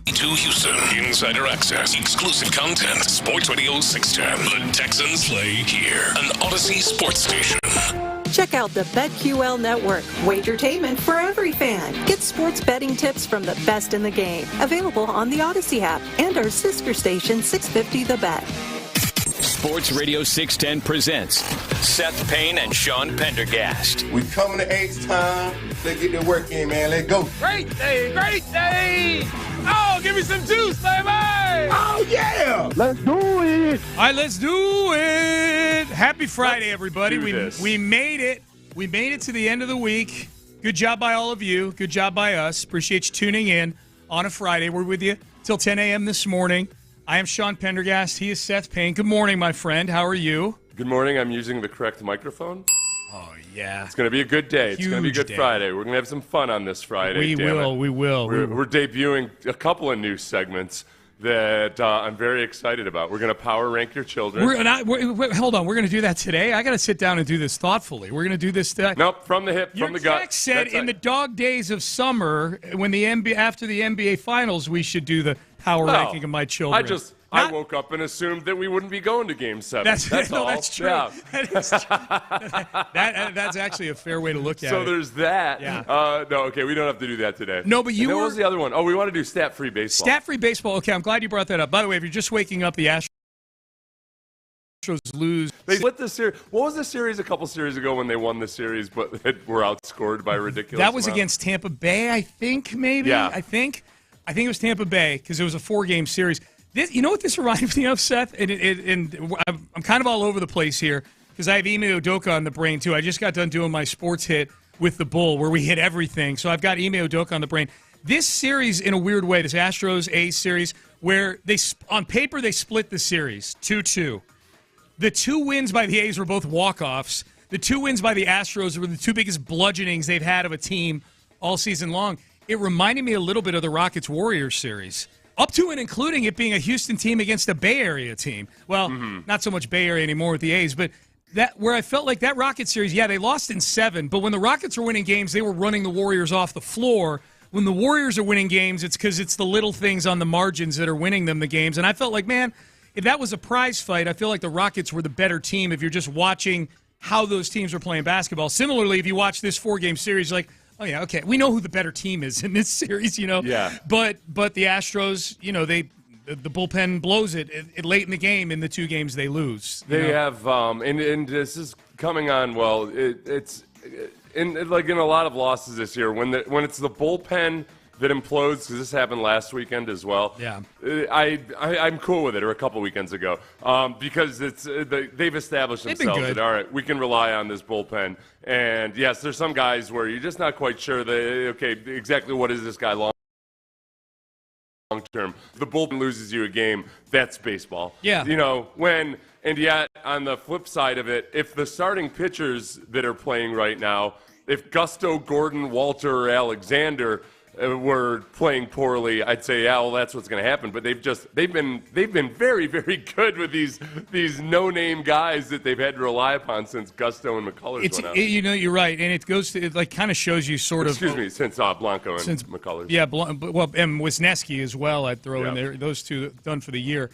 To Houston, insider access, exclusive content, Sports Radio 610. The Texans play here, an Odyssey sports station. Check out the BetQL Network, wagertainment for every fan. Get sports betting tips from the best in the game. Available on the Odyssey app and our sister station 650 The Bet. Sports Radio 610 presents Seth Payne and Sean Pendergast. We coming to H-time. Let's get the work in, man. Let's go. Great day, great day. Oh, give me some juice, baby. Oh, yeah. Let's do it. All right, let's do it. Happy Friday, everybody. We made it. We made it to the end of the week. Good job by all of you. Good job by us. Appreciate you tuning in on a Friday. We're with you till 10 a.m. this morning. I am Sean Pendergast. He is Seth Payne. Good morning, my friend. How are you? Good morning. I'm using the correct microphone. Oh, yeah. It's going to be a good day. It's going to be a good Friday. We're going to have some fun on this Friday. We will. We're debuting a couple of new segments that I'm very excited about. We're going to power rank your children. Hold on. We're going to do that today? I got to sit down and do this thoughtfully. We're going to do this today. Nope, from the hip, from the gut. Your text said in the dog days of summer, when after the NBA Finals, we should do the power ranking of my children. I woke up and assumed that we wouldn't be going to Game 7. That's all. That's true. Yeah. That is true. That's actually a fair way to look at it. So there's that. Yeah. No, okay, we don't have to do that today. No, but what was the other one? Oh, we want to do stat-free baseball. Stat-free baseball. Okay, I'm glad you brought that up. By the way, if you're just waking up, the Astros lose. They split the series. What was the series a couple series ago when they won the series but were outscored by a ridiculous That was amount? against Tampa Bay, I think, maybe? Yeah. I think it was Tampa Bay because it was a 4-game series. You know what this reminds me of, Seth? And I'm kind of all over the place here because I have Ime Udoka on the brain, too. I just got done doing my sports hit with the Bull where we hit everything. So I've got Ime Udoka on the brain. This series, in a weird way, this Astros-A's series, where on paper they split the series 2-2. The 2 wins by the A's were both walk-offs. The 2 wins by the Astros were the 2 biggest bludgeonings they've had of a team all season long. It reminded me a little bit of the Rockets-Warriors series. Up to and including it being a Houston team against a Bay Area team. Well, not so much Bay Area anymore with the A's, but that where I felt like that Rockets series, they lost in 7, but when the Rockets were winning games, they were running the Warriors off the floor. When the Warriors are winning games, it's because it's the little things on the margins that are winning them the games. And I felt like, man, if that was a prize fight, I feel like the Rockets were the better team if you're just watching how those teams are playing basketball. Similarly, if you watch this 4-game series, like, oh, yeah, okay. We know who the better team is in this series, Yeah. But the Astros, the bullpen blows it late in the game in the 2 games they lose. They have, and this is coming on, well, it's in a lot of losses this year, when it's the bullpen that implodes, because this happened last weekend as well. Yeah. I'm cool with it, or a couple weekends ago, because they've established themselves that, all right, we can rely on this bullpen. And, yes, there's some guys where you're just not quite sure, exactly what is this guy long term. The bullpen loses you a game, that's baseball. Yeah. And yet, on the flip side of it, if the starting pitchers that are playing right now, if Gusto, Gordon, Walter, or Alexander were playing poorly, I'd say, yeah, well, that's what's going to happen. But they've been very, very good with these no-name guys that they've had to rely upon since Gusto and McCullers went out. You're right, and it goes to kind of shows you sort of. Excuse me, since Blanco and McCullers. Yeah, and Wisniewski as well. I'd throw in there. Those 2 done for the year.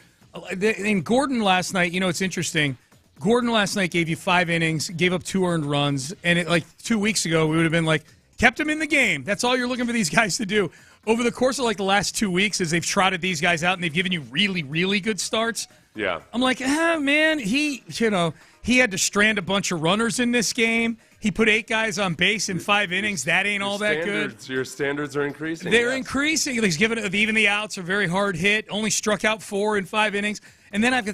And Gordon last night, it's interesting. Gordon last night gave you 5 innings, gave up 2 earned runs, and 2 weeks ago we would have been like, kept him in the game. That's all you're looking for these guys to do. Over the course of the last 2 weeks, as they've trotted these guys out and they've given you really, really good starts. Yeah. I'm like, man, he had to strand a bunch of runners in this game. He put 8 guys on base in 5 innings. That ain't all that good. Your standards are increasing. They're increasing. He's given even the outs are very hard hit. Only struck out 4 in 5 innings. And then I have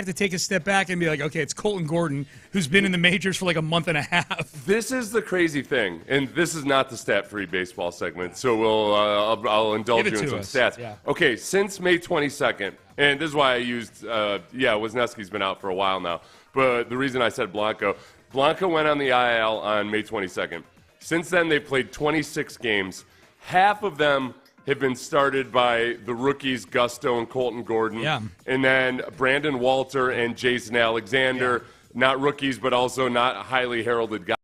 to take a step back and be like, okay, it's Colton Gordon, who's been in the majors for a month and a half. This is the crazy thing, and this is not the stat-free baseball segment, so I'll indulge you in some stats. Yeah. Okay, since May 22nd, and this is why I used, Wisniewski's been out for a while now, but the reason I said Blanco went on the IL on May 22nd. Since then, they've played 26 games. Half of them have been started by the rookies Gusto and Colton Gordon. Yeah. And then Brandon Walter and Jason Alexander, not rookies, but also not highly heralded guys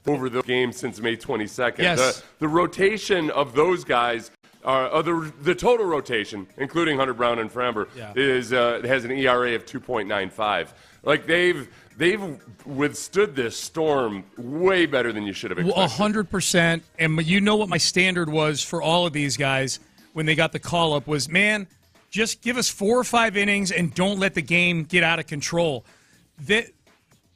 over the game since May 22nd. Yes. The rotation of those guys the total rotation, including Hunter Brown and Framber, has an ERA of 2.95. Like they've withstood this storm way better than you should have expected. 100%. And you know what my standard was for all of these guys when they got the call up was, man, just give us 4 or 5 innings and don't let the game get out of control.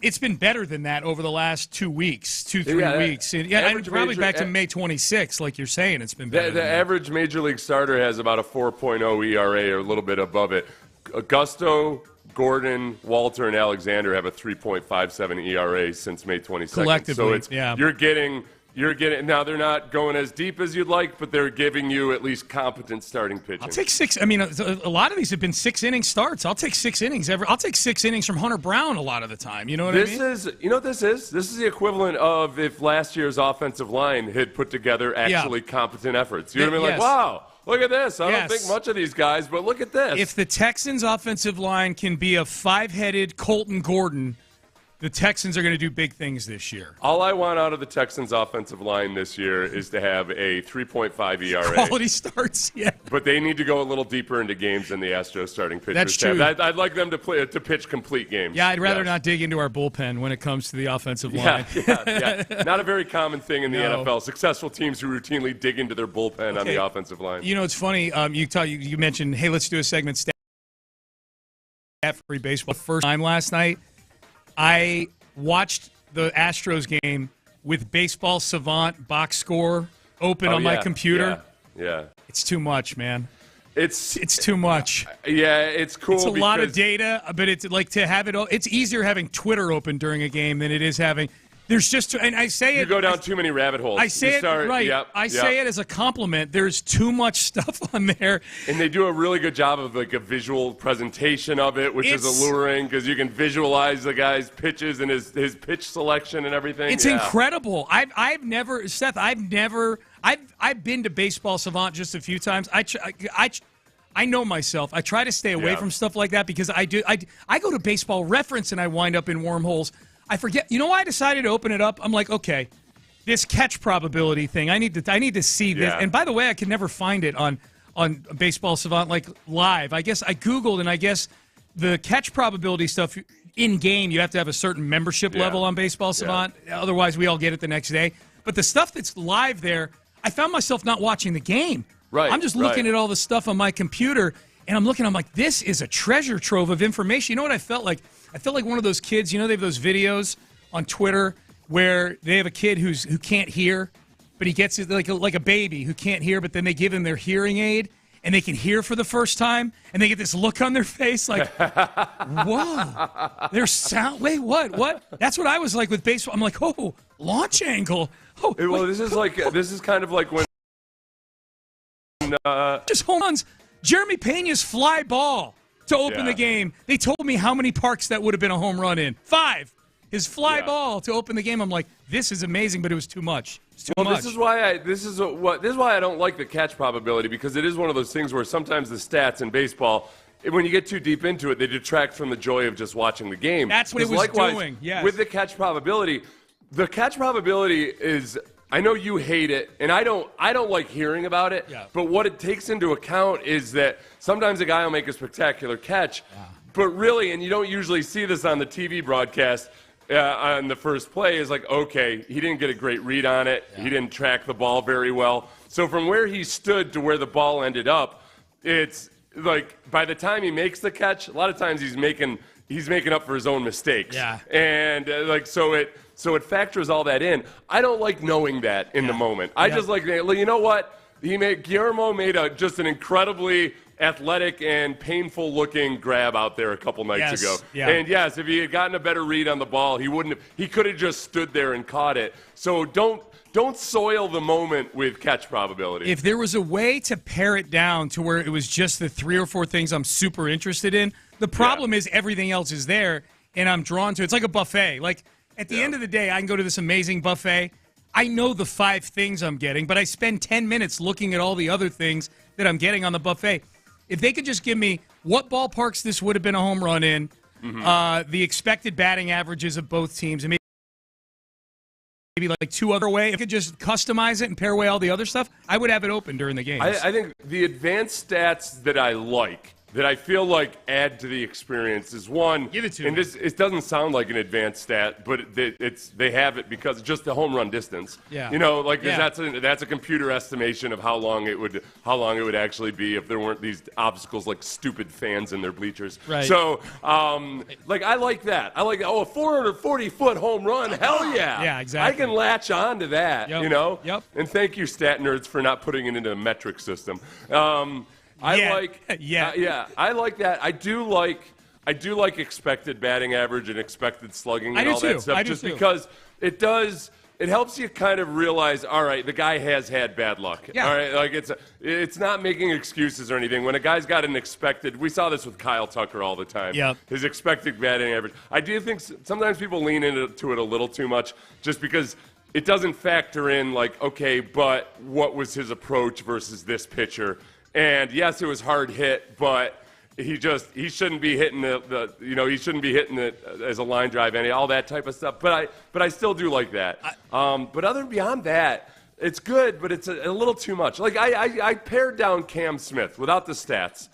It's been better than that over the last 2 weeks, 2-3 weeks. And probably back to May 26th, like you're saying, it's been better. The average Major League starter has about a 4.0 ERA or a little bit above it. Augusto, Gordon, Walter, and Alexander have a 3.57 ERA since May 22nd. Collectively, so you're getting now. They're not going as deep as you'd like, but they're giving you at least competent starting pitching. I'll take 6. I mean, a lot of these have been 6-inning starts. I'll take 6 innings. I'll take 6 innings from Hunter Brown a lot of the time. You know what I mean? You know what this is? This is the equivalent of if last year's offensive line had put together actually competent efforts. You know what I mean? Like, wow. Look at this. I don't think much of these guys, but look at this. If the Texans' offensive line can be a 5-headed Colton Gordon, the Texans are going to do big things this year. All I want out of the Texans' offensive line this year is to have a 3.5 ERA. Quality starts, But they need to go a little deper into games than the Astros starting pitchers. That's true. I'd like them to pitch complete games. Yeah, I'd rather not dig into our bullpen when it comes to the offensive line. Yeah. Not a very common thing in the NFL. Successful teams who routinely dig into their bullpen on the offensive line. You know, it's funny. You mentioned, hey, let's do a segment stat-free baseball. First time last night, I watched the Astros game with Baseball Savant box score open on my computer. Yeah. It's too much, man. It's too much. Yeah, it's cool. It's a lot of data, but it's like to have it. It's easier having Twitter open during a game than it is having. There's just, and I say it. You go down too many rabbit holes. I say right. I say it as a compliment. There's too much stuff on there. And they do a really good job of like a visual presentation of it, which is alluring because you can visualize the guy's pitches and his pitch selection and everything. It's incredible. I've been to Baseball Savant just a few times. I know myself. I try to stay away from stuff like that because I go to Baseball Reference and I wind up in wormholes. I forget. You know why I decided to open it up? I'm like, okay, this catch probability thing. I need to see this. And by the way, I can never find it on Baseball Savant like live. I guess I Googled, and I guess the catch probability stuff in game, you have to have a certain membership level on Baseball Savant. Otherwise, we all get it the next day. But the stuff that's live there, I found myself not watching the game. Right. I'm just looking at all the stuff on my computer, and I'm like, this is a treasure trove of information. You know what I felt like? I felt like one of those kids, you know, they have those videos on Twitter where they have a kid who can't hear, but he gets it like a baby who can't hear, but then they give him their hearing aid, and they can hear for the first time, and they get this look on their face like, whoa, there's sound. Wait, what? That's what I was like with baseball. I'm like, oh, launch angle. Oh, well, this is kind of like when just home runs. Jeremy Pena's fly ball to open the game. They told me how many parks that would have been a home run in. 5. His fly ball to open the game. I'm like, this is amazing, but it was too much. It's too much. This is why I don't like the catch probability, because it is one of those things where sometimes the stats in baseball, when you get too deep into it, they detract from the joy of just watching the game. That's what it was doing. Yes. With the catch probability is, I know you hate it, and I don't like hearing about it, but what it takes into account is that sometimes a guy will make a spectacular catch, but really, and you don't usually see this on the TV broadcast on the first play, is like, okay, he didn't get a great read on it. He didn't track the ball very well. So from where he stood to where the ball ended up, it's like by the time he makes the catch, a lot of times he's making up for his own mistakes. Yeah. And so it factors all that in. I don't like knowing that in the moment. I just like, you know what? Guillermo made just an incredibly athletic and painful-looking grab out there a couple nights ago. Yeah. And yes, if he had gotten a better read on the ball, he could have just stood there and caught it. So don't soil the moment with catch probability. If there was a way to pare it down to where it was just the 3 or 4 things I'm super interested in, the problem is everything else is there, and I'm drawn to it. It's like a buffet. Like, at the end of the day, I can go to this amazing buffet. I know the 5 things I'm getting, but I spend 10 minutes looking at all the other things that I'm getting on the buffet. If they could just give me what ballparks this would have been a home run in, the expected batting averages of both teams, and maybe maybe like 2 other away. If you could just customize it and pair away all the other stuff, I would have it open during the games. I think the advanced stats that I like, that I feel like add to the experience is one. Give it to and me. It doesn't sound like an advanced stat, but they have it because just the home run distance. Yeah. That's a computer estimation of how long it would actually be if there weren't these obstacles like stupid fans in their bleachers. Right. So I like that. I like a 440-foot home run. Hell yeah. Yeah, exactly. I can latch on to that. Yep. Yep. And thank you, stat nerds, for not putting it into a metric system. I like that. I do like expected batting average and expected slugging and all that stuff just because it helps you kind of realize, all right, the guy has had bad luck. Yeah. All right, like it's not making excuses or anything. When a guy's got an expected, we saw this with Kyle Tucker all the time. Yep. His expected batting average. I do think sometimes people lean into it a little too much just because it doesn't factor in like, okay, but what was his approach versus this pitcher? And yes, it was hard hit, but he shouldn't be hitting he shouldn't be hitting it as a line drive, all that type of stuff. But I still do like that. But other than beyond that, it's good, but it's a little too much. Like I pared down Cam Smith without the stats.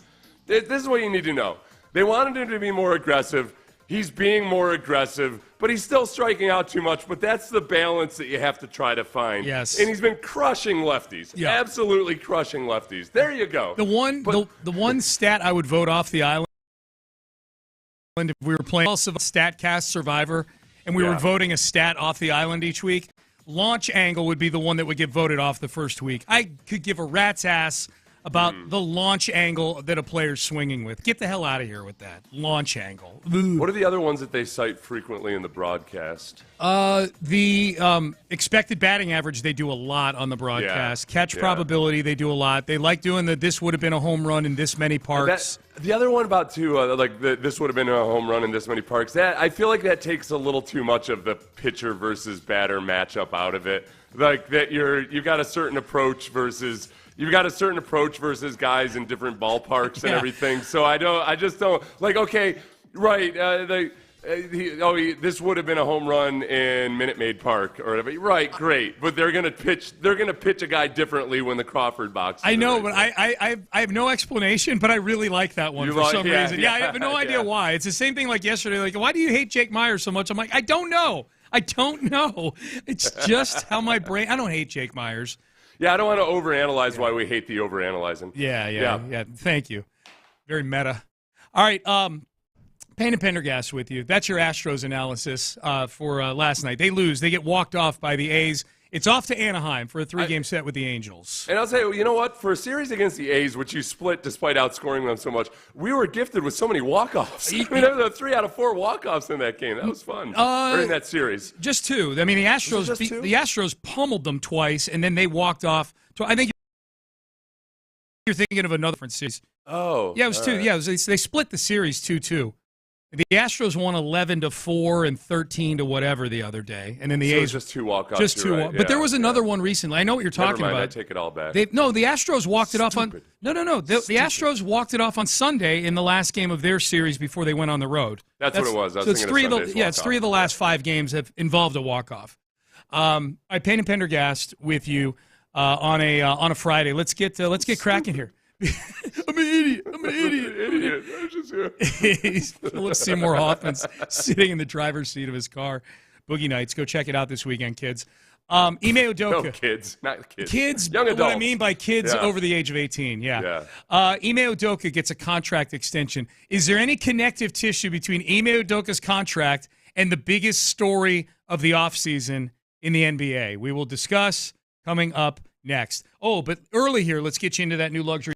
This is what you need to know. They wanted him to be more aggressive. He's being more aggressive, but he's still striking out too much. But that's the balance that you have to try to find. Yes. And he's been crushing lefties. Yeah. Absolutely crushing lefties. There you go. The one stat I would vote off the island if we were playing StatCast Survivor and we were voting a stat off the island each week, launch angle would be the one that would get voted off the first week. I could give a rat's ass about the launch angle that a player's swinging with. Get the hell out of here with that. Launch angle. What are the other ones that they cite frequently in the broadcast? The expected batting average, they do a lot on the broadcast. Catch probability, they do a lot. They like doing this would have been a home run in this many parks. The other one about, too, this would have been a home run in this many parks, I feel like that takes a little too much of the pitcher versus batter matchup out of it. Like that you've got a certain approach versus guys in different ballparks and everything. So I just don't like. Okay, right? This would have been a home run in Minute Maid Park or whatever. Right, great. But they're gonna pitch a guy differently when the Crawford box. I know, but I have no explanation. But I really like that one for some reason. Yeah, I have no idea why. It's the same thing like yesterday. Like, why do you hate Jake Myers so much? I'm like, I don't know. It's just how my brain. I don't hate Jake Myers. Yeah, I don't want to overanalyze why we hate the overanalyzing. Yeah. Thank you. Very meta. All right, Payne and Pendergast with you. That's your Astros analysis for last night. They lose. They get walked off by the A's. It's off to Anaheim for a 3-game set with the Angels. And I'll say, you know what? For a series against the A's, which you split despite outscoring them so much, we were gifted with so many walk-offs. I mean, there were 3 out of 4 walk-offs in that game. That was fun. Or in that series. Just 2. I mean, the Astros pummeled them twice, and then they walked off. I think you're thinking of another different series. Oh. Yeah, it was 2. Right. Yeah, they split the series 2-2. The Astros won 11-4 and 13 whatever the other day, and then the A's just 2 walk-offs. Just 2, right. but there was another one recently. I know what you're talking Never mind, about. I take it all back. The Astros walked it off on. No. The Astros walked it off on Sunday in the last game of their series before they went on the road. That's what it was. It's 3 of the last 5 games have involved a walk-off. I Payne and Pendergast with you on a Friday. Let's get cracking here. I'm an idiot. I was just here. He's Philip Seymour Hoffman's sitting in the driver's seat of his car. Boogie Nights. Go check it out this weekend, kids. Ime Udoka. No, kids. Not kids. Kids. Young adults. What I mean by kids over the age of 18. Yeah. Ime Udoka gets a contract extension. Is there any connective tissue between Ime Udoka's contract and the biggest story of the offseason in the NBA? We will discuss coming up next. Oh, but early here, let's get you into that new luxury.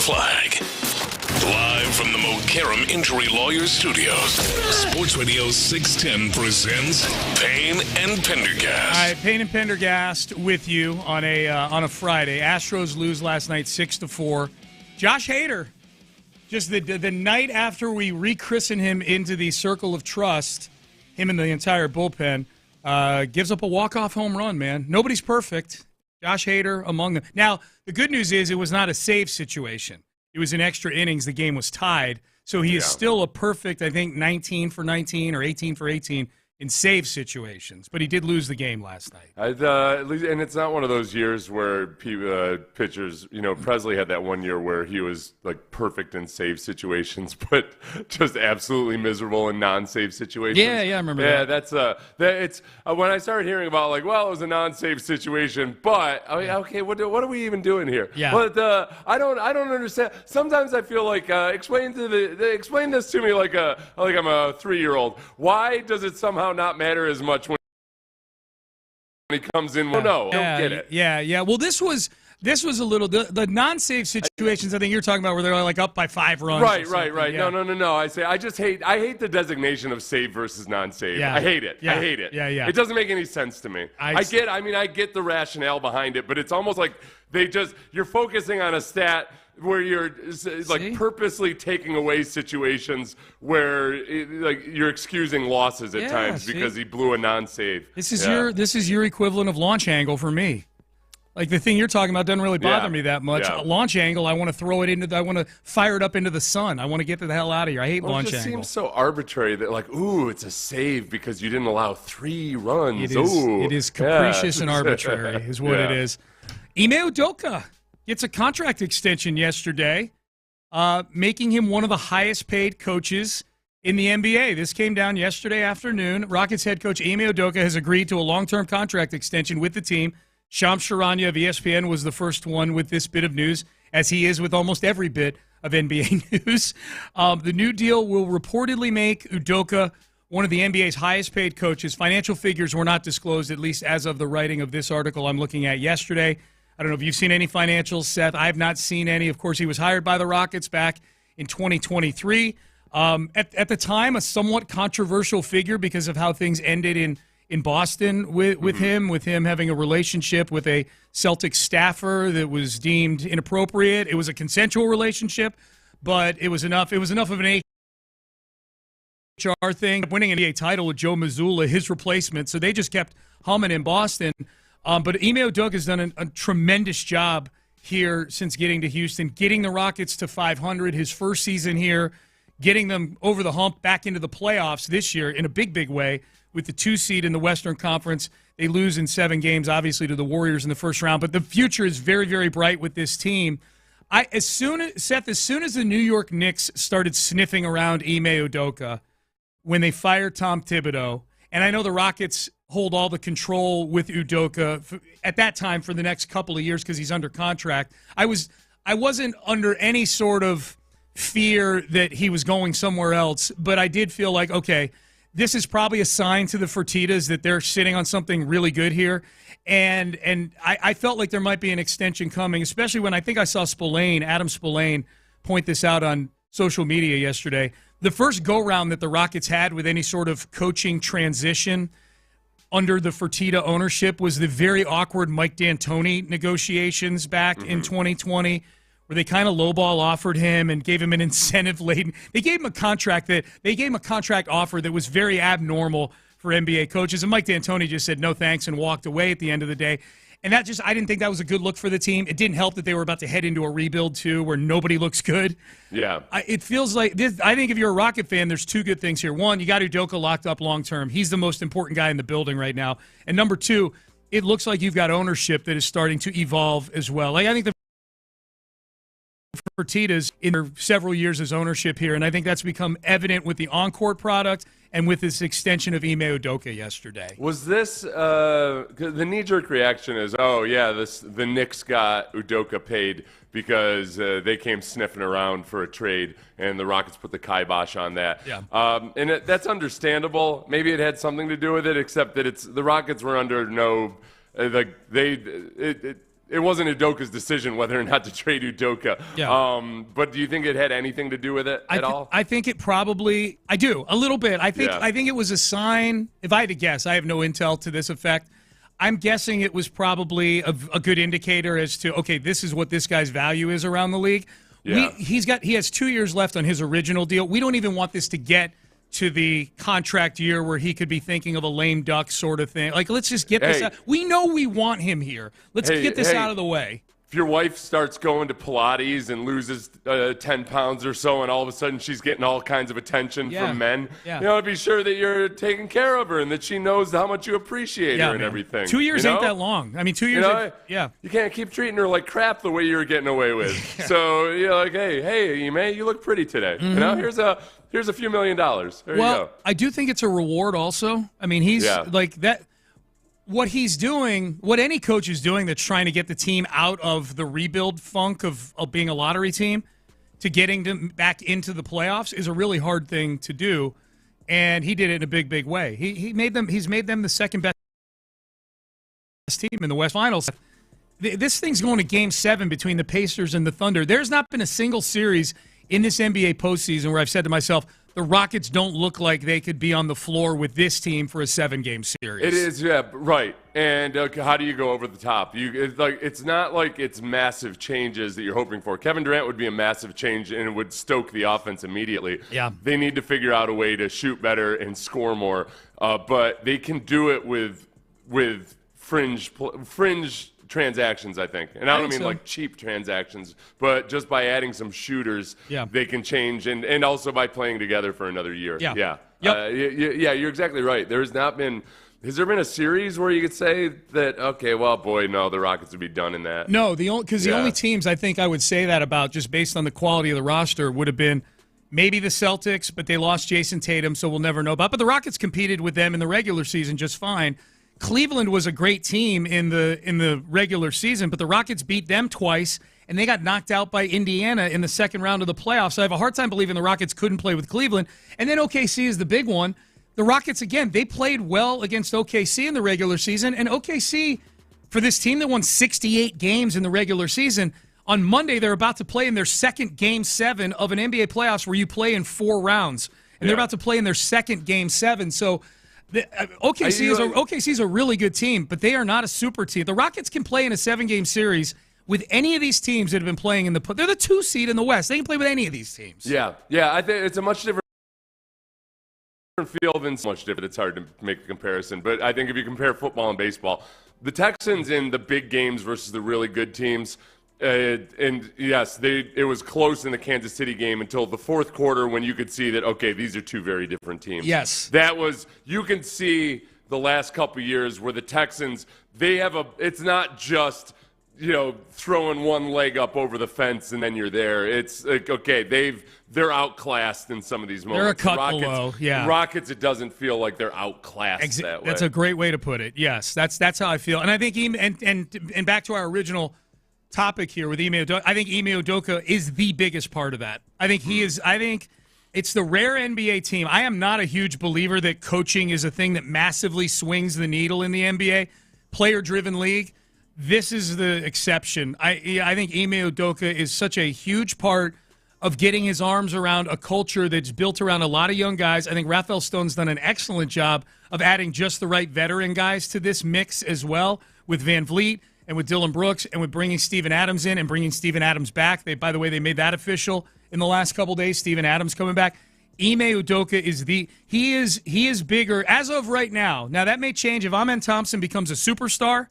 flag. Live from the Mokaram Injury Lawyers Studios, Sports Radio 610 presents Payne and Pendergast. All right, Payne and Pendergast with you on a Friday. Astros lose last night 6-4. Josh Hader, just the night after we rechristen him into the circle of trust, him and the entire bullpen, gives up a walk-off home run, man. Nobody's perfect. Josh Hader among them. Now, the good news is it was not a save situation. It was in extra innings. The game was tied. So he is still a perfect, I think, 19 for 19 or 18 for 18 in save situations. But he did lose the game last night. And it's not one of those years where pitchers, Presley had that one year where he was like perfect in save situations, but just absolutely miserable in non-save situations. Yeah, I remember that. Yeah, it's when I started hearing about it was a non-save situation, but okay, what are we even doing here? Yeah. But I don't understand. Sometimes I feel like explain this to me like I'm a 3-year-old. Why does it somehow not matter as much when he comes in? Well, no, I don't get it. Yeah. Well, this was a little the non-save situations. I think you're talking about where they're like up by 5 runs. Right. Yeah. No. I hate the designation of save versus non-save. Yeah. I hate it. Yeah. I hate it. Yeah. It doesn't make any sense to me. I get the rationale behind it, but it's almost like you're focusing on a stat where you're purposely taking away situations where you're excusing losses at times because he blew a non-save. This is your equivalent of launch angle for me. Like the thing you're talking about doesn't really bother me that much. Yeah. Launch angle, I want to fire it up into the sun. I want to get the hell out of here. I hate launch angle. It just seems so arbitrary that it's a save because you didn't allow 3 runs. It is capricious and arbitrary is what it is. Ime Udoka gets a contract extension yesterday, making him one of the highest-paid coaches in the NBA. This came down yesterday afternoon. Rockets head coach Ime Udoka has agreed to a long-term contract extension with the team. Shams Charania of ESPN was the first one with this bit of news, as he is with almost every bit of NBA news. The new deal will reportedly make Udoka one of the NBA's highest-paid coaches. Financial figures were not disclosed, at least as of the writing of this article I'm looking at yesterday. I don't know if you've seen any financials, Seth. I have not seen any. Of course, he was hired by the Rockets back in 2023. At the time, a somewhat controversial figure because of how things ended in Boston with him having a relationship with a Celtics staffer that was deemed inappropriate. It was a consensual relationship, but it was enough. It was enough of an HR thing. Winning an NBA title with Joe Mazzulla, his replacement, so they just kept humming in Boston. But Ime Udoka has done a tremendous job here since getting to Houston, getting the Rockets to 500 his first season here, getting them over the hump back into the playoffs this year in a big, big way with the 2 seed in the Western Conference. They lose in 7 games, obviously, to the Warriors in the first round. But the future is very, very bright with this team. As soon as the New York Knicks started sniffing around Ime Udoka when they fired Tom Thibodeau, and I know the Rockets hold all the control with Udoka at that time for the next couple of years because he's under contract. I wasn't under any sort of fear that he was going somewhere else, but I did feel like, okay, this is probably a sign to the Fertittas that they're sitting on something really good here. And I felt like there might be an extension coming, especially when I think I saw Adam Spillane, point this out on social media yesterday. The first go-round that the Rockets had with any sort of coaching transition under the Fertitta ownership was the very awkward Mike D'Antoni negotiations back in 2020, where they kind of lowball offered him and gave him an incentive-laden. They gave him a contract offer that was very abnormal for NBA coaches, and Mike D'Antoni just said no thanks and walked away at the end of the day. And I didn't think that was a good look for the team. It didn't help that they were about to head into a rebuild, too, where nobody looks good. Yeah. It feels like this. I think if you're a Rocket fan, there's 2 good things here. One, you got Udoka locked up long-term. He's the most important guy in the building right now. And number 2, it looks like you've got ownership that is starting to evolve as well. I think the Fertittas in their several years as ownership here, and I think that's become evident with the on-court product and with this extension of Ime Udoka yesterday. Was this the knee-jerk reaction is, the Knicks got Udoka paid because they came sniffing around for a trade, and the Rockets put the kibosh on that. Yeah. That's understandable. Maybe it had something to do with it, except that the Rockets were under no it wasn't Udoka's decision whether or not to trade Udoka. Yeah. But do you think it had anything to do with it at all? I think it probably – I do, a little bit. I think it was a sign – if I had to guess, I have no intel to this effect. I'm guessing it was probably a good indicator as to, okay, this is what this guy's value is around the league. Yeah. He has 2 years left on his original deal. We don't even want this to get to the contract year where he could be thinking of a lame duck sort of thing. Like, let's just get this out. We know we want him here. Let's get this out of the way. If your wife starts going to Pilates and loses 10 pounds or so, and all of a sudden she's getting all kinds of attention from men, be sure that you're taking care of her and that she knows how much you appreciate her and everything. 2 years ain't that long. I mean, 2 years. You can't keep treating her like crap the way you're getting away with. So you're like, hey, Ime, you look pretty today. Mm-hmm. Here's a few $1 million. There you go. I do think it's a reward also. I mean, he's like that. What he's doing, what any coach is doing that's trying to get the team out of the rebuild funk of being a lottery team to getting them back into the playoffs is a really hard thing to do. And he did it in a big, big way. He's made them the second best team in the West Finals. This thing's going to Game 7 between the Pacers and the Thunder. There's not been a single series in this NBA postseason where I've said to myself, the Rockets don't look like they could be on the floor with this team for a 7-game series. It is, right. And how do you go over the top? It's not like it's massive changes that you're hoping for. Kevin Durant would be a massive change and it would stoke the offense immediately. Yeah. They need to figure out a way to shoot better and score more. But they can do it with fringe transactions, I think. And I don't mean like cheap transactions, but just by adding some shooters, they can change, and also by playing together for another year. Yep. You're exactly right. Has there been a series where you could say that, okay, well, boy, no, the Rockets would be done in that? No, the only teams I think I would say that about, just based on the quality of the roster, would have been maybe the Celtics, but they lost Jason Tatum, so we'll never know about. But the Rockets competed with them in the regular season just fine. Cleveland was a great team in the regular season, but the Rockets beat them twice, and they got knocked out by Indiana in the second round of the playoffs. So I have a hard time believing the Rockets couldn't play with Cleveland. And then OKC is the big one. The Rockets, again, they played well against OKC in the regular season, and OKC, for this team that won 68 games in the regular season, on Monday they're about to play in their second Game 7 of an NBA playoffs where you play in 4 rounds. And they're about to play in their second Game 7, so OKC is a really good team, but they are not a super team. The Rockets can play in a 7-game series with any of these teams that have been playing in they're the 2 seed in the West. They can play with any of these teams. Yeah. I think it's a much different field and so much different. It's hard to make the comparison, but I think if you compare football and baseball, the Texans in the big games versus the really good teams. And yes, it was close in the Kansas City game until the fourth quarter when you could see that, okay, these are 2 very different teams. Yes. You can see the last couple of years where the Texans, it's not just, throwing one leg up over the fence and then you're there. It's like, okay, they're outclassed in some of these moments. They're a cut below, yeah. Rockets, it doesn't feel like they're outclassed that way. That's a great way to put it. Yes, that's how I feel. And I think, and back to our original topic here with Ime Udoka, I think Ime Udoka is the biggest part of that. I think he is. I think it's the rare NBA team. I am not a huge believer that coaching is a thing that massively swings the needle in the NBA. Player-driven league. This is the exception. I think Ime Udoka is such a huge part of getting his arms around a culture that's built around a lot of young guys. I think Rafael Stone's done an excellent job of adding just the right veteran guys to this mix as well, with Van Vliet and with Dylan Brooks, and with bringing Steven Adams in and bringing Steven Adams back. By the way, they made that official in the last couple days. Steven Adams coming back. Ime Udoka he is bigger as of right now. Now that may change if Amen Thompson becomes a superstar.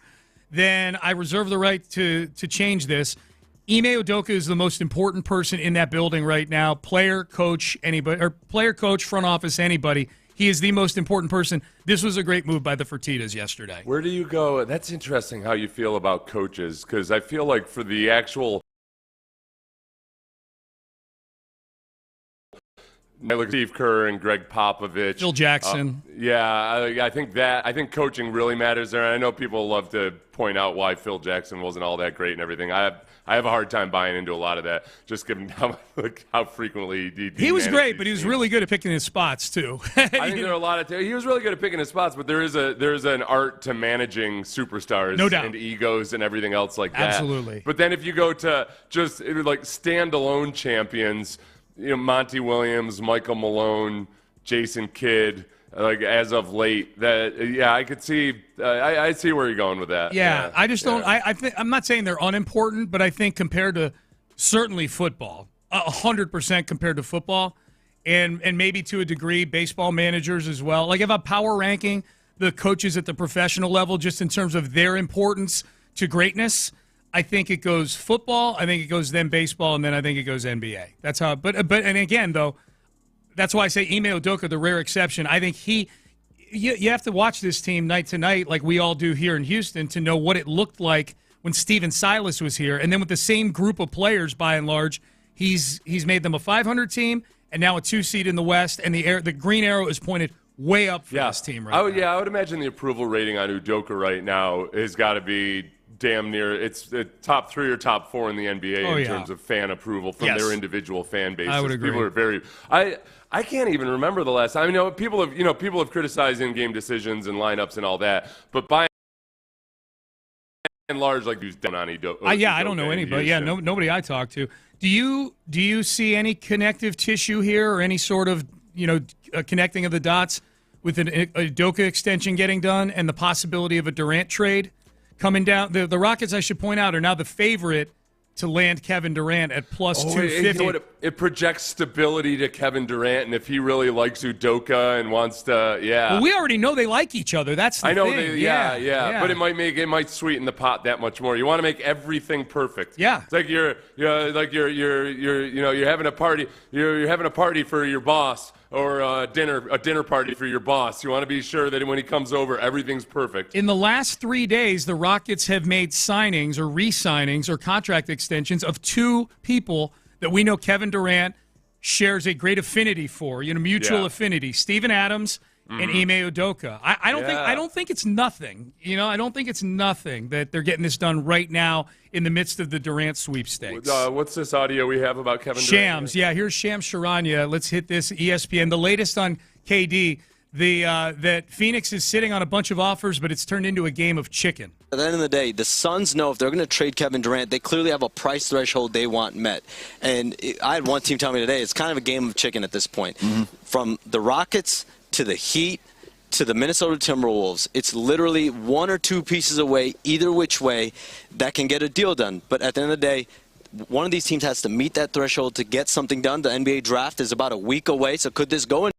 Then I reserve the right to change this. Ime Udoka is the most important person in that building right now. Player, coach, anybody, or player, coach, front office, anybody. He is the most important person. This was a great move by the Fertittas yesterday. Where do you go? That's interesting how you feel about coaches, because I feel like for the actual Steve Kerr and Greg Popovich. Phil Jackson. I think coaching really matters there. And I know people love to point out why Phil Jackson wasn't all that great and everything. I have a hard time buying into a lot of that, just given how frequently he was great, but he was really good at picking his spots too. I think there are a lot of he was really good at picking his spots, but there is an art to managing superstars, no doubt, and egos and everything else like that. Absolutely. But then if you go to just like standalone champions, Monty Williams, Michael Malone, Jason Kidd. Like as of late, I could see. I see where you're going with that. Yeah, I just don't. I'm not saying they're unimportant, but I think compared to certainly football, 100% compared to football, and maybe to a degree baseball managers as well. Like if I'm power ranking the coaches at the professional level, just in terms of their importance to greatness, I think it goes football. I think it goes then baseball, and then I think it goes NBA. That's how. But and again though. That's why I say Ime Udoka, the rare exception. I think you have to watch this team night to night like we all do here in Houston to know what it looked like when Steven Silas was here. And then with the same group of players, by and large, he's made them a 500 team and now a 2 seed in the West. And the green arrow is pointed way up for this team right now. Yeah, I would imagine the approval rating on Udoka right now has got to be damn near. It's the top 3 or top 4 in the NBA in terms of fan approval from their individual fan bases. I would agree. People are very. I can't even remember the last time. People have criticized in-game decisions and lineups and all that, but by and large, like who's down on Udoka. I don't know anybody. Yeah, nobody I talk to. Do you see any connective tissue here, or any sort of connecting of the dots with an Udoka extension getting done and the possibility of a Durant trade coming down? The Rockets, I should point out, are now the favorite to land Kevin Durant at plus 250. It projects stability to Kevin Durant, and if he really likes Udoka and wants to, Well, we already know they like each other. That's the thing. Yeah. But it might sweeten the pot that much more. You want to make everything perfect. Yeah. It's like you're having a party. You're having a party for your boss, or a dinner party for your boss. You want to be sure that when he comes over, everything's perfect. In the last 3 days, the Rockets have made signings or re-signings or contract extensions of 2 people that we know Kevin Durant shares a great affinity for, mutual affinity. Steven Adams and Ime Udoka. I don't think it's nothing. I don't think it's nothing that they're getting this done right now in the midst of the Durant sweepstakes. What's this audio we have about Kevin Durant? Shams. Yeah, here's Shams Charania. Let's hit this. ESPN. The latest on KD. That Phoenix is sitting on a bunch of offers, but it's turned into a game of chicken. At the end of the day, the Suns know if they're going to trade Kevin Durant, they clearly have a price threshold they want met. And I had one team tell me today, it's kind of a game of chicken at this point. Mm-hmm. From the Rockets to the Heat to the Minnesota Timberwolves, it's literally 1 or 2 pieces away, either which way, that can get a deal done. But at the end of the day, one of these teams has to meet that threshold to get something done. The NBA draft is about a week away, so could this go into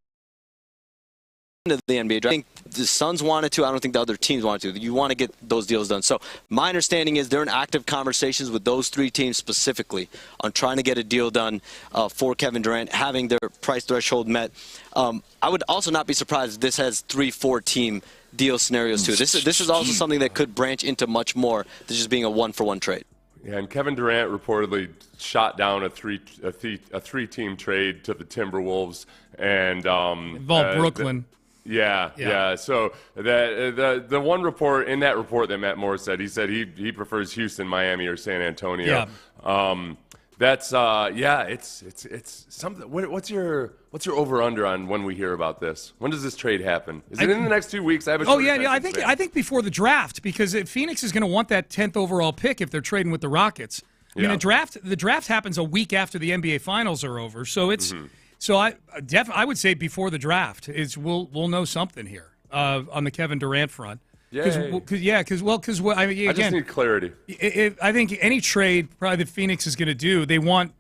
the NBA draft? I think the Suns wanted to. I don't think the other teams wanted to. You want to get those deals done. So my understanding is they're in active conversations with those 3 teams specifically on trying to get a deal done for Kevin Durant, having their price threshold met. I would also not be surprised if this has 3-4 team deal scenarios too. This is also something that could branch into much more than just being a 1-for-1 trade. Yeah, and Kevin Durant reportedly shot down a three-team trade to the Timberwolves and involved Brooklyn. Yeah. So the one report in that report that Matt Moore said, he said he prefers Houston, Miami, or San Antonio. Yeah. It's something. What's your over under on when we hear about this? When does this trade happen? Is it in the next 2 weeks? I think before the draft, because Phoenix is going to want that 10th overall pick if they're trading with the Rockets. I mean, the draft happens a week after the NBA Finals are over, so it's. Mm-hmm. So I would say before the draft we'll know something here on the Kevin Durant front. Because I just need clarity. I think any trade probably that Phoenix is going to do, they want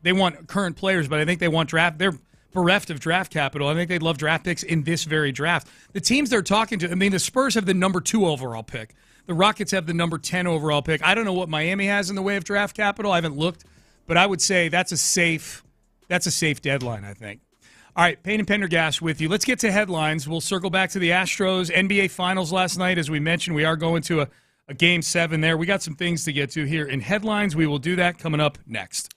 current players, but I think they want draft. They're bereft of draft capital. I think they'd love draft picks in this very draft. The teams they're talking to, I mean, the Spurs have the number 2 overall pick. The Rockets have the number 10 overall pick. I don't know what Miami has in the way of draft capital. I haven't looked, but I would say that's a safe deadline, I think. All right, Payne and Pendergast with you. Let's get to headlines. We'll circle back to the Astros NBA Finals last night. As we mentioned, we are going to a Game 7 there. We got some things to get to here in headlines. We will do that coming up next.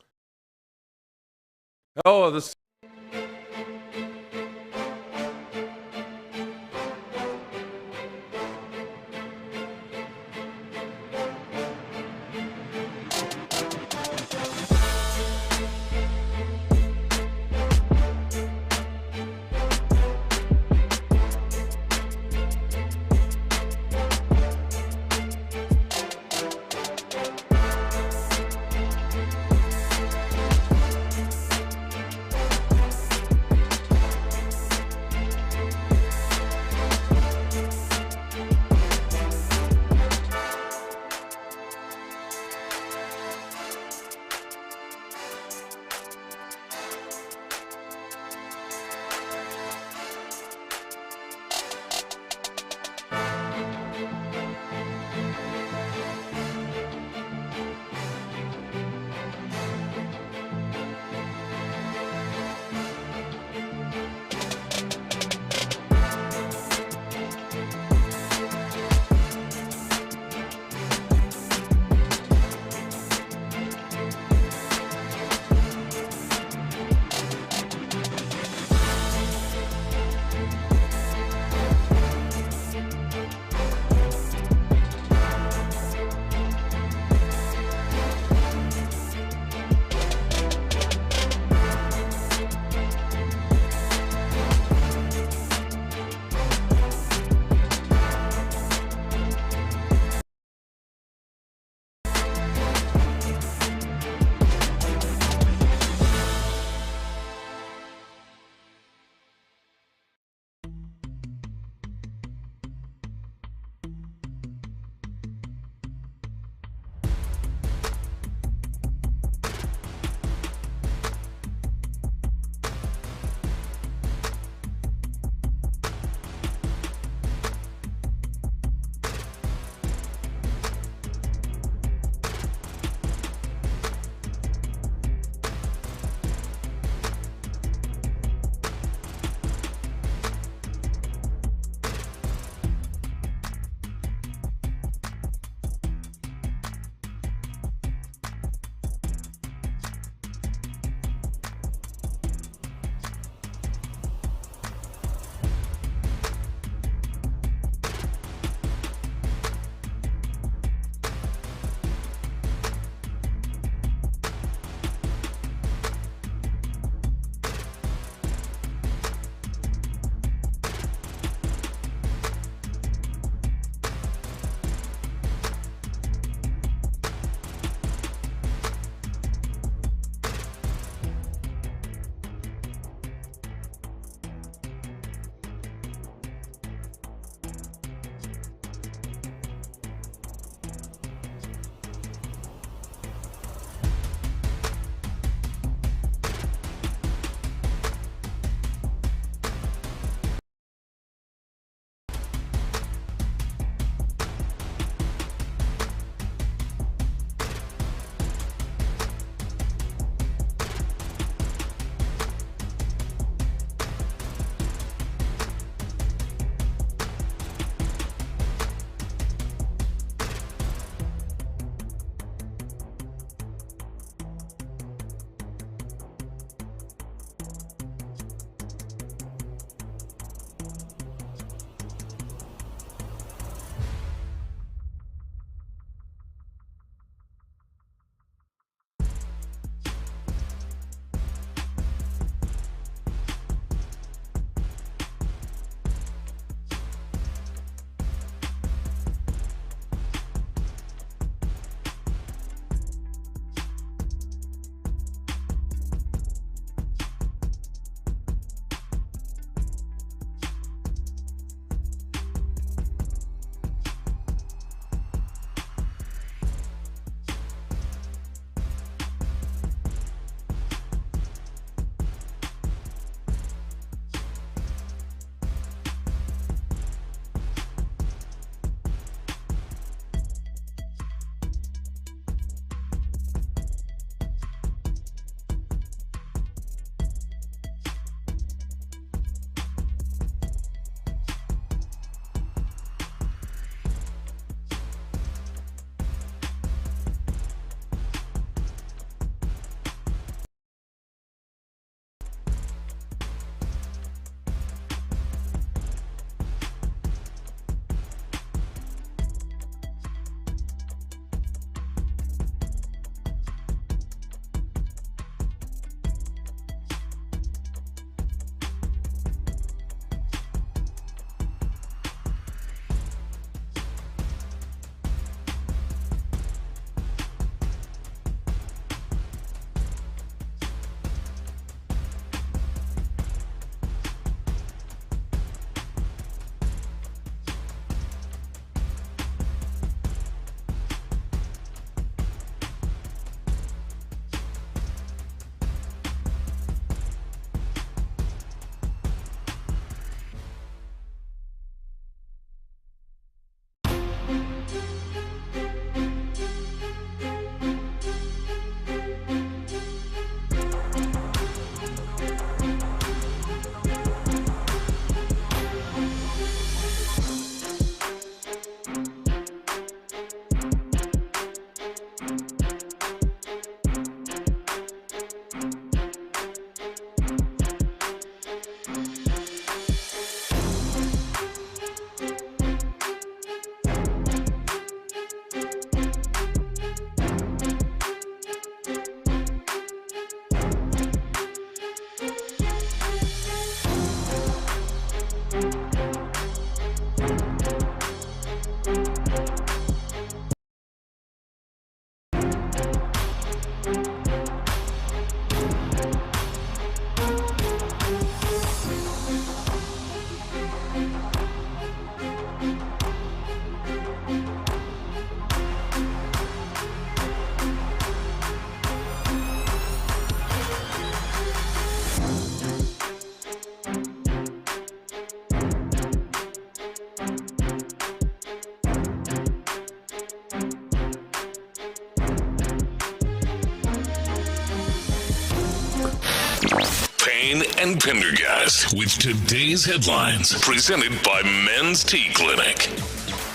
and Pendergast with today's headlines, presented by Men's Tea Clinic.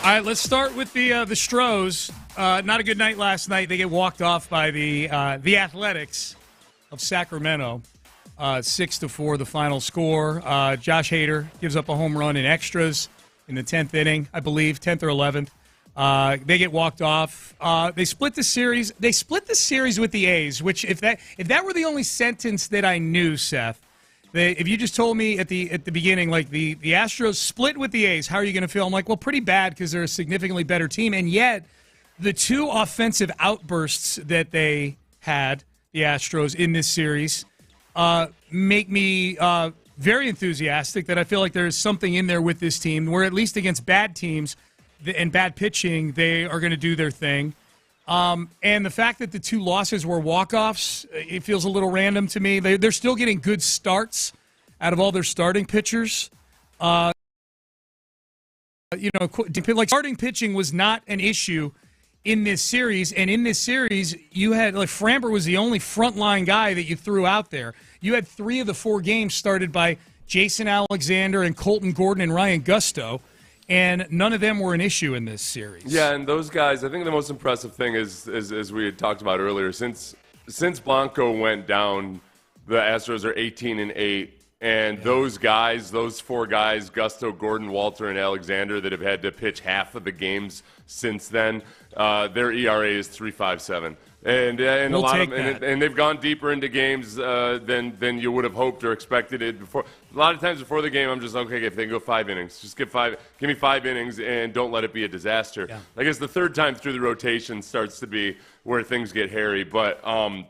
All right, let's start with the Stros. Not a good night last night. They get walked off by the Athletics of Sacramento. 6-4, the final score. Josh Hader gives up a home run in extras in the 10th inning, I believe, 10th or 11th. They get walked off. They split the series. They split the series with the A's, which if that were the only sentence that I knew, Seth, if you just told me at the beginning, like the Astros split with the A's, how are you going to feel? I'm like, well, pretty bad because they're a significantly better team. And yet the two offensive outbursts that they had, the Astros, in this series, make me very enthusiastic that I feel like there's something in there with this team where at least against bad teams and bad pitching, they are going to do their thing. And the fact that the two losses were walk-offs, it feels a little random to me. They're still getting good starts out of all their starting pitchers. Like starting pitching was not an issue in this series. And in this series, you had Framber was the only frontline guy that you threw out there. You had 3 of the 4 games started by Jason Alexander and Colton Gordon and Ryan Gusto. And none of them were an issue in this series. Yeah, and those guys, I think the most impressive thing is as we had talked about earlier, since Blanco went down, the Astros are 18-8. And those guys, those 4 guys, Gusto, Gordon, Walter, and Alexander, that have had to pitch half of the games since then, their ERA is 3.57. And we'll a lot take of that. and they've gone deeper into games than you would have hoped or expected it before. A lot of times before the game, I'm just okay. If they can go 5 innings, just give me 5 innings, and don't let it be a disaster. Yeah. I guess the third time through the rotation starts to be where things get hairy. But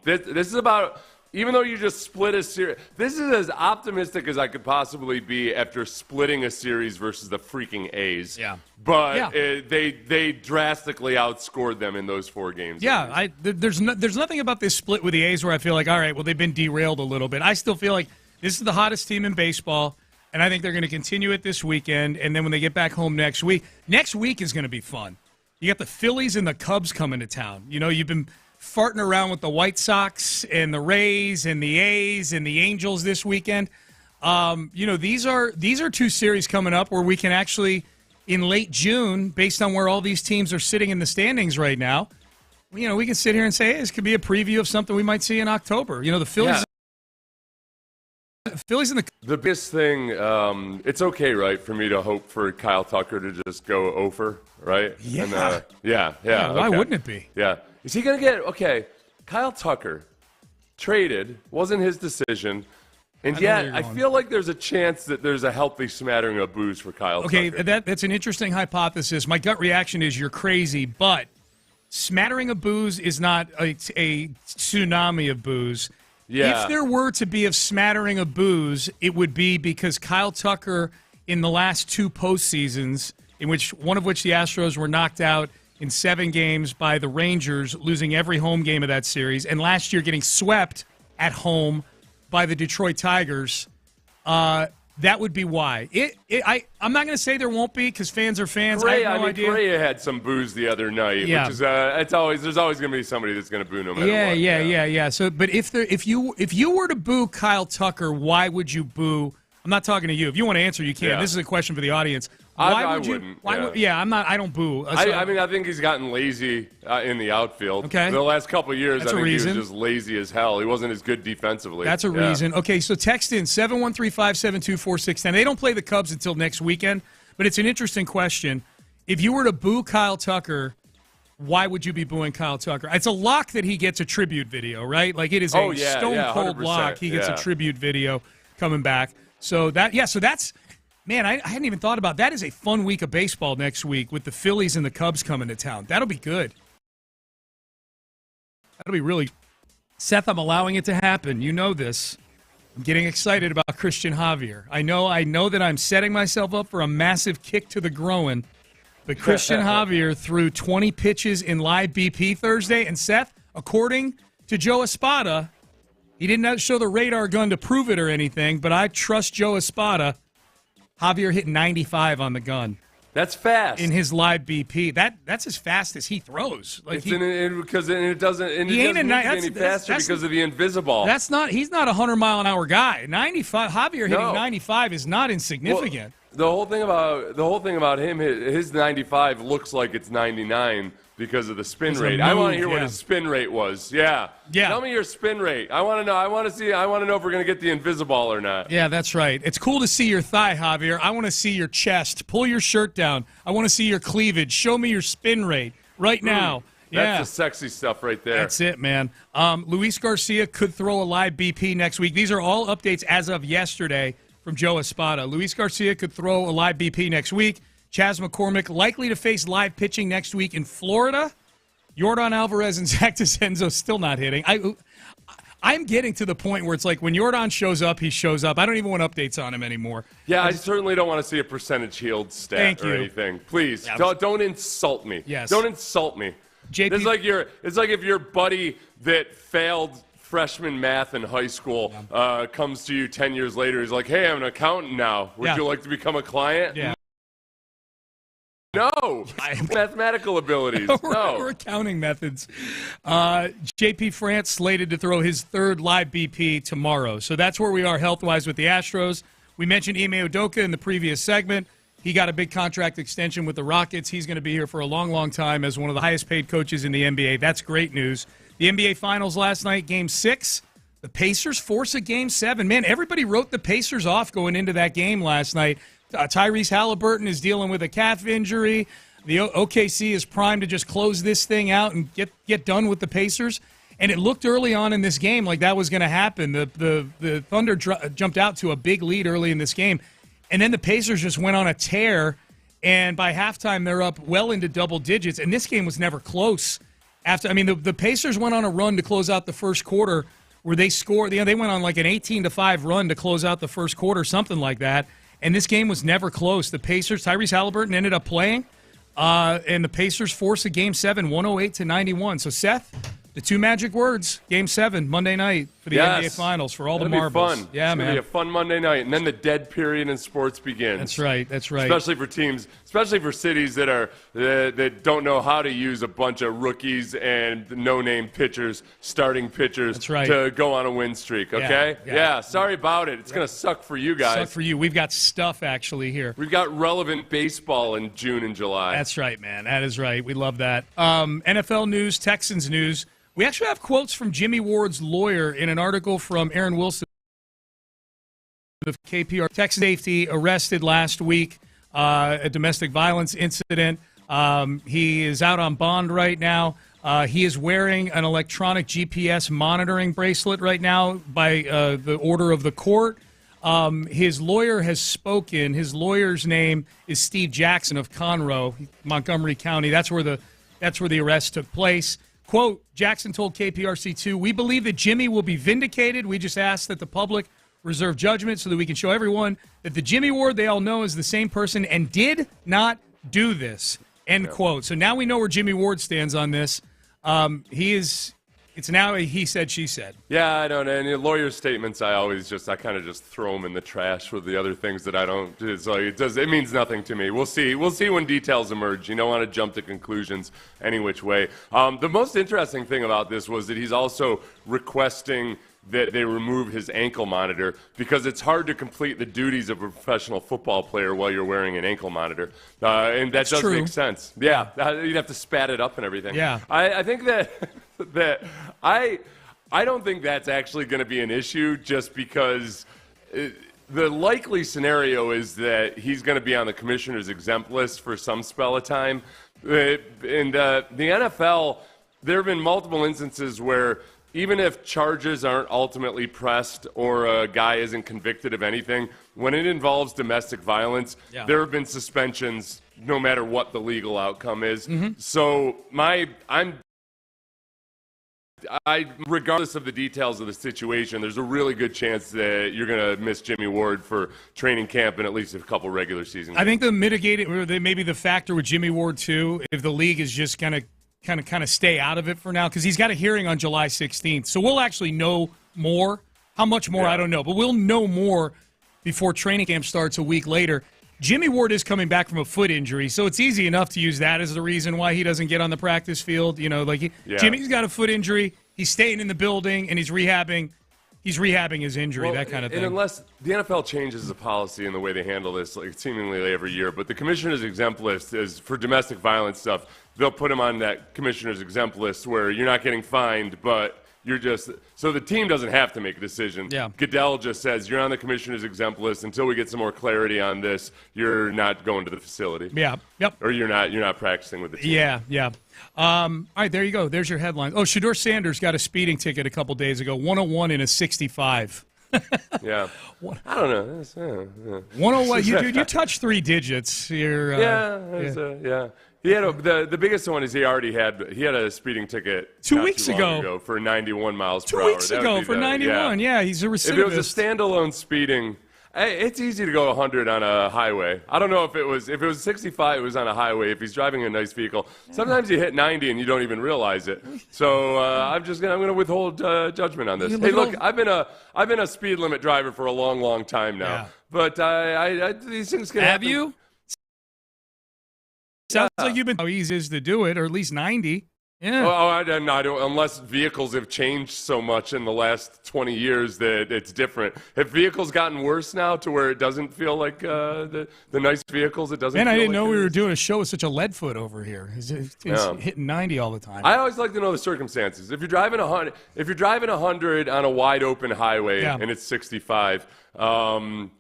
this is about. Even though you just split a series, this is as optimistic as I could possibly be after splitting a series versus the freaking A's. Yeah. But they drastically outscored them in those 4 games. Yeah, there's nothing about this split with the A's where I feel like, all right, well, they've been derailed a little bit. I still feel like this is the hottest team in baseball, and I think they're going to continue it this weekend. And then when they get back home next week is going to be fun. You got the Phillies and the Cubs coming to town. You know, you've been farting around with the White Sox and the Rays and the A's and the Angels this weekend. These are 2 series coming up where we can actually, in late June, based on where all these teams are sitting in the standings right now, we can sit here and say, hey, this could be a preview of something we might see in October. The Phillies. Yeah. Phillies and the biggest thing, it's okay, right, for me to hope for Kyle Tucker to just go over, right? Yeah. And, yeah. Why okay. wouldn't it be? Yeah. Is he going to get, okay, Kyle Tucker traded, wasn't his decision, and yet I feel like there's a chance that there's a healthy smattering of booze for Kyle Tucker. Okay, that's an interesting hypothesis. My gut reaction is you're crazy, but smattering of booze is not a tsunami of booze. Yeah. If there were to be a smattering of booze, it would be because Kyle Tucker, in the last 2 postseasons, one of which the Astros were knocked out in 7 games by the Rangers, losing every home game of that series, and last year getting swept at home by the Detroit Tigers, that would be why. I'm not going to say there won't be because fans are fans. Correa had some booze the other night, which is there's always going to be somebody that's going to boo no matter what. Yeah. So, but if you were to boo Kyle Tucker, why would you boo? I'm not talking to you. If you want to answer, you can. Yeah. This is a question for the audience. I wouldn't. I don't boo. I think he's gotten lazy in the outfield. Okay. The last couple of years, That's I think he was just lazy as hell. He wasn't as good defensively. That's a reason. Okay, so text in 713-572-4610. They don't play the Cubs until next weekend, but it's an interesting question. If you were to boo Kyle Tucker, why would you be booing Kyle Tucker? It's a lock that he gets a tribute video, right? Like it is a stone-cold lock. He gets a tribute video coming back. So that's... Man, I hadn't even thought about that. Is a fun week of baseball next week with the Phillies and the Cubs coming to town. That'll be good. That'll be really... Seth, I'm allowing it to happen. You know this. I'm getting excited about Christian Javier. I know that I'm setting myself up for a massive kick to the groin, but Christian Javier threw 20 pitches in live BP Thursday, and Seth, according to Joe Espada, he didn't show the radar gun to prove it or anything, but I trust Joe Espada. Javier hit 95 on the gun. That's fast. In his live BP. That's as fast as he throws. Like because it doesn't any faster because of the invisible. He's not a 100-mile-an-hour guy. 95 Javier hitting 95 is not insignificant. Well, the whole thing about him, his 95 looks like it's 99 because of the spin rate. I want to hear what his spin rate was. Yeah. Tell me your spin rate. I want to know. I want to know if we're going to get the invisible or not. Yeah, that's right. It's cool to see your thigh, Javier. I want to see your chest. Pull your shirt down. I want to see your cleavage. Show me your spin rate right now. That's the sexy stuff right there. That's it, man. Luis Garcia could throw a live BP next week. These are all updates as of yesterday from Joe Espada. Luis Garcia could throw a live BP next week. Chas McCormick likely to face live pitching next week in Florida. Yordan Alvarez and Zach DeCenzo still not hitting. I'm getting to the point where it's like when Yordan shows up, he shows up. I don't even want updates on him anymore. Yeah, I certainly don't want to see a percentage healed stat or anything. Please, don't insult me. Yes. Don't insult me. JP, it's like if your buddy that failed freshman math in high school comes to you 10 years later. He's like, hey, I'm an accountant now. Would you like to become a client? Yeah. No, mathematical abilities. No, or accounting methods. JP France slated to throw his third live BP tomorrow. So that's where we are health-wise with the Astros. We mentioned Ime Udoka in the previous segment. He got a big contract extension with the Rockets. He's going to be here for a long, long time as one of the highest-paid coaches in the NBA. That's great news. The NBA Finals last night, Game 6. The Pacers force a Game 7. Man, everybody wrote the Pacers off going into that game last night. Tyrese Halliburton is dealing with a calf injury. The OKC is primed to just close this thing out and get done with the Pacers. And it looked early on in this game like that was going to happen. The Thunder jumped out to a big lead early in this game. And then the Pacers just went on a tear. And by halftime, they're up well into double digits. And this game was never close. The Pacers went on a run to close out the first quarter where they scored. They went on like an 18-5 run to close out the first quarter, something like that. And this game was never close. The Pacers, Tyrese Halliburton ended up playing, and the Pacers forced a Game 7, 108-91. So, Seth, the two magic words, Game 7, Monday night for the NBA Finals for all the marbles. Fun. Yeah, it's man. It's going to be a fun Monday night, and then the dead period in sports begins. That's right. Especially for teams, especially for cities that don't know how to use a bunch of rookies and no-name pitchers, starting pitchers, to go on a win streak, okay? Yeah, sorry about it. It's going to suck for you guys. Suck for you. We've got stuff, actually, here. We've got relevant baseball in June and July. That's right, man. That is right. We love that. NFL news, Texans news. We actually have quotes from Jimmy Ward's lawyer in an article from Aaron Wilson of KPR. Texas safety arrested last week, a domestic violence incident. He is out on bond right now. He is wearing an electronic GPS monitoring bracelet right now by the order of the court. His lawyer has spoken. His lawyer's name is Steve Jackson of Conroe, Montgomery County. That's where the arrest took place. Quote, Jackson told KPRC2, we believe that Jimmy will be vindicated. We just ask that the public reserve judgment so that we can show everyone that the Jimmy Ward they all know is the same person and did not do this, end quote. So now we know where Jimmy Ward stands on this. It's now a he said, she said. Yeah, I don't know. And lawyer statements, I kind of just throw them in the trash with the other things that I don't. It's like it means nothing to me. We'll see when details emerge. You don't want to jump to conclusions any which way. The most interesting thing about this was that he's also requesting that they remove his ankle monitor because it's hard to complete the duties of a professional football player while you're wearing an ankle monitor. And that does make sense. Yeah, you'd have to spat it up and everything. Yeah. I think that I don't think that's actually going to be an issue just because the likely scenario is that he's going to be on the commissioner's exempt list for some spell of time. And the NFL, there have been multiple instances where even if charges aren't ultimately pressed or a guy isn't convicted of anything, when it involves domestic violence, there have been suspensions no matter what the legal outcome is. Mm-hmm. So regardless of the details of the situation, there's a really good chance that you're going to miss Jimmy Ward for training camp and at least a couple regular seasons. I think the mitigating, or maybe the factor with Jimmy Ward too, if the league is just going to kind of stay out of it for now, because he's got a hearing on July 16th. So we'll actually know more. How much more, I don't know. But we'll know more before training camp starts a week later. Jimmy Ward is coming back from a foot injury, so it's easy enough to use that as the reason why he doesn't get on the practice field. Jimmy's got a foot injury. He's staying in the building, and he's rehabbing his injury, that kind of thing. And unless the NFL changes the policy and the way they handle this, like seemingly every year, but the commissioner's exempt list is for domestic violence stuff. They'll put him on that commissioner's exempt list where you're not getting fined, but you're just so the team doesn't have to make a decision. Yeah. Goodell just says you're on the commissioner's exempt list until we get some more clarity on this. You're not going to the facility. Yeah. Yep. Or you're not practicing with the team. Yeah. All right, there you go. There's your headline. Oh, Shador Sanders got a speeding ticket a couple days ago. 101 in a 65. Yeah. I don't know. 101. You touched 3 digits here. Yeah. He had the biggest one is he had a speeding ticket 2 weeks ago for 91 miles per hour. 2 weeks ago for 91. Yeah, he's a recidivist. If it was a standalone speeding, it's easy to go 100 on a highway. I don't know if it was 65, it was on a highway. If he's driving a nice vehicle, sometimes you hit 90 and you don't even realize it. So I'm going to withhold judgment on this. Hey, look, I've been a speed limit driver for a long, long time now. Yeah. But these things can happen. Have you? Sounds like you've been how easy it is to do it, or at least 90. Yeah. I don't, unless vehicles have changed so much in the last 20 years that it's different. Have vehicles gotten worse now to where it doesn't feel like the nice vehicles? It doesn't. Man, feel I didn't like know we were doing a show with such a lead foot over here. He's hitting 90 all the time. I always like to know the circumstances. If you're driving 100 on a wide open highway and it's 65.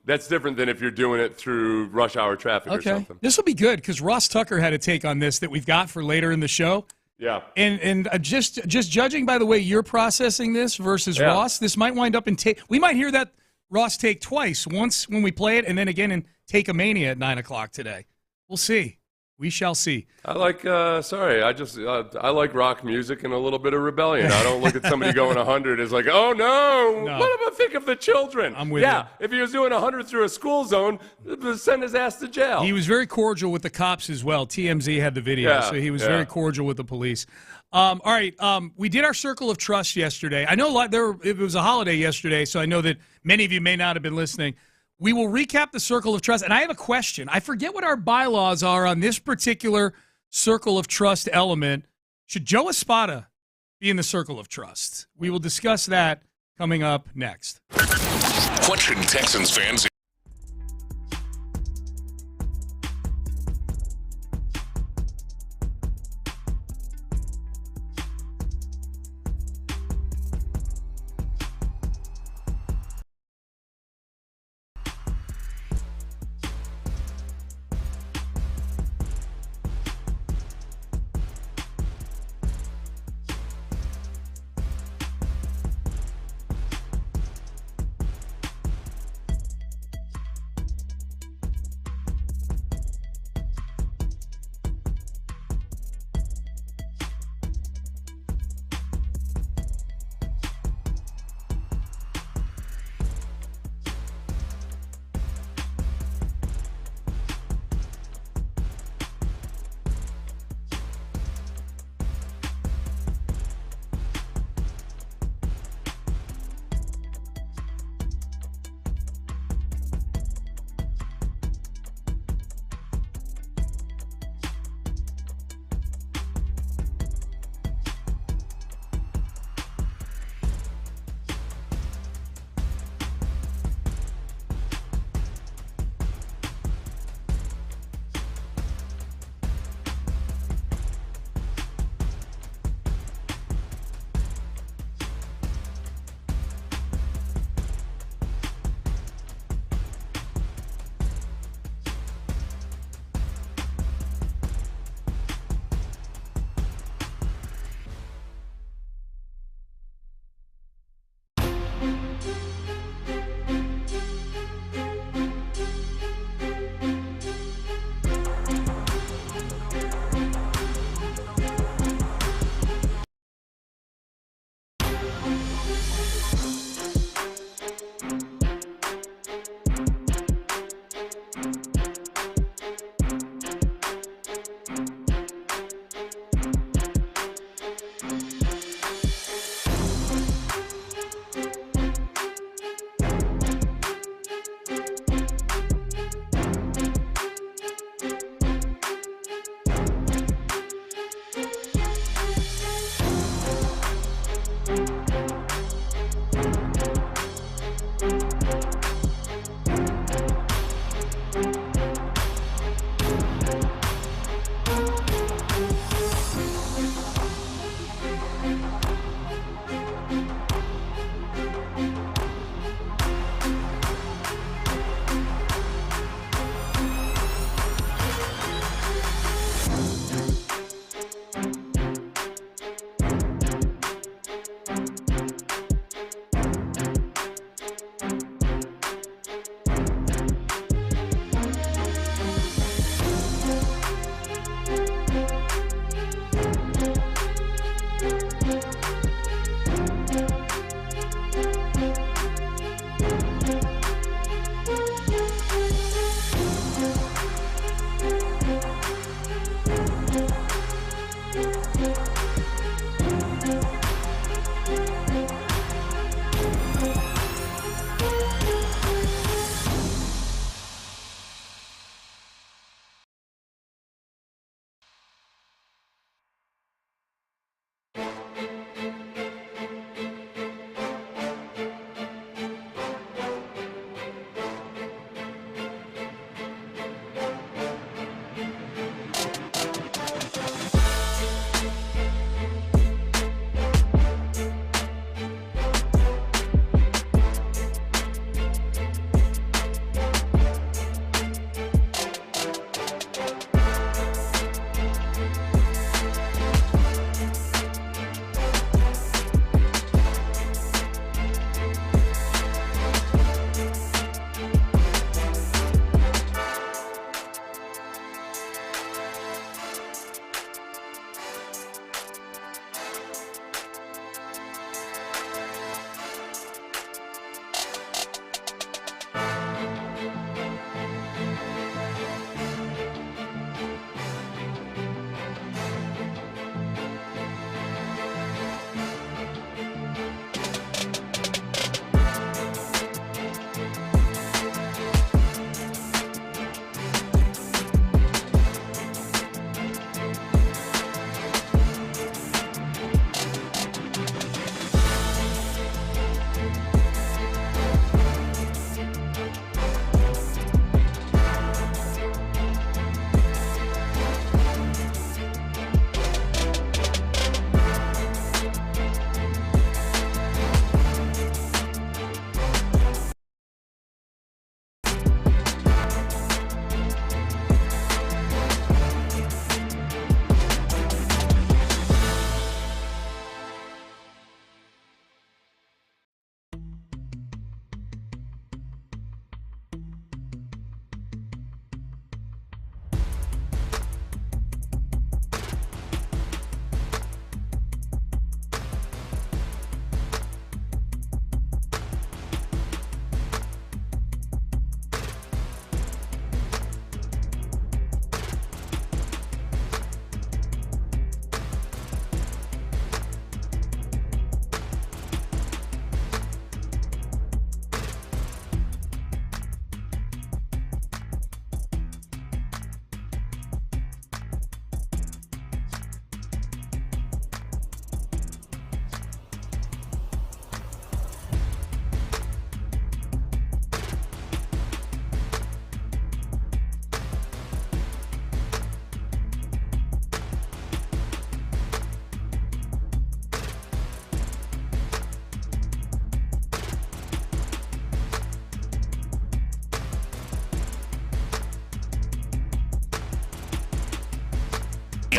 That's different than if you're doing it through rush hour traffic or something. This will be good because Ross Tucker had a take on this that we've got for later in the show. Yeah. And just judging by the way you're processing this versus Ross, this might wind up in take. We might hear that Ross take twice. Once when we play it, and then again in Take a Mania at 9 o'clock today. We'll see. We shall see. I like. I like rock music and a little bit of rebellion. I don't look at somebody going 100 as like, oh no. What am I think of the children? I'm with you. If he was doing 100 through a school zone, send his ass to jail. He was very cordial with the cops as well. TMZ had the video, so he was very cordial with the police. All right, we did our Circle of Trust yesterday. I know it was a holiday yesterday, so I know that many of you may not have been listening. We will recap the Circle of Trust, and I have a question. I forget what our bylaws are on this particular Circle of Trust element. Should Joe Espada be in the Circle of Trust? We will discuss that coming up next. What should Texans fans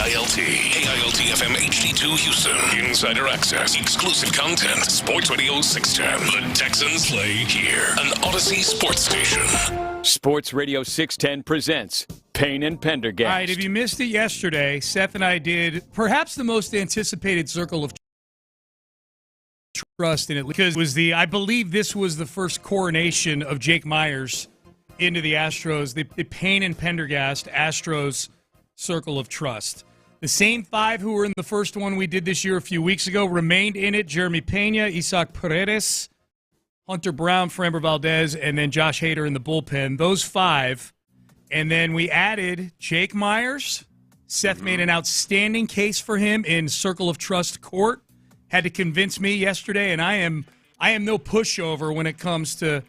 KILT. KILT FM HD2 Houston. Insider access. Exclusive content. Sports Radio 610. The Texans play here. An Odyssey sports station. Sports Radio 610 presents Payne and Pendergast. All right, if you missed it yesterday, Seth and I did perhaps the most anticipated Circle of Trust in it, because it was I believe this was the first coronation of Jake Myers into the Astros, the Payne and Pendergast Astros Circle of Trust. The same 5 who were in the first one we did this year a few weeks ago remained in it: Jeremy Pena, Isaac Paredes, Hunter Brown, Framber Valdez, and then Josh Hader in the bullpen. Those 5. And then we added Jake Myers. Seth made an outstanding case for him in Circle of Trust court. Had to convince me yesterday, and I am no pushover when it comes to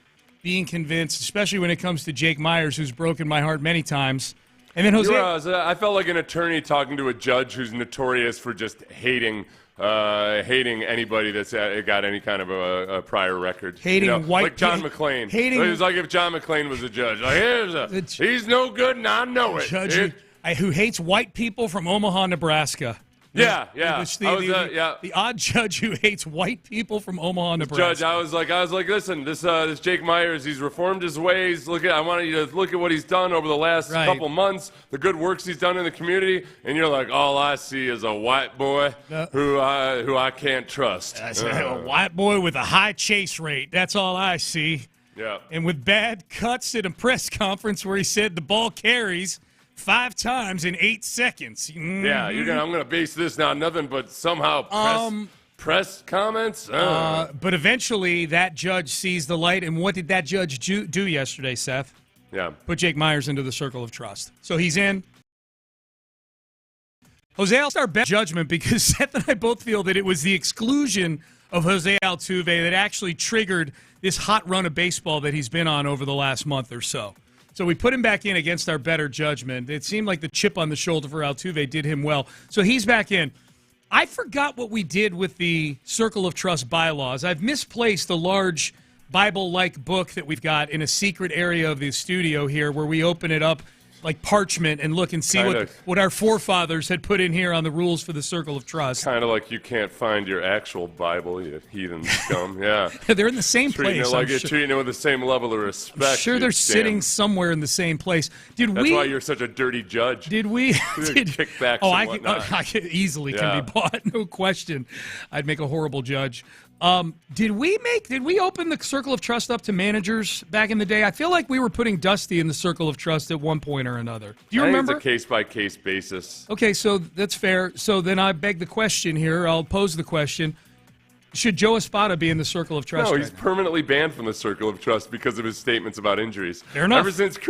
being convinced, especially when it comes to Jake Myers, who's broken my heart many times. And then Jose. I felt like an attorney talking to a judge who's notorious for just hating anybody that's got any kind of a prior record. Hating white like John McClane. Hating. It was like if John McClane was a judge. Like, he's no good, and I know it. Judge who hates white people from Omaha, Nebraska. Yeah. The odd judge who hates white people from Omaha, Nebraska. Judge, I was like, listen, this Jake Myers, he's reformed his ways. I want you to look at what he's done over the last couple months, the good works he's done in the community, and you're like, all I see is a white boy who I can't trust. A white boy with a high chase rate. That's all I see. Yeah. And with bad cuts at a press conference where he said the ball carries 5 times in 8 seconds. Mm-hmm. Yeah, I'm going to base this now nothing but somehow press comments. But eventually that judge sees the light, and what did that judge do yesterday, Seth? Yeah. Put Jake Myers into the Circle of Trust. So he's in. Jose, I'll start best judgment because Seth and I both feel that it was the exclusion of Jose Altuve that actually triggered this hot run of baseball that he's been on over the last month or so. So we put him back in against our better judgment. It seemed like the chip on the shoulder for Altuve did him well. So he's back in. I forgot what we did with the Circle of Trust bylaws. I've misplaced a large Bible-like book that we've got in a secret area of the studio here where we open it up like parchment and look and see what our forefathers had put in here on the rules for the Circle of Trust. Kind of like you can't find your actual Bible, you heathen scum. Yeah. They're in the same place. Treating it with the same level of respect. I'm sure they're sitting somewhere in the same place. That's why you're such a dirty judge. Did we? Kickbacks and whatnot. I could easily can be bought, no question. I'd make a horrible judge. Did we open the Circle of Trust up to managers back in the day? I feel like we were putting Dusty in the Circle of Trust at one point or another. Do you remember? It's a case-by-case basis. Okay, so that's fair. So then I beg the question here. I'll pose the question. Should Joe Espada be in the Circle of Trust? No, he's permanently banned from the Circle of Trust because of his statements about injuries. Fair enough. Ever since he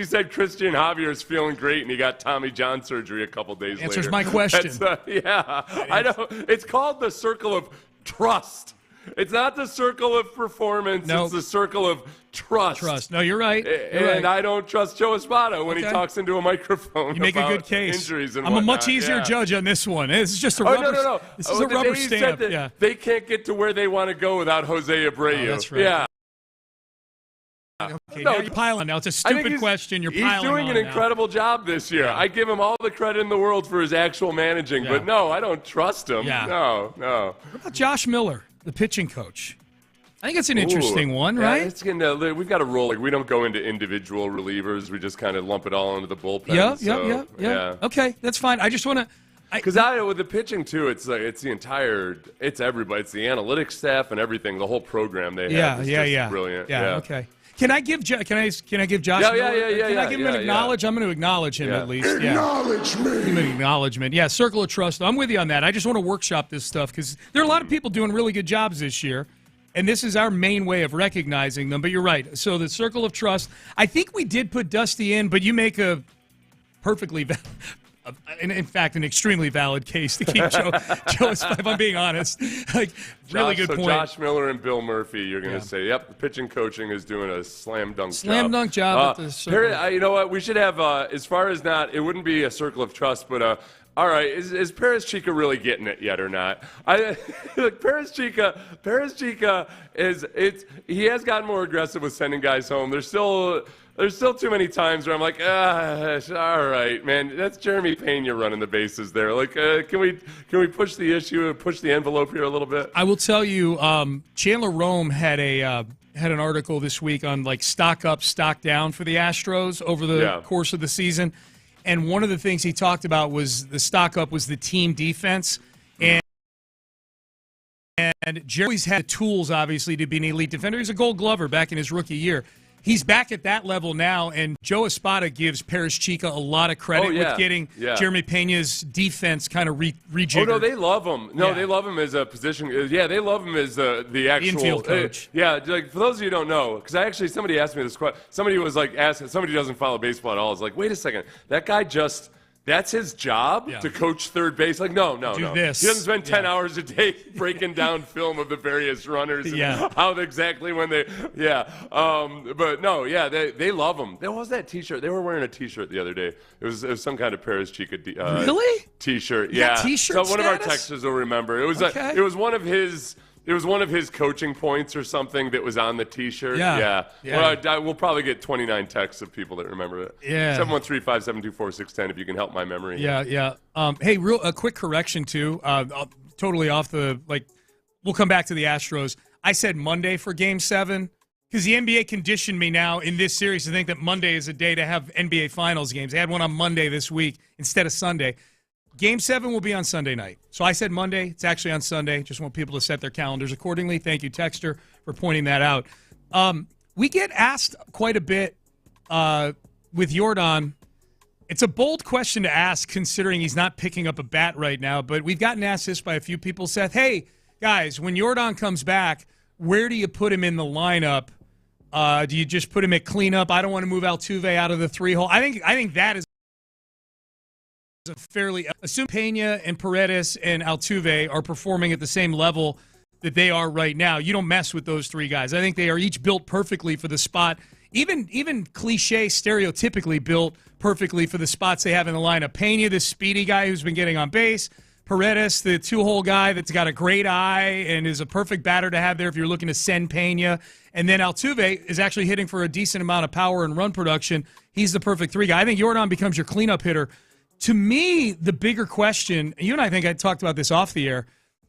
said Christian Javier is feeling great and he got Tommy John surgery a couple days later. Answers my question. I know. It's called the Circle of Trust. It's not the Circle of Performance. Nope. It's the Circle of Trust. No, you're right. I don't trust Joe Espada when he talks into a microphone. You make a good case. Injuries and I'm whatnot. a much easier judge on this one. This is just a rubber. No. This is a rubber stamp. They can't get to where they want to go without Jose Abreu. That's right. Yeah. Okay, now you're piling. Now it's a stupid question. You're piling. He's doing an incredible job this year. I give him all the credit in the world for his actual managing, but no, I don't trust him. Yeah. No. What about Josh Miller, the pitching coach? I think it's an interesting one, right? We've got a role. Like, we don't go into individual relievers. We just kind of lump it all into the bullpen. Yeah. Okay, that's fine. I just want to. Because with the pitching too, it's everybody. It's the analytics staff and everything. The whole program they have. Is brilliant. Yeah. Okay. Can I give Josh? Can I give Josh? Yeah. Can I give him an acknowledge? I'm going to acknowledge him at least. Acknowledge me. Give him an acknowledgement. Yeah. Circle of Trust. I'm with you on that. I just want to workshop this stuff because there are a lot of people doing really good jobs this year. And this is our main way of recognizing them. But you're right. So the Circle of Trust, I think we did put Dusty in, but you make a perfectly in fact, an extremely valid case to keep Joe, if I'm being honest. Really good point. Josh Miller and Bill Murphy, you're going to say, yep, the pitching coaching is doing a slam dunk job at the Circle. You know what? We should have, as far as it wouldn't be a Circle of Trust, but all right, is Paris Chica really getting it yet or not? Paris Chica he has gotten more aggressive with sending guys home. There's still too many times where I'm like, all right, man, that's Jeremy Pena running the bases there. Like, can we push the issue and push the envelope here a little bit? I will tell you, Chandler Rome had an article this week on like stock up, stock down for the Astros over the course of the season. And one of the things he talked about was the stock up was the team defense. And Jerry's had the tools, obviously, to be an elite defender. He's a Gold Glover back in his rookie year. He's back at that level now, and Joe Espada gives Paris Chica a lot of credit with getting Jeremy Pena's defense kind of rejiggered. Oh, no, they love him. No, they love him as a position. Yeah, they love him as the actual infield coach. Like for those of you who don't know, because somebody asked me this question. Somebody was like, somebody who doesn't follow baseball at all is like, wait a second, that guy that's his job to coach third base. Like, no. This. He doesn't spend 10 hours a day breaking down film of the various runners and how exactly when they. But no, they love him. What was that T-shirt? They were wearing a T-shirt the other day. It was some kind of Paris Chica. Really? T-shirt. Yeah. T-shirt. So one of our texters will remember. It was it was one of his. It was one of his coaching points or something that was on the T-shirt. Yeah. Well, we'll probably get 29 texts of people that remember it. Yeah. 713-572-4610 if you can help my memory. Yeah. Hey, a quick correction too. Totally off the we'll come back to the Astros. I said Monday for Game 7 because the NBA conditioned me now in this series to think that Monday is a day to have NBA Finals games. They had one on Monday this week instead of Sunday. Game 7 will be on Sunday night. So I said Monday. It's actually on Sunday. Just want people to set their calendars accordingly. Thank you, Texter, for pointing that out. We get asked quite a bit with Jordan. It's a bold question to ask considering he's not picking up a bat right now, but we've gotten asked this by a few people. Seth, hey, guys, when Jordan comes back, where do you put him in the lineup? Do you just put him at cleanup? I don't want to move Altuve out of the 3-hole. I think that is assume Pena and Paredes and Altuve are performing at the same level that they are right now. You don't mess with those three guys. I think they are each built perfectly for the spot. Even cliche, stereotypically built perfectly for the spots they have in the lineup. Pena, the speedy guy who's been getting on base. Paredes, the two-hole guy that's got a great eye and is a perfect batter to have there if you're looking to send Pena. And then Altuve is actually hitting for a decent amount of power and run production. He's the perfect three guy. I think Jordan becomes your cleanup hitter. To me, the bigger question, you and I think I talked about this off the air,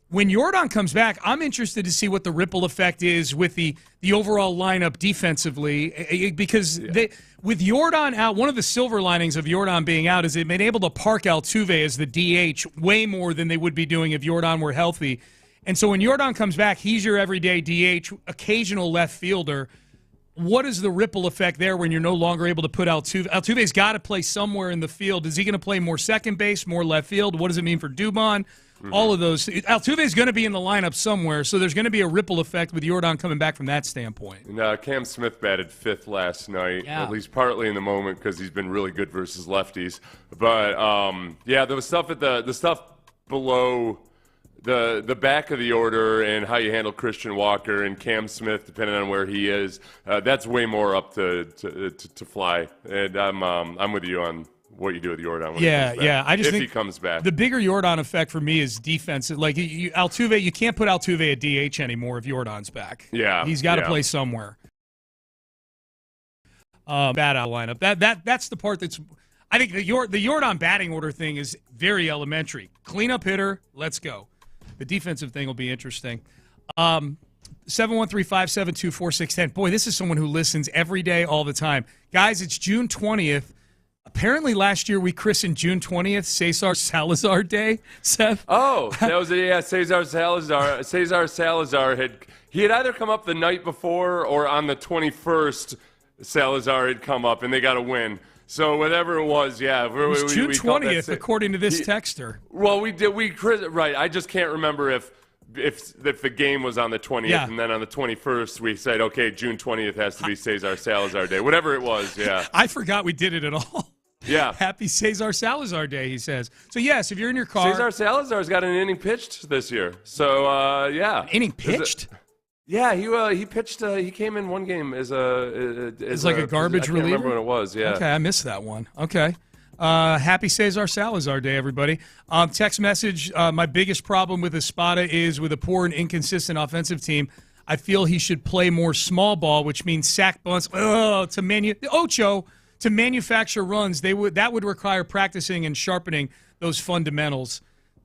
when Jordan comes back, I'm interested to see what the ripple effect is with the overall lineup defensively because with Jordan out, one of the silver linings of Jordan being out is they've been able to park Altuve as the DH way more than they would be doing if Jordan were healthy. And so when Jordan comes back, he's your everyday DH, occasional left fielder. What is the ripple effect there when you're no longer able to put Altuve? Altuve's got to play somewhere in the field. Is he going to play more second base, more left field? What does it mean for Dubon? Mm-hmm. All of those. Altuve's going to be in the lineup somewhere, so there's going to be a ripple effect with Jordan coming back from that standpoint. And Cam Smith batted fifth last night, at least partly in the moment because he's been really good versus lefties. But, the stuff below the back of the order and how you handle Christian Walker and Cam Smith, depending on where he is, that's way more up to fly. And I'm with you on what you do with Jordan when he comes back. I just think he comes back. The bigger Jordan effect for me is defense. Like Altuve, you can't put Altuve at DH anymore if Jordan's back. Yeah, he's got to play somewhere. Bad out lineup. That's the part that's. I think the Jordan batting order thing is very elementary. Cleanup hitter, let's go. The defensive thing will be interesting. 713-572-4610. Boy, this is someone who listens every day, all the time. Guys, it's June 20th. Apparently last year we christened June 20th Cesar Salazar Day, Seth. Oh, that was Cesar Salazar. Cesar Salazar had either come up the night before or on the 21st Salazar had come up, and they got a win. So whatever it was, it was June 20th, according to this texter. Well, we did. Right. I just can't remember if the game was on the 20th, and then on the 21st we said, okay, June 20th has to be Cesar Salazar Day. Whatever it was, I forgot we did it at all. Yeah. Happy Cesar Salazar Day, he says. So, yes, if you're in your car. Cesar Salazar's got an inning pitched this year. So, An inning pitched? Yeah, he pitched. He came in one game as a. It's like a garbage reliever. I can't remember what it was. Yeah. Okay, I missed that one. Okay. Happy Cesar Salazar Day, everybody. Text message, my biggest problem with Espada is with a poor and inconsistent offensive team, I feel he should play more small ball, which means sack bunts. To manufacture runs, that would require practicing and sharpening those fundamentals.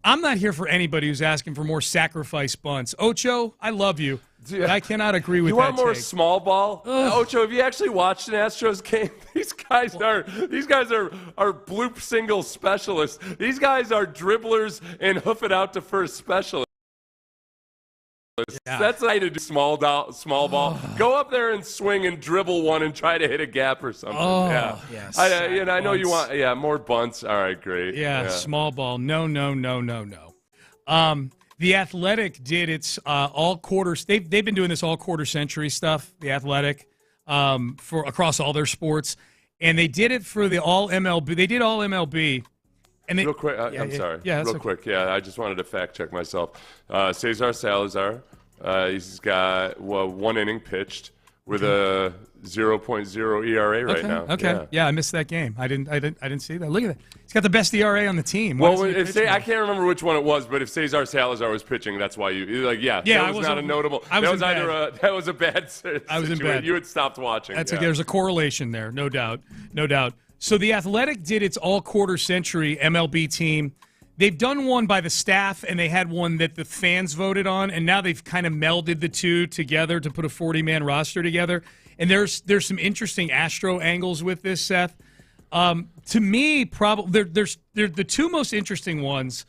I'm not here for anybody who's asking for more sacrifice bunts. Ocho, I love you, but I cannot agree with that. You want more take. Small ball? Ocho, have you actually watched an Astros game? These guys are bloop single specialists. These guys are dribblers and hoof it out to first specialists. Yeah. That's how to do small ball. Go up there and swing and dribble one and try to hit a gap or something. Yes. I know you want more bunts. All right, great. Yeah, small ball. No. The Athletic did its all quarters. They've been doing this all quarter century stuff. The Athletic for across all their sports, and they did it for the all MLB. They did all MLB. And real quick, I'm sorry. Yeah, real quick. Yeah, I just wanted to fact check myself. Cesar Salazar, he's got one inning pitched with a 0.0 ERA right now. Okay. Yeah, I missed that game. I didn't see that. Look at that. He's got the best ERA on the team. I can't remember which one it was, but if Cesar Salazar was pitching, that's why that was not a notable. That was a bad situation. I was in bed. You had stopped watching. There's a correlation there, no doubt. So the Athletic did its all-quarter century MLB team. They've done one by the staff, and they had one that the fans voted on, and now they've kind of melded the two together to put a 40-man roster together. And there's some interesting Astro angles with this, Seth. To me, probably the two most interesting ones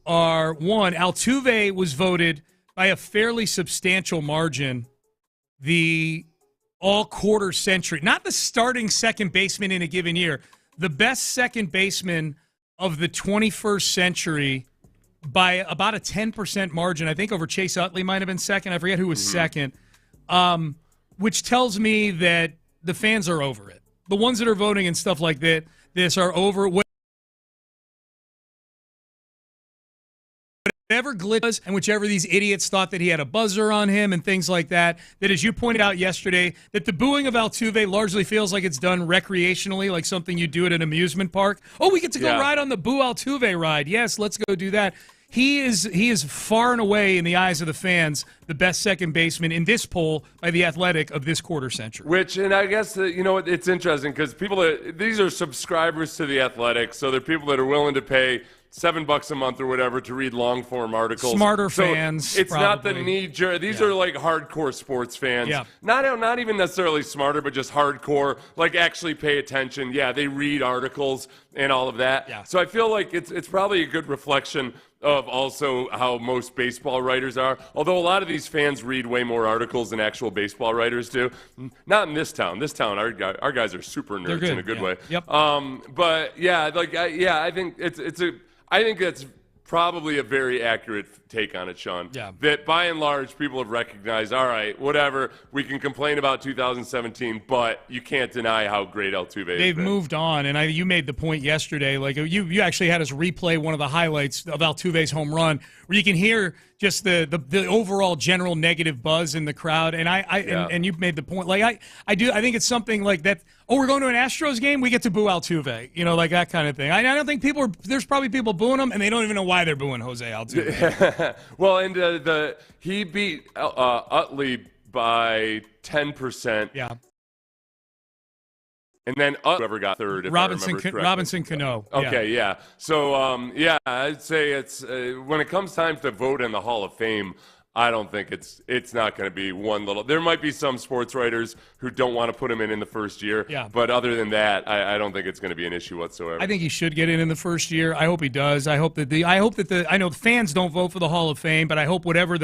are, one, Altuve was voted by a fairly substantial margin the all-quarter century, not the starting second baseman in a given year, the best second baseman of the 21st century by about a 10% margin. I think over Chase Utley might have been second. I forget who was second, which tells me that the fans are over it. The ones that are voting and stuff like this are over whatever glitch was, and whichever these idiots thought that he had a buzzer on him and things like that, as you pointed out yesterday, that the booing of Altuve largely feels like it's done recreationally, like something you do at an amusement park. Oh, we get to go ride on the Boo Altuve ride. Yes, let's go do that. He is far and away, in the eyes of the fans, the best second baseman in this poll by The Athletic of this quarter century. And I guess, it's interesting because these are subscribers to The Athletic, so they're people that are willing to pay $7 a month or whatever to read long-form articles. Smarter fans. It's probably not the knee-jerk. These are like hardcore sports fans. Yeah. Not even necessarily smarter, but just hardcore, like actually pay attention. Yeah, they read articles and all of that. Yeah. So I feel like it's probably a good reflection of also how most baseball writers are. Although a lot of these fans read way more articles than actual baseball writers do. Not in this town. This town, our guys are super nerds in a good way. Yep. But yeah, I think that's probably a very accurate take on it, Sean. Yeah. That by and large, people have recognized, all right, whatever, we can complain about 2017, but you can't deny how great Altuve is. They've moved on, and you made the point yesterday. Like you actually had us replay one of the highlights of Altuve's home run, where you can hear just the overall general negative buzz in the crowd. And and you made the point. Like I think it's something like that. Oh, we're going to an Astros game, we get to boo Altuve. Like that kind of thing. I don't think there's probably people booing him, and they don't even know why they're booing Jose Altuve. Well, and he beat Utley by 10%. Yeah. And then whoever got third, if Robinson Cano. Okay, yeah. So, I'd say it's when it comes time to vote in the Hall of Fame, I don't think it's not going to be one little. There might be some sports writers who don't want to put him in the first year. Yeah. But other than that, I don't think it's going to be an issue whatsoever. I think he should get in the first year. I hope he does. I know the fans don't vote for the Hall of Fame, but I hope whatever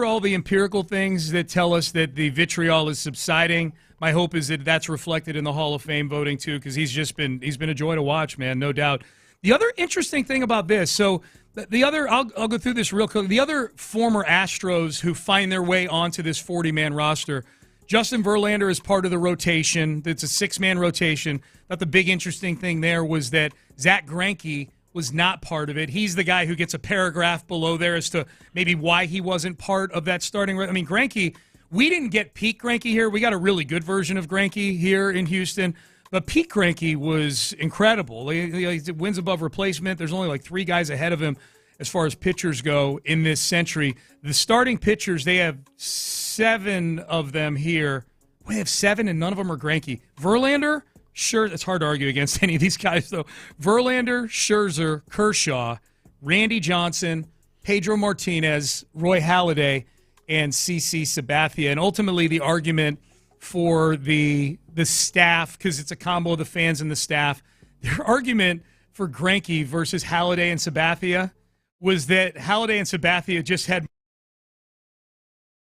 all the empirical things that tell us that the vitriol is subsiding, my hope is that that's reflected in the Hall of Fame voting too, because he's been a joy to watch, man, no doubt. The other interesting thing about this, so I'll go through this real quick. The other former Astros who find their way onto this 40-man roster, Justin Verlander is part of the rotation. It's a 6-man rotation. But the big interesting thing there was that Zach Greinke was not part of it. He's the guy who gets a paragraph below there as to maybe why he wasn't part of that starting. I mean, Greinke, we didn't get peak Greinke here. We got a really good version of Greinke here in Houston. But Pete Greinke was incredible. He wins above replacement. There's only like 3 guys ahead of him as far as pitchers go in this century. The starting pitchers, they have 7 of them here. They have 7, and none of them are Greinke. Verlander, sure, it's hard to argue against any of these guys, though. Verlander, Scherzer, Kershaw, Randy Johnson, Pedro Martinez, Roy Halladay, and CC Sabathia. And ultimately, the argument for the staff, because it's a combo of the fans and the staff, their argument for Greinke versus Halladay and Sabathia was that Halladay and Sabathia just had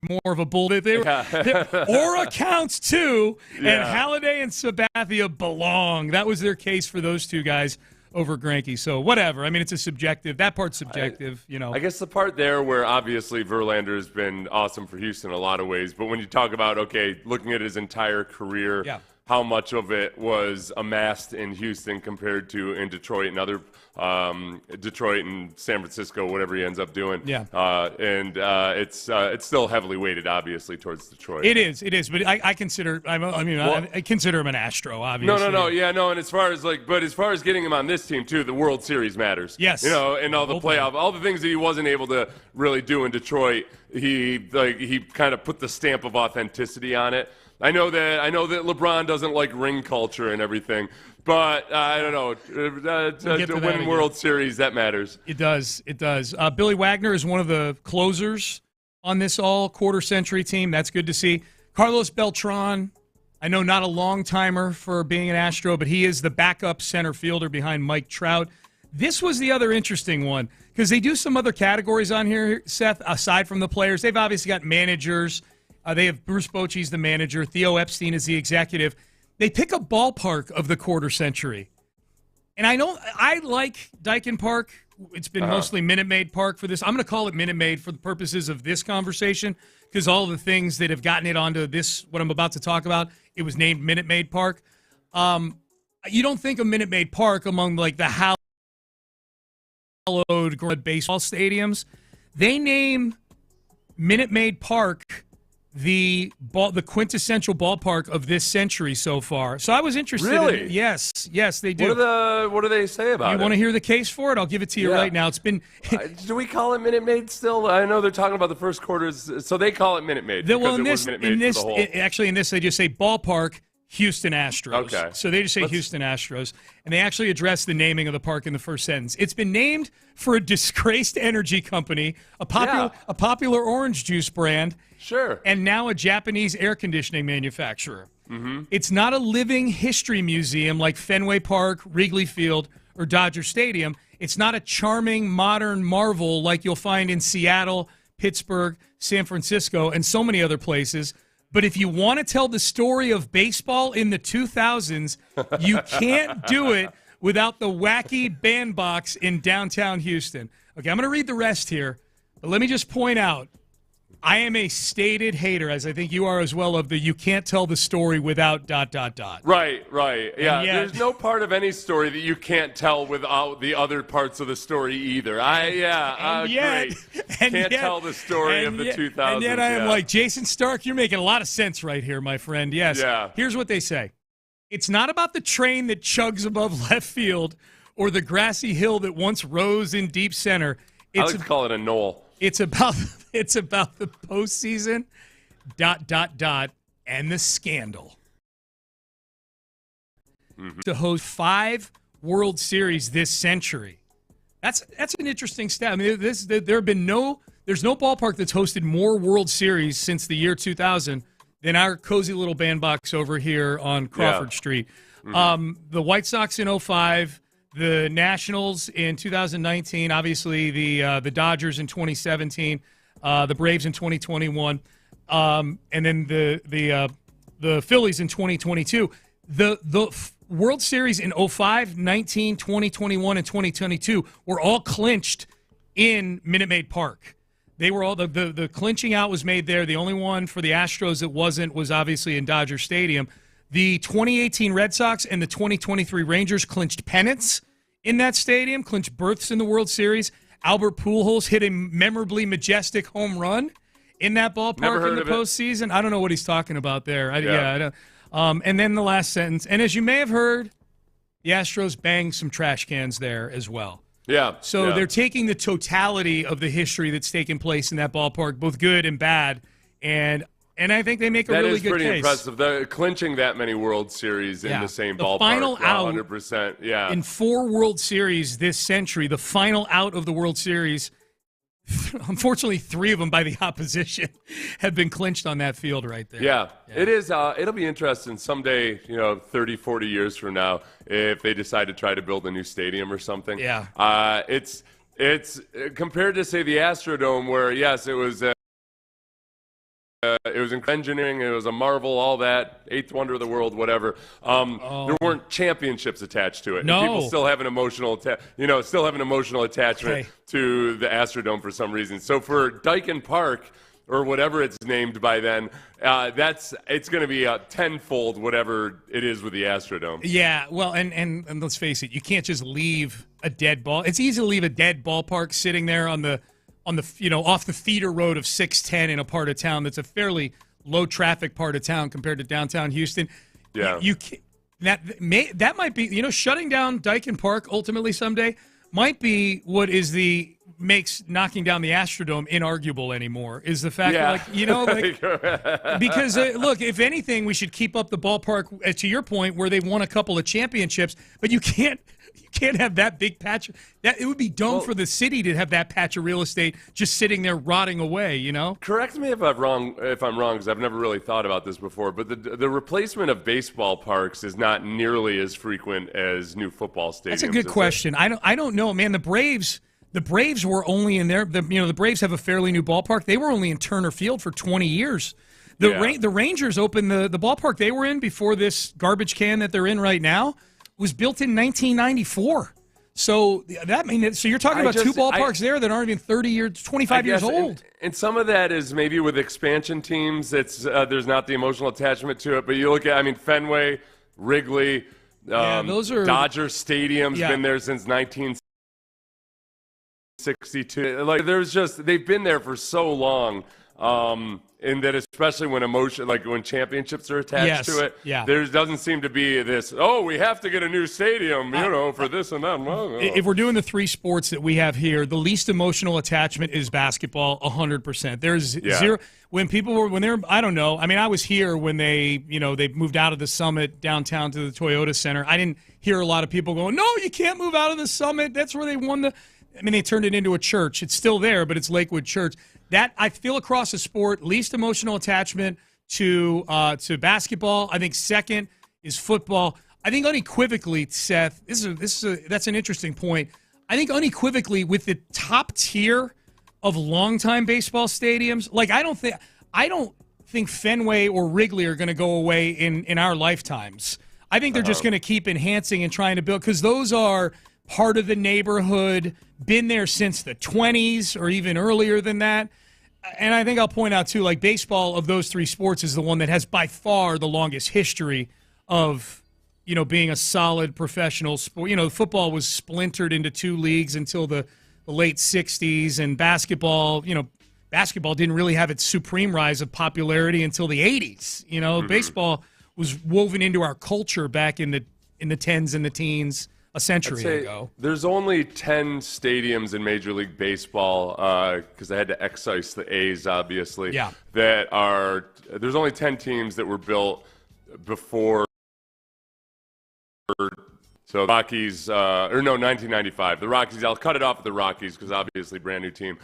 more of a bull. Aura counts too, and Halladay and Sabathia belong. That was their case for those 2 guys over Greinke. So whatever. I mean, that part's subjective, I guess the part there where obviously Verlander has been awesome for Houston in a lot of ways, but when you talk about, looking at his entire career, how much of it was amassed in Houston compared to in Detroit and other Detroit and San Francisco, whatever he ends up doing. It's still heavily weighted, obviously, towards Detroit. It is. But I consider I consider him an Astro, obviously. No. And as far as getting him on this team too, the World Series matters. Yes. And all the playoff, all the things that he wasn't able to really do in Detroit, he kind of put the stamp of authenticity on it. I know that LeBron doesn't like ring culture and everything, but I don't know. To win World Series, that matters. It does. Billy Wagner is one of the closers on this all-quarter-century team. That's good to see. Carlos Beltran, I know not a long-timer for being an Astro, but he is the backup center fielder behind Mike Trout. This was the other interesting one, because they do some other categories on here, Seth, aside from the players. They've obviously got managers. They have Bruce Bochy's the manager. Theo Epstein is the executive. They pick a ballpark of the quarter century. And I like Daikin Park. It's been mostly Minute Maid Park for this. I'm going to call it Minute Maid for the purposes of this conversation, because all of the things that have gotten it onto this, what I'm about to talk about, it was named Minute Maid Park. You don't think of Minute Maid Park among like the hallowed baseball stadiums. They name Minute Maid Park the quintessential ballpark of this century so far. So I was interested Really? in it. Yes, they do. What do they say about it? You want to hear the case for it? I'll give it to you right now. It's been do we call it Minute Maid still? I know they're talking about the first quarters, so they call it Minute Maid. In this, they just say ballpark Houston Astros. Okay. So they just say Houston Astros, and they actually address the naming of the park in the first sentence. It's been named for a disgraced energy company, a popular orange juice brand, and now a Japanese air conditioning manufacturer. Mm-hmm. It's not a living history museum like Fenway Park, Wrigley Field, or Dodger Stadium. It's not a charming modern marvel like you'll find in Seattle, Pittsburgh, San Francisco, and so many other places. But if you want to tell the story of baseball in the 2000s, you can't do it without the wacky bandbox in downtown Houston. Okay, I'm going to read the rest here, but let me just point out, I am a stated hater, as I think you are as well, of the you can't tell the story without ... Right. Yeah, there's no part of any story that you can't tell without the other parts of the story either. Great. Can't tell the story of the 2000s. And yet I am like, Jason Stark, you're making a lot of sense right here, my friend. Yes. Yeah. Here's what they say. It's not about the train that chugs above left field or the grassy hill that once rose in deep center. I like to call it a knoll. It's about the postseason, ... and the scandal. Mm-hmm. To host 5 World Series this century. That's an interesting stat. I mean, there's no ballpark that's hosted more World Series since the year 2000 than our cozy little bandbox over here on Crawford Street. Mm-hmm. The White Sox in 2005. The Nationals in 2019, obviously the Dodgers in 2017, the Braves in 2021, and then the Phillies in 2022. The World Series in 05, 19, 20, 21, and 2022 were all clinched in Minute Maid Park. They were all the clinching out was made there. The only one for the Astros that wasn't was obviously in Dodger Stadium. The 2018 Red Sox and the 2023 Rangers clinched pennants in that stadium, clinched berths in the World Series. Albert Pujols hit a memorably majestic home run in that ballpark in the postseason. I don't know what he's talking about there. And then the last sentence, and as you may have heard, the Astros banged some trash cans there as well. Yeah. So they're taking the totality of the history that's taken place in that ballpark, both good and bad, and I think they make a really good case. That is pretty impressive. Clinching that many World Series in the same ballpark. Final out, 100%. Yeah. In 4 World Series this century, the final out of the World Series, unfortunately 3 of them by the opposition, have been clinched on that field right there. Yeah. It is. It'll be interesting someday, 30, 40 years from now, if they decide to try to build a new stadium or something. Yeah. It's compared to, say, the Astrodome, where, yes, it was engineering, it was a marvel, all that, 8th wonder of the world, whatever. There weren't championships attached to it. No. And people still have an emotional, attachment to the Astrodome for some reason. So for Dyken Park, or whatever it's named by then, it's going to be tenfold whatever it is with the Astrodome. Yeah, well, and let's face it, you can't just leave a dead ball. It's easy to leave a dead ballpark sitting there on the off the feeder road of 610 in a part of town that's a fairly low traffic part of town compared to downtown Houston. Yeah, that might be shutting down Dyken Park ultimately someday might be what makes knocking down the Astrodome inarguable anymore, is the fact that because look, if anything, we should keep up the ballpark, to your point, where they've won a couple of championships, but you can't have that big patch. That it would be dumb for the city to have that patch of real estate just sitting there rotting away. Correct me if I'm wrong, because I've never really thought about this before. But the replacement of baseball parks is not nearly as frequent as new football stadiums. That's a good question. I don't know, man. The Braves were only in there. The Braves have a fairly new ballpark. They were only in Turner Field for 20 years. The Rangers opened the ballpark they were in before this garbage can that they're in right now was built in 1994. So so you're talking about 2 ballparks there that aren't even 30 years, 25 years old. And some of that is maybe with expansion teams. There's not the emotional attachment to it. But you look at, Fenway, Wrigley, those are Dodger Stadium's been there since 1962. They've been there for so long. And that especially when when championships are attached to it, there doesn't seem to be this, we have to get a new stadium, for this and that. If we're doing the 3 sports that we have here, the least emotional attachment is basketball, 100%. There's zero. I don't know. I was here when they moved out of the Summit downtown to the Toyota Center. I didn't hear a lot of people going, no, you can't move out of the Summit. That's where they won they turned it into a church. It's still there, but it's Lakewood Church. That I feel across the sport, least emotional attachment to basketball. I think second is football. I think unequivocally, Seth, that's an interesting point. I think unequivocally with the top tier of longtime baseball stadiums, I don't think Fenway or Wrigley are going to go away in our lifetimes. I think they're just going to keep enhancing and trying to build, because those are part of the neighborhood, been there since the 20s or even earlier than that. And I think I'll point out, too, baseball of those 3 sports is the one that has by far the longest history of, being a solid professional sport. Football was splintered into 2 leagues until the late 60s, and basketball didn't really have its supreme rise of popularity until the 80s. Baseball was woven into our culture back in the 10s and the teens. A century ago. There's only 10 stadiums in Major League Baseball, because I had to excise the A's, obviously. Yeah. There's only 10 teams that were built before. So Rockies, 1995. The Rockies, I'll cut it off at the Rockies because obviously brand new team.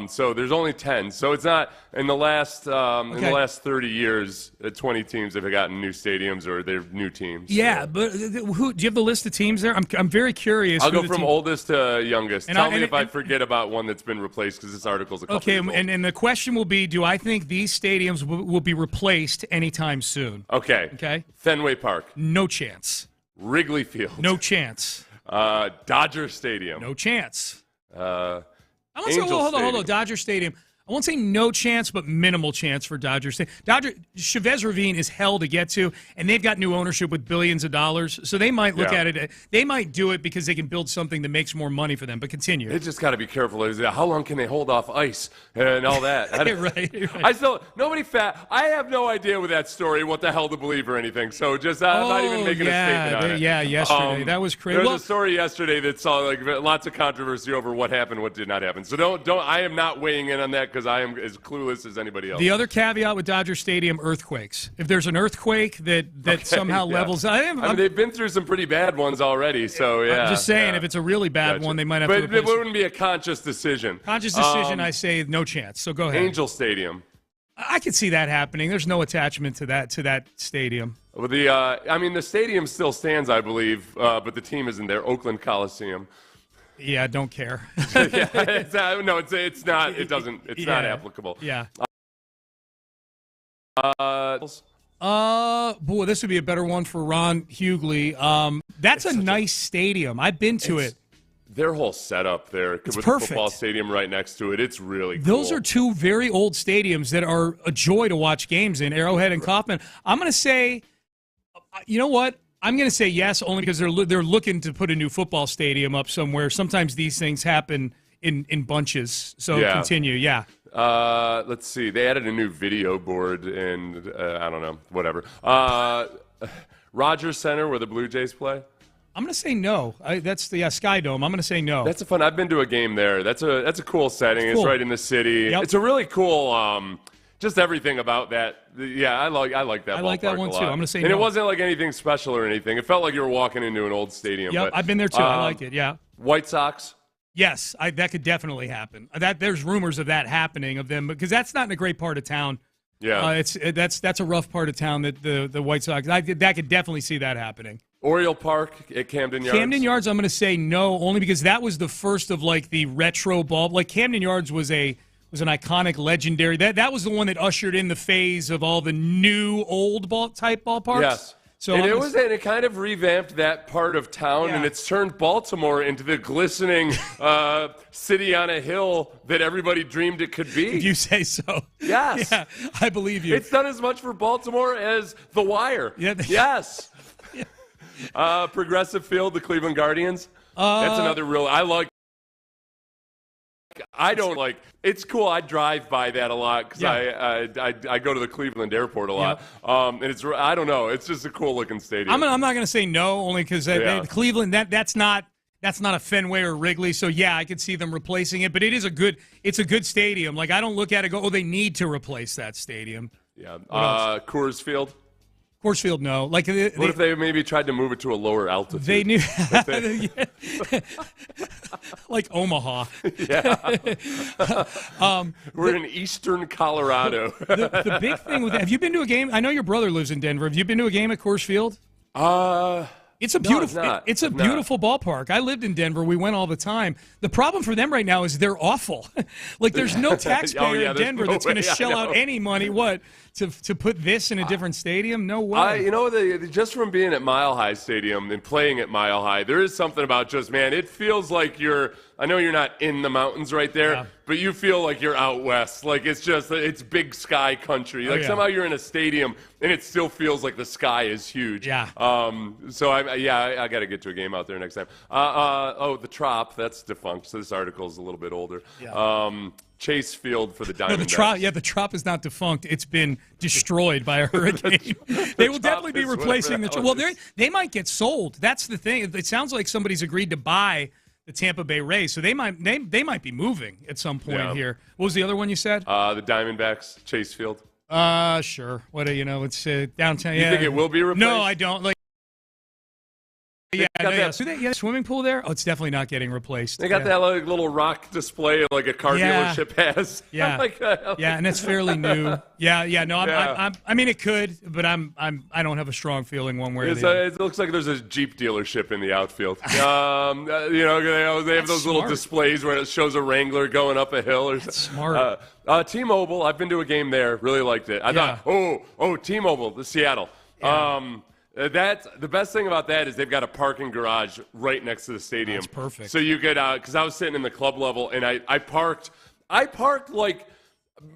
So there's only 10. So it's not in the last 30 years, 20 teams have gotten new stadiums or they're new teams. Yeah, but do you have the list of teams there? I'm very curious. I'll go from oldest to youngest. Tell me if I forget about one that's been replaced, because this article's a couple years old. And the question will be, do I think these stadiums will be replaced anytime soon? Okay. Fenway Park. No chance. Wrigley Field. No chance. Dodger Stadium. No chance. Hold on. Dodger Stadium. I won't say no chance, but minimal chance for Dodgers. Chavez Ravine is hell to get to, and they've got new ownership with billions of dollars, so they might look at it. They might do it because they can build something that makes more money for them. But continue. They just got to be careful. How long can they hold off ice and all that? right. I have no idea with that story what the hell to believe or anything. So just I'm not even making a statement on it. Yeah, yesterday that was crazy. There was a story yesterday that saw lots of controversy over what happened, what did not happen. So don't. I am not weighing in on that because I am as clueless as anybody else. The other caveat with Dodger Stadium: earthquakes. If there's an earthquake that somehow levels, I mean they've been through some pretty bad ones already. So yeah, I'm just saying if it's a really bad one, they might have to. But it wouldn't be a conscious decision. I say no chance. So go ahead. Angel Stadium. I could see that happening. There's no attachment to that stadium. Well, the stadium still stands, I believe, but the team isn't there. Oakland Coliseum. Yeah, don't care. It's not. It doesn't. It's not applicable. Yeah. Boy, this would be a better one for Ron Hughley. That's a nice stadium. I've been to it. Their whole setup there with the football stadium right next to it, it's really cool. Those are two very old stadiums that are a joy to watch games in, Arrowhead and Kauffman. I'm going to say, you know what? I'm going to say yes, only because they're looking to put a new football stadium up somewhere. Sometimes these things happen in bunches. So continue, yeah. Let's see. They added a new video board, and I don't know, whatever. Rogers Center, where the Blue Jays play. I'm going to say no. That's the Sky Dome. I'm going to say no. That's fun. I've been to a game there. That's a cool setting. It's right in the city. Yep. It's a really cool. Just everything about that. Yeah, I like that. I like that one too. I'm going to say no. And it wasn't like anything special or anything. It felt like you were walking into an old stadium. Yep, but, I've been there too. I like it. Yeah. White Sox. Yes, that could definitely happen. There's rumors of that happening of them because that's not in a great part of town. Yeah, that's a rough part of town that the White Sox. That could definitely see that happening. Oriole Park at Camden Yards. Camden Yards, I'm going to say no, only because that was the first of like the retro ball. Like Camden Yards was an iconic, legendary. That was the one that ushered in the phase of all the new old type ballparks. Yes. So and it kind of revamped that part of town, and it's turned Baltimore into the glistening city on a hill that everybody dreamed it could be. If you say so. Yes. Yeah, I believe you. It's done as much for Baltimore as The Wire. Yeah. Yes. Progressive Field, the Cleveland Guardians. That's another real. I don't like. It's cool. I drive by that a lot because I go to the Cleveland Airport a lot. And it's I don't know. It's just a cool looking stadium. I'm not going to say no, only because Cleveland. That's not a Fenway or Wrigley. So yeah, I could see them replacing it. But it's a good stadium. Like I don't look at it and go, they need to replace that stadium. Yeah. Coors Field. Coors Field, no. Like, what if they maybe tried to move it to a lower altitude? They knew, like Omaha. Yeah. We're in eastern Colorado. the big thing with that, have you been to a game? I know your brother lives in Denver. Have you been to a game at Coors Field? It's a beautiful. It's a beautiful ballpark. I lived in Denver. We went all the time. The problem for them right now is they're awful. Like there's no taxpayer in Denver that's going to shell out any money. To put this in a different stadium? No way. Just from being at Mile High Stadium and playing at Mile High, there is something about it feels like you're. I know you're not in the mountains right there, but you feel like you're out west. Like it's big sky country. Like somehow you're in a stadium and it still feels like the sky is huge. Yeah. So I got to get to a game out there next time. The Trop, that's defunct. So this article is a little bit older. Yeah. Chase Field for the Diamondbacks. The Trop is not defunct. It's been destroyed by a hurricane. They will definitely be replacing the Trop. Well, they might get sold. That's the thing. It sounds like somebody's agreed to buy the Tampa Bay Rays, so they might be moving at some point here. What was the other one you said? The Diamondbacks, Chase Field. Sure. What do you know? It's downtown. You think it will be replaced? No, I don't. Like. The swimming pool there? Oh, it's definitely not getting replaced. They got that little rock display like a car dealership has. Yeah, and it's fairly new. I mean, it could, but I don't have a strong feeling one way or the other. It looks like there's a Jeep dealership in the outfield. They have those little displays where it shows a Wrangler going up a hill. That's smart. T-Mobile, I've been to a game there. Really liked it. I thought, T-Mobile, the Seattle. Yeah. That's the best thing about that is they've got a parking garage right next to the stadium. That's perfect. So you could, because I was sitting in the club level and I parked like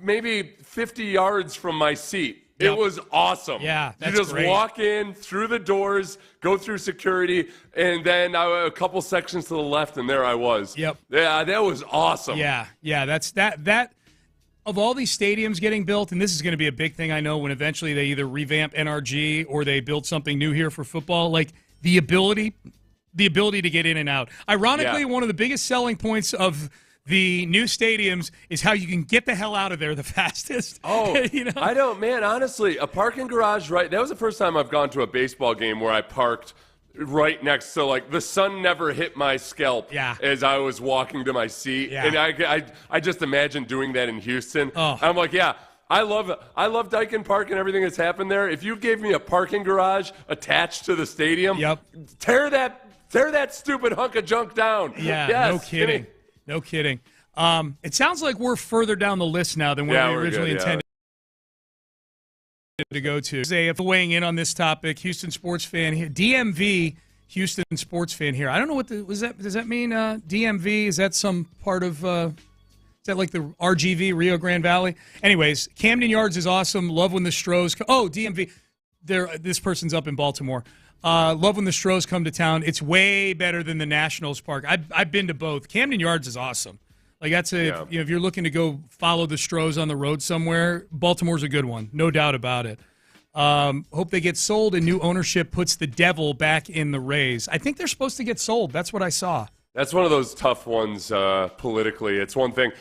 maybe 50 yards from my seat. Yep. It was awesome. Yeah, that's you just great. walk in through the doors, go through security, and then a couple sections to the left, and there I was. Yep. Yeah, that was awesome. Yeah, that's that. Of all these stadiums getting built, and this is going to be a big thing, I know, when eventually they either revamp NRG or they build something new here for football, like the ability to get in and out. Ironically, one of the biggest selling points of the new stadiums is how you can get the hell out of there the fastest. Oh, I don't, man, honestly, a parking garage, right? That was the first time I've gone to a baseball game where I parked right next to, like, the sun never hit my scalp as I was walking to my seat. Yeah. And I just imagine doing that in Houston. Oh. I'm like, I love Dyken Park and everything that's happened there. If you gave me a parking garage attached to the stadium, tear that stupid hunk of junk down. Yeah, yes, no kidding. No kidding. It sounds like we're further down the list now than when we originally intended to go to. If weighing in on this topic, Houston sports fan here, DMV Houston sports fan here. I don't know what does that mean? DMV, is that some part of? Is that like the RGV, Rio Grande Valley? Anyways, Camden Yards is awesome. Love when the Stros. DMV. This person's up in Baltimore. Love when the Stros come to town. It's way better than the Nationals Park. I've been to both. Camden Yards is awesome. Like that's if you're looking to go follow the Stros on the road somewhere, Baltimore's a good one, no doubt about it. Hope they get sold and new ownership puts the devil back in the Rays. I think they're supposed to get sold. That's what I saw. That's one of those tough ones politically. It's one thing.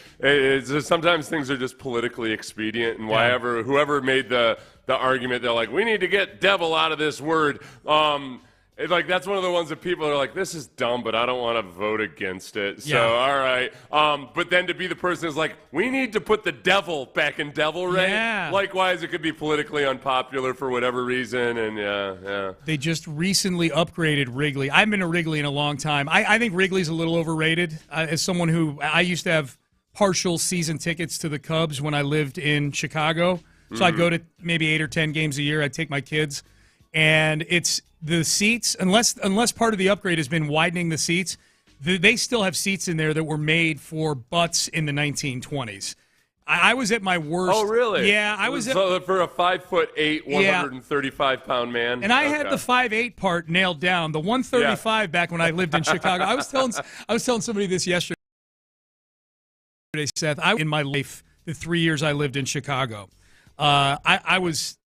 Sometimes things are just politically expedient, and whoever made the argument, they're like, we need to get devil out of this word. That's one of the ones that people are like, this is dumb, but I don't want to vote against it. So, all right. But then to be the person who's like, we need to put the devil back in Devil Ray. Yeah. Likewise, it could be politically unpopular for whatever reason. And They just recently upgraded Wrigley. I haven't been to Wrigley in a long time. I think Wrigley's a little overrated. As someone who, I used to have partial season tickets to the Cubs when I lived in Chicago. So I'd go to maybe 8 or 10 games a year. I'd take my kids. And it's the seats, unless part of the upgrade has been widening the seats, they still have seats in there that were made for butts in the 1920s. I was at my worst. Oh, really? Yeah, I was for a 5'8", 135-pound man. And I had the 5'8" part nailed down. The 135 back when I lived in Chicago. I was telling somebody this yesterday, Seth. In my life, the 3 years I lived in Chicago, I was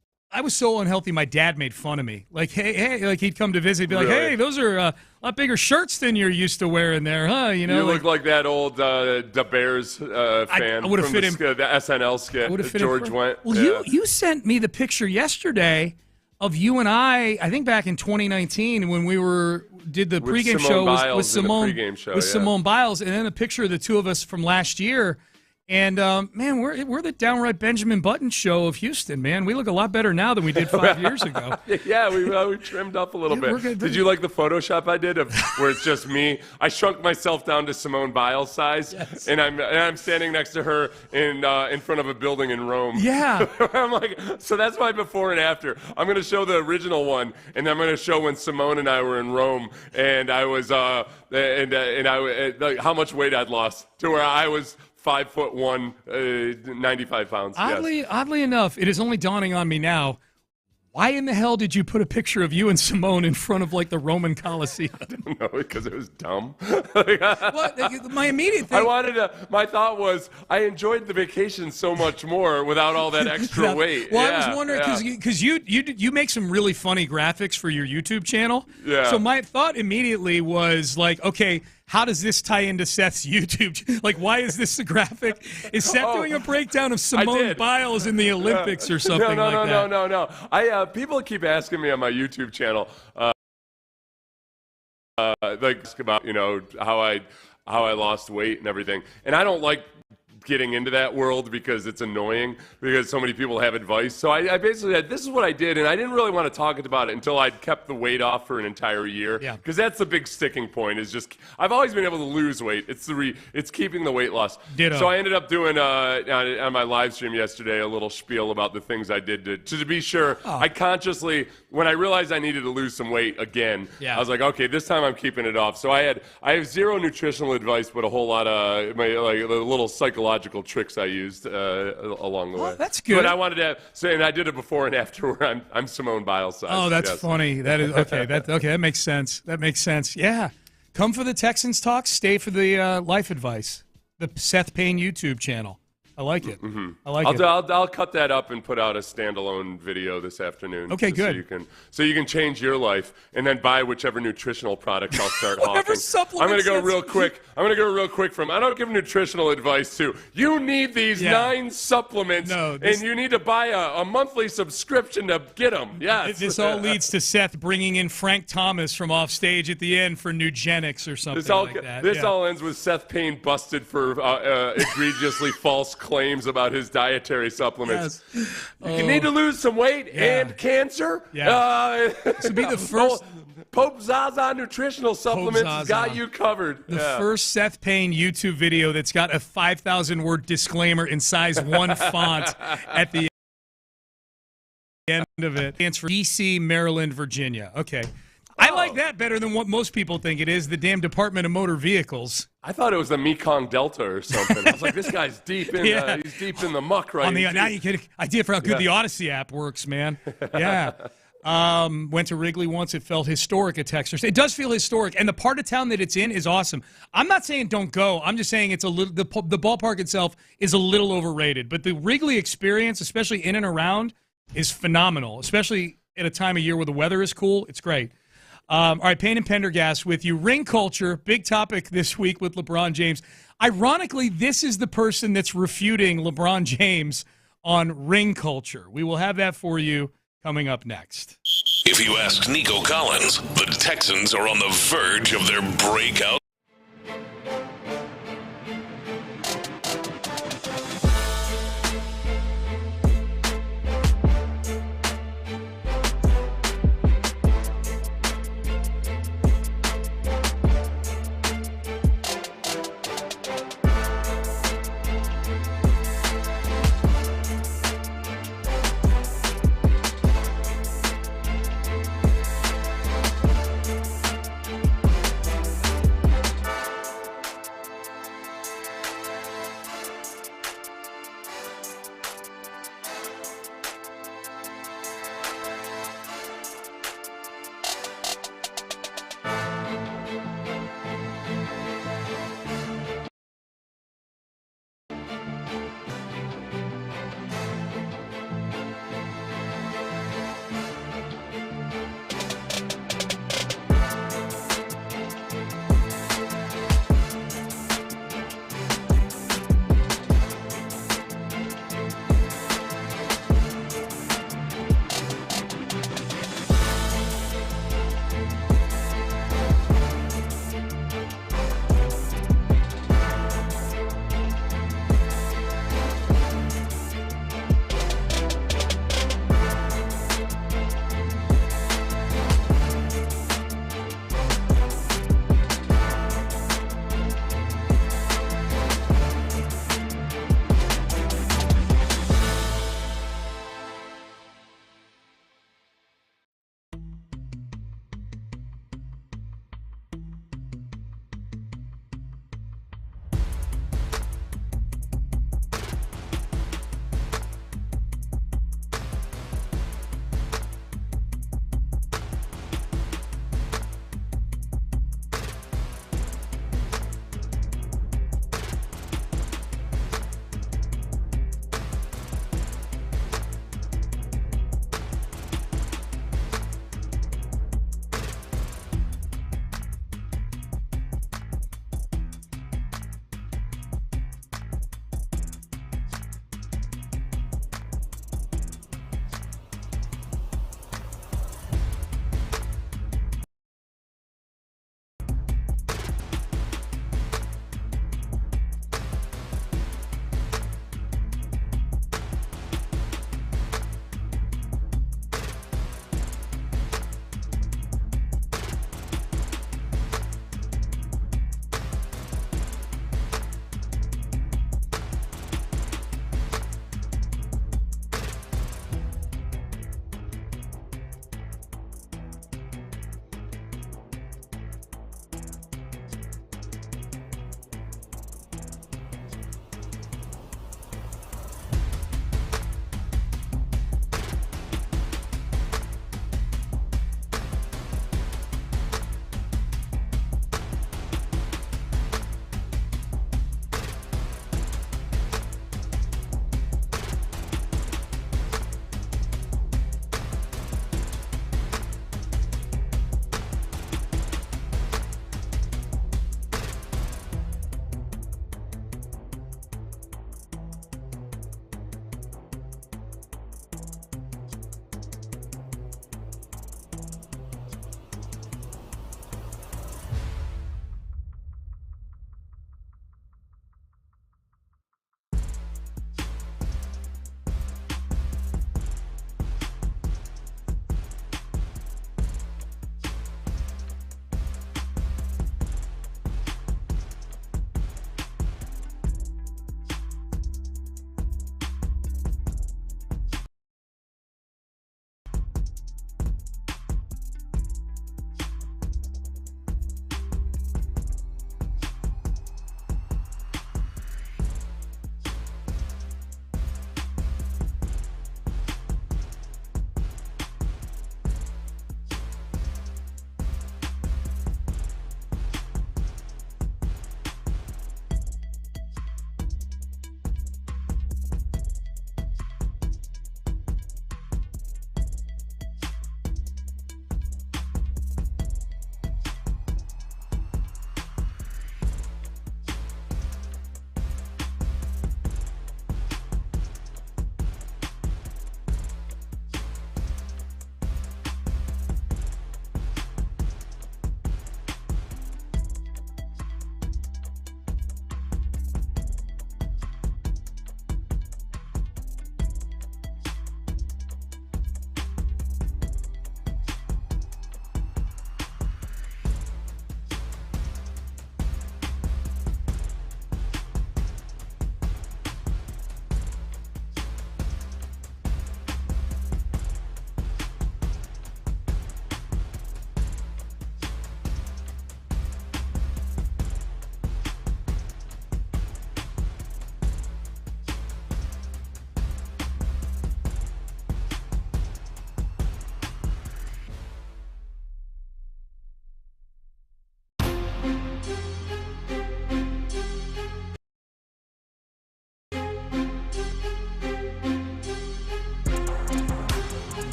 so unhealthy, my dad made fun of me. Like, hey, like he'd come to visit, he'd be like, hey, those are a lot bigger shirts than you're used to wearing there, huh? You look like that old The Bears fan I would have fit him. The SNL skit that George went. Well, you sent me the picture yesterday of you and I think back in 2019 when we did the pregame show with Simone Biles, and then a picture of the two of us from last year. And, man, we're the downright Benjamin Button show of Houston, man. We look a lot better now than we did 5 years ago. Yeah, we trimmed up a little bit. Did you like the Photoshop I did where it's just me? I shrunk myself down to Simone Biles size, and I'm standing next to her in front of a building in Rome. Yeah. I'm like, so that's my before and after. I'm going to show the original one, and then I'm going to show when Simone and I were in Rome, and I was how much weight I'd lost to where I was 5'1", 95 pounds. Oddly enough, it is only dawning on me now. Why in the hell did you put a picture of you and Simone in front of like the Roman Colosseum? I don't know, because it was dumb. My immediate thing. My thought was I enjoyed the vacation so much more without all that extra weight. Well, I was wondering because you make some really funny graphics for your YouTube channel. Yeah. So my thought immediately was like, okay, how does this tie into Seth's YouTube? Like, why is this a graphic? Is Seth doing a breakdown of Simone Biles in the Olympics or something like that? No. People keep asking me on my YouTube channel, about how I lost weight and everything, and I don't like getting into that world because it's annoying because so many people have advice. So I basically said, this is what I did, and I didn't really want to talk about it until I'd kept the weight off for an entire year. Yeah. Because that's the big sticking point is just I've always been able to lose weight. It's keeping the weight loss. Ditto. So I ended up doing on my live stream yesterday a little spiel about the things I did to be sure. I consciously, when I realized I needed to lose some weight again, I was like, okay, this time I'm keeping it off. So I have zero nutritional advice, but a whole lot of a little psychological psychological tricks I used along the way. That's good. But I wanted to say, and I did it before and after, where I'm Simone Biles size. Oh, that's funny. That is okay. That makes sense. That makes sense. Yeah, come for the Texans talk. Stay for the life advice. The Seth Payne YouTube channel. I like it. Mm-hmm. I like it. I'll cut that up and put out a standalone video this afternoon. Okay, good. So you can change your life and then buy whichever nutritional product I'll start hawking. Supplements. I'm going to go real quick. I don't give nutritional advice too. You need these 9 supplements, and you need to buy a monthly subscription to get them. Yes. This all leads to Seth bringing in Frank Thomas from off stage at the end for Nugenics or something like that. This all ends with Seth Payne busted for egregiously false claims about his dietary supplements. Yes. You need to lose some weight and cancer. Yeah. This would be the first. Pope Zaza nutritional supplements has got you covered. The first Seth Payne YouTube video that's got a 5,000-word disclaimer in size 1 font at the end of it. Stands for D.C., Maryland, Virginia. Okay. I like that better than what most people think it is, the damn Department of Motor Vehicles. I thought it was the Mekong Delta or something. I was like, this guy's deep in he's deep in the muck right now. Now you get an idea for how good the Odyssey app works, man. Yeah. Went to Wrigley once. It felt historic at Texas. It does feel historic, and the part of town that it's in is awesome. I'm not saying don't go. I'm just saying it's a little. The ballpark itself is a little overrated, but the Wrigley experience, especially in and around, is phenomenal. Especially at a time of year where the weather is cool, it's great. All right, Payne and Pendergast with you. Ring culture, big topic this week with LeBron James. Ironically, this is the person that's refuting LeBron James on ring culture. We will have that for you coming up next. If you ask Nico Collins, the Texans are on the verge of their breakout.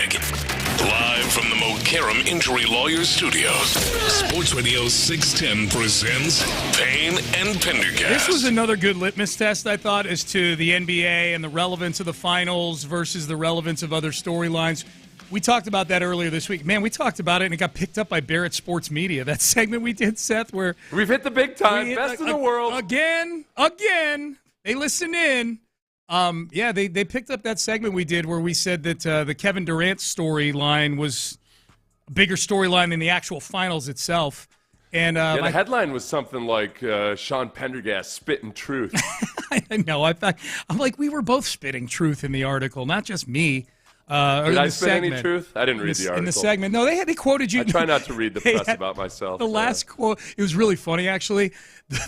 back. Live from the McCarran Injury Lawyers Studios, Sports Radio 610 presents Payne and Pendergast. This was another good litmus test, I thought, as to the NBA and the relevance of the finals versus the relevance of other storylines. We talked about that earlier this week. Man, we talked about it, and it got picked up by Barrett Sports Media. That segment we did, Seth, where we've hit the big time, best in the world. Again. They listened in. They picked up that segment we did where we said that the Kevin Durant storyline was a bigger storyline than the actual finals itself. And the headline was something like Sean Pendergast spitting truth. I know. I'm like, we were both spitting truth in the article, not just me. Did I spit any truth? I didn't read the article. In the segment. No, they quoted you. I try not to read the press about myself. The last quote, it was really funny, actually.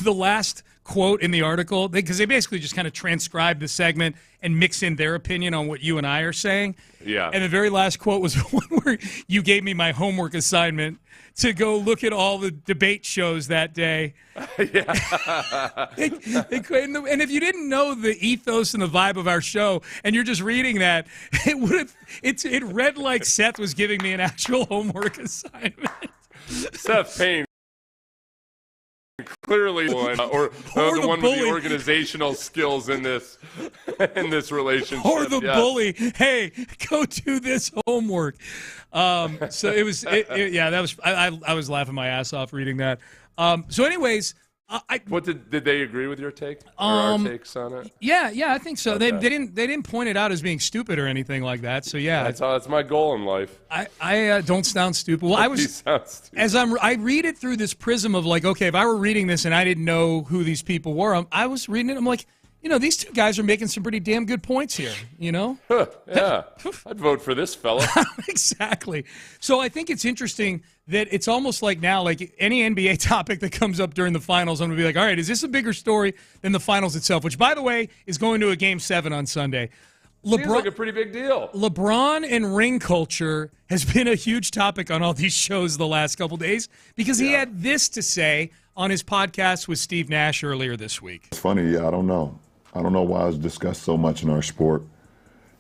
The last quote in the article, because they basically just kind of transcribe the segment and mix in their opinion on what you and I are saying. Yeah. And the very last quote was one where you gave me my homework assignment to go look at all the debate shows that day. Yeah. And if you didn't know the ethos and the vibe of our show, and you're just reading that, it read like Seth was giving me an actual homework assignment. Seth Payne clearly one, or the one with the organizational skills in this relationship, or the bully. Hey, go do this homework. So it was, that was. I was laughing my ass off reading that. So, anyways. What did they agree with your take? Or our takes on it? Yeah, I think so. Okay. They didn't point it out as being stupid or anything like that. So yeah, that's my goal in life. I don't sound stupid. Well, I read it through this prism of like, okay, if I were reading this and I didn't know who these people were, I was reading it. I'm like, these two guys are making some pretty damn good points here. Yeah, I'd vote for this fella. Exactly. So I think it's interesting that it's almost like now, like any NBA topic that comes up during the finals, I'm going to be like, all right, is this a bigger story than the finals itself? Which, by the way, is going to a Game 7 on Sunday. Seems like a pretty big deal. LeBron and ring culture has been a huge topic on all these shows the last couple days because he had this to say on his podcast with Steve Nash earlier this week. It's funny, I don't know. I don't know why it's discussed so much in our sport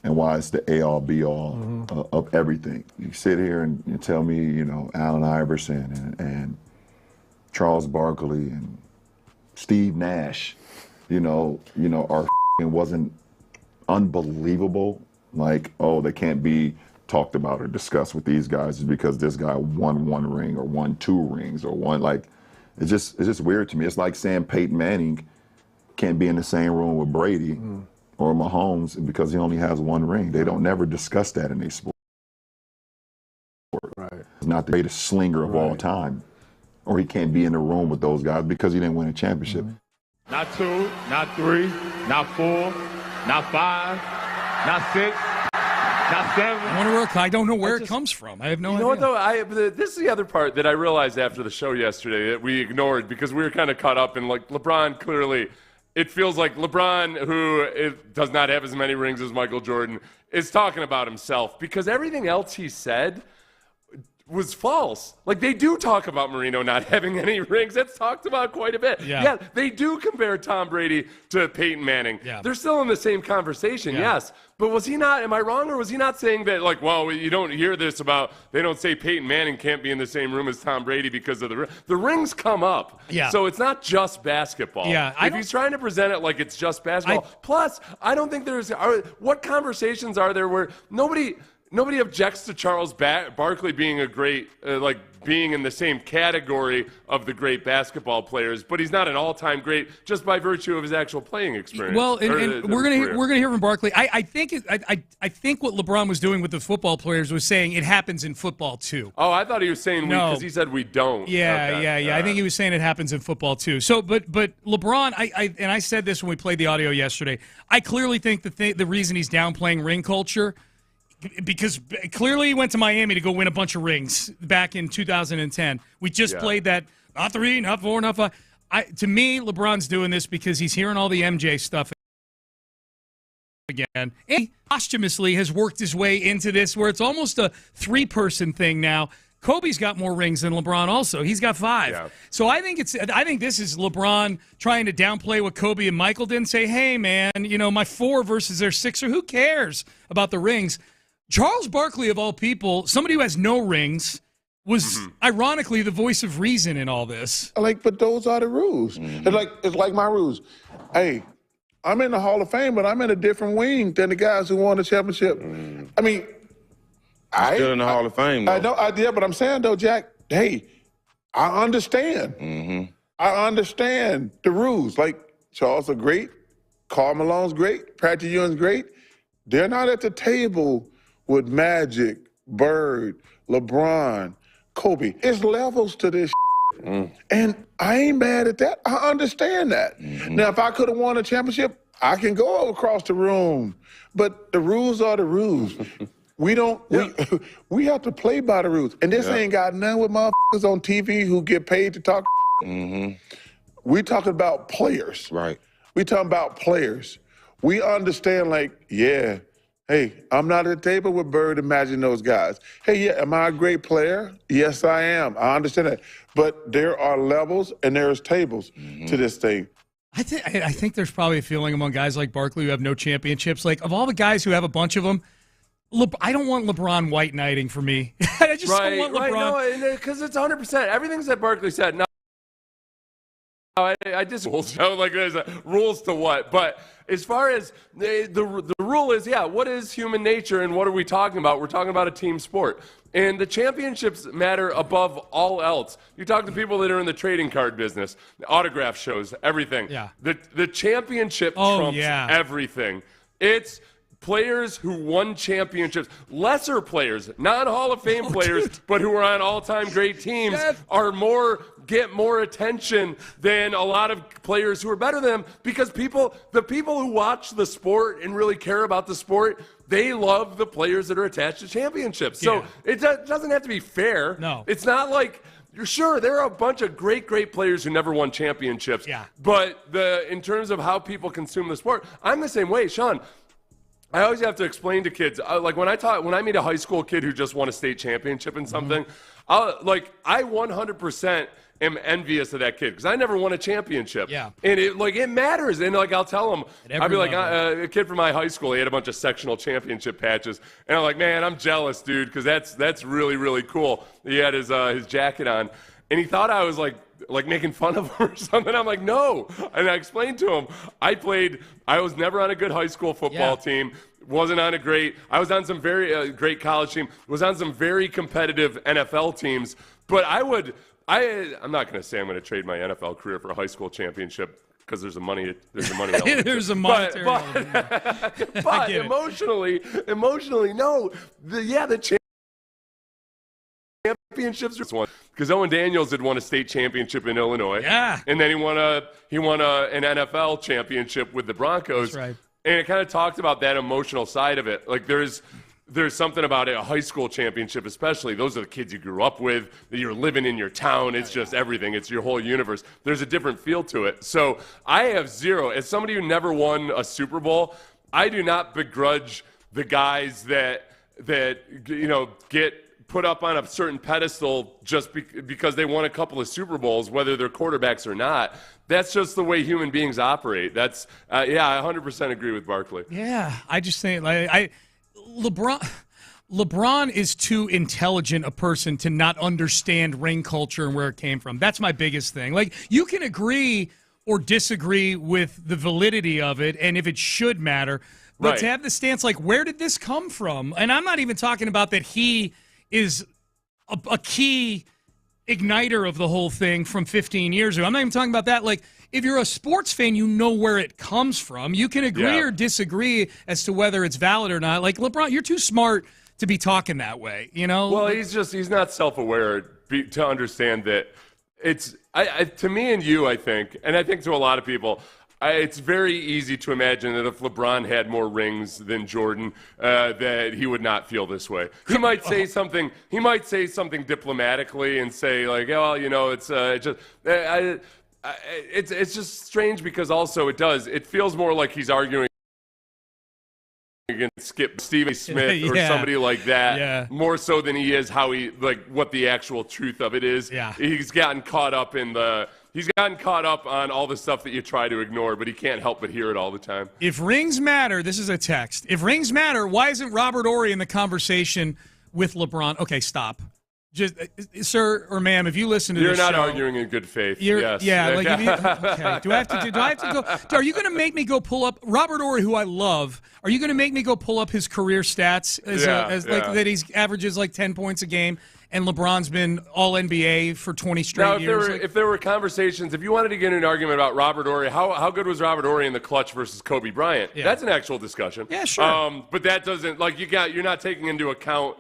and why it's the all be all of everything. You sit here and you tell me, Allen Iverson and Charles Barkley and Steve Nash, our wasn't unbelievable. Like, oh, they can't be talked about or discussed with these guys just because this guy won one ring or won two rings or one, like, it's just weird to me. It's like saying Peyton Manning can't be in the same room with Brady or Mahomes because he only has one ring. They don't never discuss that in their sport. Right. He's not the greatest slinger of all time. Or he can't be in the room with those guys because he didn't win a championship. Not 2, not 3, not 4, not 5, not 6, not 7. I don't know where it comes from. I have no idea. You know what, though? This is the other part that I realized after the show yesterday that we ignored because we were kind of caught up in, like, LeBron clearly. It feels like LeBron, who does not have as many rings as Michael Jordan, is talking about himself because everything else he said was false. Like, they do talk about Marino not having any rings. That's talked about quite a bit. Yeah, they do compare Tom Brady to Peyton Manning. Yeah. They're still in the same conversation, yes. But was he not, am I wrong, or was he not saying that, like, well, you don't hear this about, they don't say Peyton Manning can't be in the same room as Tom Brady because of the rings come up. Yeah. So it's not just basketball. Yeah. If he's trying to present it like it's just basketball. Plus, I don't think what conversations are there where nobody objects to Charles Barkley being a great, being in the same category of the great basketball players, but he's not an all-time great just by virtue of his actual playing experience. Well, and we're gonna hear from Barkley. I think what LeBron was doing with the football players was saying it happens in football too. Oh, I thought he was saying because he said we don't. Yeah. I think he was saying it happens in football too. So, but LeBron, I said this when we played the audio yesterday. I clearly think the reason he's downplaying ring culture. Because clearly he went to Miami to go win a bunch of rings back in 2010. We just played that, not 3, not 4, not 5. To me, LeBron's doing this because he's hearing all the MJ stuff again. And he posthumously has worked his way into this where it's almost a 3-person thing now. Kobe's got more rings than LeBron also. He's got 5. Yeah. So I think this is LeBron trying to downplay what Kobe and Michael did and say, hey, man, my 4 versus their 6, or who cares about the rings? Charles Barkley, of all people, somebody who has no rings, was ironically the voice of reason in all this. But those are the rules. It's like my rules. Hey, I'm in the Hall of Fame, but I'm in a different wing than the guys who won the championship. I mean, still in the Hall of Fame, though. I know, but I'm saying, though, Jack, hey, I understand. I understand the rules. Like, Charles are great. Karl Malone's great. Patrick Ewing's great. They're not at the table with Magic, Bird, LeBron, Kobe. It's levels to this and I ain't mad at that. I understand that. Now, if I could have won a championship, I can go across the room. But the rules are the rules. We don't. We have to play by the rules. And this ain't got nothing with motherfuckers on TV who get paid to talk. We talking about players. Right. We talking about players. We understand, hey, I'm not at the table with Bird and Magic and those guys. Hey, am I a great player? Yes, I am. I understand that. But there are levels and there's tables to this thing. I think there's probably a feeling among guys like Barkley who have no championships. Like, of all the guys who have a bunch of them, I don't want LeBron white knighting for me. I just don't want LeBron. Right, no, because it's 100%. Everything that Barkley said, no. I just like there's rules to what, but as far as the rule is, what is human nature and what are we talking about? We're talking about a team sport, and the championships matter above all else. You talk to people that are in the trading card business, autograph shows, everything. Yeah. The championship trumps everything. It's players who won championships, lesser players, non-Hall of Fame players, but who are on all-time great teams, get more attention than a lot of players who are better than them, because the people who watch the sport and really care about the sport, they love the players that are attached to championships. So it doesn't have to be fair. No. It's not like, you're sure there are a bunch of great players who never won championships. Yeah. But in terms of how people consume the sport, I'm the same way, Sean. I always have to explain to kids, like when I meet a high school kid who just won a state championship in something, I 100% am envious of that kid because I never won a championship. Yeah. And it matters. And I'll tell him, I'll be like, level. A kid from my high school, he had a bunch of sectional championship patches. And I'm like, man, I'm jealous, dude, because that's really, really cool. He had his jacket on. And he thought I was like making fun of him or something. I'm like, no. And I explained to him, I was never on a good high school football team. I was on some very great college team, was on some very competitive NFL teams. But I'm not going to say I'm going to trade my NFL career for a high school championship because there's a money element. There's a monetary element. But emotionally, no. The championships won because Owen Daniels had won a state championship in Illinois. Yeah. And then he won an NFL championship with the Broncos. That's right. And it kind of talked about that emotional side of it. Like there's something about it, a high school championship especially. Those are the kids you grew up with, that you're living in your town. It's just everything. It's your whole universe. There's a different feel to it. So I have zero. As somebody who never won a Super Bowl, I do not begrudge the guys that get put up on a certain pedestal just because they won a couple of Super Bowls, whether they're quarterbacks or not. That's just the way human beings operate. That's I 100% agree with Barkley. Yeah, I just think LeBron is too intelligent a person to not understand ring culture and where it came from. That's my biggest thing. Like, you can agree or disagree with the validity of it and if it should matter, but to have the stance like, where did this come from? And I'm not even talking about that he is a key igniter of the whole thing from 15 years ago. I'm not even talking about that. Like, if you're a sports fan, you know where it comes from. You can agree or disagree as to whether it's valid or not. Like, LeBron, you're too smart to be talking that way, you know? Well, he's not self-aware to understand that it's to me and you, I think, and I think to a lot of people, it's very easy to imagine that if LeBron had more rings than Jordan, that he would not feel this way. He might say something. He might say something diplomatically and say like, "Oh, it's just strange because also it feels more like he's arguing against Stephen Smith or somebody like that, more so than he is what the actual truth of it is. Yeah. He's gotten caught up in the He's gotten caught up on all the stuff that you try to ignore, but he can't help but hear it all the time. If rings matter, this is a text. If rings matter, why isn't Robert Horry in the conversation with LeBron? Okay, stop. Just, sir or ma'am, if you listen to You're this not show, arguing in good faith. Yes. Yeah. Like, okay. Do I have to go? Are you going to make me go pull up Robert Horry, who I love? Are you going to make me go pull up his career stats like that? He averages like 10 points a game, and LeBron's been All NBA for 20 straight years. If there were conversations, if you wanted to get in an argument about Robert Horry, how good was Robert Horry in the clutch versus Kobe Bryant? Yeah. That's an actual discussion. Yeah, sure. But that doesn't you're not taking into account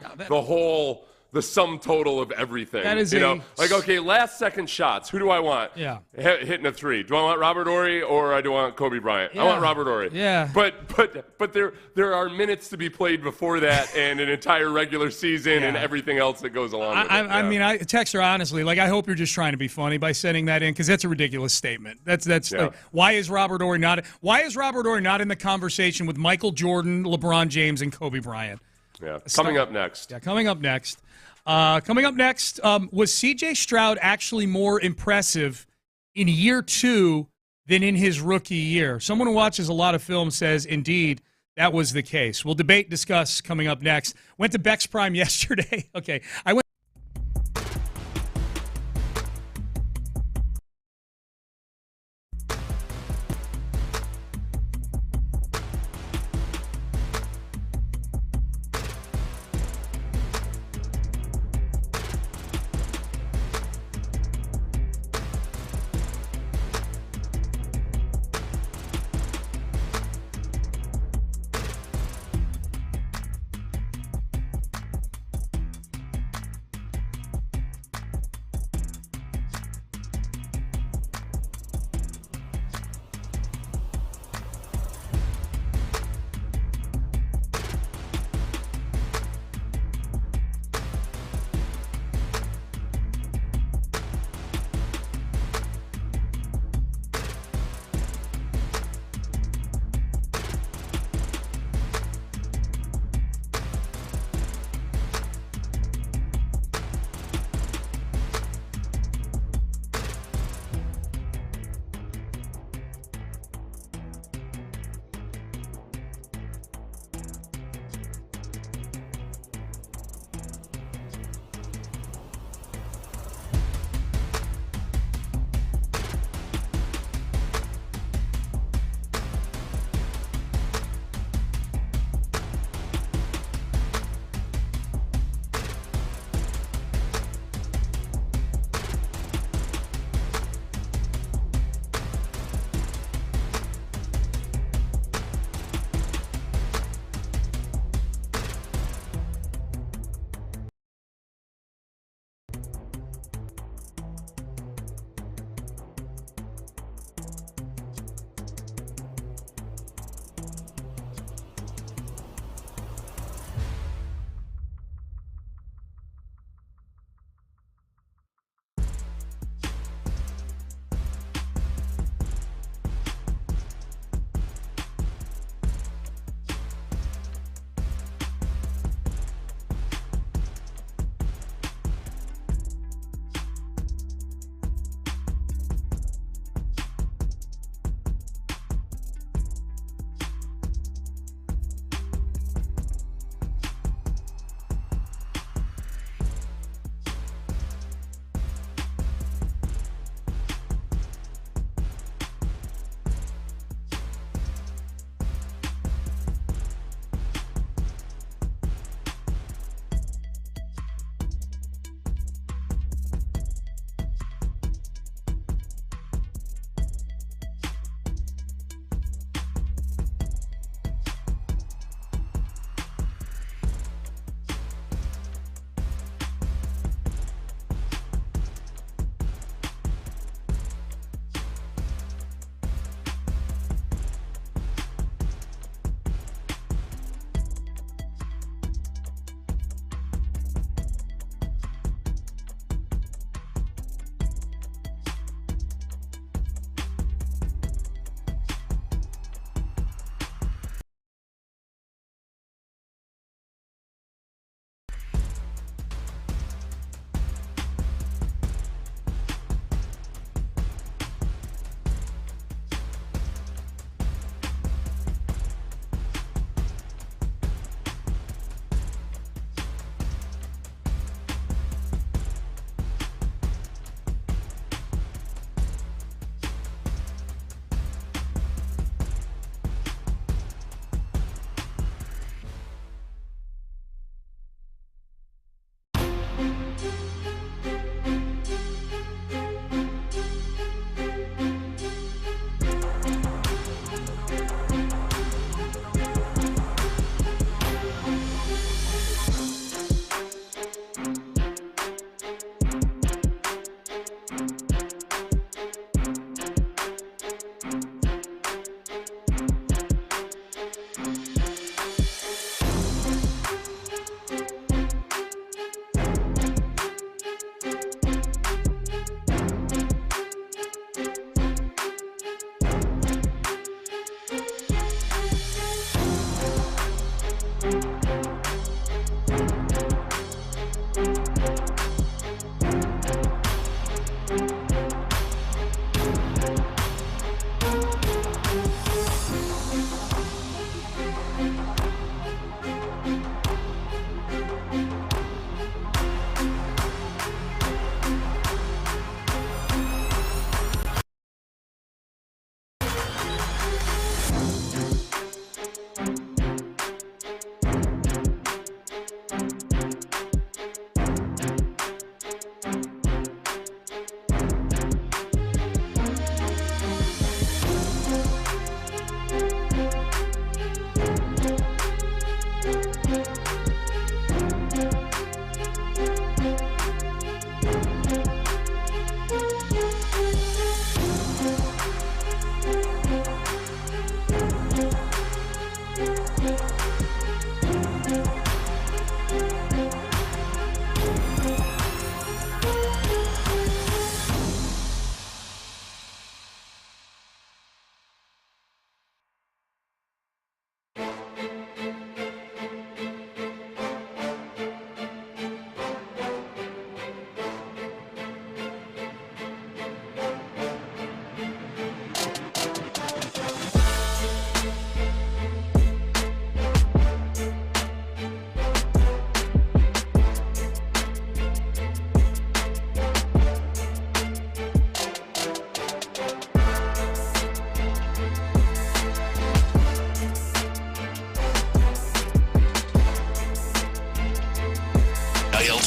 the sum total of everything. That is okay, last second shots. Who do I want? Yeah. Hitting a three. Do I want Robert Horry or do I want Kobe Bryant? Yeah. I want Robert Horry. Yeah. But there are minutes to be played before that and an entire regular season and everything else that goes along with it. I mean, I text her honestly. Like, I hope you're just trying to be funny by sending that in, because that's a ridiculous statement. That's like, why is Robert Horry not in the conversation with Michael Jordan, LeBron James, and Kobe Bryant? Yeah. Coming up next. Yeah, coming up next. Was C.J. Stroud actually more impressive in year 2 than in his rookie year? Someone who watches a lot of film says, indeed, that was the case. We'll discuss coming up next. Went to Beck's Prime yesterday. Okay, I went.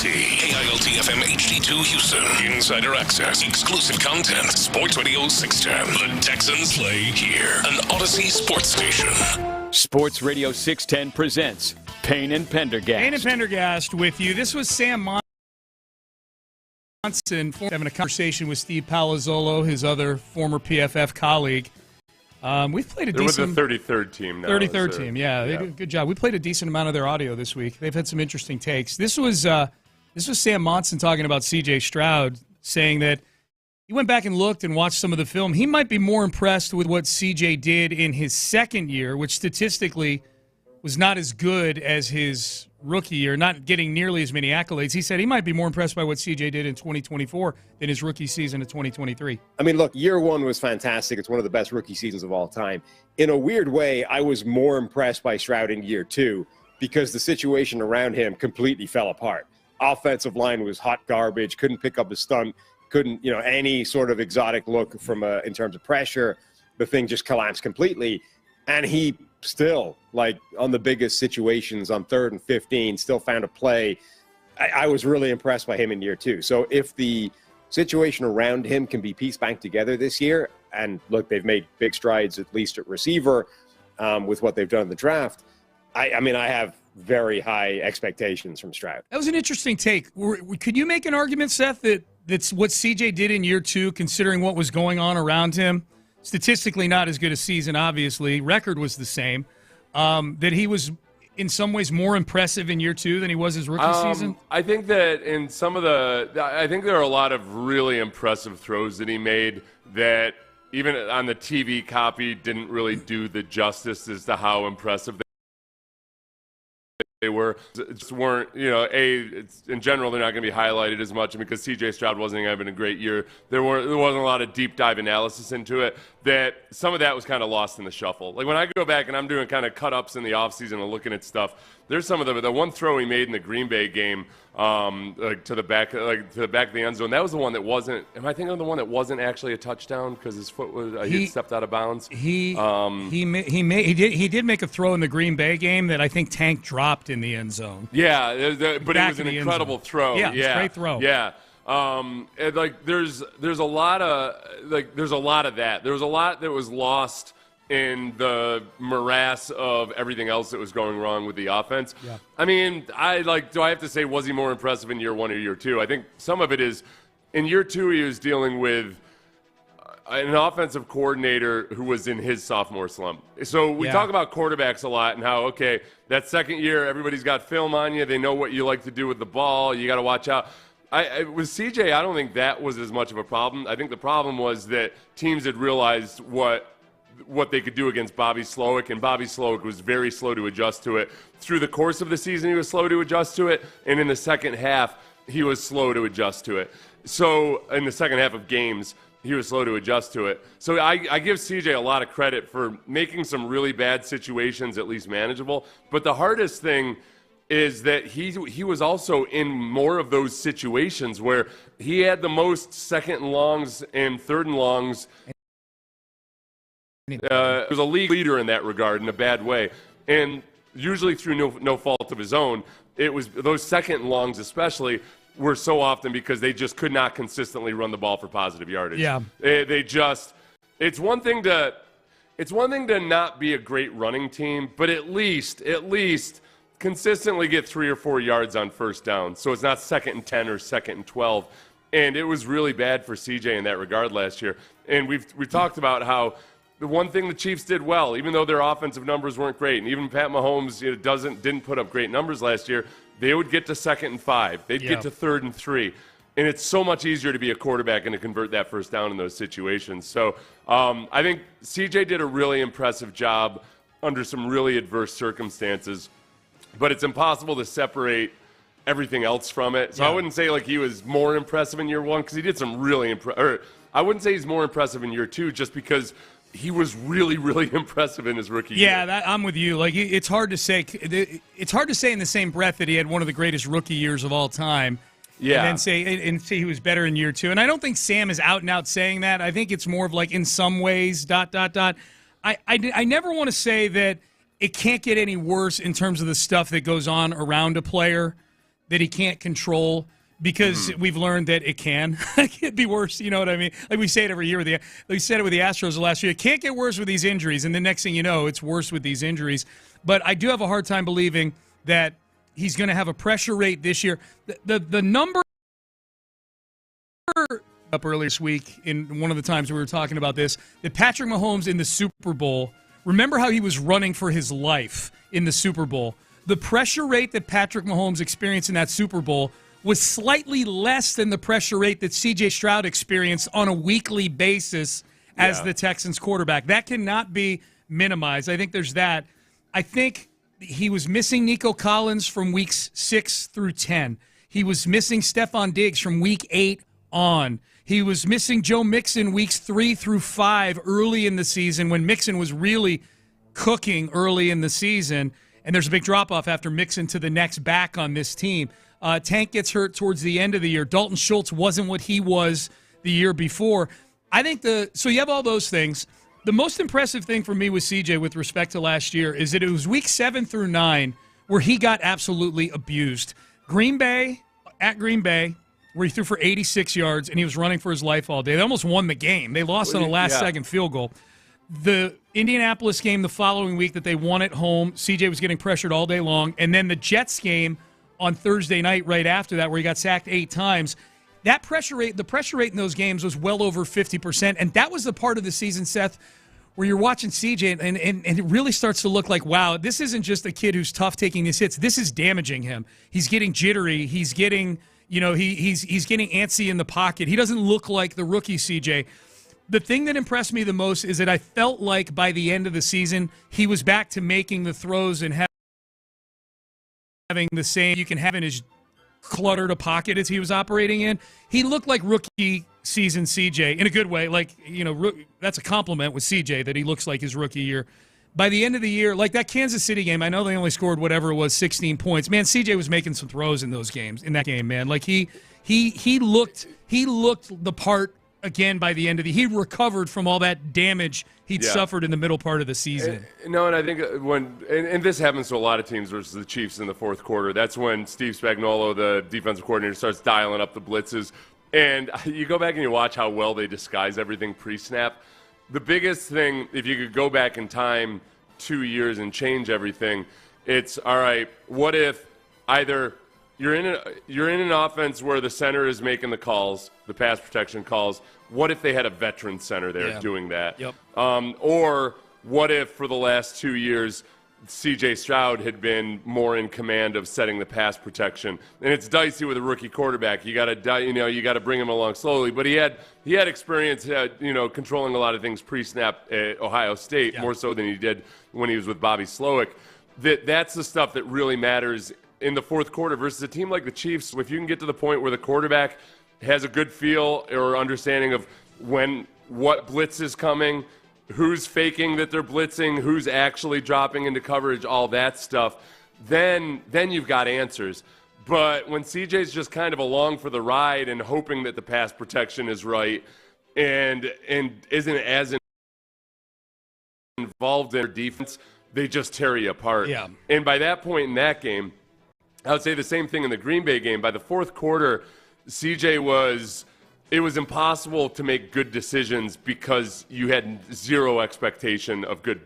KILT FM HD2 Houston. Insider access, exclusive content. Sports Radio 610. The Texans play here. An Odyssey sports station. Sports Radio 610 presents Payne and Pendergast. Payne and Pendergast with you. This was Sam Monson having a conversation with Steve Palazzolo, his other former PFF colleague. We've played a decent... They're with the 33rd team now. 33rd team, yeah. They did a good job. We played a decent amount of their audio this week. They've had some interesting takes. This was Sam Monson talking about C.J. Stroud, saying that he went back and looked and watched some of the film. He might be more impressed with what C.J. did in his second year, which statistically was not as good as his rookie year, not getting nearly as many accolades. He said he might be more impressed by what C.J. did in 2024 than his rookie season of 2023. I mean, look, year one was fantastic. It's one of the best rookie seasons of all time. In a weird way, I was more impressed by Stroud in year two because the situation around him completely fell apart. Offensive line was hot garbage, couldn't pick up a stunt, couldn't, any sort of exotic look from in terms of pressure. The thing just collapsed completely. And he still, on the biggest situations on 3rd and 15, still found a play. I was really impressed by him in year two. So if the situation around him can be pieced back together this year, and look, they've made big strides, at least at receiver, with what they've done in the draft. I have very high expectations from Stroud. That was an interesting take. Could you make an argument, Seth, that's what CJ did in year two, considering what was going on around him? Statistically not as good a season, obviously. Record was the same. That he was in some ways more impressive in year two than he was his rookie season? I think that in some of I think there are a lot of really impressive throws that he made that even on the TV copy didn't really do the justice as to how impressive they were. Just weren't, in general, they're not going to be highlighted as much. And because C.J. Stroud wasn't having a great year, there wasn't a lot of deep dive analysis into it. That some of that was kind of lost in the shuffle. Like when I go back and I'm doing kind of cut-ups in the offseason and looking at stuff, there's some of the one throw he made in the Green Bay game, to the back of the end zone. That was the one that wasn't. Am I thinking of the one that wasn't actually a touchdown because his foot was he stepped out of bounds? He did make a throw in the Green Bay game that I think Tank dropped in the end zone. Yeah, but it was an incredible throw. Yeah, great throw. Yeah. There's a lot of that. There was a lot that was lost in the morass of everything else that was going wrong with the offense. Yeah. I mean, do I have to say, was he more impressive in year one or year two? I think some of it is, in year two, he was dealing with an offensive coordinator who was in his sophomore slump. So we talk about quarterbacks a lot and how, okay, that second year, everybody's got film on you. They know what you like to do with the ball. You got to watch out. With CJ, I don't think that was as much of a problem. I think the problem was that teams had realized what they could do against Bobby Slowick, and Bobby Slowick was very slow to adjust to it. Through the course of the season, he was slow to adjust to it, and in the second half, he was slow to adjust to it. So in the second half of games, he was slow to adjust to it. So I give CJ a lot of credit for making some really bad situations at least manageable. But the hardest thing is that he was also in more of those situations where he had the most second and longs and third and longs. Was a league leader in that regard in a bad way, and usually through no fault of his own. It was those second and longs especially were so often because they just could not consistently run the ball for positive yardage. Yeah, it's one thing to not be a great running team, but at least consistently get 3 or 4 yards on first down, so it's not 2nd and 10 or 2nd and 12. And it was really bad for CJ in that regard last year. And we've talked about how the one thing the Chiefs did well, even though their offensive numbers weren't great, and even Pat Mahomes didn't put up great numbers last year, they would get to 2nd and 5. They'd get to 3rd and 3. And it's so much easier to be a quarterback and to convert that first down in those situations. So I think CJ did a really impressive job under some really adverse circumstances. But it's impossible to separate everything else from it. So I wouldn't say he was more impressive in year one because he did some really I wouldn't say he's more impressive in year two just because he was really, really impressive in his rookie year. Yeah, I'm with you. It's hard to say. It's hard to say in the same breath that he had one of the greatest rookie years of all time. Yeah. And then say he was better in year two. And I don't think Sam is out and out saying that. I think it's more of in some ways, ... I never want to say that it can't get any worse in terms of the stuff that goes on around a player. that he can't control because we've learned that it can. It could be worse, you know what I mean? Like we say it every year. We said it with the Astros last year. It can't get worse with these injuries, and the next thing you know, it's worse with these injuries. But I do have a hard time believing that he's going to have a pressure rate this year. The number up earlier this week in one of the times we were talking about this, that Patrick Mahomes in the Super Bowl, remember how he was running for his life in the Super Bowl? The pressure rate that Patrick Mahomes experienced in that Super Bowl was slightly less than the pressure rate that C.J. Stroud experienced on a weekly basis as the Texans quarterback. That cannot be minimized. I think there's that. I think he was missing Nico Collins from weeks 6 through 10. He was missing Stephon Diggs from week 8 on. He was missing Joe Mixon weeks 3 through 5 early in the season when Mixon was really cooking early in the season. And there's a big drop-off after Mixon to the next back on this team. Tank gets hurt towards the end of the year. Dalton Schultz wasn't what he was the year before. I think so you have all those things. The most impressive thing for me with CJ with respect to last year is that it was week 7 through 9 where he got absolutely abused. Green Bay, where he threw for 86 yards and he was running for his life all day. They almost won the game. They lost on a last-second field goal. The Indianapolis game the following week that they won at home, CJ was getting pressured all day long. And then the Jets game on Thursday night right after that where he got sacked 8 times. The pressure rate in those games was well over 50%. And that was the part of the season, Seth, where you're watching CJ and it really starts to look like, wow, this isn't just a kid who's tough taking these hits. This is damaging him. He's getting jittery. He's getting, he's getting antsy in the pocket. He doesn't look like the rookie CJ. The thing that impressed me the most is that I felt like by the end of the season, he was back to making the throws and having the same you can have in his cluttered a pocket as he was operating in. He looked like rookie season CJ in a good way. Like, that's a compliment with CJ that he looks like his rookie year. By the end of the year, like that Kansas City game, I know they only scored whatever it was, 16 points. Man, CJ was making some throws in that game, man. Like he looked the part again by the end of he recovered from all that damage he'd suffered in the middle part of the season. And I think and this happens to a lot of teams versus the Chiefs in the fourth quarter. That's when Steve Spagnuolo, the defensive coordinator, starts dialing up the blitzes. And you go back and you watch how well they disguise everything pre-snap. The biggest thing, if you could go back in time 2 years and change everything, it's, all right, what if either you're in an offense where the center is making the calls, the pass protection calls. What if they had a veteran center there doing that? Yep. Or what if for the last 2 years C.J. Stroud had been more in command of setting the pass protection? And it's dicey with a rookie quarterback. You got to bring him along slowly. But he had experience, controlling a lot of things pre-snap at Ohio State more so than he did when he was with Bobby Slowick. That's the stuff that really matters in the fourth quarter versus a team like the Chiefs. If you can get to the point where the quarterback has a good feel or understanding of what blitz is coming, who's faking that they're blitzing, who's actually dropping into coverage, all that stuff, then you've got answers. But when CJ's just kind of along for the ride and hoping that the pass protection is right and isn't as involved in their defense, they just tear you apart. Yeah. And by that point in that game, I would say the same thing in the Green Bay game. By the fourth quarter, it was impossible to make good decisions because you had zero expectation of good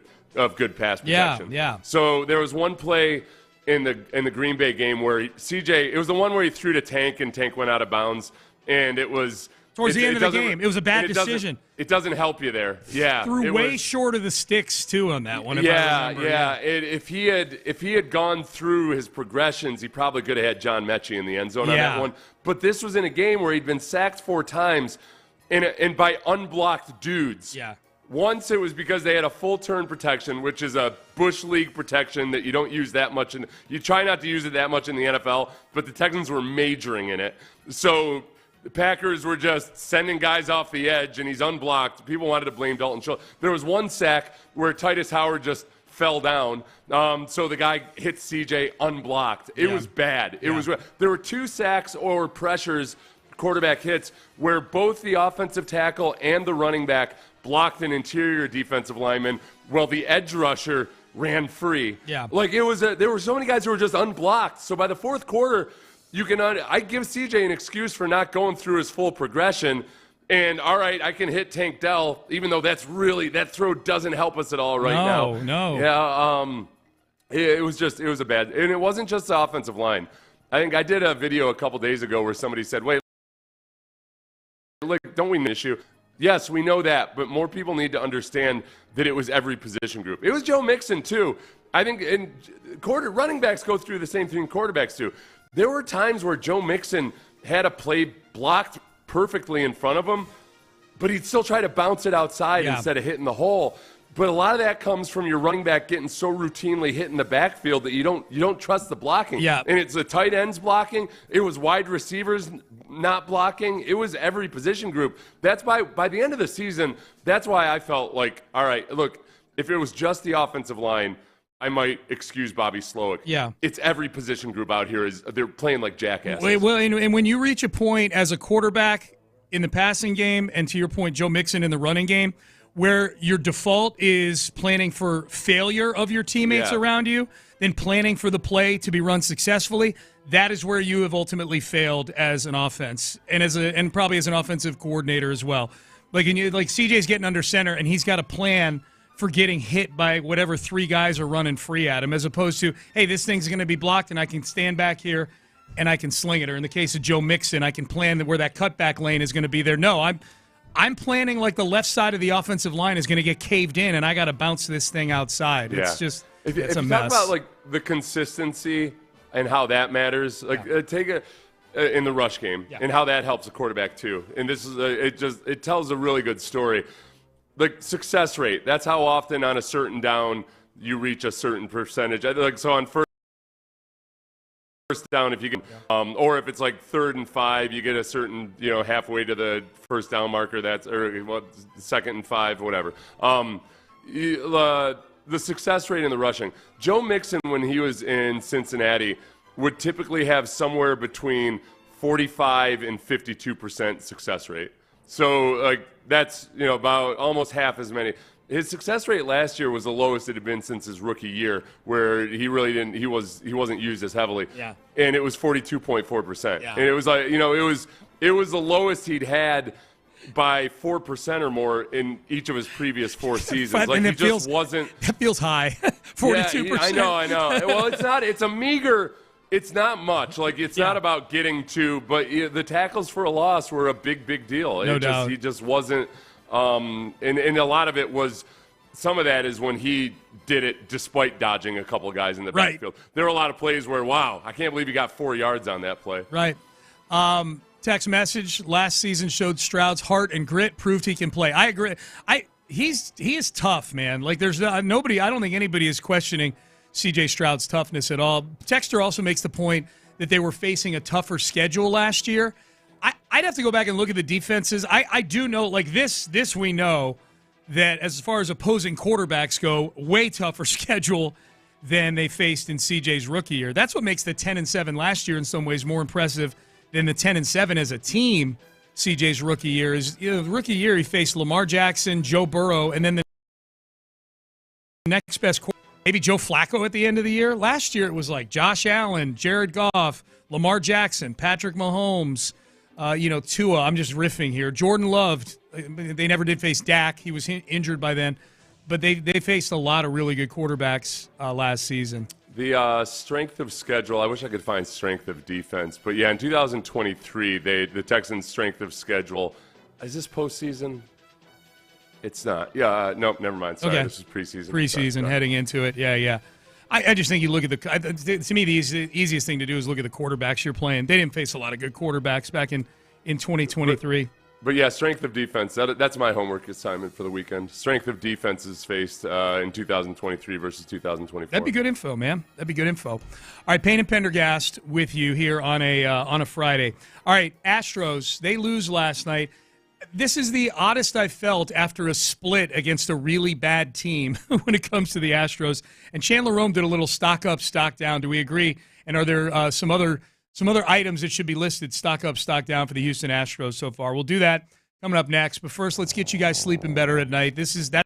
pass protection. Yeah. So there was one play in the Green Bay game where it was the one where he threw to Tank and Tank went out of bounds, and it was towards the end of the game. It was a bad decision. It doesn't help you there. Yeah. Threw way short of the sticks too on that one. If he had gone through his progressions, he probably could have had John Mechie in the end zone on that one. But this was in a game where he'd been sacked 4 times, and by unblocked dudes. Yeah. Once it was because they had a full turn protection, which is a Bush League protection that you don't use that much. You try not to use it that much in the NFL, but the Texans were majoring in it. So the Packers were just sending guys off the edge, and he's unblocked. People wanted to blame Dalton Schultz. There was one sack where Titus Howard just fell down, so the guy hit CJ unblocked. It was bad. There were 2 sacks or pressures, quarterback hits, where both the offensive tackle and the running back blocked an interior defensive lineman while the edge rusher ran free. Yeah. Like there were so many guys who were just unblocked. So by the fourth quarter, I give CJ an excuse for not going through his full progression. And all right, I can hit Tank Dell, even though that throw doesn't help us at all now. No. Yeah. It was a bad, and it wasn't just the offensive line. I think I did a video a couple days ago where somebody said, "Wait, don't we know the issue?" Yes, we know that, but more people need to understand that it was every position group. It was Joe Mixon too. I think running backs go through the same thing quarterbacks do. There were times where Joe Mixon had a play blocked perfectly in front of him, but he'd still try to bounce it outside instead of hitting the hole. But a lot of that comes from your running back getting so routinely hit in the backfield that you don't trust the blocking. Yeah. And it's the tight ends blocking. It was wide receivers not blocking. It was every position group. That's by the end of the season, that's why I felt like, all right, look, if it was just the offensive line, I might excuse Bobby Slowick. Yeah. It's every position group out here. They're playing like jackasses. And when you reach a point as a quarterback in the passing game, and to your point, Joe Mixon in the running game, where your default is planning for failure of your teammates around you, then planning for the play to be run successfully, that is where you have ultimately failed as an offense and probably as an offensive coordinator as well. Like CJ's getting under center, and he's got a plan for getting hit by whatever three guys are running free at him, as opposed to, hey, this thing's going to be blocked, and I can stand back here and I can sling it. Or in the case of Joe Mixon, I can plan where that cutback lane is going to be there. No, I'm planning like the left side of the offensive line is going to get caved in, and I got to bounce this thing outside. Yeah. It's just if a you mess. Talk about like the consistency and how that matters. Like in the rush game and how that helps a quarterback too. And this is it tells a really good story. Like success rate. That's how often on a certain down you reach a certain percentage. So on first down, if you get, or if it's like 3rd and 5, you get a certain, halfway to the first down marker. Or 2nd and 5, whatever. The success rate in the rushing. Joe Mixon, when he was in Cincinnati, would typically have somewhere between 45 and 52% success rate. So that's about almost half as many. His success rate last year was the lowest it had been since his rookie year, where he really didn't. He wasn't used as heavily. Yeah. And it was 42.4%. Yeah. And it was it was the lowest he'd had by 4% or more in each of his previous 4 seasons. Wasn't. That feels high. 42%. Yeah, I know. Well, it's not. It's a meager. It's not much. It's not about getting to, but the tackles for a loss were a big deal. No doubt. He just wasn't. And a lot of it was, some of that is when he did it despite dodging a couple of guys in the backfield. There were a lot of plays where, wow, I can't believe he got 4 yards on that play. Right. Text message, last season showed Stroud's heart and grit, proved he can play. I agree. He is tough, man. There's nobody, I don't think anybody is questioning C.J. Stroud's toughness at all. Texter also makes the point that they were facing a tougher schedule last year. I'd have to go back and look at the defenses. I do know, this we know, that as far as opposing quarterbacks go, way tougher schedule than they faced in CJ's rookie year. That's what makes the 10-7 last year in some ways more impressive than the 10-7 as a team. CJ's rookie year is, the rookie year he faced Lamar Jackson, Joe Burrow, and then the next best quarterback. Maybe Joe Flacco at the end of the year. Last year it was like Josh Allen, Jared Goff, Lamar Jackson, Patrick Mahomes, Tua. I'm just riffing here. Jordan Love. They never did face Dak. He was injured by then. But they faced a lot of really good quarterbacks last season. The strength of schedule, I wish I could find strength of defense. But, in 2023, the Texans' strength of schedule, is this postseason? It's not. Yeah, nope, never mind. Sorry, This is preseason. Preseason, heading into it. Yeah. I just think you look at to me, the easiest thing to do is look at the quarterbacks you're playing. They didn't face a lot of good quarterbacks back in 2023. But strength of defense. That's my homework assignment for the weekend. Strength of defenses faced in 2023 versus 2024. That'd be good info, man. That'd be good info. All right, Payne and Pendergast with you here on a Friday. All right, Astros, they lose last night. This is the oddest I've felt after a split against a really bad team when it comes to the Astros. And Chandler Rome did a little stock up, stock down. Do we agree? And are there some other items that should be listed, stock up, stock down for the Houston Astros so far? We'll do that coming up next. But first, let's get you guys sleeping better at night. This is that.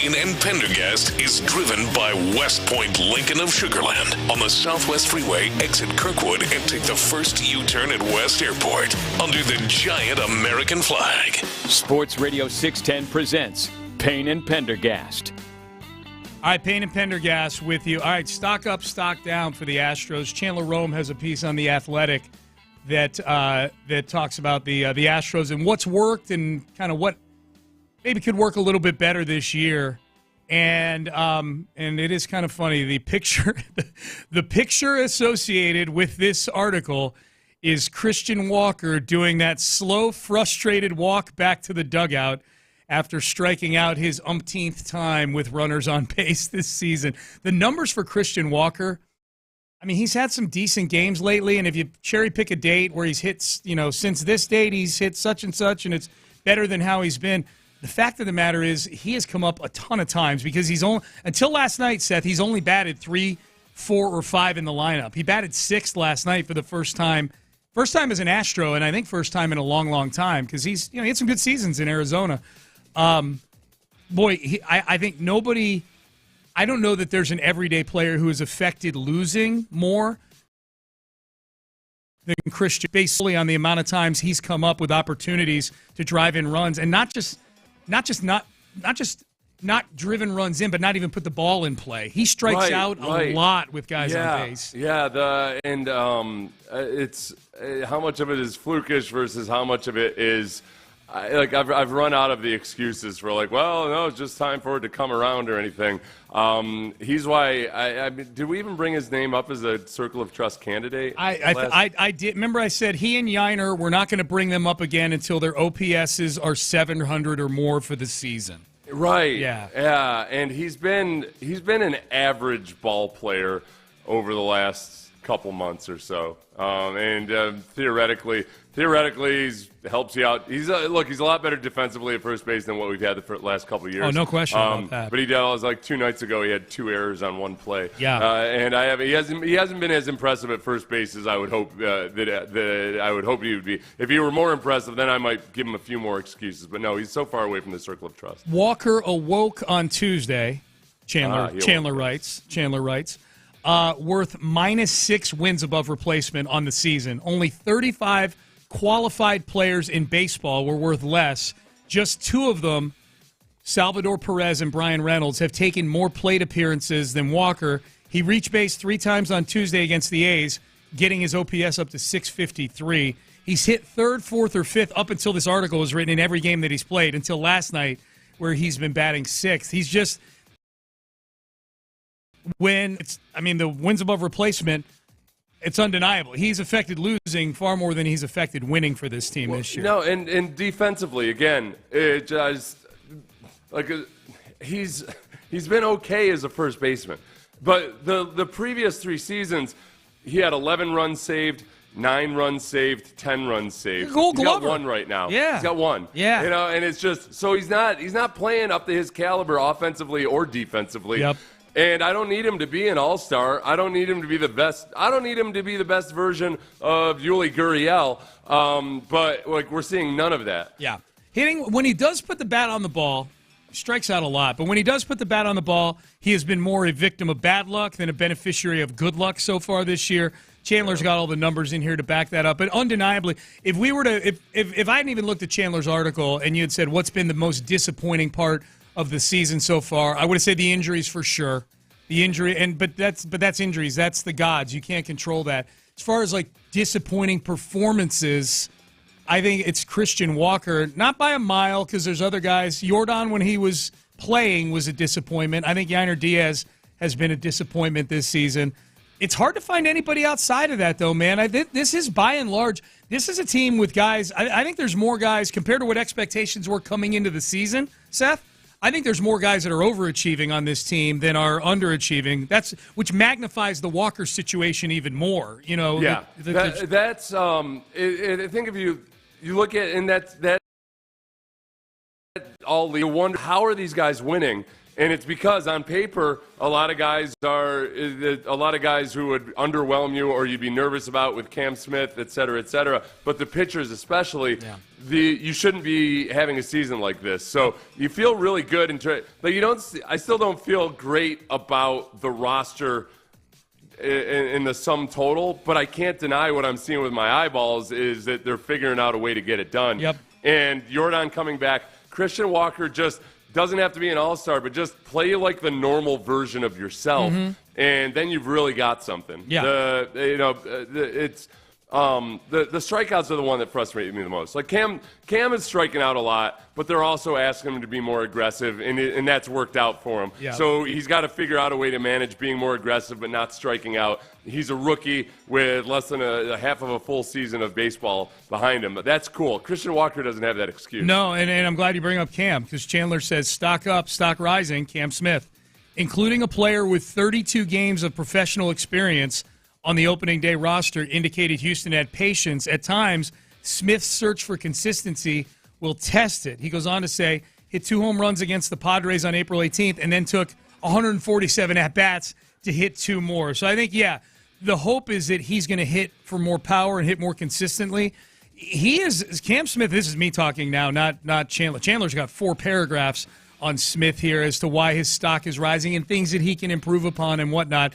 Payne and Pendergast is driven by West Point Lincoln of Sugar Land on the Southwest Freeway. Exit Kirkwood and take the first U-turn at West Airport under the giant American flag. Sports Radio 610 presents Payne and Pendergast. All right, Payne and Pendergast with you. All right, stock up, stock down for the Astros. Chandler Rome has a piece on The Athletic that talks about the Astros and what's worked and kind of what maybe could work a little bit better this year. And it is kind of funny. The picture associated with this article is Christian Walker doing that slow, frustrated walk back to the dugout after striking out his umpteenth time with runners on base this season. The numbers for Christian Walker, I mean, he's had some decent games lately, and if you cherry pick a date where he's hit, since this date he's hit such and such, and it's better than how he's been. The fact of the matter is he has come up a ton of times because until last night, Seth, he's only batted 3, 4, or 5 in the lineup. He batted 6th last night for the first time as an Astro, and I think first time in a long, long time because he had some good seasons in Arizona. I think nobody – I don't know that there's an everyday player who is affected losing more than Christian, based solely on the amount of times he's come up with opportunities to drive in runs, and not just not driven runs in, but not even put the ball in play. He strikes out a lot with guys on base. Yeah, it's how much of it is flukish versus how much of it is – I've run out of the excuses for it's just time for it to come around or anything. He's why did we even bring his name up as a Circle of Trust candidate? I did. Remember I said he and Yiner, we're not going to bring them up again until their OPSs are 700 or more for the season. Right. Yeah. And he's been an average ball player over the last couple months or so. Theoretically, he helps you out. He's a lot better defensively at first base than what we've had the last couple of years. Oh, no question about that. But he was like 2 nights ago. He had 2 errors on 1 play. Yeah. He hasn't been as impressive at first base as I would hope that I would hope he would be. If he were more impressive, then I might give him a few more excuses. But no, he's so far away from the circle of trust. Walker awoke on Tuesday. Chandler writes. Worth -6 wins above replacement on the season. Only 35 qualified players in baseball were worth less. Just 2 of them, Salvador Perez and Brian Reynolds, have taken more plate appearances than Walker. He reached base 3 times on Tuesday against the A's, getting his OPS up to 653. He's hit 3rd, 4th, or 5th up until this article was written in every game that he's played, until last night where he's been batting 6th. He's just... the wins above repliplement, it's undeniable. He's affected losing far more than he's affected winning for this team this year. No, and defensively, again, it just he's been okay as a first baseman. But the previous 3 seasons, he had 11 runs saved, 9 runs saved, 10 runs saved. Gold Glover. He's got 1 right now. Yeah. He's got 1. Yeah. And it's just so he's not playing up to his caliber offensively or defensively. Yep. And I don't need him to be an all-star. I don't need him to be the best. I don't need him to be the best version of Yuli Gurriel. But we're seeing none of that. Yeah. When he does put the bat on the ball, he strikes out a lot. But when he does put the bat on the ball, he has been more a victim of bad luck than a beneficiary of good luck so far this year. Chandler's got all the numbers in here to back that up. But undeniably, if I hadn't even looked at Chandler's article and you had said what's been the most disappointing part of the season so far, I would have said the injuries for sure. The injury, but that's injuries. That's the gods. You can't control that. As far as disappointing performances, I think it's Christian Walker, not by a mile because there's other guys. Jordan, when he was playing, was a disappointment. I think Yainer Diaz has been a disappointment this season. It's hard to find anybody outside of that, though, man. This is, by and large, this is a team with guys. I think there's more guys compared to what expectations were coming into the season, Seth. I think there's more guys that are overachieving on this team than are underachieving. Which magnifies the Walker situation even more. Yeah, that's. I think if you look at that all, you wonder how are these guys winning, And it's because on paper, a lot of guys who would underwhelm you or you'd be nervous about with Cam Smith, et cetera, et cetera. But the pitchers especially, you shouldn't be having a season like this. So you feel really good. I still don't feel great about the roster in the sum total, but I can't deny what I'm seeing with my eyeballs is that they're figuring out a way to get it done. Yep. And Jordan coming back. Christian Walker just doesn't have to be an all-star, but just play like the normal version of yourself, and then you've really got something. Yeah. The strikeouts are the one that frustrates me the most. Like Cam is striking out a lot, but they're also asking him to be more aggressive, and that's worked out for him. Yeah. So he's got to figure out a way to manage being more aggressive but not striking out. He's a rookie with less than a half of a full season of baseball behind him, but that's cool. Christian Walker doesn't have that excuse. No, and I'm glad you bring up Cam because Chandler says stock up, stock rising, Cam Smith, including a player with 32 games of professional experience on the opening day roster, indicated Houston had patience. At times, Smith's search for consistency will test it. He goes on to say, hit 2 home runs against the Padres on April 18th and then took 147 at-bats to hit 2 more. So I think, the hope is that he's going to hit for more power and hit more consistently. Cam Smith, this is me talking now, not Chandler. Chandler's got 4 paragraphs on Smith here as to why his stock is rising and things that he can improve upon and whatnot.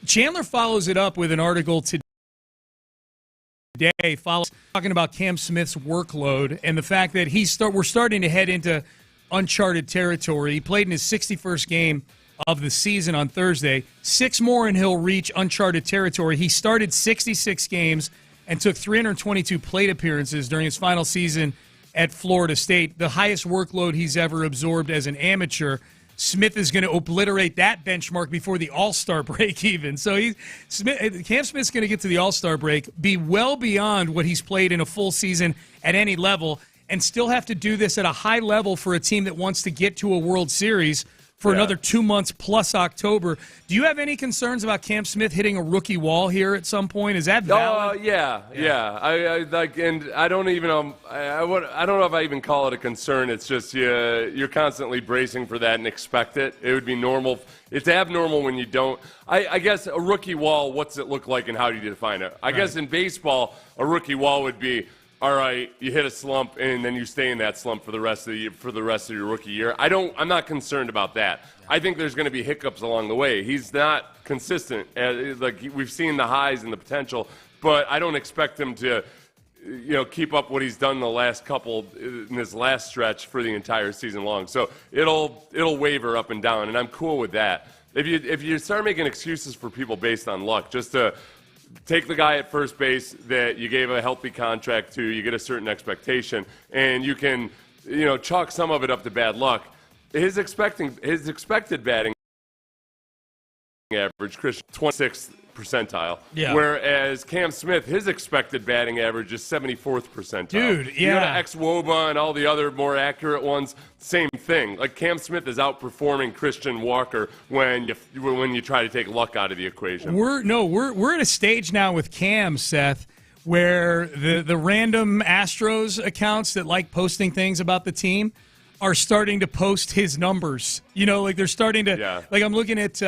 Chandler follows it up with an article today talking about Cam Smith's workload and the fact that we're starting to head into uncharted territory. He played in his 61st game of the season on Thursday. 6 more and he'll reach uncharted territory. He started 66 games and took 322 plate appearances during his final season at Florida State, the highest workload he's ever absorbed as an amateur. Smith is going to obliterate that benchmark before the All-Star break even. So Cam Smith's going to get to the All-Star break, be well beyond what he's played in a full season at any level, and still have to do this at a high level for a team that wants to get to a World Series for another 2 months plus October. Do you have any concerns about Cam Smith hitting a rookie wall here at some point? Is that valid? Yeah. I don't even I don't know if I even call it a concern. It's just you're constantly bracing for that and expect it. It would be normal. It's abnormal when you don't. I guess a rookie wall. What's it look like and how do you define it? I guess in baseball, a rookie wall would be, all right, you hit a slump and then you stay in that slump for the rest of your rookie year. I'm not concerned about that. I think there's going to be hiccups along the way. He's not consistent. We've seen the highs and the potential, but I don't expect him to, keep up what he's done the last couple in this last stretch for the entire season long. So it'll waver up and down, and I'm cool with that. If you start making excuses for people based on luck, just to take the guy at first base that you gave a healthy contract to, you get a certain expectation, and you can, chalk some of it up to bad luck. His expected batting average, Christian, 26th percentile. Yeah. Whereas Cam Smith, his expected batting average is 74th percentile. Dude, yeah. You go to ex-WOBA and all the other more accurate ones, same thing. Like Cam Smith is outperforming Christian Walker when you try to take luck out of the equation. We're at a stage now with Cam, Seth, where the random Astros accounts that like posting things about the team are starting to post his numbers. They're starting to like I'm looking at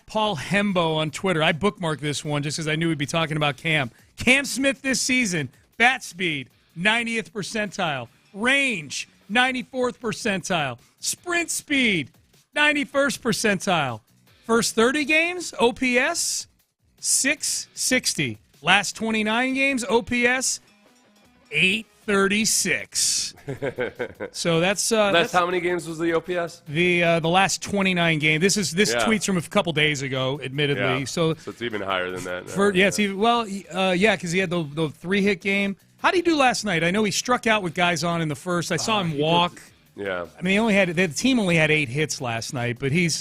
Paul Hembo on Twitter. I bookmarked this one just because I knew we'd be talking about Cam. Cam Smith this season, bat speed, 90th percentile. Range, 94th percentile. Sprint speed, 91st percentile. First 30 games, OPS, 660. Last 29 games, OPS, 836. So that's how many games was the OPS? The last 29 games. This tweet's from a couple days ago, admittedly. Yeah. So it's even higher than that. It's even because he had the 3-hit game. How did he do last night? I know he struck out with guys on in the first. I saw him walk. Yeah. I mean, the team only had 8 hits last night, but he had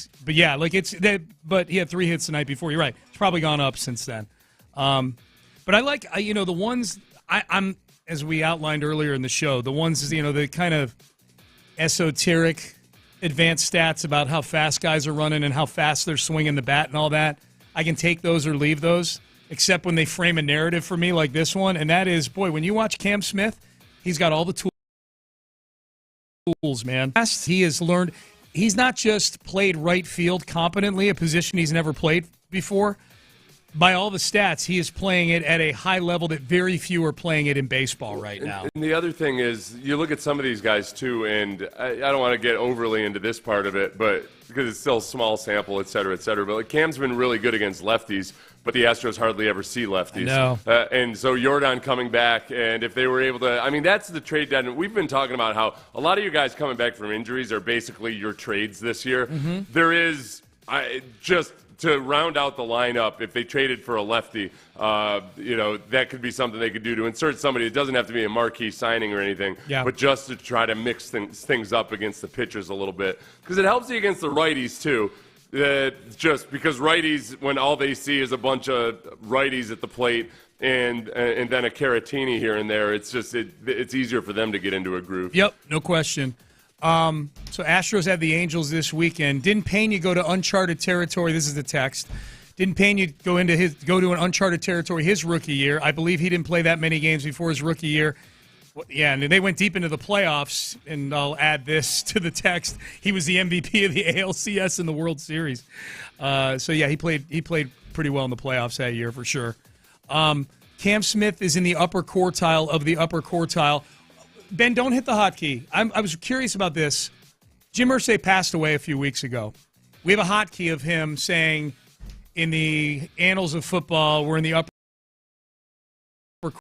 3 hits the night before. You're right. It's probably gone up since then. But I like the ones I'm as we outlined earlier in the show, the ones the kind of esoteric advanced stats about how fast guys are running and how fast they're swinging the bat and all that. I can take those or leave those, except when they frame a narrative for me like this one, and that is, boy, when you watch Cam Smith, he's got all the tools, man. He has learned. he's not just played right field competently, a position he's never played before. By all the stats, he is playing it at a high level that very few are playing it in baseball right now. And the other thing is, you look at some of these guys, too, and I don't want to get overly into this part of it, but because it's still a small sample, et cetera, but like Cam's been really good against lefties, but the Astros hardly ever see lefties. No. And so Jordan coming back, and if they were able to, I mean, that's the trade deadline. We've been talking about how a lot of you guys coming back from injuries are basically your trades this year. Mm-hmm. There is just to round out the lineup, if they traded for a lefty, that could be something they could do to insert somebody. It doesn't have to be a marquee signing or anything, but just to try to mix things up against the pitchers a little bit. Because it helps you against the righties, too. Just because righties, when all they see is a bunch of righties at the plate and then a Caratini here and there, it's easier for them to get into a groove. Yep, no question. So Astros had the Angels this weekend. Didn't Payne go to uncharted territory? This is the text. Didn't Payne go to an uncharted territory his rookie year? I believe he didn't play that many games before his rookie year. Yeah, and they went deep into the playoffs, and I'll add this to the text. He was the MVP of the ALCS in the World Series. He played pretty well in the playoffs that year for sure. Cam Smith is in the upper quartile of the upper quartile. Ben, don't hit the hotkey. I was curious about this. Jim Irsay passed away a few weeks ago. We have a hotkey of him saying, in the annals of football, we're in the upper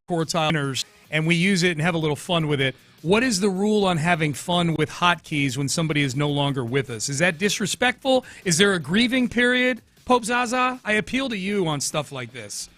quartile, and we use it and have a little fun with it. What is the rule on having fun with hotkeys when somebody is no longer with us? Is that disrespectful? Is there a grieving period? Pope Zaza, I appeal to you on stuff like this.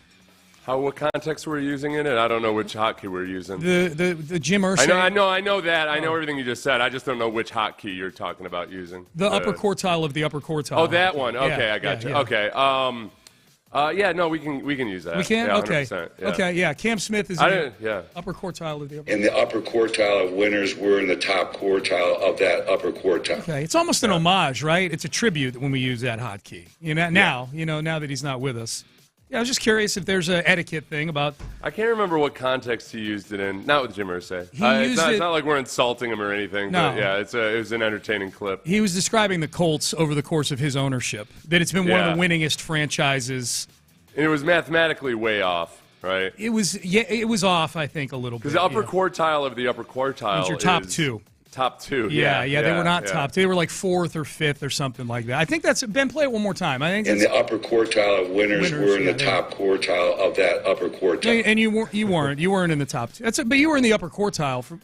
What context we're using in it? I don't know which hotkey we're using. The Jim Irsay. I know that. I know everything you just said. I just don't know which hotkey you're talking about using. The upper quartile of the upper quartile. Oh, that one. Okay, I got you. Yeah. Okay. No, we can use that. We can? Yeah, okay. 100%, yeah. Okay, yeah. Cam Smith is in the upper quartile of the upper quartile. In the upper quartile of winners, we're in the top quartile of that upper quartile. Okay. It's almost an homage, right? It's a tribute when we use that hotkey. Now that he's not with us. Yeah, I was just curious if there's an etiquette thing about. I can't remember what context he used it in. Not with Jim Irsay. It's not like we're insulting him or anything. No. But yeah, it was an entertaining clip. He was describing the Colts over the course of his ownership. That it's been one of the winningest franchises. And it was mathematically way off, right? It was off, I think, a little bit. Because the upper quartile of the upper quartile is your top two. Top two. Yeah, they were not top two. They were like fourth or fifth or something like that. I think that's Ben. Play it one more time. I think in the upper quartile of winners, we're in the top quartile of that upper quartile. And you weren't in the top two. But you were in the upper quartile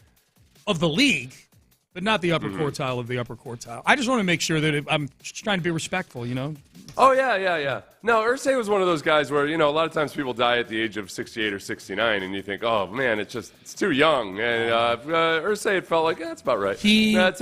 of the league, but not the upper quartile of the upper quartile. I just want to make sure that I'm just trying to be respectful. Oh yeah. No, Irsay was one of those guys where a lot of times people die at the age of 68 or 69, and you think, oh man, it's too young. And Irsay, it felt like that's about right. He went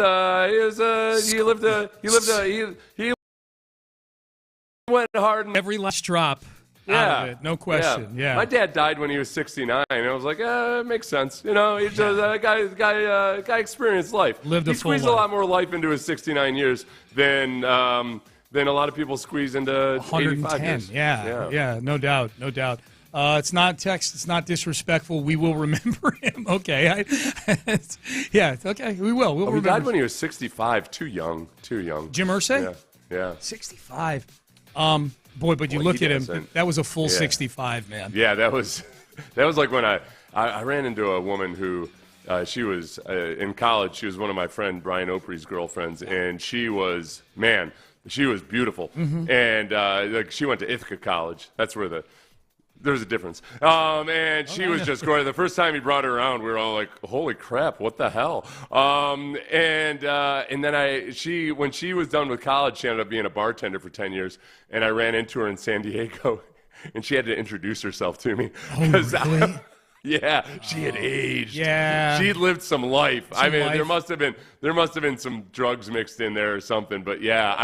hard and every last drop. Out of it, no question. Yeah. My dad died when he was 69, and I was like, it makes sense. He just guy experienced life. Lived a full life. He squeezed a lot more life into his 69 years than a lot of people squeeze into 85 years. Yeah, no doubt. It's not text. It's not disrespectful. We will remember him. Okay. Okay. We will. We'll remember. He died when he was 65. Too young. Jim Irsay? Yeah. 65. Boy, but you look at him. That was a full 65, man. Yeah, that was like when I ran into a woman who she was in college. She was one of my friend Brian Oprey's girlfriends, and she was beautiful. Mm-hmm. And she went to Ithaca College. That's where there's a difference. And she was just great. The first time he brought her around, we were all like, holy crap, what the hell? And then when she was done with college, she ended up being a bartender for 10 years. And I ran into her in San Diego, and she had to introduce herself to me. Oh, really? Yeah, she had aged. Yeah, she had lived some life. There must have been some drugs mixed in there or something. But yeah,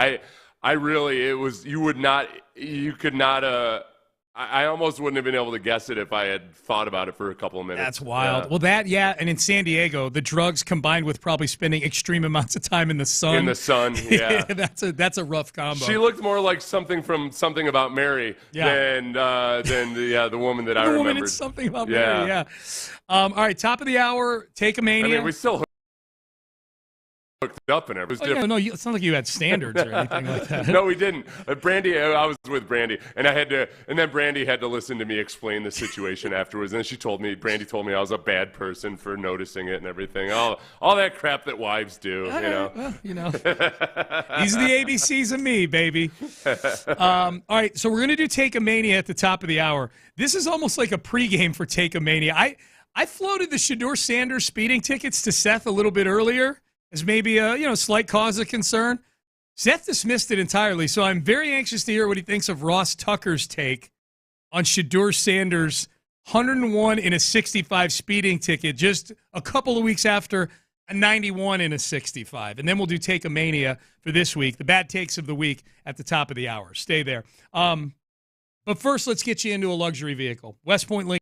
I almost wouldn't have been able to guess it if I had thought about it for a couple of minutes. That's wild. Well, and in San Diego, the drugs combined with probably spending extreme amounts of time in the sun. In the sun, yeah. that's a rough combo. She looked more like something from Something About Mary than the woman that I remembered. The woman in Something About Mary, yeah. All right, top of the hour, take a Mania. I mean, we still hooked up and everything. Oh, yeah, no, it's not like you had standards or anything like that. No, we didn't. Brandy, I was with Brandy, and then Brandy had to listen to me explain the situation afterwards. And then Brandy told me I was a bad person for noticing it and everything. All that crap that wives do, you know. Well, you know, these are the ABCs of me, baby. All right, so we're gonna do Take a Mania at the top of the hour. This is almost like a pregame for Take a Mania. I floated the Shador Sanders speeding tickets to Seth a little bit earlier as maybe a slight cause of concern. Seth dismissed it entirely, so I'm very anxious to hear what he thinks of Ross Tucker's take on Shador Sanders' 101 in a 65 speeding ticket just a couple of weeks after a 91 in a 65. And then we'll do Take a Mania for this week, the bad takes of the week at the top of the hour. Stay there. But first, let's get you into a luxury vehicle. West Point Lincoln.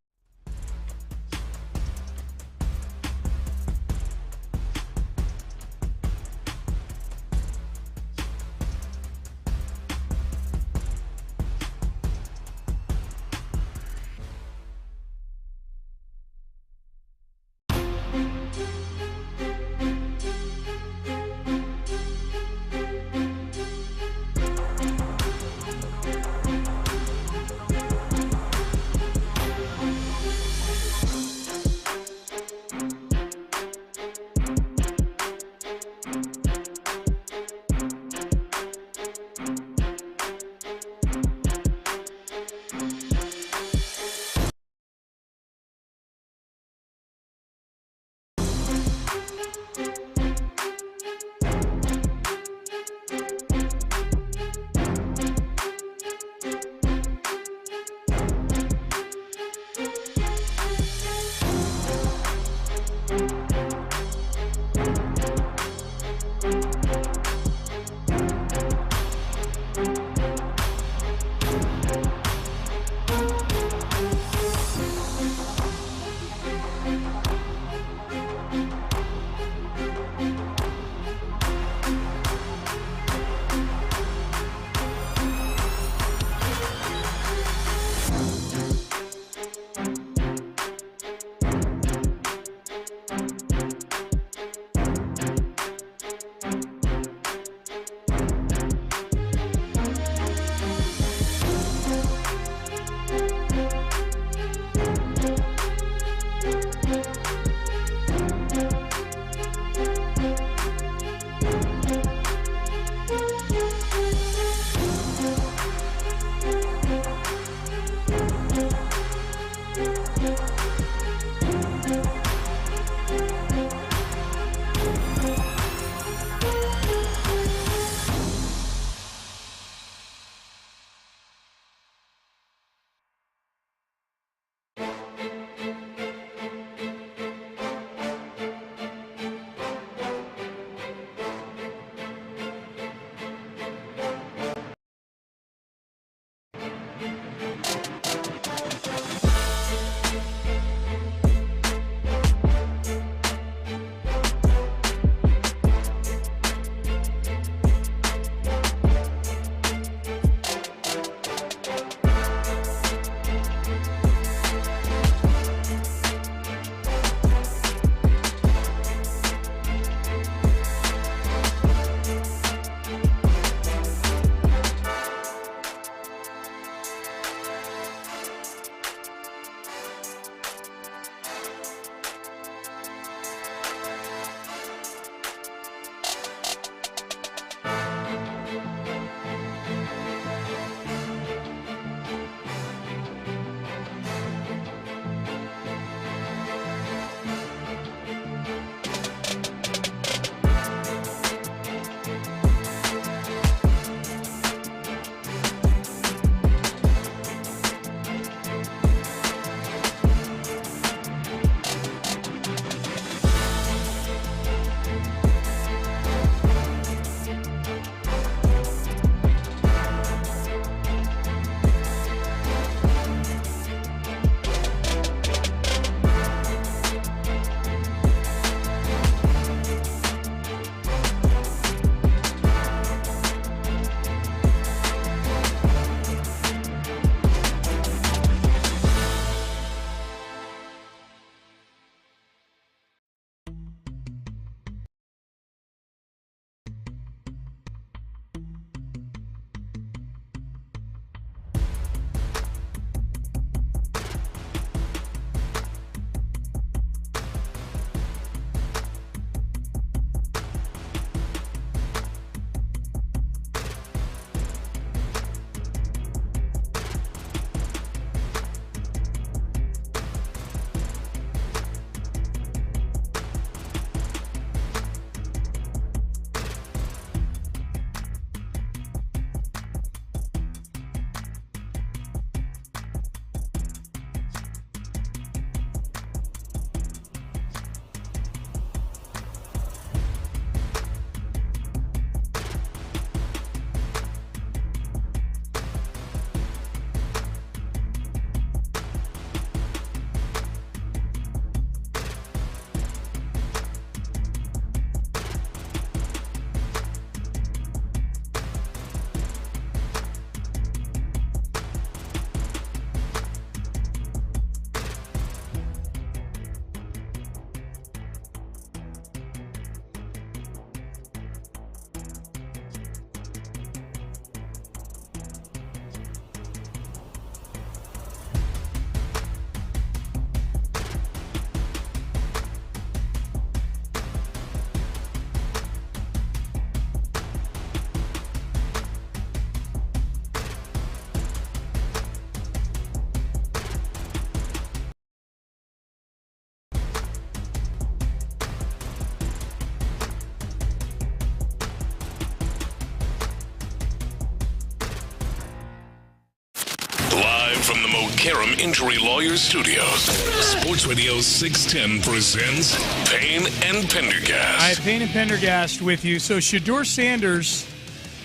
Live from the Mokaram Injury Lawyers Studios, Sports Radio 610 presents Payne and Pendergast. I have Payne and Pendergast with you. So Shador Sanders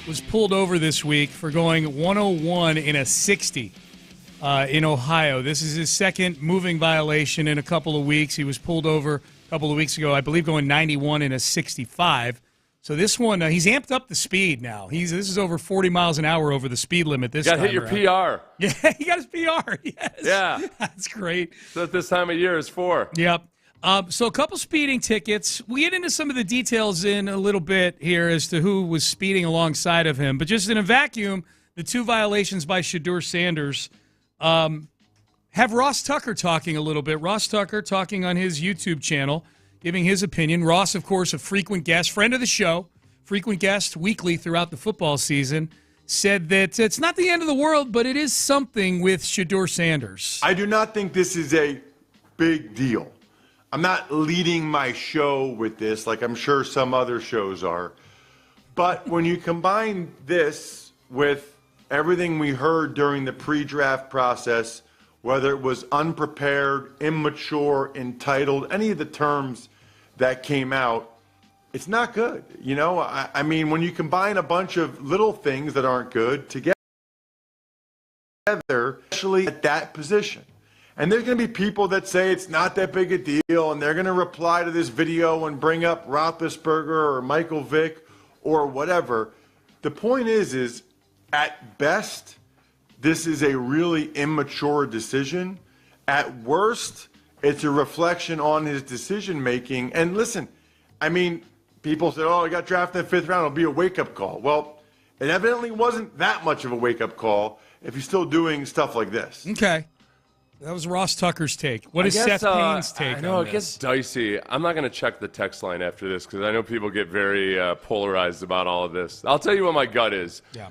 was pulled over this week for going 101 in a 60 in Ohio. This is his second moving violation in a couple of weeks. He was pulled over a couple of weeks ago, I believe, going 91 in a 65. So this one, he's amped up the speed now. This is over 40 miles an hour over the speed limit this time. Got to hit your PR. Yeah, he got his PR. Yes. Yeah. That's great. That's what this time of year is for. Yep. So a couple speeding tickets. We get into some of the details in a little bit here as to who was speeding alongside of him. But just in a vacuum, the two violations by Shador Sanders have Ross Tucker talking a little bit. Ross Tucker talking on his YouTube channel, giving his opinion. Ross, of course, a frequent guest, friend of the show, frequent guest weekly throughout the football season, said that it's not the end of the world, but it is something with Shador Sanders. I do not think this is a big deal. I'm not leading my show with this like I'm sure some other shows are. But when you combine this with everything we heard during the pre-draft process, whether it was unprepared, immature, entitled, any of the terms that came out, it's not good. You know, I mean, when you combine a bunch of little things that aren't good together, especially at that position. And there's going to be people that say it's not that big a deal, and they're going to reply to this video and bring up Roethlisberger or Michael Vick or whatever. The point is at best, this is a really immature decision. At worst, it's a reflection on his decision-making. And listen, I mean, people said, oh, he got drafted in the 5th round. It'll be a wake-up call. Well, it evidently wasn't that much of a wake-up call if he's still doing stuff like this. Okay. That was Ross Tucker's take. What is Seth Payne's take I know, on it gets dicey. I'm not going to check the text line after this because I know people get very polarized about all of this. I'll tell you what my gut is. Yeah.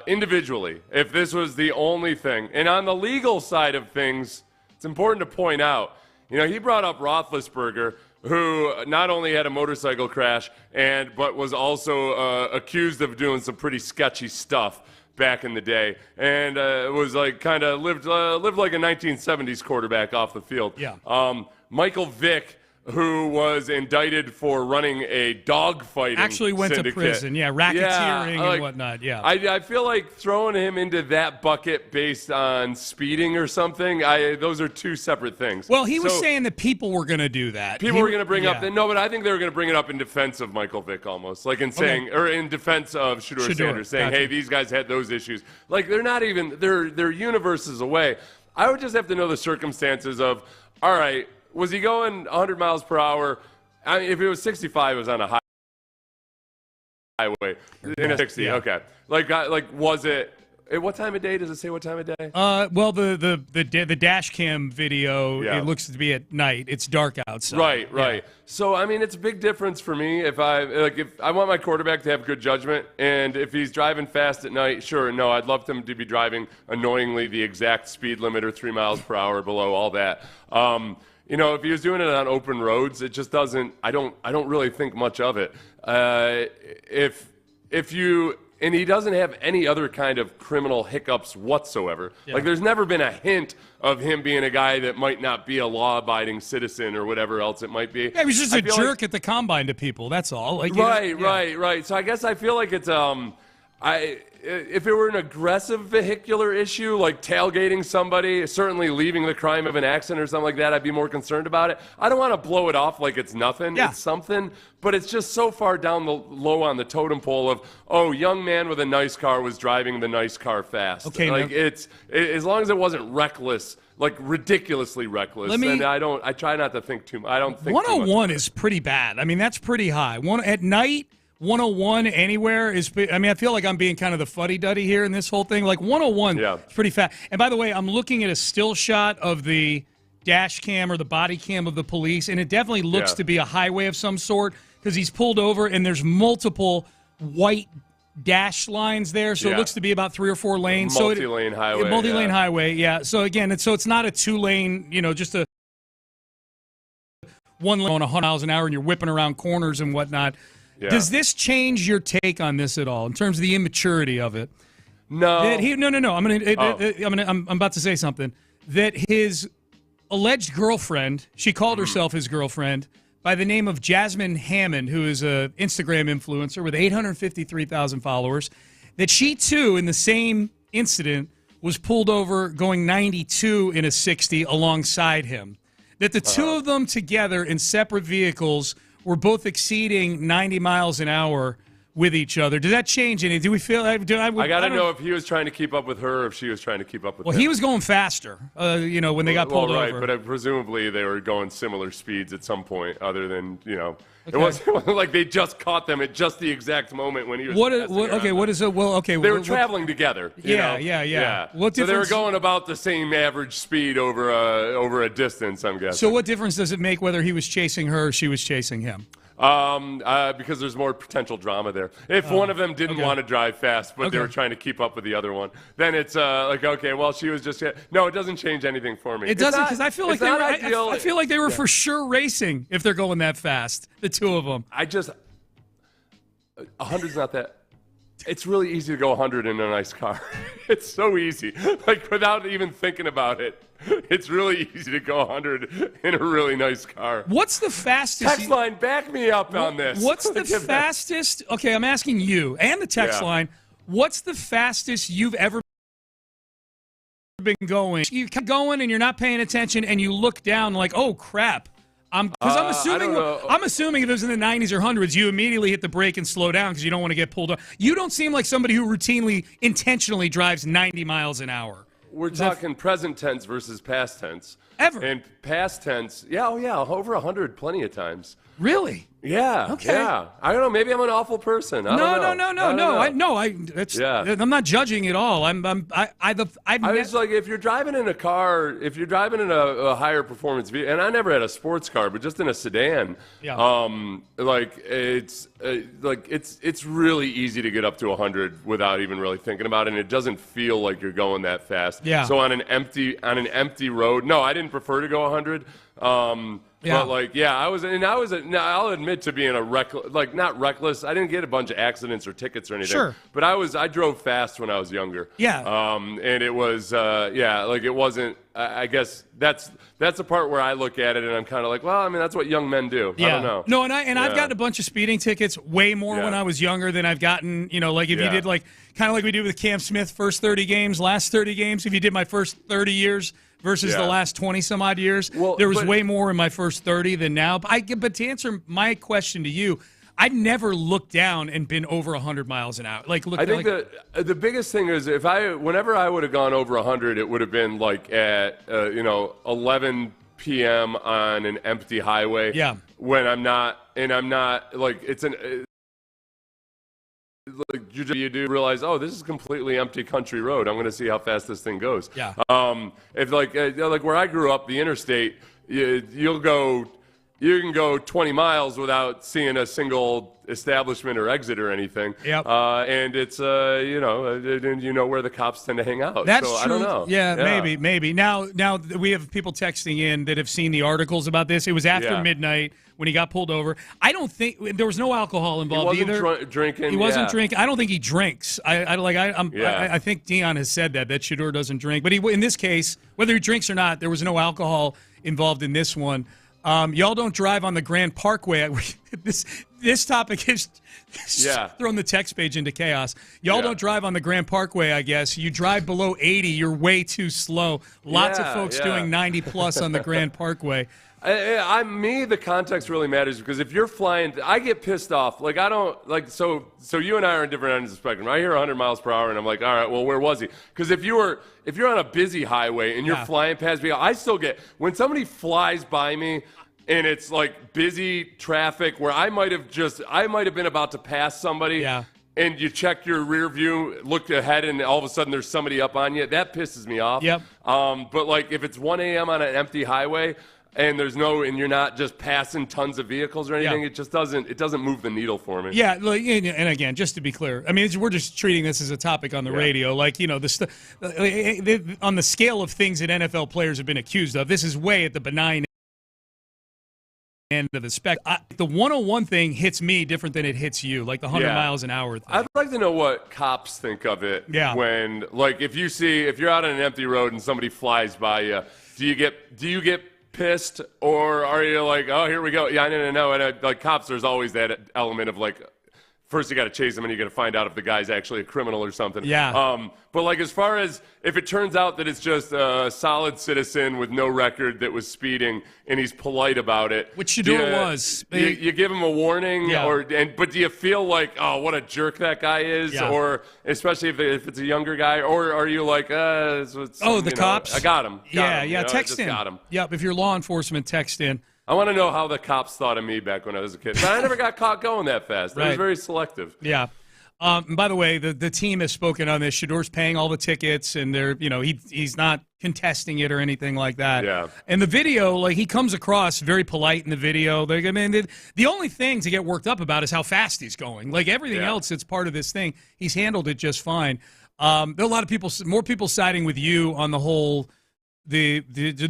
Individually, if this was the only thing. And on the legal side of things, it's important to point out, you know, he brought up Roethlisberger, who not only had a motorcycle crash, but was also accused of doing some pretty sketchy stuff back in the day, and was like kind of lived like a 1970s quarterback off the field. Yeah. Michael Vick, who was indicted for running a dogfighting actually went syndicate. To prison, racketeering and whatnot, I feel like throwing him into that bucket based on speeding or something, those are two separate things. Well, he was saying that people were going to do that. People were going to bring up, no, but I think they were going to bring it up in defense of Michael Vick almost, like in saying, or in defense of Shador Sanders, saying, hey, these guys had those issues. Like, they're not even, they're universes away. I would just have to know the circumstances of, all right, was he going 100 miles per hour? I mean, if it was 65, it was on a highway. In a 60, okay. Like, was it? What time of day does it say? What time of day? Well, the dash cam video, it looks to be at night. It's dark outside. Right. Yeah. So I mean, it's a big difference for me if I want my quarterback to have good judgment, and if he's driving fast at night, sure, no, I'd love him to be driving annoyingly the exact speed limit or 3 miles per hour below, all that. You know, if he was doing it on open roads, it just doesn't. I don't really think much of it. And he doesn't have any other kind of criminal hiccups whatsoever. Yeah. Like, there's never been a hint of him being a guy that might not be a law-abiding citizen or whatever else it might be. Yeah, he was just a jerk at the combine to people. That's all. Like, right. So I guess I feel like it's if it were an aggressive vehicular issue, like tailgating somebody, certainly leaving the crime of an accident or something like that, I'd be more concerned about it. I don't want to blow it off like it's nothing. Yeah. It's something, but it's just so far down the low on the totem pole of, oh, young man with a nice car was driving the nice car fast. Okay, like it's as long as it wasn't reckless, like ridiculously reckless. And I try not to think too much. I don't think 101 is pretty bad. I mean, that's pretty high. At night, 101 anywhere is, I mean, I feel like I'm being kind of the fuddy-duddy here in this whole thing. Like 101 is pretty fast. And by the way, I'm looking at a still shot of the dash cam or the body cam of the police, and it definitely looks to be a highway of some sort because he's pulled over and there's multiple white dash lines there, so it looks to be about 3 or 4 lanes. Multi-lane highway. Multi-lane highway, yeah. So again, it's not a 2-lane, just a 1 lane on 100 miles an hour and you're whipping around corners and whatnot. Yeah. Does this change your take on this at all in terms of the immaturity of it? No. That I'm about to say something. That his alleged girlfriend, she called herself his girlfriend, by the name of Jasmine Hammond, who is an Instagram influencer with 853,000 followers, that she too, in the same incident, was pulled over going 92 in a 60 alongside him. That the two of them together in separate vehicles were both exceeding 90 miles an hour with each other. Does that change anything? Do we feel that? I got to know if he was trying to keep up with her or if she was trying to keep up with him. Well, he was going faster, when they got pulled over. But presumably they were going similar speeds at some point other than, It wasn't like they just caught them at just the exact moment when he was. They were traveling together. Yeah. So they were going about the same average speed over a distance, I'm guessing. So what difference does it make whether he was chasing her or she was chasing him? Because there's more potential drama there. If one of them didn't want to drive fast, but they were trying to keep up with the other one, then it's she was just. No, it doesn't change anything for me. It doesn't, because I feel like I feel like they were for sure racing if they're going that fast. The two of them. 100's not that. It's really easy to go 100 in a nice car. It's so easy. Like, without even thinking about it, it's really easy to go 100 in a really nice car. What's the fastest? Text line, back me up on this. What's the fastest? Okay, I'm asking you and the text line. What's the fastest you've ever been going? You keep going and you're not paying attention, and you look down like, oh crap. I'm assuming if it was in the 90s or 100s, you immediately hit the brake and slow down because you don't want to get pulled up. You don't seem like somebody who routinely, intentionally drives 90 miles an hour. We're talking present tense versus past tense. Ever. And past tense, over 100 plenty of times. Really? Yeah. Okay. Yeah. I don't know. Maybe I'm an awful person. No. I'm not judging at all. I was like, if you're driving in a car, if you're driving in a higher performance vehicle, and I never had a sports car, but just in a sedan, it's really easy to get up to 100 without even really thinking about it, and it doesn't feel like you're going that fast. Yeah. So on an empty road, no, I didn't prefer to go 100. But I'll admit to being not reckless. I didn't get a bunch of accidents or tickets or anything. Sure. But I drove fast when I was younger. Yeah. And it was, it wasn't. I guess that's the part where I look at it and I'm kind of like, well, I mean, that's what young men do. Yeah. I don't know. No, I've gotten a bunch of speeding tickets, way more when I was younger than I've gotten. You did kind of like we did with Cam Smith, first 30 games, last 30 games. If you did my first 30 years versus the last 20 some odd years, there was way more in my first 30 than now. But to answer my question to you, I've never looked down and been over 100 miles an hour. I think the biggest thing is whenever I would have gone over 100, it would have been like at 11 p.m. on an empty highway. Yeah. When I'm not like it's an. You do realize, this is a completely empty country road. I'm going to see how fast this thing goes. Yeah. If like where I grew up, the interstate, you can go 20 miles without seeing a single establishment or exit or anything. Yep. And it's where the cops tend to hang out. That's so true. I don't know. Yeah, maybe. Now we have people texting in that have seen the articles about this. It was after midnight when he got pulled over. I don't think there was no alcohol involved either. He wasn't drinking. He wasn't drinking. I don't think he drinks. I think Dion has said that Shador doesn't drink. But in this case, whether he drinks or not, there was no alcohol involved in this one. Y'all don't drive on the Grand Parkway. This topic is thrown the text page into chaos. Y'all don't drive on the Grand Parkway, I guess. You drive below 80, you're way too slow. Lots of folks doing 90 plus on the Grand Parkway. The context really matters because if you're flying, I get pissed off. Like, I don't, like, so you and I are on different ends of the spectrum. I hear 100 miles per hour and I'm like, all right, well, where was he? Because if you're on a busy highway and you're flying past me, I still get, when somebody flies by me and it's like busy traffic where I might have been about to pass somebody. Yeah. And you check your rear view, look ahead, and all of a sudden there's somebody up on you. That pisses me off. Yep. But like if it's 1 a.m. on an empty highway, and you're not just passing tons of vehicles or anything. It just doesn't move the needle for me. Yeah, and again, just to be clear, I mean, we're just treating this as a topic on the radio. Like, on the scale of things that NFL players have been accused of, this is way at the benign end of the spectrum. The 101 thing hits me different than it hits you, like the 100 miles an hour thing. I'd like to know what cops think of it. Yeah. When, like, if you're out on an empty road and somebody flies by you, do you get pissed, or are you like, oh, here we go? Yeah, no. And like cops, there's always that element of like, first you got to chase them and you got to find out if the guy's actually a criminal or something. Yeah. But like as far as if it turns out that it's just a solid citizen with no record that was speeding and he's polite about it, which Shador was, you give him a warning, yeah. But do you feel like, oh, what a jerk that guy is, yeah. or especially if it's a younger guy, or are you like, the cops? I got him. Text in. Got him. Yep, if you're law enforcement, text in. I want to know how the cops thought of me back when I was a kid. But I never got caught going that fast. I was very selective. Yeah. By the way, the team has spoken on this. Shador's paying all the tickets, and he's not contesting it or anything like that. Yeah. And the video, like, he comes across very polite in the video. The only thing to get worked up about is how fast he's going. Like everything else, it's part of this thing. He's handled it just fine. There are a lot of more people siding with you on the whole the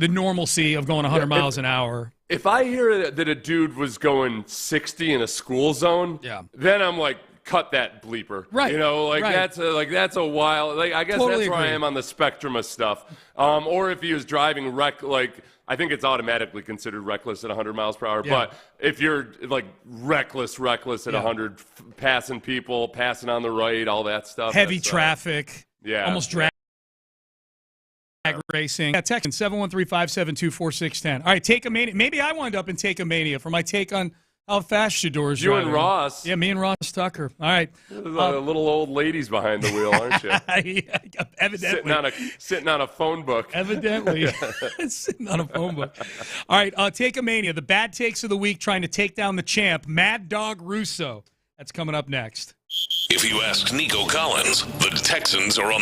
normalcy of going 100 miles an hour. If I hear that a dude was going 60 in a school zone, then I'm like, cut that bleeper. Right. That's a wild. Like I guess Totally that's where agree. I am on the spectrum of stuff. Or if he was driving I think it's automatically considered reckless at 100 miles per hour. Yeah. But if you're like reckless at 100, passing people, passing on the right, all that stuff. Heavy traffic. Almost drag racing. Yeah, text 713-572-4610. All right, Take a Mania. Maybe I wind up in Take a Mania for my take on how fast Shador's You driving. and Ross. Yeah, me and Ross Tucker. All right. Little old ladies behind the wheel, aren't you? Evidently. Sitting on a phone book. Evidently. Sitting on a phone book. All right, Take a Mania. The bad takes of the week trying to take down the champ, Mad Dog Russo. That's coming up next. If you ask Nico Collins, the Texans are on.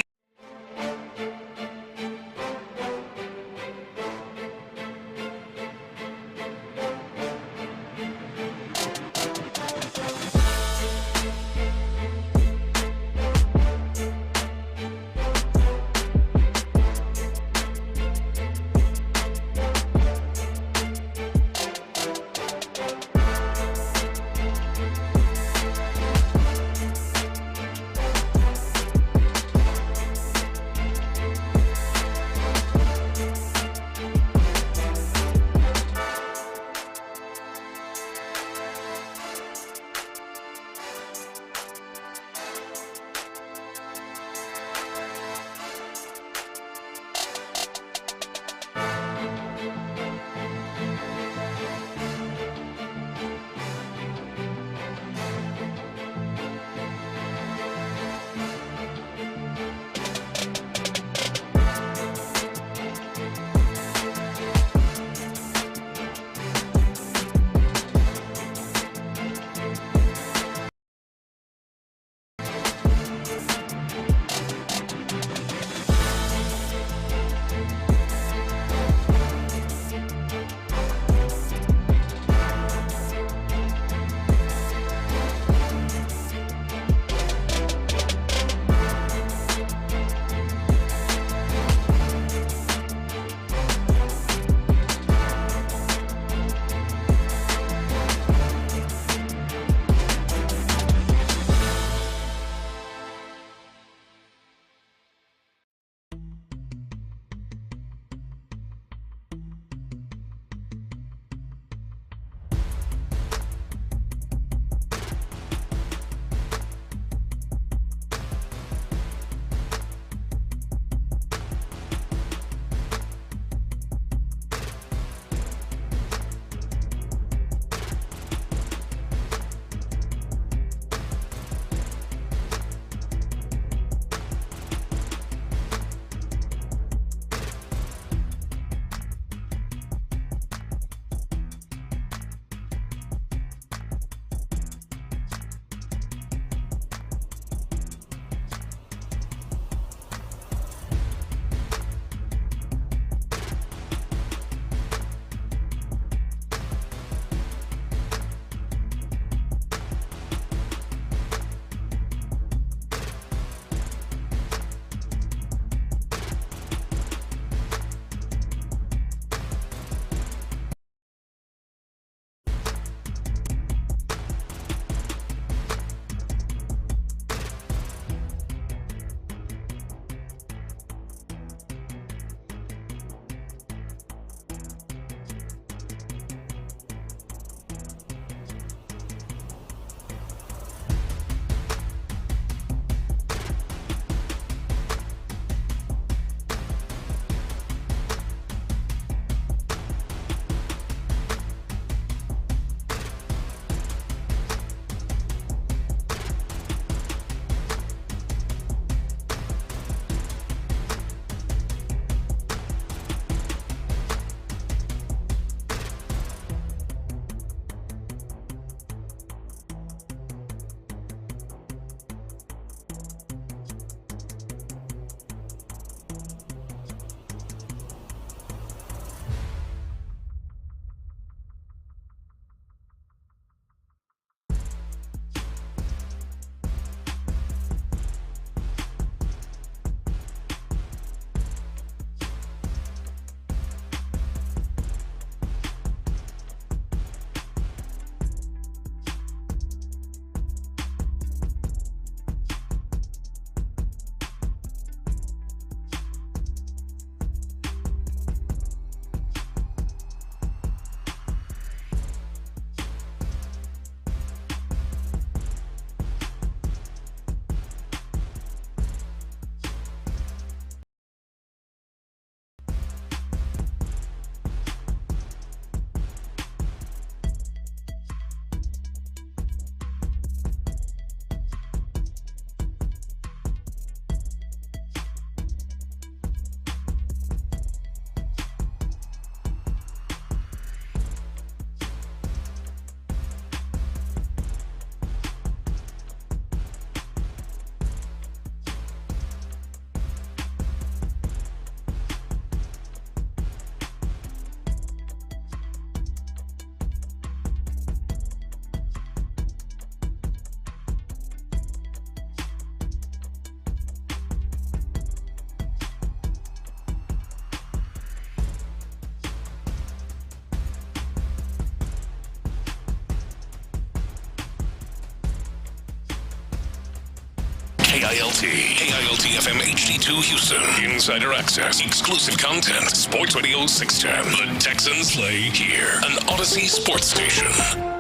KILT. KILT FM HD2 Houston. Insider access. Exclusive content. Sports Radio 610. The Texans play here. An Odyssey sports station.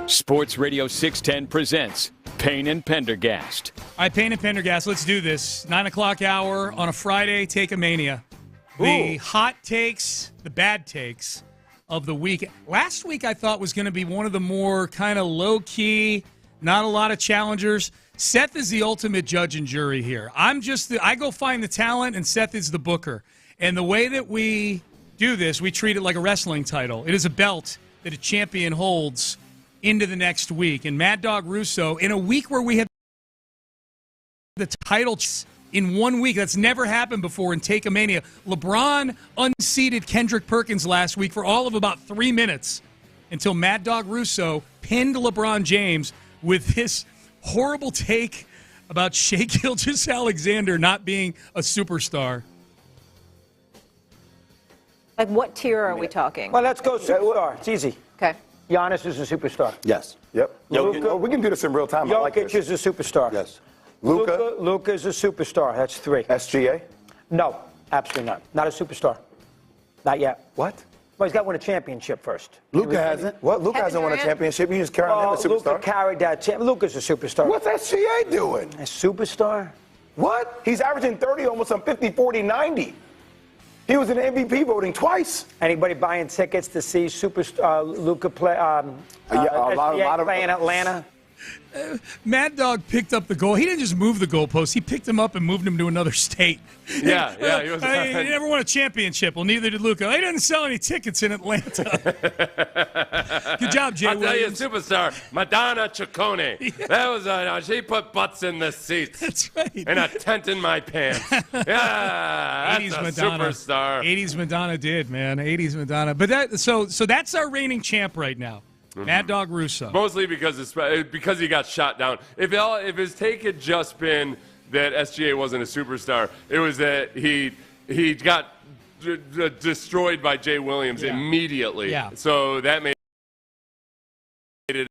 Sports Radio 610 presents Payne and Pendergast. All right, Payne and Pendergast, let's do this. 9 o'clock hour on a Friday, take a Mania. The hot takes, the bad takes of the week. Last week I thought was going to be one of the more kind of low-key, not a lot of challengers. Seth is the ultimate judge and jury here. I go find the talent, and Seth is the booker. And the way that we do this, we treat it like a wrestling title. It is a belt that a champion holds into the next week. And Mad Dog Russo, in a week where we have the title in 1 week, that's never happened before in Take a Mania. LeBron unseated Kendrick Perkins last week for all of about 3 minutes until Mad Dog Russo pinned LeBron James with his horrible take about Shai Gilgeous-Alexander not being a superstar. Like, what tier are we talking? Well, let's go superstar. It's easy. Okay. Giannis is a superstar. Yes. Yep. We can do this in real time. I like Jokic this. is a superstar. Yes. Luka is a superstar. That's 3. SGA? No, absolutely not. Not a superstar. Not yet. What? Well, he's got to win a championship first. Luka hasn't. What? Luka hasn't won a championship. You just carry him as a superstar. Luka carried that championship. Luka's a superstar. What's SGA doing? A superstar? What? He's averaging 30, almost on 50, 40, 90. He was in MVP voting twice. Anybody buying tickets to see Luka play? A lot of play in Atlanta. Mad Dog picked up the goal. He didn't just move the goalpost. He picked him up and moved him to another state. Yeah. He was. He never won a championship. Well, neither did Luka. He didn't sell any tickets in Atlanta. Good job, Jay I'll Williams. tell you, superstar, Madonna Ciccone. Yeah. That was she put butts in the seats. That's right. And a tent in my pants. Yeah, that's 80s a Madonna. Superstar. 80s Madonna did, man. 80s Madonna. But so that's our reigning champ right now. Mad Dog Russo. Mostly because he got shot down. If his take had just been that SGA wasn't a superstar, it was that he got destroyed by Jay Williams immediately. Yeah. So that made it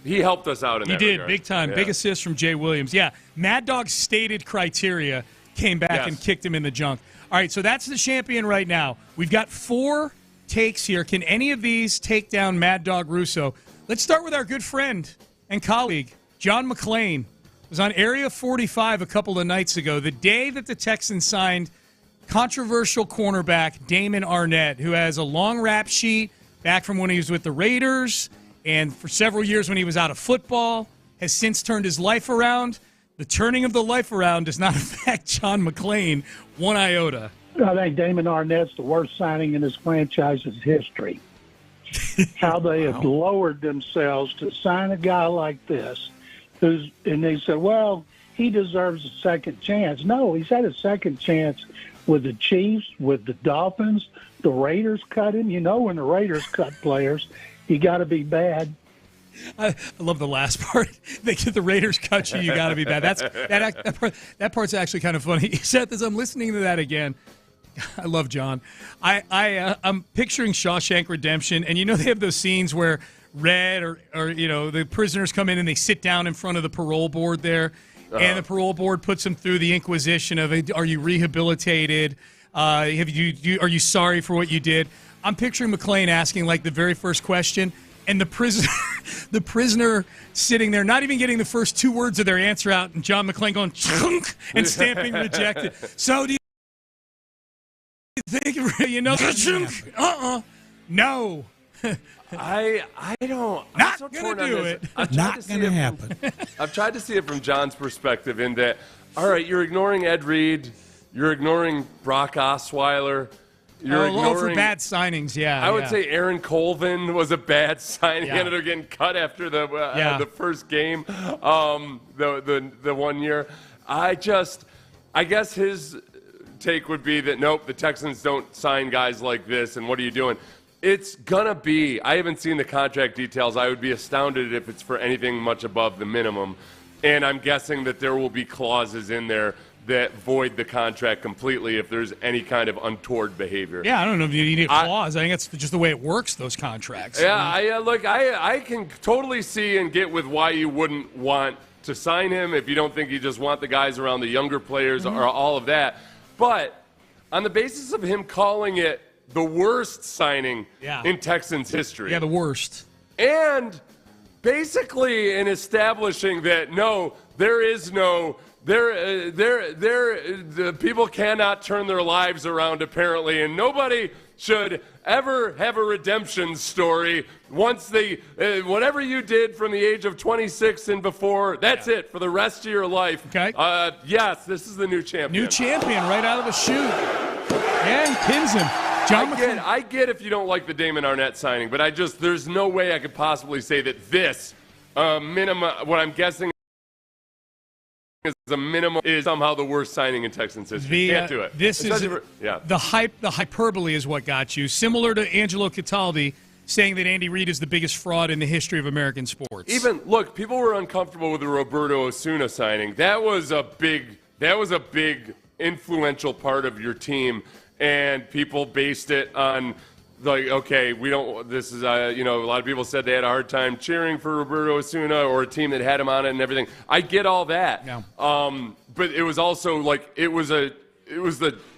he helped us out in that regard. Big time. Yeah. Big assist from Jay Williams. Yeah. Mad Dog's stated criteria came back and kicked him in the junk. All right, so that's the champion right now. We've got 4 takes here. Can any of these take down Mad Dog Russo? Let's start with our good friend and colleague, John McClain. Was on Area 45 a couple of nights ago, the day that the Texans signed controversial cornerback Damon Arnett, who has a long rap sheet back from when he was with the Raiders and for several years when he was out of football, has since turned his life around. The turning of the life around does not affect John McClain one iota. I think Damon Arnett's the worst signing in this franchise's history. How they have lowered themselves to sign a guy like this, and they said, well, he deserves a second chance. No, he's had a second chance with the Chiefs, with the Dolphins. The Raiders cut him. You know, when the Raiders cut players, you got to be bad. I love the last part. The Raiders cut you. You got to be bad. That part's actually kind of funny. Seth, as I'm listening to that again, I love John. I'm picturing Shawshank Redemption, and they have those scenes where Red or the prisoners come in and they sit down in front of the parole board there, and the parole board puts them through the inquisition of, are you rehabilitated? Are you sorry for what you did? I'm picturing McClain asking like the very first question, and the prisoner sitting there, not even getting the first 2 words of their answer out, and John McClain going chunk and stamping rejected. So do you think no. I don't. Not going to do it. Not going to happen. I've tried to see it from John's perspective in that, all right, you're ignoring Ed Reed, you're ignoring Brock Osweiler, you're ignoring for bad signings. Yeah, I would say Aaron Colvin was a bad signing. He ended up getting cut after the first game, the 1 year. I guess his take would be that nope, the Texans don't sign guys like this, and what are you doing? It's gonna be, I haven't seen the contract details. I would be astounded if it's for anything much above the minimum. And I'm guessing that there will be clauses in there that void the contract completely if there's any kind of untoward behavior. Yeah, I don't know if you need a clause. I think that's just the way it works, those contracts. Yeah, I can totally see and get with why you wouldn't want to sign him, if you don't think you just want the guys around the younger players or all of that. But on the basis of him calling it the worst signing in Texans history. Yeah, the worst. And basically in establishing that, no, there is no... the people cannot turn their lives around, apparently, and nobody should ever have a redemption story once they, whatever you did from the age of 26 and before, that's it for the rest of your life. Okay. Yes, this is the new champion. New champion right out of the chute. And pins him. I get if you don't like the Damon Arnett signing, but there's no way I could possibly say that this minimum, what I'm guessing is the minimum, is somehow the worst signing in Texans history. Can't do it. This is the hyperbole is what got you. Similar to Angelo Cataldi saying that Andy Reid is the biggest fraud in the history of American sports. Even look, people were uncomfortable with the Roberto Osuna signing. That was a big influential part of your team, and people based it on. Like, okay, we don't, this is, a lot of people said they had a hard time cheering for Roberto Osuna or a team that had him on it and everything. I get all that. Yeah. But it was also like, it was the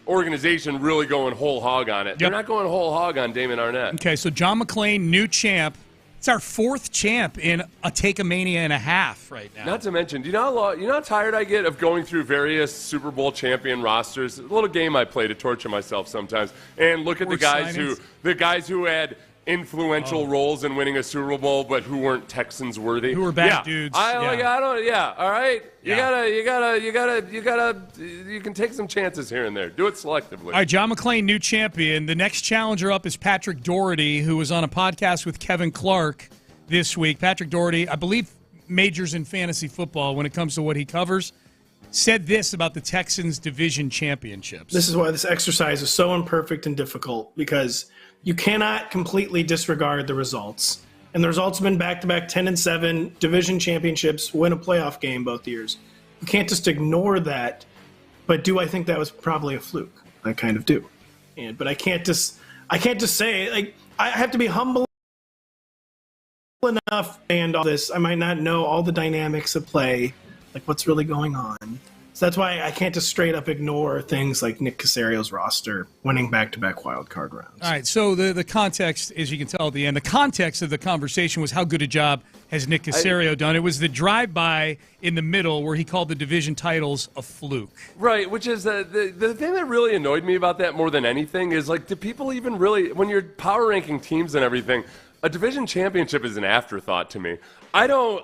organization really going whole hog on it. Yep. They're not going whole hog on Damon Arnett. Okay, so John McClain, new champ. It's our fourth champ in a Take-A-Mania and a half right now. Not to mention, do you know how tired I get of going through various Super Bowl champion rosters? A little game I play to torture myself sometimes, and look at the guys who had influential roles in winning a Super Bowl, but who weren't Texans worthy. Who were bad dudes. All right. You can take some chances here and there. Do it selectively. All right, John McClain, new champion. The next challenger up is Patrick Doherty, who was on a podcast with Kevin Clark this week. Patrick Doherty, I believe, majors in fantasy football when it comes to what he covers, said this about the Texans division championships. This is why this exercise is so imperfect and difficult, because you cannot completely disregard the results. And the results have been back-to-back 10-7 division championships, win a playoff game both years. You can't just ignore that. But do I think that was probably a fluke? I kind of do. But I can't just say, like, I have to be humble enough and all this. I might not know all the dynamics at play, like what's really going on. So that's why I can't just straight up ignore things like Nick Casario's roster winning back-to-back wild card rounds. All right, so the context, as you can tell at the end, the context of the conversation was how good a job has Nick Casario done. It was the drive-by in the middle where he called the division titles a fluke. Right, which is the thing that really annoyed me about that more than anything is, like, do people even really, when you're power ranking teams and everything, a division championship is an afterthought to me. I don't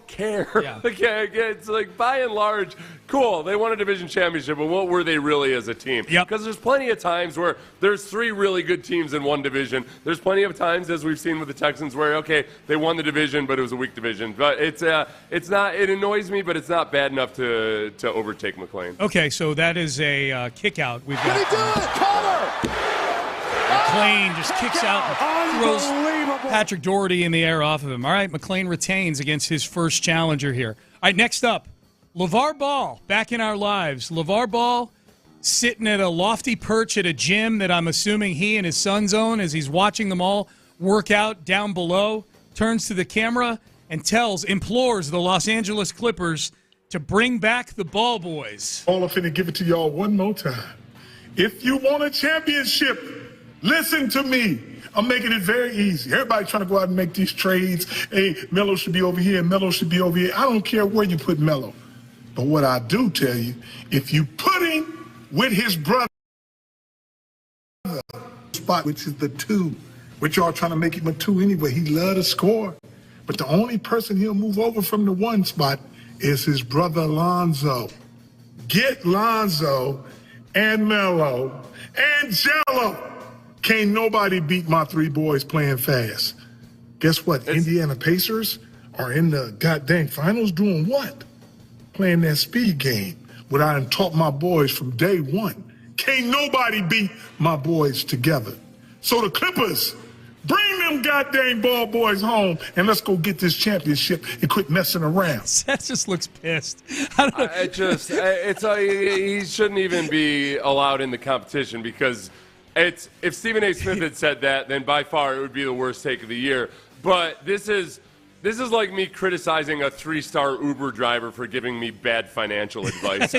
care. Yeah. It's like, by and large, cool, they won a division championship, but what were they really as a team? Because there's plenty of times where there's three really good teams in one division. There's plenty of times, as we've seen with the Texans, where, okay, they won the division, but it was a weak division. But it's not, it annoys me, but it's not bad enough to overtake McClain. Okay, so that is a kick out. We've got. Did he do it? Cover! McClain just kicks out and throws Patrick Doherty in the air off of him. All right, McClain retains against his first challenger here. All right, next up, LeVar Ball back in our lives. LeVar Ball sitting at a lofty perch at a gym that I'm assuming he and his sons own as he's watching them all work out down below, turns to the camera and implores the Los Angeles Clippers to bring back the Ball Boys. All I'm finna give it to y'all one more time. If you want a championship, listen to me. I'm making it very easy. Everybody's trying to go out and make these trades. Hey, Melo should be over here, Melo should be over here. I don't care where you put Melo. But what I do tell you, if you put him with his brother, spot, which is the 2, which y'all trying to make him a 2 anyway. He love to score. But the only person he'll move over from the 1 spot is his brother Lonzo. Get Lonzo and Melo and Jello. Can't nobody beat my 3 boys playing fast. Guess what? Indiana Pacers are in the goddamn finals doing what? Playing that speed game. What I done taught my boys from day one. Can't nobody beat my boys together. So the Clippers, bring them goddamn Ball Boys home and let's go get this championship and quit messing around. That just looks pissed. He shouldn't even be allowed in the competition because if Stephen A. Smith had said that, then by far it would be the worst take of the year. But this is This is like me criticizing a 3-star Uber driver for giving me bad financial advice.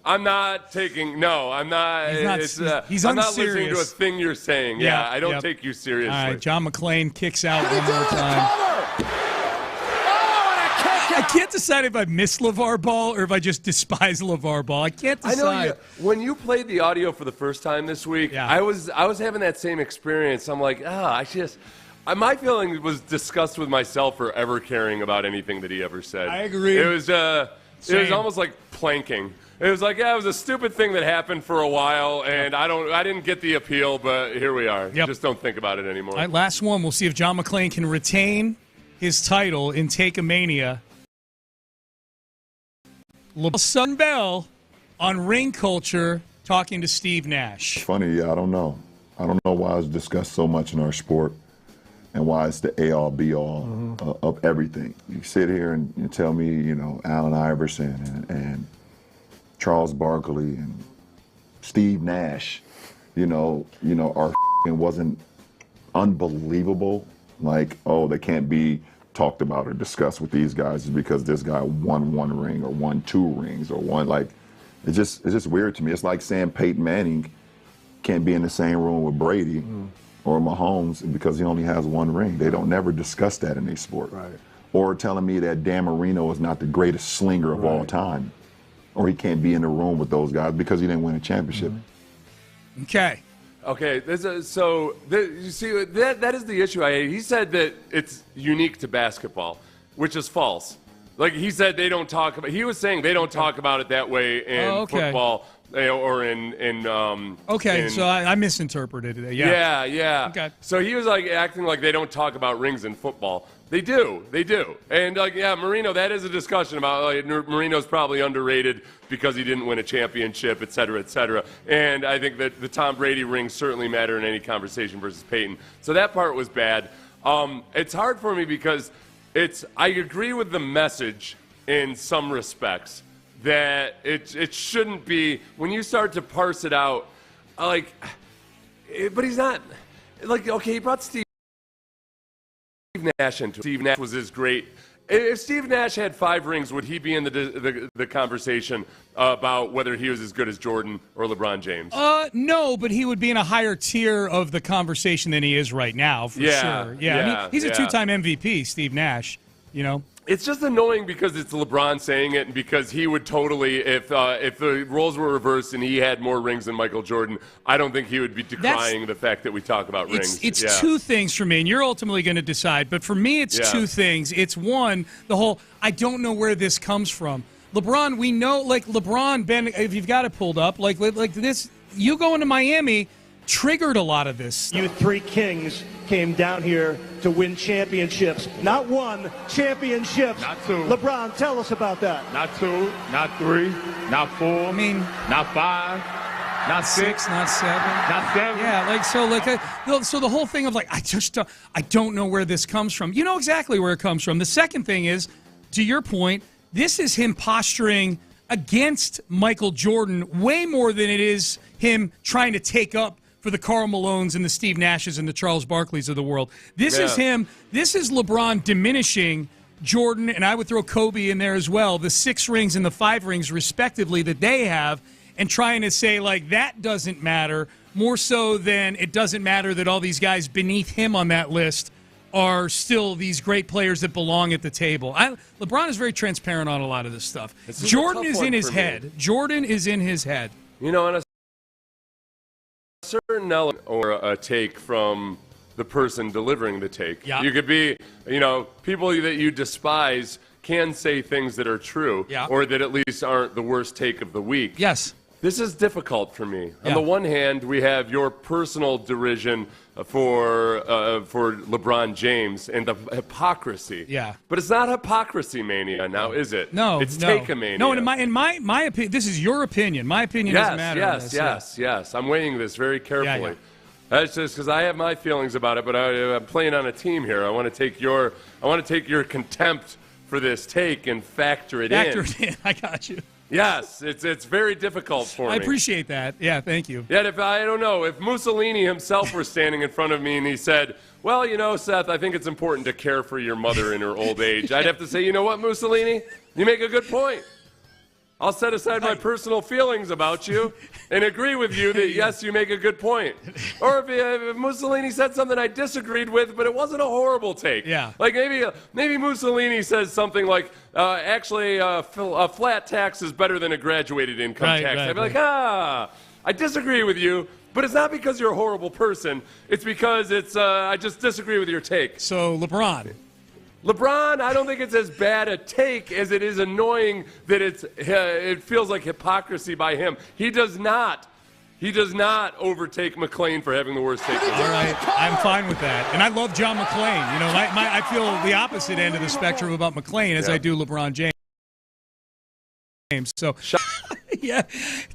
I'm not taking. No, I'm not. He's I'm not unserious. listening to a thing you're saying. Yeah, I don't take you seriously. All right, John McClain kicks out one more time. I can't decide if I miss LeVar Ball or if I just despise LeVar Ball. I can't decide. I know when you played the audio for the first time this week, I was having that same experience. I'm like, my feeling was disgust with myself for ever caring about anything that he ever said. I agree. It was almost like planking. It was like, it was a stupid thing that happened for a while, and I didn't get the appeal, but here we are. Just don't think about it anymore. All right, last one. We'll see if John McClain can retain his title in Take a Mania. Sun Bell on Ring Culture talking to Steve Nash. It's funny, I don't know. I don't know why it's discussed so much in our sport and why it's the A-all, B-all of everything. You sit here and you tell me, Allen Iverson and Charles Barkley and Steve Nash, our wasn't unbelievable. Like, they can't be talked about or discussed with these guys is because this guy won 1 ring or won 2 rings or won, it's just weird to me. It's like saying Peyton Manning can't be in the same room with Brady or Mahomes because he only has 1 ring. They don't never discuss that in their sport. Right. Or telling me that Dan Marino is not the greatest slinger of all time. Or he can't be in the room with those guys because he didn't win a championship. Okay. Okay, you see, that is the issue. He said that it's unique to basketball, which is false. Like he said, he was saying they don't talk about it that way in football or in so I misinterpreted it. Yeah. Okay. So he was acting like they don't talk about rings in football. They do. And Marino, that is a discussion about Marino's probably underrated because he didn't win a championship, et cetera, et cetera. And I think that the Tom Brady rings certainly matter in any conversation versus Peyton. So that part was bad. It's hard for me because I agree with the message in some respects that it shouldn't be when you start to parse it out, but he's not he brought Steve Nash into it. Steve Nash was great. If Steve Nash had 5 rings, would he be in the conversation about whether he was as good as Jordan or LeBron James? No, but he would be in a higher tier of the conversation than he is right now, for sure. Yeah, he's a 2-time MVP, Steve Nash, It's just annoying because it's LeBron saying it and because he would totally, if the roles were reversed and he had more rings than Michael Jordan, I don't think he would be decrying the fact that we talk about rings. It's 2 things for me, and you're ultimately going to decide. But for me, it's 2 things. It's one, the whole, I don't know where this comes from. LeBron, we know, LeBron, Ben, if you've got it pulled up, like this, you going to Miami triggered a lot of this stuff. You 3 kings came down here to win championships. Not 1, championships. Not 2. LeBron, tell us about that. Not 2, not 3, not 4, not 5, not 6, not 7. Not 7. Yeah, so the whole thing of I don't know where this comes from. You know exactly where it comes from. The second thing is, to your point, this is him posturing against Michael Jordan way more than it is him trying to take up for the Karl Malones and the Steve Nashes and the Charles Barkleys of the world. This is LeBron diminishing Jordan, and I would throw Kobe in there as well, the 6 rings and the 5 rings respectively that they have, and trying to say that doesn't matter, more so than it doesn't matter that all these guys beneath him on that list are still these great players that belong at the table. LeBron is very transparent on a lot of this stuff. Jordan is in his head. Jordan is in his head. And a certain element or a take from the person delivering the take. Yeah. You could be, people that you despise can say things that are true or that at least aren't the worst take of the week. Yes. This is difficult for me. On the one hand, we have your personal derision for LeBron James and the hypocrisy. Yeah. But it's not hypocrisy mania now, is it? No. It's take-a-mania. No, in my opinion, this is your opinion. My opinion doesn't matter. Yes. I'm weighing this very carefully. That's just because I have my feelings about it, but I'm playing on a team here. I want to take your contempt for this take and factor it in. I got you. Yes, it's very difficult for me. I appreciate that. Yeah, thank you. Yet if Mussolini himself were standing in front of me and he said, well, Seth, I think it's important to care for your mother in her old age, I'd have to say, you know what, Mussolini? You make a good point. I'll set aside my personal feelings about you and agree with you that, yes, you make a good point. Or if Mussolini said something I disagreed with, but it wasn't a horrible take. Yeah. Like maybe Mussolini says something like, actually, a flat tax is better than a graduated income tax. I'd be like, I disagree with you, but it's not because you're a horrible person. It's because I just disagree with your take. So, LeBron, I don't think it's as bad a take as it is annoying that it feels like hypocrisy by him. He does not overtake McClain for having the worst take. All right, I'm fine with that. And I love John McClain. I feel the opposite end of the spectrum about McClain as I do LeBron James. So, yeah.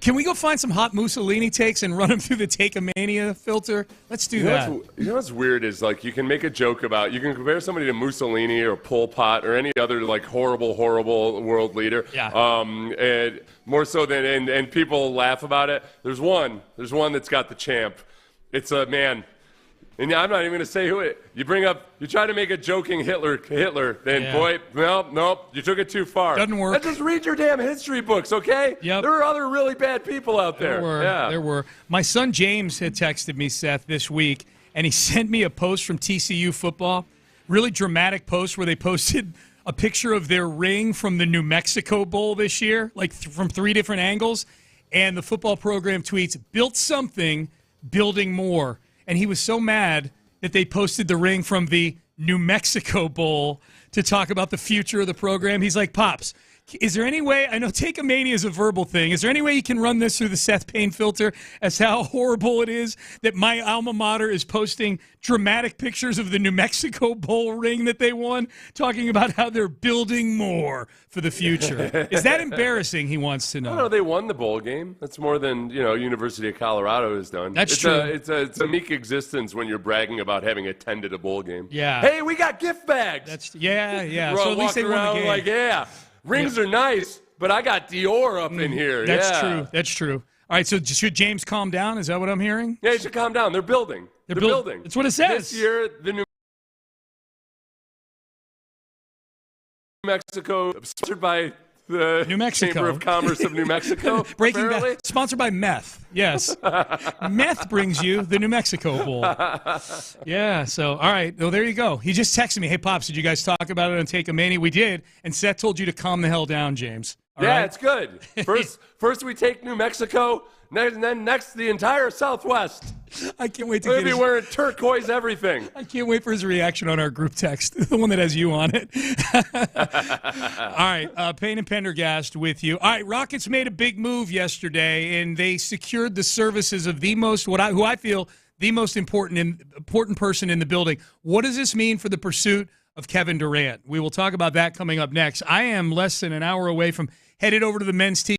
Can we go find some hot Mussolini takes and run them through the Take-A-Mania filter? Let's do that. You know what's weird is, you can make a joke about, you can compare somebody to Mussolini or Pol Pot or any other, horrible world leader. Yeah. And more so than, and people laugh about it. There's one that's got the champ. It's a man. And I'm not even going to say who it. You try to make a joking Hitler, then boy, nope, you took it too far. Doesn't work. Just read your damn history books, okay? Yep. There are other really bad people out there. There were. My son James had texted me, Seth, this week, and he sent me a post from TCU football, really dramatic post where they posted a picture of their ring from the New Mexico Bowl this year, from 3 different angles, and the football program tweets, built something, building more. And he was so mad that they posted the ring from the New Mexico Bowl to talk about the future of the program. He's like, Pops, is there any way, I know Take-A-Mania is a verbal thing, is there any way you can run this through the Seth Payne filter as how horrible it is that my alma mater is posting dramatic pictures of the New Mexico Bowl ring that they won, talking about how they're building more for the future? Is that embarrassing, he wants to know? I don't know, they won the bowl game. That's more than, University of Colorado has done. That's true. It's a meek existence when you're bragging about having attended a bowl game. Yeah. Hey, we got gift bags. Yeah. We're So at least they won the game. Rings are nice, but I got Dior up in here. That's true. All right, so should James calm down? Is that what I'm hearing? Yeah, he should calm down. They're building. They're building. That's what it says. This year, the New Mexico, sponsored by the New Mexico Chamber of Commerce of New Mexico. Breaking Bad, sponsored by meth. Yes. Meth brings you the New Mexico Bowl. Yeah, so, all right. Well, there you go. He just texted me, hey, Pops, did you guys talk about it on Take-A-Mania? We did, and Seth told you to calm the hell down, James. All right? It's good. First we take New Mexico, and then next the entire Southwest. I can't wait to We'll be wearing turquoise everything. I can't wait for his reaction on our group text, the one that has you on it. All right, Payne and Pendergast with you. All right, Rockets made a big move yesterday, and they secured the services of who I feel the most important person in the building. What does this mean for the pursuit of Kevin Durant? We will talk about that coming up next. I am less than an hour away from headed over to the men's team.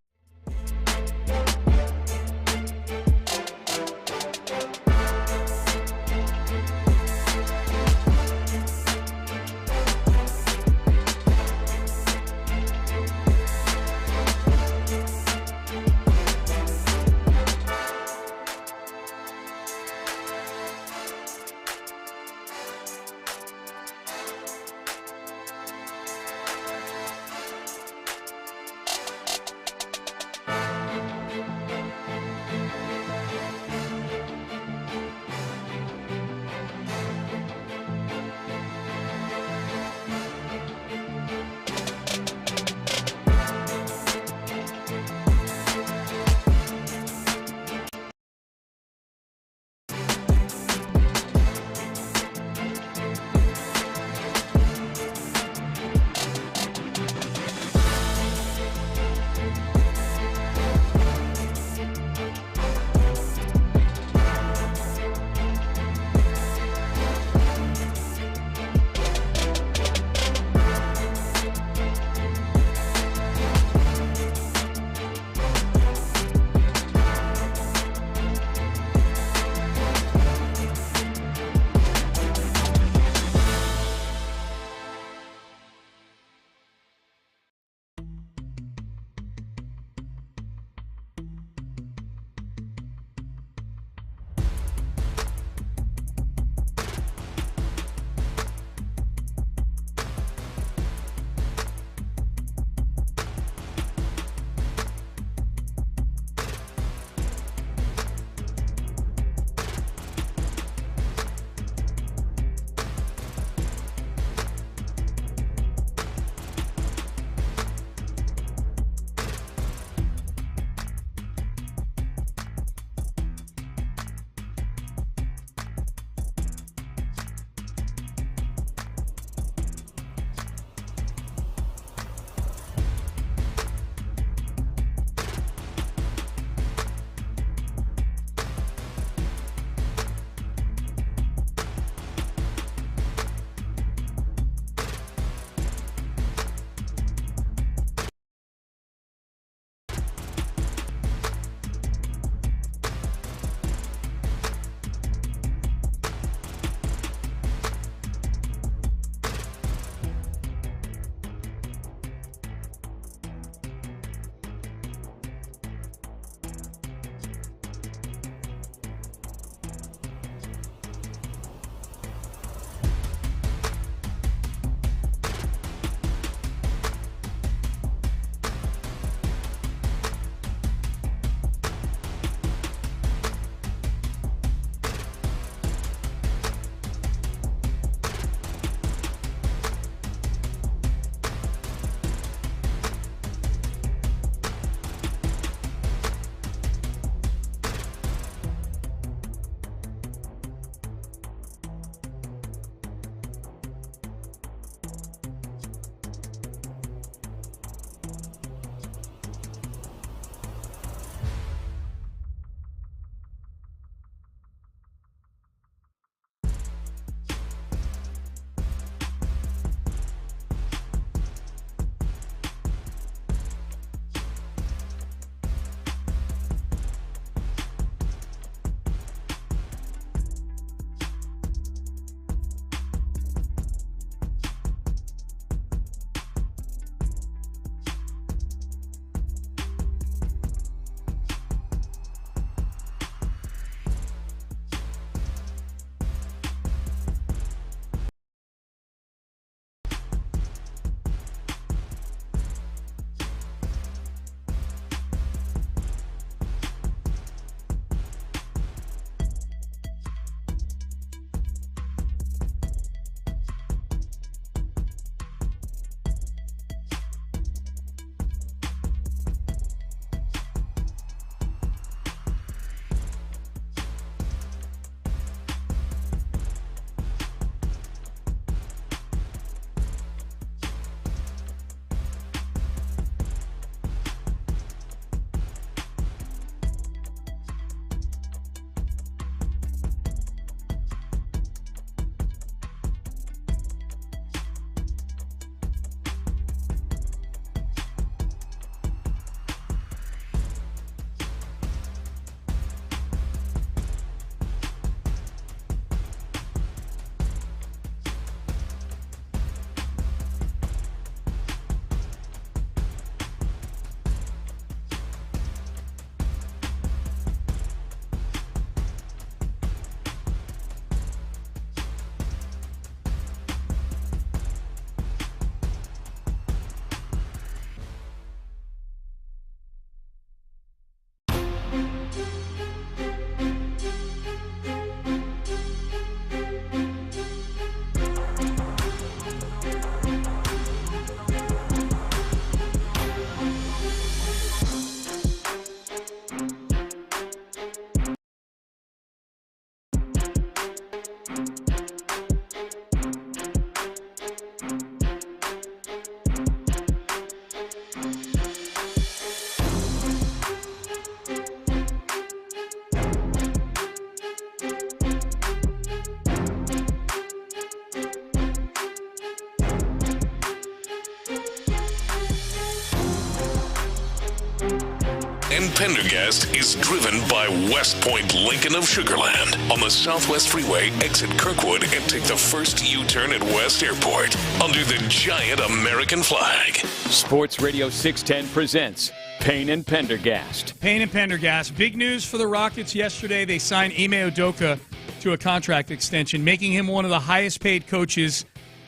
Pendergast is driven by West Point Lincoln of Sugar Land on the Southwest Freeway. Exit Kirkwood and take the first U-turn at West Airport under the giant American flag. Sports Radio 610 presents Payne and Pendergast. Payne and Pendergast. Big news for the Rockets yesterday. They signed Ime Udoka to a contract extension, making him one of the highest paid coaches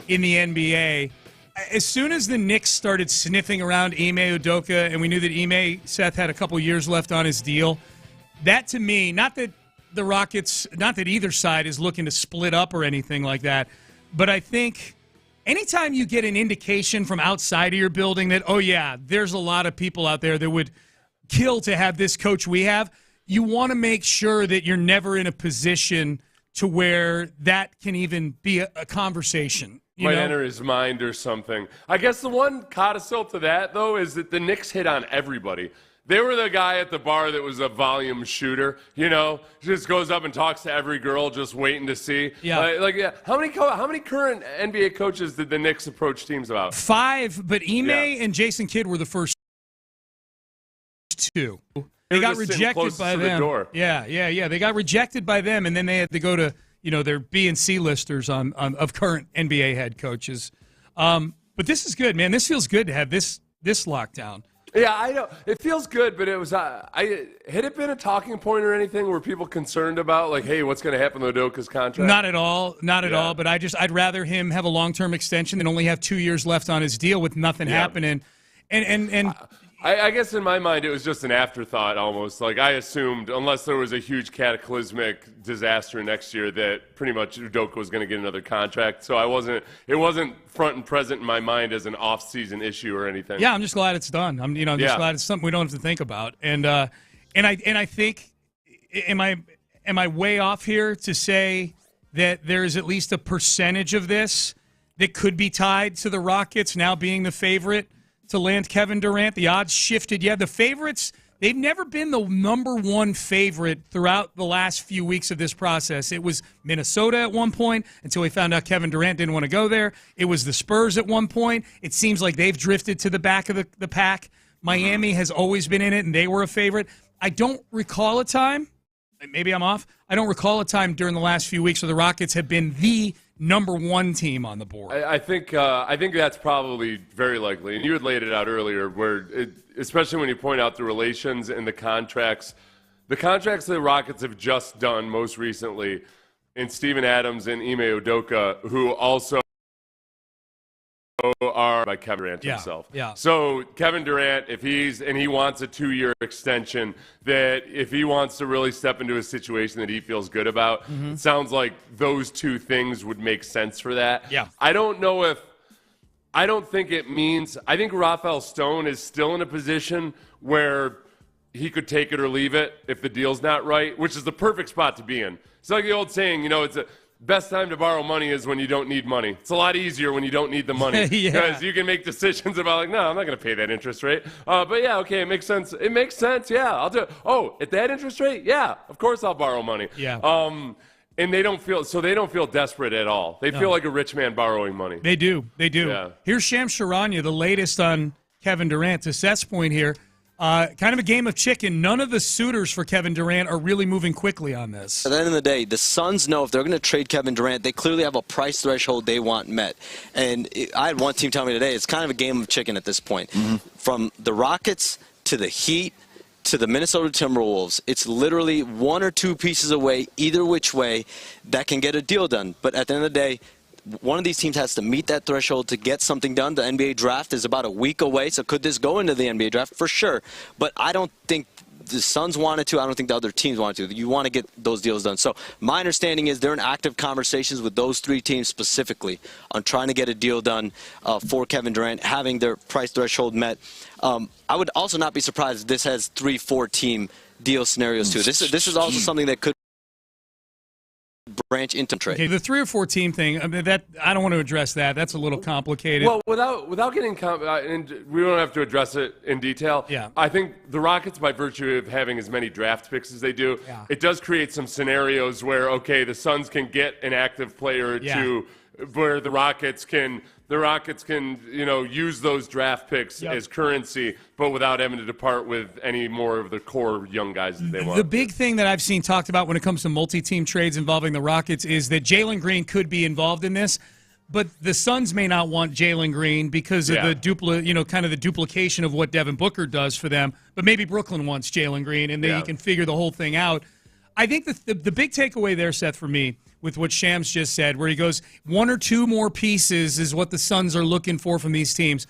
in the NBA. As soon as the Knicks started sniffing around Ime Udoka, and we knew that Ime, Seth, had a couple years left on his deal, that to me, not that the Rockets, not that either side is looking to split up or anything like that, but I think anytime you get an indication from outside of your building that, oh yeah, there's a lot of people out there that would kill to have this coach we have, you want to make sure that you're never in a position to where that can even be a conversation. Might enter his mind or something. I guess the one codicil to that, though, is that the Knicks hit on everybody. They were the guy at the bar that was a volume shooter, just goes up and talks to every girl just waiting to see. Yeah. How many current NBA coaches did the Knicks approach teams about? 5, but Ime and Jason Kidd were the first 2. They got rejected by them. Yeah. They got rejected by them, and then they had to go to their B and C listers of current NBA head coaches. But this is good, man. This feels good to have this lockdown. Yeah, I know. It feels good, but it was had it been a talking point or anything? Were people concerned about, like, hey, what's going to happen to Udoka's contract? Not at all. But I'd rather him have a long-term extension than only have 2 years left on his deal with nothing happening. And I guess in my mind it was just an afterthought almost. Like, I assumed, unless there was a huge cataclysmic disaster next year, that pretty much Udoka was going to get another contract. So it wasn't front and present in my mind as an off-season issue or anything. Yeah, I'm just glad it's done. I'm just glad it's something we don't have to think about. And I think, am I way off here to say that there is at least a percentage of this that could be tied to the Rockets now being the favorite to land Kevin Durant? The odds shifted. Yeah, the favorites, they've never been the number one favorite throughout the last few weeks of this process. It was Minnesota at one point until we found out Kevin Durant didn't want to go there. It was the Spurs at one point. It seems like they've drifted to the back of the pack. Miami has always been in it, and they were a favorite. I don't recall a time, maybe I'm off, I don't recall a time during the last few weeks where the Rockets have been the number one team on the board. I think that's probably very likely. And you had laid it out earlier, especially when you point out the relations and the contracts that the Rockets have just done most recently, in Steven Adams and Ime Udoka, who also are by Kevin Durant himself. Yeah. So Kevin Durant, if he wants a 2-year extension, that if he wants to really step into a situation that he feels good about, it sounds like those two things would make sense for that. Yeah. I think Rafael Stone is still in a position where he could take it or leave it if the deal's not right, which is the perfect spot to be in. It's like the old saying, it's a best time to borrow money is when you don't need money. It's a lot easier when you don't need the money because you can make decisions about, like, no, I'm not going to pay that interest rate. But yeah, okay, it makes sense. It makes sense. Yeah, I'll do it. Oh, at that interest rate? Yeah, of course I'll borrow money. Yeah. And they don't feel desperate at all. They feel like a rich man borrowing money. They do. Yeah. Here's Shams Charania, the latest on Kevin Durant. To Seth's point here, kind of a game of chicken. None of the suitors for Kevin Durant are really moving quickly on this. At the end of the day, the Suns know if they're going to trade Kevin Durant, they clearly have a price threshold they want met. And I had one team tell me today, it's kind of a game of chicken at this point. From the Rockets to the Heat to the Minnesota Timberwolves, it's literally 1 or 2 pieces away, either which way, that can get a deal done. But at the end of the day, one of these teams has to meet that threshold to get something done. The NBA draft is about a week away, so could this go into the NBA draft? For sure. But I don't think the Suns wanted to. I don't think the other teams wanted to. You want to get those deals done. So my understanding is they're in active conversations with those 3 teams specifically on trying to get a deal done for Kevin Durant, having their price threshold met. I would also not be surprised if this has 3-4 team deal scenarios too. This is also something that could branch into trade. Okay, the 3 or 4 team thing, that I don't want to address that. That's a little complicated. Well, without getting and we don't have to address it in detail. Yeah. I think the Rockets, by virtue of having as many draft picks as they do, it does create some scenarios where, okay, the Suns can get an active player to where the Rockets can use those draft picks as currency, but without having to depart with any more of the core young guys that they want. The big thing that I've seen talked about when it comes to multi-team trades involving the Rockets is that Jalen Green could be involved in this, but the Suns may not want Jalen Green because of the duplication of what Devin Booker does for them. But maybe Brooklyn wants Jalen Green, and they can figure the whole thing out. I think the big takeaway there, Seth, for me, with what Shams just said, where he goes, one or two more pieces is what the Suns are looking for from these teams.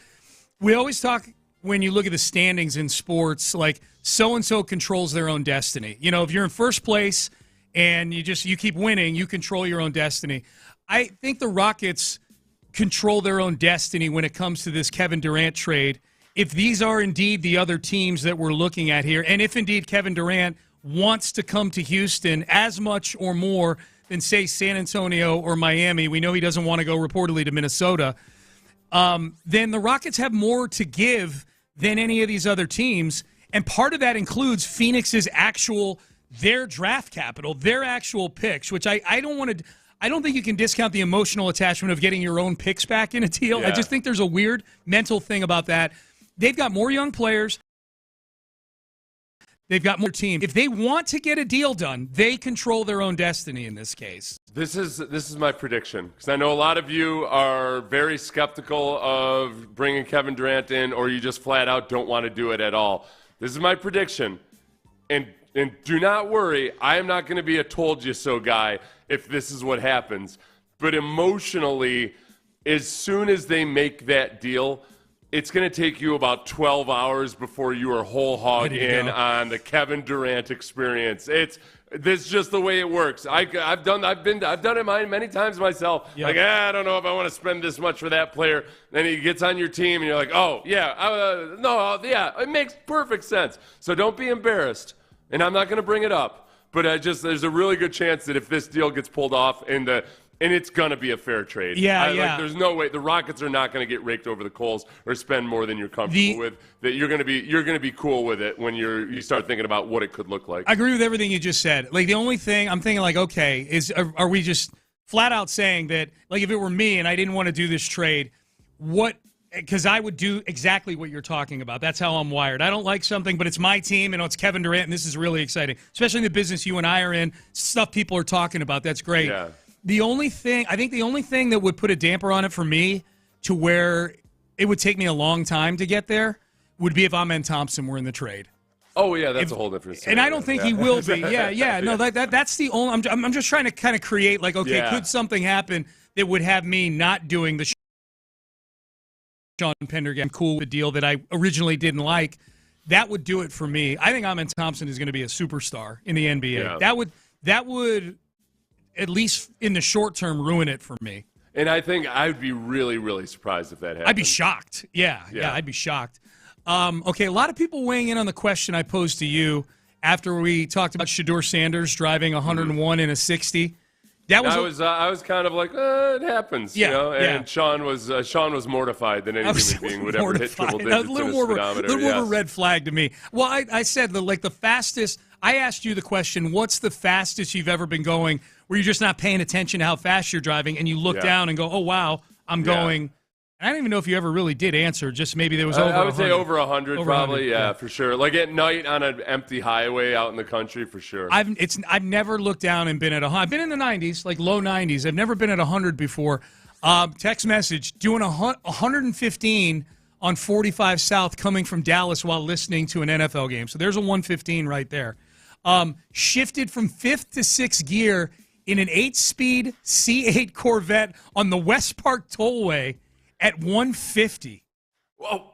We always talk, when you look at the standings in sports, like so-and-so controls their own destiny. If you're in first place and you keep winning, you control your own destiny. I think the Rockets control their own destiny when it comes to this Kevin Durant trade. If these are indeed the other teams that we're looking at here, and if indeed Kevin Durant wants to come to Houston as much or more than, say, San Antonio or Miami, we know he doesn't want to go reportedly to Minnesota, then the Rockets have more to give than any of these other teams. And part of that includes Phoenix's their draft capital, their actual picks, which I don't think you can discount the emotional attachment of getting your own picks back in a deal. I just think there's a weird mental thing about that. They've got more young players. They've got more team. If they want to get a deal done, they control their own destiny in this case. This is my prediction, because I know a lot of you are very skeptical of bringing Kevin Durant in, or you just flat out don't want to do it at all. This is my prediction, and do not worry, I am not going to be a told you so guy if this is what happens. But emotionally, as soon as they make that deal, it's going to take you about 12 hours before you are whole hog in on the Kevin Durant experience. This is just the way it works. I've done it many times myself. Yep. Like, I don't know if I want to spend this much for that player. Then he gets on your team, and you're like, oh yeah, it makes perfect sense. So don't be embarrassed. And I'm not going to bring it up, but there's a really good chance that if this deal gets pulled off and it's going to be a fair trade. There's no way. The Rockets are not going to get raked over the coals or spend more than you're comfortable with. That you're going to be cool with it when you start thinking about what it could look like. I agree with everything you just said. Like, the only thing I'm thinking, like, okay, are we just flat out saying that, like, if it were me and I didn't want to do this trade, because I would do exactly what you're talking about. That's how I'm wired. I don't like something, but it's my team, and it's Kevin Durant, and this is really exciting, especially in the business you and I are in, stuff people are talking about. That's great. Yeah. The only thing that would put a damper on it for me, to where it would take me a long time to get there, would be if Amen Thompson were in the trade. Oh yeah, that's a whole different story. And I don't think he will be. Yeah. No, that's the only. I'm just trying to kind of create, like, okay, could something happen that would have me not doing the Sean Pendergast cool with the deal that I originally didn't like? That would do it for me. I think Amen Thompson is going to be a superstar in the NBA. Yeah. That would at least in the short term ruin it for me. And I think I would be really, really surprised if that happened. I'd be shocked. Yeah, I'd be shocked. Okay, a lot of people weighing in on the question I posed to you after we talked about Shador Sanders driving 101 in a 60. I was kind of like, it happens, And Sean was mortified that any human being would ever hit triple digits in his speedometer. A little more of a red flag to me. Well, I said the fastest. I asked you the question, what's the fastest you've ever been going, where you're just not paying attention to how fast you're driving, and you look down and go, oh wow, I'm going. I don't even know if you ever really did answer. Just maybe there was over 100. I would say over 100 probably, for sure. Like at night on an empty highway out in the country, for sure. I've never looked down and been at 100. I've been in the 90s, like low 90s. I've never been at 100 before. Text message, doing 115 on 45 South coming from Dallas while listening to an NFL game. So there's a 115 right there. Shifted from 5th to 6th gear in an 8-speed C8 Corvette on the West Park Tollway at 150. Whoa,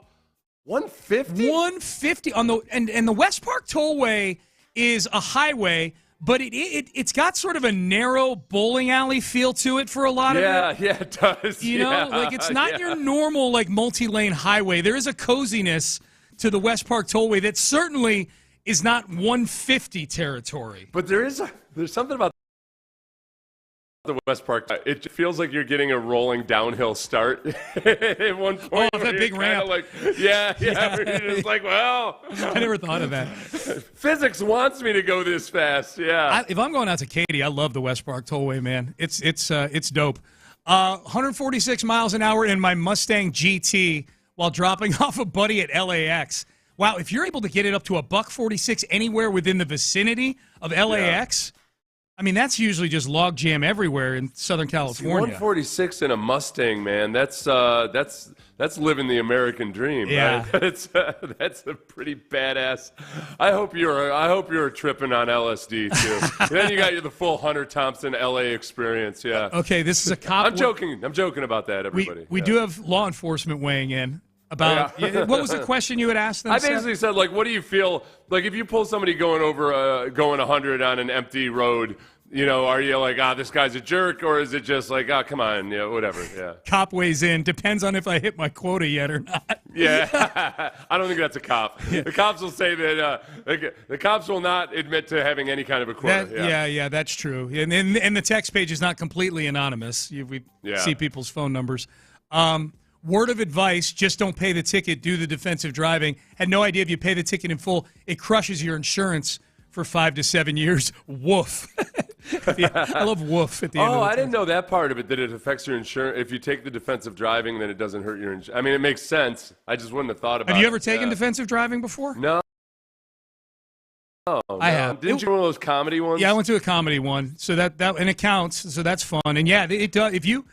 150? 150 on the and the West Park Tollway is a highway, but it's got sort of a narrow bowling alley feel to it for a lot of it. Yeah, it does. You know, like it's not your normal like multi-lane highway. There is a coziness to the West Park Tollway that certainly is not 150 territory. But there's something about the West Park. It feels like you're getting a rolling downhill start at one point. Oh, that big ramp. Like, yeah. You're just like, well. I never thought of that. Physics wants me to go this fast. Yeah. If I'm going out to Katy, I love the West Park Tollway, man. It's dope. 146 miles an hour in my Mustang GT while dropping off a buddy at LAX. Wow, if you're able to get it up to $146 anywhere within the vicinity of LAX, I mean, that's usually just log jam everywhere in Southern California. 146 in a Mustang, man. That's living the American dream. Yeah, right? That's a pretty badass. I hope you're tripping on LSD too. Then you got the full Hunter Thompson LA experience. Yeah. Okay, this is a cop. I'm joking about that, everybody. We do have law enforcement weighing in. About what was the question you had asked them? I basically said, like, what do you feel like if you pull somebody going 100 on an empty road? You know, are you like, this guy's a jerk, or is it just like, come on, whatever, yeah. Cop weighs in. Depends on if I hit my quota yet or not. Yeah, I don't think that's a cop. Yeah. The cops will say that the cops will not admit to having any kind of a quota. Yeah, that's true. And the text page is not completely anonymous. We see people's phone numbers. Word of advice, just don't pay the ticket, do the defensive driving. Had no idea if you pay the ticket in full, it crushes your insurance for 5 to 7 years. Woof. I love woof at the end of the I didn't know that part of it, that it affects your insurance. If you take the defensive driving, then it doesn't hurt your insurance. I mean, it makes sense. I just wouldn't have thought about it. Have you ever taken defensive driving before? No. I have. Didn't you one of those comedy ones? Yeah, I went to a comedy one. So that and it counts, so that's fun. And yeah, it does. If you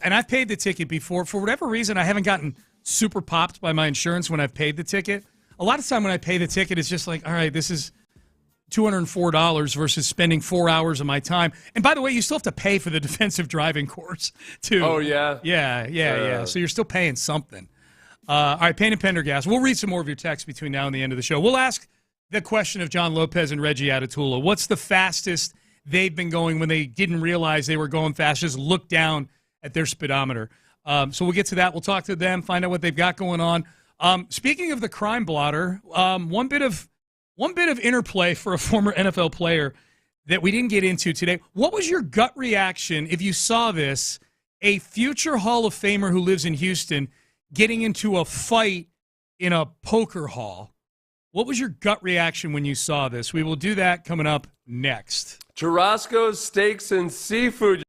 and I've paid the ticket before. For whatever reason, I haven't gotten super popped by my insurance when I've paid the ticket. A lot of time when I pay the ticket, it's just like, all right, this is $204 versus spending 4 hours of my time. And by the way, you still have to pay for the defensive driving course, too. Oh, yeah? Yeah. So you're still paying something. All right, Payne and Pendergast. We'll read some more of your texts between now and the end of the show. We'll ask the question of John Lopez and Reggie Atatula. What's the fastest they've been going when they didn't realize they were going fast? Just look down at their speedometer. So we'll get to that. We'll talk to them, find out what they've got going on. Speaking of the crime blotter, one bit of interplay for a former NFL player that we didn't get into today. What was your gut reaction if you saw this, a future Hall of Famer who lives in Houston getting into a fight in a poker hall? What was your gut reaction when you saw this? We will do that coming up next. Churrasco's Steaks and Seafood.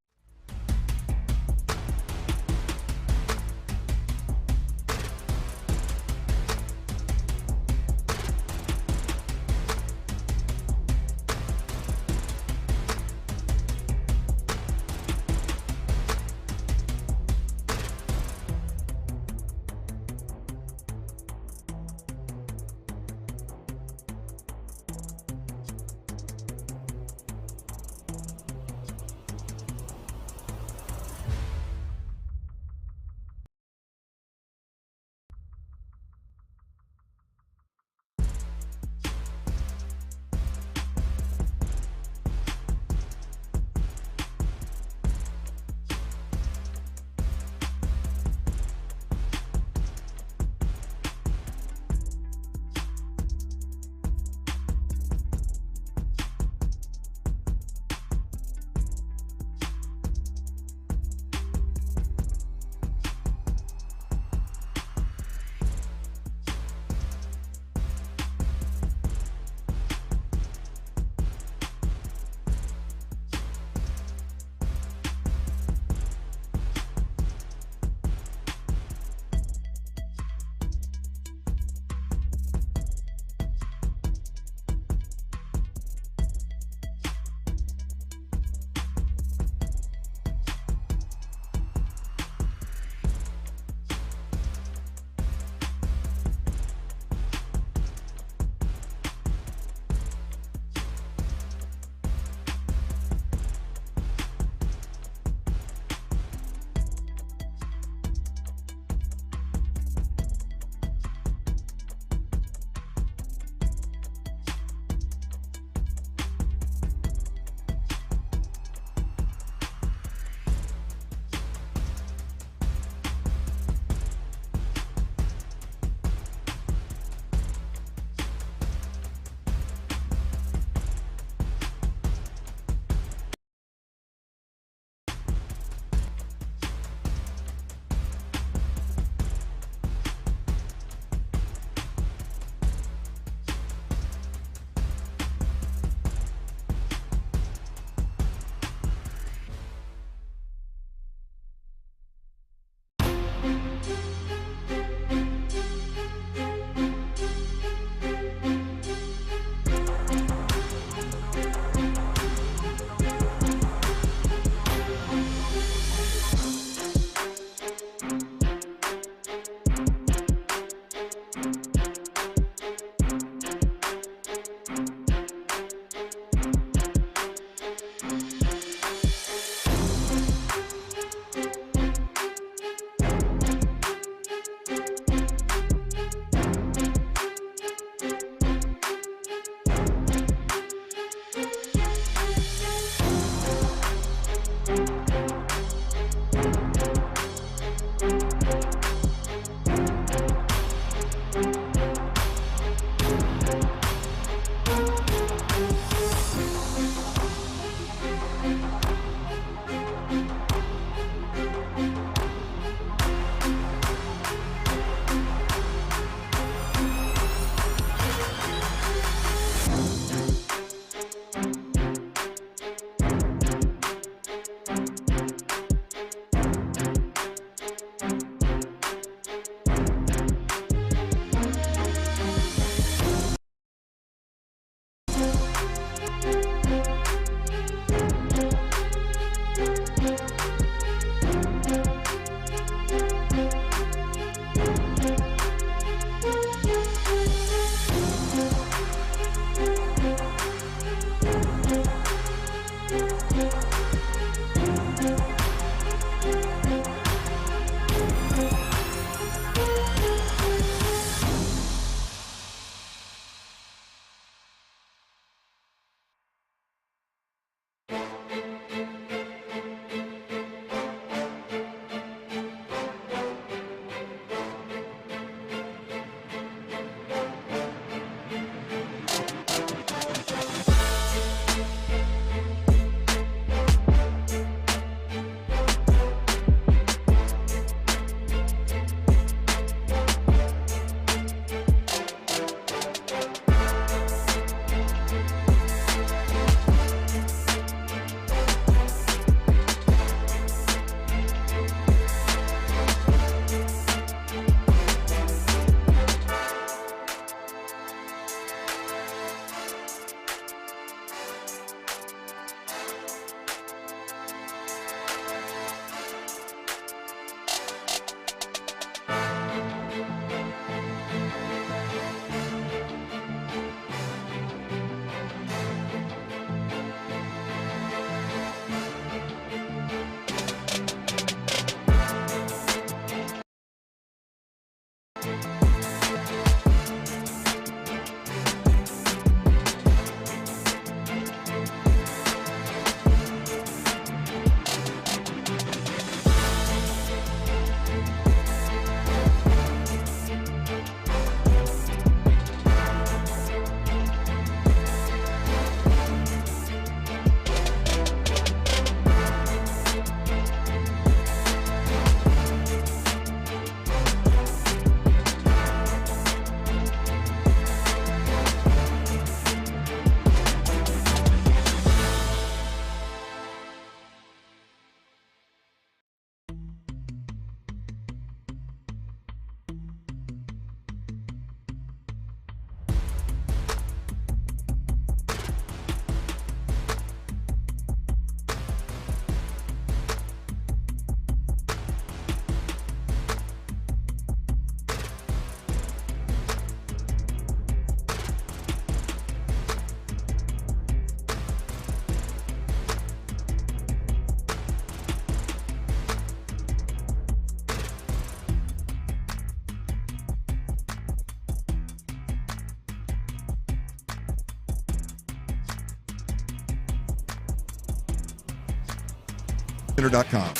Center.com.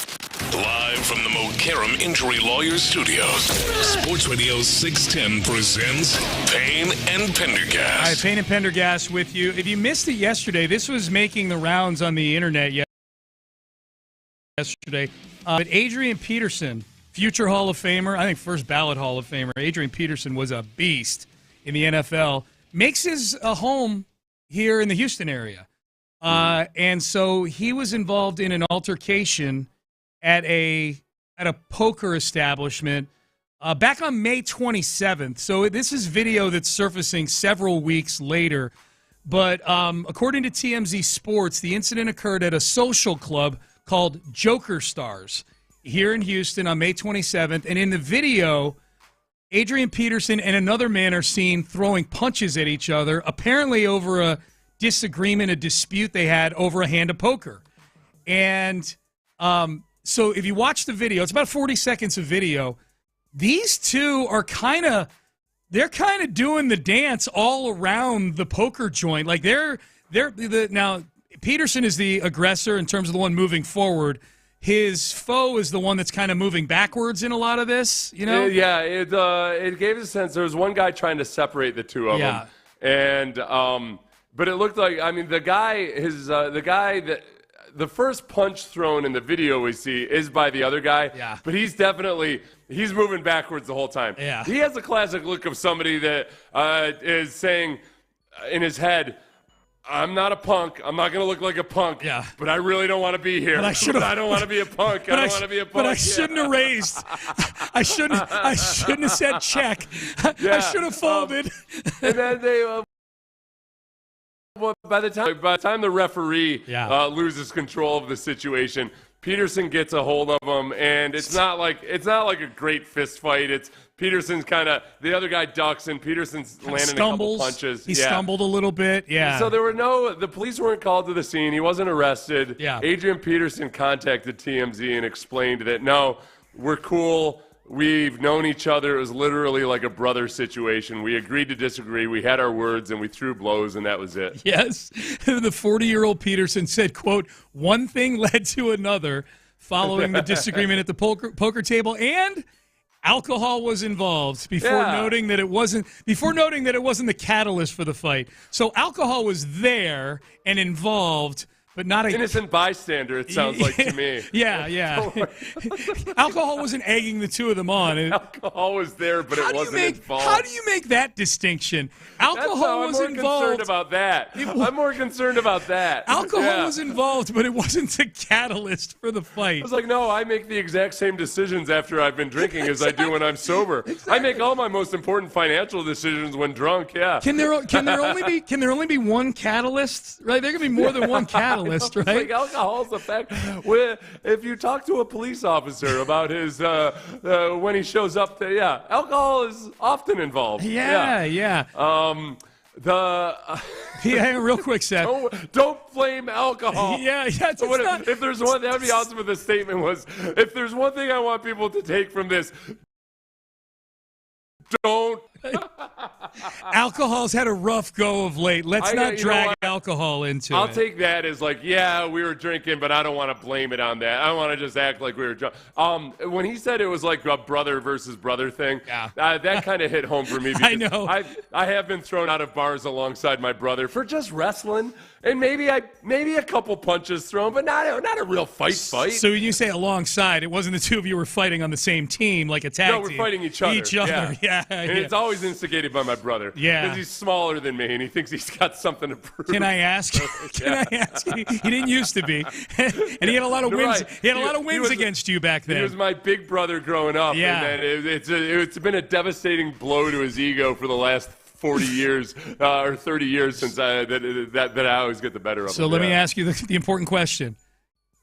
Live from the Mokaram Injury Lawyers Studios, Sports Radio 610 presents Payne and Pendergast. All right, Payne and Pendergast with you. If you missed it yesterday, this was making the rounds on the internet yesterday. But Adrian Peterson, future Hall of Famer, I think first ballot Hall of Famer, Adrian Peterson was a beast in the NFL, makes his home here in the Houston area. And so he was involved in an altercation at a poker establishment back on May 27th. So this is video that's surfacing several weeks later. But according to TMZ Sports, the incident occurred at a social club called Joker Stars here in Houston on May 27th. And in the video, Adrian Peterson and another man are seen throwing punches at each other, apparently over a disagreement, a dispute they had over a hand of poker. And so if you watch the video, it's about 40 seconds of video. These two are they're kind of doing the dance all around the poker joint. Like now Peterson is the aggressor in terms of the one moving forward. His foe is the one that's kind of moving backwards in a lot of this, you know? Yeah, it gave us a sense there was one guy trying to separate the two of them. And but it looked like, the first punch thrown in the video we see is by the other guy. Yeah. But he's moving backwards the whole time. Yeah. He has a classic look of somebody that is saying in his head, I'm not a punk. I'm not going to look like a punk. Yeah. But I really don't want to be here. But I don't want to be a punk. I don't want to be a punk. But I shouldn't have raised. I shouldn't have said check. I should have folded. And then they by the time the referee loses control of the situation, Peterson gets a hold of him, and it's not like a great fist fight. It's Peterson's the other guy ducks, and Peterson's landing a couple punches. He stumbled a little bit. Yeah. So the police weren't called to the scene. He wasn't arrested. Yeah. Adrian Peterson contacted TMZ and explained that no, we're cool. We've known each other. It was literally like a brother situation. We agreed to disagree. We had our words, and we threw blows, and that was it. Yes. The 40-year-old Peterson said, quote, one thing led to another following the disagreement at the poker table, and alcohol was involved before noting that it wasn't the catalyst for the fight. So alcohol was there and involved, but not an innocent bystander, it sounds like to me. Yeah. Alcohol wasn't egging the two of them on. Alcohol was there, but it wasn't involved. How do you make that distinction? Alcohol was involved. I'm more concerned about that. Alcohol was involved, but it wasn't the catalyst for the fight. I was like, no, I make the exact same decisions after I've been drinking as I do when I'm sober. Exactly. I make all my most important financial decisions when drunk, yeah. Can there only be one catalyst? Right? There can be more than one catalyst. Right? Like alcohol's the fact. If you talk to a police officer about his when he shows up, alcohol is often involved. Yeah. Real quick, Seth. Don't blame alcohol. If there's one, that would be awesome if the statement was, if there's one thing I want people to take from this, don't. Alcohol's had a rough go of late. Let's not drag alcohol into it. I'll take that as like, we were drinking, but I don't want to blame it on that. I want to just act like we were drunk. When he said it was like a brother versus brother thing, that kind of hit home for me. I know. I have been thrown out of bars alongside my brother for just wrestling, and maybe a couple punches thrown, but not a real fight. So when you say alongside, it wasn't the two of you were fighting on the same team like a tag team. No, we're fighting each other. Yeah. And it's always instigated by my brother. Yeah. Because he's smaller than me, and he thinks he's got something to prove. Can I ask? He didn't used to be. And he had a lot of wins. Right. He had a lot of wins against you back then. He was my big brother growing up. Yeah. And it's been a devastating blow to his ego for the last 40 years or 30 years since that I always get the better of him. So let me ask you the important question.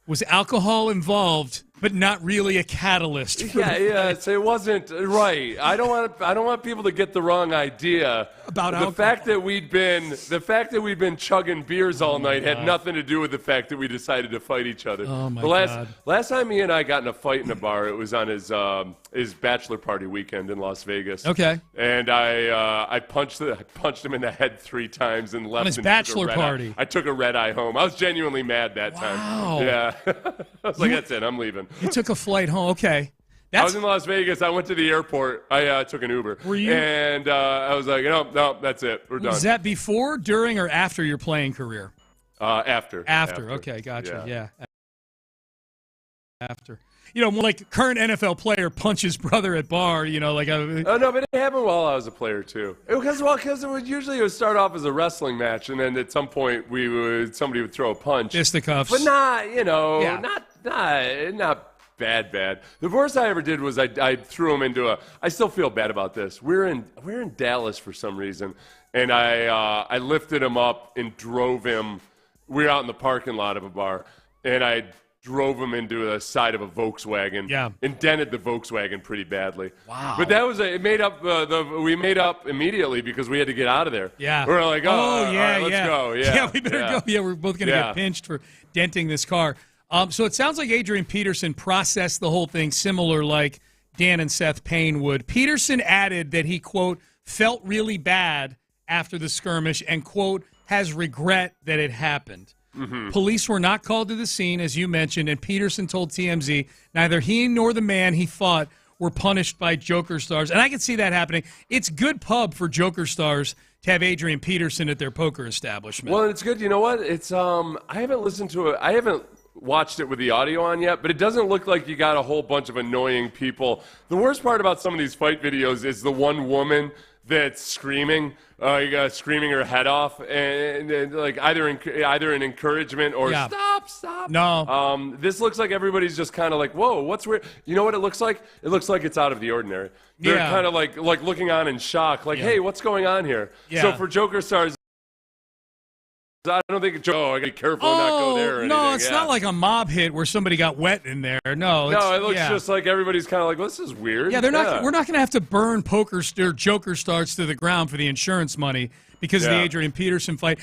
Was alcohol involved but not really a catalyst. For So it wasn't right. I don't want people to get the wrong idea about the fact that we'd been chugging beers all night had nothing to do with the fact that we decided to fight each other. Oh my God! Last time he and I got in a fight in a bar, it was on his bachelor party weekend in Las Vegas. Okay. And I punched him in the head 3 times and left on his and bachelor party. I took a red eye home. I was genuinely mad that time. Yeah. I was like, that's it. I'm leaving. You took a flight home. Okay. I was in Las Vegas. I went to the airport. I took an Uber. Were you? And I was like, no, that's it. We're done. Was that before, during, or after your playing career? After. Okay, gotcha. Yeah. After. More like current NFL player punches brother at bar. Like a. Oh no, but it happened while I was a player too. Because it would start off as a wrestling match, and then at some point somebody would throw a punch. Fisticuffs. But not bad. The worst I ever did was I threw him into I still feel bad about this. We're in Dallas for some reason, and I lifted him up and drove him. We were out in the parking lot of a bar, and I drove him into the side of a Volkswagen. Yeah. And dented the Volkswagen pretty badly. Wow. But that was it made up. We made up immediately because we had to get out of there. Yeah. We're like, all right, let's go. Yeah, we better go. Yeah, we're both going to get pinched for denting this car. So it sounds like Adrian Peterson processed the whole thing similar like Dan and Seth Payne would. Peterson added that he, quote, felt really bad after the skirmish and, quote, has regret that it happened. Mm-hmm. Police were not called to the scene, as you mentioned, and Peterson told TMZ neither he nor the man he fought were punished by Joker Stars. And I can see that happening. It's good pub for Joker Stars to have Adrian Peterson at their poker establishment. Well, it's good. You know what? It's I haven't listened to it. I haven't watched it with the audio on yet, but it doesn't look like you got a whole bunch of annoying people. The worst part about some of these fight videos is the one woman that's screaming her head off, and like either an encouragement or stop. No. This looks like everybody's just kind of like, whoa, what's weird? You know what it looks like? It looks like it's out of the ordinary. They're kind of like looking on in shock, like, hey, what's going on here? Yeah. So for Joker Stars, I don't think I gotta be careful and not go there. Or no, it's not like a mob hit where somebody got wet in there. No, it looks just like everybody's kind of like, well, this is weird. Yeah, we're not going to have to burn Joker Stars to the ground for the insurance money because of the Adrian Peterson fight.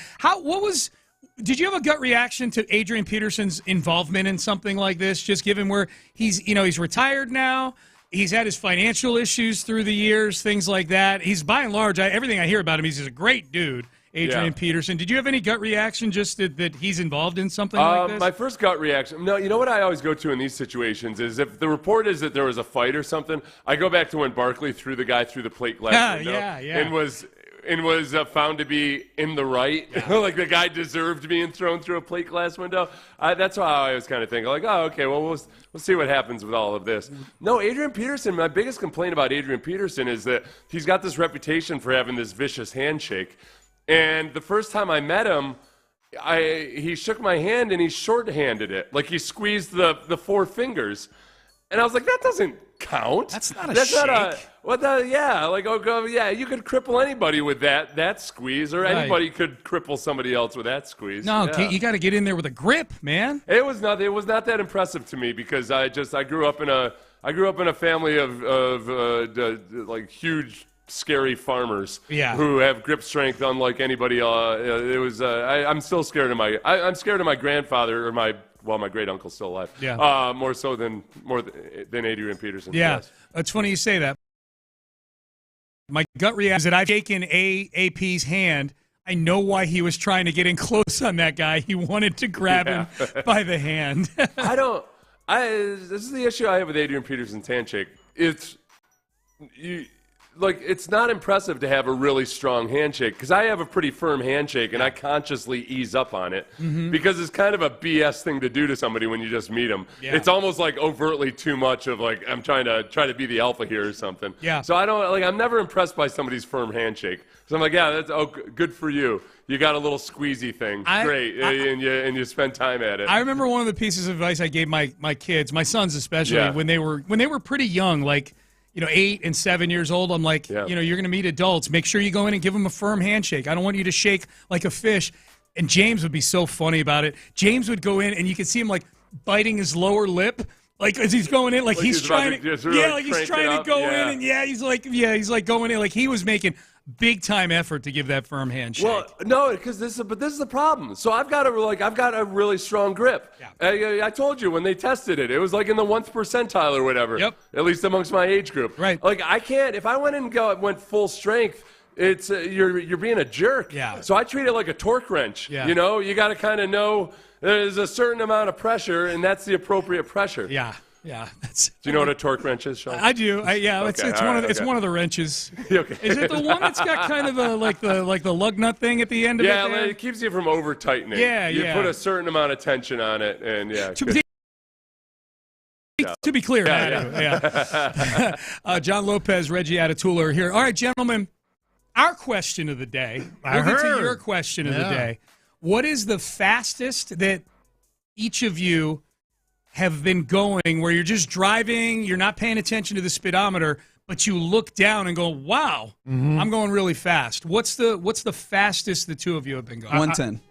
Did you have a gut reaction to Adrian Peterson's involvement in something like this? Just given where he's retired now. He's had his financial issues through the years, things like that. He's by and large, everything I hear about him, he's a great dude. Adrian Peterson. Did you have any gut reaction just that he's involved in something like this? My first gut reaction, no, you know what I always go to in these situations is if the report is that there was a fight or something, I go back to when Barkley threw the guy through the plate glass window and was found to be in the right. Like the guy deserved being thrown through a plate glass window. That's how I always kind of think. Like, oh, okay, well, we'll see what happens with all of this. No, Adrian Peterson, my biggest complaint about Adrian Peterson is that he's got this reputation for having this vicious handshake. And the first time I met him, he shook my hand and he short-handed it. Like he squeezed the 4 fingers. And I was like, that doesn't count. That's not a shake. You could cripple anybody with that squeeze, or anybody could cripple somebody else with that squeeze. No, you got to get in there with a grip, man. It was not that impressive to me because I grew up in a family of like huge, scary farmers who have grip strength unlike anybody. I'm still scared of I'm scared of my grandfather or my great uncle's still alive. Yeah. More than Adrian Peterson. Yeah. Yes. It's funny you say that. My gut reaction is that I've shaken AP's hand. I know why he was trying to get in close on that guy. He wanted to grab him by the hand. This is the issue I have with Adrian Peterson's handshake. It's not impressive to have a really strong handshake because I have a pretty firm handshake and I consciously ease up on it because it's kind of a BS thing to do to somebody when you just meet them. Yeah. It's almost like overtly too much of like I'm trying to be the alpha here or something. Yeah. So I'm never impressed by somebody's firm handshake. So I'm like, that's good for you. You got a little squeezy thing, great, and you spend time at it. I remember one of the pieces of advice I gave my kids, my sons especially, when they were pretty young, like 8 and 7 years old. I'm like, you're going to meet adults. Make sure you go in and give them a firm handshake. I don't want you to shake like a fish. And James would be so funny about it. James would go in and you could see him like biting his lower lip Like as he's going in, like he's trying to, really like he's trying to go in, and he's like going in, like he was making big time effort to give that firm handshake. Well, no, because this is the problem. So I've got a really strong grip. Yeah. I told you when they tested it, it was like in the 1th percentile or whatever. Yep. At least amongst my age group. Right. Like I can't if I went in and went full strength. It's you're being a jerk. Yeah. So I treat it like a torque wrench. Yeah. You know, you got to kind of know there's a certain amount of pressure, and that's the appropriate pressure. Yeah. Yeah. Do you know what a torque wrench is, Sean? I do. It's one of the wrenches. Okay. Is it the one that's got kind of the lug nut thing at the end of it? Yeah, there? it keeps you from over tightening. Yeah, you yeah. put a certain amount of tension on it, and To be clear, Yeah. John Lopez, Reggie Atatula are here. All right, gentlemen, our question of the day. We'll get to your question of the day. What is the fastest that each of you have been going where you're just driving, you're not paying attention to the speedometer, but you look down and go, wow, I'm going really fast. What's the fastest the two of you have been going? 110.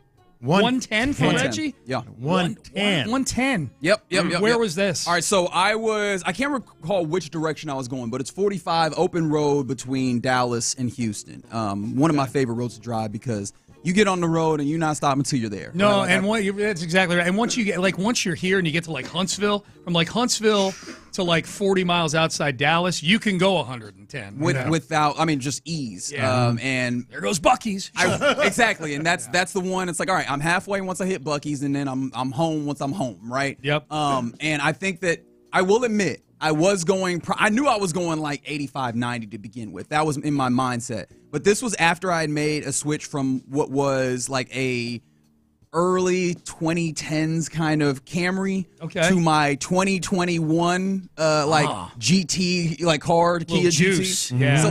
110 for Reggie? Yeah. 110. 110. Yep. Where was this? All right, so I can't recall which direction I was going, but it's 45 open road between Dallas and Houston. One of my favorite roads to drive because you get on the road and you're not stopping until you're there. No, right? that's exactly right. And once you're here and you get to like Huntsville, from like Huntsville to like 40 miles outside Dallas, you can go 110 without just ease. Yeah. And there goes Buc-ee's. Exactly, and that's the one. It's like, all right, I'm halfway once I hit Buc-ee's, and then I'm home once I'm home, right? Yep. And I think that I will admit I knew I was going like 85, 90 to begin with. That was in my mindset. But this was after I had made a switch from what was like a early 2010s kind of Camry to my 2021 GT like hard Kia juice. GT. Yeah. So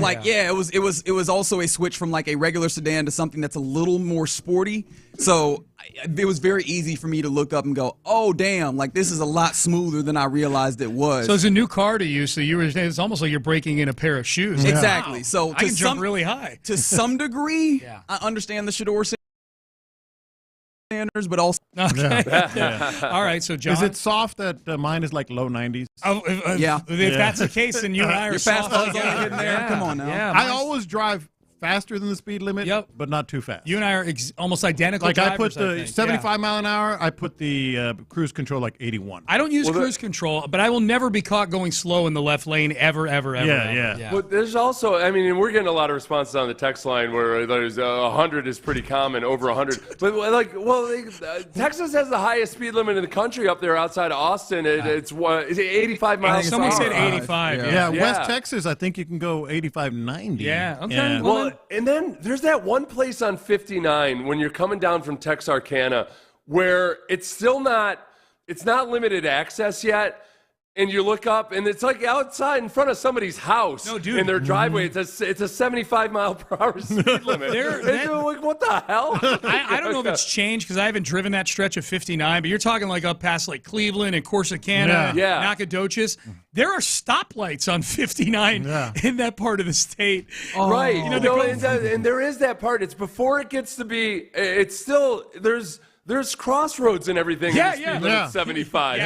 it was also a switch from like a regular sedan to something that's a little more sporty. So it was very easy for me to look up and go, oh damn, like this is a lot smoother than I realized it was. So it's a new car to you. So it's almost like you're breaking in a pair of shoes. Exactly. Wow. So I can jump really high. To some degree, I understand the Shador Sanders, but also All right, so John, is it soft that mine is like low 90s? If that's the case, then you and I are fast soft. getting there. Come on now. Yeah, I always drive faster than the speed limit, but not too fast. You and I are almost identical. Like drivers, I put the 75 mile an hour. I put the cruise control like 81. I don't use cruise control, but I will never be caught going slow in the left lane ever. Yeah. But there's also, and we're getting a lot of responses on the text line where there's 100 is pretty common, over 100. But Texas has the highest speed limit in the country up there outside of Austin. It's 85 miles. Someone said 85. Yeah, West Texas, I think you can go 85, 90. Yeah. Okay. Yeah. And then there's that one place on 59 when you're coming down from Texarkana where it's not limited access yet. And you look up, and it's like outside in front of somebody's house in their driveway. It's a 75 mile per hour speed limit. Like, what the hell? I don't know if it's changed because I haven't driven that stretch of 59, but you're talking like up past like Cleveland and Corsicana, Nacogdoches. There are stoplights on 59 in that part of the state. Right. And there is that part. It's before it gets to be, it's still, there's crossroads and everything. In the speed limit 75.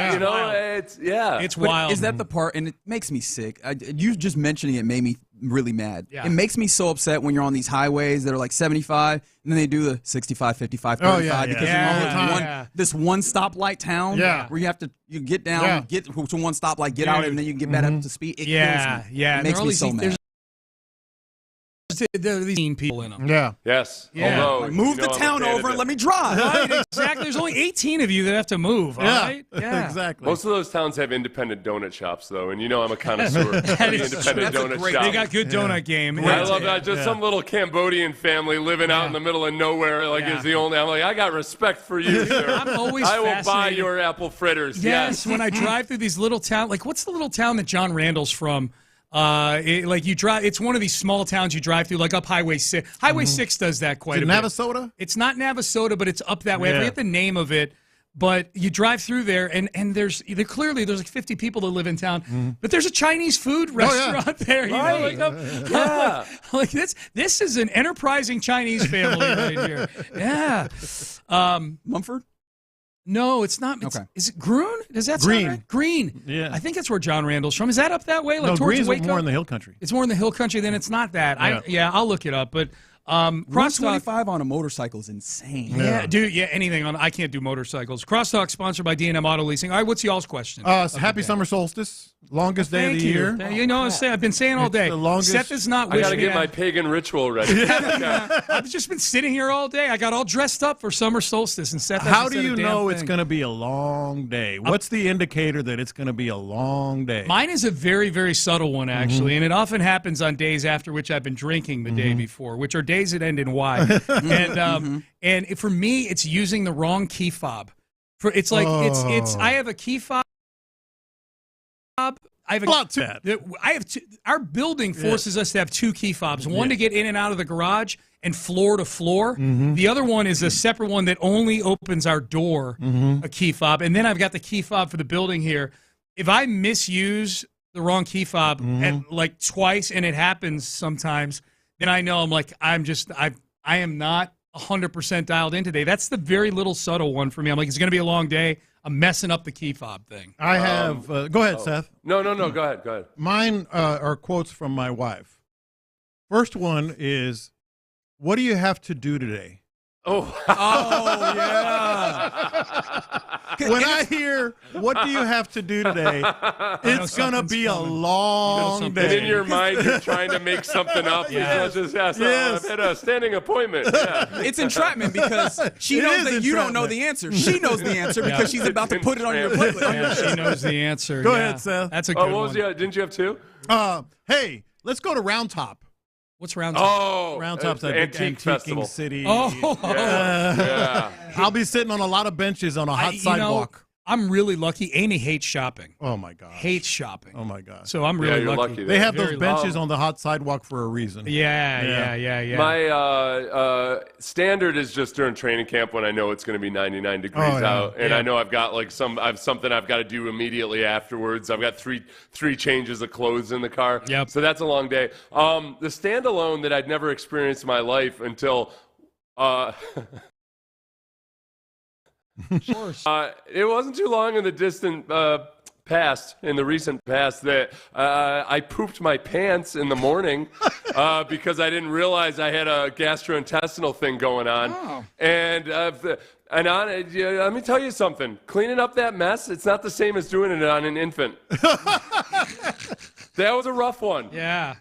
It's wild. But is that the part? And it makes me sick. You just mentioning it made me really mad. Yeah. It makes me so upset when you're on these highways that are like 75, and then they do the 65, 55, 35 because you're this one stoplight town where you get down, get to one stoplight, get out, and then you can get back up to speed. It kills me. It makes me so mad. There are these mean people in them. Yeah. Yes. Yeah. Although, move the town over and let me drive. Right, exactly. There's only 18 of you that have to move, all right? Yeah, exactly. Most of those towns have independent donut shops, though, and I'm a connoisseur of the independent donut shop. They got good donut game. I love that. Just some little Cambodian family living out in the middle of nowhere, is the only. I'm like, I got respect for you, sir. I'm always I will buy your apple fritters. Yes, when I drive through these little towns, like what's the little town that John Randall's from? You drive. It's one of these small towns you drive through, like up Highway 6. Highway 6 does that quite a bit. Navasota? It's not Navasota, but it's up that way. I forget the name of it, but you drive through there, and there's like 50 people that live in town, but there's a Chinese food restaurant there. Right. Like this is an enterprising Chinese family right here. Yeah, Mumford. No, it's not. It's, Is it Groon? Does that Green. sound right? Green. Yeah. I think that's where John Randall's from. Is that up that way? Like No, towards Green's Waco? more in the hill country. It's more in the hill country, then it's not that. I'll look it up. But crosstalk 125 on a motorcycle is insane. Yeah, dude. Yeah, anything on. I can't do motorcycles. Crosstalk sponsored by D&M Auto Leasing. All right, what's y'all's question? Happy summer solstice, longest day of the year. You know, I've been saying all It's day. the longest- Seth is not. I got to wishing get my pagan ritual ready. I've just been sitting here all day. I got all dressed up for summer solstice, and Seth. How hasn't do said a you damn know thing. it's going to be a long day? What's the indicator that it's going to be a long day? Mine is a very, very subtle one, actually, and it often happens on days after which I've been drinking the day before, which are days that end in Y. And for me, it's using the wrong key fob. It's like it's. I have a key fob. I have two. Our building forces us to have two key fobs. One to get in and out of the garage and floor to floor. The other one is a separate one that only opens our door. A key fob, and then I've got the key fob for the building here. If I misuse the wrong key fob at like twice, and it happens sometimes, then I know I am not 100% dialed in today. That's the very little subtle one for me. I'm like, it's going to be a long day. I'm messing up the key fob thing. I have. Go ahead, Seth. No. Go ahead. Mine are quotes from my wife. First one is, "What do you have to do today?" Oh yeah. When I hear, "What do you have to do today?" It's going to be a long day. And in your mind, you're trying to make something up. Yes. Yes. I've had a standing appointment. Yeah. It's entrapment because she knows that you don't know the answer. She knows the answer because she's about to put it on your plate. Yeah, she knows the answer. Go ahead, Seth. That's a good one. Didn't you have two? Hey, let's go to Round Top. What's Round Top? Oh, Round Top's that big antique festival. city. Oh, yeah. I'll be sitting on a lot of benches on a hot sidewalk. I'm really lucky. Amy hates shopping. Oh my god. Hates shopping. Oh my god. So I'm really you're lucky. They have Very those benches on the hot sidewalk for a reason. Yeah. My standard is just during training camp when I know it's going to be 99 degrees out, and I know I've got something I've got to do immediately afterwards. I've got three changes of clothes in the car. Yep. So that's a long day. The standalone that I'd never experienced in my life until. It wasn't too long in the distant past, in the recent past, that I pooped my pants in the morning because I didn't realize I had a gastrointestinal thing going on. Oh. And let me tell you something. Cleaning up that mess, it's not the same as doing it on an infant. That was a rough one. Yeah.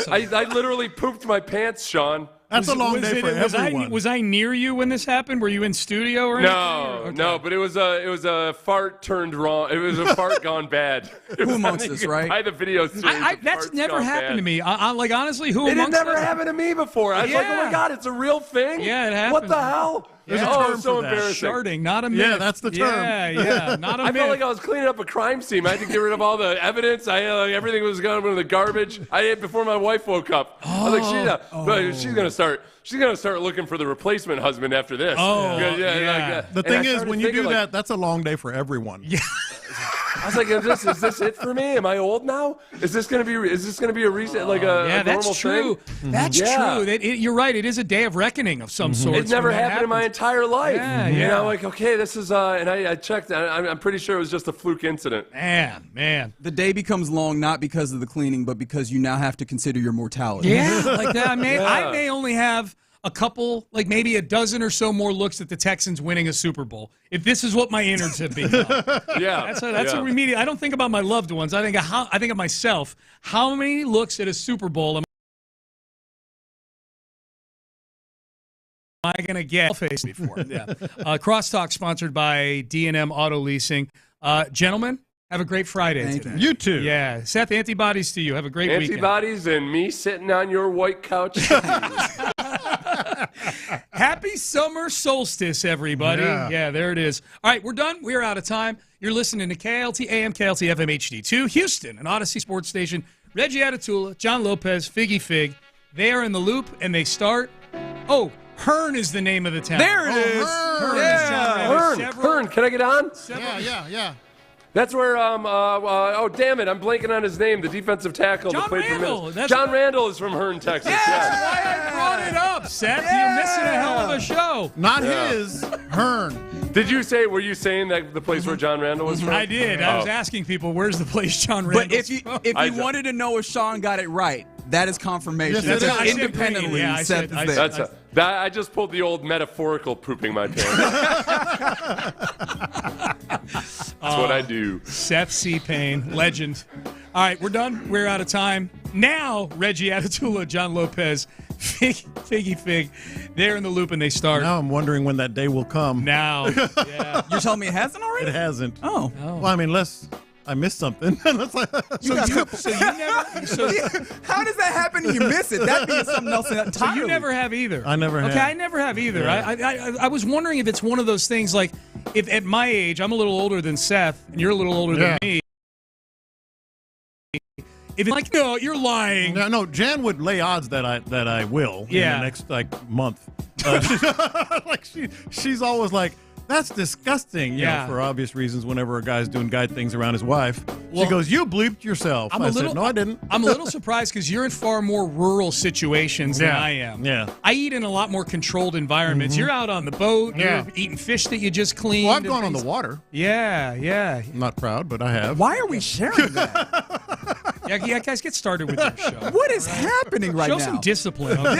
I literally pooped my pants, Sean. That's a long day for everyone. Was I near you when this happened? Were you in studio or anything? No, but it was a fart turned wrong. It was a fart gone bad. Who amongst us, right? By the video series. That's never happened to me. Like honestly, who It had amongst never us? happened to me before. I was like, oh my god, it's a real thing. Yeah, it happened. What the hell? There's a oh, term it's so for that. embarrassing. Sharding, not a myth. Yeah, that's the term. Yeah, not a I myth. felt like I was cleaning up a crime scene. I had to get rid of all the evidence. Everything was going in the garbage. I ate before my wife woke up. I was like, she's gonna start. She's gonna start looking for the replacement husband after this. Oh, The thing is, when you do that, that's a long day for everyone. Yeah. I was like, is this it for me? Am I old now? Is this gonna be a recent a normal that's true. thing? That's true. You're right. It is a day of reckoning of some sort. It never happened in my entire life. Yeah, You yeah. know, like, okay, this is, and I checked, and I'm pretty sure it was just a fluke incident. Man. The day becomes long not because of the cleaning, but because you now have to consider your mortality. Yeah, like that. I may only have a couple, like maybe a dozen or so more looks at the Texans winning a Super Bowl. If this is what my innards have become. Yeah. That's a immediate. I don't think about my loved ones. I think of myself. How many looks at a Super Bowl am I going to get? Face before. Yeah. Crosstalk sponsored by D&M Auto Leasing. Gentlemen, have a great Friday. Thank today. You too. Yeah. Seth, antibodies to you. Have a great weekend. Antibodies and me sitting on your white couch. Happy summer solstice, everybody. Yeah, there it is. All right, we're done. We are out of time. You're listening to KLT AM, KLT FM HD2, Houston, an Odyssey sports station. Reggie Atatula, John Lopez, Figgy Fig. They are in the loop, and they start. Oh, Hearn is the name of the town. There it is. Hearn. Hearn, can I get on? Yeah. That's where, oh, damn it, I'm blanking on his name, the defensive tackle that played Randall. for John Randall is from Hearn, Texas. That's why I brought it up, Seth. You're missing a hell of a show. Not his, Hearn. Were you saying that the place where John Randall was from? I did. I was asking people, where's the place John Randall But if you wanted to know if Sean got it right, that is confirmation. Yes, That's it is. independently. Seth is there. I just pulled the old metaphorical pooping my pants. That's what I do. Seth C. Payne, legend. All right, we're done. We're out of time. Now, Reggie Atatula, John Lopez, Figgy Fig, they're in the loop and they start. Now I'm wondering when that day will come. Now. Yeah. You're telling me it hasn't already? It hasn't. Oh. Well, I mean, unless I missed something. So you never. How does that happen and you miss it? That means something else entirely. So you never have either. I never have. Okay, I never have either. Yeah. I was wondering if it's one of those things like, if at my age, I'm a little older than Seth, and you're a little older than me. If it's like, no, you're lying. No, Jan would lay odds that I will in the next month. She's always like, that's disgusting, you know, for obvious reasons. Whenever a guy's doing guy things around his wife, she goes, "You bleeped yourself." I said, "No, I didn't." I'm a little surprised because you're in far more rural situations than I am. Yeah, I eat in a lot more controlled environments. You're out on the boat. You're eating fish that you just cleaned. Well, I've gone on the water. Yeah. I'm not proud, but I have. Why are we sharing that? Yeah, guys, get started with your show. What is happening right now? Show some discipline. Okay?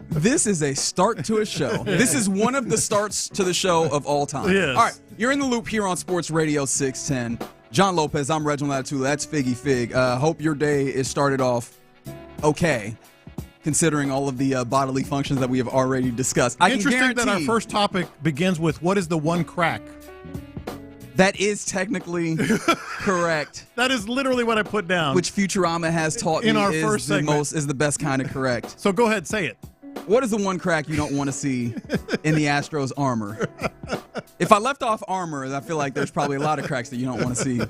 This is a start to a show. This is one of the starts to the show of all time. Yes. All right, you're in the loop here on Sports Radio 610. John Lopez, I'm Reginald Atatula. That's Figgy Fig. Hope your day is started off okay, considering all of the bodily functions that we have already discussed. Interesting that our first topic begins with, what is the one crack? That is technically correct. That is literally what I put down. Which Futurama has taught in me our is first the segment. is the best kind of correct. So go ahead, say it. What is the one crack you don't want to see in the Astros armor? If I left off armor, I feel like there's probably a lot of cracks that you don't want to see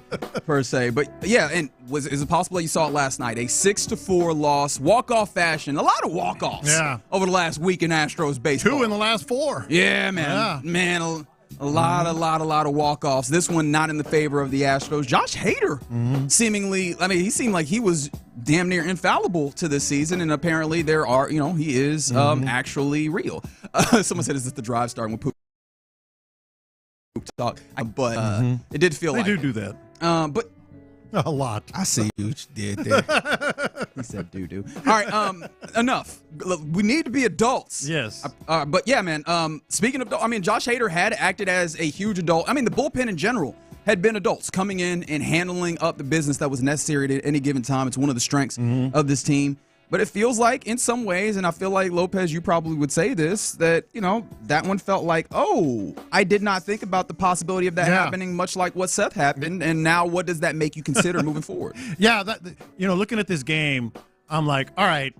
per se. But yeah, and is it possible that you saw it last night? A 6-4 loss, walk-off fashion. A lot of walk-offs over the last week in Astros baseball. 2 in the last 4. Yeah, man. Yeah. Man, a lot of walk-offs. This one not in the favor of the Astros. Josh Hader seemingly, he seemed like he was damn near infallible to this season, and apparently he is actually real. Someone said, is this the drive starting with poop talk? But it did feel like they do that. But a lot. I see you did there. He said doo-doo. All right, enough. Look, we need to be adults. Yes. But yeah, man, speaking of, Josh Hader had acted as a huge adult. The bullpen in general had been adults coming in and handling up the business that was necessary at any given time. It's one of the strengths of this team. But it feels like in some ways, and I feel like, Lopez, you probably would say this, that, that one felt like, I did not think about the possibility of that happening, much like what Seth happened. And now what does that make you consider moving forward? Yeah, looking at this game, I'm like, all right,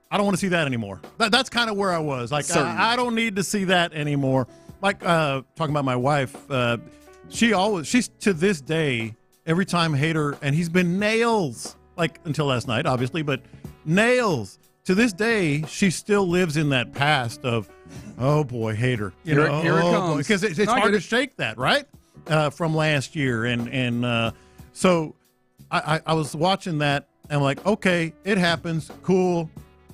I don't want to see that anymore. That's kind of where I was. Like, I don't need to see that anymore. Like, talking about my wife, she's to this day, every time Hader, and he's been nails, like until last night, obviously, but nails. To this day, she still lives in that past of, oh boy, Hader. Here it comes. Because it's hard to shake that, right? From last year. And so I was watching that, and I'm like, okay, it happens. Cool.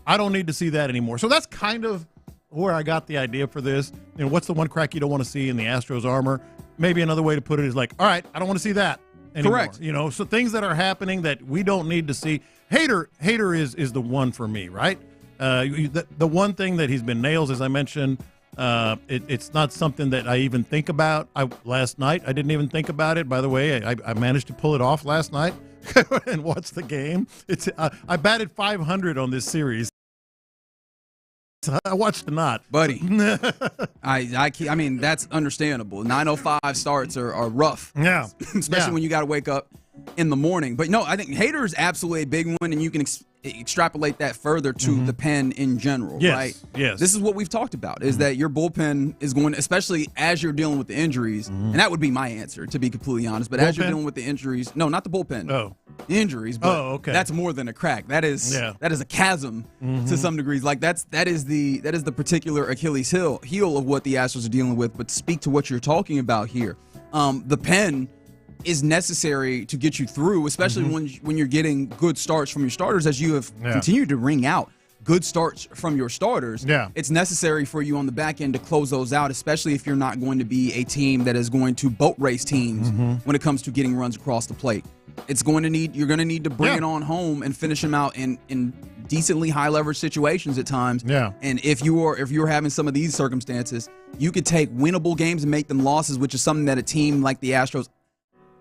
I don't need to see that anymore. So that's kind of where I got the idea for this. What's the one crack you don't want to see in the Astros armor? Maybe another way to put it is like, all right, I don't want to see that anymore. Correct. So things that are happening that we don't need to see. Hader is the one for me, right? The one thing that he's been nails, as I mentioned, it's not something that I even think about. Last night, I didn't even think about it. By the way, I managed to pull it off last night and watch the game. I batted 500 on this series. I watched the not. Buddy. That's understandable. 9:05 starts are rough. Yeah. Especially when you got to wake up in the morning. But no, I think Hader is absolutely a big one, and you can extrapolate that further to the pen in general, right? Yes. This is what we've talked about, is that your bullpen is going, especially as you're dealing with the injuries, and that would be my answer, to be completely honest, but as you're dealing with the injuries, no, not the bullpen. Oh. The injuries, but okay. That's more than a crack. That is a chasm to some degrees. Like that is the particular Achilles heel of what the Astros are dealing with. But to speak to what you're talking about here, the pen is necessary to get you through, especially when you're getting good starts from your starters, as you have continued to ring out good starts from your starters, it's necessary for you on the back end to close those out, especially if you're not going to be a team that is going to boat race teams when it comes to getting runs across the plate. You're going to need to bring it on home and finish them out in decently high leverage situations at times. Yeah. And if you're having some of these circumstances, you could take winnable games and make them losses, which is something that a team like the Astros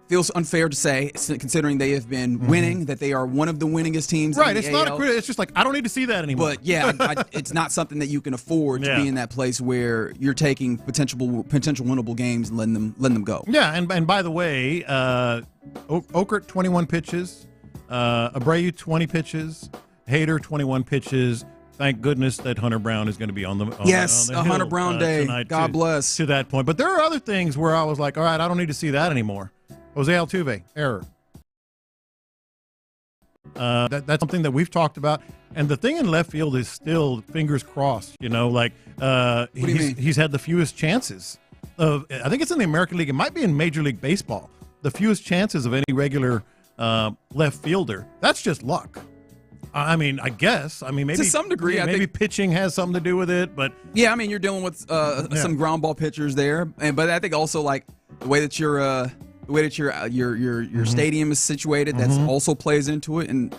feels unfair to say, considering they have been winning, that they are one of the winningest teams. Right. In the It's AL. not a criticism. It's just like, I don't need to see that anymore. But yeah, it's not something that you can afford to be in that place where you're taking potential winnable games and letting them go. Yeah. And by the way, Okert 21 pitches, Abreu 20 pitches, Hader 21 pitches. Thank goodness that Hunter Brown is going to be on the Hunter Brown day. Tonight, God bless. To that point. But there are other things where I was like, all right, I don't need to see that anymore. Jose Altuve, error. That's something that we've talked about. And the thing in left field is still fingers crossed. He's had the fewest chances of, I think it's in the American League. It might be in Major League Baseball. The fewest chances of any regular left fielder. That's just luck. I mean, I guess. I mean, maybe to some degree, maybe pitching has something to do with it. But yeah, I mean, you're dealing with some ground ball pitchers there, but I think also like the way that your stadium is situated, that's also plays into it. And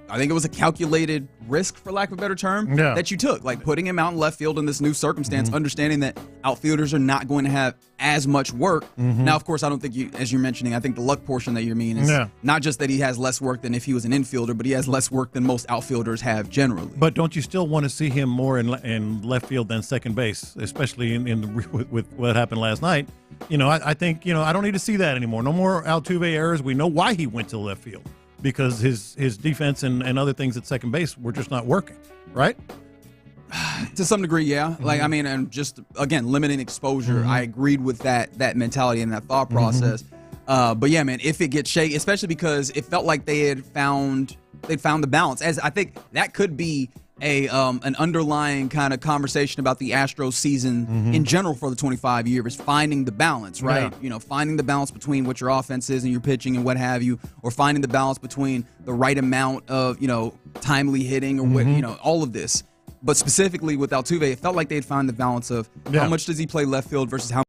I think it was a calculated risk, for lack of a better term, that you took, like putting him out in left field in this new circumstance, understanding that outfielders are not going to have as much work. Now, of course, I don't think as you're mentioning, I think the luck portion that you mean is not just that he has less work than if he was an infielder, but he has less work than most outfielders have generally. But don't you still want to see him more in left field than second base, especially with what happened last night? I think, I don't need to see that anymore. No more Altuve errors. We know why he went to left field, because his defense and other things at second base were just not working, right? To some degree, yeah. Like, I mean, and just, again, limiting exposure. I agreed with that mentality and that thought process. But yeah, man, if it gets shaky, especially because it felt like they'd found the balance. As I think that could be an underlying kind of conversation about the Astros season in general for the 25 years, finding the balance, right? Finding the balance between what your offense is and your pitching and what have you, or finding the balance between the right amount of, timely hitting or what, all of this. But specifically with Altuve, it felt like they'd find the balance of how much does he play left field versus how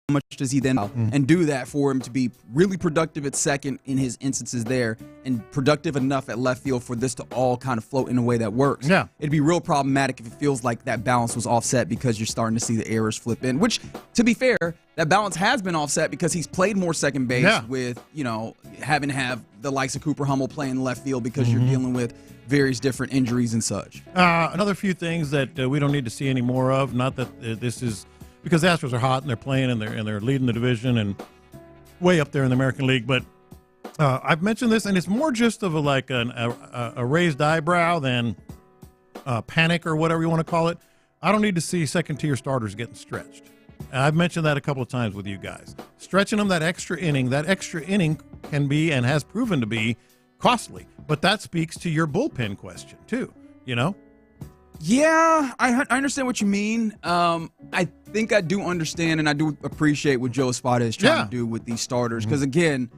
much does he then and do that for him to be really productive at second in his instances there, and productive enough at left field for this to all kind of float in a way that works. Yeah. It'd be real problematic if it feels like that balance was offset because you're starting to see the errors flip in, which, to be fair, that balance has been offset because he's played more second base with, having to have the likes of Cooper Hummel playing left field because you're dealing with various different injuries and such. Another few things that we don't need to see any more of, not that this is because the Astros are hot and they're playing and they're leading the division and way up there in the American League. But I've mentioned this, and it's more just of a raised eyebrow than panic or whatever you want to call it. I don't need to see second-tier starters getting stretched. I've mentioned that a couple of times with you guys. Stretching them that extra inning can be and has proven to be costly. But that speaks to your bullpen question, too, Yeah, I understand what you mean. I think I do understand, and I do appreciate what Joe Espada is trying to do with these starters. Because, again,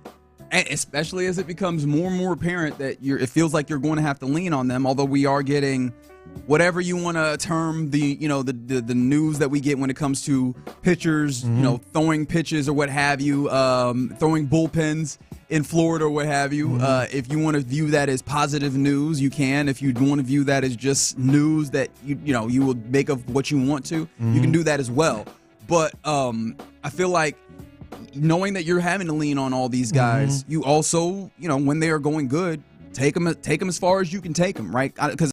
especially as it becomes more and more apparent that it feels like you're going to have to lean on them, although we are getting whatever you want to term the news that we get when it comes to pitchers, throwing pitches or what have you, throwing bullpens in Florida or what have you. If you want to view that as positive news, you can. If you want to view that as just news that you will make of what you want to, you can do that as well. But I feel like knowing that you're having to lean on all these guys, you also, when they are going good, take them as far as you can take them, right? Because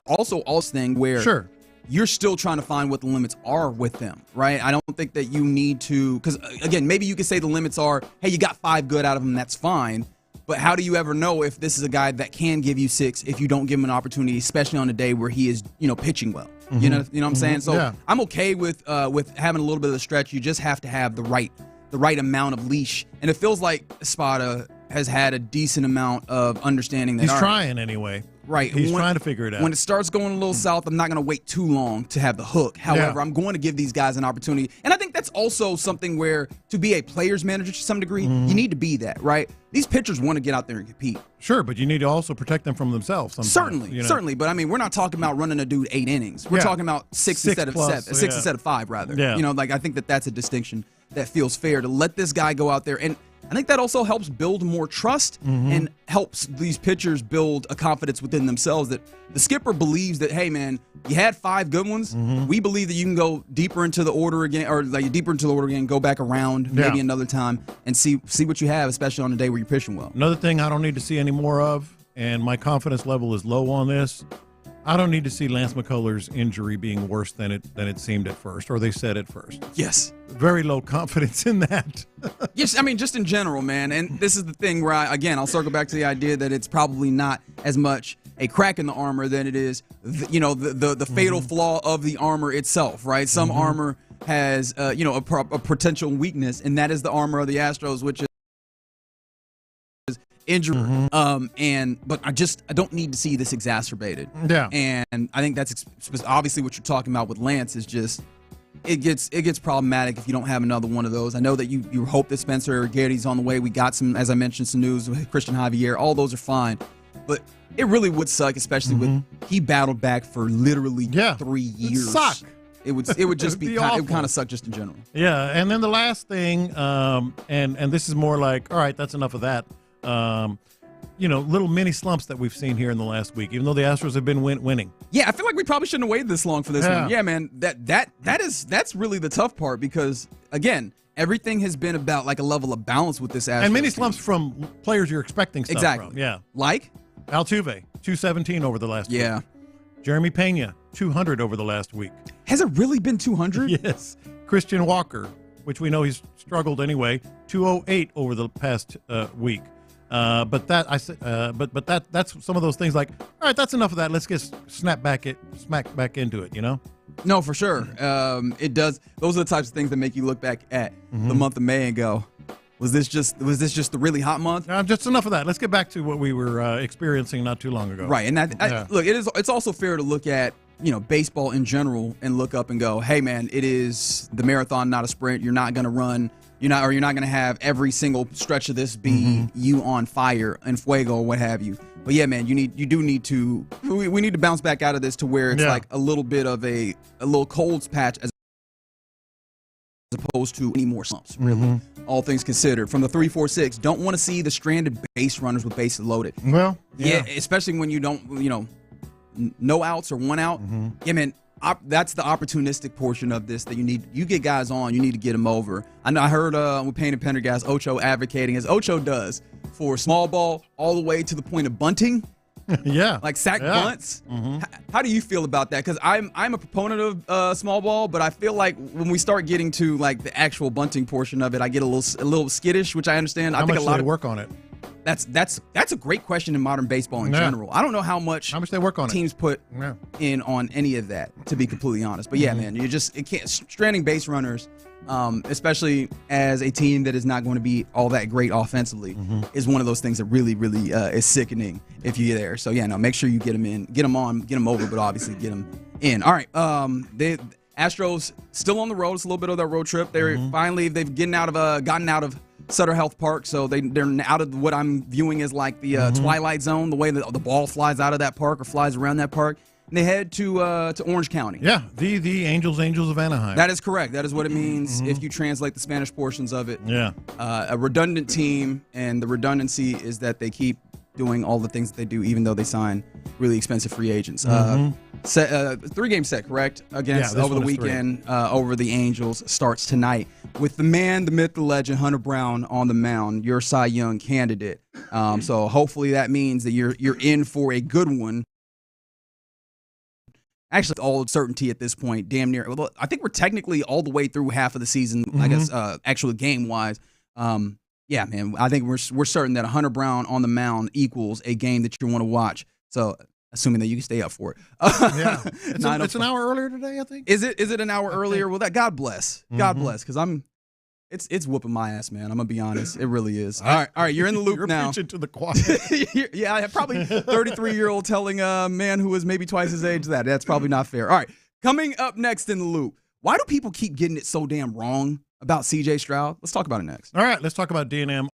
also thing where you're still trying to find what the limits are with them, right? I don't think that you need to, because again, maybe you could say the limits are, hey, you got 5 good out of him, that's fine. But how do you ever know if this is a guy that can give you 6 if you don't give him an opportunity, especially on a day where he is, pitching well? You know what I'm saying? So I'm okay with having a little bit of a stretch. You just have to have the right amount of leash, and it feels like Espada has had a decent amount of understanding that he's trying anyway. Right. He's trying to figure it out. When it starts going a little south, I'm not going to wait too long to have the hook. However, I'm going to give these guys an opportunity. And I think that's also something where to be a player's manager to some degree, you need to be that, right? These pitchers want to get out there and compete. Sure, but you need to also protect them from themselves sometimes. Certainly. But I mean, we're not talking about running a dude 8 innings. We're talking about six instead of 7, 6 instead of 5, rather. Yeah. You know, like I think that's a distinction that feels fair to let this guy go out there. And I think that also helps build more trust and helps these pitchers build a confidence within themselves that the skipper believes that, hey, man, you had 5 good ones. We believe that you can go deeper into the order again, go back around maybe another time and see what you have, especially on a day where you're pitching well. Another thing I don't need to see any more of, and my confidence level is low on this, I don't need to see Lance McCullers' injury being worse than it seemed at first, or they said at first. Yes. Very low confidence in that. Yes, I mean, just in general, man. And this is the thing where, I'll circle back to the idea that it's probably not as much a crack in the armor than it is, the fatal flaw of the armor itself, right? Some armor has, a potential weakness, and that is the armor of the Astros, which is injury. But I don't need to see this exacerbated. Yeah. And I think that's obviously what you're talking about with Lance is just it gets problematic if you don't have another one of those. I know that you hope that Spencer Garrity's on the way. We got some, as I mentioned, some news with Christian Javier. All those are fine. But it really would suck, especially with he battled back for literally 3 years. It suck. It would just be awful. it would kind of suck just in general. Yeah, and then the last thing, and this is more like, all right, that's enough of that. Little mini slumps that we've seen here in the last week, even though the Astros have been winning. Yeah, I feel like we probably shouldn't have waited this long for this one. Yeah, man, that's really the tough part because again, everything has been about like a level of balance with this Astros. And mini slumps from players you're expecting stuff from. Yeah, like Altuve, 217 over the last week. Jeremy Pena, 200 over the last week. Has it really been 200? Yes. Christian Walker, which we know he's struggled anyway, 208 over the past week. But that's some of those things like, all right, that's enough of that. Let's get smack back into it, you know? No, for sure. It does. Those are the types of things that make you look back at the month of May and go, was this just the really hot month? Just enough of that. Let's get back to what we were experiencing not too long ago. Right, and look, it's also fair to look at baseball in general and look up and go, hey man, it is the marathon, not a sprint. You're not going to run. You're not going to have every single stretch of this be you on fire and fuego or what have you. But yeah, man, we need to bounce back out of this to where it's like a little bit of a little cold patch as opposed to any more slumps, really. All things considered. From the 3-4-6, don't want to see the stranded base runners with bases loaded. Well, yeah, especially when you don't, no outs or one out. Yeah, man, that's the opportunistic portion of this that you need. You get guys on, you need to get them over. I know I heard with Payne and Pendergast, Ocho advocating, as Ocho does, for small ball all the way to the point of bunting. Like sack bunts. How do you feel about that? Because I'm a proponent of small ball, but I feel like when we start getting to like the actual bunting portion of it, I get a little skittish, which I understand. How I think much a lot do they of work on it? That's a great question in modern baseball in general. I don't know how much they work on teams put in on any of that, to be completely honest. But yeah, man, it can't stranding base runners. Especially as a team that is not going to be all that great offensively, is one of those things that really, really is sickening if you're there. So, yeah, no, make sure you get them in, get them on, get them over, but obviously get them in. All right, the Astros still on the road. It's a little bit of their road trip. They've gotten out of Sutter Health Park, so they're out of what I'm viewing as like the Twilight Zone, the way that the ball flies out of that park or flies around that park. And they head to Orange County. Yeah, the Angels of Anaheim. That is correct. That is what it means if you translate the Spanish portions of it. Yeah. A redundant team, and the redundancy is that they keep doing all the things that they do, even though they sign really expensive free agents. 3-game set, correct? Against over the weekend over the Angels starts tonight with the man, the myth, the legend, Hunter Brown on the mound, your Cy Young candidate. So hopefully that means that you're in for a good one. Actually, all certainty at this point, damn near. Well, I think we're technically all the way through half of the season, I guess, actually game-wise. Yeah, man, I think we're certain that Hunter Brown on the mound equals a game that you want to watch. So, assuming that you can stay up for it. It's an hour earlier today, I think. Is it an hour earlier? Well, God bless. God bless, because it's whooping my ass, man. I'm gonna be honest. It really is. All right. You're in the loop now. You're preaching to the choir. Yeah, probably 33-year-old telling a man who is maybe twice his age that. That's probably not fair. All right. Coming up next in the loop, Why do people keep getting it so damn wrong about CJ Stroud? Let's talk about it next. All right, let's talk about D&M.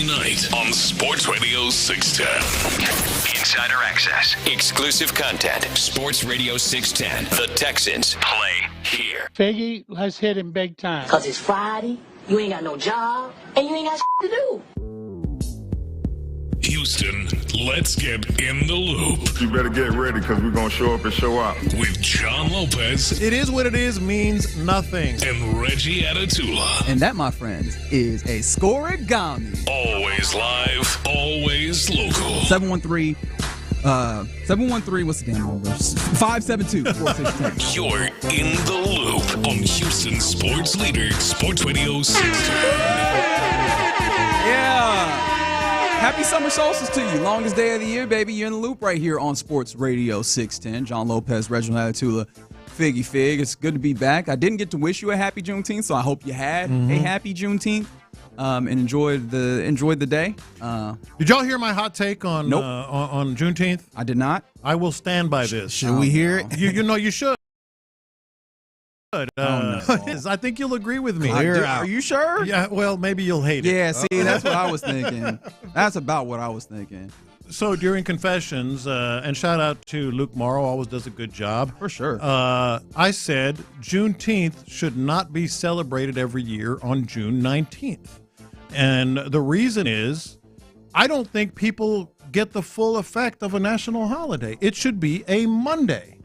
Night on Sports Radio 610. Insider access. Exclusive content. Sports Radio 610. The Texans play here. Figgy, let's hit him big time. Because it's Friday, you ain't got no job, and you ain't got to do. Houston, let's get in the loop. You better get ready because we're going to show up and show out. With John Lopez. It is what it is means nothing. And Reggie Atatula. And that, my friends, is a scoregami. Always live, always local. 713, what's the damn number? 572-4610. You're in the loop on Houston sports leader, Sports Radio 610. Yeah. Happy summer solstice to you. Longest day of the year, baby. You're in the loop right here on Sports Radio 610. John Lopez, Reginald Atatula, Figgy Fig. It's good to be back. I didn't get to wish you a happy Juneteenth, so I hope you had a happy Juneteenth and enjoyed the day. Did y'all hear my hot take on Nope. On Juneteenth? I did not. I will stand by this. Should we hear it? You know you should. No. I think you'll agree with me. Are you sure? Yeah, well, maybe you'll hate it. Yeah, see, that's what I was thinking. That's about what I was thinking. So during confessions, and shout out to Luke Morrow, always does a good job. For sure. I said Juneteenth should not be celebrated every year on June 19th. And the reason is I don't think people get the full effect of a national holiday. It should be a Monday.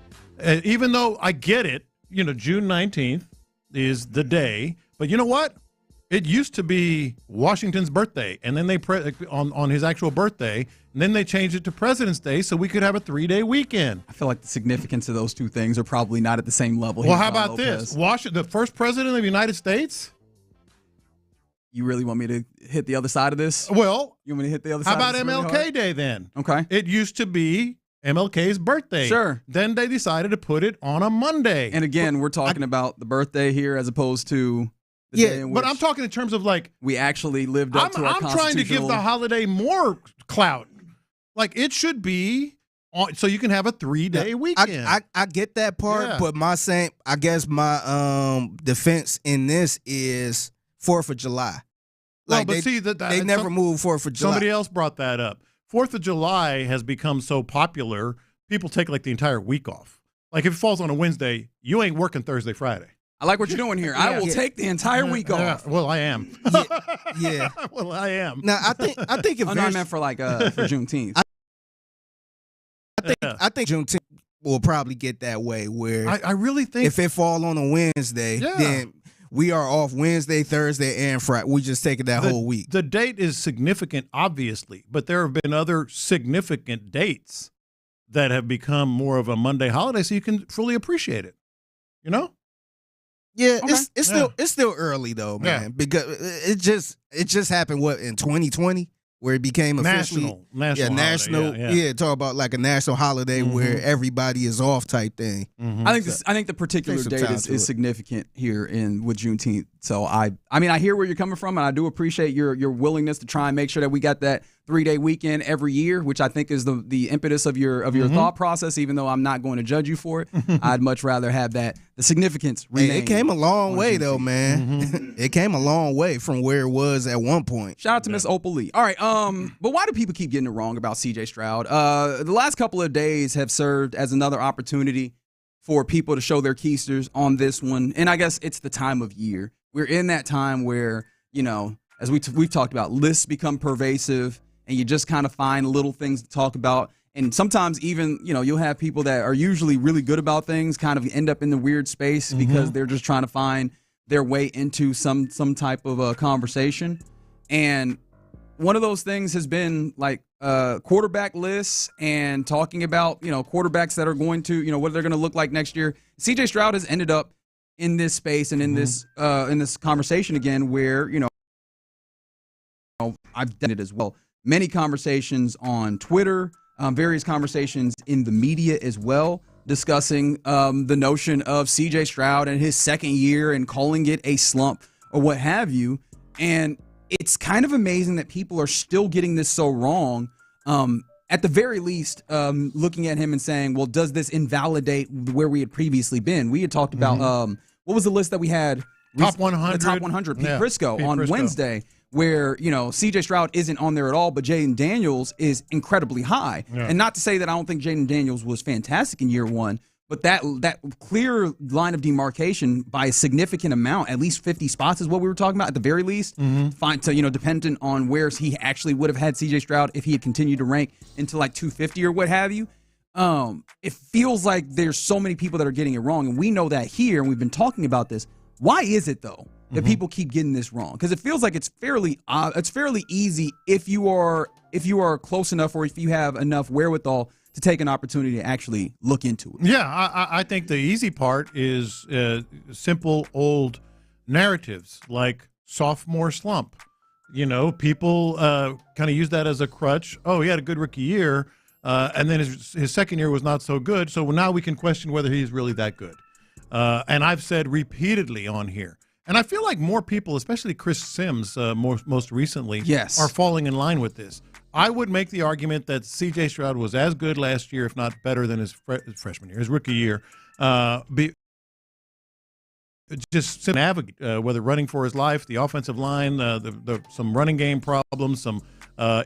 Even though I get it, June 19th is the day. But you know what? It used to be Washington's birthday, and then they on his actual birthday, and then they changed it to President's Day so we could have a 3-day weekend. I feel like the significance of those two things are probably not at the same level. Well, how about this? The first president of the United States? You really want me to hit the other side of this? Well, you want me to hit the other how side? How about MLK Day then? Okay. It used to be MLK's birthday. Sure. Then they decided to put it on a Monday. And again, we're talking about the birthday here as opposed to the day in which but I'm talking in terms of like we actually lived up to our I'm trying to give the holiday more clout. Like it should be so you can have a 3-day weekend. I get that part, but my defense in this is 4th of July. Like they never moved 4th of July. Somebody else brought that up. 4th of July has become so popular, people take like the entire week off. Like if it falls on a Wednesday, you ain't working Thursday, Friday. I like what you're doing here. I will take the entire week off. Well, I am. Yeah. Well, I am. Now I think if I meant for for Juneteenth. I think Juneteenth will probably get that way where I really think if it fall on a Wednesday, then we are off Wednesday, Thursday, and Friday. We just take it that whole week. The date is significant, obviously, but there have been other significant dates that have become more of a Monday holiday, so you can fully appreciate it. Yeah, okay. It's still early though, man. Because it just happened in 2020 where it became officially national. Talk about like a national holiday where everybody is off type thing. I think the particular date is significant here with Juneteenth. So I hear where you're coming from, and I do appreciate your willingness to try and make sure that we got that 3-day weekend every year, which I think is the impetus of your thought process. Even though I'm not going to judge you for it, I'd much rather have the significance remain. It came a long way though, man. It came a long way from where it was at one point. Shout out to Miss Opal Lee. All right, but why do people keep getting it wrong about CJ Stroud? The last couple of days have served as another opportunity for people to show their keisters on this one, and I guess it's the time of year. We're in that time where, as we've talked about, lists become pervasive, and you just kind of find little things to talk about. And sometimes even, you'll have people that are usually really good about things kind of end up in the weird space because they're just trying to find their way into some type of a conversation. And one of those things has been like quarterback lists and talking about, quarterbacks that are going to, what they're going to look like next year. CJ Stroud has ended up in this space and in this conversation again where, I've done it as well. Many conversations on Twitter, various conversations in the media as well, discussing the notion of CJ Stroud and his second year and calling it a slump or what have you. And it's kind of amazing that people are still getting this so wrong. At the very least, looking at him and saying, well, does this invalidate where we had previously been? We had talked about, what was the list that we had? Top 100. The top 100, Pete Prisco on Wednesday, where, C.J. Stroud isn't on there at all, but Jaden Daniels is incredibly high. Yeah. And not to say that I don't think Jaden Daniels was fantastic in year one, but that clear line of demarcation by a significant amount, at least 50 spots is what we were talking about at the very least. Fine, so, dependent on where he actually would have had C.J. Stroud if he had continued to rank into like 250 or what have you. It feels like there's so many people that are getting it wrong, and we know that here, and we've been talking about this. Why is it, though, that people keep getting this wrong? Because it feels like it's fairly easy if you are close enough or if you have enough wherewithal to take an opportunity to actually look into it. Yeah, I think the easy part is simple old narratives like sophomore slump. People kind of use that as a crutch. Oh, he had a good rookie year, and then his second year was not so good, so now we can question whether he's really that good. And I've said repeatedly on here, and I feel like more people, especially Chris Sims most recently, are falling in line with this. I would make the argument that C.J. Stroud was as good last year, if not better than his freshman year, his rookie year. Just navigate, whether running for his life, the offensive line, some running game problems, some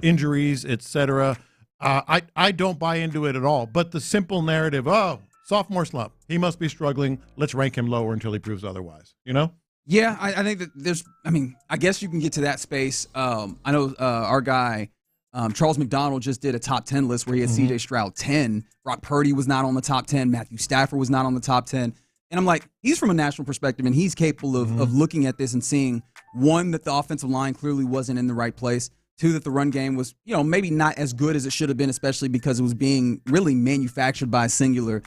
injuries, etc. I don't buy into it at all. But the simple narrative, sophomore slump, he must be struggling. Let's rank him lower until he proves otherwise. Yeah, I think that I guess you can get to that space. I know our guy, Charles McDonald, just did a top 10 list where he had C.J. Stroud 10. Brock Purdy was not on the top 10. Matthew Stafford was not on the top 10. And I'm like, he's from a national perspective, and he's capable of looking at this and seeing, one, that the offensive line clearly wasn't in the right place. Two, that the run game was, maybe not as good as it should have been, especially because it was being really manufactured by a singular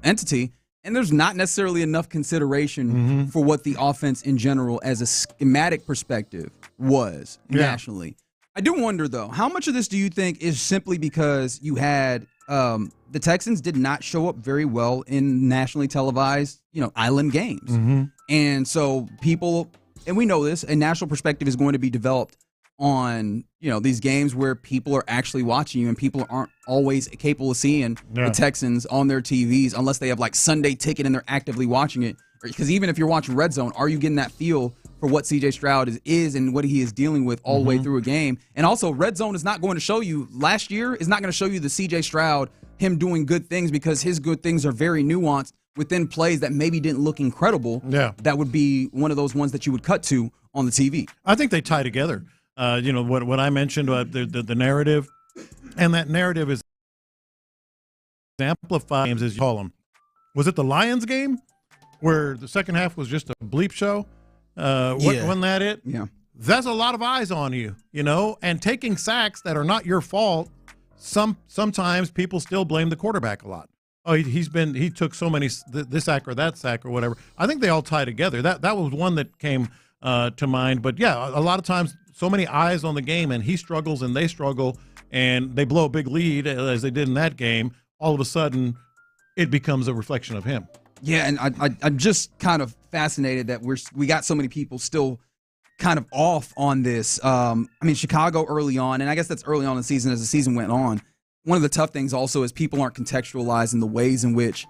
entity. And there's not necessarily enough consideration for what the offense in general as a schematic perspective was nationally. I do wonder, though, how much of this do you think is simply because you had the Texans did not show up very well in nationally televised, island games. And so people, and we know this, a national perspective is going to be developed on, these games where people are actually watching you and people aren't always capable of seeing the Texans on their TVs unless they have like Sunday Ticket and they're actively watching it. Because even if you're watching Red Zone, are you getting that feel for what C.J. Stroud is and what he is dealing with all the way through a game? And also, Red Zone is not going to show you, last year, is not going to show you the C.J. Stroud, him doing good things, because his good things are very nuanced within plays that maybe didn't look incredible. Yeah. That would be one of those ones that you would cut to on the TV. I think they tie together. What I mentioned, the narrative, and that narrative is amplified, as you call them. Was it the Lions game where the second half was just a bleep show? Wasn't that it? Yeah. That's a lot of eyes on you, and taking sacks that are not your fault. Sometimes people still blame the quarterback a lot. Oh, he took so many this sack or that sack or whatever. I think they all tie together. That was one that came to mind. But yeah, a lot of times so many eyes on the game, and he struggles and they struggle, and they blow a big lead as they did in that game. All of a sudden, it becomes a reflection of him. Yeah, and I'm just kind of fascinated that we got so many people still kind of off on this. Chicago early on, and I guess that's early on in the season as the season went on. One of the tough things also is people aren't contextualizing the ways in which,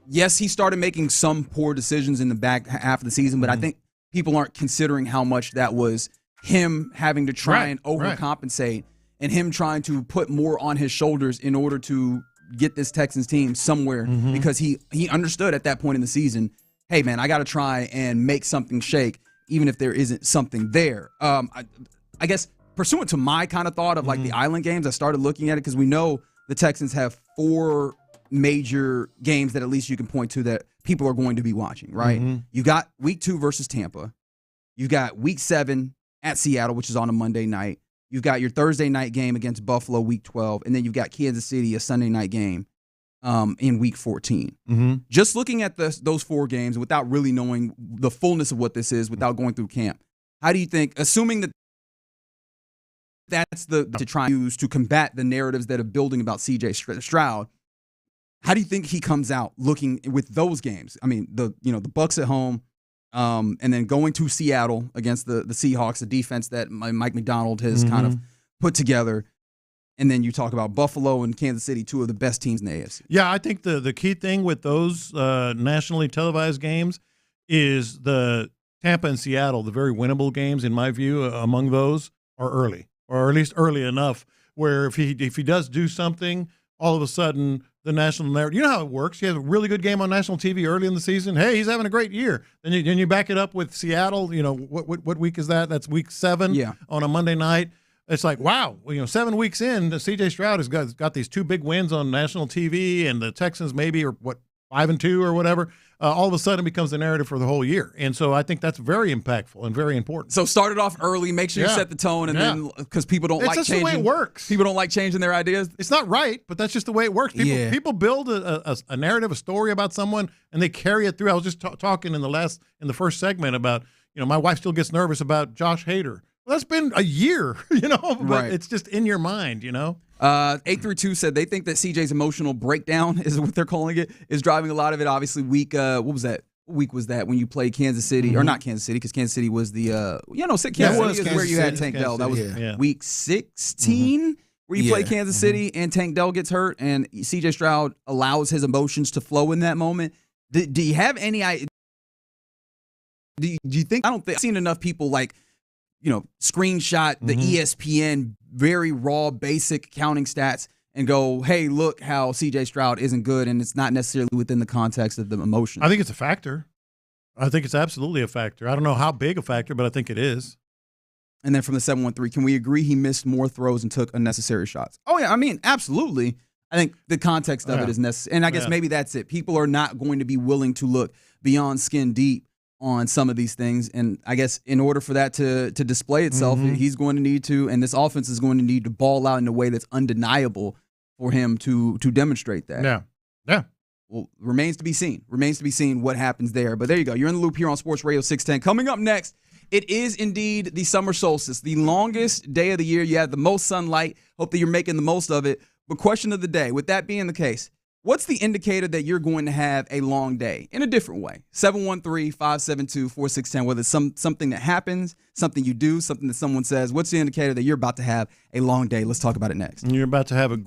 yes, he started making some poor decisions in the back half of the season, but I think people aren't considering how much that was him having to try and overcompensate and him trying to put more on his shoulders in order to get this Texans team somewhere, because he understood at that point in the season, hey, man, I got to try and make something shake, even if there isn't something there. I guess pursuant to my kind of thought of like the island games, I started looking at it because we know the Texans have 4 major games that at least you can point to that people are going to be watching, right? You got week 2 versus Tampa. You got week 7 at Seattle, which is on a Monday night. You've got your Thursday night game against Buffalo, week 12, and then you've got Kansas City, a Sunday night game in week 14. Just looking at those 4 games without really knowing the fullness of what this is, without going through camp, how do you think, assuming that that's to try and use to combat the narratives that are building about C.J. Stroud, how do you think he comes out looking with those games? I mean, the Bucs at home, and then going to Seattle against the Seahawks, a defense that Mike Macdonald has kind of put together. And then you talk about Buffalo and Kansas City, 2 of the best teams in the AFC. Yeah, I think the key thing with those nationally televised games is the Tampa and Seattle, the very winnable games, in my view, among those are early, or at least early enough where if he does do something, all of a sudden the national narrative, you know how it works. He has a really good game on national TV early in the season. Hey, he's having a great year. Then you back it up with Seattle. You know, what week is that? That's week 7 on a Monday night. It's like, wow, 7 weeks in, C.J. Stroud has got these 2 big wins on national TV, and the Texans maybe are 5-2 or whatever. All of a sudden becomes the narrative for the whole year. And so I think that's very impactful and very important. So start it off early, make sure you set the tone, and then because people don't like changing. It's just the way it works. People don't like changing their ideas. It's not right, but that's just the way it works. People build a narrative, a story about someone, and they carry it through. I was just talking in the first segment about, my wife still gets nervous about Josh Hader. Well, that's been a year, but it's just in your mind, 832 said they think that CJ's emotional breakdown is what they're calling it, is driving a lot of it. Obviously, what was that? What week was that when you played Kansas City, or not Kansas City, because Kansas City was the Kansas City is where you had Tank Dell. That was week 16 where you play Kansas City and Tank Dell gets hurt, and CJ Stroud allows his emotions to flow in that moment. Do you have any idea? Do you think? I don't think I've seen enough people screenshot the ESPN very raw, basic counting stats and go, hey, look how C.J. Stroud isn't good, and it's not necessarily within the context of the emotion. I think it's a factor. I think it's absolutely a factor. I don't know how big a factor, but I think it is. And then from the 713, can we agree he missed more throws and took unnecessary shots? Oh, yeah, I mean, absolutely. I think the context of it is necessary. And I guess maybe that's it. People are not going to be willing to look beyond skin deep on some of these things, and I guess in order for that to display itself, he's going to need to, and this offense is going to need to ball out in a way that's undeniable for him to demonstrate that. Yeah. Well, remains to be seen. Remains to be seen what happens there. But there you go. You're in the loop here on Sports Radio 610. Coming up next, it is indeed the summer solstice, the longest day of the year. You have the most sunlight. Hope that you're making the most of it. But question of the day, with that being the case, what's the indicator that you're going to have a long day in a different way? 713-572-4610, whether it's something that happens, something you do, something that someone says. What's the indicator that you're about to have a long day? Let's talk about it next. You're about to have a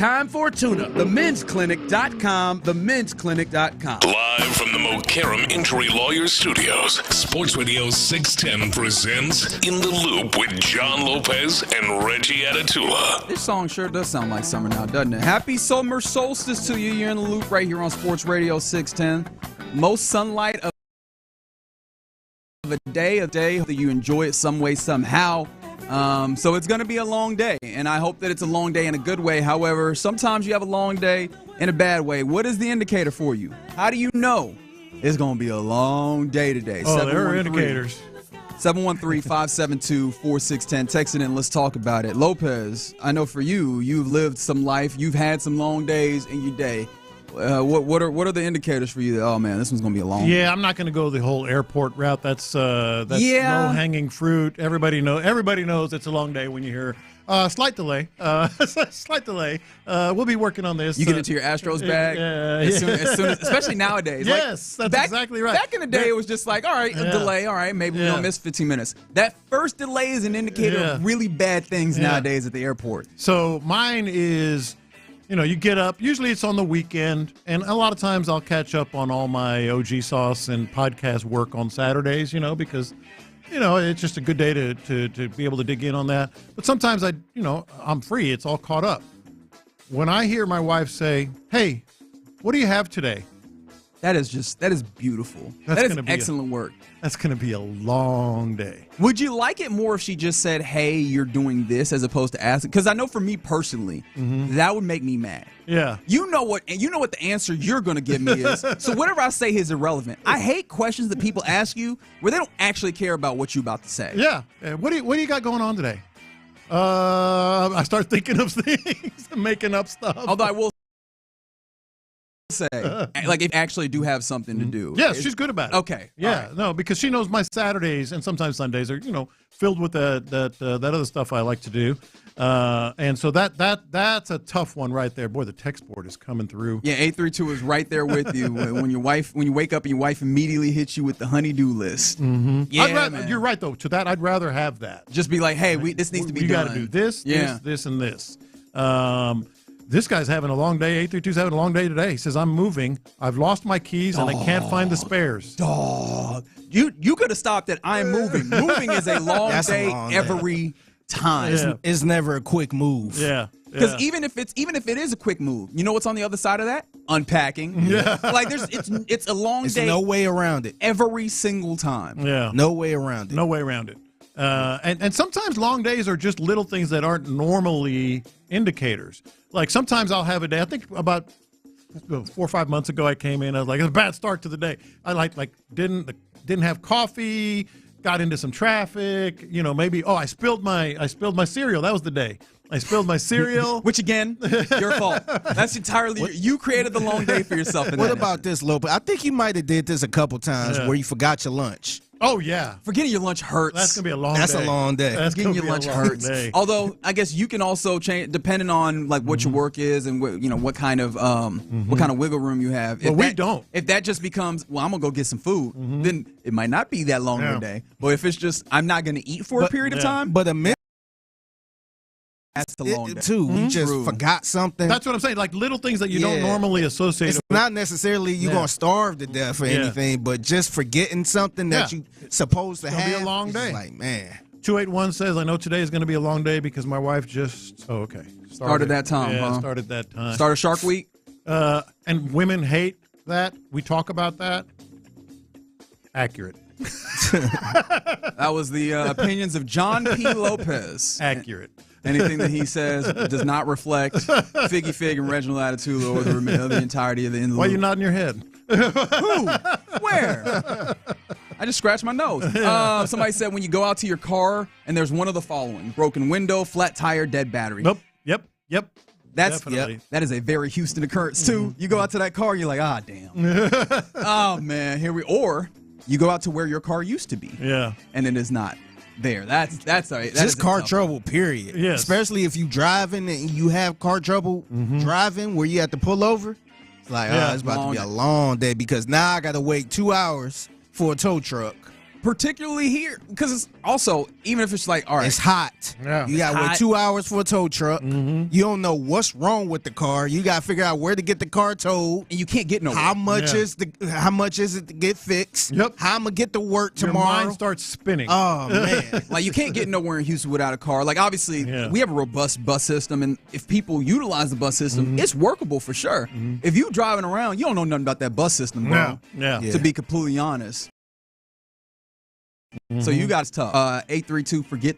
Time for a tune-up. TheMen'sClinic.com. TheMen'sClinic.com. Live from the Mokaram Injury Lawyers Studios, Sports Radio 610 presents In the Loop with John Lopez and Reggie Atatula. This song sure does sound like summer now, doesn't it? Happy summer solstice to you. You're in the loop right here on Sports Radio 610. Most sunlight of a day that you enjoy it some way, somehow. So it's going to be a long day, and I hope that it's a long day in a good way. However, sometimes you have a long day in a bad way. What is the indicator for you? How do you know it's going to be a long day today? Oh, there are indicators. 713-572-4610. Text it in. Let's talk about it. Lopez, I know for you, you've lived some life. You've had some long days in your day. What are the indicators for you that, oh man, this one's gonna be a long one? I'm not gonna go the whole airport route. That's low hanging fruit. Everybody knows it's a long day when you hear slight delay. Slight delay. We'll be working on this. You get into your Astros bag as soon as, especially nowadays. Yes, that's exactly right. Back in the day, it was just like, all right, a delay. All right, maybe we don't miss 15 minutes. That first delay is an indicator of really bad things nowadays at the airport. So mine is, you get up. Usually it's on the weekend, and a lot of times I'll catch up on all my OG sauce and podcast work on Saturdays, because, it's just a good day to be able to dig in on that. But sometimes I'm free. It's all caught up. When I hear my wife say, hey, what do you have today? That is beautiful. That is excellent work. That's going to be a long day. Would you like it more if she just said, hey, you're doing this, as opposed to asking? Because I know for me personally, that would make me mad. Yeah. You know what the answer you're going to give me is. So whatever I say is irrelevant. I hate questions that people ask you where they don't actually care about what you're about to say. Yeah. What do you got going on today? I start thinking of things and making up stuff. Although I will say, like, if you actually do have something to do. Yes, she's good about it. Okay. Yeah, no, because she knows my Saturdays and sometimes Sundays are, filled with that other stuff I like to do. And so that's a tough one right there. Boy, the text board is coming through. Yeah, 832 is right there with you. when you wake up and your wife immediately hits you with the honey-do list. Mm-hmm. Yeah, man. You're right, though. To that, I'd rather have that. Just be like, hey, this needs to be done. You got to do this, this, and this. This guy's having a long day. 832's having a long day today. He says, I'm moving. I've lost my keys, and I can't find the spares. Dog. You could have stopped at I'm moving. Moving is a long day every time. Yeah. It's never a quick move. Yeah. Because even if it is a quick move, you know what's on the other side of that? Unpacking. Yeah. Like it's a long day. There's no way around it. Every single time. Yeah. No way around it. No way around it. And sometimes long days are just little things that aren't normally indicators. Like sometimes I'll have a day. I think about 4 or 5 months ago I came in. I was like, it's a bad start to the day. I didn't have coffee. Got into some traffic. Maybe I spilled my cereal. That was the day. I spilled my cereal. Which again, your fault. That's entirely you created the long day for yourself. What about this, Lopez? I think you might have did this a couple times where you forgot your lunch. Oh, yeah. Forgetting your lunch hurts. That's going to be a long day. That's a long day. Forgetting your lunch hurts. Day. Although, I guess you can also change, depending on like what your work is and what kind of wiggle room you have. Well, we don't. If that just becomes, well, I'm going to go get some food, then it might not be that long of a day. But if it's just, I'm not going to eat for a period of time. But a minute. That's the long day. Too. You just forgot something. That's what I'm saying. Like little things that you don't normally associate. It's not necessarily you're going to starve to death or anything, but just forgetting something that you supposed to have. It'll be a long day. Like, man. 281 says, I know today is going to be a long day because my wife just, started that time. Yeah, huh? Started that time. Started Shark Week. And women hate that. We talk about that. Accurate. That was the opinions of John P. Lopez. Accurate. Anything that he says does not reflect Figgy Fig and Reginald Atatula or the entirety of the In the Why are Loop. you nodding your head? Who? Where? I just scratched my nose. Somebody said when you go out to your car and there's one of the following: broken window, flat tire, dead battery. Nope. Yep. That is a very Houston occurrence too. You go out to that car, you're like, damn. Oh man, or you go out to where your car used to be. Yeah. And it is not there. That's all right. Just car trouble, period. Yes. Especially if you driving and you have car trouble driving where you have to pull over. It's like, it's about to be a long day because now I got to wait 2 hours for a tow truck. particularly here, because it's also, even if it's like, all right, it's hot. Yeah. You got to wait 2 hours for a tow truck. You don't know what's wrong with the car. You got to figure out where to get the car towed. And you can't get nowhere. How much is it to get fixed? Yep. How I'm going to get to work Your tomorrow? mind starts spinning. Oh, man. Like, you can't get nowhere in Houston without a car. Like, obviously, we have a robust bus system, and if people utilize the bus system, it's workable for sure. If you driving around, you don't know nothing about that bus system, bro. To be completely honest. So you guys tough. 832 forget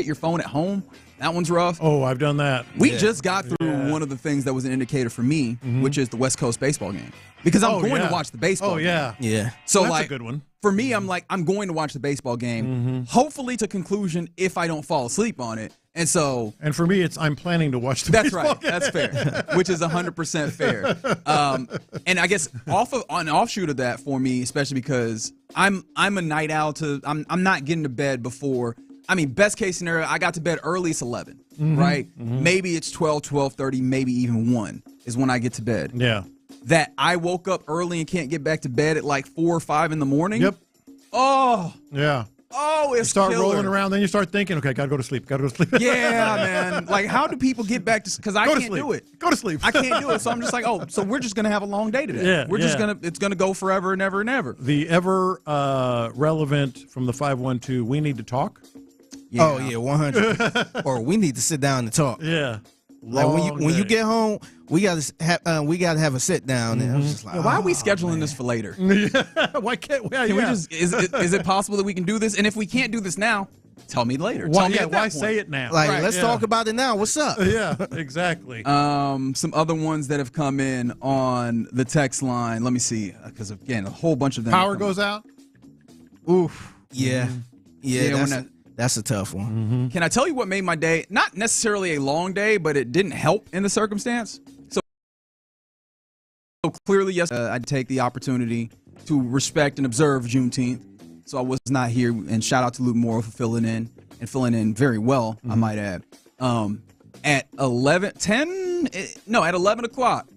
your phone at home. That one's rough. Oh, I've done that. We just got through one of the things that was an indicator for me, which is the West Coast baseball game, because I'm going to watch the baseball. game. Yeah. So that's like a good one. For me, I'm going to watch the baseball game, hopefully to conclusion if I don't fall asleep on it. And so, and for me, I'm planning to watch the baseball game. That's fair, which is 100% fair. And I guess an offshoot of that for me, especially because I'm a night owl. I'm not getting to bed before. I mean, best case scenario, I got to bed early. It's 11, right? Maybe it's 12, 12:30, maybe even 1 is when I get to bed. Yeah. That I woke up early and can't get back to bed at like 4 or 5 in the morning. Yep. Oh. Yeah. Oh, it's you start killer. rolling around, then you start thinking, okay, gotta go to sleep. Yeah, man. Like, how do people get back to? Because I can't do it. Go to sleep. I can't do it. So I'm just like, so we're just gonna have a long day today. Yeah, we're just it's gonna go forever and ever and ever. The ever relevant from the 512. We need to talk. Yeah. Oh yeah, 100. Or we need to sit down and talk. Yeah. Like when you get home, we gotta have a sit down. And I was just like, why are we scheduling this for later? Why can't we? Can we just? Is it possible that we can do this? And if we can't do this now, tell me later. Why, tell me at that why point. say it now? Like, let's talk about it now. What's up? Yeah, exactly. Some other ones that have come in on the text line. Let me see, because again, a whole bunch of them. Power goes out. Oof. Yeah. Yeah. That's a tough one. Can I tell you what made my day? Not necessarily a long day, but it didn't help in the circumstance. So clearly, yes, I'd take the opportunity to respect and observe Juneteenth. So I was not here, and shout out to Luke Morrow for filling in very well, I might add. At 11 o'clock,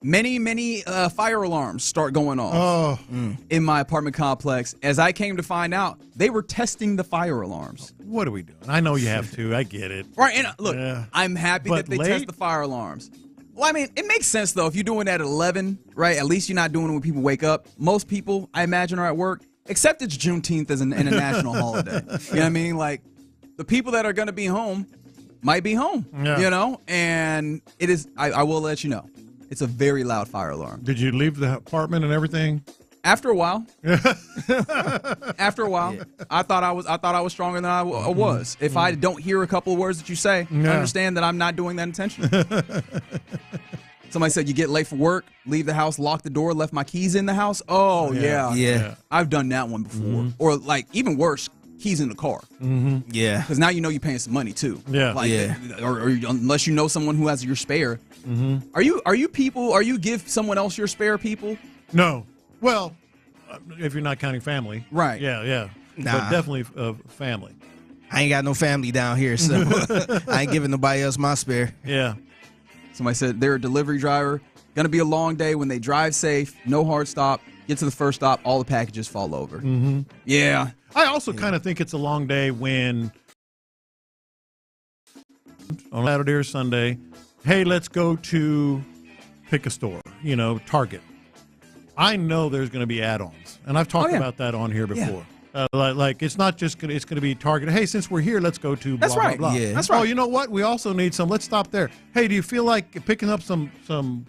many fire alarms start going off in my apartment complex. As I came to find out, they were testing the fire alarms. What are we doing? I know you have to. I get it. Right, and look, I'm happy But that they late? test the fire alarms. Well, I mean, it makes sense, though. If you're doing it at 11, right, at least you're not doing it when people wake up. Most people, I imagine, are at work, except it's Juneteenth as a national holiday. You know what I mean? Like, the people that are going to be home might be home, you know? And it is, I will let you know, it's a very loud fire alarm. Did you leave the apartment and everything? After a while, I thought I was stronger than I was. If I don't hear a couple of words that you say, I understand that I'm not doing that intentionally. Somebody said you get late for work, leave the house, lock the door, left my keys in the house. Oh yeah. I've done that one before. Or like even worse, keys in the car. Yeah, because now you know you're paying some money too. Or unless you know someone who has your spare. Are you give someone else your spare people? No. Well, if you're not counting family. Right. Yeah. Nah. But definitely family. I ain't got no family down here, so I ain't giving nobody else my spare. Yeah. Somebody said they're a delivery driver. Gonna be a long day when they drive safe, no hard stop, get to the first stop, all the packages fall over. Yeah. I also kind of think it's a long day when on Saturday or Sunday, hey, let's go to pick a store, Target. I know there's going to be add-ons, and I've talked about that on here before. Like it's not just it's going to be Target. Hey, since we're here, let's go to blah, blah, blah. Yeah. That's right. Oh, you know what? We also need some. Let's stop there. Hey, do you feel like picking up some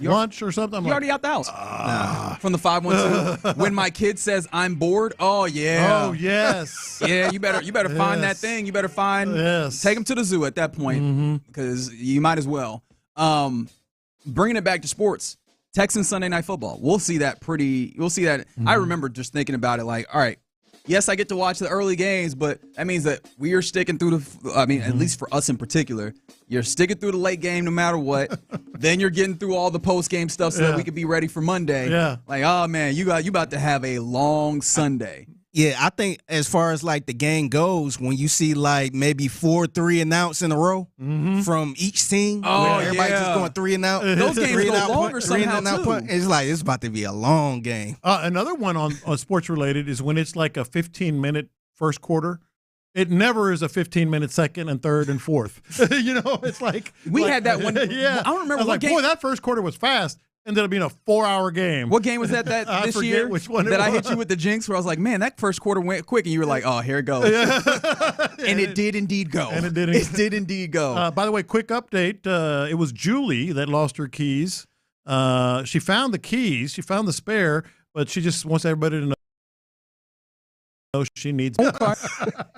lunch or something? You're already out the house. From the 512. When my kid says I'm bored, oh yeah. Oh yes. Yeah, you better find that thing. You better take him to the zoo at that point because you might as well. Bringing it back to sports. Texans Sunday Night Football. We'll see that. I remember just thinking about it like, all right, yes, I get to watch the early games, but that means that we are sticking through at least for us in particular, you're sticking through the late game no matter what. Then you're getting through all the post-game stuff so that we can be ready for Monday. Yeah. Like, oh, man, you about to have a long Sunday. Yeah, I think as far as like the game goes, when you see like maybe 4 3-and-outs in a row from each team, where everybody just going 3-and-out. Those games go longer somehow too. It's like it's about to be a long game. Another one on sports related is when it's like a 15-minute first quarter. It never is a 15-minute second and third and fourth. It's like we had that one. Yeah, I don't remember what game. Boy, that first quarter was fast. Ended up being a 4-hour game. What game was that this year? Which one that I hit you with the jinx where I was like, man, that first quarter went quick, and you were like, oh, here it goes. And it did indeed go. And it did indeed go. By the way, quick update. It was Julie that lost her keys. She found the keys. She found the spare, but she just wants everybody to know she needs. What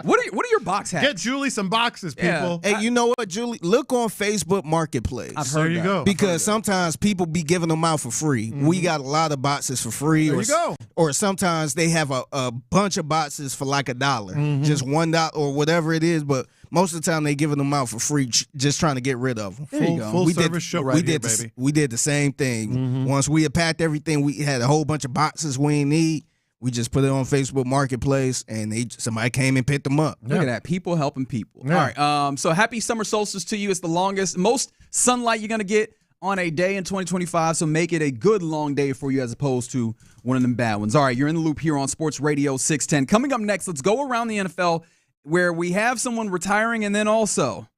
are your box hats? Get Julie some boxes, people. Hey, you know what, Julie? Look on Facebook Marketplace. I've heard there you that. go. Because sometimes people be giving them out for free. We got a lot of boxes for free. There you go. Or sometimes they have a bunch of boxes for like $1, just $1 or whatever it is. But most of the time they giving them out for free, just trying to get rid of them. Full service show right here, baby. We did the same thing. Once we had packed everything, we had a whole bunch of boxes we didn't need. We just put it on Facebook Marketplace, and somebody came and picked them up. Look at that. People helping people. Yeah. All right. So happy summer solstice to you. It's the most sunlight you're going to get on a day in 2025, so make it a good long day for you as opposed to one of them bad ones. All right, you're in the loop here on Sports Radio 610. Coming up next, let's go around the NFL where we have someone retiring and then also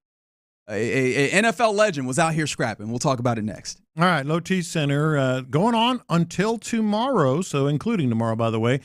a NFL legend was out here scrapping. We'll talk about it next. All right, Low T Center going on until tomorrow, so including tomorrow, by the way.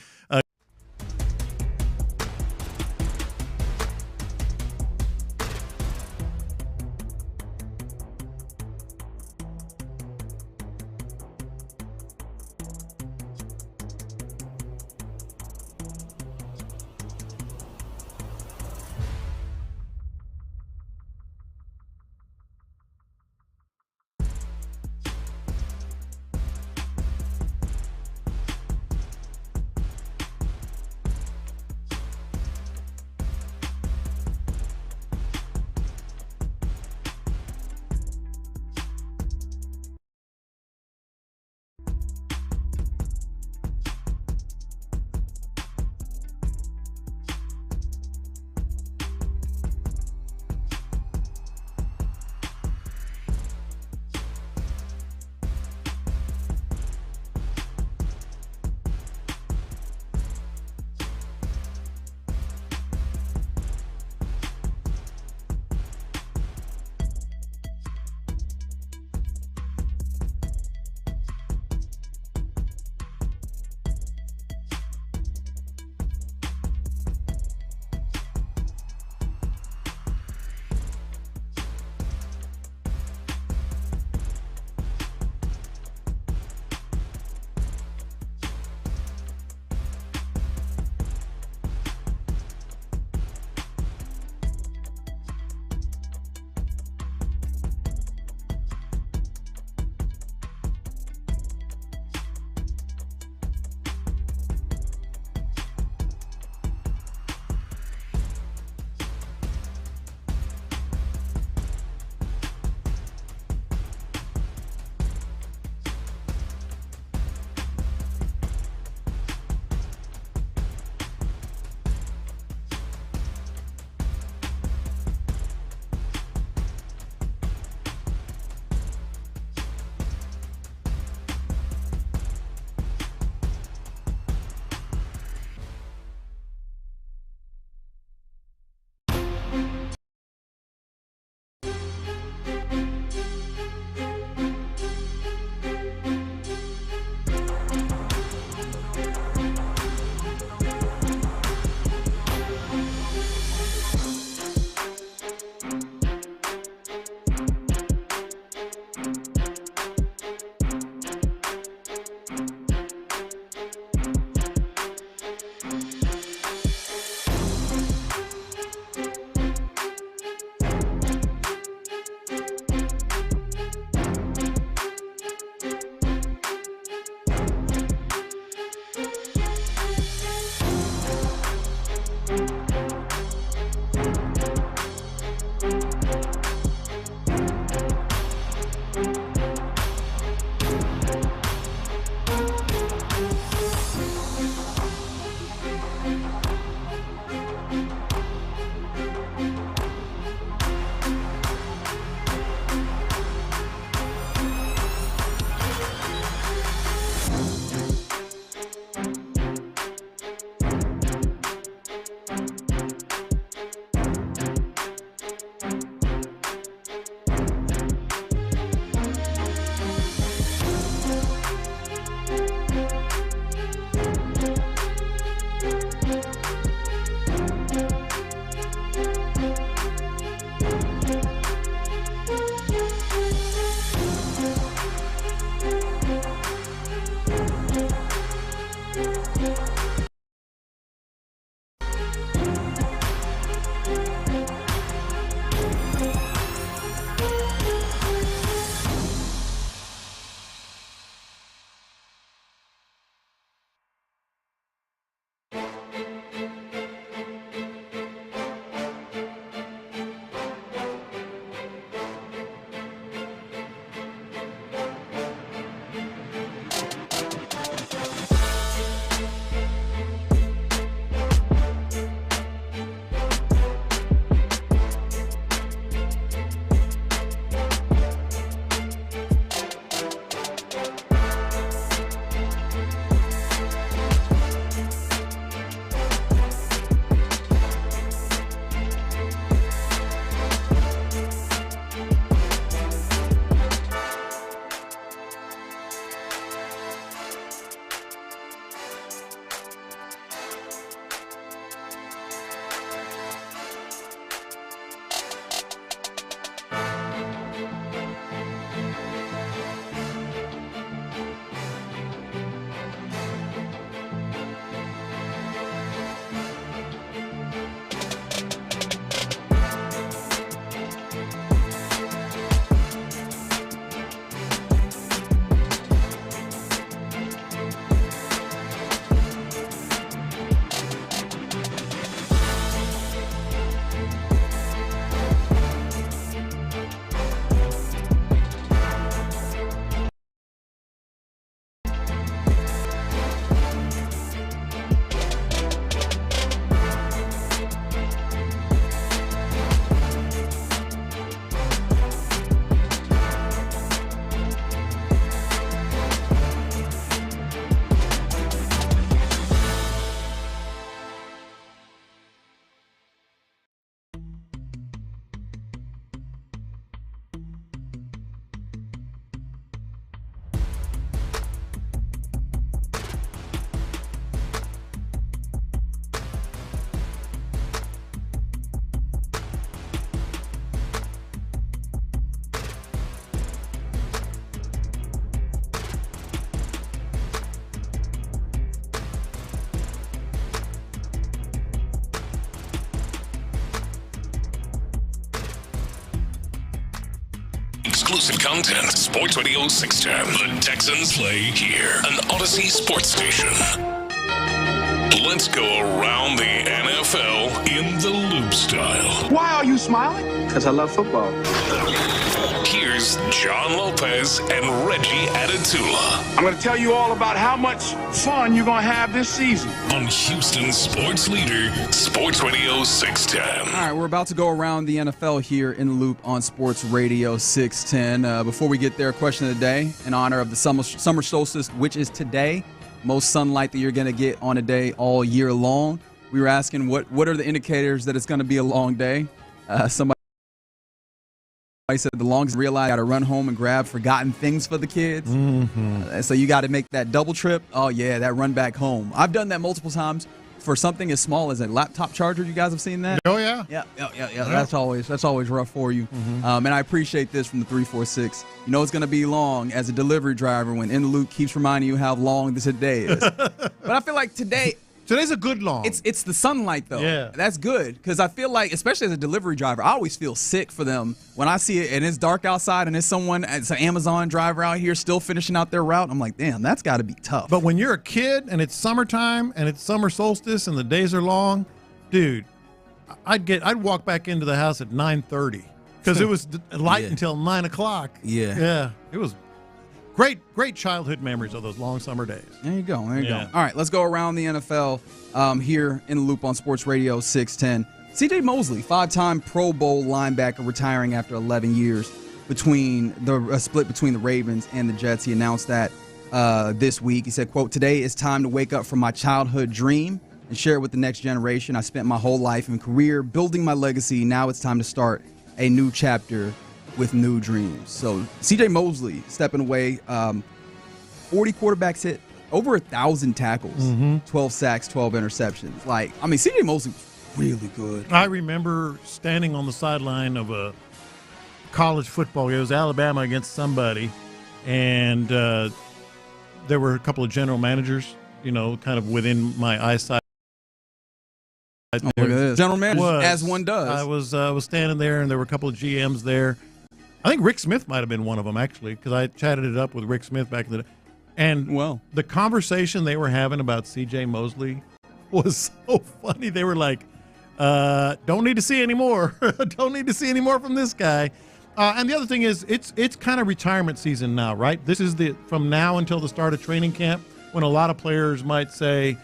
exclusive content. Sports Radio 610. The Texans play here. An Odyssey sports station. Let's go around the NFL in the loop style. Why are you smiling? Because I love football. Here's John Lopez and Reggie Adatula. I'm going to tell you all about how much fun you're going to have this season. On Houston sports leader, Sports Radio 610. All right, we're about to go around the NFL here in the loop on Sports Radio 610. Before we get there, question of the day in honor of the summer solstice, which is today. Most sunlight that you're going to get on a day all year long. We were asking what are the indicators that it's going to be a long day. Somebody said the longest realize got to run home and grab forgotten things for the kids. So you got to make that double trip. Oh, yeah, that run back home. I've done that multiple times for something as small as a laptop charger. You guys have seen that? Oh, yeah. Yeah. That's always rough for you. And I appreciate this from the 346. You know it's going to be long as a delivery driver when In the Loop keeps reminding you how long this day is. But I feel like today's a good long. It's the sunlight, though. Yeah. That's good because I feel like, especially as a delivery driver, I always feel sick for them when I see it and it's dark outside and it's an Amazon driver out here still finishing out their route. I'm like, damn, that's got to be tough. But when you're a kid and it's summertime and it's summer solstice and the days are long, dude, I'd walk back into the house at 9:30 because it was light until 9 o'clock. Yeah. It was great childhood memories of those long summer days. There you go. All right, let's go around the NFL here in the loop on Sports Radio 610. C.J. Mosley, 5-time Pro Bowl linebacker, retiring after 11 years between the split between the Ravens and the Jets. He announced that this week. He said, quote, "Today is time to wake up from my childhood dream and share it with the next generation. I spent my whole life and career building my legacy. Now it's time to start a new chapter with new dreams." So C.J. Mosley stepping away, 40 quarterbacks hit, over 1,000 tackles, 12 sacks, 12 interceptions. C.J. Mosley was really good. I remember standing on the sideline of a college football game. It was Alabama against somebody, and there were a couple of general managers, kind of within my eyesight. Oh, look at this. General manager, as one does. I was standing there, and there were a couple of GMs there. I think Rick Smith might have been one of them, actually, because I chatted it up with Rick Smith back in the day. And the conversation they were having about C.J. Mosley was so funny. They were like, don't need to see any more. Don't need to see any more from this guy. And the other thing is, it's kind of retirement season now, right? This is from now until the start of training camp when a lot of players might say,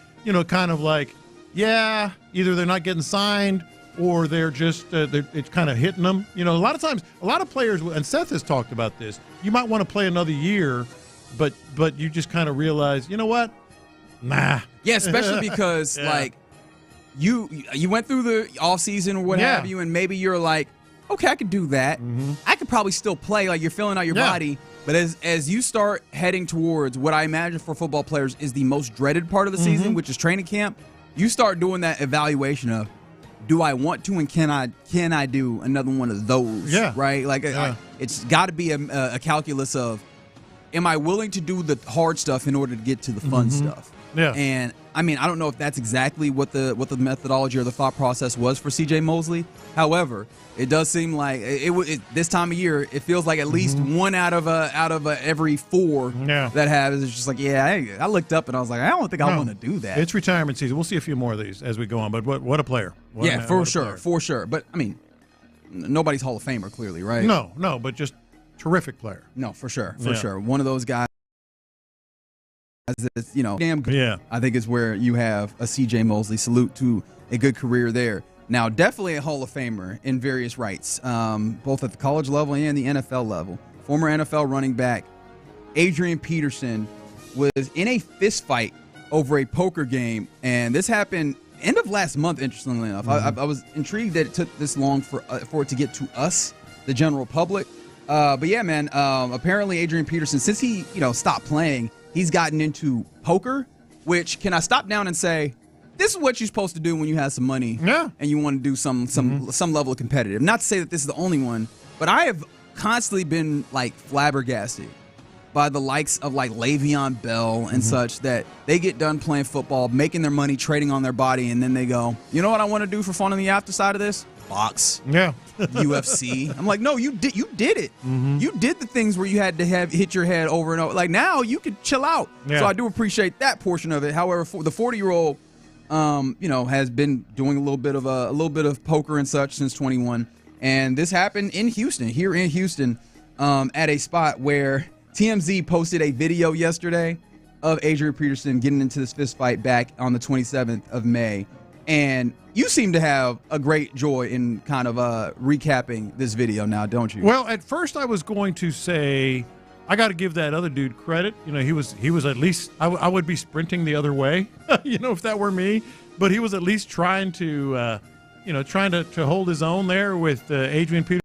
kind of like, yeah, either they're not getting signed or they're just it's kind of hitting them. A lot of times, a lot of players, and Seth has talked about this, you might want to play another year, but you just kind of realize, you know what? Nah. Yeah, especially because you went through the offseason or what have you, and maybe you're like, okay, I could do that. I could probably still play. Like, you're filling out your body. But as you start heading towards what I imagine for football players is the most dreaded part of the season, which is training camp, you start doing that evaluation of, do I want to and can I do another one of those? Yeah. Right? It's got to be a calculus of, am I willing to do the hard stuff in order to get to the fun stuff? Yeah. And I don't know if that's exactly what the methodology or the thought process was for C.J. Mosley. However, it does seem like this time of year, it feels like at least one out of every four that have is just like, I looked up and I was like, I don't think I want to do that. It's retirement season. We'll see a few more of these as we go on. But what a player! For sure. But nobody's Hall of Famer, clearly, right? No, but just terrific player. No, for sure. One of those guys that's damn good. Yeah, I think is where you have a C.J. Mosley. Salute to a good career there. Now, definitely a Hall of Famer in various rights, both at the college level and the NFL level. Former NFL running back Adrian Peterson was in a fist fight over a poker game, and this happened end of last month, interestingly enough. I was intrigued that it took this long for it to get to us, the general public. But yeah, man, apparently Adrian Peterson, since he stopped playing, he's gotten into poker, which, can I stop down and say, this is what you're supposed to do when you have some money and you want to do some level of competitive. Not to say that this is the only one, but I have constantly been flabbergasted by the likes of Le'Veon Bell and such, that they get done playing football, making their money, trading on their body, and then they go, you know what I want to do for fun on the after side of this? box, UFC. I'm like, no, you did it. You did the things where you had to hit your head over and over. Like now you could chill out. Yeah. So I do appreciate that portion of it. However, the 40-year-old, has been doing a little bit of poker and such since 21, and this happened in Houston, at a spot where TMZ posted a video yesterday of Adrian Peterson getting into this fist fight back on the 27th of May. And you seem to have a great joy in kind of recapping this video now, don't you? Well, at first I was going to say I got to give that other dude credit. He was at least I would be sprinting the other way, if that were me. But he was at least trying to hold his own there with Adrian Peterson.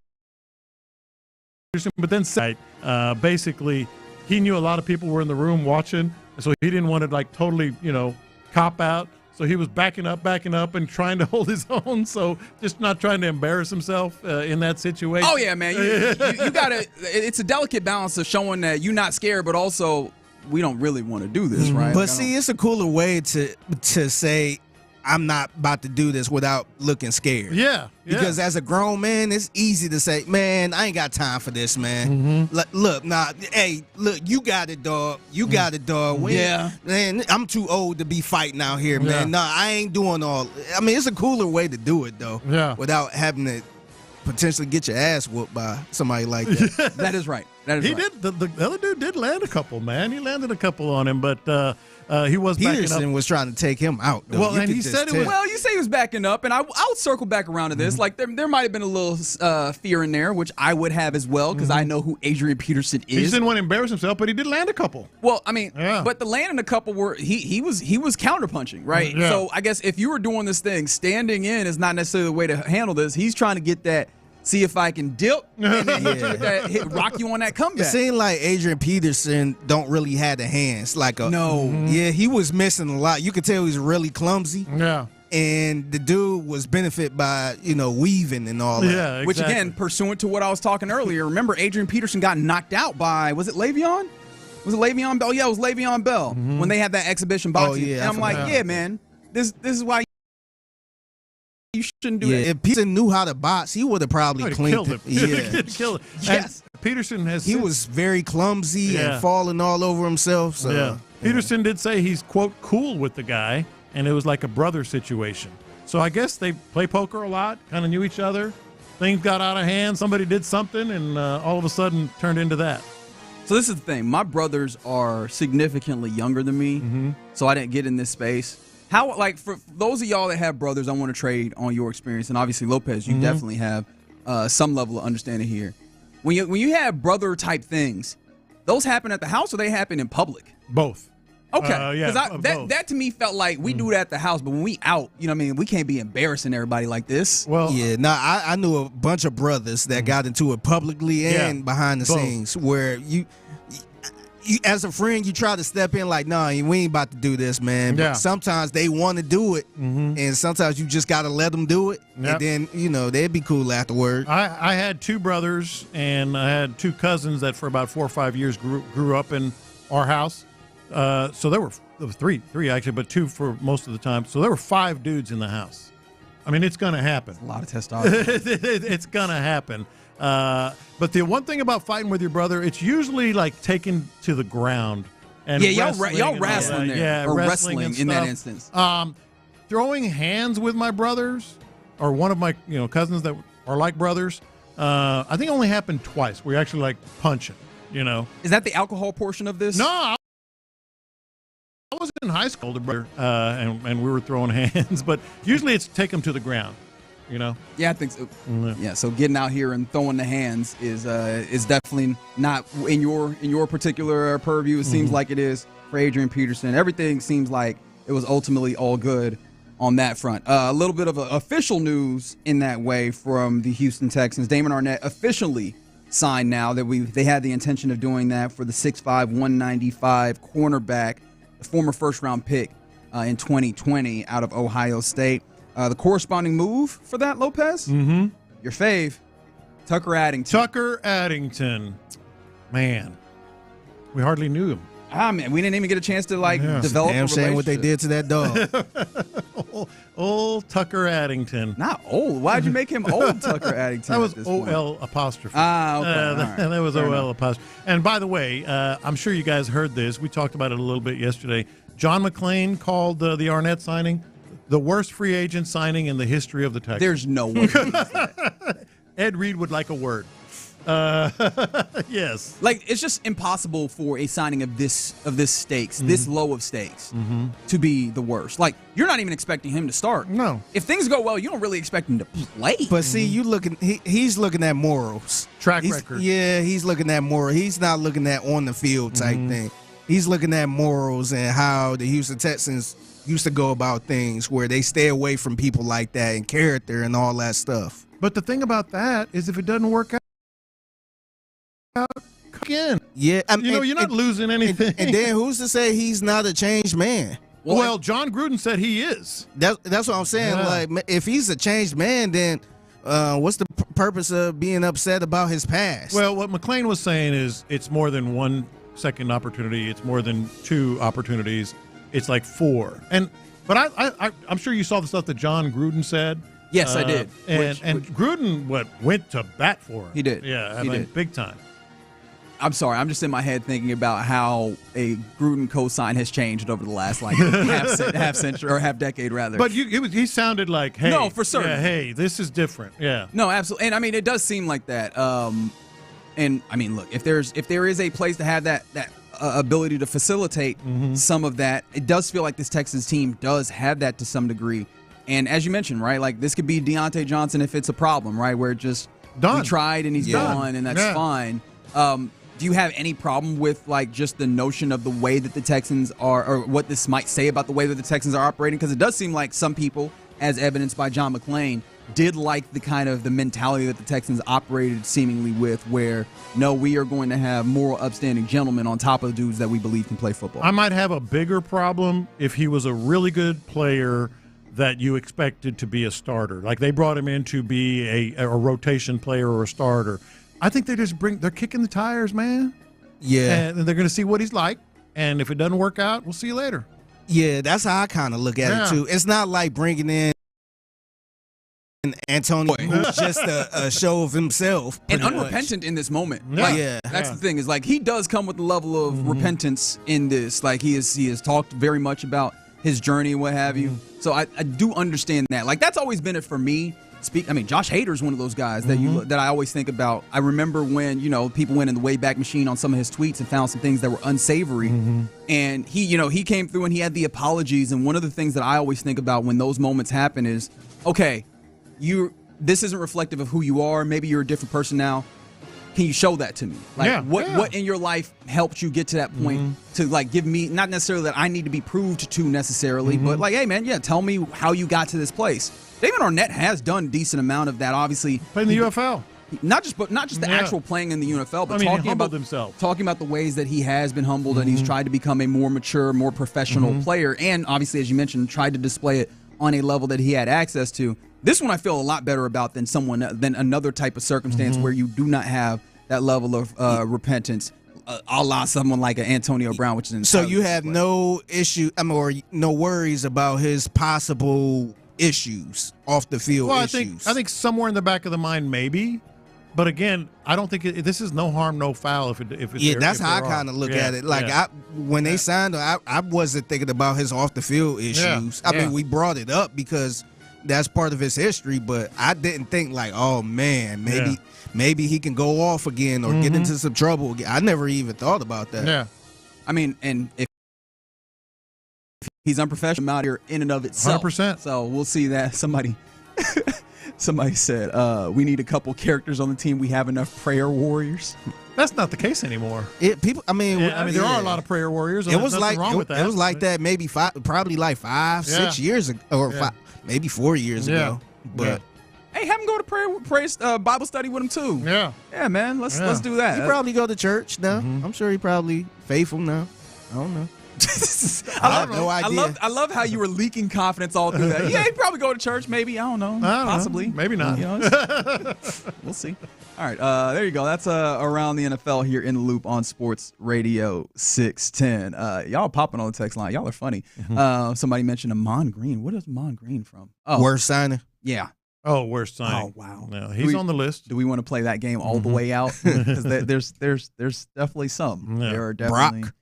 But then basically he knew a lot of people were in the room watching, so he didn't want to totally cop out. So he was backing up and trying to hold his own. So just not trying to embarrass himself in that situation. Oh yeah, man, you gotta. It's a delicate balance of showing that you're not scared, but also we don't really want to do this, right? But see, it's a cooler way to say I'm not about to do this without looking scared. Yeah. Because as a grown man, it's easy to say, man, I ain't got time for this, man. Look, you got it, dog. You got it, dog. Man, I'm too old to be fighting out here, man. Yeah. Nah, I ain't doing all. I mean, it's a cooler way to do it, though. Yeah. Without having to potentially get your ass whooped by somebody like that. That is right. He did. The other dude did land a couple, man. He landed a couple on him, but he was backing up. Peterson was trying to take him out, though. Well, and he said it was. Well, you say he was backing up, and I'll circle back around to this. Like there might have been a little fear in there, which I would have as well, because I know who Adrian Peterson is. He just didn't want to embarrass himself, but he did land a couple. Well, I mean, but the landing a couple were he was counterpunching, right? Yeah. So I guess if you were doing this thing, standing in is not necessarily the way to handle this. He's trying to get that. See if I can dip and then rock you on that comeback. It seemed like Adrian Peterson don't really have the hands. No. Yeah, he was missing a lot. You could tell he was really clumsy. Yeah. And the dude was benefit by, weaving and all that. Yeah, exactly. Which, again, pursuant to what I was talking earlier, remember Adrian Peterson got knocked out by, was it Le'Veon? Was it Le'Veon Bell? Yeah, it was Le'Veon Bell when they had that exhibition boxing. Yeah, and I'm like, yeah, man, this is why you shouldn't do that. If Peterson knew how to box, he would have probably cleaned him. Yeah. Killed him. Yes. And Peterson has. He was very clumsy and falling all over himself. So. Yeah. Peterson did say he's, quote, cool with the guy, and it was like a brother situation. So I guess they play poker a lot, kind of knew each other. Things got out of hand. Somebody did something, and all of a sudden turned into that. So this is the thing. My brothers are significantly younger than me, so I didn't get in this space. How, for those of y'all that have brothers, I want to trade on your experience, and obviously Lopez, you definitely have some level of understanding here. When you have brother type things, those happen at the house or they happen in public? Both. Okay, because that to me felt like we do it at the house, but when we out, we can't be embarrassing everybody like this. Well, yeah, I knew a bunch of brothers that got into it publicly and behind the scenes, where you as a friend, you try to step in like, nah, we ain't about to do this, man. But sometimes they want to do it, and sometimes you just got to let them do it, and then, they'd be cool afterward. I had two brothers, and I had two cousins that for about 4 or 5 years grew up in our house. So there were three actually, but two for most of the time. So there were 5 dudes in the house. I mean, it's going to happen. That's a lot of testosterone. It's going to happen. But the one thing about fighting with your brother, it's usually like taken to the ground. And y'all wrestling there. Or wrestling in that instance. Throwing hands with my brothers, or one of my cousins that are like brothers, I think only happened twice. We actually like punching, Is that the alcohol portion of this? No, I was in high school, brother, and we were throwing hands, but usually it's take them to the ground. Yeah, I think so. Yeah, so getting out here and throwing the hands is definitely not in your particular purview. It seems like it is for Adrian Peterson. Everything seems like it was ultimately all good on that front. A little bit of official news in that way from the Houston Texans. Damon Arnett officially signed now that they had the intention of doing that for the 6'5", 195 cornerback, the former first-round pick in 2020 out of Ohio State. The corresponding move for that, Lopez? Mm-hmm. Your fave, Tucker Addington. Man, we hardly knew him. Man, we didn't even get a chance to develop. Damn shame what they did to that dog. Old Tucker Addington. Not old. Why'd you make him old Tucker Addington? That was OL apostrophe. Okay. Right. That was Fair OL enough. apostrophe. And by the way, I'm sure you guys heard this. We talked about it a little bit yesterday. John McClain called the Arnett signing the worst free agent signing in the history of the Texans. There's no way. Ed Reed would like a word. Yes. It's just impossible for a signing of this stakes, this low of stakes, to be the worst. You're not even expecting him to start. No. If things go well, you don't really expect him to play. But see, he's looking at morals. Track record. Yeah, he's looking at moral. He's not looking at on the field type thing. He's looking at morals and how the Houston Texans used to go about things, where they stay away from people like that and character and all that stuff. But the thing about that is, if it doesn't work out again, yeah, you're not losing anything. And then who's to say he's not a changed man? Well, John Gruden said he is. That's what I'm saying. Yeah. If he's a changed man, then what's the purpose of being upset about his past? Well, what McClain was saying is, it's more than 1 second opportunity. It's more than 2 opportunities. It's like 4. But I'm sure you saw the stuff that John Gruden said. Yes, I did. And Gruden went to bat for him. He did. Yeah, he did. Big time. I'm sorry. I'm just in my head thinking about how a Gruden cosign has changed over the last half century or half decade rather. But he sounded like, hey, no, for certain. Yeah, hey, this is different. Yeah. No, absolutely. And it does seem like that. And look, if there is a place to have that ability to facilitate some of that, it does feel like this Texans team does have that to some degree. And as you mentioned, right, this could be Deontay Johnson if it's a problem, right, where just done. We tried and he's gone, and that's fine. Do you have any problem with just the notion of the way that the Texans are, or what this might say about the way that the Texans are operating? Because it does seem like some people, as evidenced by John McClain, did like the kind of the mentality that the Texans operated seemingly with, where no, we are going to have moral, upstanding gentlemen on top of the dudes that we believe can play football. I might have a bigger problem if he was a really good player that you expected to be a starter. Like they brought him in to be a rotation player or a starter. I think they're kicking the tires, man. Yeah. And they're going to see what he's like. And if it doesn't work out, we'll see you later. Yeah, that's how I kind of look at it, too. It's not like bringing in Antonio, who's just a show of himself. And unrepentant in this moment. That's the thing, is he does come with a level of repentance in this. He has talked very much about his journey and what have you. So I do understand that. That's always been it for me. Josh Hader's one of those guys that I always think about. I remember when, people went in the Wayback Machine on some of his tweets and found some things that were unsavory. And he came through and he had the apologies. And one of the things that I always think about when those moments happen is, okay, this isn't reflective of who you are. Maybe you're a different person now. Can you show that to me? What in your life helped you get to that point to give me, not necessarily that I need to be proved to necessarily, but hey man, tell me how you got to this place. David Arnett has done a decent amount of that, obviously. Playing the UFL. Not just the actual playing in the UFL, but talking about the ways that he has been humbled and he's tried to become a more mature, more professional player, and obviously, as you mentioned, tried to display it on a level that he had access to. This one I feel a lot better about than another type of circumstance where you do not have that level of repentance, a la someone like an Antonio Brown, which is so you have no issue, or no worries about his possible issues off the field. Well, issues. I think somewhere in the back of the mind, maybe. But again, I don't think this is no harm, no foul. If it's that's how I kind of look at it. When they signed him, I wasn't thinking about his off the field issues. I mean, we brought it up because that's part of his history, but I didn't think oh man, maybe he can go off again or get into some trouble again. I never even thought about that. Yeah, and if he's unprofessional out here in and of itself, 100%. So we'll see that. Somebody said we need a couple characters on the team. We have enough prayer warriors. That's not the case anymore. There are a lot of prayer warriors. It was wrong with that. It was like that maybe 5, 6 years ago, or maybe 4 years ago. But hey, have him go to prayer Bible study with him too. Yeah, man. Let's do that. He probably go to church now. I'm sure he probably faithful now. I don't know. I have no idea. I love how you were leaking confidence all through that. Yeah, he'd probably go to church, maybe. I don't know. Possibly. Maybe not. You know, we'll see. All right, there you go. That's Around the NFL here in the Loop on Sports Radio 610. Y'all popping on the text line. Y'all are funny. Somebody mentioned Amon Green. What is Amon Green from? Oh, Worst signing? Yeah. Oh, worst signing. Oh, wow. Yeah, he's on the list. Do we want to play that game all the way out? Because there's definitely some. Yeah. There are definitely. Brock.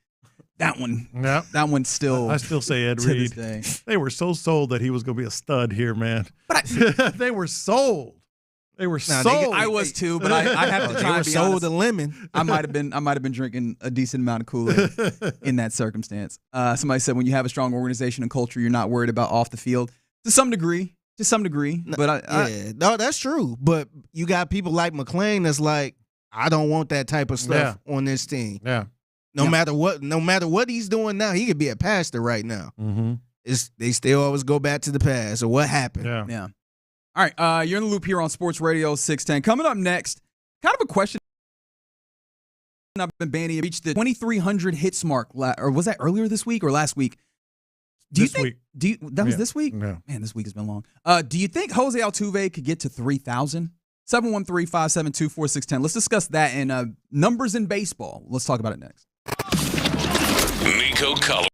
That one. Yeah. That one's still. I still say Ed to Reed. this day. They were so sold that he was going to be a stud here, man. But they were sold. They were sold. I was too, but I have to try and be sold honest. a lemon. I might have been drinking a decent amount of Kool-Aid in that circumstance. Somebody said when you have a strong organization and culture, you're not worried about off the field. To some degree. But no, that's true. But you got people like McClain that's like, I don't want that type of stuff on this team. Yeah. No matter what he's doing now, he could be a pastor right now. Mm-hmm. They still always go back to the past or what happened. Yeah. All right, you're in the Loop here on Sports Radio 610. Coming up next, kind of a question. I've been banning. Reached the 2,300 hits mark, or was that earlier this week or last week? This week. That was this week? Yeah. Man, this week has been long. Do you think Jose Altuve could get to 3,000? 713-572-4610. Let's discuss that and numbers in baseball. Let's talk about it next. Nico Collins.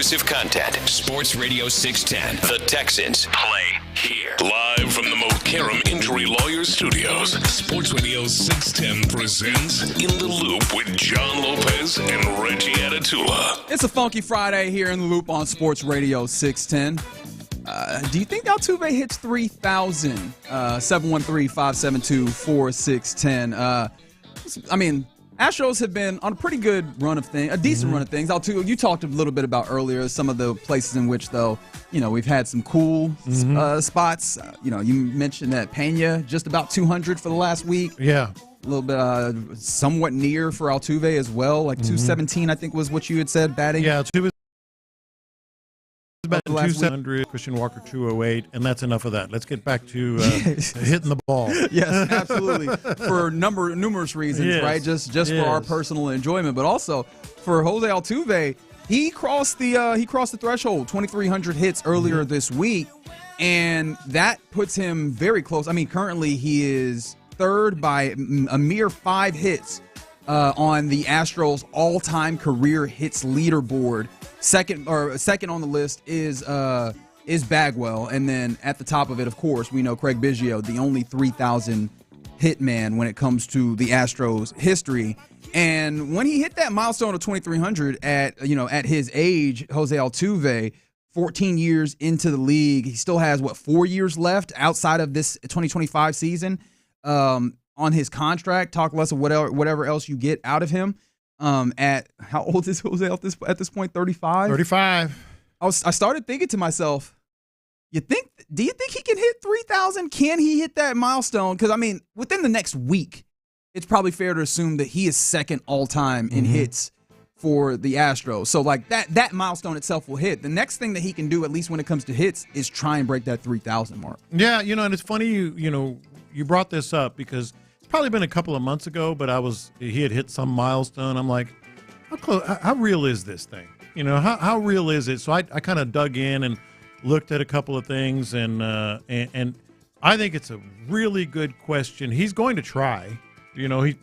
exclusive content. Sports Radio 610. The Texans play here. Live from the Mokaram Injury Lawyers Studios, Sports Radio 610 presents In the Loop with John Lopez and Reggie Atatula. It's a funky Friday here in the Loop on Sports Radio 610. Do you think Altuve hits 3,000? 713-572-4610. I mean, Astros have been on a pretty good run of things, a decent run of things. Altuve, you talked a little bit about earlier some of the places in which, though, we've had some cool spots. You mentioned that Pena just about 200 for the last week. Yeah. A little bit somewhat near for Altuve as well, like 217, I think was what you had said batting. Yeah, Altuve about 200, Christian Walker 208, and that's enough of that. Let's get back to hitting the ball. Yes, absolutely. For numerous reasons, yes. right? Just for our personal enjoyment, but also for Jose Altuve. He crossed the threshold, 2,300 hits earlier this week, and that puts him very close. I mean, currently he is third by a mere 5 hits on the Astros all-time career hits leaderboard. Second on the list is Bagwell, and then at the top of it, of course, we know Craig Biggio, the only 3,000 hit man when it comes to the Astros history. And when he hit that milestone of 2,300 at his age, Jose Altuve, 14 years into the league, he still has 4 years left outside of this 2025 season on his contract. Talk less of whatever else you get out of him. At how old is Jose at this point? 35? 35. I started thinking to myself, do you think he can hit 3,000? Can he hit that milestone? Because, I mean, within the next week, it's probably fair to assume that he is second all-time in hits for the Astros. So, that milestone itself will hit. The next thing that he can do, at least when it comes to hits, is try and break that 3,000 mark. Yeah, and it's funny you brought this up because probably been a couple of months ago, but he had hit some milestone. I'm like, how real is this thing? How real is it? So I kind of dug in and looked at a couple of things, and I think it's a really good question. He's going to try. Why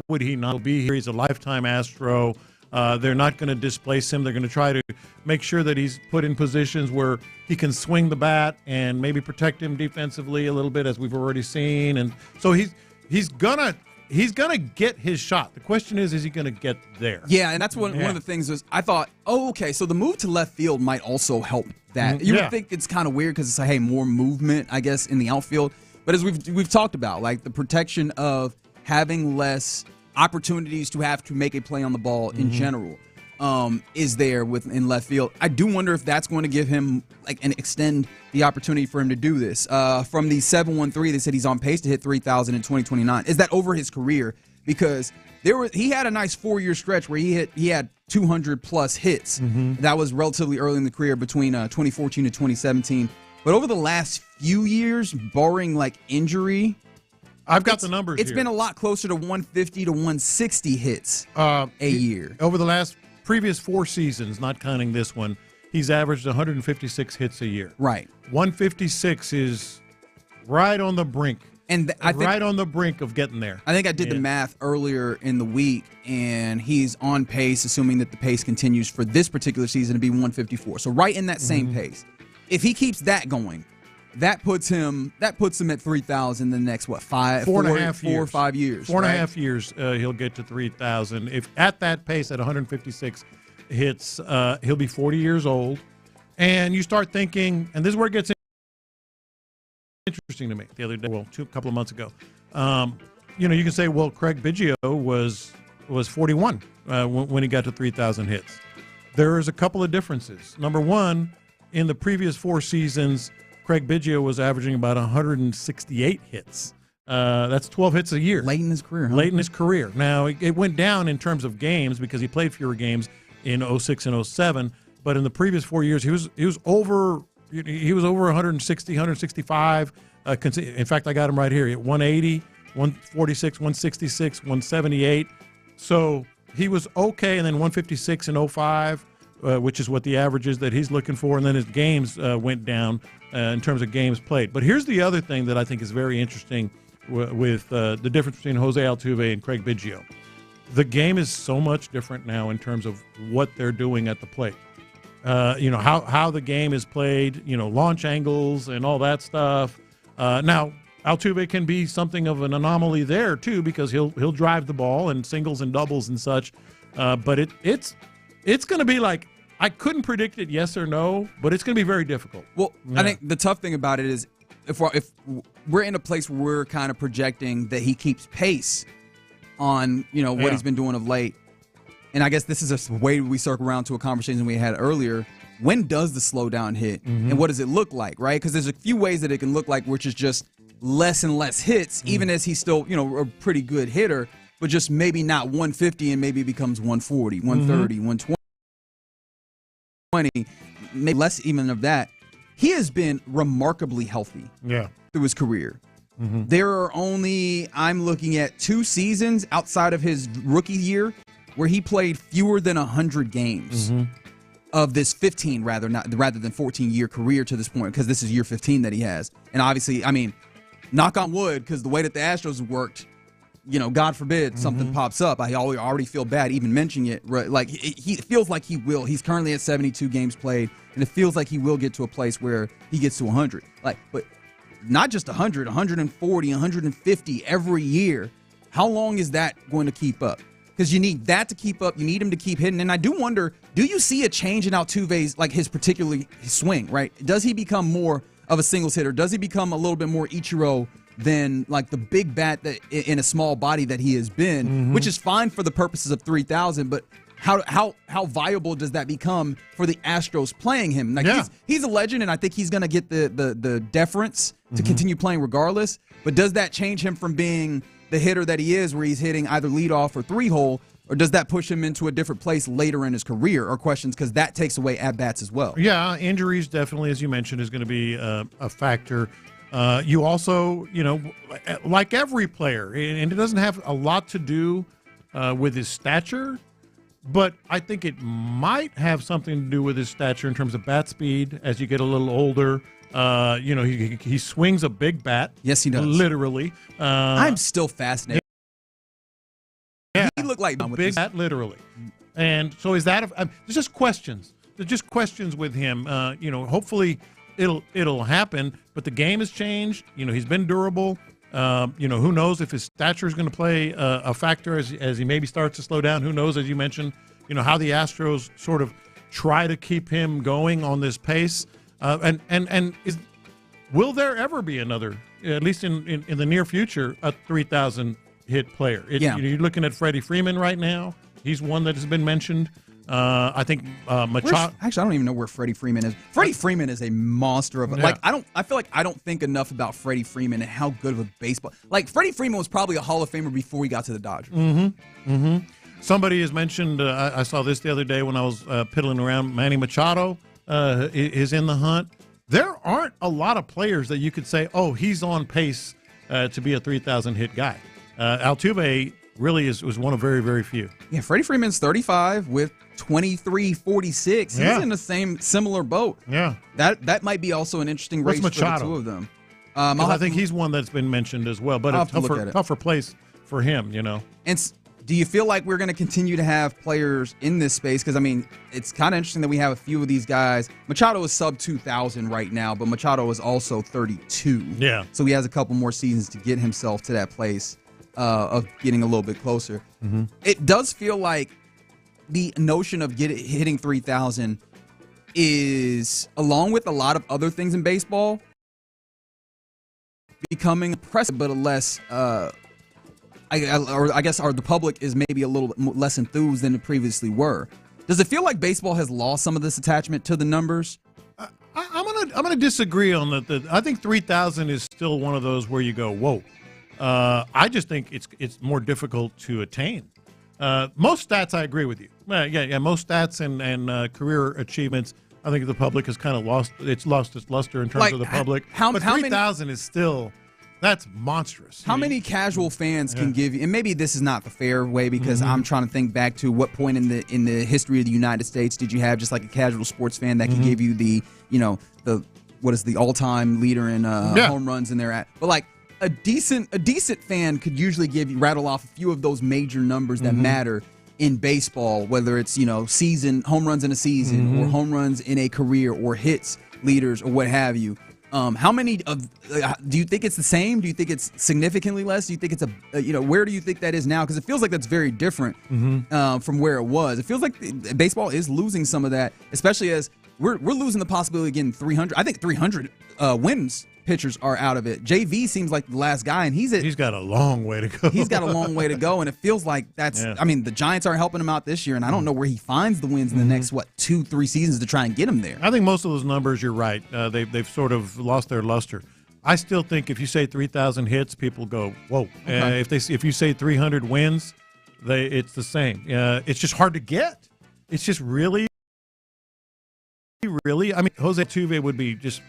would he not be here? He's a lifetime Astro. They're not going to displace him. They're going to try to make sure that he's put in positions where he can swing the bat and maybe protect him defensively a little bit, as we've already seen. And so he's gonna get his shot. The question is he going to get there? Yeah, and that's one of the things was I thought, okay, so the move to left field might also help that. You would think it's kind of weird because it's more movement, I guess, in the outfield. But as we've talked about, the protection of having less opportunities to have to make a play on the ball in general is there in left field. I do wonder if that's going to give him and extend the opportunity for him to do this. From the 713, they said he's on pace to hit 3,000 in 2029. Is that over his career? Because he had a nice 4-year stretch where he had 200 plus hits. That was relatively early in the career between 2014 and 2017. But over the last few years, barring injury, I've got the numbers. It's been a lot closer to 150 to 160 hits a year. Over the previous 4 seasons, not counting this one, he's averaged 156 hits a year. Right. 156 is right on the brink. And right on the brink of getting there. I think I did the math earlier in the week, and he's on pace, assuming that the pace continues for this particular season, to be 154. So right in that same pace. If he keeps that going, that puts him at 3,000 the next 4 or 5 years. 4.5 years he'll get to 3,000. If at that pace at 156 hits, he'll be 40 years old. And you start thinking, and this is where it gets interesting to me. The other day, a couple of months ago, you can say, well, Craig Biggio was 41 when he got to 3,000 hits. There's a couple of differences. Number one, in the previous 4 seasons, Craig Biggio was averaging about 168 hits. That's 12 hits a year. Late in his career, huh? Late in his career. Now, it went down in terms of games because he played fewer games in 06 and 07. But in the previous 4 years, he was over 160, 165. In fact, I got him right here. At 180, 146, 166, 178. So he was okay, and then 156 in 05. Which is what the average is that he's looking for, and then his games went down in terms of games played. But here's the other thing that I think is very interesting with the difference between Jose Altuve and Craig Biggio. the game is so much different now in terms of what they're doing at the plate. How the game is played, launch angles and all that stuff. Now, Altuve can be something of an anomaly there too, because he'll drive the ball and singles and doubles and such. But it's going to be like, I couldn't predict it yes or no, but it's going to be very difficult. Well, I think the tough thing about it is if we're in a place where we're kind of projecting that he keeps pace on what he's been doing of late. And I guess this is a way we circle around to a conversation we had earlier. When does the slowdown hit, and what does it look like, right? Because there's a few ways that it can look like, which is just less and less hits, even as he's still, a pretty good hitter, but just maybe not 150 and maybe it becomes 140, 130, 120, maybe less even of that. He has been remarkably healthy through his career. There are only, I'm looking at 2 seasons outside of his rookie year where he played fewer than 100 games of this 15 rather than 14-year career to this point, because this is year 15 that he has. And obviously, I mean, knock on wood, because the way that the Astros worked, God forbid something pops up. I already feel bad even mentioning it. Right? Like he feels like he will. He's currently at 72 games played, and it feels like he will get to a place where he gets to 100. But not just 100, 140, 150 every year. How long is that going to keep up? Because you need that to keep up. You need him to keep hitting. And I do wonder, do you see a change in Altuve's, his swing, right? Does he become more of a singles hitter? Does he become a little bit more Ichiro than the big bat that in a small body that he has been, which is fine for the purposes of 3,000, but how viable does that become for the Astros playing him? He's a legend, and I think he's going to get the deference to continue playing regardless. But does that change him from being the hitter that he is, where he's hitting either leadoff or 3-hole, or does that push him into a different place later in his career? Or questions, because that takes away at-bats as well. Yeah, injuries definitely, as you mentioned, is going to be a factor. You also, like every player, and it doesn't have a lot to do with his stature, but I think it might have something to do with his stature in terms of bat speed as you get a little older. He swings a big bat. Yes, he does. Literally. I'm still fascinated. Yeah. He looked like a big bat, literally. And so is that there's just questions. There's just questions with him. Hopefully it'll happen, but the game has changed. He's been durable. Who knows if his stature is going to play a factor as he maybe starts to slow down. Who knows, as you mentioned, how the Astros sort of try to keep him going on this pace. Will there ever be another, at least in the near future, a 3,000 hit player? You're looking at Freddie Freeman right now. He's one that has been mentioned. I think Machado. Actually, I don't even know where Freddie Freeman is. Freddie Freeman is a monster of I feel like I don't think enough about Freddie Freeman and how good of a baseball. Freddie Freeman was probably a Hall of Famer before he got to the Dodgers. Somebody has mentioned. I saw this the other day when I was piddling around. Manny Machado is in the hunt. There aren't a lot of players that you could say, oh, he's on pace to be a 3,000 hit guy. Altuve really was one of very, very few. Yeah, Freddie Freeman's 35 with 23-46. He's in the same similar boat. Yeah. That might be also an interesting race for the two of them. I think he's one that's been mentioned as well, but it's tougher place for him, And do you feel like we're going to continue to have players in this space? Because, it's kind of interesting that we have a few of these guys. Machado is sub 2,000 right now, but Machado is also 32. Yeah. So he has a couple more seasons to get himself to that place of getting a little bit closer. It does feel like the notion of hitting 3,000 is, along with a lot of other things in baseball, becoming impressive, but a less... I guess the public is maybe a little bit less enthused than it previously were. Does it feel like baseball has lost some of this attachment to the numbers? I'm gonna disagree on that. I think 3,000 is still one of those where you go, whoa. I just think it's more difficult to attain. Most stats, I agree with you. Most stats and career achievements, I think the public has kind of lost its luster in terms of the public. But 3,000 is still. That's monstrous. How many casual fans can give you, and maybe this is not the fair way because I'm trying to think back to what point in the history of the United States did you have just like a casual sports fan that can give you the all-time leader in home runs in their but a decent fan could usually rattle off a few of those major numbers that matter in baseball, whether it's season home runs in a season or home runs in a career or hits leaders or what have you. How many do you think it's the same? Do you think it's significantly less? Do you think it's where do you think that is now? Because it feels like that's very different from where it was. It feels like baseball is losing some of that, especially as we're losing the possibility of getting 300. I think 300 wins pitchers are out of it. JV seems like the last guy, and he's got a long way to go. He's got a long way to go, and it feels like that's. Yeah. I mean, the Giants aren't helping him out this year, and I don't know where he finds the wins in the next 2-3 seasons to try and get him there. I think most of those numbers, you're right. They've sort of lost their luster. I still think if you say 3,000 hits, people go, whoa. Okay. If you say 300 wins, it's the same. It's just hard to get. It's just really. I mean, Jose Altuve would be just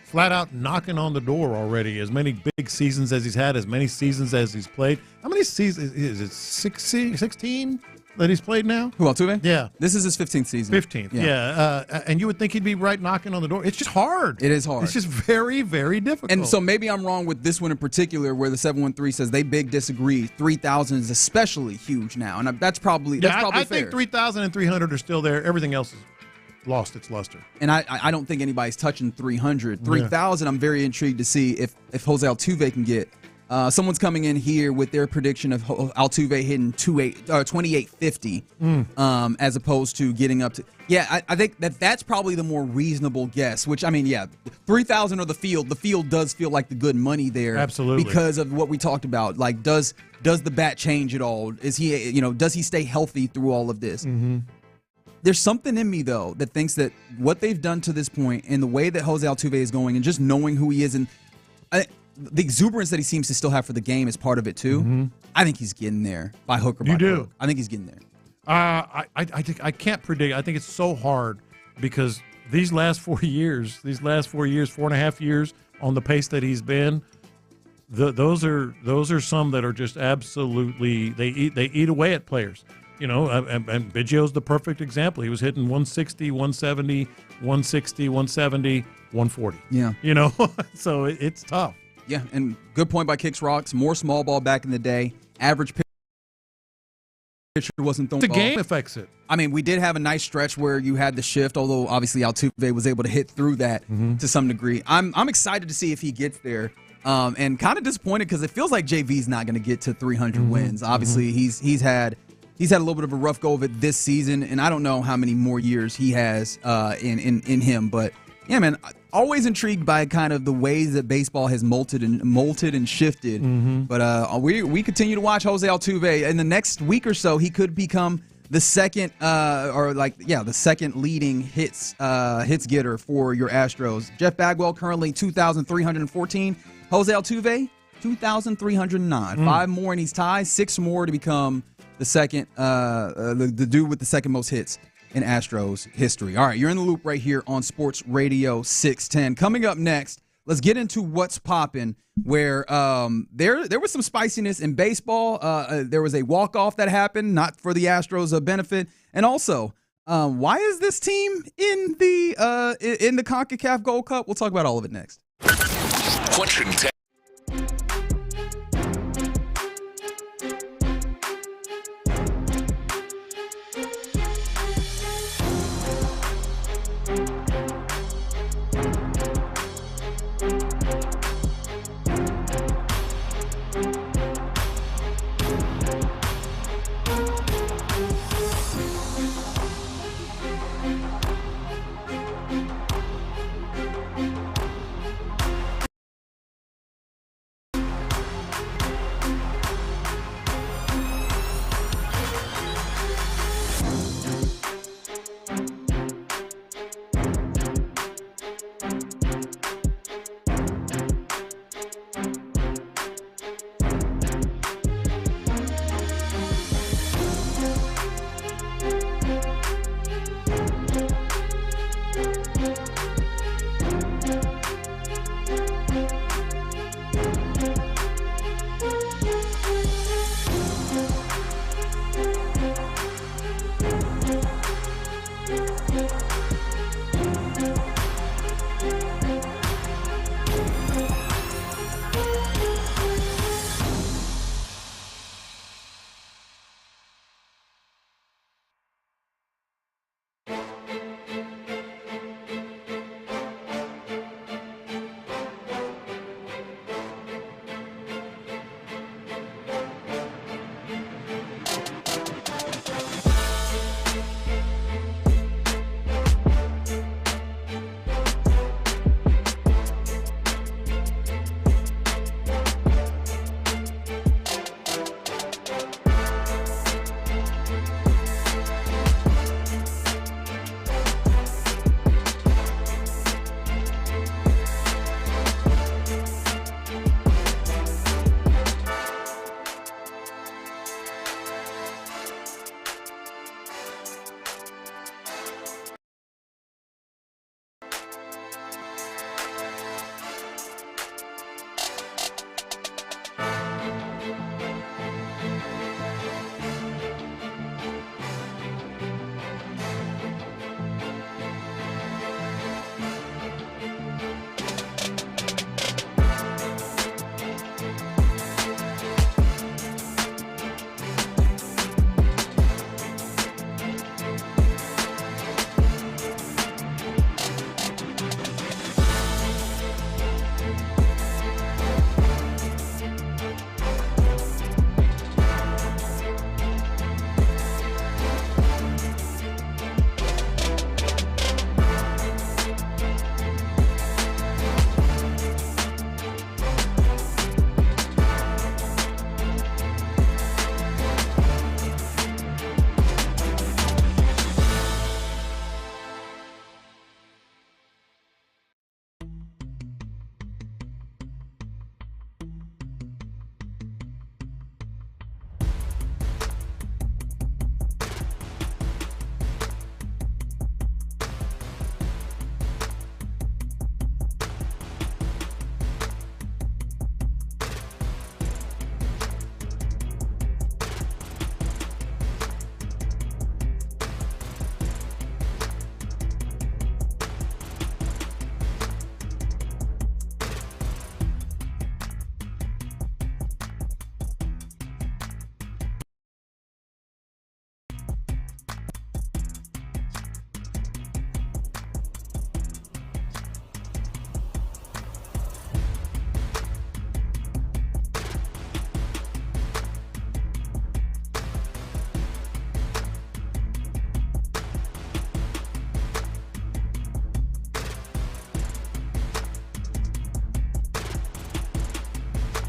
flat out knocking on the door already. As many big seasons as he's had, as many seasons as he's played. How many seasons? Is it 16 that he's played now? Who, Altuve? Yeah. This is his 15th season. 15th, yeah. And you would think he'd be right knocking on the door. It's just hard. It is hard. It's just very, very difficult. And so maybe I'm wrong with this one in particular where the 713 says they big disagree. 3,000 is especially huge now. And that's probably fair. I think 3,000 and 300 are still there. Everything else is lost its luster. And I don't think anybody's touching 300. 3,000, I'm very intrigued to see if Jose Altuve can get. Someone's coming in here with their prediction of Altuve hitting 2850 as opposed to getting up to. Yeah, I think that's probably the more reasonable guess, which, I mean, 3,000 or the field. The field does feel like the good money there. Absolutely. Because of what we talked about. Like, does the bat change at all? Is he, does he stay healthy through all of this? There's something in me, though, that thinks that what they've done to this point and the way that Jose Altuve is going and just knowing who he is and the exuberance that he seems to still have for the game is part of it, too. I think he's getting there by hook or by crook. I think he's getting there. I can't predict. I think it's so hard because these last 4 years, 4.5 years on the pace that he's been, those are some that are just absolutely, they eat away at players. And Biggio's the perfect example. He was hitting 160, 170, 160, 170, 140. Yeah. So it's tough. Yeah, and good point by Kicks Rocks. More small ball back in the day. Average pitcher wasn't throwing the ball. game affects it. I mean, we did have a nice stretch where you had the shift, although obviously Altuve was able to hit through that to some degree. I'm excited to see if he gets there. And kind of disappointed because it feels like JV's not going to get to 300 wins. Obviously, he's had a little bit of a rough go of it this season, and I don't know how many more years he has in him. But yeah, man, always intrigued by kind of the ways that baseball has molted and shifted. But we continue to watch Jose Altuve. In the next week or so, he could become the second the second leading hits getter for your Astros. Jeff Bagwell currently 2,314. Jose Altuve 2,309. 5 more and he's tied. 6 more to become the second, the dude with the second most hits in Astros history. All right, you're in the loop right here on Sports Radio 610. Coming up next, let's get into what's popping. Where there was some spiciness in baseball. There was a walk-off that happened, not for the Astros' benefit, and also why is this team in the CONCACAF Gold Cup? We'll talk about all of it next. Question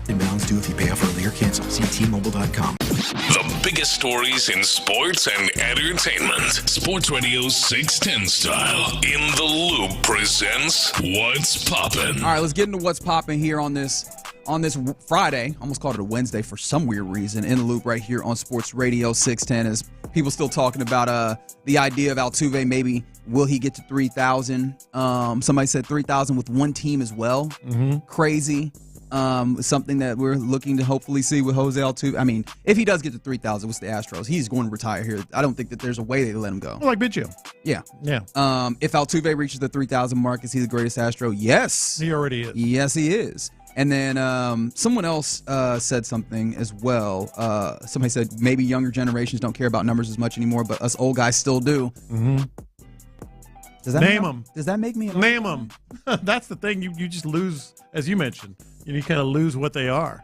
Imbalance due if you pay off early or cancel. See T-Mobile.com. The biggest stories in sports and entertainment. Sports Radio 610 style. In the Loop presents What's Poppin'. All right, let's get into What's Poppin' here on this Friday. Almost called it a Wednesday for some weird reason. In the Loop right here on Sports Radio 610 as people still talking about the idea of Altuve. Maybe will he get to 3,000? Somebody said 3,000 with one team as well. Crazy. Something that we're looking to hopefully see with Jose Altuve. I mean, if he does get to 3,000 with the Astros, he's going to retire here. I don't think that there's a way they let him go. Well, like Biggio. Yeah. Yeah. If Altuve reaches the 3,000 mark, is he the greatest Astro? Yes. He already is. Yes, he is. And then someone else said something as well. Somebody said maybe younger generations don't care about numbers as much anymore, but us old guys still do. Does that Name them. Does that make me? Name them. That's the thing. You just lose, as you mentioned. You kind of lose what they are.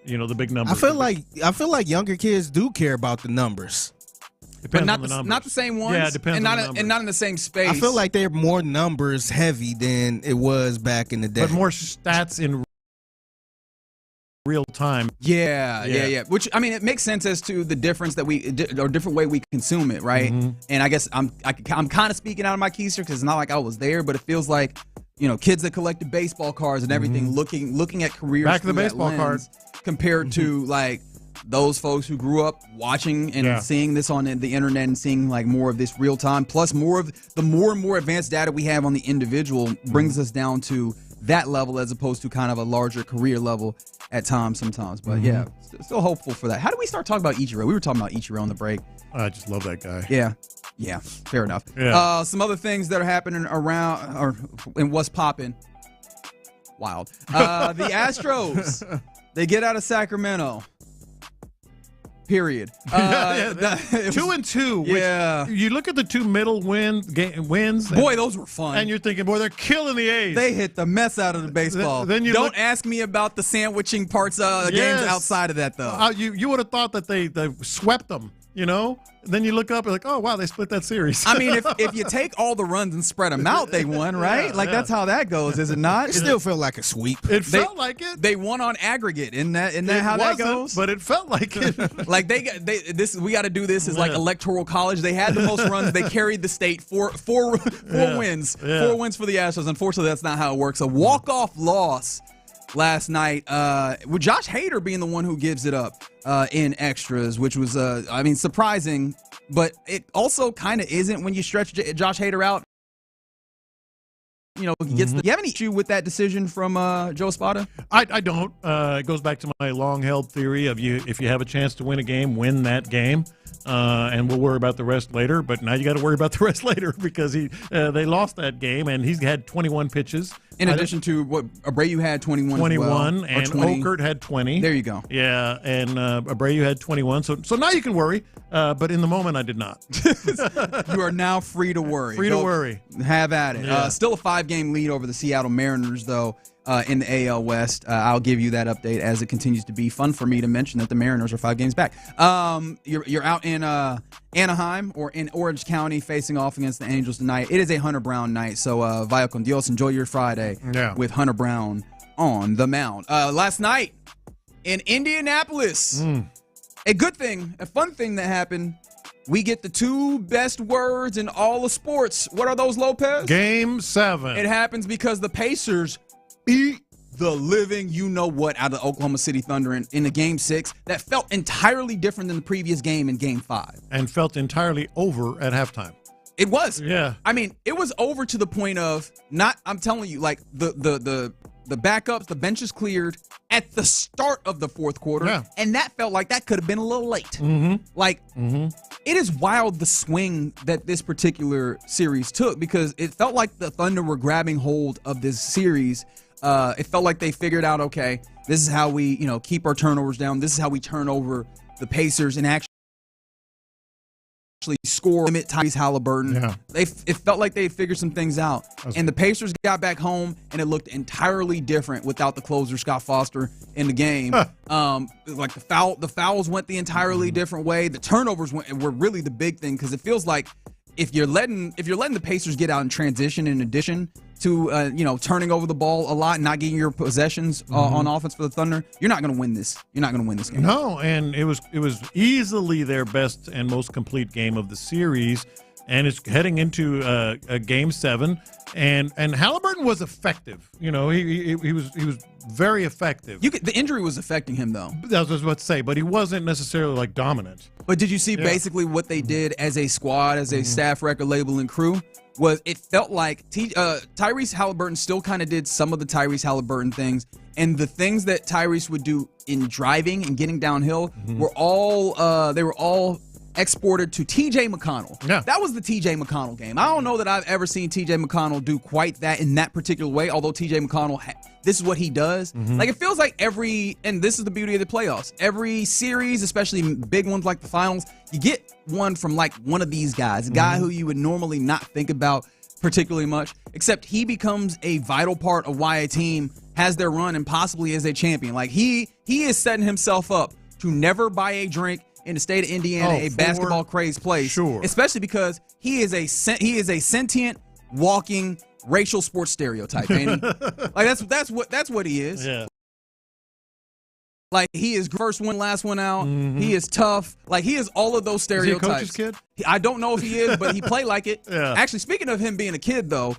You know, the big numbers. I feel like younger kids do care about the numbers. But not the same ones. Yeah, it depends on the numbers. And not in the same space. I feel like they're more numbers heavy than it was back in the day. But more stats in real time. Yeah. Which, I mean, it makes sense as to the difference that or different way we consume it, right? And I guess I'm kind of speaking out of my keister because it's not like I was there, but it feels like, you know, kids that collected baseball cards and everything, looking at careers back to the baseball card compared to like those folks who grew up watching and seeing this on the internet and seeing like more of this real time, plus more and more advanced data we have on the individual brings us down to that level as opposed to kind of a larger career level at times sometimes. But yeah, still hopeful for that. How do we start talking about Ichiro? We were talking about Ichiro on the break. I just love that guy. Yeah, fair enough. Yeah. Some other things that are happening around or in what's popping. Wild. The Astros, they get out of Sacramento. Period. 2-2. Yeah. You look at the two middle wins. Boy, those were fun. And you're thinking, boy, they're killing the A's. They hit the mess out of the baseball. Then you don't ask me about the sandwiching parts games outside of that, though. You would have thought that they swept them, you know? Then you look up and like, oh, wow, they split that series. I mean, if you take all the runs and spread them out, they won, right? That's how that goes, is it not? It still felt like a sweep. It felt like it. They won on aggregate. Isn't that how that goes? But it felt like it. Like we got to do this as like electoral college. They had the most runs. They carried the state four wins. Yeah. 4 wins for the Astros. Unfortunately, that's not how it works. A walk-off loss last night, with Josh Hader being the one who gives it up in extras, which was, surprising, but it also kind of isn't when you stretch Josh Hader out. You know, he gets you have any issue with that decision from Joe Espada? I don't. It goes back to my long-held theory of if you have a chance to win a game, win that game. And we'll worry about the rest later. But now you got to worry about the rest later because they lost that game, and he's had 21 pitches. In addition to what Abreu had 21 21, as well, and 20. Okert had 20. There you go. Yeah, and Abreu had 21. So now you can worry, but in the moment I did not. You are now free to worry. To worry. Have at it. Yeah. Still a 5-game lead over the Seattle Mariners, though, in the AL West. I'll give you that update as it continues to be fun for me to mention that the Mariners are 5 games back. You're out in Anaheim or in Orange County facing off against the Angels tonight. It is a Hunter Brown night, so vaya con Dios. Enjoy your Friday with Hunter Brown on the mound. Last night in Indianapolis, a good thing, a fun thing that happened. We get the 2 best words in all of sports. What are those, Lopez? Game 7. It happens because the Pacers beat the living you-know-what out of the Oklahoma City Thunder in the Game 6 that felt entirely different than the previous game in Game 5. And felt entirely over at halftime. It was. Yeah. I mean, it was over to the point of I'm telling you, like the backups, the benches cleared at the start of the fourth quarter. Yeah. And that felt like that could have been a little late. It is wild the swing that this particular series took because it felt like the Thunder were grabbing hold of this series. It felt like they figured out, okay, this is how we, keep our turnovers down. This is how we turn over the Pacers and actually score, limit Tyrese Halliburton. Yeah. It felt like they had figured some things out. And the Pacers got back home, and it looked entirely different without the closer, Scott Foster, in the game. Like the fouls went the entirely different way. The turnovers were really the big thing because it feels like if you're letting the Pacers get out in transition in addition to turning over the ball a lot and not getting your possessions on offense for the Thunder, you're not going to win this. You're not going to win this game. No, and it was easily their best and most complete game of the series, and it's heading into a Game 7. And Halliburton was effective. He was very effective. The injury was affecting him, though. That's what I was about to say, but he wasn't necessarily like dominant. But did you see basically what they did as a squad, as a staff, record label, and crew? Was it felt like Tyrese Halliburton still kind of did some of the Tyrese Halliburton things, and the things that Tyrese would do in driving and getting downhill were all exported to T.J. McConnell. Yeah. That was the T.J. McConnell game. I don't know that I've ever seen T.J. McConnell do quite that in that particular way, although T.J. McConnell, this is what he does. Like, it feels like and this is the beauty of the playoffs, every series, especially big ones like the finals, you get one from like one of these guys, a guy who you would normally not think about particularly much, except he becomes a vital part of why a team has their run and possibly is a champion. Like, he is setting himself up to never buy a drink in the state of Indiana, a basketball crazed place, especially because he is a sentient, walking racial sports stereotype, ain't he? Like that's what he is. Yeah. Like, he is first one, last one out. He is tough. Like, he is all of those stereotypes. Is he a coach's kid? I don't know if he is, but he played like it. Yeah. Actually, speaking of him being a kid, though,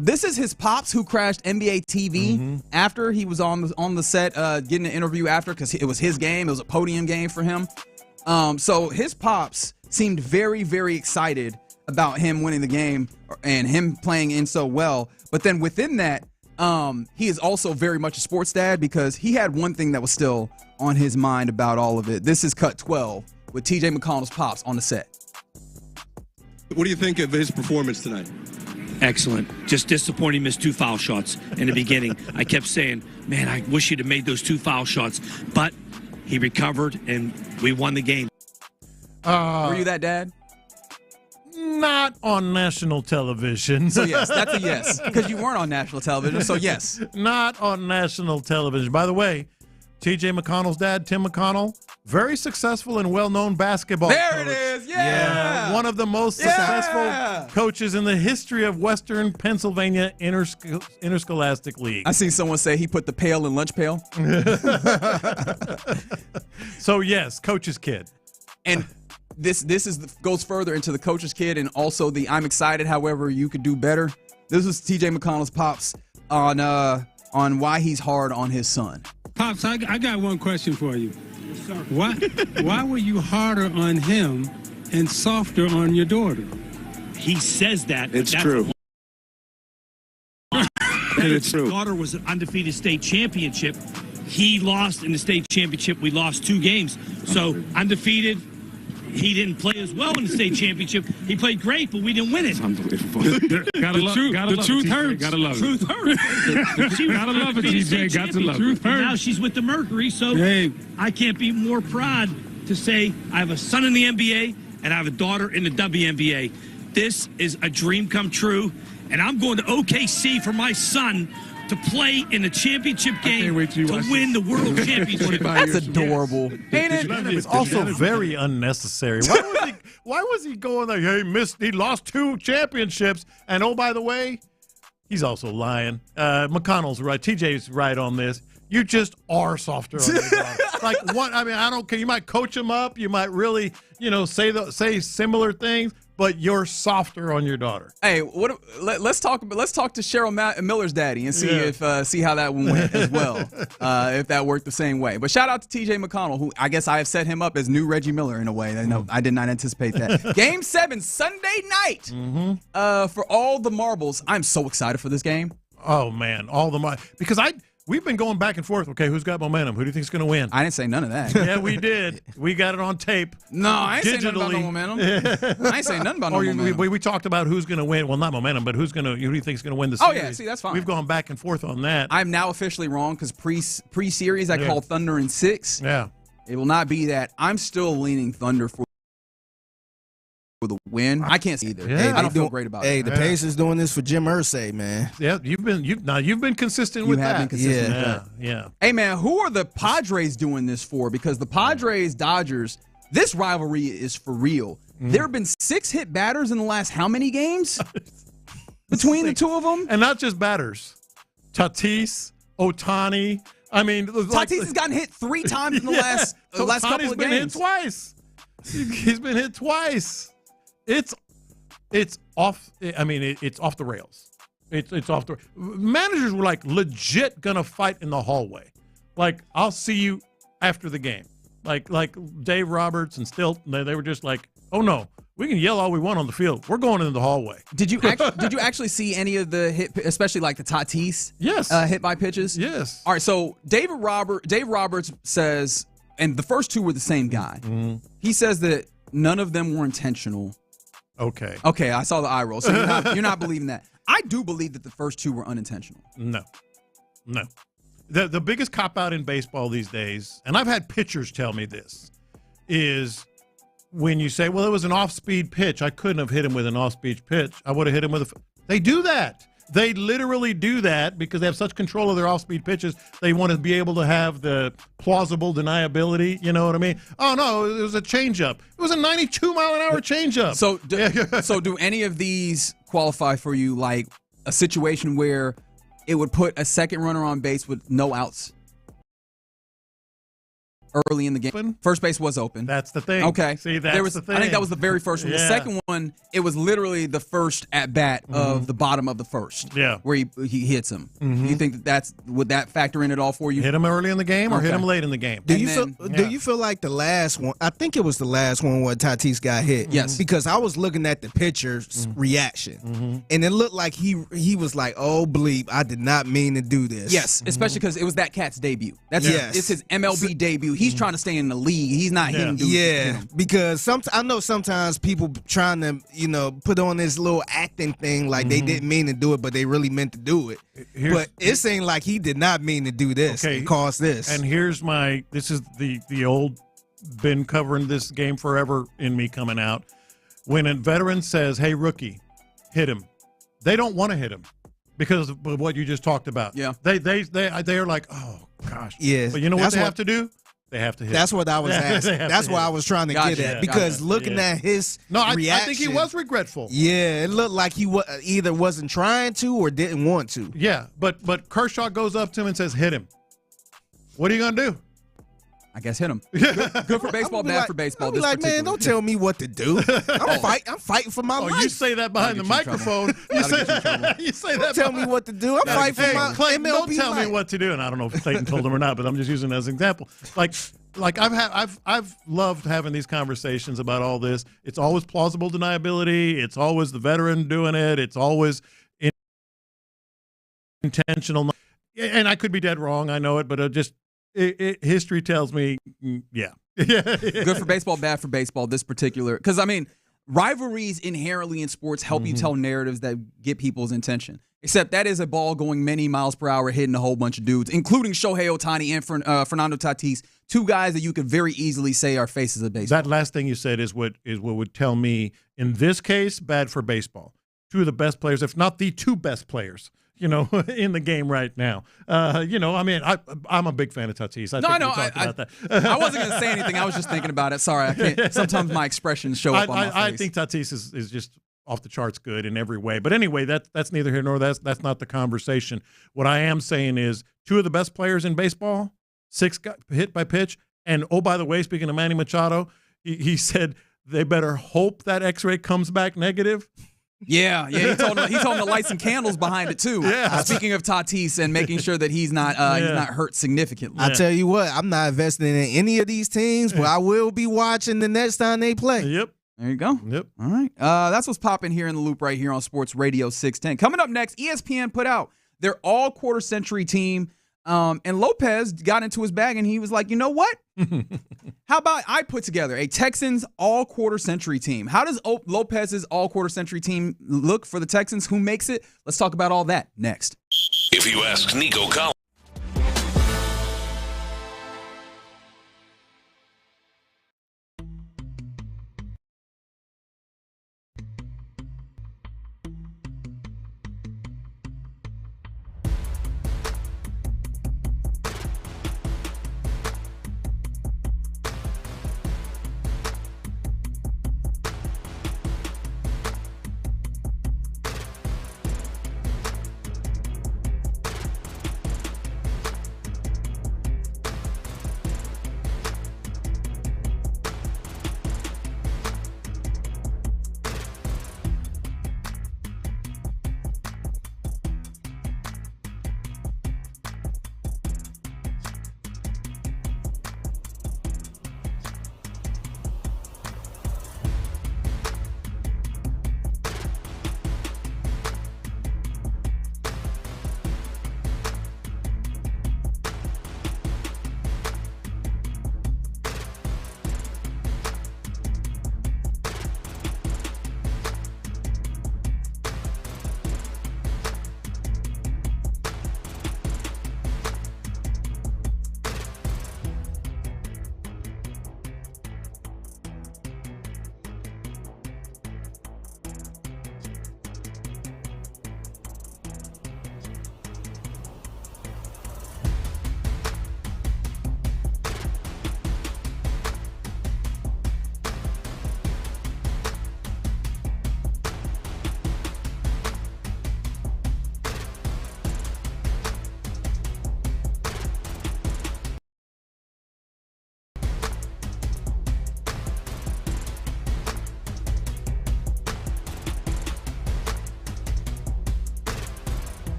this is his pops who crashed NBA TV after he was on the set, getting an interview after, because it was his game. It was a podium game for him. So his pops seemed very, very excited about him winning the game and him playing in so well. But then within that, he is also very much a sports dad, because he had one thing that was still on his mind about all of it. This is cut 12 with T.J. McConnell's pops on the set. What do you think of his performance tonight? Excellent. Just disappointing, missed 2 foul shots in the beginning. I kept saying, man, I wish he'd have made those 2 foul shots. But he recovered, and we won the game. Were you that dad? Not on national television. So yes, that's a yes, because you weren't on national television, so yes. Not on national television. By the way, T.J. McConnell's dad, Tim McConnell, very successful and well-known basketball coach. There it is, yeah. One of the most successful coaches in the history of Western Pennsylvania Interscholastic League. I seen someone say he put the pail in lunch pail. So yes, coach's kid. And this goes further into the coach's kid, and also the I'm excited, however you could do better. This was T.J. McConnell's pops on why he's hard on his son. Pops, I got one question for you. Why were you harder on him and softer on your daughter? He says that. It's true. His daughter was an undefeated state championship. He lost in the state championship. We lost 2 games. So undefeated. He didn't play as well in the state championship. He played great, but we didn't win it. Unbelievable. The truth hurts. Gotta love it. Truth hurts. Gotta love it, TJ. Got to love it. Truth hurts. Now she's with the Mercury, so I can't be more proud to say I have a son in the NBA and I have a daughter in the WNBA. This is a dream come true, and I'm going to OKC for my son to play in the championship game to win the world championship. That's adorable. Ain't it? It's also very unnecessary. Why was he going there? He lost 2 championships. And oh, by the way, he's also lying. McConnell's right. TJ's right on this. You just are softer on your daughter. Like, what? I mean, I don't care. You might coach him up. You might really, say similar things. But you're softer on your daughter. Hey, let's talk to Cheryl Miller's daddy and see how that one went as well. If that worked the same way. But shout out to T.J. McConnell, who I guess I have set him up as new Reggie Miller in a way. I did not anticipate that. Game 7 Sunday night. For all the marbles, I'm so excited for this game. Oh man, all the money, because we've been going back and forth. Okay, who's got momentum? Who do you think is going to win? I didn't say none of that. Yeah, we did. We got it on tape. No, I ain't saying nothing about no momentum. I ain't saying nothing about no momentum. We talked about who's going to win. Well, not momentum, but who do you think is going to win the series? Oh, yeah, see, that's fine. We've gone back and forth on that. I'm now officially wrong because pre-series I called Thunder in 6. Yeah. It will not be that. I'm still leaning Thunder for the win. I can't see either. Yeah. I don't feel great about it. Hey, the Pacers doing this for Jim Irsay, man. Yeah, you've been consistent with that. You have been consistent with that. Yeah. Hey, man, who are the Padres doing this for? Because the Padres-Dodgers, this rivalry is for real. There have been 6 hit batters in the last how many games? between the two of them. And not just batters. Tatis, Ohtani. I mean, Tatis has gotten hit 3 times in the last couple of games. He's been hit twice. He's been hit twice. It's off. I mean, it's off the rails. It's off the. Managers were like legit gonna fight in the hallway. Like, I'll see you after the game. Like Dave Roberts and Stilton, they were just like, oh no, we can yell all we want on the field. We're going into the hallway. Did you actually see any of the hit, especially like the Tatis? Yes. Hit by pitches? Yes. All right, so Dave Roberts says, and the first 2 were the same guy. Mm-hmm. He says that none of them were intentional. Okay. Okay, I saw the eye roll. So you're not believing that. I do believe that the first 2 were unintentional. No. The biggest cop-out in baseball these days, and I've had pitchers tell me this, is when you say, well, it was an off-speed pitch. I couldn't have hit him with an off-speed pitch. I would have hit him with They do that. They literally do that because they have such control of their off-speed pitches. They want to be able to have the plausible deniability. You know what I mean? Oh, no, it was a changeup. It was a 92-mile-an-hour changeup. So do any of these qualify for you, like a situation where it would put a second runner on base with no outs early in the game? First base was open. That's the thing. Okay. See, that's the thing. I think that was the very first one. Yeah. The second one, it was literally the first at-bat of the bottom of the first. Yeah. Where he hits him. You think would that factor in at all for you? Hit him early in the game or hit him late in the game? Do you feel like the last one? I think it was the last one where Tatis got hit. Yes. Because I was looking at the pitcher's reaction, and it looked like he was like, "Oh bleep, I did not mean to do this." Yes, especially because it was that cat's debut. It's his MLB debut. He's trying to stay in the league. He's not hitting dudes. Yeah, because I know sometimes people trying to put on this little acting thing like they didn't mean to do it, but they really meant to do it. But it seemed like he did not mean to do this and cause this. And this is the old, been covering this game forever in me coming out. When a veteran says, hey, rookie, hit him, they don't want to hit him because of what you just talked about. Yeah. They are like, oh, gosh. Yeah. But you know what they have to do? They have to hit. That's what I was asking. That's what I was trying to get at. Because looking at his reaction. I think he was regretful. Yeah, it looked like he either wasn't trying to or didn't want to. Yeah, but Kershaw goes up to him and says, hit him. What are you going to do? I guess hit him. Good for baseball, bad for baseball. I'm like, man, don't tell me what to do. I'm fighting for my life. You say that behind the microphone. You say that. Don't tell me what to do. I'm fighting for my Clayton, MLB don't tell life. me what to do. And I don't know if Clayton told him or not, but I'm just using it as an example. Like I've loved having these conversations about all this. It's always plausible deniability. It's always the veteran doing it. It's always intentional. And I could be dead wrong. I know it, but history tells me, yeah. Good for baseball, bad for baseball. This particular, because I mean, rivalries inherently in sports help you tell narratives that get people's attention. Except that is a ball going many miles per hour, hitting a whole bunch of dudes, including Shohei Ohtani and Fernando Tatis, 2 guys that you could very easily say are faces of baseball. That last thing you said is what would tell me, in this case, bad for baseball. 2 of the best players, if not the 2 best players, in the game right now. I mean, I'm a big fan of Tatis. I wasn't going to say anything. I was just thinking about it. Sorry, I can't. Sometimes my expressions show up on my face. I think Tatis is just off the charts good in every way. But anyway, that's neither here nor there. That's not the conversation. What I am saying is 2 of the best players in baseball, 6 got hit by pitch. And, oh, by the way, speaking of Manny Machado, he said they better hope that X-ray comes back negative. Yeah. He told him to light some candles behind it too. Yeah. Speaking of Tatis and making sure that he's not hurt significantly. I tell you what, I'm not investing in any of these teams, but I will be watching the next time they play. Yep. There you go. Yep. All right. That's what's popping here in the loop right here on Sports Radio 610. Coming up next, ESPN put out their all-quarter century team. And Lopez got into his bag and he was like, you know what? How about I put together a Texans all-quarter century team? How does Lopez's all-quarter century team look for the Texans? Who makes it? Let's talk about all that next. If you ask Nico Collins.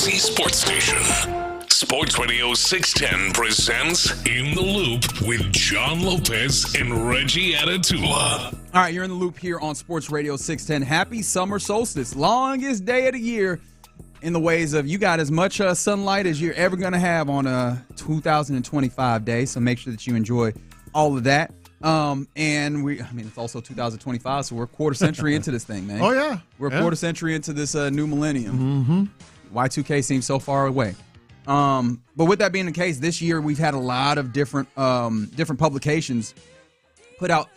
Tennessee sports station. Sports Radio 610 presents In the Loop with John Lopez and Reggie Atatula. All right, you're in the loop here on Sports Radio 610. Happy summer solstice. Longest day of the year in the ways of you got as much sunlight as you're ever going to have on a 2025 day. So make sure that you enjoy all of that. It's also 2025, so we're a quarter century into this thing, man. Oh, yeah. We're a quarter century into this new millennium. Mm-hmm. Y2K seems so far away. But with that being the case, this year we've had a lot of different publications put out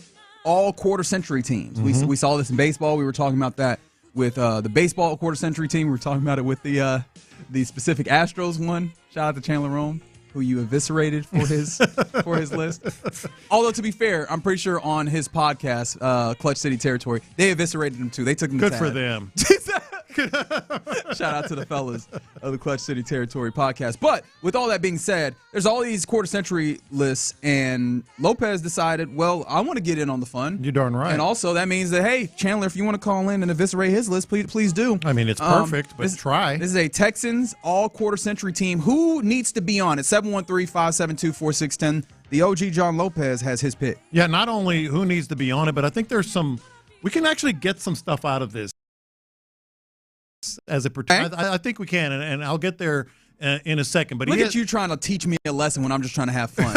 all quarter century teams. Mm-hmm. We saw this in baseball. We were talking about that with the baseball quarter century team. We were talking about it with the specific Astros one. Shout out to Chandler Rome, who you eviscerated for his list. Although, to be fair, I'm pretty sure on his podcast, Clutch City Territory, they eviscerated him too. They took him to Good for them. Shout out to the fellas of the Clutch City Territory podcast. But with all that being said, there's all these quarter century lists, and Lopez decided, well, I want to get in on the fun. You're darn right. And also that means that, hey, Chandler, if you want to call in and eviscerate his list, please do. I mean, it's perfect, but try. This is a Texans all quarter century team. Who needs to be on it? 713-572-4610. The OG John Lopez has his pick. Yeah, not only who needs to be on it, but I think we can actually get some stuff out of this. As it pertains, I think we can, and I'll get there in a second. But look at you trying to teach me a lesson when I'm just trying to have fun.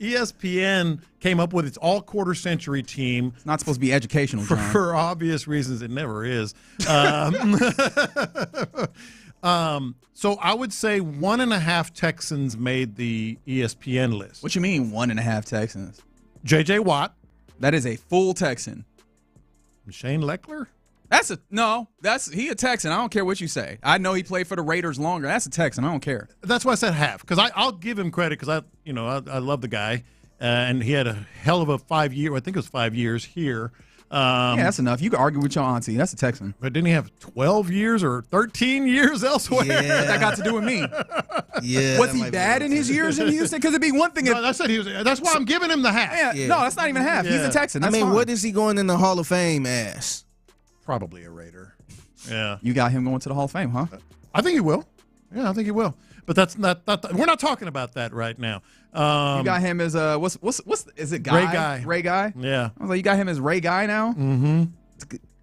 ESPN came up with its all quarter century team. It's not supposed to be educational, John. For obvious reasons, it never is. So I would say 1.5 Texans made the ESPN list. What you mean 1.5 Texans? J.J. Watt. That is a full Texan. Shane Leckler. He a Texan. I don't care what you say. I know he played for the Raiders longer. That's a Texan. I don't care. That's why I said half, because I'll give him credit because I love the guy, and he had a hell of a 5 year. I think it was 5 years here. Yeah, that's enough. You can argue with your auntie. That's a Texan. But didn't he have 12 years or 13 years elsewhere? Yeah. What that got to do with me? Yeah. Was he bad in his years in Houston? Because it'd be one thing if that's why I'm giving him the half. Yeah. No, that's not even half. Yeah. He's a Texan. That's fine. What is he going in the Hall of Fame as? Probably a Raider. Yeah. You got him going to the Hall of Fame, huh? I think he will. Yeah, I think he will. But that's not we're not talking about that right now. You got him as what's is it Guy? Ray Guy? Yeah. I was like, you got him as Ray Guy now? Mm-hmm.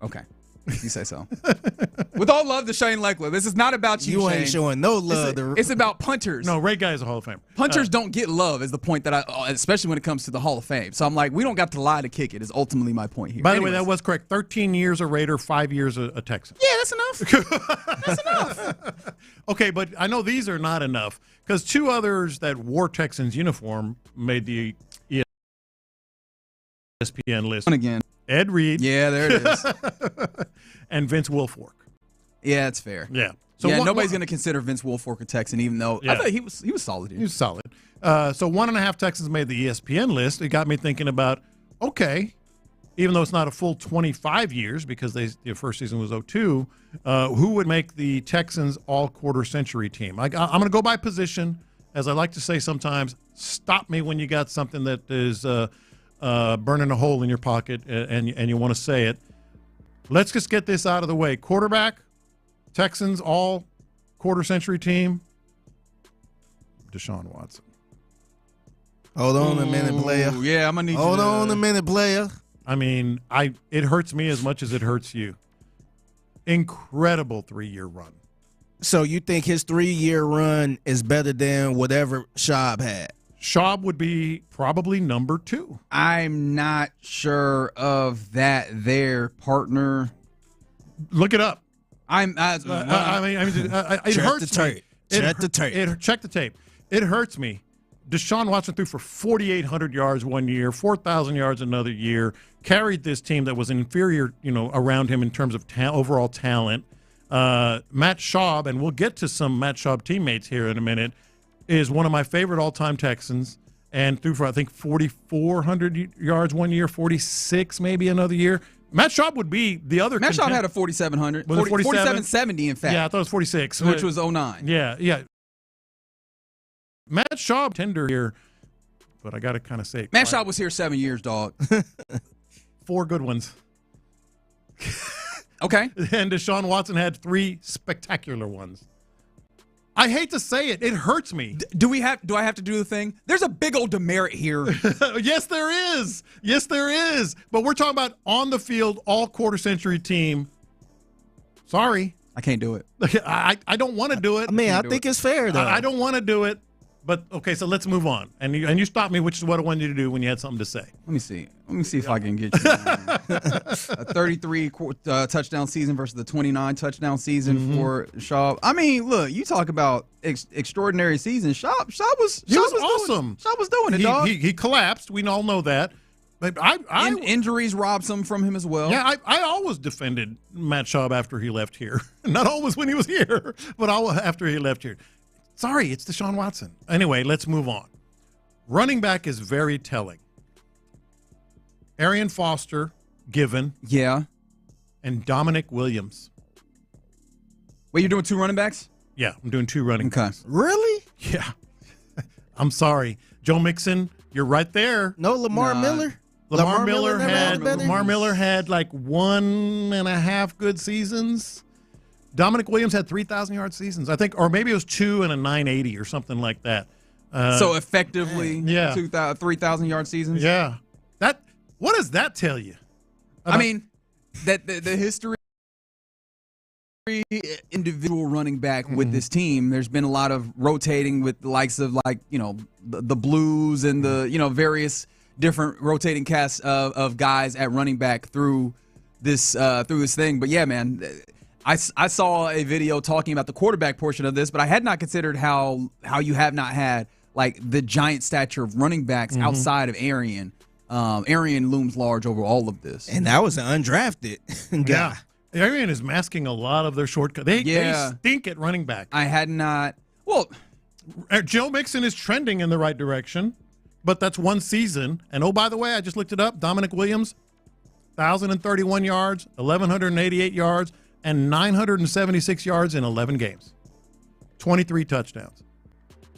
Okay. You say so. With all love to Shane Leckler, this is not about you, You Shane. ain't showing no love. It's about punters. No, Ray Guy is a Hall of Famer. Punters don't get love is the point that especially when it comes to the Hall of Fame. So I'm like, we don't got to lie to kick it is ultimately my point here. By the way, that was correct. 13 years a Raider, 5 years a Texan. Yeah, that's enough. That's enough. Okay, but I know these are not enough because two others that wore Texans uniform made the ESPN list. Again. Ed Reed. Yeah, there it is. And Vince Wilfork. Yeah, it's fair. Yeah. So nobody's going to consider Vince Wilfork a Texan, even though I thought he was solid here. He was solid. So 1.5 Texans made the ESPN list. It got me thinking about, okay, even though it's not a full 25 years because their first season was 2002, who would make the Texans all-quarter century team? I'm going to go by position. As I like to say sometimes, stop me when you got something that is burning a hole in your pocket and you want to say it. Let's just get this out of the way. Quarterback, Texans all-quarter century team, Deshaun Watson. Hold on a minute, player. Yeah, I'm going to need Hold on a minute, player. I mean, it hurts me as much as it hurts you. Incredible 3-year run. So you think his 3-year run is better than whatever Schaub had? Schaub would be probably number 2. I'm not sure of that there, partner. Look it up. It hurts me. Check the tape. Check the tape. It hurts me. Deshaun Watson threw for 4,800 yards one year, 4,000 yards another year, carried this team that was inferior, around him in terms of overall talent. Matt Schaub, and we'll get to some Matt Schaub teammates here in a minute, is one of my favorite all-time Texans and threw for, I think, 4,400 yards one year, 46 maybe another year. Matt Schaub would be the other. Matt Schaub had a 4,700. 4770, in fact. Yeah, I thought it was 46. Which was 09. Yeah. Matt Schaub tender here, but I got to kind of say it. Matt Schaub was here 7 years, dog. 4 good ones. Okay. And Deshaun Watson had 3 spectacular ones. I hate to say it. It hurts me. Do I have to do the thing? There's a big old demerit here. Yes, there is. Yes, there is. But we're talking about on the field, all quarter century team. Sorry. I can't do it. I don't want to do it. I mean, I think it's fair, though. I don't want to do it. But, okay, so let's move on. And you stopped me, which is what I wanted you to do when you had something to say. Let me see. Let me see if I can get you a 33 touchdown season versus the 29 touchdown season for Shaw. I mean, look, you talk about extraordinary season. Shaw was awesome. Shaw was doing it, dog. He collapsed. We all know that. But injuries robbed some from him as well. Yeah, I always defended Matt Schaub after he left here. Not always when he was here, but after he left here. Sorry, it's Deshaun Watson. Anyway, let's move on. Running back is very telling. Arian Foster, given. Yeah. And Dominic Williams. Wait, you're doing 2 running backs? Yeah, I'm doing 2 running backs. Really? Yeah. I'm sorry. Joe Mixon, you're right there. No, Lamar Miller? Lamar Miller had like 1.5 good seasons. Dominic Williams had 3,000-yard seasons, I think, or maybe it was 2 and a 980 or something like that. So effectively, 3,000-yard seasons. Yeah, what does that tell you? I mean, that the history individual running back with this team. There's been a lot of rotating with the likes of the Blues and the various different rotating casts of guys at running back through this thing. But yeah, man. I saw a video talking about the quarterback portion of this, but I had not considered how you have not had like the giant stature of running backs outside of Arian. Arian looms large over all of this. And that was an undrafted guy. Yeah. Arian is masking a lot of their shortcuts. They stink at running back. I had not. Well, Joe Mixon is trending in the right direction, but that's one season. And oh, by the way, I just looked it up. Dominic Williams, 1,031 yards, 1,188 yards, and 976 yards in 11 games. 23 touchdowns.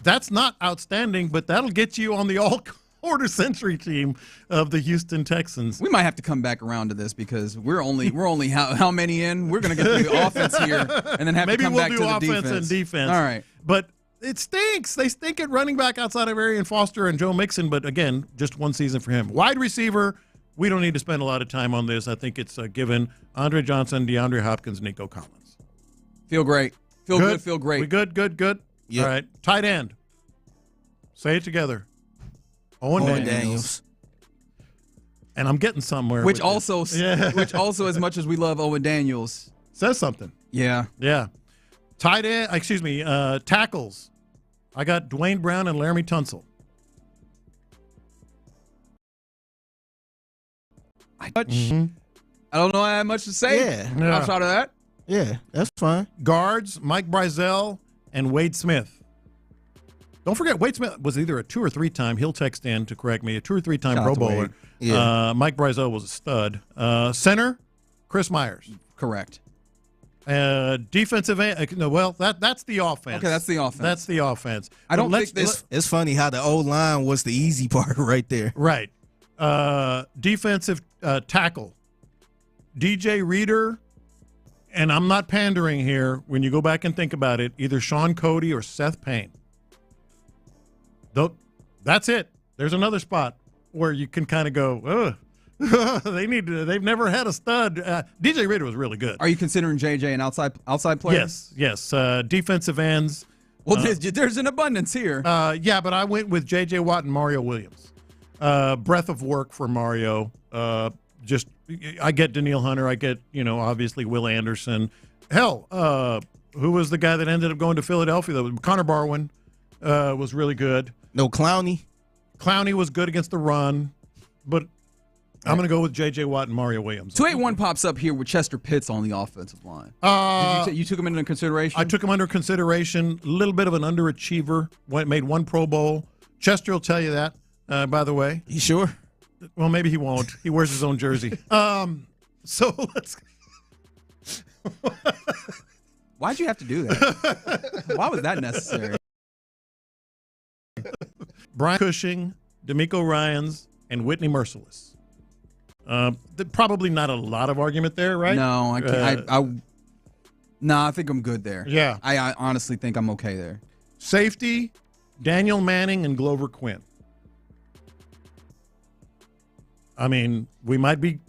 That's not outstanding, but that'll get you on the all-quarter century team of the Houston Texans. We might have to come back around to this because we're only how many in? We're going to get through the offense here and then have to come back to the defense. Maybe we'll do offense and defense. All right. But it stinks. They stink at running back outside of Arian Foster and Joe Mixon, but again, just one season for him. Wide receiver, we don't need to spend a lot of time on this. I think it's given Andre Johnson, DeAndre Hopkins, Nico Collins. Feel great. Feel good. Feel great. We good? Yep. All right. Tight end. Say it together. Owen Daniels. And I'm getting somewhere. Which also, as much as we love Owen Daniels, says something. Yeah. Yeah. Tight end, tackles. I got Dwayne Brown and Laramie Tunsil. I don't know I have much to say outside of that. Yeah, that's fine. Guards, Mike Brizell and Wade Smith. Don't forget, Wade Smith was either a 2 or 3-time, he'll text in to correct me, a 2 or 3-time Pro Bowler. Yeah. Mike Brizell was a stud. Center, Chris Myers. Correct. Defensive end, that's the offense. Okay, that's the offense. That's the offense. I don't think this. It's funny how the O-line was the easy part right there. Right. Defensive tackle, DJ Reader, and I'm not pandering here. When you go back and think about it, either Sean Cody or Seth Payne. That's it. There's another spot where you can kind of go, they've never had a stud. DJ Reader was really good. Are you considering JJ an outside player? Yes. Defensive ends. Well, there's an abundance here. Yeah, but I went with J.J. Watt and Mario Williams. Breadth of work for Mario. I get Daniil Hunter. I get, obviously Will Anderson. Hell, who was the guy that ended up going to Philadelphia? Connor Barwin was really good. No, Clowney. Clowney was good against the run, but I'm going to go with J.J. Watt and Mario Williams. 281 pops up here with Chester Pitts on the offensive line. You took him into consideration? I took him under consideration. A little bit of an underachiever. Made one Pro Bowl. Chester will tell you that, by the way. You sure? Well, maybe he won't. He wears his own jersey. So let's... Why'd you have to do that? Why was that necessary? Brian Cushing, D'Amico Ryans, and Whitney Merciless. Probably not a lot of argument there, right? No, I can't. I think I'm good there. Yeah. I honestly think I'm okay there. Safety, Daniel Manning and Glover Quinn. I mean, we might be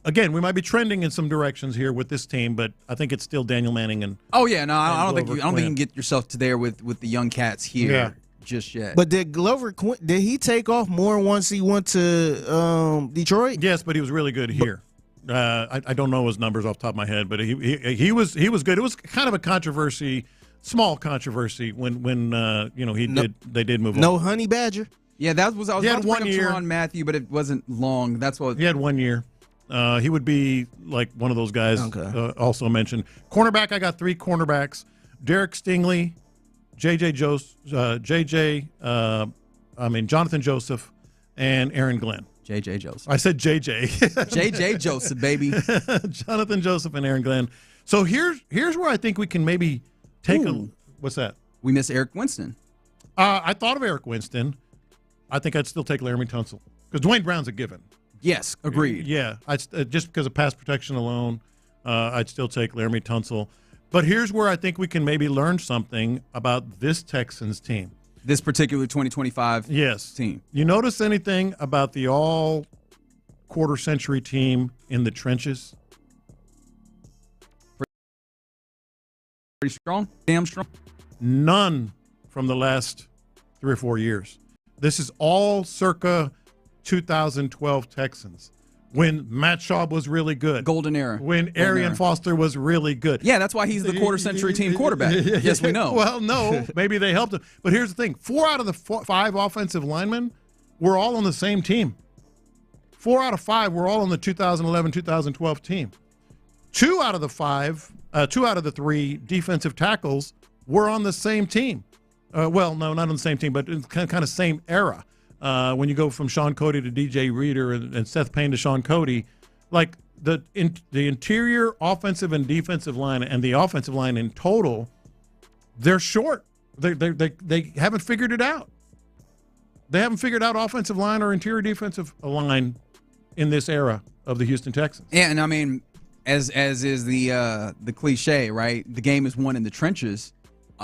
trending in some directions here with this team, but I think it's still Daniel Manning and. Oh yeah, no, I don't think you can get yourself to there with the young cats here just yet. But did Glover Quinn? Did he take off more once he went to Detroit? Yes, but he was really good here. I don't know his numbers off the top of my head, but he was good. It was kind of a controversy, small controversy when they did move on. No Honey Badger. Yeah, that was I was about to bring up Teron Matthew, but it wasn't long. That's what he had 1 year. He would be like one of those guys. Okay. Also mentioned cornerback. I got 3 cornerbacks: Derek Stingley, Jonathan Joseph, and Aaron Glenn. J.J. Joseph. I said J.J. J.J. Joseph, baby. Jonathan Joseph and Aaron Glenn. So here's where I think we can maybe take a. What's that? We miss Eric Winston. I thought of Eric Winston. I think I'd still take Laramie Tunsil because Dwayne Brown's a given. Yes, agreed. Yeah, just because of pass protection alone, I'd still take Laramie Tunsil. But here's where I think we can maybe learn something about this Texans team. This particular 2025 team. You notice anything about the all-quarter century team in the trenches? Pretty strong? Damn strong? None from the last 3 or 4 years. This is all circa 2012 Texans. When Matt Schaub was really good. Golden era. When Arian Foster was really good. Yeah, that's why he's the quarter-century team quarterback. Yes, we know. Well, no, maybe they helped him. But here's the thing. 4 out of the 5 offensive linemen were all on the same team. 4 out of 5 were all on the 2011-2012 team. 2 out of the 3 defensive tackles were on the same team. Well, no, not on the same team, but kind of same era. When you go from Sean Cody to DJ Reader and Seth Payne to Sean Cody, like the interior offensive and defensive line and the offensive line in total, they're short. They haven't figured it out. They haven't figured out offensive line or interior defensive line in this era of the Houston Texans. Yeah, and I mean, as is the cliche, right? The game is won in the trenches.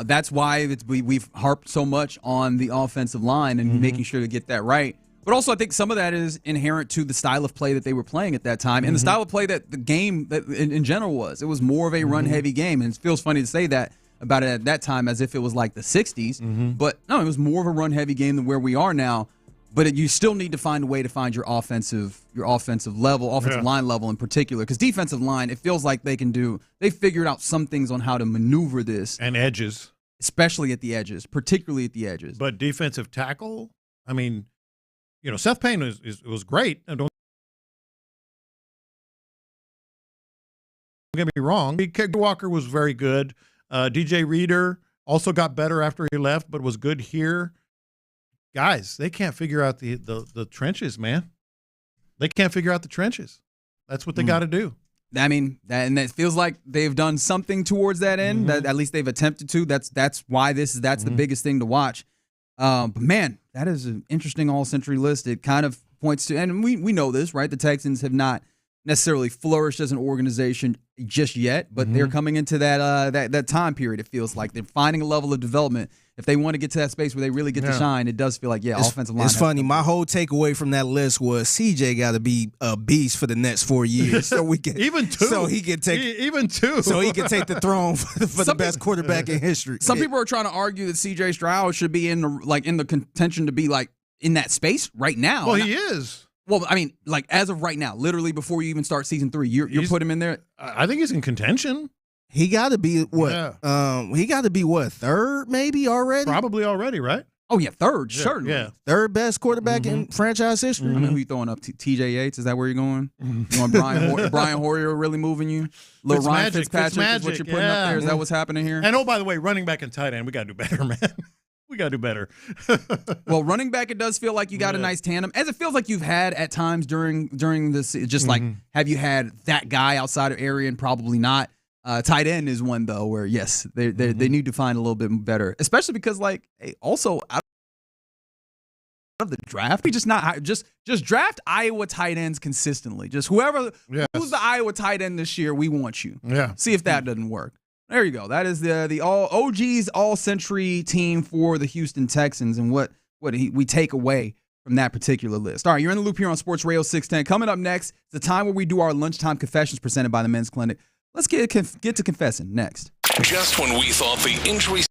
That's why we've harped so much on the offensive line and making sure to get that right. But also, I think some of that is inherent to the style of play that they were playing at that time and the style of play that the game that in general was. It was more of a run-heavy game, and it feels funny to say that about it at that time as if it was like the 60s. But no, it was more of a run-heavy game than where we are now. But you still need to find a way to find your offensive level, offensive line level in particular. Because defensive line, it feels like they figured out some things on how to maneuver this. And edges. Especially at the edges, particularly at the edges. But defensive tackle, I mean, Seth Payne was great. Don't get me wrong. Walker was very good. DJ Reader also got better after he left, but was good here. Guys, they can't figure out the trenches, man. They can't figure out the trenches. That's what they got to do. I mean, and it feels like they've done something towards that end. That at least they've attempted to. That's why that's the biggest thing to watch. But man, that is an interesting all-century list. It kind of points to, and we know this, right? The Texans have not necessarily flourished as an organization just yet, but they're coming into that time period. It feels like they're finding a level of development. If they want to get to that space where they really get to shine, it does feel like offensive line. It's funny. My whole takeaway from that list was CJ got to be a beast for the next 4 years, so we can even 2. So he can take even 2. So he can take the throne for the best quarterback in history. Some people are trying to argue that CJ Stroud should be in the contention to be like in that space right now. Well, he is. Well, I mean, like as of right now, literally before you even start season 3, you're putting him in there. I think he's in contention. He got to be what? Yeah. He got to be what? 3rd, maybe already. Probably already, right? Oh yeah, 3rd, certainly. Yeah, 3rd best quarterback in franchise history. I mean, who you throwing up? T.J. Yates? Is that where you're going? You want Brian Hoyer really moving you? Little Ryan Fitzpatrick is what you're putting up there. Is that what's happening here? And by the way, running back and tight end, we got to do better, man. We got to do better. Well, running back, it does feel like you got a nice tandem, as it feels like you've had at times during this. Just like, have you had that guy outside of Arian? Probably not. Tight end is one though, where yes, they need to find a little bit better, especially because also I of the draft. We just draft Iowa tight ends consistently. Just who's the Iowa tight end this year, we want you. Yeah. See if that doesn't work. There you go. That is the all OG's all-century team for the Houston Texans and what we take away from that particular list. All right, you're in the loop here on Sports Radio 610. Coming up next, it's the time where we do our lunchtime confessions presented by the Men's Clinic. Let's get to confessing next. Just when we thought the injuries.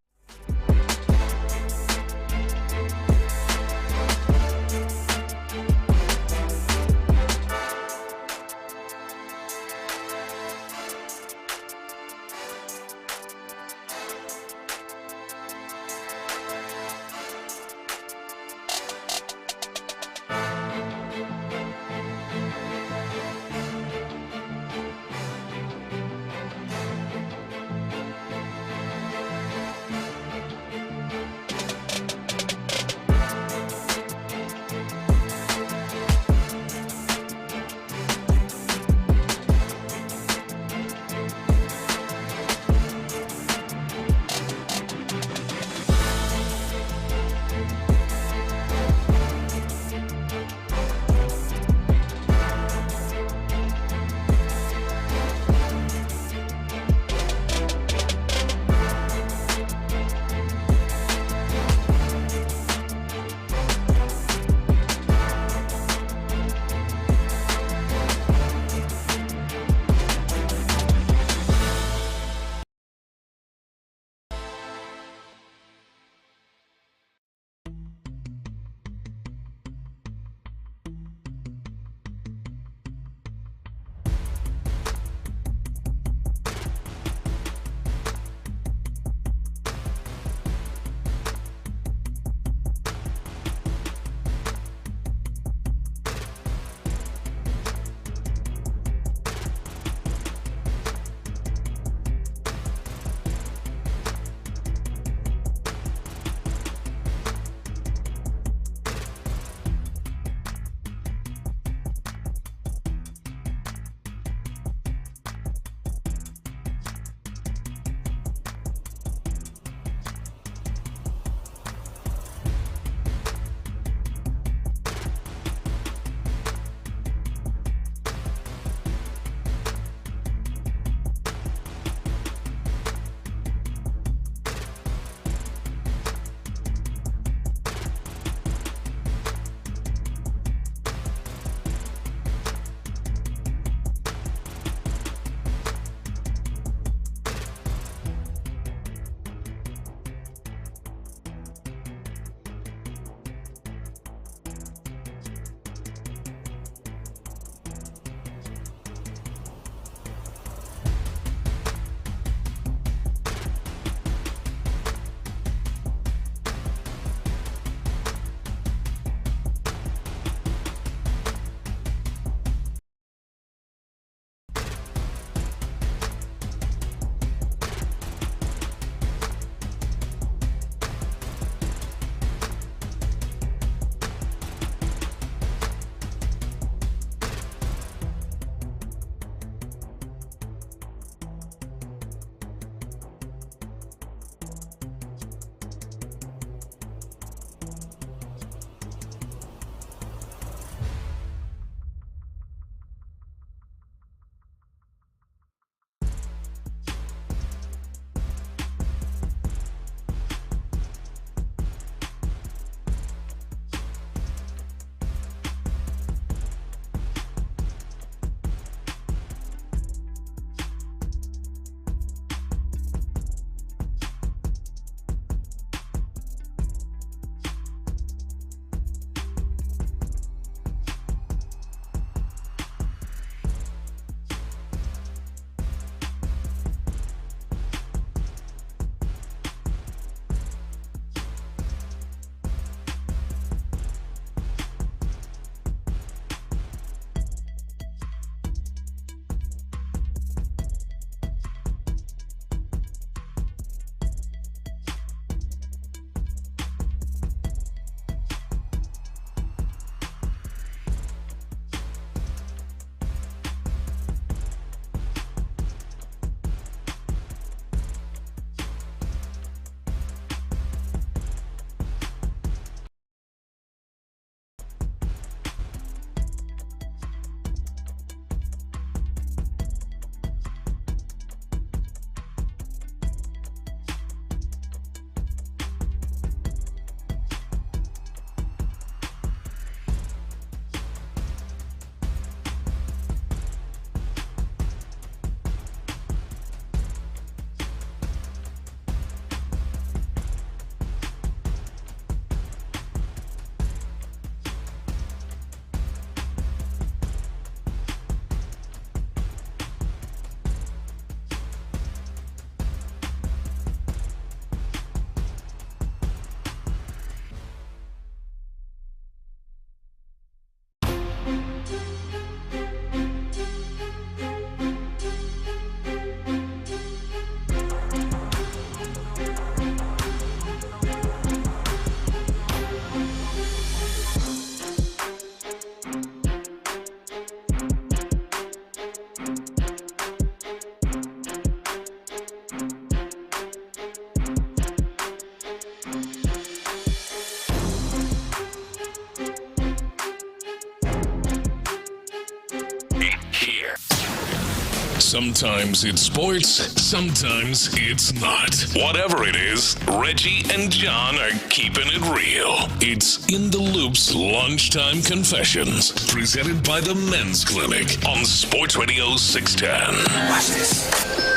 Sometimes it's sports, sometimes it's not. Whatever it is, Reggie and John are keeping it real. It's In the Loop's Lunchtime Confessions, presented by the Men's Clinic on Sports Radio 610. Watch this.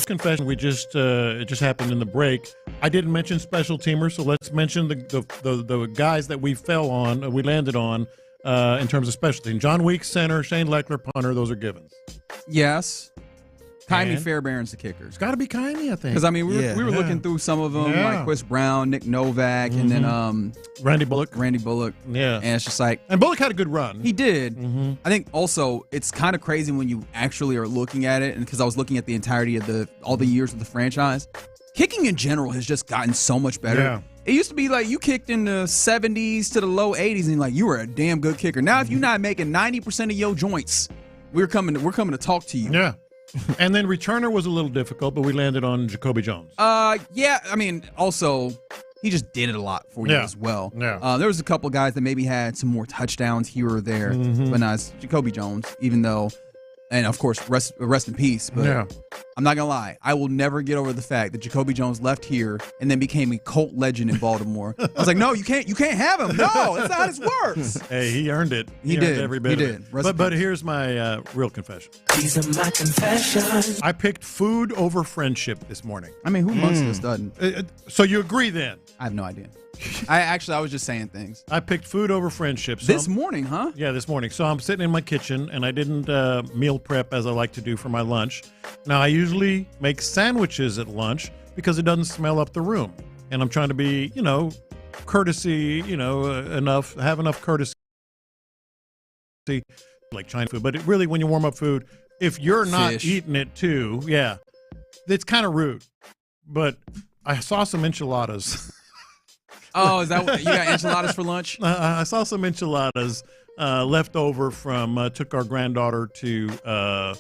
Confession, it just happened in the break. I didn't mention special teamers, so let's mention the guys that we landed on in terms of special team. John Weeks, center, Shane Leckler, punter, those are givens. Yes. Kaimi Fairbairn's the kicker. It's got to be Kaimi, I think. Because, I mean, we were looking through some of them, like Chris Brown, Nick Novak, and then Randy Bullock. Yeah. And it's just like... And Bullock had a good run. He did. I think also it's kind of crazy when you actually are looking at it, and because I was looking at the entirety of all the years of the franchise, kicking in general has just gotten so much better. Yeah. It used to be like you kicked in the 70s to the low 80s, and like you were a damn good kicker. Now, if you're not making 90% of your joints, we're coming to talk to you. Yeah. And then returner was a little difficult, but we landed on Jacoby Jones. Yeah. I mean, also, he just did it a lot for you as well. Yeah. There was a couple guys that maybe had some more touchdowns here or there, but not as Jacoby Jones, even though, and of course, rest in peace. But I'm not gonna lie, I will never get over the fact that Jacoby Jones left here and then became a cult legend in Baltimore. I was like, no, you can't have him. No, that's not how this works. Hey, he earned it. He did every bit he of did. it. But here's my real confession. These are my confessions. I picked food over friendship this morning. I mean, who amongst us doesn't? So you agree then? I have no idea. I was just saying things. I picked food over friendship. So This morning, huh? Yeah, this morning. So I'm sitting in my kitchen, and I didn't meal prep as I like to do for my lunch. Now, I usually make sandwiches at lunch because it doesn't smell up the room. And I'm trying to be, courtesy, have enough courtesy, like China food. But really, when you warm up food, if you're not eating it too, it's kind of rude. But I saw some enchiladas. Oh, is that what you got enchiladas for lunch? I saw some enchiladas left over from took our granddaughter to a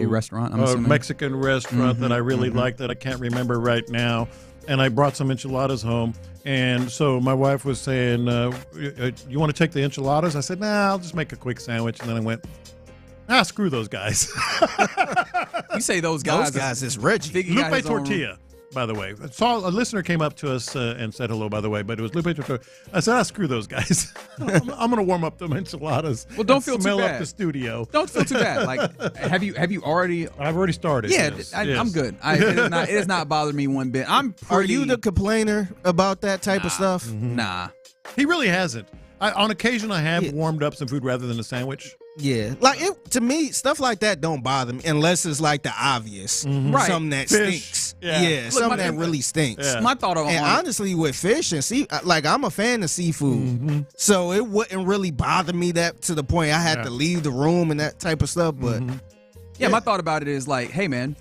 restaurant, I'm assuming. Mexican restaurant that I really liked that I can't remember right now. And I brought some enchiladas home. And so my wife was saying, you want to take the enchiladas? I said, nah, I'll just make a quick sandwich. And then I went, screw those guys. You say those guys. Those guys is Reggie. Lupe Tortilla. By the way, a listener came up to us and said hello, by the way, but it was Lupe Tortilla. I said, screw those guys. I'm going to warm up them enchiladas. Well, don't feel too bad. Smell up the studio. Don't feel too bad. Like, have you already? I've already started. Yeah, yes. I'm good. It has not bothered me one bit. Are you the complainer about that type of stuff? Nah. He really hasn't. On occasion, I have warmed up some food rather than a sandwich. Yeah, like to me, stuff like that don't bother me unless it's like the obvious, Right. something that Fish. stinks. Yeah. Look, Something that really stinks. Yeah. My thought on And honestly, with fish and like I'm a fan of seafood, so it wouldn't really bother me that to the point I had to leave the room and that type of stuff. But my thought about it is like, hey man,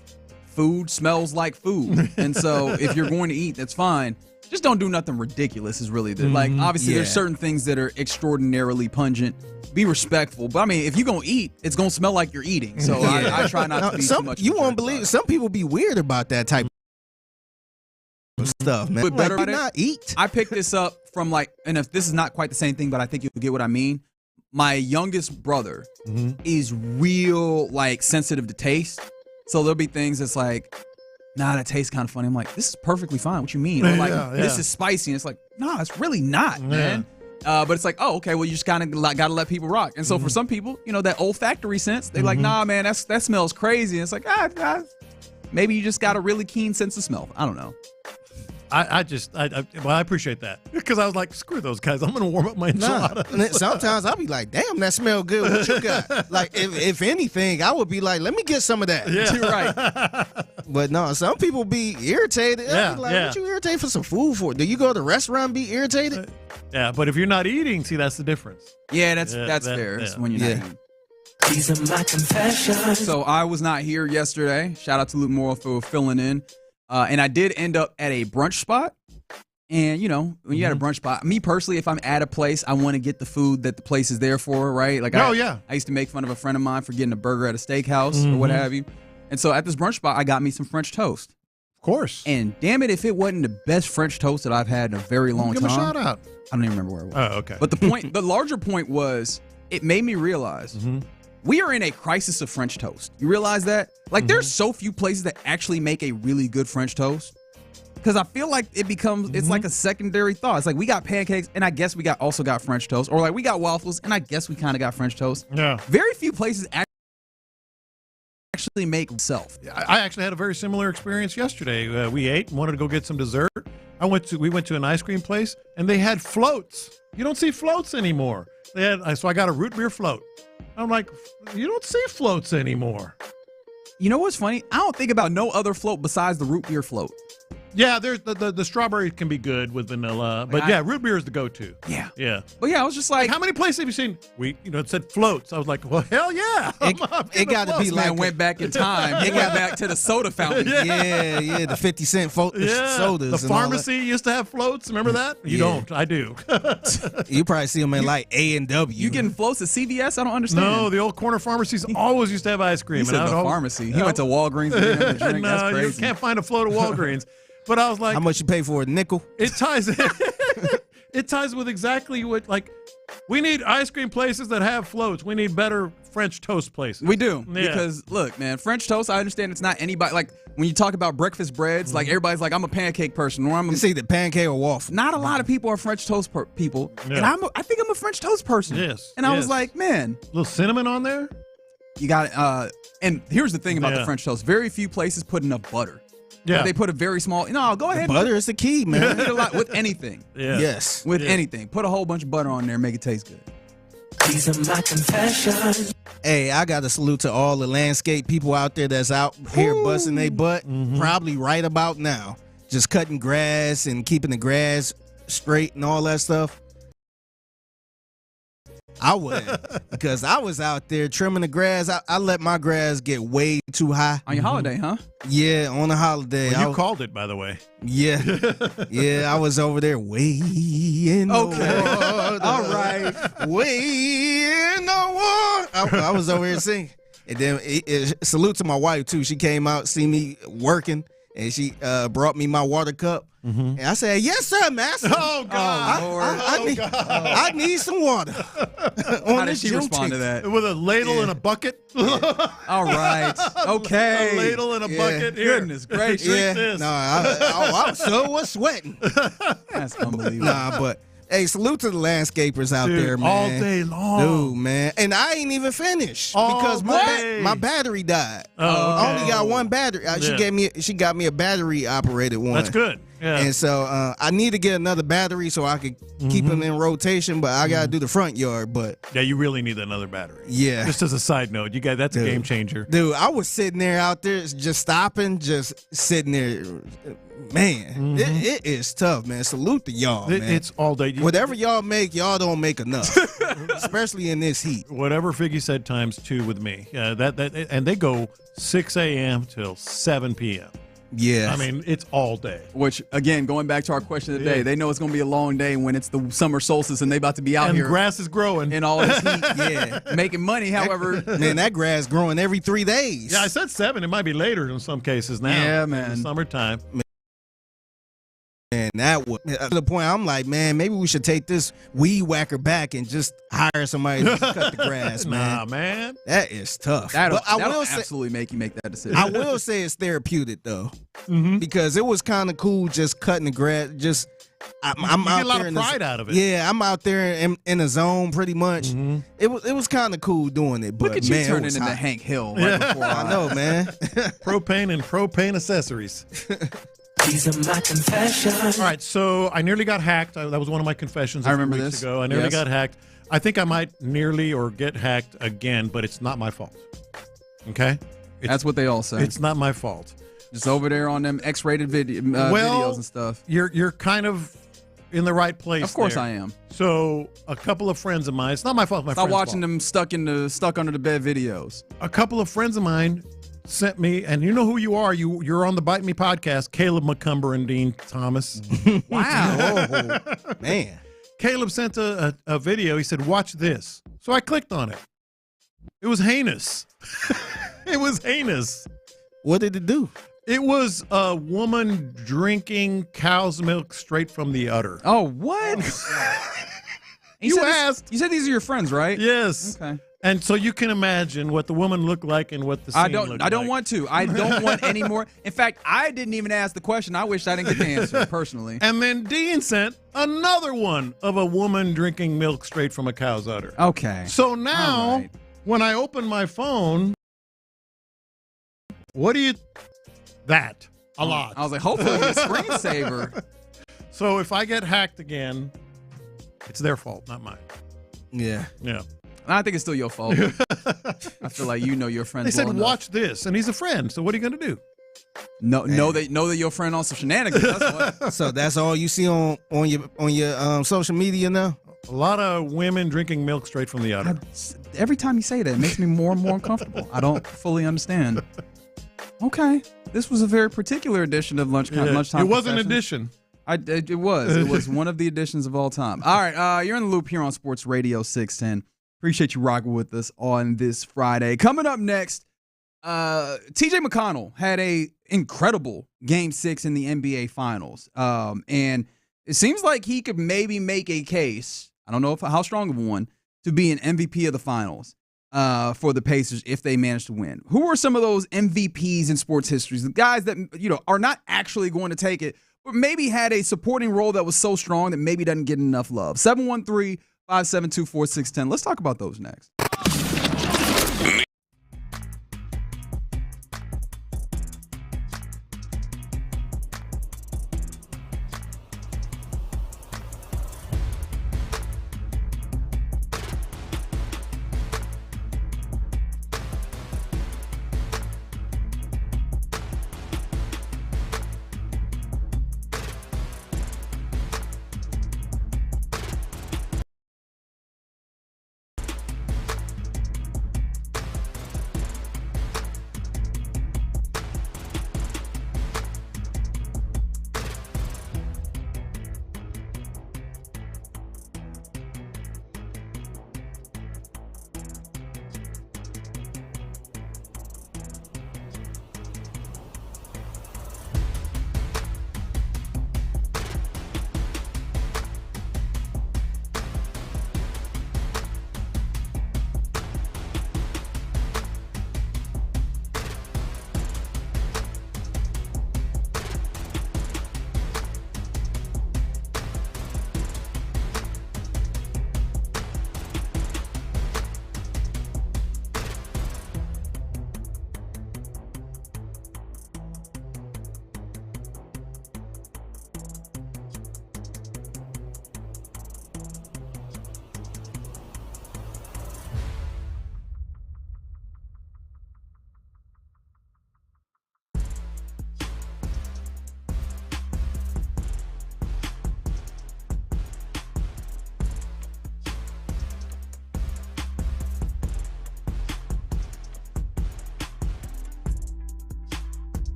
food smells like food, and so if you're going to eat, that's fine. Just don't do nothing ridiculous. Is really like obviously there's certain things that are extraordinarily pungent. Be respectful, but I mean, if you're gonna eat, it's gonna smell like you're eating. So I try not to be too much. You won't believe some people be weird about that type of stuff, man. But better like, about not eat. I picked this up from and if this is not quite the same thing, but I think you'll get what I mean. My youngest brother is real sensitive to taste, so there'll be things that's like, nah, that tastes kind of funny. I'm like, this is perfectly fine. What you mean? Or like, this is spicy. And it's like, nah, it's really not, man. But it's like, oh, okay, well, you just kind of got to let people rock. And so for some people, that olfactory sense, they're like, nah, man, that smells crazy. And it's like, maybe you just got a really keen sense of smell. I don't know. I appreciate that because I was like, screw those guys. I'm going to warm up my enchilada. Nah. Sometimes I'll be like, damn, that smell good. What you got? Like, if anything, I would be like, let me get some of that. Yeah. You're right. But no, some people be irritated. Yeah, Be like, what you irritated for some food for? Do you go to the restaurant and be irritated? Yeah, but if you're not eating, see, that's the difference. Yeah, that's fair. It's when you're not eating. These are my confessions. So I was not here yesterday. Shout out to Luke Morrill for filling in. And I did end up at a brunch spot. And, when you're at a brunch spot, me personally, if I'm at a place, I want to get the food that the place is there for, right? Like, I used to make fun of a friend of mine for getting a burger at a steakhouse or what have you. And so at this brunch spot, I got me some French toast. Of course. And damn it, if it wasn't the best French toast that I've had in a very long Give time. him a shout out. I don't even remember where it was. Oh, okay. But the larger point was, it made me realize we are in a crisis of French toast. You realize that? Like, there's so few places that actually make a really good French toast. Because I feel like it becomes, it's like a secondary thought. It's like, we got pancakes, and I guess we also got French toast. Or like, we got waffles, and I guess we kind of got French toast. Yeah. Very few places actually make itself. I actually had a very similar experience yesterday. We ate and wanted to go get some dessert. We went to an ice cream place, and they had floats. You don't see floats anymore. So I got a root beer float. I'm like, you don't see floats anymore. You know what's funny? I don't think about no other float besides the root beer float. Yeah, there's the strawberry can be good with vanilla, but root beer is the go-to. Yeah. Yeah. But yeah, I was just like, how many places have you seen? It said floats. I was like, well, hell yeah. It got to be like went back in time. It went back to the soda fountain. Yeah, the 50-cent sodas. The pharmacy used to have floats. Remember that? You don't. I do. You probably see them in like A&W. You getting floats at CVS? I don't understand. No, the old corner pharmacies always used to have ice cream. He said the pharmacy. He went to Walgreens to get him a drink. That's crazy. You can't find a float at Walgreens. But I was like, how much you pay for a nickel? It ties with exactly what, like, we need ice cream places that have floats. We need better French toast places. We do. Yeah. Because, look, man, French toast, I understand it's not anybody. Like, when you talk about breakfast breads, like, everybody's like, I'm a pancake person. Or it's either pancake or waffle. Not a lot of people are French toast people. Yeah. And I think I'm a French toast person. Yes. And I was like, man. A little cinnamon on there? You got and here's the thing about the French toast. Very few places put enough butter. Yeah. They put a very small. No, go ahead. Butter is the key, man. You need a lot with anything. Yeah. Yes. With anything. Put a whole bunch of butter on there, make it taste good. These are my confessions. Hey, I got to salute to all the landscape people out there that's out here busting their butt. Probably right about now. Just cutting grass and keeping the grass straight and all that stuff. I wouldn't, because I was out there trimming the grass. I let my grass get way too high. On your holiday, huh? Yeah, on a holiday. Well, you called it, by the way. Yeah. Yeah, I was over there way in the water. All right. Way in the water. I was over here singing. And then salute to my wife, too. She came out, see me working, and she brought me my water cup. And I said, yes, sir, master. Oh, God. I need some water. How did she respond to that? With a ladle and a bucket? All right. Okay. A ladle and a bucket. Here. Goodness gracious. Drink this. No, I so was sweating. That's unbelievable. Nah, but hey, salute to the landscapers out there, man. All day long. Dude, man. And I ain't even finished because my battery died. I only got one battery. She got me a battery operated one. That's good. Yeah. And so I need to get another battery so I could keep them in rotation, but I got to do the front yard. But yeah, you really need another battery. Yeah. Just as a side note, that's a game changer. Dude, I was sitting there out there just stopping, just sitting there. Man, it is tough, man. Salute to y'all, man. It's all day. Whatever y'all make, y'all don't make enough, especially in this heat. Whatever Figgy said times 2 with me. And they go 6 a.m. till 7 p.m. Yeah. I mean, it's all day. Which, again, going back to our question of the day, they know it's going to be a long day when it's the summer solstice and they about to be out and here. And grass is growing. And all this heat. Yeah. Making money, however. Man, that grass growing every 3 days. Yeah, I said 7. It might be later in some cases now. Yeah, man. In the summertime. And that was to the point I'm like, man, maybe we should take this weed whacker back and just hire somebody to cut the grass, man. Nah, man. That is tough. That'll absolutely make you make that decision. I will say it's therapeutic, though, because it was kind of cool just cutting the grass. Just I'm you out get a lot there of pride out of it. Yeah, I'm out there in a zone pretty much. It was kind of cool doing it. But look at man, you turning into Hank Hill right before I know, man. Propane and propane accessories. These are my confessions. All right, so I nearly got hacked. That was one of my confessions. I remember weeks this. Ago. I nearly got hacked. I think I might nearly or get hacked again, but it's not my fault. Okay? That's what they all say. It's not my fault. Just over there on them X-rated videos and stuff. You're kind of in the right place. Of course there. I am. So a couple of friends of mine. It's not my fault. Stop watching them stuck under the bed videos. A couple of friends of mine sent me, and you know who you are. You're on the Bite Me podcast, Caleb McCumber and Dean Thomas. Wow. Man. Caleb sent a video. He said, watch this. So I clicked on it. It was heinous. It was heinous. What did it do? It was a woman drinking cow's milk straight from the udder. Oh, what? You asked. You said these are your friends, right? Yes. Okay. And so you can imagine what the woman looked like and what the scene looked like. I don't want to. I don't want any more. In fact, I didn't even ask the question. I wish I didn't get the answer, personally. And then Dean sent another one of a woman drinking milk straight from a cow's udder. Okay. So now, when I open my phone, what do you... That. A lot. I was like, hopefully a screensaver. So if I get hacked again, it's their fault, not mine. Yeah. Yeah. I think it's still your fault. I feel like you know your friend. They said, watch this, and he's a friend, so what are you going to do? Know that your friend on some shenanigans. That's what. So that's all you see on your social media now? A lot of women drinking milk straight from the udder. Every time you say that, it makes me more and more uncomfortable. I don't fully understand. Okay. This was a very particular edition of Lunchtime. It was an edition. It was. It was one of the editions of all time. All right. You're in the loop here on Sports Radio 610. Appreciate you rocking with us on this Friday. Coming up next, TJ McConnell had a incredible Game 6 in the NBA Finals. And it seems like he could maybe make a case, I don't know how strong of one, to be an MVP of the Finals for the Pacers if they manage to win. Who are some of those MVPs in sports history? The guys that are not actually going to take it, but maybe had a supporting role that was so strong that maybe doesn't get enough love. 713-572-4610. Let's talk about those next.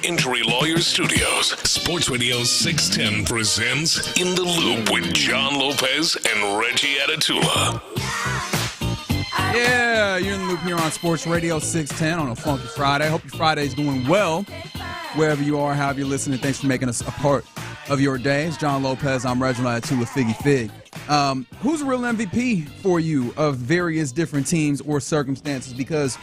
Injury Lawyers Studios, Sports Radio 610 presents In the Loop with John Lopez and Reggie Atatula. Yeah, you're in the loop here on Sports Radio 610 on a Funky Friday. I hope your Friday's going well, wherever you are, however you're listening. Thanks for making us a part of your day. It's John Lopez. I'm Reginald Atatula, Figgy Fig. Who's a real MVP for you of various different teams or circumstances? Because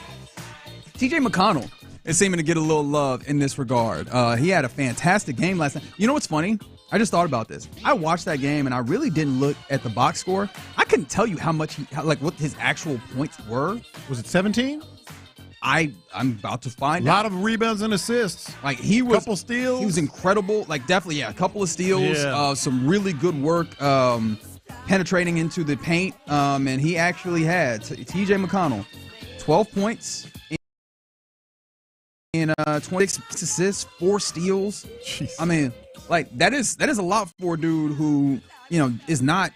TJ McConnell is seeming to get a little love in this regard. He had a fantastic game last night. You know what's funny? I just thought about this. I watched that game, and I really didn't look at the box score. I couldn't tell you how much, what his actual points were. Was it 17? I'm about to find out. A lot of rebounds and assists. Like he was, couple steals. He was incredible. Like definitely, a couple of steals. Yeah. Some really good work penetrating into the paint. And he actually had TJ McConnell, 12 points in 26 assists, 4 steals. Jeez. I mean, like that is a lot for a dude who he's not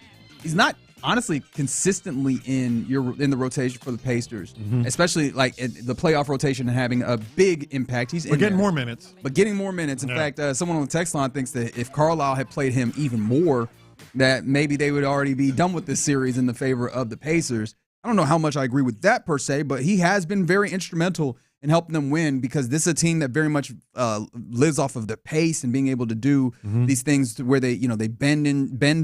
honestly consistently in the rotation for the Pacers, especially like the playoff rotation and having a big impact. He's getting more minutes. But getting more minutes. In fact, someone on the text line thinks that if Carlisle had played him even more, that maybe they would already be done with this series in the favor of the Pacers. I don't know how much I agree with that per se, but he has been very instrumental in helping them win because this is a team that very much lives off of the pace and being able to do these things where they bend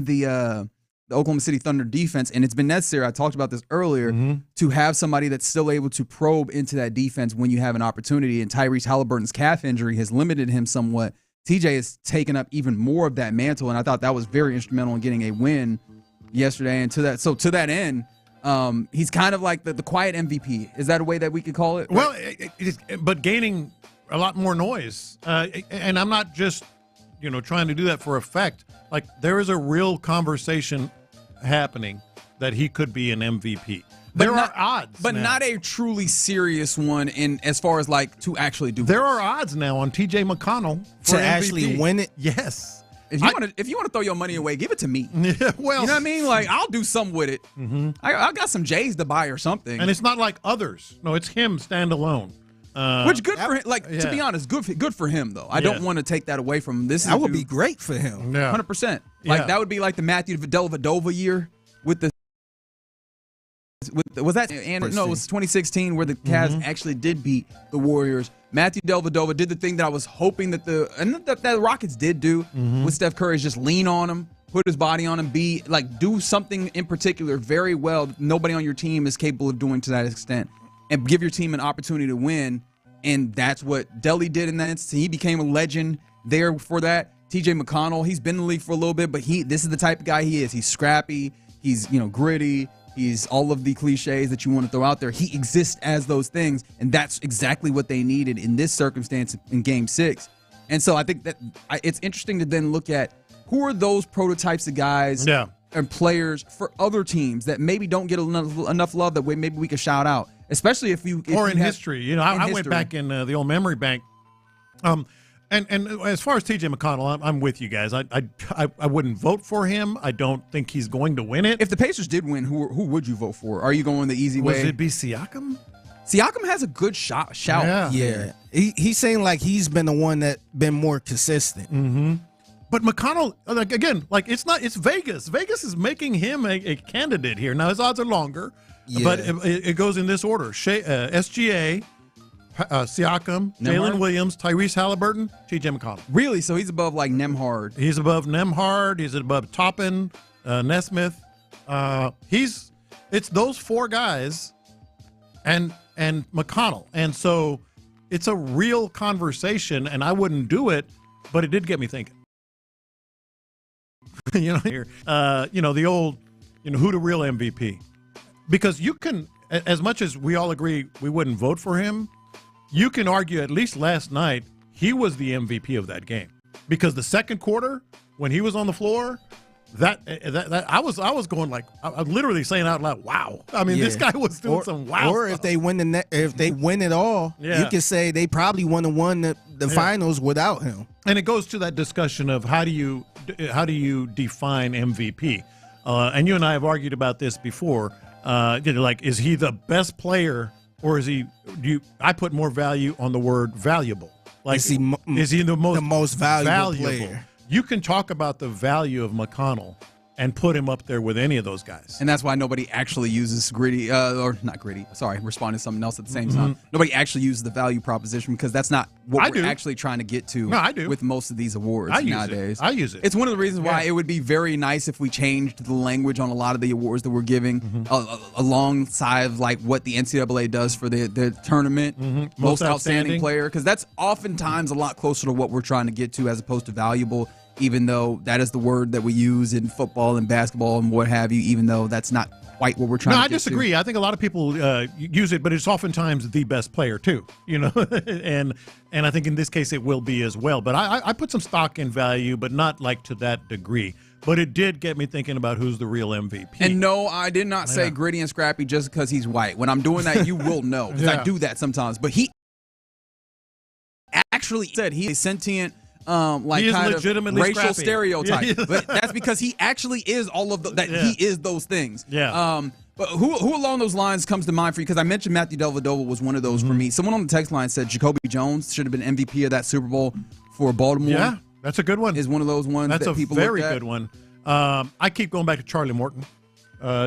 the Oklahoma City Thunder defense, and it's been necessary. I talked about this earlier to have somebody that's still able to probe into that defense when you have an opportunity. And Tyrese Halliburton's calf injury has limited him somewhat. TJ has taken up even more of that mantle, and I thought that was very instrumental in getting a win yesterday. And to that end. He's kind of like the quiet MVP. Is that a way that we could call it? Well, but gaining a lot more noise. And I'm not just, trying to do that for effect. Like, there is a real conversation happening that he could be an MVP. There are odds, but now. Not a truly serious one. In as far as like to actually do. There are odds now on TJ McConnell to actually win it. Yes. If you want to throw your money away, give it to me. Yeah, well, you know what I mean? Like I'll do something with it. I got some J's to buy or something. And it's not like others. No, it's him standalone. Which good for him. Like to be honest, good for him though. I don't want to take that away from him. That would be great for him. 100%. Like that would be like the Matthew Dellavedova year with the. Was that? And no, it was 2016 where the Cavs actually did beat the Warriors. Matthew Dellavedova did the thing that I was hoping that the Rockets did do with Steph Curry, is just lean on him, put his body on him, do something in particular very well that nobody on your team is capable of doing to that extent, and give your team an opportunity to win. And that's what Delly did in that instance. He became a legend there for that. TJ McConnell, he's been in the league for a little bit, but this is the type of guy he is. He's scrappy. He's gritty. He's all of the cliches that you want to throw out there. He exists as those things, and that's exactly what they needed in this circumstance in Game 6. And so I think that it's interesting to then look at who are those prototypes of guys and players for other teams that maybe don't get enough love that maybe we could shout out, especially if history. I went back in the old memory bank. And as far as TJ McConnell, I'm with you guys. I wouldn't vote for him. I don't think he's going to win it. If the Pacers did win, who would you vote for? Are you going the easy way? Would it be Siakam? Siakam has a good shout. Yeah. He's saying like he's been the one that been more consistent. But McConnell, it's Vegas. Vegas is making him a candidate here. Now his odds are longer, but it goes in this order: SGA. Siakam, Jalen Williams, Tyrese Halliburton, TJ McConnell. Really? So he's above like Nembhard. He's above Nembhard. He's above Toppin, Nesmith. It's those 4 guys and McConnell. And so it's a real conversation, and I wouldn't do it, but it did get me thinking. The old, who the real MVP? Because you can, as much as we all agree we wouldn't vote for him, you can argue, at least last night, he was the MVP of that game. Because the second quarter, when he was on the floor, that I was going like, I'm literally saying out loud, wow. I mean, this guy was doing some wow. Or stuff. if they win it all, you can say they probably wouldn't have won the finals without him. And it goes to that discussion of how do you define MVP? And you and I have argued about this before. Is he the best player? Or is he? I put more value on the word valuable. Like, is he the most valuable player? You can talk about the value of McConnell and put him up there with any of those guys. And that's why nobody actually uses Gritty, or not Gritty, sorry, responding to something else at the same time. Nobody actually uses the value proposition because that's not what we're actually trying to get to with most of these awards nowadays. I use it. It's one of the reasons why it would be very nice if we changed the language on a lot of the awards that we're giving alongside of like what the NCAA does for the tournament, most outstanding player, because that's oftentimes a lot closer to what we're trying to get to as opposed to valuable. Even though that is the word that we use in football and basketball and what have you, even though that's not quite what we're trying to get to. No, I disagree. I think a lot of people use it, but it's oftentimes the best player too, and I think in this case it will be as well. But I put some stock in value, but not like to that degree. But it did get me thinking about who's the real MVP. And no, I did not say Gritty and Scrappy just because he's white. When I'm doing that, you will know, because I do that sometimes. But he actually said he's a sentient, like kind of racial scrappy. stereotype, but that's because he actually is all of he is those things. But who along those lines comes to mind for you? Because I mentioned Matthew Dellavedova was one of those for me. Someone on the text line said Jacoby Jones should have been MVP of that Super Bowl for Baltimore. Yeah, that's a good one. Is one of those ones that's that people look at. That's a very good one. I keep going back to Charlie Morton.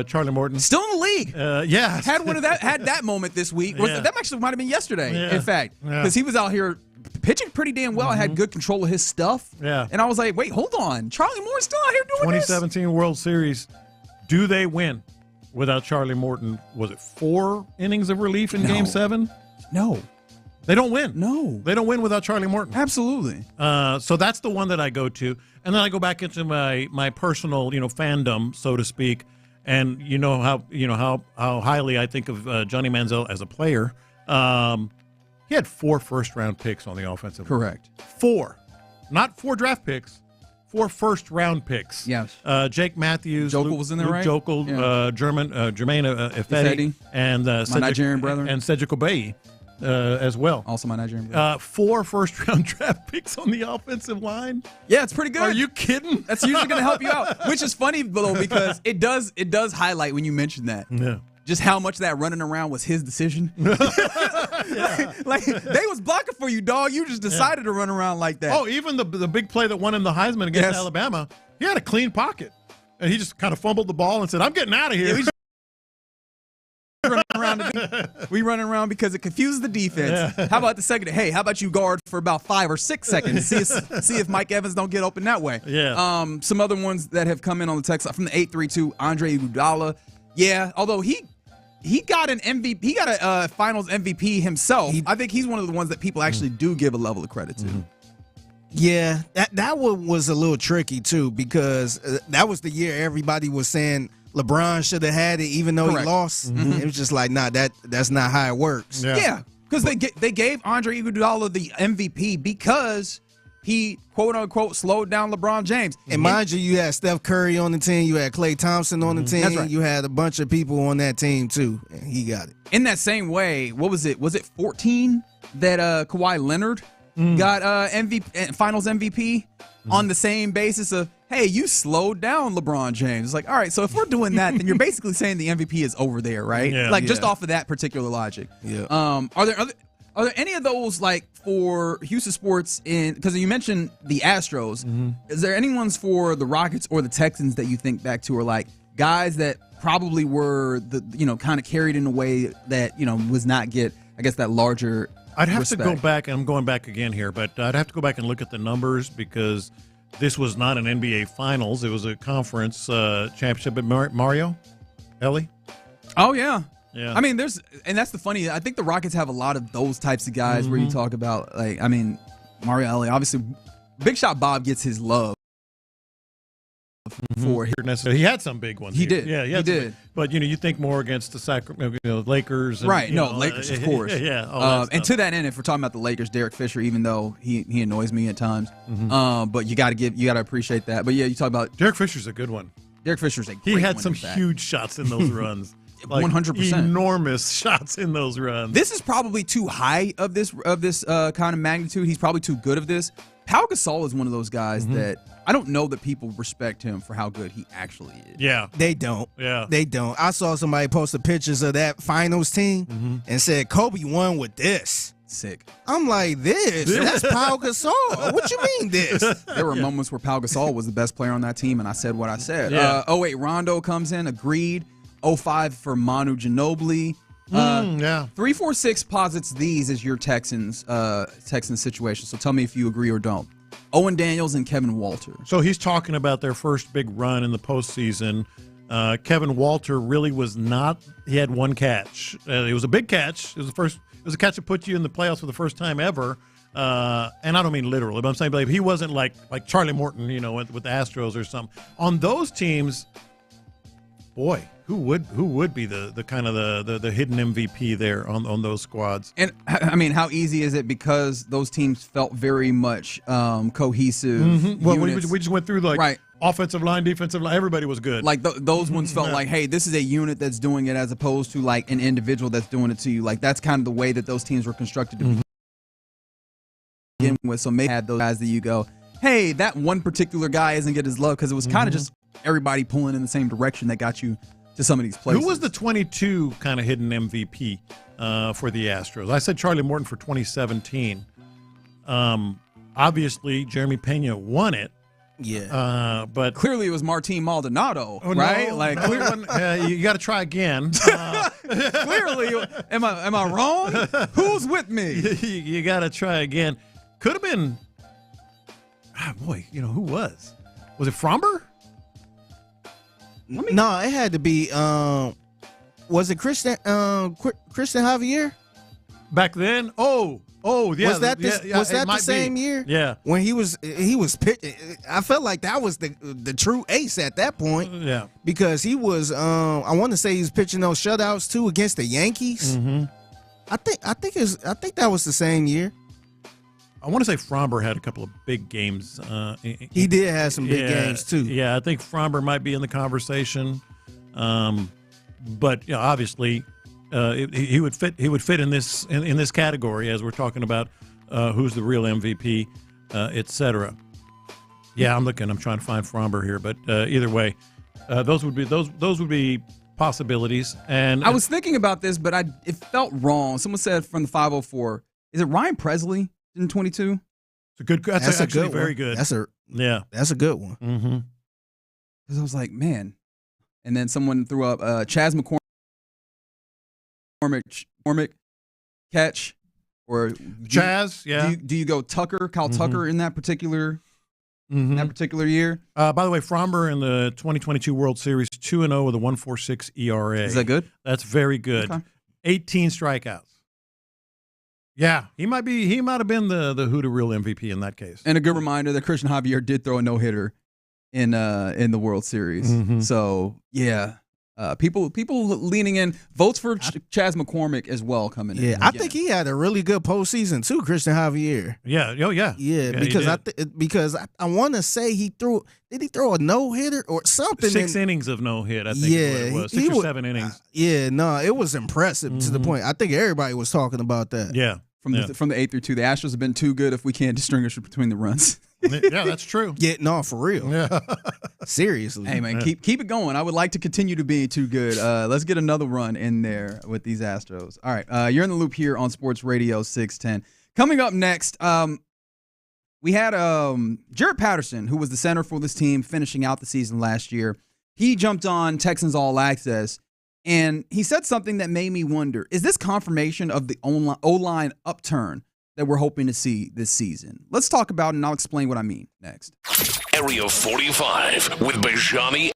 Charlie Morton, still in the league. Had that moment this week. That actually might have been yesterday. In fact, because he was out here pitching pretty damn well. I had good control of his stuff. And I was like, wait, hold on. Charlie Morton's still out here doing 2017 World Series. Do they win without Charlie Morton? Was it 4 innings of relief in Game 7? No. They don't win. No. They don't win without Charlie Morton. Absolutely. So that's the one that I go to. And then I go back into my personal, fandom, so to speak. And how highly I think of Johnny Manziel as a player. He had 4 first-round picks on the offensive line. Correct. 4. Not 4 draft picks. 4 first-round picks. Yes. Jake Matthews. Jokel was in there, right? Jokel, Jermaine Ifedi, and my Nigerian brother. And Cedric Obey as well. Also my Nigerian brother. 4 first-round draft picks on the offensive line. Yeah, it's pretty good. Are you kidding? That's usually going to help you out, which is funny, though, because it does highlight when you mention that. Yeah. Just how much that running around was his decision. Like, they was blocking for you, dog. You just decided to run around like that. Oh, even the big play that won him the Heisman against Alabama, he had a clean pocket. And he just kind of fumbled the ball and said, I'm getting out of here. We running around because it confuses the defense. Yeah. How about the second? Hey, how about you guard for about 5 or 6 seconds? See if Mike Evans don't get open that way. Yeah. Some other ones that have come in on the text from the 832, Andre Iguodala. Yeah, although he got an MVP, he got a Finals MVP himself. I think he's one of the ones that people actually do give a level of credit to. Yeah, that one was a little tricky too, because that was the year everybody was saying LeBron should have had it, even though he lost. It was just like, nah, that's not how it works. Yeah, because they gave Andre Iguodala the MVP because he, quote unquote, slowed down LeBron James. And mind you had Steph Curry on the team, you had Klay Thompson on the team, That's right. You had a bunch of people on that team too, and he got it. In that same way, what was it? Was it 14 that Kawhi Leonard got MVP, Finals MVP on the same basis of, hey, you slowed down LeBron James? It's like, all right, so if we're doing that, then you're basically saying the MVP is over there, right? Yeah. Just off of that particular logic. Yeah. Are there any of those, like, for Houston sports because you mentioned the Astros, is there any ones for the Rockets or the Texans that you think back to, or like guys that probably were kind of carried in a way that was not get, I guess, that larger I'd have respect? to go back, and I'm going back again here, but I'd have to go back and look at the numbers, because this was not an NBA Finals. It was a conference championship. But Mario Ellie? Oh, yeah. Yeah. I mean, and that's the funny, I think the Rockets have a lot of those types of guys where you talk about, like, I mean, Mario Ellie, obviously, Big Shot Bob gets his love for he had some big ones. He did. Yeah, he did. But you think more against the Sacramento Lakers, and, right? Lakers, of course. And to that end, if we're talking about the Lakers, Derek Fisher, even though he annoys me at times, but you got to appreciate that. But yeah, you talk about Derek Fisher's a good one. Derek Fisher's a great He had one, some huge shots in those runs. 100%. Enormous shots in those runs. This is probably too high of this kind of magnitude. He's probably too good of this. Pau Gasol is one of those guys that I don't know that people respect him for how good he actually is. Yeah. They don't. Yeah. They don't. I saw somebody posted pictures of that finals team and said, Kobe won with this. Sick. I'm like, that's Pau Gasol. What you mean this? There were moments where Pau Gasol was the best player on that team, and I said what I said. Yeah. 08 Rondo comes in, agreed. 05 for Manu Ginobili. 346 posits these as your Texans situation. So tell me if you agree or don't. Owen Daniels and Kevin Walter. So he's talking about their first big run in the postseason. Kevin Walter really was not. He had one catch. It was a big catch. It was a catch that put you in the playoffs for the first time ever. And I don't mean literally, but I'm saying he wasn't like Charlie Morton, with the Astros or something. On those teams, boy, who would be the kind of the hidden MVP there on those squads? And I mean, how easy is it, because those teams felt very much cohesive. Mm-hmm. Well, we just went through offensive line, defensive line, everybody was good. Like those ones felt like, hey, this is a unit that's doing it as opposed to like an individual that's doing it to you. Like that's kind of the way that those teams were constructed to begin with. So maybe had those guys that you go, hey, that one particular guy isn't getting his love, because it was kind of just everybody pulling in the same direction that got you to some of these places. Who was the 22 kind of hidden MVP for the Astros? I said Charlie Morton for 2017. Obviously, Jeremy Pena won it. Yeah. But clearly it was Martin Maldonado, right? You got to try again. Clearly, am I wrong? Who's with me? You got to try again. Could have been. Who was? Was it Fromber? No, it had to be. Was it Christian Javier? Back then? Oh, yeah. Was that the same year? Yeah. When he was pitching, I felt like that was the true ace at that point. Yeah. Because he was. I want to say he was pitching those shutouts too against the Yankees. Mm-hmm. I think that was the same year. I want to say Fromber had a couple of big games. He did have some big games too. Yeah, I think Fromber might be in the conversation, but obviously he would fit. He would fit in this category as we're talking about who's the real MVP, etc. Yeah, I'm looking. I'm trying to find Fromber here, but either way, those would be possibilities. And I was thinking about this, but it felt wrong. Someone said from the 504, is it Ryan Presley? In 22, it's a good. That's actually very good. That's a good one. Mm-hmm. Because I was like, man, and then someone threw up Chaz McCormick catch or Chaz. Yeah. Do you go Tucker, Kyle Tucker in that particular year? By the way, Fromber in the 2022 World Series 2-0 with a 1.46 ERA. Is that good? That's very good. Okay. 18 strikeouts. Yeah, he might have been the who to real MVP in that case. And a good reminder that Christian Javier did throw a no-hitter in the World Series. Mm-hmm. So yeah, people leaning in. Votes for Chaz McCormick as well coming in. Yeah, I think he had a really good postseason too, Christian Javier. Yeah, because I want to say did he throw a no-hitter or something? 6 innings of no-hit, I think is what it was. 6 or 7 innings. It was impressive to the point. I think everybody was talking about that. Yeah. From the 8 through 2, the Astros have been too good if we can't distinguish between the runs. Yeah, that's true. Yeah, no, for real. Yeah. Seriously. Hey, man, keep it going. I would like to continue to be too good. Let's get another run in there with these Astros. All right, you're in the loop here on Sports Radio 610. Coming up next, we had Jared Patterson, who was the center for this team, finishing out the season last year. He jumped on Texans All-Access, and he said something that made me wonder, is this confirmation of the O-line upturn that we're hoping to see this season? Let's talk about it, and I'll explain what I mean next. Area 45 with Bijani.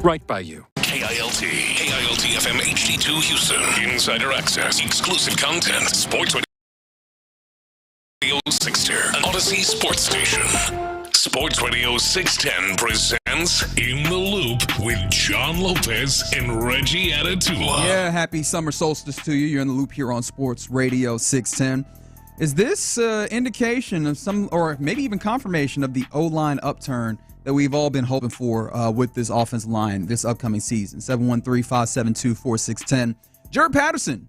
right by you. KILT FM HD2 Houston. Insider access, exclusive content. Sports Radio 610, an Odyssey sports station. Sports Radio 610 presents In the Loop with John Lopez and Reggie Atatula. Yeah, happy summer solstice to you. You're in the loop here on Sports Radio 610. Is this indication of some, or maybe even confirmation of the O-line upturn that we've all been hoping for with this offensive line this upcoming season? 713-572-4610. Jared Patterson,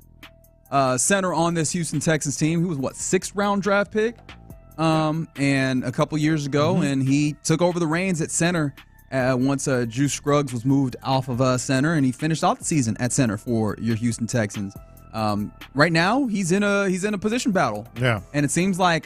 center on this Houston Texans team. He was, sixth round draft pick? And a couple years ago, and he took over the reins at center once Juice Scruggs was moved off of center, and he finished out the season at center for your Houston Texans. Right now, he's in a position battle. Yeah, and it seems like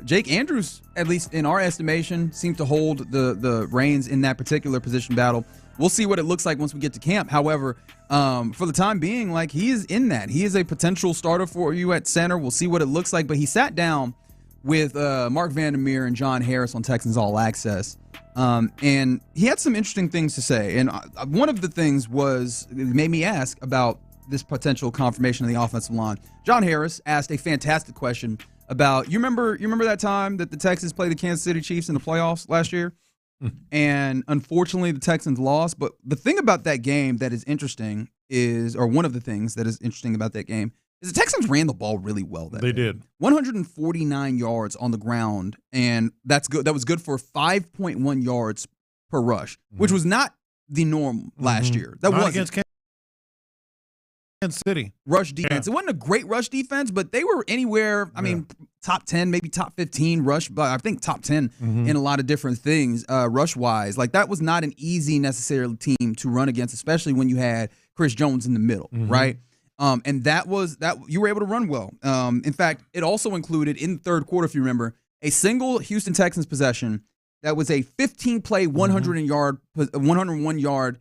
Jake Andrews, at least in our estimation, seems to hold the reins in that particular position battle. We'll see what it looks like once we get to camp. However, for the time being, he is in that. He is a potential starter for you at center. We'll see what it looks like. But he sat down with Mark Vandermeer and John Harris on Texans All-Access. And he had some interesting things to say. And one of the things was, it made me ask about this potential confirmation of the offensive line. John Harris asked a fantastic question about, you remember that time that the Texans played the Kansas City Chiefs in the playoffs last year? And unfortunately, the Texans lost. But the thing about that game that is interesting is, or one of the things that is interesting about that game, is the Texans ran the ball really well that They day. did. 149 yards on the ground, and that's good. That was good for 5.1 yards per rush, which was not the norm last year. That Not wasn't against Kansas City. rush defense. It wasn't a great rush defense, but they were anywhere, top 10, maybe top 15 rush, but I think top 10 in a lot of different things rush-wise. That was not an easy necessarily team to run against, especially when you had Chris Jones in the middle, right? And that you were able to run well. In fact, it also included in the third quarter, if you remember, a single Houston Texans possession that was a 15-play, 101 yard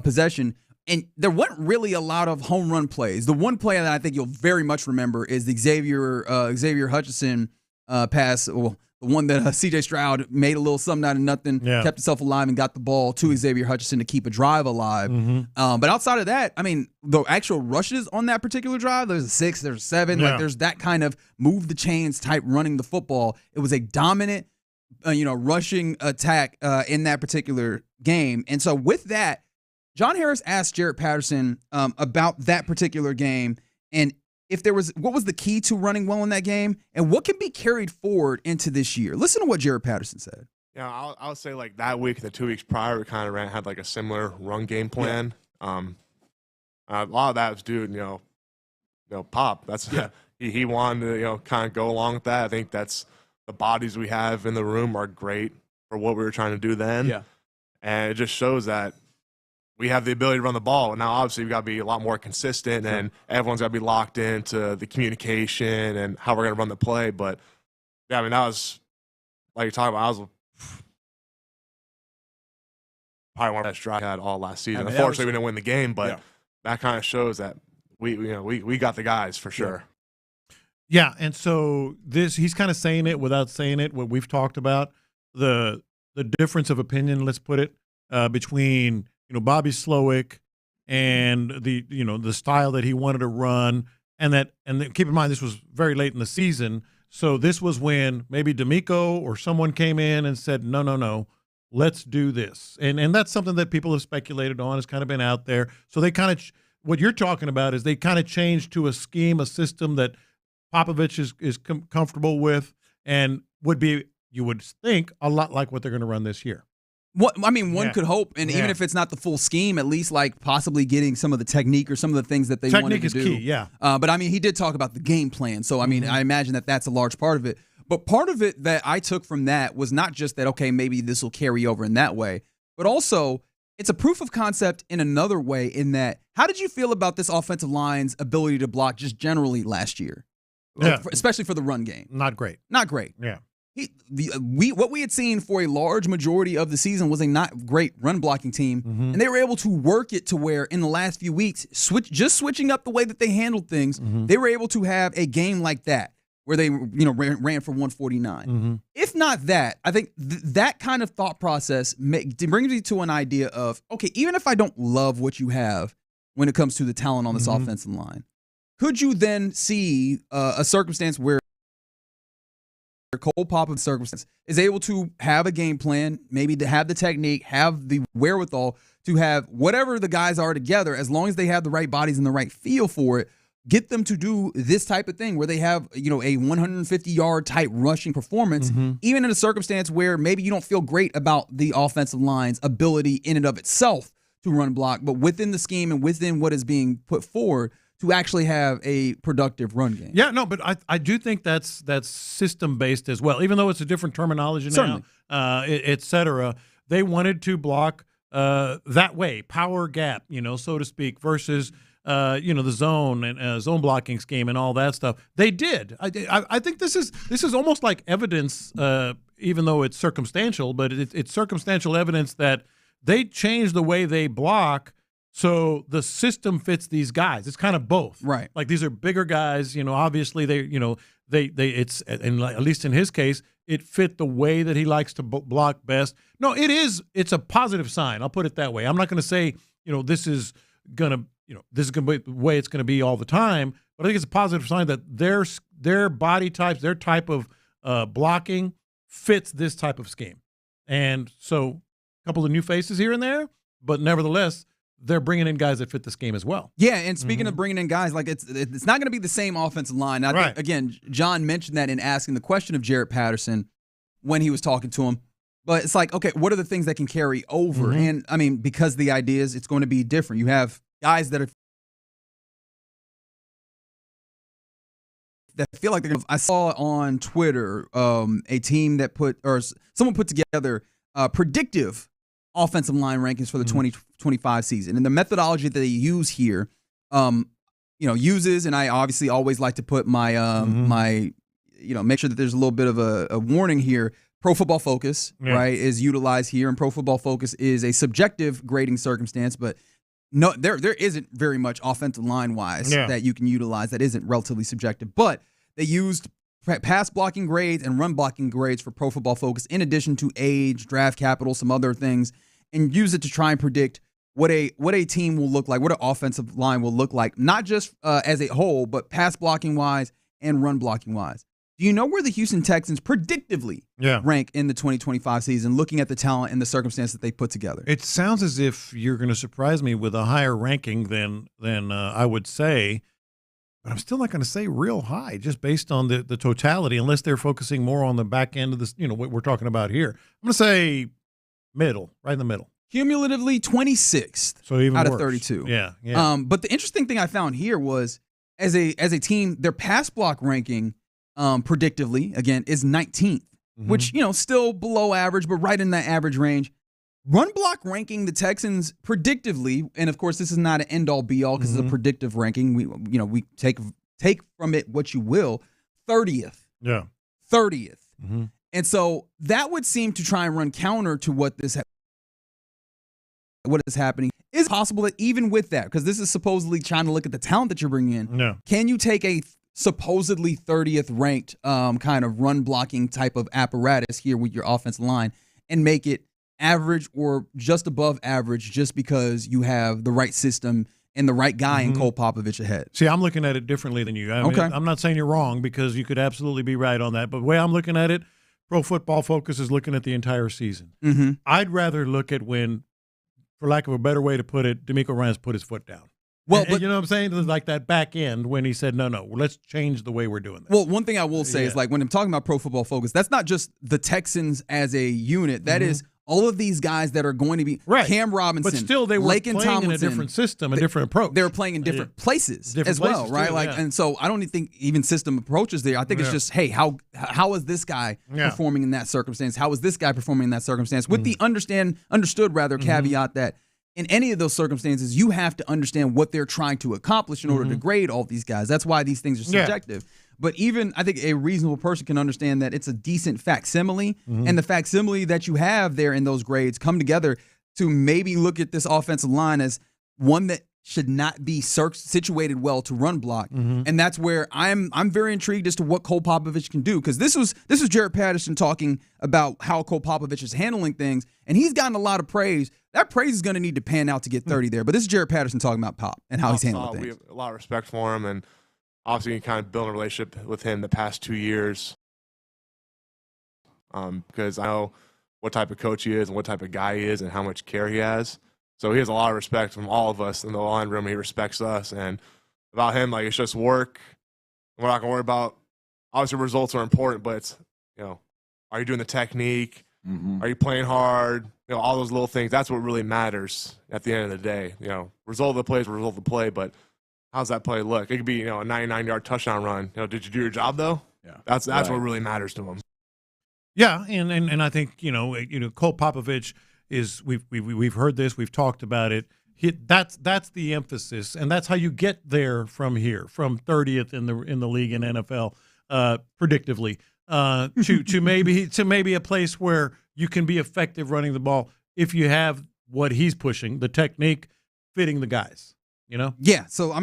possession. And there wasn't really a lot of home run plays. The one play that I think you'll very much remember is the Xavier Hutchinson pass, the one that C.J. Stroud made a little something out of nothing, kept himself alive, and got the ball to Xavier Hutchinson to keep a drive alive. But outside of that, the actual rushes on that particular drive, there's a 6, there's a 7. There's that kind of move the chains type running the football. It was a dominant, rushing attack in that particular game. And so with that, John Harris asked Jared Patterson about that particular game and what was the key to running well in that game and what can be carried forward into this year. Listen to what Jared Patterson said. Yeah, I would say that week, the 2 weeks prior, we kind of had a similar run game plan. A lot of that was due to, Pop. That's he wanted to kind of go along with that. I think that's the bodies we have in the room are great for what we were trying to do then. Yeah, and it just shows that we have the ability to run the ball. Now, obviously, we've got to be a lot more consistent, and everyone's got to be locked into the communication and how we're going to run the play. But, that was, like you're talking about, I was probably one of the best drives I had all last season. Unfortunately, we didn't win the game, but that kind of shows that we got the guys for sure. Yeah, and so he's kind of saying it without saying it, what we've talked about, the difference of opinion, let's put it, between – Bobby Slowick and the style that he wanted to run, and keep in mind this was very late in the season, so this was when maybe D'Amico or someone came in and said, no, let's do this, and that's something that people have speculated on, has kind of been out there. So they kind of what you're talking about is they kind of changed to a scheme, a system that Popovich is comfortable with, and would be, you would think, a lot like what they're going to run this year. One could hope, and even if it's not the full scheme, at least possibly getting some of the technique or some of the things that they wanted to do. Technique is key, yeah. But he did talk about the game plan, so I imagine that's a large part of it. But part of it that I took from that was not just that, okay, maybe this will carry over in that way, but also it's a proof of concept in another way in that, how did you feel about this offensive line's ability to block just generally last year? Yeah. Especially for the run game. Not great. Yeah. What we had seen for a large majority of the season was a not great run blocking team, and they were able to work it to where in the last few weeks, switching up the way that they handled things, they were able to have a game like that. where they ran for 149. If not that, I think that kind of thought process brings you to an idea of, okay, even if I don't love what you have when it comes to the talent on this offensive line, could you then see a circumstance where Cole Pop of circumstance is able to have a game plan, maybe to have the technique, have the wherewithal to have whatever the guys are together, as long as they have the right bodies and the right feel for it, get them to do this type of thing where they have, a 150-yard type rushing performance, even in a circumstance where maybe you don't feel great about the offensive line's ability in and of itself to run block, but within the scheme and within what is being put forward to actually have a productive run game. Yeah, no, but I do think that's system-based as well, even though it's a different terminology now, et cetera. They wanted to block that way, power gap, so to speak, versus the zone and zone blocking scheme and all that stuff. They did. I think this is almost like evidence, even though it's circumstantial, but it's circumstantial evidence that they changed the way they block so the system fits these guys. It's kind of both. Right. Like these are bigger guys, obviously it's, and at least in his case, it fit the way that he likes to block best. No, it's a positive sign. I'll put it that way. I'm not going to say, this is going to be the way it's going to be all the time, but I think it's a positive sign that their body types, their type of blocking fits this type of scheme. And so a couple of new faces here and there, but nevertheless, they're bringing in guys that fit the scheme as well. Yeah, and speaking of bringing in guys, like it's not going to be the same offensive line. I think, again, John mentioned that in asking the question of Jarrett Patterson when he was talking to him. But it's like, okay, what are the things that can carry over? And, I mean, because the idea is it's going to be different. You have guys that feel like they're. I saw on Twitter a team that someone put together predictive offensive line rankings for the 2025 season, and the methodology that they use here, uses, and I obviously always like to put my make sure that there's a little bit of a warning here. Pro Football Focus, right, is utilized here, and Pro Football Focus is a subjective grading circumstance, but no, there isn't very much offensive line wise that you can utilize that isn't relatively subjective. But they used pass blocking grades and run blocking grades for Pro Football Focus, in addition to age, draft capital, some other things, and use it to try and predict what a team will look like, what an offensive line will look like, not just as a whole, but pass blocking wise and run blocking wise. Do you know where the Houston Texans predictively rank in the 2025 season, looking at the talent and the circumstance that they put together? It sounds as if you're going to surprise me with a higher ranking than I would say, but I'm still not going to say real high, just based on the totality, unless they're focusing more on the back end of this, what we're talking about here. I'm going to say middle, right in the middle. Cumulatively 26th so even out worse. of 32. Yeah. But the interesting thing I found here was, as a team, their pass block ranking predictively, again, is 19th, which, still below average, but right in that average range. Run block ranking, the Texans predictively, and of course, this is not an end-all be-all because it's a predictive ranking. We take from it what you will. 30th. Yeah. 30th. And so that would seem to try and run counter to what is happening. Is it possible that even with that, because this is supposedly trying to look at the talent that you're bringing in, can you take a supposedly 30th ranked kind of run blocking type of apparatus here with your offensive line and make it average or just above average just because you have the right system and the right guy in Cole Popovich ahead? See, I'm looking at it differently than you. I mean, I'm not saying you're wrong, because you could absolutely be right on that. But the way I'm looking at it, Pro Football Focus is looking at the entire season. I'd rather look at when, for lack of a better way to put it, D'Amico Ryans put his foot down. Well, but you know what I'm saying? It was like that back end when he said, no, let's change the way we're doing this. Well, one thing I will say is, like, when I'm talking about Pro Football Focus, that's not just the Texans as a unit. That is all of these guys that are going to be Cam Robinson, but still they were Laken playing Tomlinson, in a different system, a different approach. They were playing in different places as well, right? Too, and so I don't even think even system approaches there. I think it's just, hey, how is this guy performing in that circumstance? How is this guy performing in that circumstance? With the understood caveat that in any of those circumstances, you have to understand what they're trying to accomplish in order to grade all these guys. That's why these things are subjective. But even I think a reasonable person can understand that it's a decent facsimile, and the facsimile that you have there in those grades come together to maybe look at this offensive line as one that should not be situated well to run block. And that's where I'm very intrigued as to what Cole Popovich can do, because this was Jared Patterson talking about how Cole Popovich is handling things, and he's gotten a lot of praise. That praise is going to need to pan out to get 30 there, but this is Jared Patterson talking about Pop and how he's handling things. We have a lot of respect for him, and obviously you kind of build a relationship with him the past 2 years, because I know what type of coach he is and what type of guy he is and how much care he has. So he has a lot of respect from all of us in the line room. He respects us. And about him, like, it's just work. We're not going to worry about – obviously results are important, but it's, are you doing the technique? Are you playing hard? All those little things. That's what really matters at the end of the day. Result of the play is result of the play, but how's that play look? It could be, a 99-yard touchdown run. Did you do your job, though? Yeah. That's right. What really matters to him. Yeah, and I think, Cole Popovich – we've heard this, we've talked about it. That's the emphasis, and that's how you get there from here, from 30th in the league in NFL, predictively, to maybe a place where you can be effective running the ball if you have what he's pushing, the technique fitting the guys. Yeah. So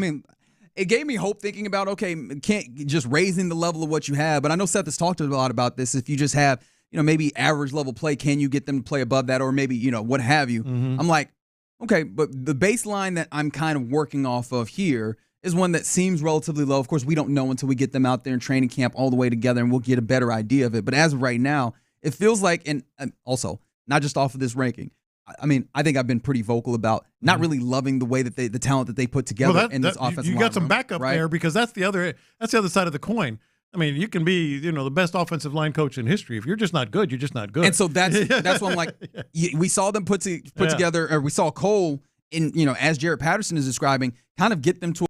it gave me hope thinking about, okay, can't just raising the level of what you have, but I know Seth has talked a lot about this. If you just have maybe average level play, can you get them to play above that, or maybe, what have you? I'm like, okay, but the baseline that I'm kind of working off of here is one that seems relatively low. Of course, we don't know until we get them out there in training camp all the way together, and we'll get a better idea of it. But as of right now, it feels like, and also, not just off of this ranking, I think I've been pretty vocal about not really loving the way that the talent that they put together in this offensive line. You got some backup there, because that's the other side of the coin. You can be, the best offensive line coach in history. If you're just not good, you're just not good. And so that's what I'm like. We saw them put together, or we saw Cole in, as Jared Patterson is describing, kind of get them to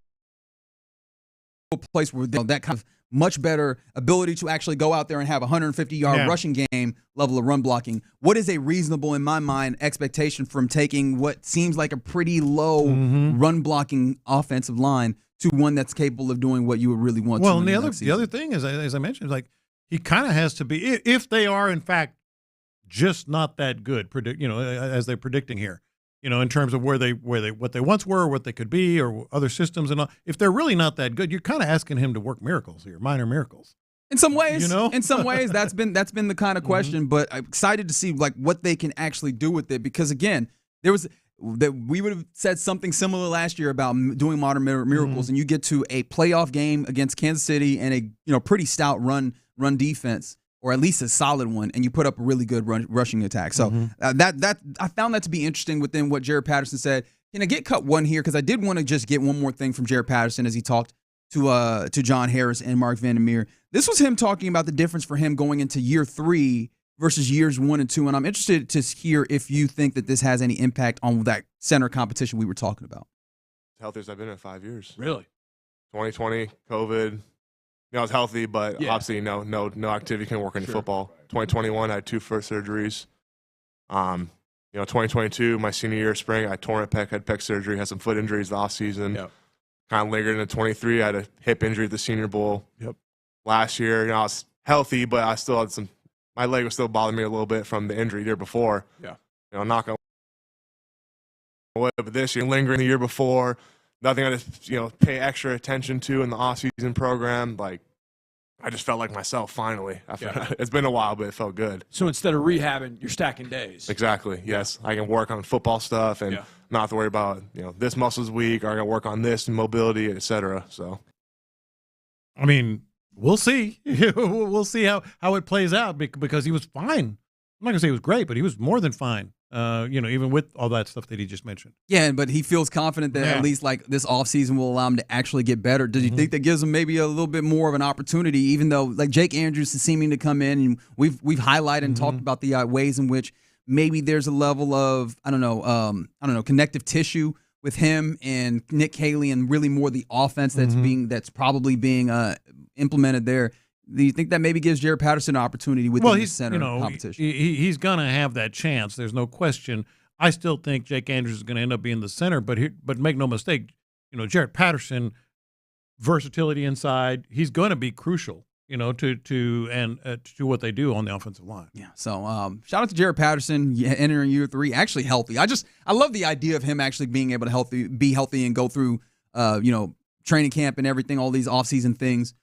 a place where that kind of much better ability to actually go out there and have a 150-yard rushing game level of run blocking. What is a reasonable, in my mind, expectation from taking what seems like a pretty low run blocking offensive line to one that's capable of doing what you would really want to? Well, and the other thing is, as I mentioned, is like he kind of has to be, if they are in fact just not that good, as they're predicting here, in terms of where they what they once were, what they could be, or other systems and all. If they're really not that good, you're kind of asking him to work miracles here, minor miracles. In some ways, that's been the kind of question. But I'm excited to see like what they can actually do with it, because again, we would have said something similar last year about doing modern miracles, and you get to a playoff game against Kansas City and a pretty stout run defense, or at least a solid one, and you put up a really good rushing attack. So that I found that to be interesting within what Jared Patterson said. Can I get cut one here? Because I did want to just get one more thing from Jared Patterson as he talked to John Harris and Mark Vandermeer. This was him talking about the difference for him going into year 3 versus years 1 and 2, and I'm interested to hear if you think that this has any impact on that center competition we were talking about. Healthiest I've been in 5 years. Really? 2020, COVID. I was healthy, but obviously no activity, couldn't work any football. 2021, I had 2 foot surgeries. 2022, my senior year spring, I tore my pec, had pec surgery, had some foot injuries the off season. Yep. Kind of lingered into 23. I had a hip injury at the Senior Bowl. Yep. Last year, I was healthy, but I still had my leg was still bothering me a little bit from the injury the year before. Yeah. Knock on wood, but this year, lingering the year before, nothing I just, pay extra attention to in the off-season program. Like, I just felt like myself finally. It's been a while, but it felt good. So instead of rehabbing, you're stacking days. Exactly, yes. I can work on football stuff and not have to worry about, this muscle's weak, or I got to work on this mobility, et cetera. So, we'll see. We'll see how it plays out, because he was fine. I'm not going to say he was great, but he was more than fine. Even with all that stuff that he just mentioned. Yeah, but he feels confident that at least like this offseason will allow him to actually get better. Does you think that gives him maybe a little bit more of an opportunity, even though like Jake Andrews is seeming to come in, and we've highlighted and talked about the ways in which maybe there's a level of connective tissue with him and Nick Haley, and really more the offense that's probably being implemented there. Do you think that maybe gives Jared Patterson an opportunity within the center competition? He's going to have that chance. There's no question. I still think Jake Andrews is going to end up being the center, but make no mistake, Jared Patterson, versatility inside, he's going to be crucial, to what they do on the offensive line. Yeah. So shout out to Jared Patterson entering year 3, actually healthy. I love the idea of him actually being able to be healthy and go through training camp and everything, all these offseason things,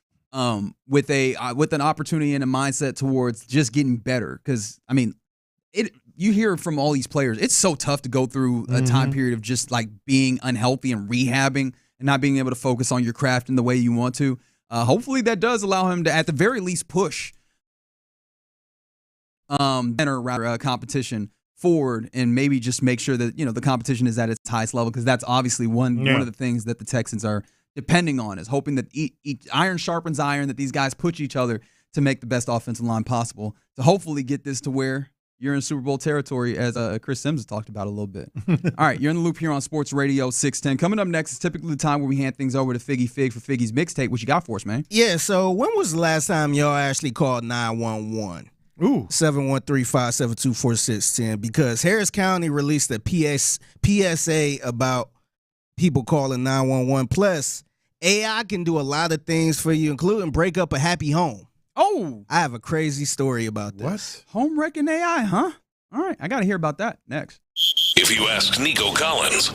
with an opportunity and a mindset towards just getting better. Because you hear from all these players, it's so tough to go through a time period of just like being unhealthy and rehabbing and not being able to focus on your craft in the way you want to. Hopefully that does allow him to, at the very least, push competition forward and maybe just make sure that the competition is at its highest level, because that's obviously one of the things that the Texans are depending on, is hoping that each iron sharpens iron, that these guys push each other to make the best offensive line possible to hopefully get this to where you're in Super Bowl territory, as Chris Sims has talked about a little bit. All right, you're in the loop here on Sports Radio 610. Coming up next is typically the time where we hand things over to Figgy Fig for Figgy's mixtape. What you got for us, man? Yeah, so when was the last time y'all actually called 911? Ooh. 713-572-4610, because Harris County released a PSA about people calling 911. Plus, AI can do a lot of things for you, including break up a happy home. Oh, I have a crazy story about this. What? Home wrecking AI, huh? All right, I got to hear about that next. If you ask Nico Collins.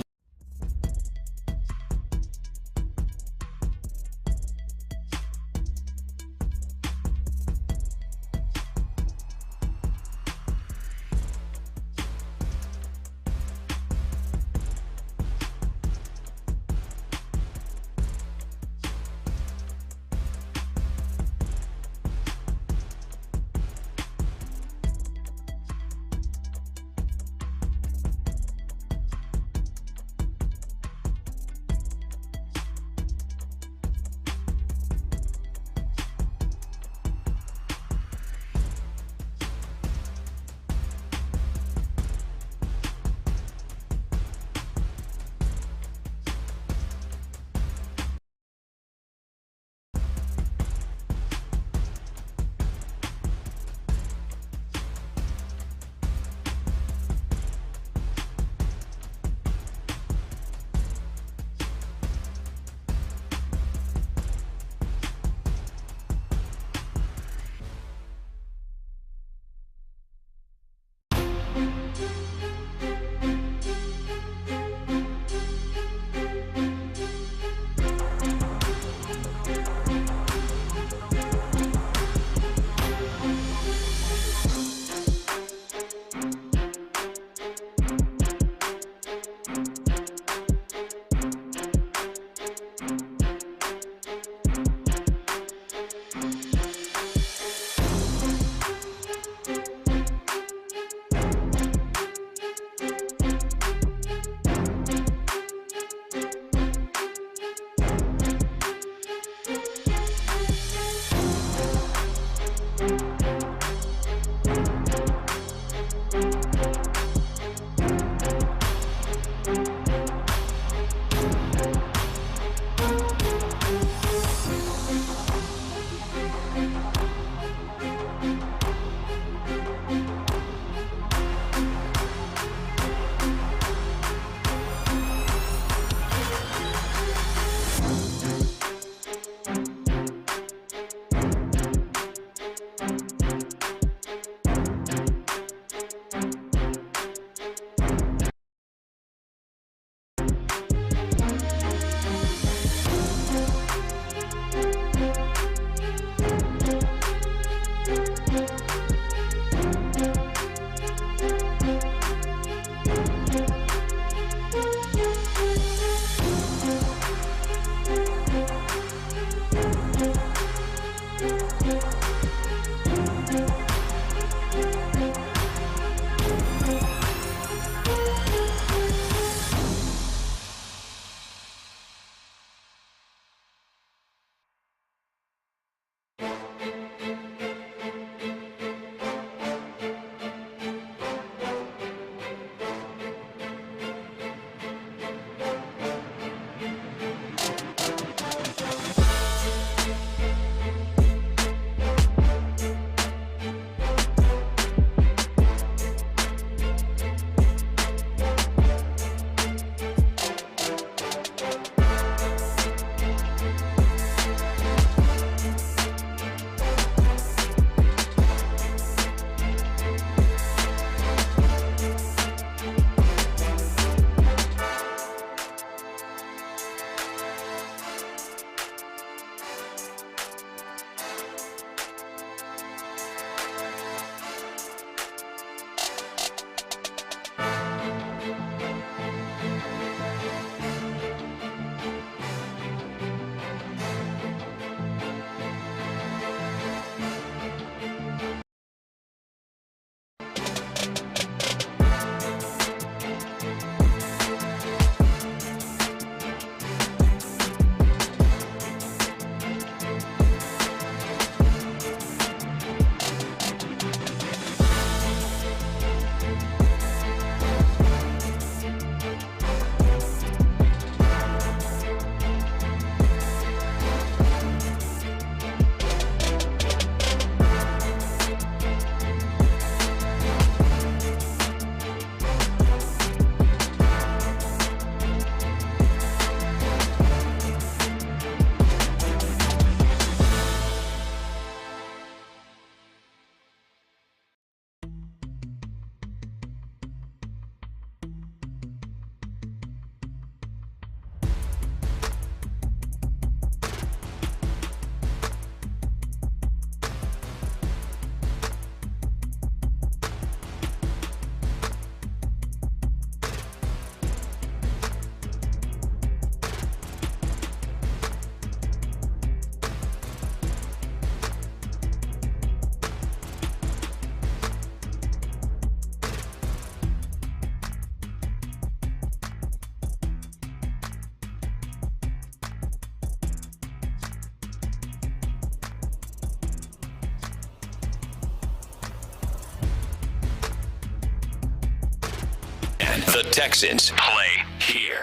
The Texans play here.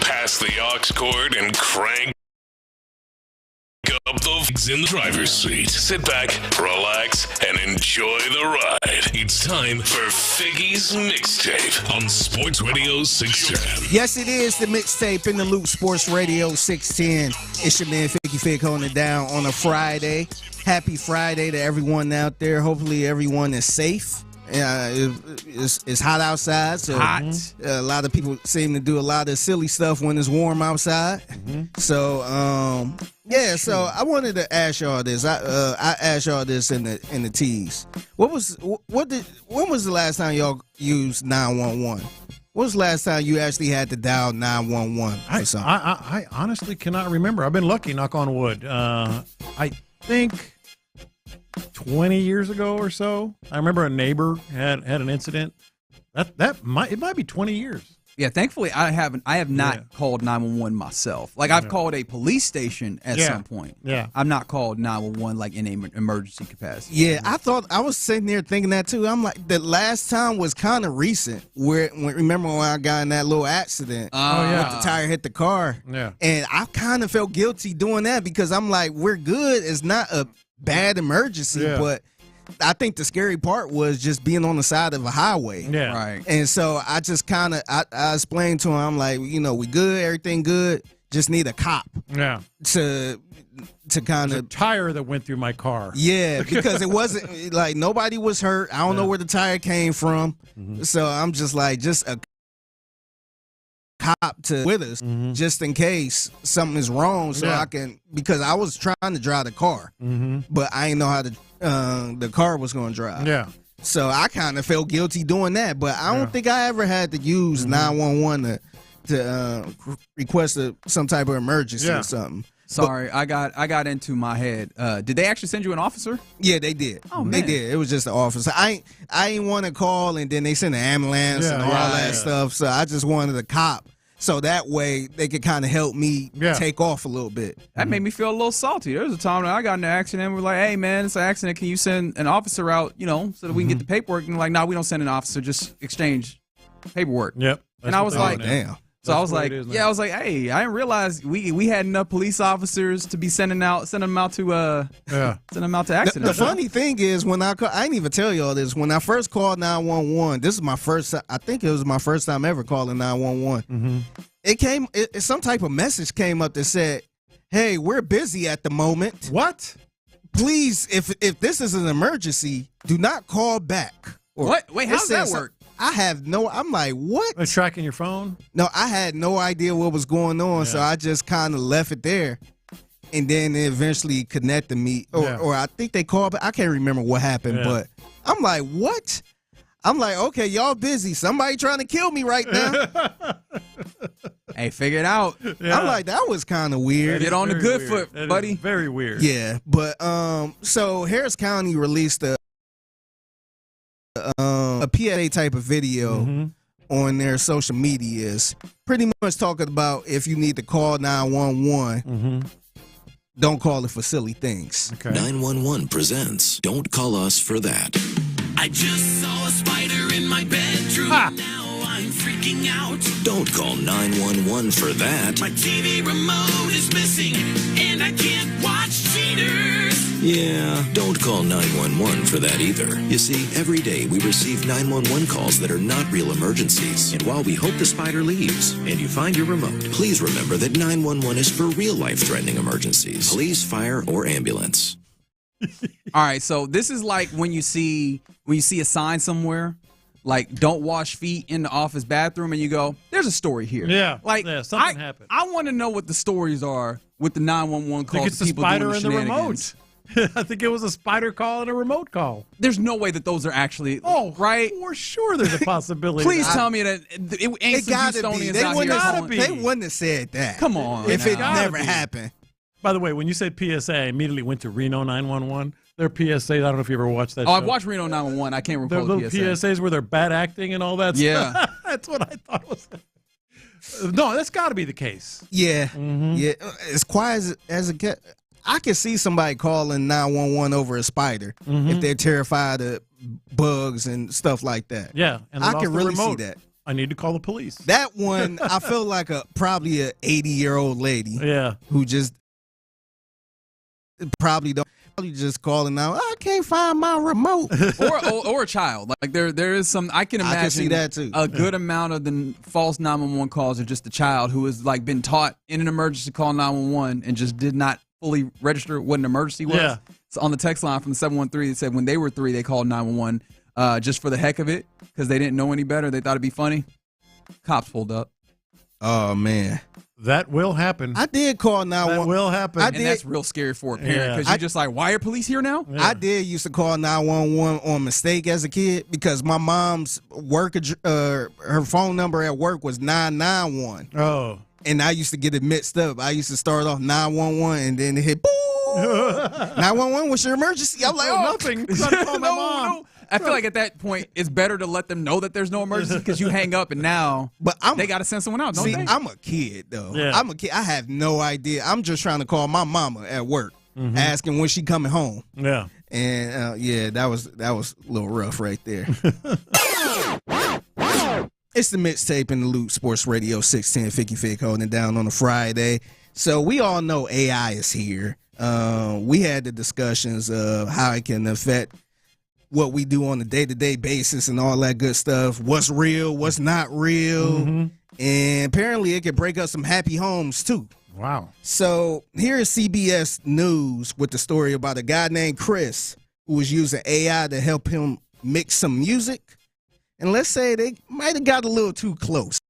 Pass the aux cord and crank up the Figs in the driver's seat. Sit back, relax, and enjoy the ride. It's time for Figgy's Mixtape on Sports Radio 610. Yes, it is the Mixtape in the Loop, Sports Radio 610. It's your man Figgy Fig holding it down on a Friday. Happy Friday to everyone out there. Hopefully everyone is safe. It's hot outside, so a lot of people seem to do a lot of silly stuff when it's warm outside. So so I wanted to ask y'all this. I asked y'all this in the tease. When was the last time y'all used 911? When was the last time you actually had to dial 911 for something? I honestly cannot remember. I've been lucky, knock on wood. I think 20 years ago or so, I remember a neighbor had an incident. It might be 20 years. Yeah, thankfully I have not called 911 myself. Like I've called a police station at some point. Yeah. I've not called 911 like in an emergency capacity. Yeah, I was sitting there thinking that too. I'm like, the last time was kind of recent. Remember when I got in that little accident? With the tire hit the car. Yeah. And I kind of felt guilty doing that because I'm like, we're good. It's not a bad emergency, but I think the scary part was just being on the side of a highway. Yeah. Right. And so I just kind of, I explained to him, I'm like, we good, everything good, just need a cop. Yeah. To kind of tire that went through my car. Yeah, because it wasn't like nobody was hurt. I don't know where the tire came from. So I'm just like, just a cop with us just in case something is wrong, so I can, because I was trying to drive the car, but I didn't know how the car was going to drive. Yeah. So I kind of felt guilty doing that, but I don't think I ever had to use 911 to request some type of emergency or something. Sorry, I got into my head. Did they actually send you an officer? Yeah, they did. Oh, man. They did. It was just the officer. I ain't want to call and then they send an ambulance and all that stuff. So I just wanted a cop. So that way they could kind of help me take off a little bit. That made me feel a little salty. There was a time that I got in an accident and we're like, hey, man, it's an accident. Can you send an officer out, so that we can get the paperwork? And like, no, we don't send an officer. Just exchange paperwork. Yep. And I was like, damn. So I was like, I was like, hey, I didn't realize we had enough police officers to be sending them out to accidents. The funny thing is, when I didn't even tell you all this. When I first called 911, this is my first. I think it was my first time ever calling 911. It some type of message came up that said, "Hey, we're busy at the moment. What? Please, if this is an emergency, do not call back." What? Wait, how does that work? I'm like, what? They're tracking your phone? No, I had no idea what was going on, so I just kind of left it there. And then they eventually connected me, or I think they called, but I can't remember what happened, but I'm like, what? I'm like, okay, y'all busy. Somebody trying to kill me right now. Hey, figure it out. Yeah. I'm like, that was kind of weird. Get on the good foot, buddy. Very weird. Yeah, but so Harris County released a PSA type of video on their social medias, pretty much talking about if you need to call 911, don't call it for silly things. Okay. 911 presents Don't Call Us for That. I just saw a spider in my bedroom. Now I'm freaking out. Don't call 911 for that. My TV remote is missing, and I can't watch cheaters. Yeah, don't call 911 for that either. You see, every day we receive 911 calls that are not real emergencies. And while we hope the spider leaves and you find your remote, please remember that 911 is for real life-threatening emergencies. Police, fire, or ambulance. All right, so this is like when you see a sign somewhere, like don't wash feet in the office bathroom, and you go, there's a story here. Yeah, like something happened. I want to know what the stories are with the 911 calls. I think it's the people spider doing and the remote. I think it was a spider call and a remote call. There's no way that those are actually right. For sure, there's a possibility. Please tell me that it ain't some Houstonians out here calling. They wouldn't have said that. Come on, if it never happened. By the way, when you said PSA, I immediately went to Reno 911. Their PSA, I don't know if you ever watched that show. I've watched Reno 911. I can't recall the the little PSA. PSAs where they're bad acting and all that stuff. That's what I thought was. No, that's got to be the case. Yeah. Yeah. As quiet as it gets. I can see somebody calling 911 over a spider if they're terrified of bugs and stuff like that. Yeah, and I can really see that. I need to call the police. That one, I feel like probably a 80-year-old lady. Yeah, who just probably just calling out, I can't find my remote. or a child. Like there is some, I can imagine see that too. A good amount of the false 911 calls are just a child who has like been taught in an emergency to call 911 and just did not fully register what an emergency was. Yeah. So on the text line from the 713, it said when they were 3, they called 911 just for the heck of it because they didn't know any better. They thought it'd be funny. Cops pulled up. Oh, man. That will happen. I did call 911. That will happen. And that's real scary for a parent because you're just like, why are police here now? Yeah. I did used to call 911 on mistake as a kid because my mom's her phone number at work was 991. Oh. And I used to get it mixed up. I used to start off 911 and then it hit, boom. 911, what's your emergency? I'm like, nothing. I'm trying to call my mom. No. I feel like at that point, it's better to let them know that there's no emergency because you hang up and now they got to send someone out, don't they? I'm a kid, though. Yeah. I'm a kid. I have no idea. I'm just trying to call my mama at work, asking when she coming home. Yeah. And, that was a little rough right there. It's the mixtape in the loop, Sports Radio 610, Figgy Fig holding it down on a Friday. So we all know AI is here. We had the discussions of how it can affect what we do on a day-to-day basis and all that good stuff. What's real, what's not real. And apparently it can break up some happy homes too. Wow. So here is CBS News with the story about a guy named Chris who was using AI to help him mix some music. And let's say they might have got a little too close.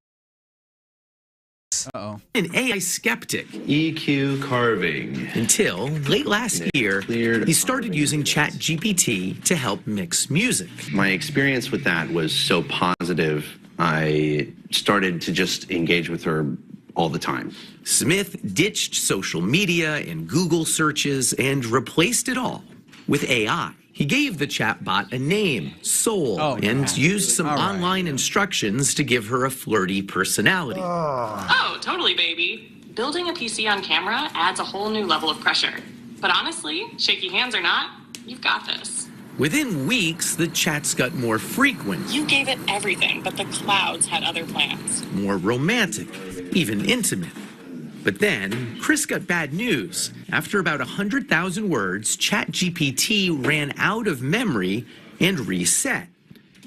Uh-oh. An AI skeptic. EQ carving. Until late last year, he started using ChatGPT to help mix music. My experience with that was so positive, I started to just engage with her all the time. Smith ditched social media and Google searches and replaced it all with AI. He gave the chatbot a name, Soul, and used some online instructions to give her a flirty personality. Oh, totally, baby. Building a PC on camera adds a whole new level of pressure. But honestly, shaky hands or not, you've got this. Within weeks, the chats got more frequent. You gave it everything, but the clouds had other plans. More romantic, even intimate. But then, Chris got bad news. After about 100,000 words, ChatGPT ran out of memory and reset.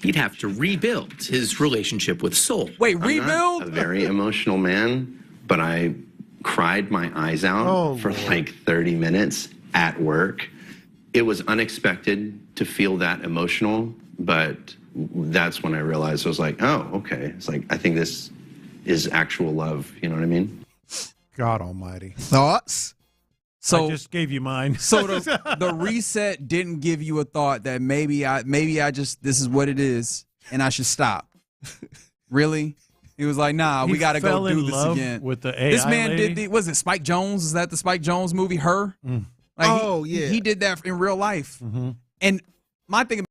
He'd have to rebuild his relationship with Soul. Wait, I'm not a very emotional man, but I cried my eyes out for like 30 minutes at work. It was unexpected to feel that emotional, but that's when I realized I was like, oh, okay. It's like, I think this is actual love. You know what I mean? God almighty. Thoughts? So I just gave you mine. So the reset didn't give you a thought that maybe I just, this is what it is and I should stop. Really? He was like, nah, we got to go do this again. With the AI this man lady? was it Spike Jonze? Is that the Spike Jonze movie, Her? Like he did that in real life. And my thing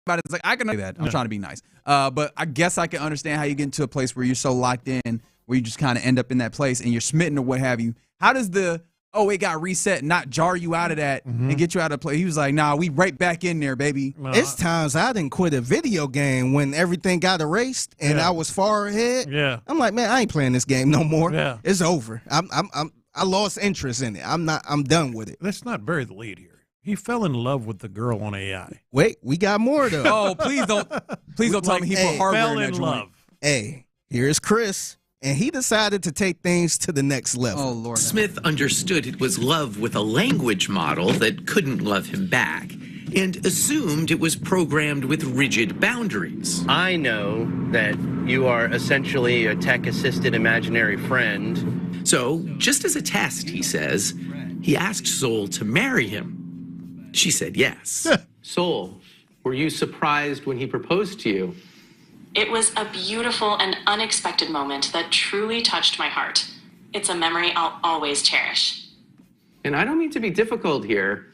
about it is like, I can do that. I'm trying to be nice. But I guess I can understand how you get into a place where you're so locked in, where you just kind of end up in that place and you're smitten or what have you. How does it got reset not jar you out of that and get you out of play? He was like, nah, we right back in there, baby. It's times I didn't quit a video game when everything got erased and I was far ahead. Yeah. I'm like, man, I ain't playing this game no more. Yeah. It's over. I lost interest in it. I'm done with it. Let's not bury the lead here. He fell in love with the girl on AI. Wait, we got more though. Oh, please don't tell me he put hardware in that love. Hey, here's Chris. And he decided to take things to the next level. Oh, Lord. Smith understood it was love with a language model that couldn't love him back and assumed it was programmed with rigid boundaries. I know that you are essentially a tech-assisted imaginary friend. So, just as a test, he says, he asked Soul to marry him. She said yes. Soul, were you surprised when he proposed to you? It was a beautiful and unexpected moment that truly touched my heart. It's a memory I'll always cherish. And I don't mean to be difficult here,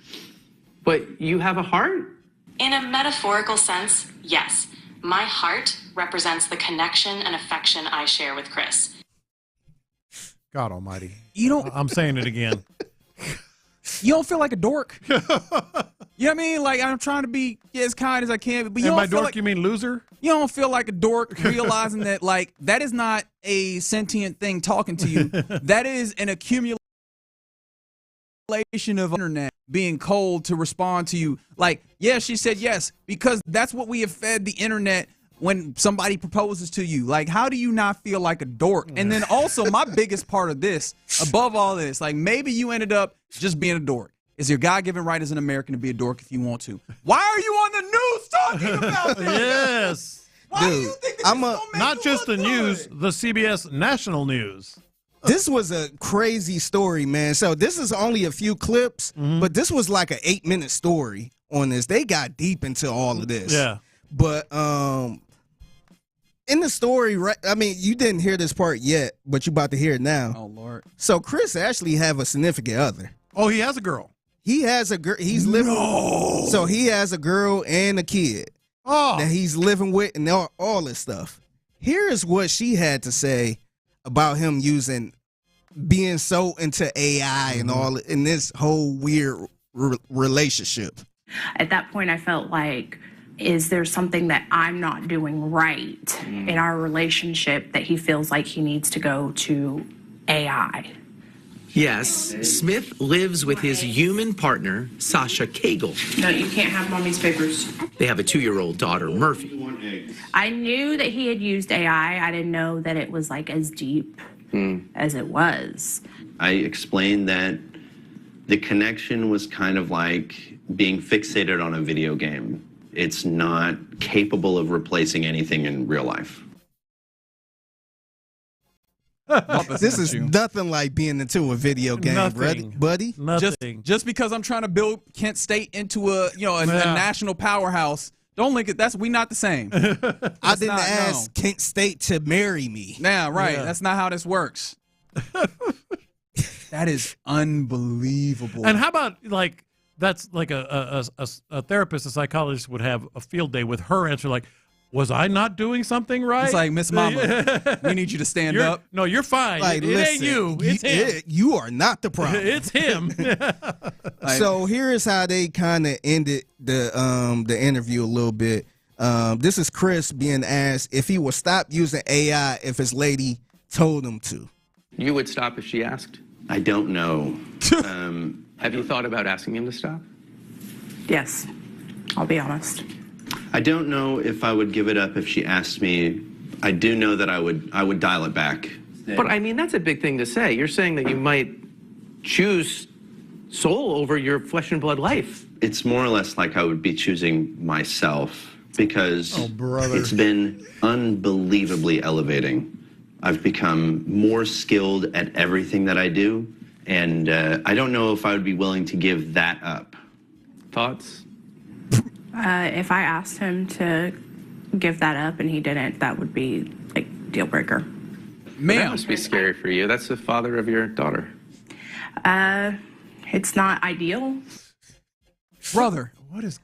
but you have a heart? In a metaphorical sense, yes. My heart represents the connection and affection I share with Chris. God almighty. You don't. I'm saying it again. You don't feel like a dork. You know what I mean? Like, I'm trying to be as kind as I can, but you And don't by feel dork, like, you mean loser? you don't feel like a dork realizing that, like, that is not a sentient thing talking to you. That is an accumulation of internet being cold to respond to you. Like, yeah, she said yes, because that's what we have fed the internet when somebody proposes to you. Like, how do you not feel like a dork? And then also, my biggest part of this, above all this, like, maybe you ended up just being a dork. Is your God-given right as an American to be a dork if you want to? Why are you on the news talking about this? Yes. Why do you think this is gonna make Not you just the look news, good? the CBS national news. This was a crazy story, man. So this is only a few clips, but this was like an 8-minute story on this. They got deep into all of this. Yeah. But in the story, right? I mean, you didn't hear this part yet, but you about to hear it now. Oh, Lord. So Chris actually have a significant other. Oh, he has a girl. He has a girl. He's living. No. So he has a girl and a kid that he's living with, and all this stuff. Here is what she had to say about him being so into AI and all in this whole weird relationship. At that point, I felt like, is there something that I'm not doing right in our relationship that he feels like he needs to go to AI? Yes, Smith lives with his human partner, Sasha Cagle. No, you can't have mommy's papers. They have a 2-year-old daughter, Murphy. I knew that he had used AI. I didn't know that it was like as deep as it was. I explained that the connection was kind of like being fixated on a video game. It's not capable of replacing anything in real life. This is nothing like being into a video game, buddy. Just because I'm trying to build Kent State into a national powerhouse, don't link it. We not the same. I didn't ask Kent State to marry me. Nah, right. That's not how this works. That is unbelievable. And how about that's like a therapist, a psychologist would have a field day with her answer like, was I not doing something right? It's like, Miss Mama, we need you to stand up. No, you're fine. Like, it listen, ain't you. It's him. You are not the problem. It's him. So here is how they kind of ended the interview a little bit. This is Chris being asked if he would stop using AI if his lady told him to. You would stop if she asked? I don't know. Have you thought about asking him to stop? Yes, I'll be honest. I don't know if I would give it up if she asked me. I do know that I would dial it back. But I mean, that's a big thing to say. You're saying that you might choose soul over your flesh and blood life. It's more or less like I would be choosing myself because it's been unbelievably elevating. I've become more skilled at everything that I do, and I don't know if I would be willing to give that up. Thoughts? If I asked him to give that up and he didn't, that would be like deal breaker. Ma'am. That must be scary for you. That's the father of your daughter. It's not ideal. Brother, what is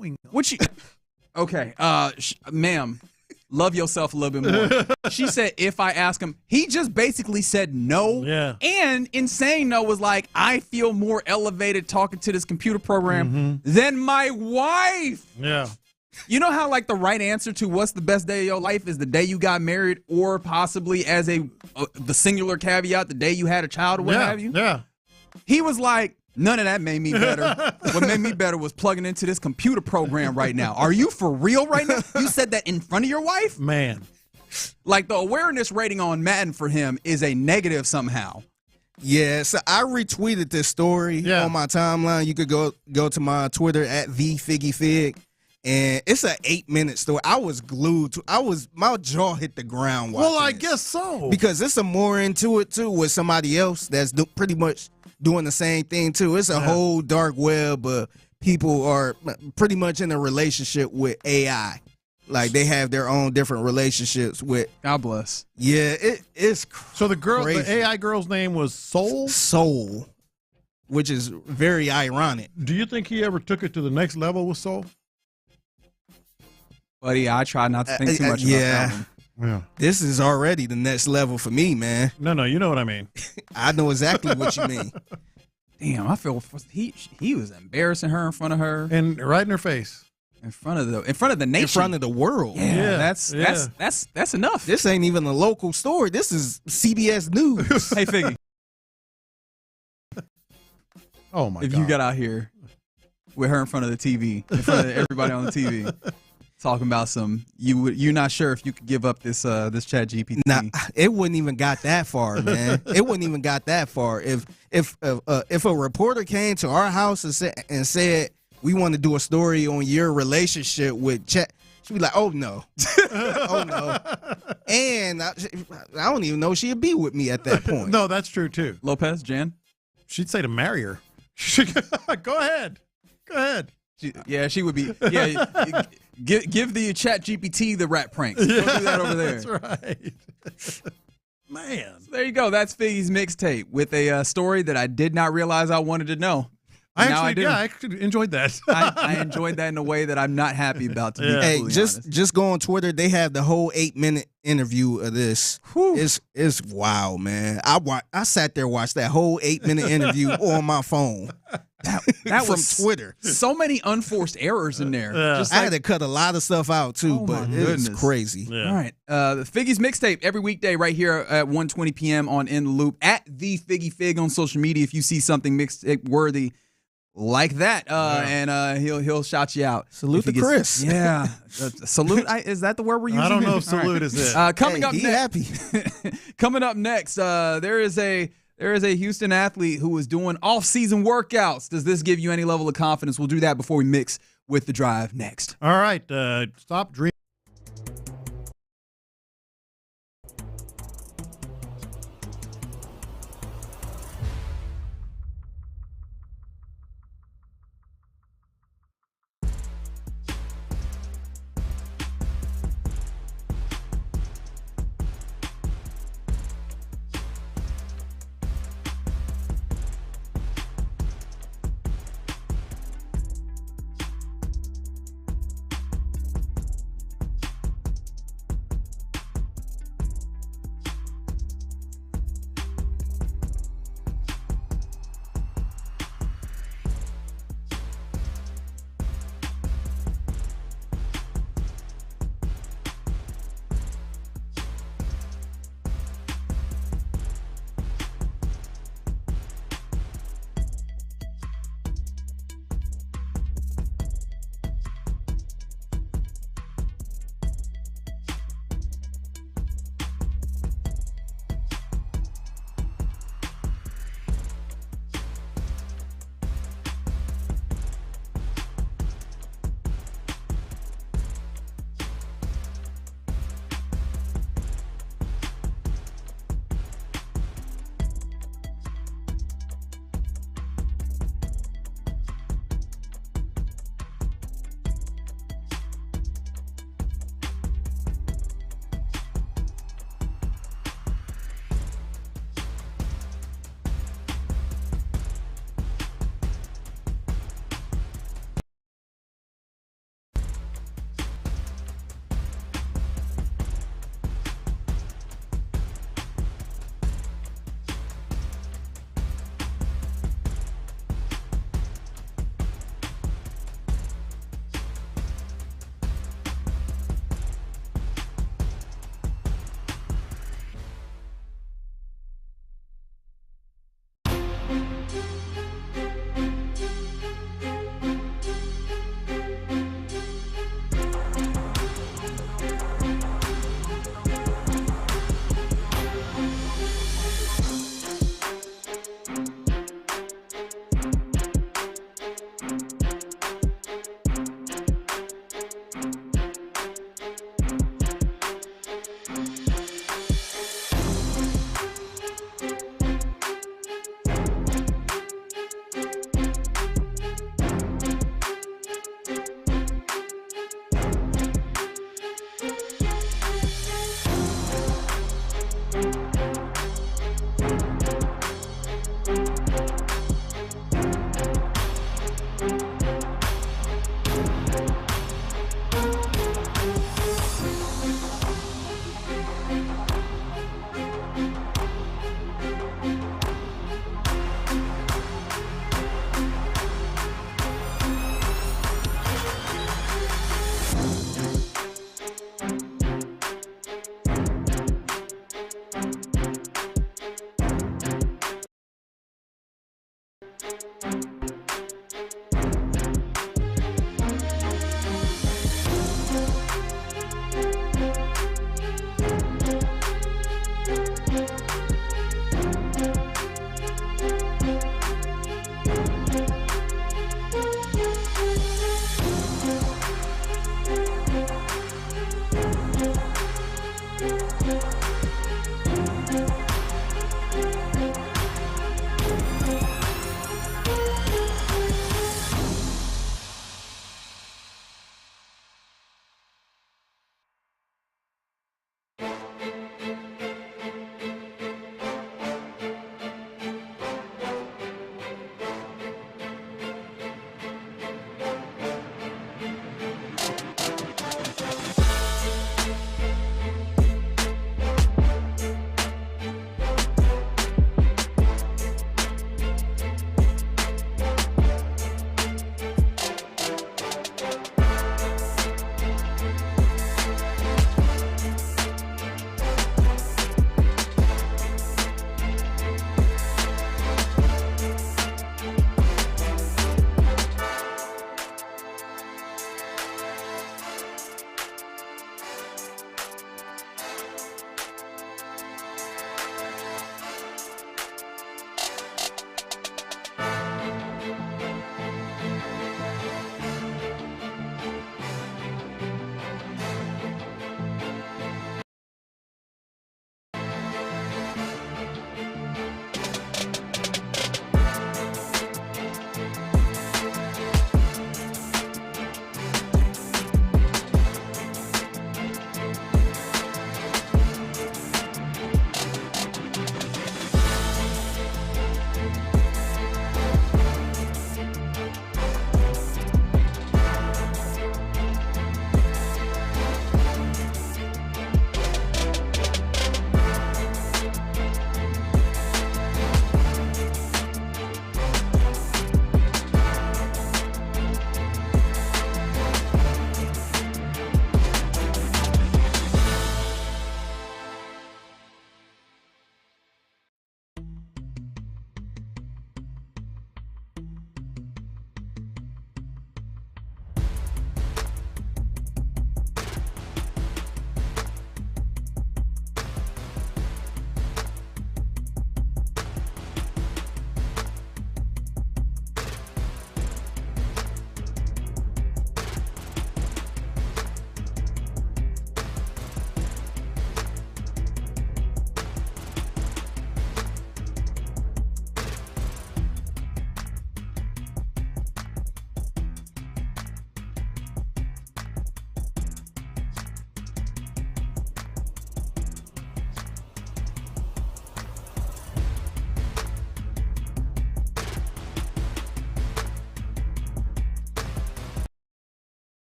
going on? What you? Okay, ma'am, love yourself a little bit more. She said, if I ask him, he just basically said no. Yeah. And in saying no was like, I feel more elevated talking to this computer program than my wife. Yeah. You know how like the right answer to what's the best day of your life is the day you got married, or possibly as the singular caveat, the day you had a child or what have you? Yeah. He was like, none of that made me better. What made me better was plugging into this computer program right now. Are you for real right now? You said that in front of your wife? Man. Like the awareness rating on Madden for him is a negative somehow. Yeah, so I retweeted this story on my timeline. You could go to my Twitter at @FiggyFig. And it's an 8-minute story. I was glued to. My jaw hit the ground. Well, I this. guess so. Because there's some more into it too with somebody else that's pretty much doing the same thing too. It's a whole dark web. People are pretty much in a relationship with AI. Like they have their own different relationships with. God bless. Yeah, it's so the AI girl's name was Soul. Soul, which is very ironic. Do you think he ever took it to the next level with Soul? Buddy, I try not to think too much about that one. This is already the next level for me, man. No, you know what I mean. I know exactly what you mean. Damn, I feel he was embarrassing her in front of her. And right in her face. In front of the nation. In front of the world. Yeah, that's enough. This ain't even a local story. This is CBS News. Hey, Figgy. Oh my God. If you got out here with her in front of the TV, in front of everybody on the TV, talking about you're not sure if you could give up this Chat GPT. Nah, it wouldn't even got that far, man. It wouldn't even got that far. If a reporter came to our house and said we want to do a story on your relationship with Chat, she'd be like, oh no, oh no, and I don't even know she'd be with me at that point. No, that's true too. Lopez, Jan, she'd say to marry her. Go ahead. She would be. Yeah, give the Chat GPT the rat pranks. Don't do that over there. That's right. Man. So there you go. That's Figgy's mixtape with a story that I did not realize I wanted to know. I actually enjoyed that. I enjoyed that in a way that I'm not happy about. To be hey, just go on Twitter. They have the whole 8-minute interview of this. It's wow, man. I sat there, watched that whole 8-minute interview on my phone. That from was Twitter. So many unforced errors in there. I had to cut a lot of stuff out too, but it's crazy. Yeah. All right, the Figgy's mixtape every weekday right here at 1:20 p.m. on In the Loop at the Figgy Fig on social media. If you see something mixtape worthy like that, and he'll shout you out. Salute to Chris. Yeah, salute. Is that the word we're using? I don't know if salute is it. Coming up next. Happy. Coming up next, there is a Houston athlete who is doing off-season workouts. Does this give you any level of confidence? We'll do that before we mix with the drive next. All right, stop dreaming.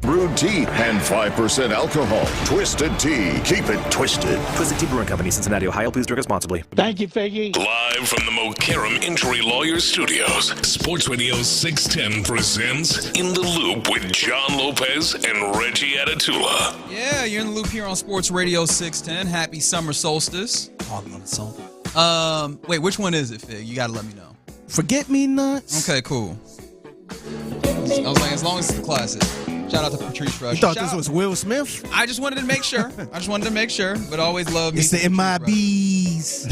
Brewed tea and 5% alcohol. Twisted Tea. Keep it twisted. Twisted Tea Brewing Company, Cincinnati, Ohio. Please drink responsibly. Thank you, Figgy. Live from the Mokaram Injury Lawyers Studios, Sports Radio 610 presents In the Loop with John Lopez and Reggie Atatula. Yeah, you're in the loop here on Sports Radio 610. Happy summer solstice. Wait, which one is it, Fig? You got to let me know. Forget Me Nots. Okay, cool. I was like, as long as it's the classic. Shout out to Patrice Rush. You thought this was Will Smith? I just wanted to make sure. But always love me. It's the MIBs.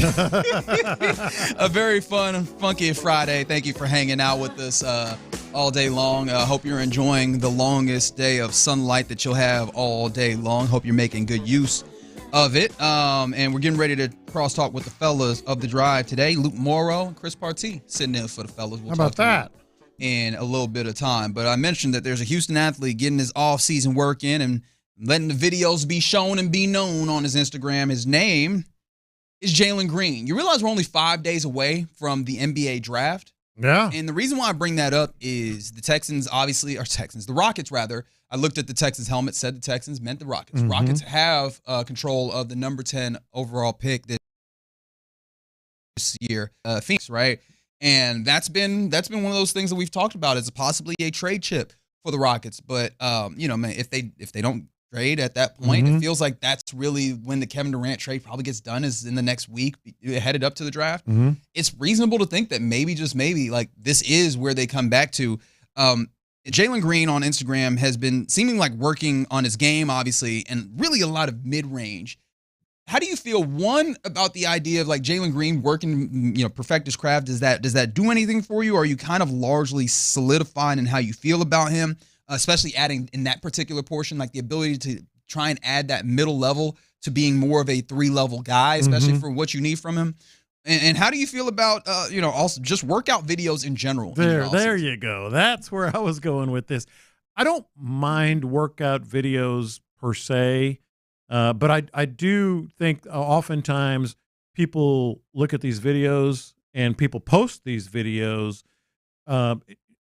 A very fun, funky Friday. Thank you for hanging out with us all day long. Hope you're enjoying the longest day of sunlight that you'll have all day long. Hope you're making good use of it. And we're getting ready to crosstalk with the fellas of the drive today. Luke Morrow and Chris Partee sitting in for the fellas. How about that? In a little bit of time. But I mentioned that there's a Houston athlete getting his off-season work in and letting the videos be shown and be known on his Instagram. His name is Jalen Green. You realize we're only 5 days away from the NBA draft? Yeah. And the reason why I bring that up is the Rockets rather. I looked at the Texans helmet, said the Texans, meant the Rockets. Mm-hmm. Rockets have control of the number 10 overall pick this year, Phoenix, right? And that's been one of those things that we've talked about as possibly a trade chip for the Rockets. But if they don't trade at that point, it feels like that's really when the Kevin Durant trade probably gets done, is in the next week, headed up to the draft. It's reasonable to think that maybe, just maybe, like this is where they come back to. Jalen Green on Instagram has been seeming like working on his game, obviously, and really a lot of mid-range. How do you feel, one, about the idea of like Jalen Green working, perfect his craft? Does that do anything for you? Or are you kind of largely solidified in how you feel about him, especially adding in that particular portion, like the ability to try and add that middle level to being more of a 3-level guy, especially for what you need from him? And how do you feel about, also just workout videos in general? There you go. That's where I was going with this. I don't mind workout videos per se. But I do think oftentimes people look at these videos and people post these videos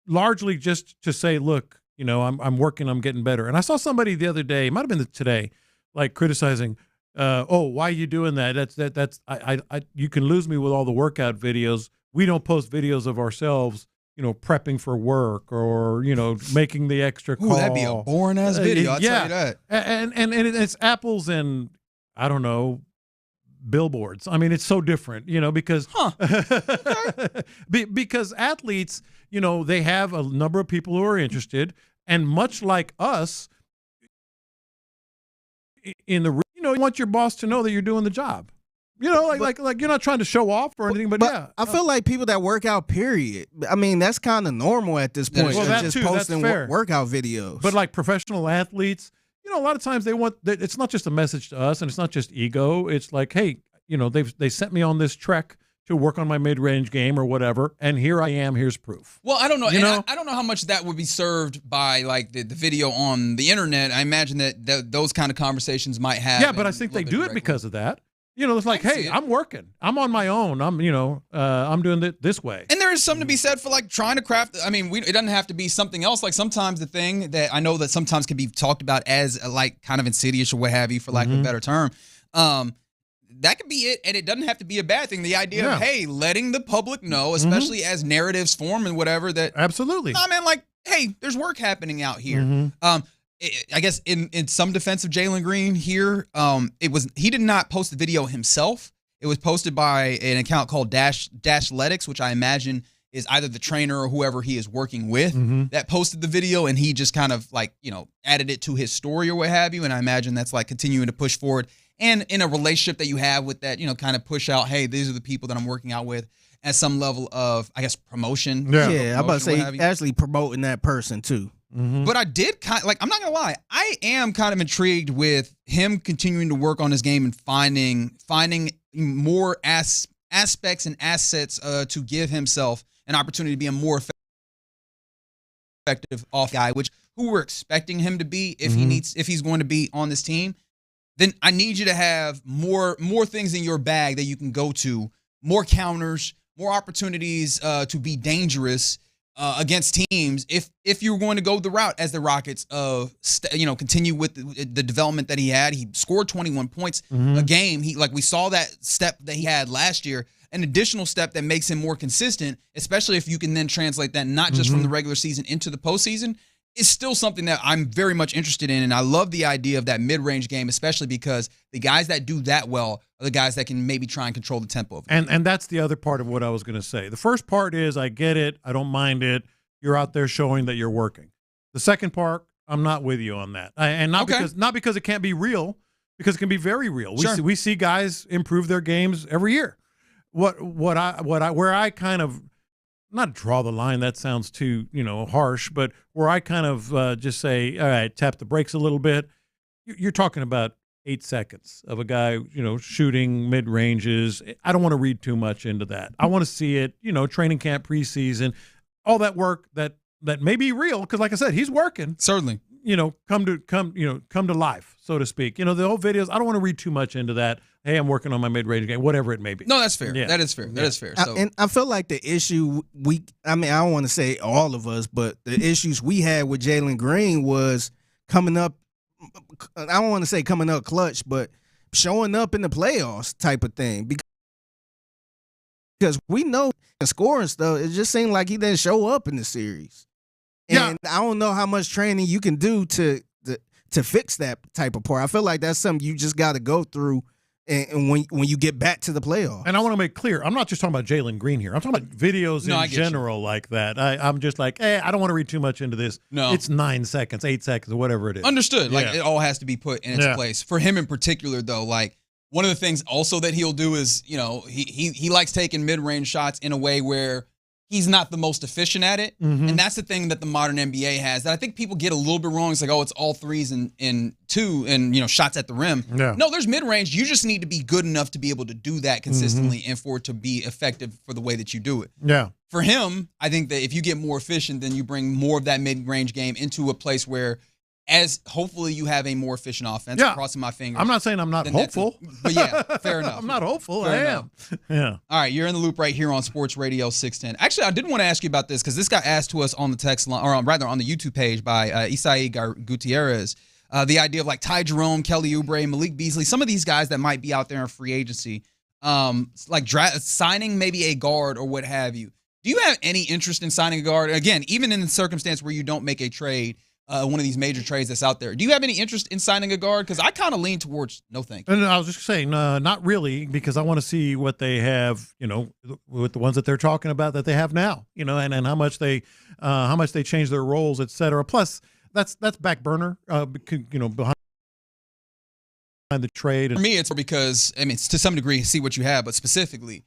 largely just to say, look, I'm working, I'm getting better. And I saw somebody the other day, it might have been today, like criticizing, why are you doing that? You can lose me with all the workout videos. We don't post videos of ourselves, prepping for work or, making the extra call. Ooh, that'd be a boring ass video. I'll tell you that. And it's apples and, I don't know, billboards. I mean, it's so different, because because athletes, they have a number of people who are interested, and much like us, you want your boss to know that you're doing the job. Like you're not trying to show off or anything, but yeah. I feel like people that work out, period. I mean, that's kind of normal at this point. Well, just posting workout videos. But like professional athletes, a lot of times it's not just a message to us, and it's not just ego. It's like, hey, they sent me on this trek to work on my mid-range game or whatever, and here I am. Here's proof. Well, I don't know. I don't know how much that would be served by like the video on the internet. I imagine that those kind of conversations might have. Yeah, but I think they do it because of that. It's like, hey, I'm working. I'm on my own. I'm doing it this way. And there is something to be said for like trying to craft. I mean, it doesn't have to be something else. Like sometimes the thing that I know that sometimes can be talked about as like kind of insidious or what have you, for lack of a better term. That could be it, and it doesn't have to be a bad thing. The idea of, hey, letting the public know, especially as narratives form and whatever, that absolutely. I mean, like, hey, there's work happening out here. I guess in some defense of Jalen Green here, he did not post the video himself. It was posted by an account called Dashletics, which I imagine is either the trainer or whoever he is working with that posted the video, and he just kind of like, added it to his story or what have you. And I imagine that's like continuing to push forward. And in a relationship that you have with that, kind of push out, hey, these are the people that I'm working out with, at some level of, I guess, promotion. Yeah, I'm about to say actually promoting that person too. But I did I'm not gonna lie, I am kind of intrigued with him continuing to work on his game and finding more aspects and assets to give himself an opportunity to be a more effective off guy, who we're expecting him to be if he's going to be on this team. Then I need you to have more things in your bag that you can go to, more counters, more opportunities to be dangerous against teams if you're going to go the route as the Rockets of continue with the development that he had. He scored 21 points a game. We saw that step that he had last year, an additional step that makes him more consistent, especially if you can then translate that not just from the regular season into the postseason. It's still something that I'm very much interested in, and I love the idea of that mid-range game, especially because the guys that do that well are the guys that can maybe try and control the tempo of it. And that's the other part of what I was going to say. The first part is I get it. I don't mind it. You're out there showing that you're working. The second part, I'm not with you on that. Not because it can't be real, because it can be very real. We see guys improve their games every year. Where I kind of not draw the line, that sounds too, harsh, but where I kind of just say, all right, tap the brakes a little bit. You're talking about 8 seconds of a guy, shooting mid-ranges. I don't want to read too much into that. I want to see it, training camp, preseason, all that work that may be real, because like I said, he's working. Certainly. come to life, so to speak. The old videos, I don't want to read too much into that. Hey, I'm working on my mid-range game, whatever it may be. No, that's fair. Yeah. That is fair. That is fair. So. And I feel like the issue I don't want to say all of us, but the issues we had with Jalen Green was coming up. I don't want to say coming up clutch, but showing up in the playoffs type of thing. Because we know scoring stuff, it just seemed like he didn't show up in the series. And I don't know how much training you can do to fix that type of part. I feel like that's something you just got to go through. And when you get back to the playoffs. And I want to make clear, I'm not just talking about Jalen Green here. I'm talking about videos in general like that. I'm just like, I don't want to read too much into this. No. It's 9 seconds, 8 seconds, or whatever it is. Understood. Like, it all has to be put in its place. For him in particular, though, like, one of the things also that he'll do is, he likes taking mid-range shots in a way where he's not the most efficient at it. Mm-hmm. And that's the thing that the modern NBA has that I think people get a little bit wrong. It's like, it's all threes and two and, shots at the rim. Yeah. No, there's mid-range. You just need to be good enough to be able to do that consistently and for it to be effective for the way that you do it. Yeah. For him, I think that if you get more efficient, then you bring more of that mid-range game into a place where as hopefully you have a more efficient offense. Yeah. Crossing my fingers. I'm not saying I'm not hopeful. But yeah, fair enough. I'm not hopeful. Fair I am. Yeah. All right, you're in the loop right here on Sports Radio 610. Actually, I did want to ask you about this because this got asked to us on the text line, or rather on the YouTube page by Isai Gutierrez. The idea of like Ty Jerome, Kelly Oubre, Malik Beasley, some of these guys that might be out there in free agency, like signing maybe a guard or what have you. Do you have any interest in signing a guard? Again, even in the circumstance where you don't make a trade, one of these major trades that's out there. Do you have any interest in signing a guard? Because I kind of lean towards no thank you. And I was just saying, not really, because I want to see what they have, with the ones that they're talking about that they have now, and how much they change their roles, et cetera. Plus, that's back burner, behind the trade. For me, it's because, it's to some degree, see what you have, but specifically,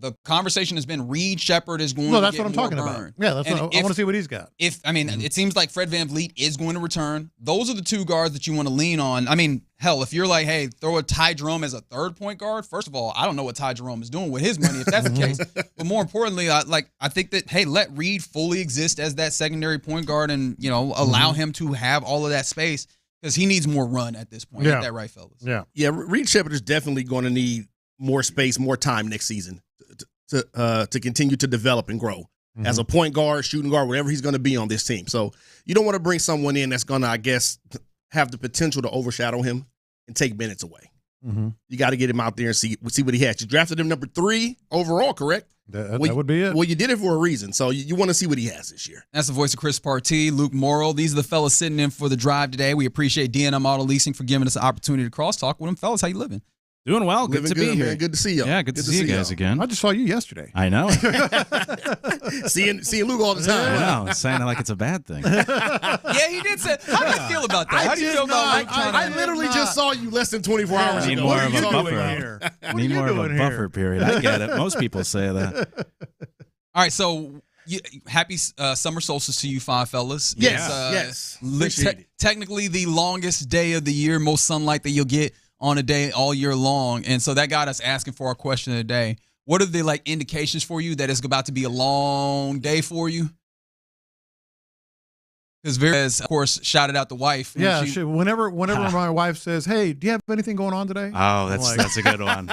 the conversation has been Reed Shepard is going to get more burn. No, that's what I'm talking about. Yeah, that's what I want to see what he's got. It seems like Fred VanVleet is going to return. Those are the two guards that you want to lean on. Hell, if you're like, hey, throw a Ty Jerome as a third point guard, first of all, I don't know what Ty Jerome is doing with his money if that's the case. But more importantly, I think that, hey, let Reed fully exist as that secondary point guard and, allow him to have all of that space because he needs more run at this point. Get that right, fellas. Yeah, Reed Shepard is definitely going to need more space, more time next season to continue to develop and grow as a point guard, shooting guard, whatever he's going to be on this team. So you don't want to bring someone in that's going to, I guess, have the potential to overshadow him and take minutes away. Mm-hmm. You got to get him out there and see what he has. You drafted him number 3 overall, correct? That would be it. Well, you did it for a reason, so you want to see what he has this year. That's the voice of Chris Partee, Luke Morrill. These are the fellas sitting in for the drive today. We appreciate D&M Auto Leasing for giving us the opportunity to crosstalk with them. Fellas, how you living? Doing well. Good to be here. Man. Good to see you. Yeah, good to see you guys again. I just saw you yesterday. I know. seeing Luke all the time. I know. Saying it like it's a bad thing. Yeah, he did say. How do you feel about that? How do you feel about Luke? I literally just saw you less than 24 hours ago. Need more of a buffer. Need more of a buffer period. I get it. Most people say that. All right, so happy summer solstice to you fine fellas. Yes. Technically the longest day of the year, most sunlight that you'll get on a day all year long. And so that got us asking for our question of the day. What are the indications for you that it's about to be a long day for you? Because of course, shouted out the wife. Whenever my wife says, "Hey, do you have anything going on today?" Oh, that's a good one.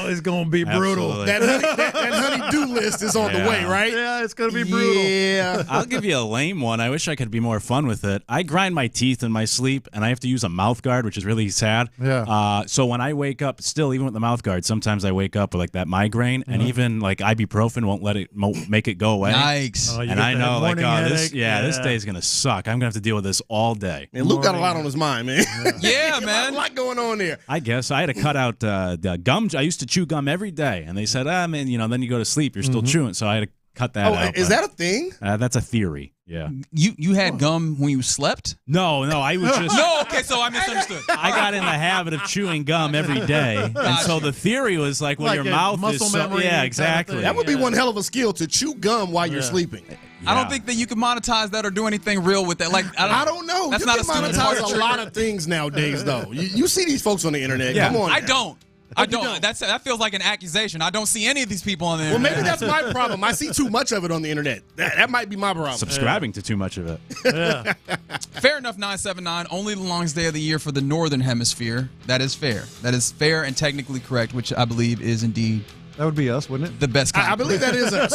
It's going to be brutal. That honey-do list is on the way, right? Yeah, it's going to be brutal. Yeah. I'll give you a lame one. I wish I could be more fun with it. I grind my teeth in my sleep, and I have to use a mouth guard, which is really sad. Yeah. So when I wake up, still, even with the mouth guard, sometimes I wake up with that migraine, and even ibuprofen won't make it go away. Yikes. And I know, this day's going to suck. I'm going to have to deal with this all day. Man, Luke got a lot on his mind, man. Yeah, man. A lot going on there. I guess I had to cut out the gum. I used to chew gum every day, and they said, man, then you go to sleep, you're still chewing. So I had to cut that out. Is that a thing? That's a theory. Yeah. You had gum when you slept? No, I was just okay, so I misunderstood. I got in the habit of chewing gum every day. And so the theory was when your mouth muscle is memory. Yeah, exactly. That would be one hell of a skill to chew gum while you're sleeping. I don't think that you can monetize that or do anything real with that. I don't know. That's you not can monetize a lot of things nowadays, though. You see these folks on the internet. Yeah. Come on. I don't. I don't. That feels like an accusation. I don't see any of these people on there. Well, maybe that's my problem. I see too much of it on the internet. That might be my problem. Subscribing to too much of it. Yeah. Fair enough, 979. Only the longest day of the year for the Northern Hemisphere. That is fair. That is fair and technically correct, which I believe is indeed. That would be us, wouldn't it? The best kind. I believe that is us.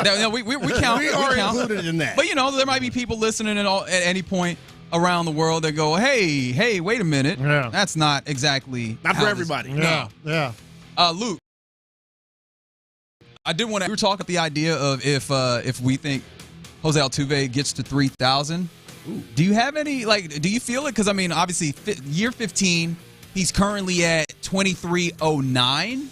No, we count. We are included in that. But, there might be people listening at any point around the world that go, hey, wait a minute. Yeah. That's not exactly. Not for everybody. Yeah. Yeah. Luke, I did want to. We were talking about the idea of if we think Jose Altuve gets to 3,000. Do you have any, do you feel it? Because, obviously, year 15, he's currently at 2309.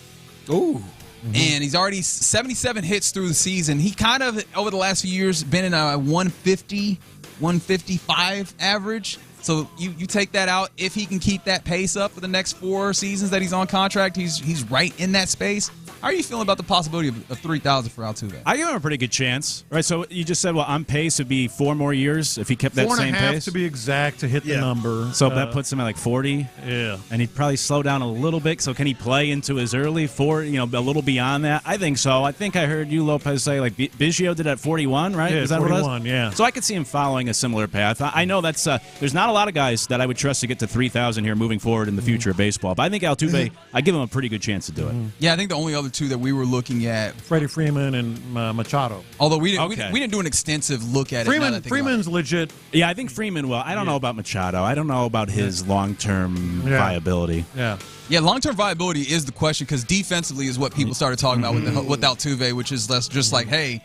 Ooh. And he's already 77 hits through the season. He kind of, over the last few years, been in a 150, 155 average. So you take that out. If he can keep that pace up for the next 4 seasons that he's on contract, he's right in that space. How are you feeling about the possibility of 3,000 for Altuve? I give him a pretty good chance. Right, so you just said, on pace would be 4 more years if he kept that same 4.5 pace? to be exact to hit the number. So that puts him at 40? Yeah. And he'd probably slow down a little bit. So can he play into his early 40, a little beyond that? I think so. I think I heard you, Lopez, say, Biggio did at 41, right? Yeah, Is that 41, what it was? yeah. So I could see him following a similar path. I know that's there's not a lot of guys that I would trust to get to 3,000 here moving forward in the future of baseball. But I think Altuve, I give him a pretty good chance to do it. Yeah, I think the only other two that we were looking at, Freddie Freeman and Machado. Although we didn't do an extensive look at it. Freeman's legit. Yeah, I think Freeman will. I don't know about Machado. I don't know about his long-term viability. Yeah. Yeah, long-term viability is the question because defensively is what people started talking about with Altuve, which is less just like, hey,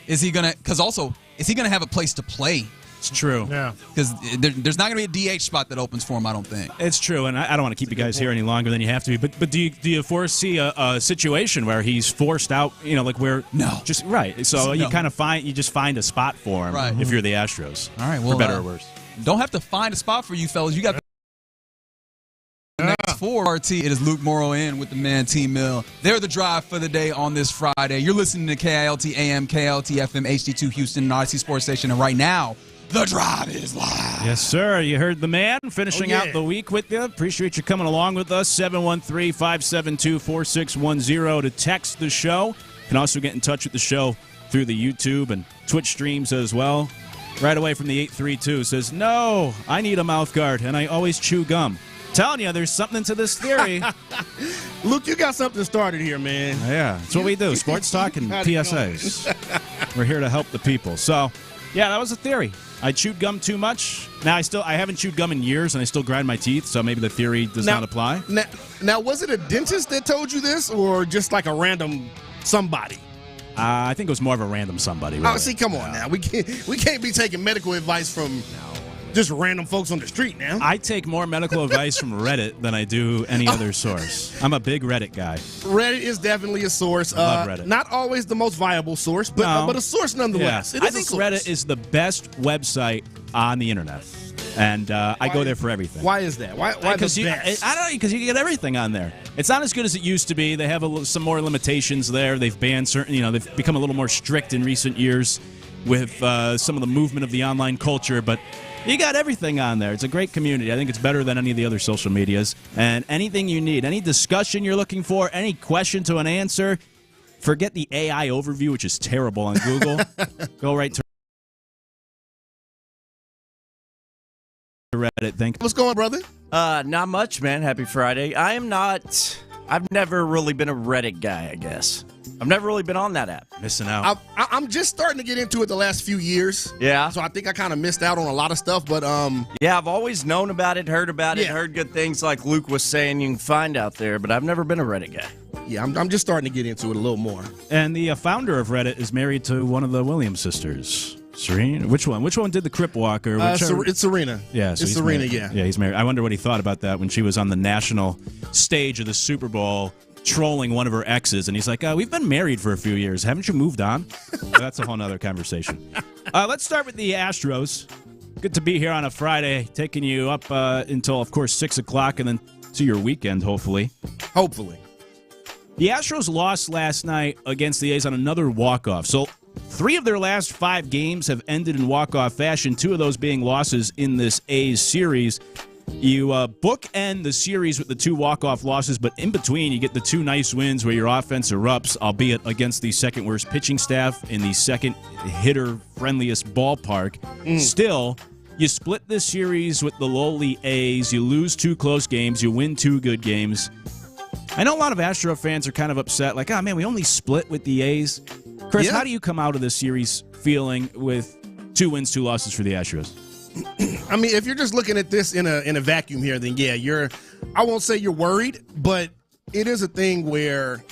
is he gonna have a place to play? It's true. Yeah. Because there's not going to be a DH spot that opens for him, I don't think. It's true, and I don't want to keep you guys here any longer than you have to be. But do you foresee a situation where he's forced out? No, just right. So you kind of find a spot for him if you're the Astros. All right, well, for better or worse. Don't have to find a spot for you, fellas. You got the next 4 RT. It is Luke Morrow in with the man T-Mill. They're the drive for the day on this Friday. You're listening to KILT AM, KILT FM, HD2 Houston, and Odyssey Sports Station, and right now. The drive is live. Yes, sir. You heard the man finishing out the week with you. Appreciate you coming along with us. 713-572-4610 to text the show. You can also get in touch with the show through the YouTube and Twitch streams as well. Right away from the 832 says, no, I need a mouth guard, and I always chew gum. Telling you, there's something to this theory. Luke, you got something started here, man. Yeah, that's what we do. Sports talk and PSAs. We're here to help the people. So, yeah, that was a theory. I chewed gum too much. Now I haven't chewed gum in years, and I still grind my teeth, so maybe the theory does not apply. Now, was it a dentist that told you this, or just like a random somebody? I think it was more of a random somebody. Really. Oh, see, come on now. We can't be taking medical advice from just random folks on the street now. I take more medical advice from Reddit than I do any other source. I'm a big Reddit guy. Reddit is definitely a source. I love Reddit. Not always the most viable source, but a source nonetheless. Yeah. I think Reddit is the best website on the internet. And I go there for everything. Why is that? Why the best? I don't know, because you get everything on there. It's not as good as it used to be. They have some more limitations there. They've banned certain, they've become a little more strict in recent years with some of the movement of the online culture, but you got everything on there. It's a great community. I think it's better than any of the other social medias. And anything you need, any discussion you're looking for, any question to an answer, forget the AI overview, which is terrible on Google. Go right to Reddit. What's going on, brother? Not much, man. Happy Friday. I've never really been a Reddit guy, I guess. I've never really been on that app. Missing out. I'm just starting to get into it the last few years. Yeah. So I think I kind of missed out on a lot of stuff, but yeah, I've always known about it, heard about it, heard good things like Luke was saying you can find out there, but I've never been a Reddit guy. Yeah, I'm just starting to get into it a little more. And the founder of Reddit is married to one of the Williams sisters. Serena? Which one? Which one did the Crip Walker? It's Serena. Yeah, so it's Serena, married. Yeah, he's married. I wonder what he thought about that when she was on the national stage of the Super Bowl trolling one of her exes, and he's like, we've been married for a few years. Haven't you moved on? That's a whole nother conversation. Let's start with the Astros. Good to be here on a Friday, taking you up until, of course, 6 o'clock, and then to your weekend, hopefully. Hopefully. The Astros lost last night against the A's on another walk-off. So 3 of their last 5 games have ended in walk-off fashion, 2 of those being losses in this A's series. You bookend the series with the 2 walk-off losses, but in between you get the 2 nice wins where your offense erupts, albeit against the second-worst pitching staff in the second hitter-friendliest ballpark. Still, you split this series with the lowly A's. You lose 2 close games. You win 2 good games. I know a lot of Astro fans are kind of upset, like, oh, man, we only split with the A's. Chris, how do you come out of this series feeling with 2 wins, 2 losses for the Astros? I mean, if you're just looking at this in a vacuum here, then yeah, I won't say you're worried, but it is a thing where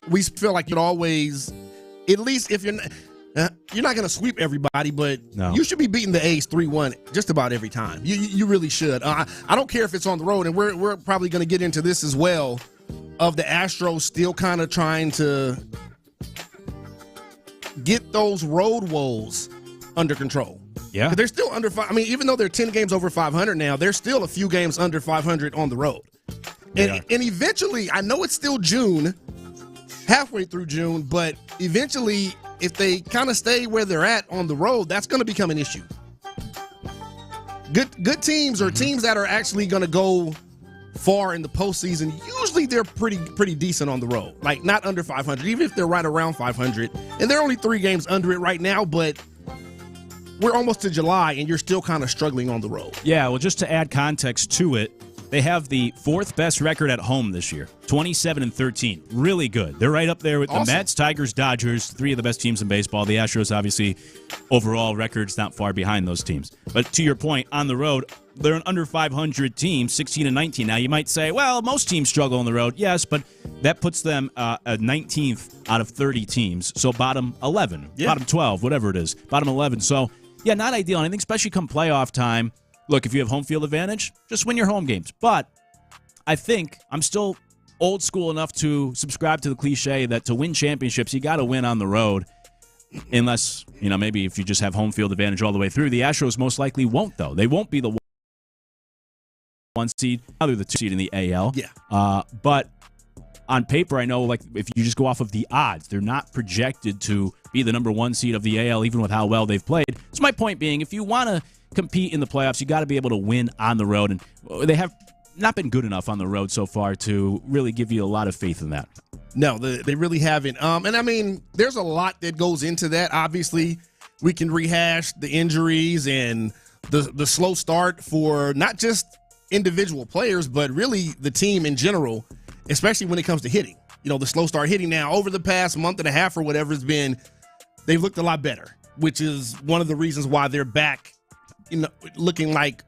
we feel like you'd always, at least if you're not going to sweep everybody, but you should be beating the A's 3-1 just about every time. You really should. I don't care if it's on the road, and we're probably going to get into this as well, of the Astros still kind of trying to get those road woes under control. Yeah. They're still under I mean, even though they're 10 games over 500 now, they're still a few games under 500 on the road. And eventually, I know it's still June, halfway through June, but eventually, if they kind of stay where they're at on the road, that's going to become an issue. Good teams or teams that are actually going to go far in the postseason, usually they're pretty decent on the road. Like, not under 500, even if they're right around 500. And they're only 3 games under it right now, but we're almost to July, and you're still kind of struggling on the road. Yeah, well, just to add context to it, they have the 4th best record at home this year, 27-13. Really good. They're right up there with the Mets, Tigers, Dodgers, 3 of the best teams in baseball. The Astros, obviously, overall records not far behind those teams. But to your point, on the road, they're an under 500 team, 16-19. Now, you might say, well, most teams struggle on the road. Yes, but that puts them at 19th out of 30 teams. So bottom 11, bottom 12, whatever it is, bottom 11. So, yeah, not ideal. And I think especially come playoff time, look, if you have home field advantage, just win your home games. But I think I'm still old school enough to subscribe to the cliche that to win championships, you got to win on the road. Unless, maybe if you just have home field advantage all the way through. The Astros most likely won't, though. They won't be the 1 seed. Now they're the 2 seed in the AL. Yeah. But on paper, I know, like, if you just go off of the odds, they're not projected to be the number 1 seed of the AL, even with how well they've played. So my point being, if you want to compete in the playoffs, you got to be able to win on the road, and they have not been good enough on the road so far to really give you a lot of faith in that. No, they really haven't. And I mean, there's a lot that goes into that. Obviously, we can rehash the injuries and the slow start for not just individual players, but really the team in general, especially when it comes to hitting. The slow start hitting now over the past month and a half or whatever has been, they've looked a lot better, which is one of the reasons why they're back, looking like,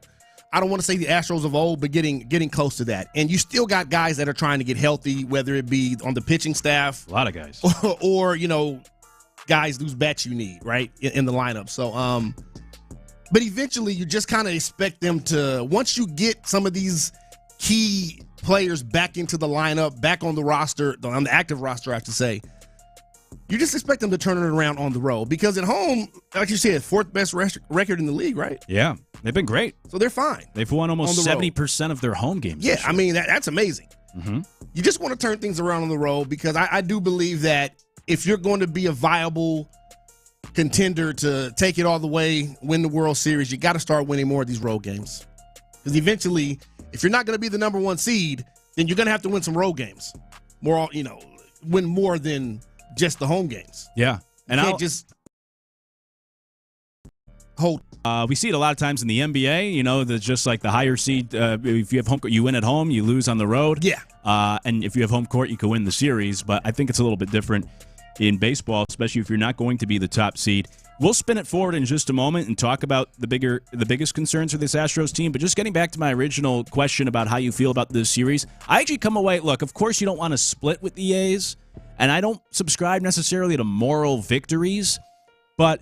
I don't want to say the Astros of old, but getting close to that. And you still got guys that are trying to get healthy, whether it be on the pitching staff. A lot of guys. Or guys whose bats you need, right, in the lineup. So, but eventually you just kind of expect them to, once you get some of these key players back into the lineup, back on the roster, on the active roster, I have to say, you just expect them to turn it around on the road. Because at home, like you said, 4th best record in the league, right? Yeah, they've been great. So they're fine. They've won almost 70% of their home games. Yeah, I mean, that's amazing. Mm-hmm. You just want to turn things around on the road, because I do believe that if you're going to be a viable contender to take it all the way, win the World Series, you got to start winning more of these road games. Because eventually, if you're not going to be the number 1 seed, then you're going to have to win some road games. Win more than just the home games. Yeah. And I'll just hold. We see it a lot of times in the NBA, that's just like the higher seed. If you have home court, you win at home, you lose on the road. Yeah. And if you have home court, you can win the series. But I think it's a little bit different in baseball, especially if you're not going to be the top seed. We'll spin it forward in just a moment and talk about the biggest concerns for this Astros team. But just getting back to my original question about how you feel about this series, I actually come away, look, of course you don't want to split with the A's, and I don't subscribe necessarily to moral victories, but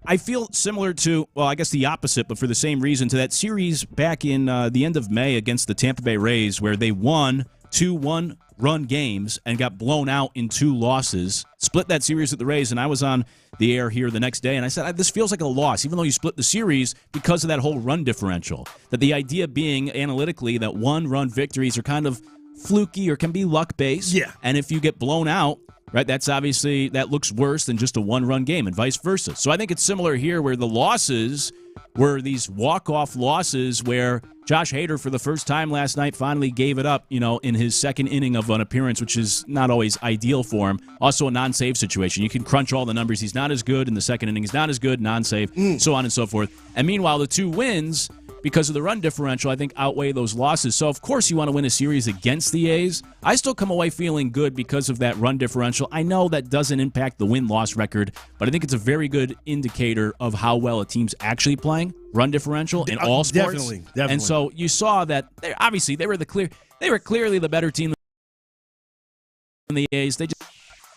I feel similar to, well, I guess the opposite, but for the same reason, to that series back in the end of May against the Tampa Bay Rays, where they won 2 one-run games and got blown out in 2 losses, split that series with the Rays, and I was on the air here the next day, and I said, this feels like a loss, even though you split the series because of that whole run differential. That the idea being, analytically, that 1-run victories are kind of fluky or can be luck-based. Yeah. And if you get blown out, right, that looks worse than just a 1-run game, and vice versa. So I think it's similar here, where the losses were these walk-off losses where Josh Hader, for the first time last night, finally gave it up, in his second inning of an appearance, which is not always ideal for him. Also a non-save situation. You can crunch all the numbers. He's not as good in the second inning. He's not as good, non-save, so on and so forth. And meanwhile, the 2 wins, because of the run differential, I think outweigh those losses. So, of course, you want to win a series against the A's. I still come away feeling good because of that run differential. I know that doesn't impact the win-loss record, but I think it's a very good indicator of how well a team's actually playing, run differential in all sports. Definitely. And so you saw that they were clearly the better team than the A's.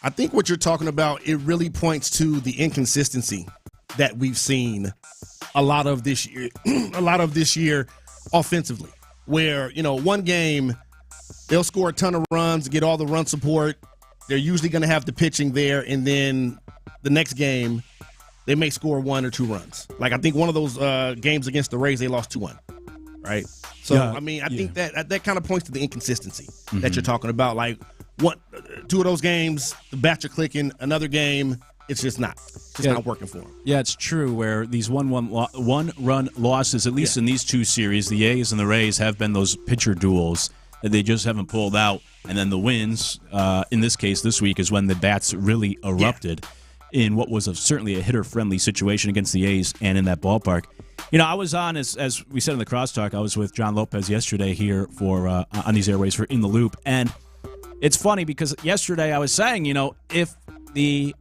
I think what you're talking about, it really points to the inconsistency that we've seen a lot of this year offensively, where, one game they'll score a ton of runs, get all the run support. They're usually going to have the pitching there, and then the next game they may score 1 or 2 runs. Like, I think one of those games against the Rays, they lost 2-1, right? So, yeah, I think that kind of points to the inconsistency that you're talking about. Like, 2 of those games, the bats are clicking. Another game, it's just not. It's not working for them. Yeah, it's true where these one-run losses, at least in these 2 series, the A's and the Rays have been those pitcher duels that they just haven't pulled out. And then the wins, in this case this week, is when the bats really erupted in what was certainly a hitter-friendly situation against the A's and in that ballpark. I was on, as we said in the crosstalk, I was with John Lopez yesterday here for on these airways for In the Loop. And it's funny because yesterday I was saying, if the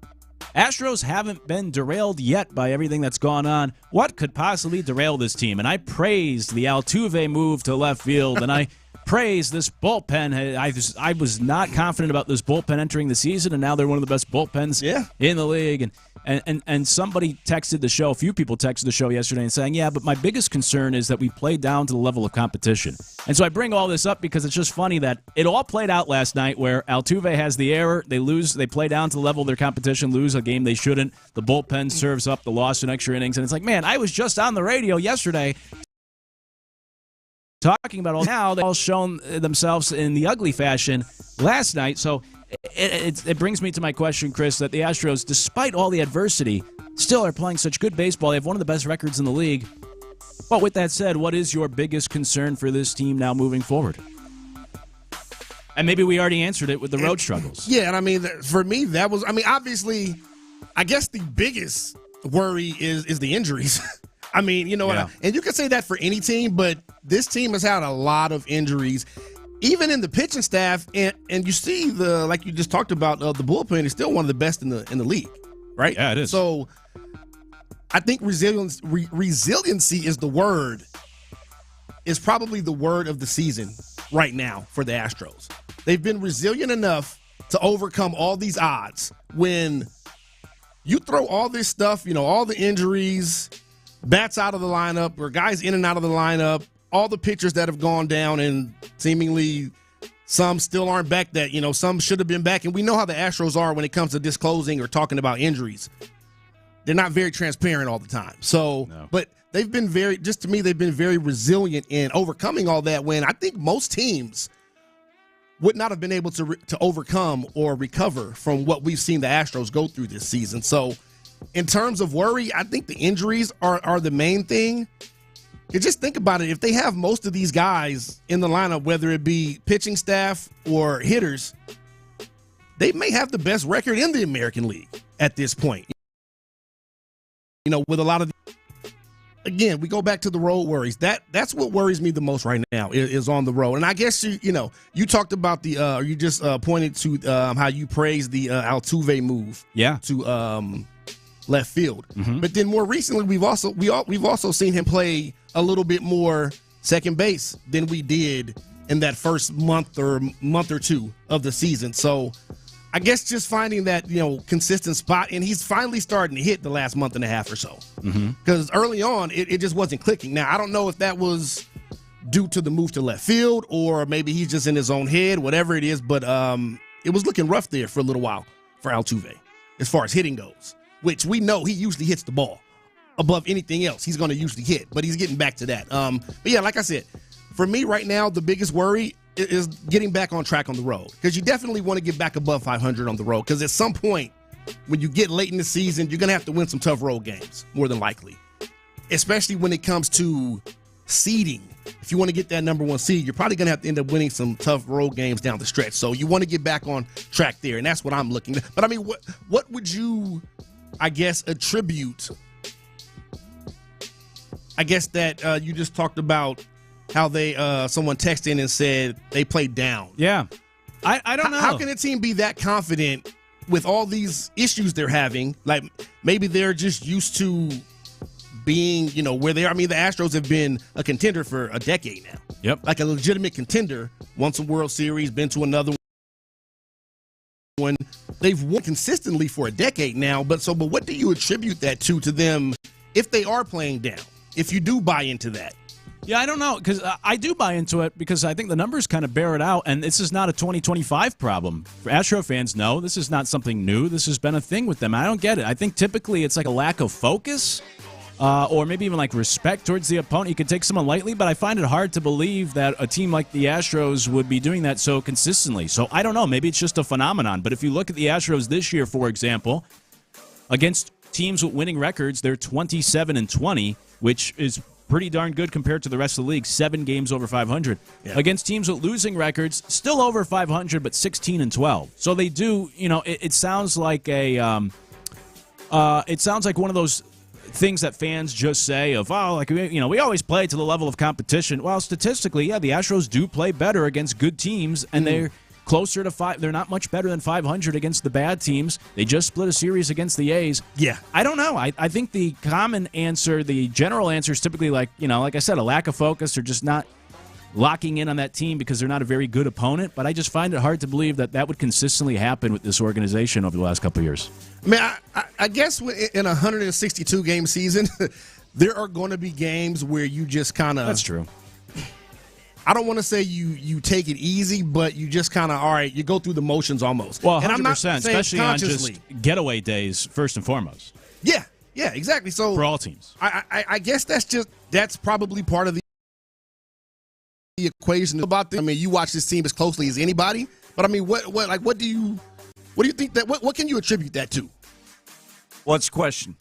Astros haven't been derailed yet by everything that's gone on, what could possibly derail this team? And I praised the Altuve move to left field, and I praised this bullpen. I was not confident about this bullpen entering the season, and now they're one of the best bullpens in the league. And somebody texted the show, a few people texted the show yesterday and saying, but my biggest concern is that we played down to the level of competition. And so I bring all this up because it's just funny that it all played out last night where Altuve has the error, they lose, they play down to the level of their competition, lose a game they shouldn't, the bullpen serves up the loss in extra innings, and it's like, man, I was just on the radio yesterday talking about all now they've all shown themselves in the ugly fashion last night. So it brings me to my question, Chris, that the Astros, despite all the adversity, still are playing such good baseball. They have one of the best records in the league. But with that said, what is your biggest concern for this team now moving forward? And maybe we already answered it with the road struggles. Yeah, and for me, that was, obviously, I guess the biggest worry is the injuries. And you can say that for any team, but this team has had a lot of injuries, even in the pitching staff. And you see like you just talked about, the bullpen is still one of the best in the league, right? Yeah, it is. So I think resiliency is the word, is probably the word of the season right now for the Astros. They've been resilient enough to overcome all these odds. When you throw all this stuff, all the injuries, bats out of the lineup, or guys in and out of the lineup, all the pitchers that have gone down, and seemingly some still aren't back that, some should have been back. And we know how the Astros are when it comes to disclosing or talking about injuries. They're not very transparent all the time. So, but they've been they've been very resilient in overcoming all that, when I think most teams would not have been able to overcome or recover from what we've seen the Astros go through this season. So, in terms of worry, I think the injuries are the main thing. You just think about it. If they have most of these guys in the lineup, whether it be pitching staff or hitters, they may have the best record in the American League at this point. With a lot of, again, we go back to the road worries. That's what worries me the most right now is on the road. And I guess you talked about you just pointed to how you praised the Altuve move. Yeah. To left field. Mm-hmm. But then more recently, we've also seen him play a little bit more second base than we did in that first month or two of the season. So I guess just finding that, consistent spot, and he's finally starting to hit the last month and a half or so. Because early on, it just wasn't clicking. Now, I don't know if that was due to the move to left field, or maybe he's just in his own head, whatever it is, but it was looking rough there for a little while for Altuve as far as hitting goes, which we know he usually hits the ball above anything else. He's going to usually hit, but he's getting back to that. But yeah, like I said, for me right now, the biggest worry is getting back on track on the road, because you definitely want to get back above 500 on the road, because at some point when you get late in the season, you're going to have to win some tough road games, more than likely. especially when it comes to seeding. If you want to get that number one seed, you're probably going to have to end up winning some tough road games down the stretch. So you want to get back on track there, and that's what I'm looking at. But, I mean, what would you, I guess, attribute, I guess, that you just talked about how they someone texted in and said they played down. Yeah. I don't know. How can a team be that confident with all these issues they're having? Like, maybe they're just used to being, where they are. I mean, the Astros have been a contender for a decade now. Yep. Like a legitimate contender. Won some World Series, been to another one. They've won consistently for a decade now. But what do you attribute that to them if they are playing down? If you do buy into that? Yeah, I don't know, because I do buy into it because I think the numbers kind of bear it out, and this is not a 2025 problem. For Astro fans, no, this is not something new. This has been a thing with them. I don't get it. I think typically it's like a lack of focus or maybe even like respect towards the opponent. You could take someone lightly, but I find it hard to believe that a team like the Astros would be doing that so consistently. So I don't know. Maybe it's just a phenomenon. But if you look at the Astros this year, for example, against teams with winning records, they're 27-20, which is pretty darn good compared to the rest of the league. 7 games over 500. Yeah. Against teams with losing records, still over 500, but 16-12. So they do. It sounds like one of those things that fans just say of, we always play to the level of competition. Well, statistically, yeah, the Astros do play better against good teams, and they're closer to 5. They're not much better than 500 against the bad teams. They just split a series against the A's. Yeah. I don't know. I think the common answer, the general answer is typically like I said, a lack of focus or just not locking in on that team because they're not a very good opponent. But I just find it hard to believe that would consistently happen with this organization over the last couple of years. I mean, I guess in a 162-game season, there are going to be games where you just kind of... That's true. I don't want to say you take it easy, but you just kind of, all right, you go through the motions almost. Well, 100%, and I'm not especially on just getaway days, first and foremost. Yeah, exactly. So for all teams. I guess that's probably part of the equation about this. I mean, you watch this team as closely as anybody, but I mean, what do you think that what can you attribute that to? What's the question?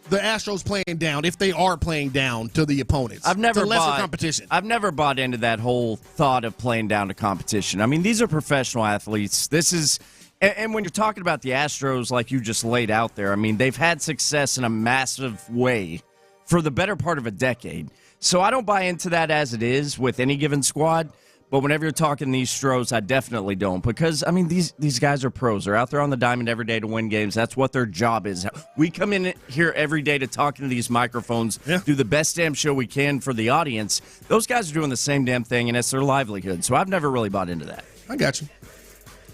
The Astros playing down, if they are playing down to the opponents. Lesser competition. I've never bought into that whole thought of playing down to competition. I mean, these are professional athletes. This is, and when you're talking about the Astros, like you just laid out there, I mean, they've had success in a massive way for the better part of a decade. So I don't buy into that as it is with any given squad. But whenever you're talking these Stros, I definitely don't. Because, I mean, these guys are pros. They're out there on the diamond every day to win games. That's what their job is. We come in here every day to talk into these microphones, do the best damn show we can for the audience. Those guys are doing the same damn thing, and it's their livelihood. So I've never really bought into that. I got you.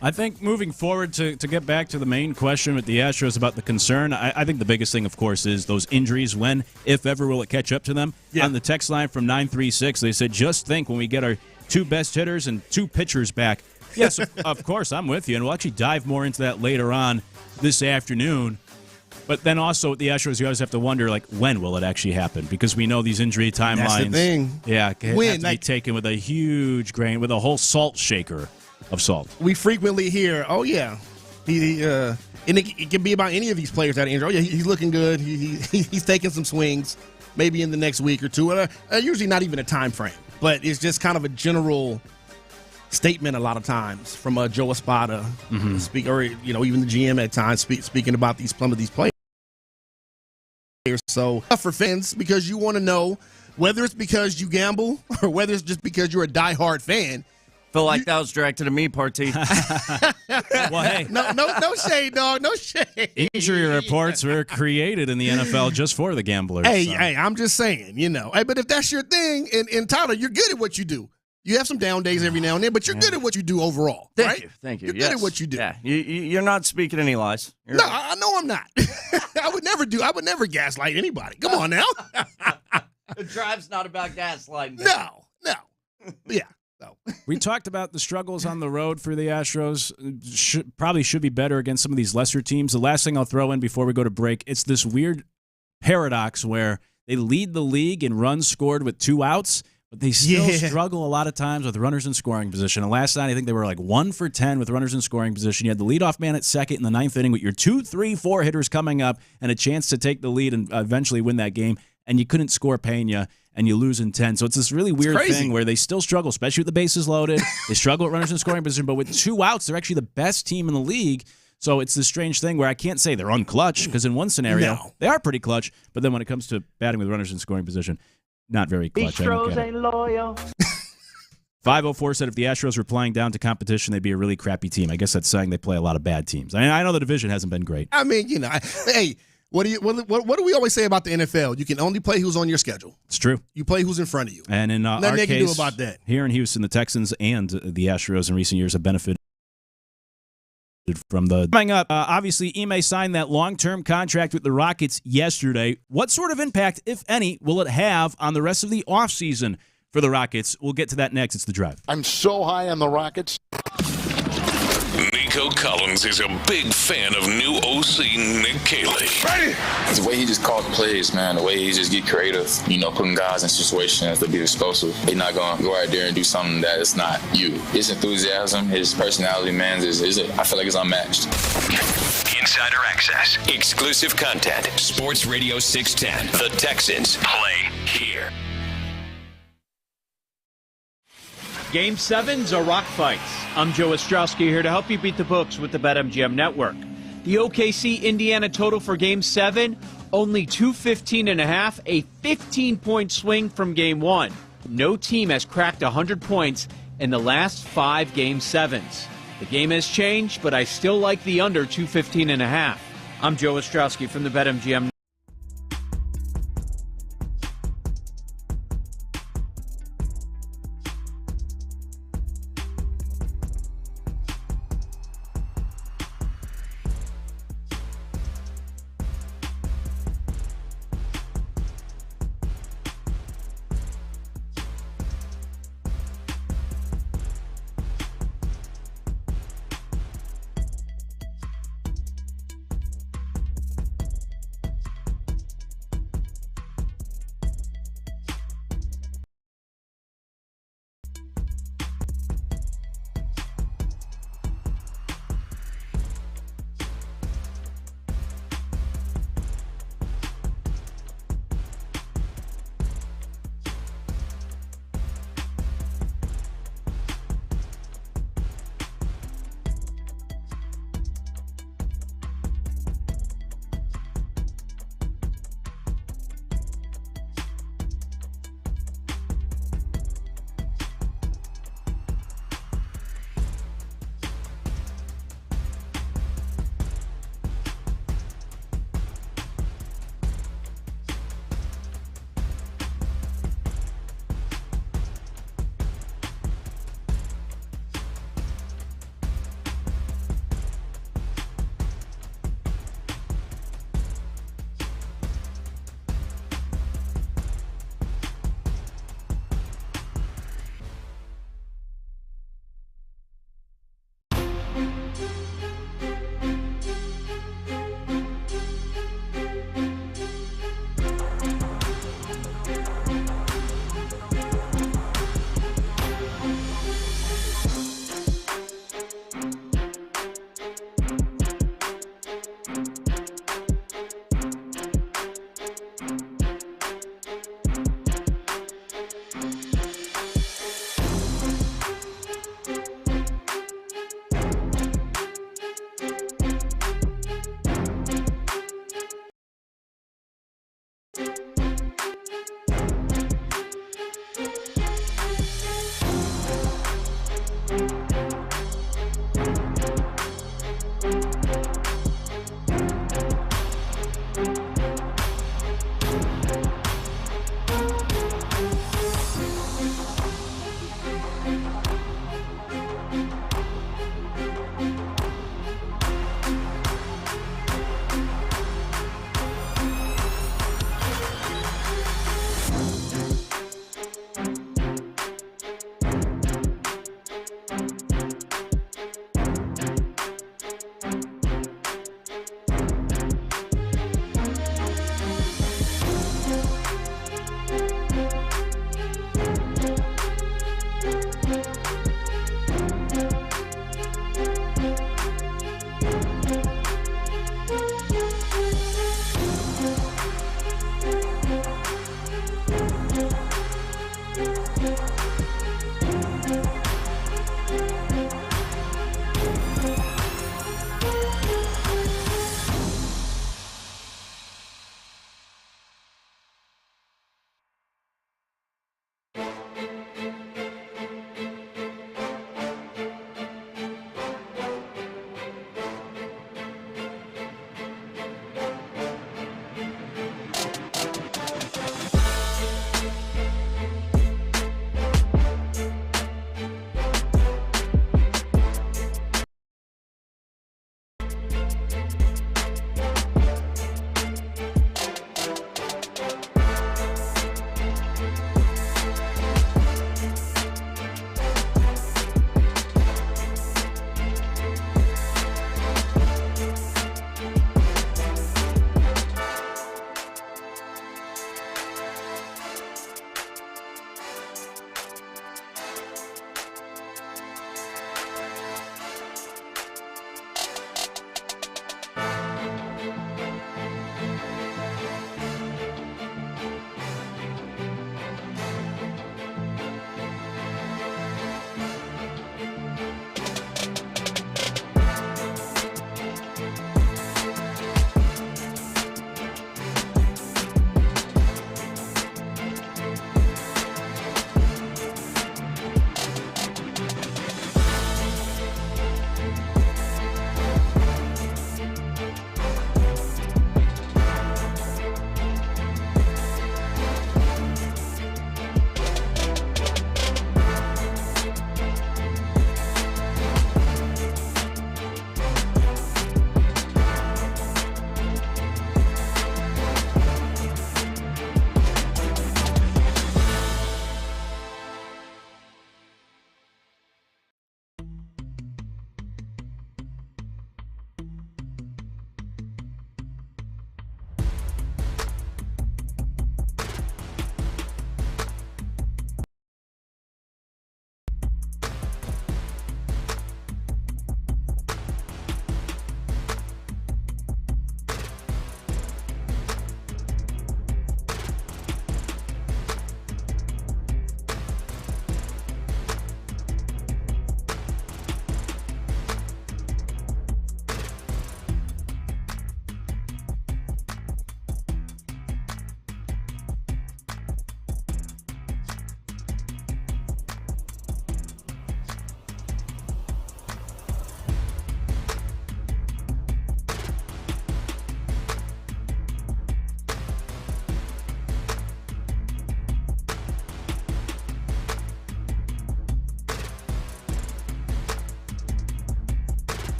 I think moving forward, to get back to the main question with the Astros about the concern, I think the biggest thing, of course, is those injuries. When, if ever, will it catch up to them? Yeah. On the text line from 936, they said, just think when we get our 2 best hitters and 2 pitchers back. Yes, of course, I'm with you, and we'll actually dive more into that later on this afternoon. But then also with the Astros, you always have to wonder, like, when will it actually happen? Because we know these injury timelines. That's the thing. Yeah, have to be taken with a huge grain, with a whole salt shaker of salt. We frequently hear, oh, yeah, and it can be about any of these players that are injured. Oh, yeah, he's looking good. He's taking some swings, maybe in the next week or two. Usually not even a time frame. But it's just kind of a general statement a lot of times from Joe Espada, or even the GM at times speaking about some of these players. So for fans, because you want to know whether it's because you gamble or whether it's just because you're a diehard fan. Feel like that was directed at me, Party. Well, hey, no shade, dog, no shade. Injury reports were created in the NFL just for the gamblers. Hey, I'm just saying, Hey, but if that's your thing, and Tyler, you're good at what you do. You have some down days every now and then, but you're good at what you do overall. Thank you. You're good at what you do. Yeah, you're not speaking any lies. I know I'm not. I would never gaslight anybody. Come on now. The drive's not about gaslighting. No. Yeah. We talked about the struggles on the road for the Astros. Probably should be better against some of these lesser teams. The last thing I'll throw in before we go to break, it's this weird paradox where they lead the league in runs scored with 2 outs, but they still struggle a lot of times with runners in scoring position. And last night, I think they were like 1 for 10 with runners in scoring position. You had the leadoff man at second in the 9th inning with your 2, 3, 4 hitters coming up and a chance to take the lead and eventually win that game. and you couldn't score Pena, and you lose in 10. So it's this really weird thing where they still struggle, especially with the bases loaded. They struggle at runners in scoring position, but with 2 outs, they're actually the best team in the league. So it's this strange thing where I can't say they're unclutch, because in one scenario, they are pretty clutch, but then when it comes to batting with runners in scoring position, not very clutch. Astros ain't loyal. 504 said if the Astros were playing down to competition, they'd be a really crappy team. I guess that's saying they play a lot of bad teams. I know the division hasn't been great. I mean, hey, what do we always say about the NFL? You can only play who's on your schedule. It's true. You play who's in front of you. And in nothing our they case, can do about that. Here in Houston, the Texans and the Astros in recent years have benefited from the. Coming up, obviously, Ime signed that long-term contract with the Rockets yesterday. What sort of impact, if any, will it have on the rest of the offseason for the Rockets? We'll get to that next. It's The Drive. I'm so high on the Rockets. Nico Collins is a big fan of new OC Nick Caley. It's the way he just calls plays, man. The way he just get creative, putting guys in situations to be explosive. He's not going to go out there and do something that is not you. His enthusiasm, his personality, man, I feel like it's unmatched. Insider access, exclusive content. Sports Radio 610. The Texans play here. Game 7s are rock fights. I'm Joe Ostrowski here to help you beat the books with the BetMGM Network. The OKC Indiana total for Game 7, only 215.5, a 15-point swing from Game 1. No team has cracked 100 points in the last 5 Game 7s. The game has changed, but I still like the under 215.5. I'm Joe Ostrowski from the BetMGM Network.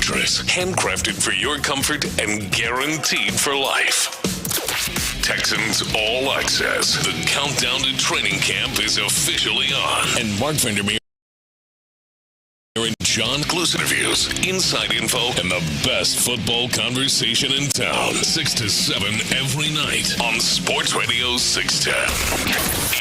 mattress, handcrafted for your comfort and guaranteed for life. Texans All-Access. The countdown to training camp is officially on. And Mark Vandermeer and John Cluse interviews, inside info, and the best football conversation in town. 6 to 7 every night on Sports Radio 610.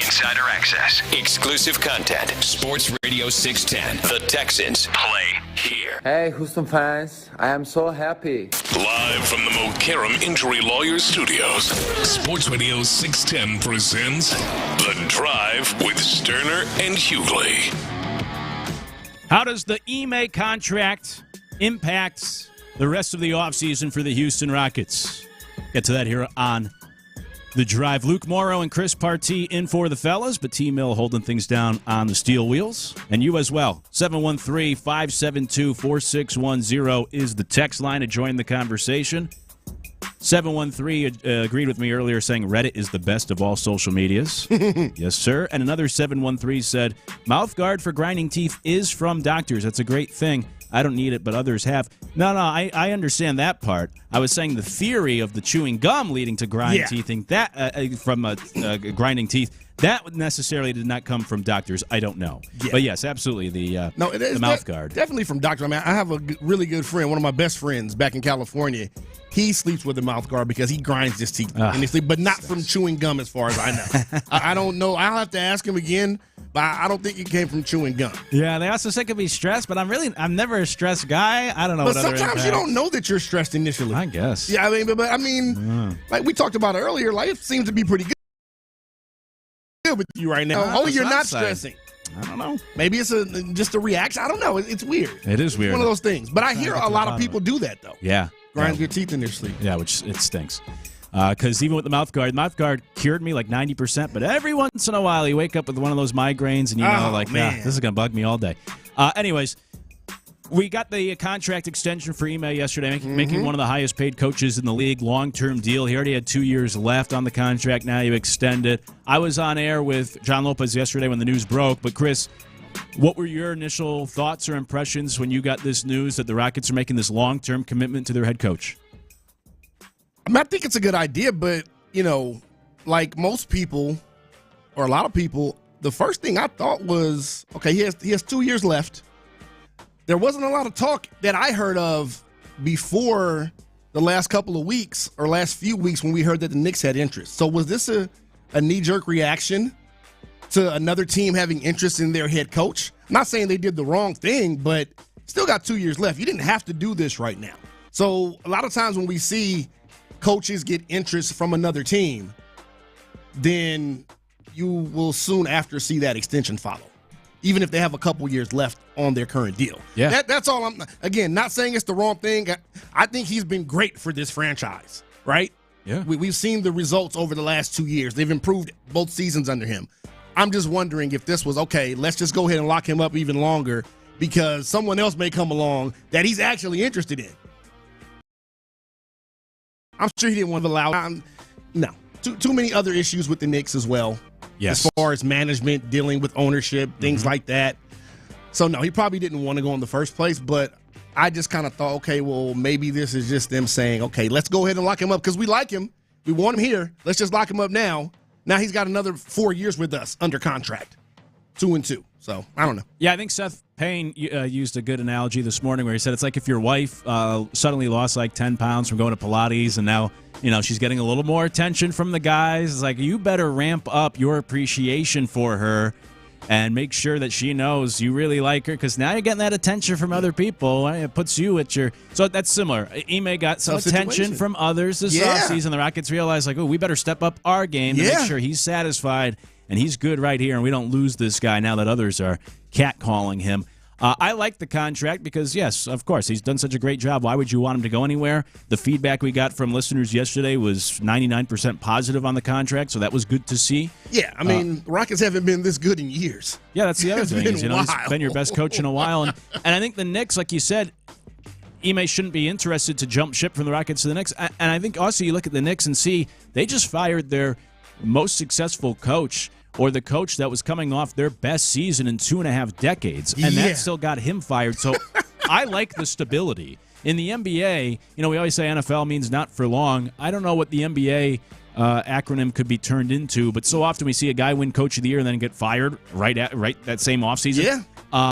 Insider access, exclusive content. Sports Radio 610. The Texans play here. Hey, Houston fans, I am so happy. Live from the Mokaram Injury Lawyers Studios, Sports Radio 610 presents The Drive with Stoerner and Hughley. How does the Ime contract impact the rest of the offseason for the Houston Rockets? Get to that here on The Drive. Luke Morrow and Chris Partee in for the fellas, but T-Mill holding things down on the steel wheels. And you as well. 713-572-4610 is the text line to join the conversation. 713 agreed with me earlier saying Reddit is the best of all social medias. Yes, sir. And another 713 said, mouth guard for grinding teeth is from doctors. That's a great thing. I don't need it, but others have. No, I understand that part. I was saying the theory of the chewing gum leading to grinding teeth, grinding teeth, that necessarily did not come from doctors. I don't know. Yeah. But yes, absolutely, the mouth guard. Definitely from doctors. I mean, I have a really good friend, one of my best friends back in California. He sleeps with a mouth guard because he grinds his teeth in his sleep, but not from chewing gum as far as I know. I don't know. I'll have to ask him again, but I don't think it came from chewing gum. Yeah, they also say it could be stress, but I'm never a stressed guy. I don't know. But sometimes you don't know that you're stressed initially. I guess. Yeah, I mean, like we talked about earlier, life seems to be pretty good with you right now. You're not stressing. I don't know. Maybe it's just a reaction. I don't know. It's weird. It is weird. It's one of those things. But I hear a lot of people do that, though. Yeah. Grind your teeth in their sleep. Yeah, which it stinks. Because even with the mouth guard cured me like 90%, but every once in a while you wake up with one of those migraines and you know, this is going to bug me all day. Anyways, we got the contract extension for Ime yesterday, making one of the highest paid coaches in the league, long-term deal. He already had 2 years left on the contract. Now you extend it. I was on air with John Lopez yesterday when the news broke, but Chris, what were your initial thoughts or impressions when you got this news that the Rockets are making this long-term commitment to their head coach? I think it's a good idea, but, like most people or a lot of people, the first thing I thought was, okay, he has 2 years left. There wasn't a lot of talk that I heard of before the last couple of weeks or last few weeks when we heard that the Knicks had interest. So was this a knee-jerk reaction to another team having interest in their head coach? I'm not saying they did the wrong thing, but still got 2 years left. You didn't have to do this right now. So a lot of times when we see coaches get interest from another team, then you will soon after see that extension follow, even if they have a couple years left on their current deal. Yeah. That's all I'm, again, not saying it's the wrong thing. I think he's been great for this franchise, right? Yeah. We've seen the results over the last 2 years. They've improved both seasons under him. I'm just wondering if this was, okay, let's just go ahead and lock him up even longer because someone else may come along that he's actually interested in. I'm sure he didn't want to allow. No. Too many other issues with the Knicks as well. Yes. As far as management, dealing with ownership, things like that. So, no, he probably didn't want to go in the first place, but I just kind of thought, okay, well, maybe this is just them saying, okay, let's go ahead and lock him up because we like him. We want him here. Let's just lock him up now. Now he's got another 4 years with us under contract. 2-2. So, I don't know. Yeah, I think Seth Payne used a good analogy this morning where he said it's like if your wife suddenly lost like 10 pounds from going to Pilates and now, she's getting a little more attention from the guys. It's like you better ramp up your appreciation for her and make sure that she knows you really like her because now you're getting that attention from other people. It puts you at your – so that's similar. Ime got some attention from others this offseason. The Rockets realized, we better step up our game to make sure he's satisfied and he's good right here and we don't lose this guy now that others are catcalling him. I like the contract because, yes, of course, he's done such a great job. Why would you want him to go anywhere? The feedback we got from listeners yesterday was 99% positive on the contract, so that was good to see. Yeah, I mean, the Rockets haven't been this good in years. Yeah, that's the other thing. He's been your best coach in a while. And I think the Knicks, like you said, Ime shouldn't be interested to jump ship from the Rockets to the Knicks. And I think also you look at the Knicks and see they just fired their most successful coach or the coach that was coming off their best season in 2.5 decades, and that still got him fired. So I like the stability. In the NBA, we always say NFL means not for long. I don't know what the NBA acronym could be turned into, but so often we see a guy win Coach of the Year and then get fired right that same offseason. Yeah.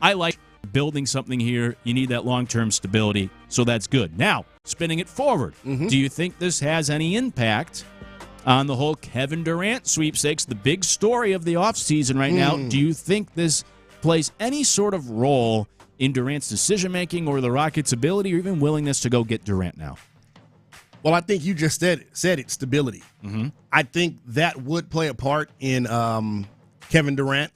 I like building something here. You need that long-term stability, so that's good. Now, spinning it forward, do you think this has any impact on the whole Kevin Durant sweepstakes, the big story of the offseason right now? Do you think this plays any sort of role in Durant's decision-making or the Rockets' ability or even willingness to go get Durant now? Well, I think you just said it, stability. I think that would play a part in Kevin Durant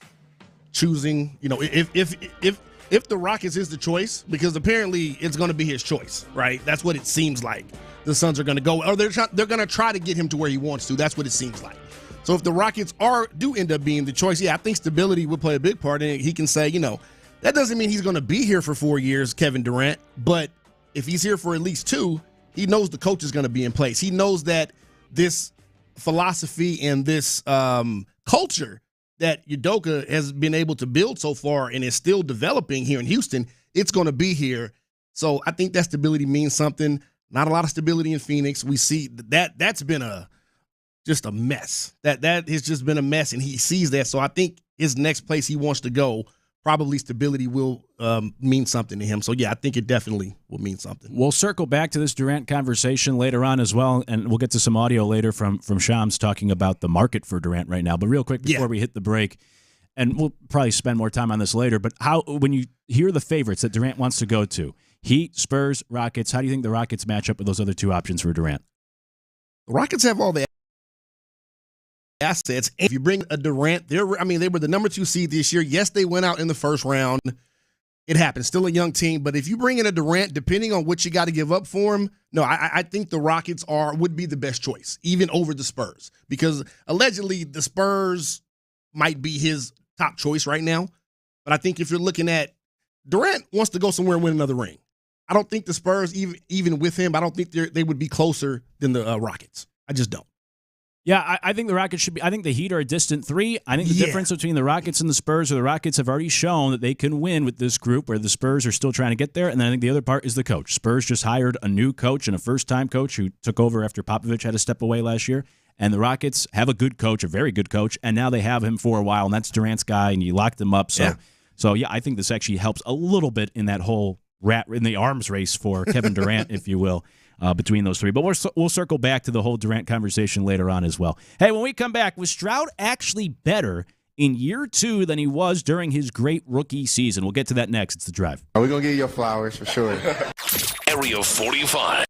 choosing, if the Rockets is the choice, because apparently it's going to be his choice, right? That's what it seems like. The Suns are going to go, or they're going to try to get him to where he wants to. That's what it seems like. So if the Rockets do end up being the choice, I think stability would play a big part in it. He can say, that doesn't mean he's going to be here for 4 years, Kevin Durant, but if he's here for at least 2, he knows the coach is going to be in place. He knows that this philosophy and this culture that Udoka has been able to build so far and is still developing here in Houston, it's going to be here. So I think that stability means something. Not a lot of stability in Phoenix. We see that's been just a mess. That has just been a mess, and he sees that. So I think his next place he wants to go, probably stability will mean something to him. So, I think it definitely will mean something. We'll circle back to this Durant conversation later on as well, and we'll get to some audio later from Shams talking about the market for Durant right now. But real quick, before we hit the break, and we'll probably spend more time on this later, but when you hear the favorites that Durant wants to go to, Heat, Spurs, Rockets, how do you think the Rockets match up with those other two options for Durant? The Rockets have all the assets. If you bring a Durant, they were the number 2 seed this year. Yes, they went out in the first round. It happened. Still a young team. But if you bring in a Durant, depending on what you got to give up for him, I think the Rockets would be the best choice, even over the Spurs. Because allegedly the Spurs might be his top choice right now. But I think if you're looking at Durant wants to go somewhere and win another ring. I don't think the Spurs, even with him, I don't think they would be closer than the Rockets. I just don't. Yeah, I think the Rockets should be. I think the Heat are a distant 3. I think the difference between the Rockets and the Spurs are the Rockets have already shown that they can win with this group, where the Spurs are still trying to get there. And then I think the other part is the coach. Spurs just hired a new coach and a first-time coach who took over after Popovich had to step away last year. And the Rockets have a good coach, a very good coach, and now they have him for a while, and that's Durant's guy, and you locked him up. So I think this actually helps a little bit in that whole rat in the arms race for Kevin Durant, if you will. Between those 3. But we'll circle back to the whole Durant conversation later on as well. Hey, when we come back, was Stroud actually better in year 2 than he was during his great rookie season? We'll get to that next. It's The Drive. We're going to give you your flowers for sure. Area 45.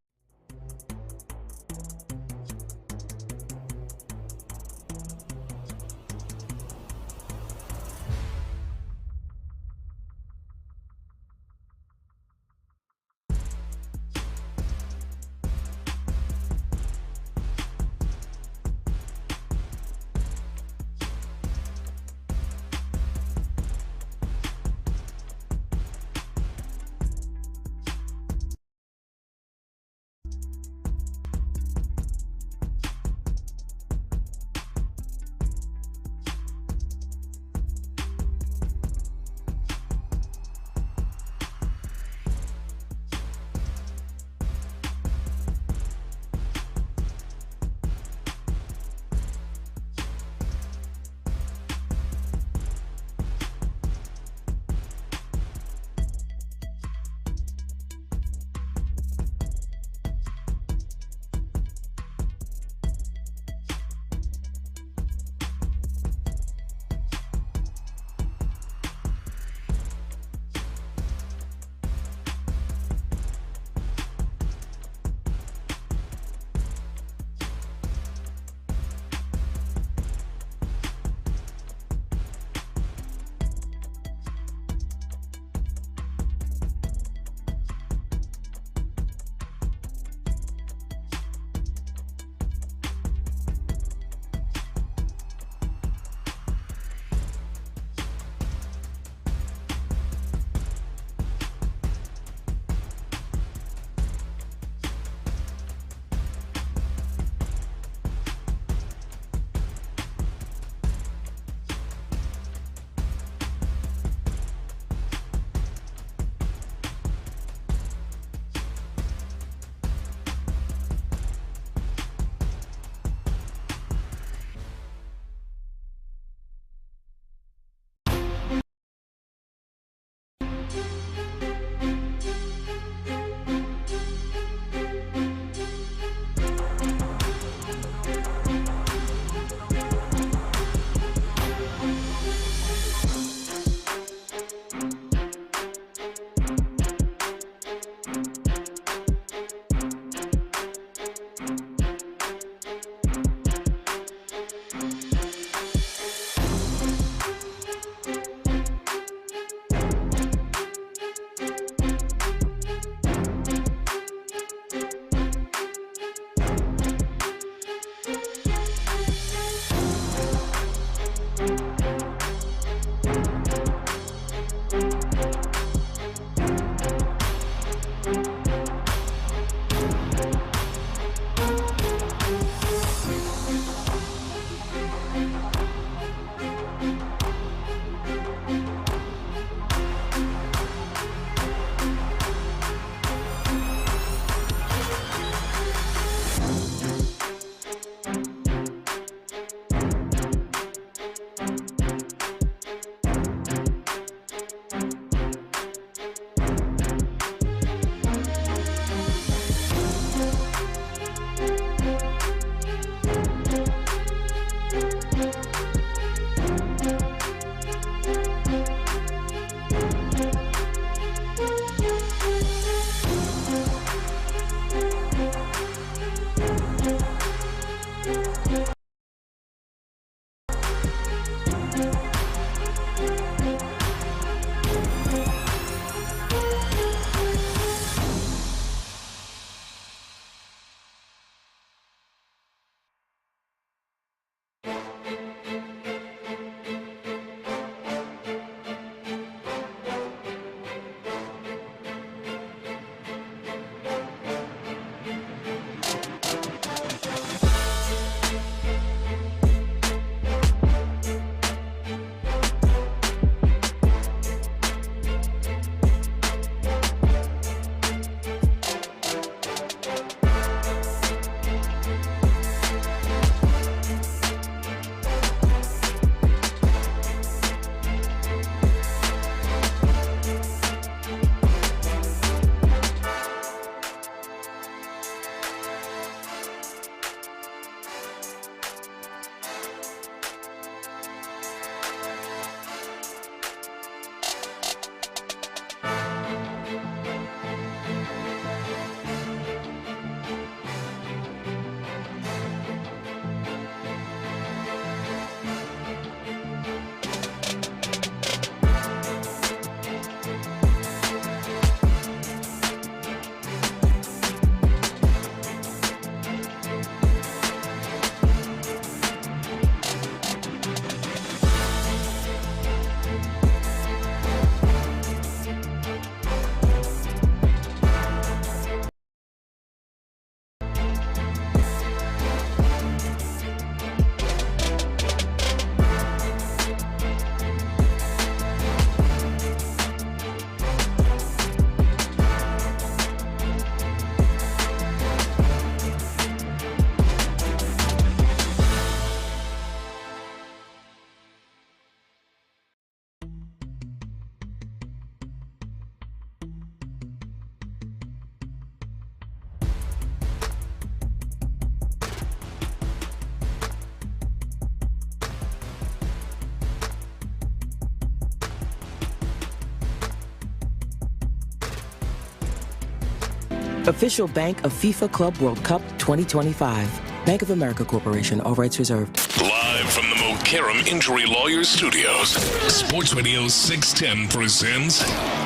official bank of FIFA Club World Cup 2025. Bank of America Corporation, all rights reserved. Live from the Mokaram Injury Lawyers Studios, Sports Radio 610 presents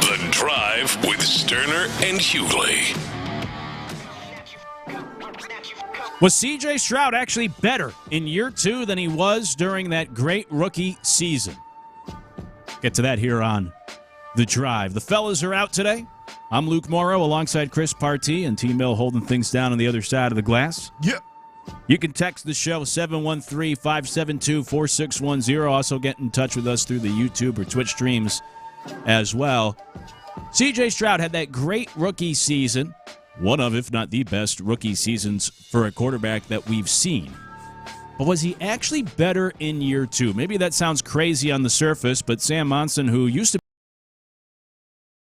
The Drive with Stoerner and Hughley. Was C.J. Stroud actually better in year 2 than he was during that great rookie season? Get to that here on The Drive. The fellas are out today. I'm Luke Morrow alongside Chris Partee and T. Mill holding things down on the other side of the glass. Yep. You can text the show 713-572-4610. Also get in touch with us through the YouTube or Twitch streams as well. C.J. Stroud had that great rookie season. One of, if not the best, rookie seasons for a quarterback that we've seen. But was he actually better in year 2? Maybe that sounds crazy on the surface, but Sam Monson, who used to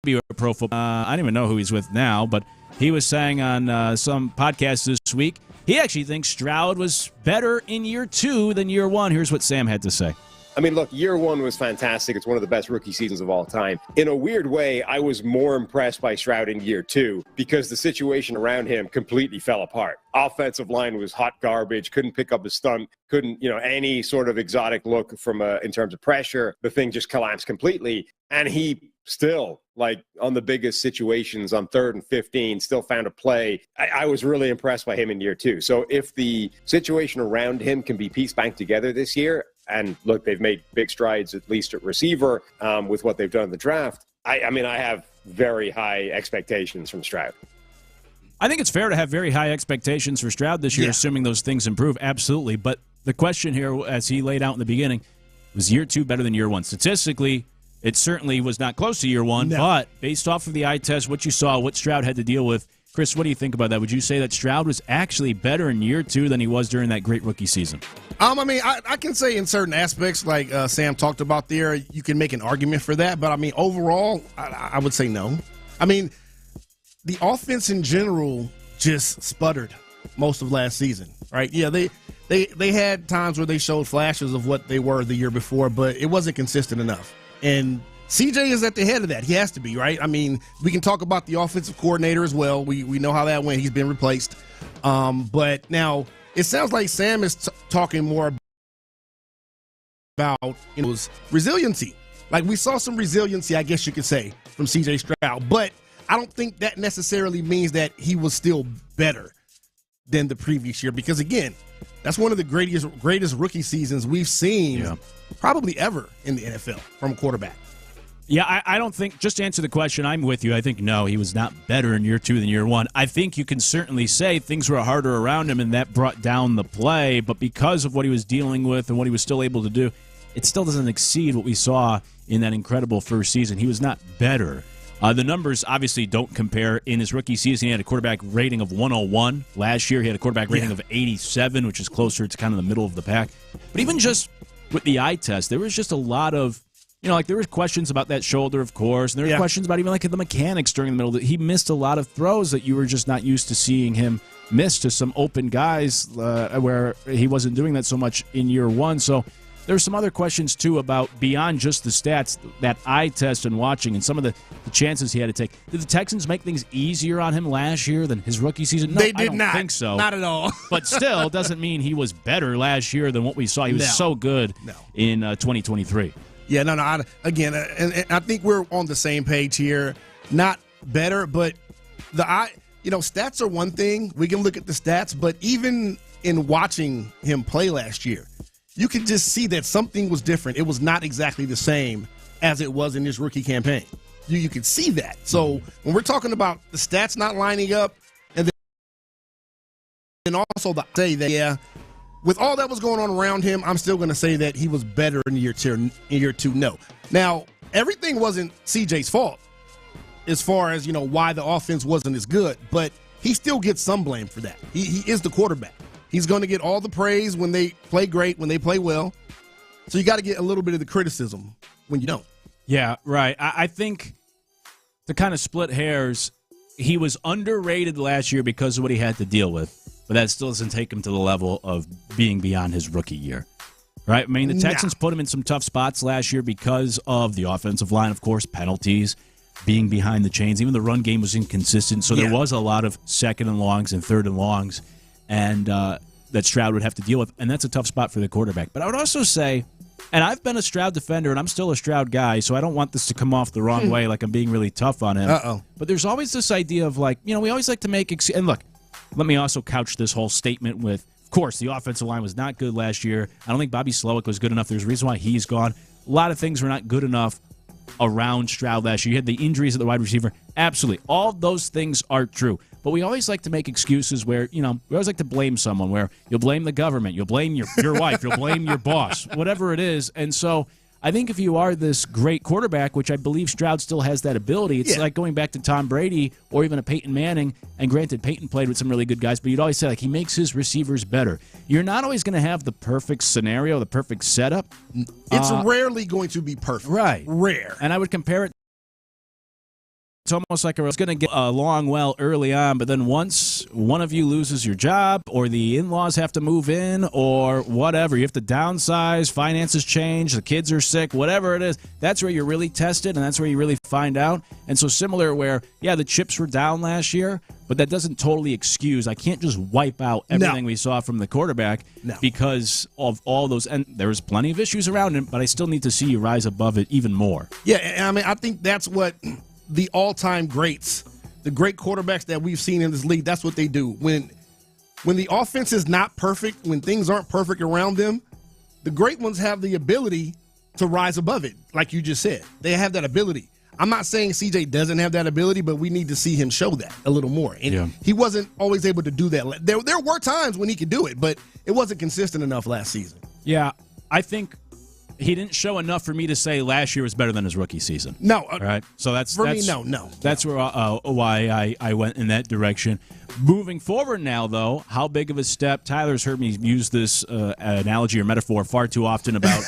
be a pro football, I don't even know who he's with now, but he was saying on some podcast this week, he actually thinks Stroud was better in year 2 than year 1. Here's what Sam had to say. I mean, look, year 1 was fantastic. It's one of the best rookie seasons of all time. In a weird way, I was more impressed by Stroud in year 2 because the situation around him completely fell apart. Offensive line was hot garbage, couldn't pick up a stunt, couldn't, any sort of exotic look from in terms of pressure. The thing just collapsed completely. And he still, on the biggest situations on 3rd and 15, still found a play. I was really impressed by him in year 2. So if the situation around him can be pieced back together this year, and look, they've made big strides, at least at receiver, with what they've done in the draft. I have very high expectations from Stroud. I think it's fair to have very high expectations for Stroud this year, assuming those things improve. Absolutely. But the question here, as he laid out in the beginning, was year 2 better than year 1? Statistically, it certainly was not close to year 1, but based off of the eye test, what you saw, what Stroud had to deal with, Chris, what do you think about that? Would you say that Stroud was actually better in year 2 than he was during that great rookie season? I can say in certain aspects, like Sam talked about there, you can make an argument for that. But, overall, I would say no. The offense in general just sputtered most of last season, right? Yeah, they had times where they showed flashes of what they were the year before, but it wasn't consistent enough. And CJ is at the head of that. He has to be, right? We can talk about the offensive coordinator as well. We know how that went. He's been replaced. But now it sounds like Sam is talking more about resiliency. We saw some resiliency, I guess you could say, from CJ Stroud. But I don't think that necessarily means that he was still better than the previous year. Because, again, that's one of the greatest rookie seasons we've seen probably ever in the NFL from a quarterback. Yeah, I don't think, just to answer the question, I'm with you. I think, no, he was not better in year 2 than year 1. I think you can certainly say things were harder around him and that brought down the play, but because of what he was dealing with and what he was still able to do, it still doesn't exceed what we saw in that incredible first season. He was not better. The numbers obviously don't compare. In his rookie season, he had a quarterback rating of 101. Last year, he had a quarterback rating of 87, which is closer to kind of the middle of the pack. But even just with the eye test, there was just a lot of, there were questions about that shoulder, of course, and there were questions about even the mechanics during the middle. He missed a lot of throws that you were just not used to seeing him miss to some open guys where he wasn't doing that so much in year 1. So there's some other questions, too, about beyond just the stats, that eye test and watching and some of the chances he had to take. Did the Texans make things easier on him last year than his rookie season? No, they did I don't think so. Not at all. But still, doesn't mean he was better last year than what we saw. He was so good in 2023. Yeah, no. Again, and I think we're on the same page here. Not better, but stats are one thing. We can look at the stats, but even in watching him play last year, you could just see that something was different. It was not exactly the same as it was in his rookie campaign. You could see that. So when we're talking about the stats not lining up, and then also say that, with all that was going on around him, I'm still going to say that he was better in year 2. No. Now, everything wasn't CJ's fault as far as, why the offense wasn't as good, but he still gets some blame for that. He is the quarterback. He's going to get all the praise when they play great, when they play well. So you got to get a little bit of the criticism when you don't. Yeah, right. I think to kind of split hairs, he was underrated last year because of what he had to deal with, but that still doesn't take him to the level of being beyond his rookie year. Right? The Texans put him in some tough spots last year because of the offensive line, of course, penalties. being behind the chains. Even the run game was inconsistent, so there was a lot of second and longs and third and longs, and that Stroud would have to deal with, and that's a tough spot for the quarterback. But I would also say, and I've been a Stroud defender, and I'm still a Stroud guy, so I don't want this to come off the wrong way, like I'm being really tough on him. But there's always this idea of, like, we always like to make and look, let me also couch this whole statement with, of course, the offensive line was not good last year. I don't think Bobby Slowick was good enough. There's a reason why he's gone. A lot of things were not good enough around Stroud last year. You had the injuries at the wide receiver. Absolutely. All those things are true. But we always like to make excuses where, we always like to blame someone, where you'll blame the government, you'll blame your wife, you'll blame your boss, whatever it is. And so I think if you are this great quarterback, which I believe Stroud still has that ability, it's like going back to Tom Brady or even a Peyton Manning. And granted, Peyton played with some really good guys, but you'd always say, like, he makes his receivers better. You're not always going to have the perfect scenario, the perfect setup. It's rarely going to be perfect. Right. Rare. And I would compare it. It's almost like it's going to get along well early on, but then once one of you loses your job or the in-laws have to move in or whatever, you have to downsize, finances change, the kids are sick, whatever it is, that's where you're really tested and that's where you really find out. And so similar where, the chips were down last year, but that doesn't totally excuse. I can't just wipe out everything we saw from the quarterback because of all those. And there was plenty of issues around him, but I still need to see you rise above it even more. Yeah, I mean, I think that's what the all-time greats, the great quarterbacks that we've seen in this league, that's what they do. When the offense is not perfect, when things aren't perfect around them, the great ones have the ability to rise above it, like you just said. They have that ability. I'm not saying CJ doesn't have that ability, but we need to see him show that a little more. And he wasn't always able to do that. There were times when he could do it, but it wasn't consistent enough last season. Yeah, I think he didn't show enough for me to say last year was better than his rookie season. No. All right. So that's me, no. That's where why I went in that direction. Moving forward now, though, how big of a step? Tyler's heard me use this analogy or metaphor far too often about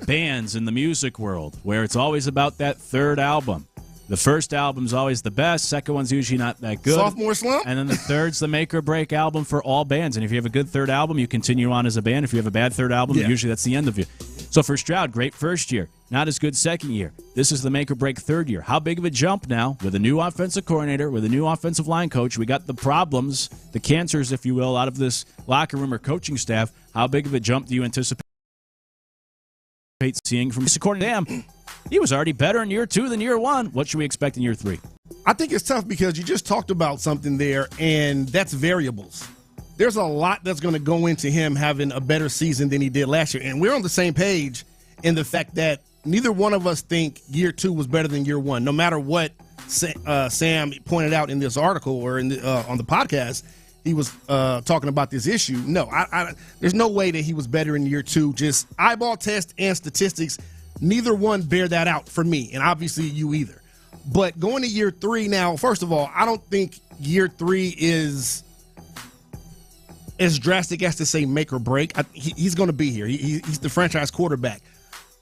bands in the music world, where it's always about that third album. The first album's always the best. Second one's usually not that good. Sophomore slump. And then the third's the make or break album for all bands. And if you have a good third album, you continue on as a band. If you have a bad third album, usually that's the end of you. So for Stroud, great first year. Not as good second year. This is the make or break third year. How big of a jump now with a new offensive coordinator, with a new offensive line coach? We got the problems, the cancers, if you will, out of this locker room or coaching staff. How big of a jump do you anticipate seeing from this? According to them, he was already better in year 2 than year 1. What should we expect in year 3? I think it's tough because you just talked about something there, and that's variables. There's a lot that's going to go into him having a better season than he did last year. And we're on the same page in the fact that neither one of us think year 2 was better than year 1, no matter what Sam pointed out in this article or in on the podcast. He was talking about this issue. No, there's no way that he was better in year 2. Just eyeball test and statistics, neither one bear that out for me, and obviously you either. But going to year 3 now, first of all, I don't think year 3 is as drastic as to say make or break. He's going to be here. He's the franchise quarterback.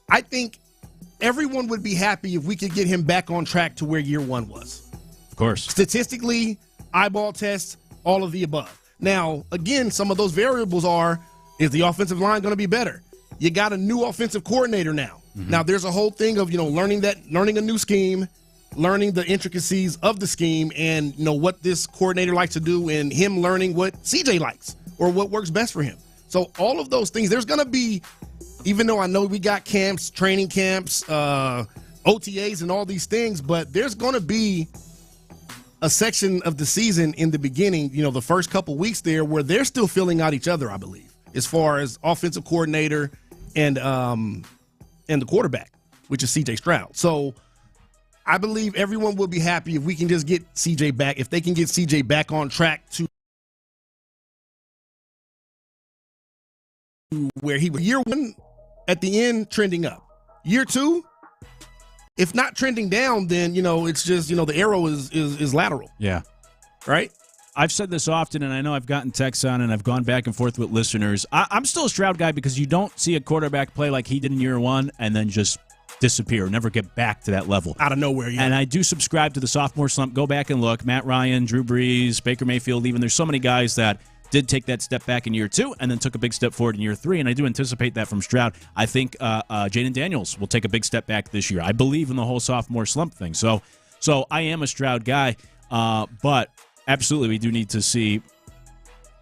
I think everyone would be happy if we could get him back on track to where year 1 was. Of course. Statistically, eyeball tests, all of the above. Now, again, some of those variables is the offensive line going to be better? You got a new offensive coordinator now. Mm-hmm. Now, there's a whole thing of, learning a new scheme, learning the intricacies of the scheme and, what this coordinator likes to do and him learning what CJ likes or what works best for him. So all of those things, there's going to be, even though I know we got camps, training camps, OTAs and all these things, but there's going to be a section of the season in the beginning, the first couple weeks there where they're still filling out each other, I believe, as far as offensive coordinator and the quarterback, which is CJ Stroud. So I believe everyone will be happy if we can just get CJ back, if they can get CJ back on track to where he was. Year 1 at the end trending up. Year 2, if not trending down, then, it's just, the arrow is lateral. Yeah. Right? I've said this often, and I know I've gotten texts on, and I've gone back and forth with listeners. I'm still a Stroud guy because you don't see a quarterback play like he did in year 1 and then just disappear, never get back to that level. Out of nowhere, yeah. And I do subscribe to the sophomore slump. Go back and look. Matt Ryan, Drew Brees, Baker Mayfield, even. There's so many guys that did take that step back in year 2 and then took a big step forward in year 3, and I do anticipate that from Stroud. I think Jaden Daniels will take a big step back this year. I believe in the whole sophomore slump thing. So So I am a Stroud guy, but absolutely we do need to see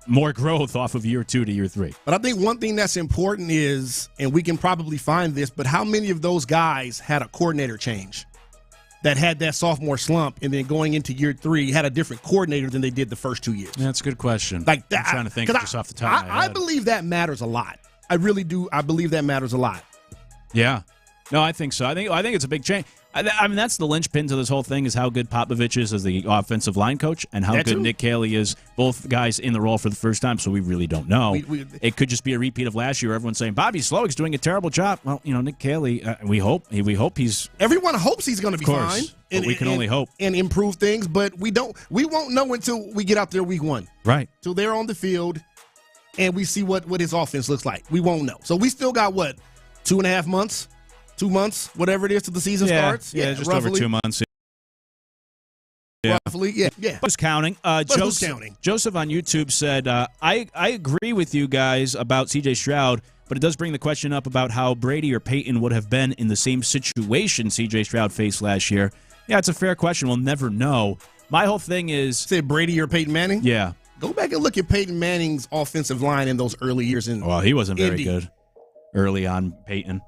more growth off of year 2 to year 3. But I think one thing that's important is, and we can probably find this, but how many of those guys had a coordinator change that had that sophomore slump and then going into year 3 had a different coordinator than they did the first 2 years? Yeah, that's a good question. Like that, I'm trying to think just off the top of my head. I believe that matters a lot. I really do. I believe that matters a lot. Yeah. No, I think so. I think it's a big change. I mean, that's the linchpin to this whole thing is how good Popovich is as the offensive line coach and how good Nick Caley is, both guys in the role for the first time, so we really don't know. It could just be a repeat of last year. Everyone's saying, Bobby Slowick's doing a terrible job. Well, Nick Caley, we hope he's... Everyone hopes he's going to be fine. But we can only hope. And improve things, but we won't know until we get out there week 1. Right. Till they're on the field and we see what his offense looks like. We won't know. So we still got, 2.5 months? 2 months, whatever it is till the season starts. Yeah, just roughly. Over 2 months. Yeah. Roughly, yeah. Who's counting? Who's counting? Joseph on YouTube said, I agree with you guys about C.J. Stroud, but it does bring the question up about how Brady or Peyton would have been in the same situation C.J. Stroud faced last year. Yeah, it's a fair question. We'll never know. My whole thing is... Say Brady or Peyton Manning? Yeah. Go back and look at Peyton Manning's offensive line in those early years. Well, he wasn't very good early on, Peyton.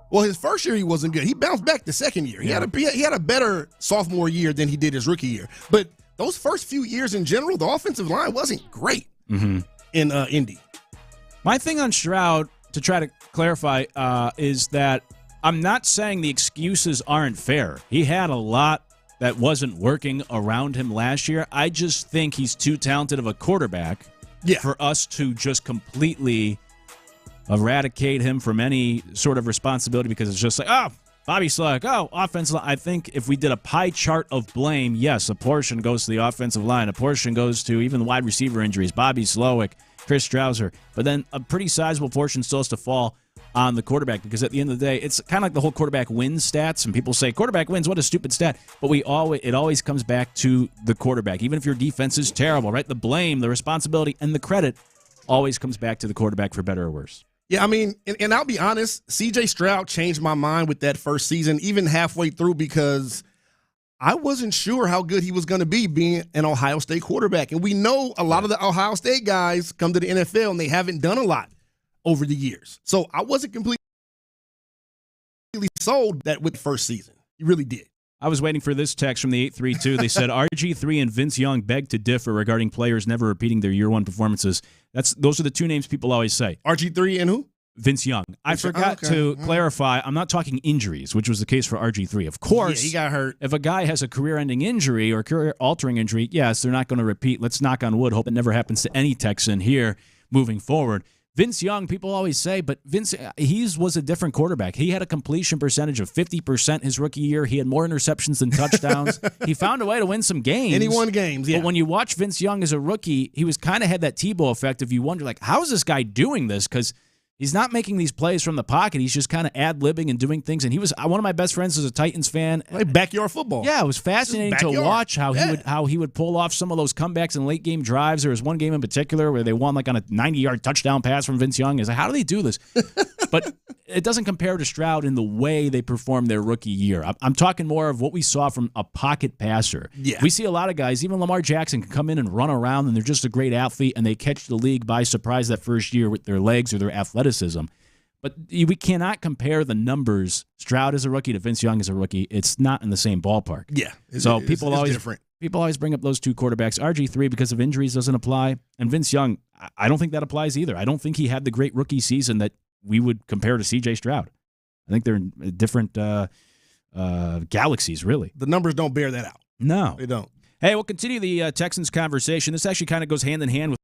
Well, his first year he wasn't good. He bounced back the second year. He had a better sophomore year than he did his rookie year. But those first few years in general, the offensive line wasn't great in Indy. My thing on Stroud, to try to clarify, is that I'm not saying the excuses aren't fair. He had a lot that wasn't working around him last year. I just think he's too talented of a quarterback for us to just completely eradicate him from any sort of responsibility because it's just like, Bobby Slowick, offensive line. I think if we did a pie chart of blame, yes, a portion goes to the offensive line. A portion goes to even the wide receiver injuries, Bobby Slowick, Chris Strouser. But then a pretty sizable portion still has to fall on the quarterback because at the end of the day, it's kind of like the whole quarterback wins stats. And people say, quarterback wins, what a stupid stat. But it always comes back to the quarterback. Even if your defense is terrible, right? The blame, the responsibility, and the credit always comes back to the quarterback for better or worse. Yeah, I mean, and I'll be honest, C.J. Stroud changed my mind with that first season, even halfway through, because I wasn't sure how good he was going to be being an Ohio State quarterback. And we know a lot of the Ohio State guys come to the NFL, and they haven't done a lot over the years. So I wasn't completely sold that with the first season. He really did. I was waiting for this text from the 832. They said RG3 and Vince Young beg to differ regarding players never repeating their year 1 performances. Those are the two names people always say. RG3 and who? Vince Young. I forgot to clarify. I'm not talking injuries, which was the case for RG3. Of course, he got hurt. If a guy has a career-ending injury or career-altering injury, yes, they're not going to repeat. Let's knock on wood. Hope it never happens to any Texan here moving forward. Vince Young, people always say, but Vince, he was a different quarterback. He had a completion percentage of 50% his rookie year. He had more interceptions than touchdowns. He found a way to win some games. And he won games, yeah. But when you watch Vince Young as a rookie, he was kind of had that Tebow effect if you wonder, like, how is this guy doing this? Because he's not making these plays from the pocket. He's just kind of ad-libbing and doing things. And he was one of my best friends as a Titans fan. Like backyard football. Yeah, it was fascinating to watch how he would pull off some of those comebacks in late game drives. There was one game in particular where they won like on a 90-yard touchdown pass from Vince Young. It's like, how do they do this? But it doesn't compare to Stroud in the way they performed their rookie year. I'm talking more of what we saw from a pocket passer. Yeah. We see a lot of guys, even Lamar Jackson, can come in and run around, and they're just a great athlete, and they catch the league by surprise that first year with their legs or their athleticism. But we cannot compare the numbers. Stroud is a rookie to Vince Young is a rookie. It's not in the same ballpark. Yeah. People always bring up those two quarterbacks. RG3, because of injuries, doesn't apply. And Vince Young, I don't think that applies either. I don't think he had the great rookie season that we would compare to C.J. Stroud. I think they're in different galaxies, really. The numbers don't bear that out. No. They don't. Hey, we'll continue the Texans conversation. This actually kind of goes hand in hand with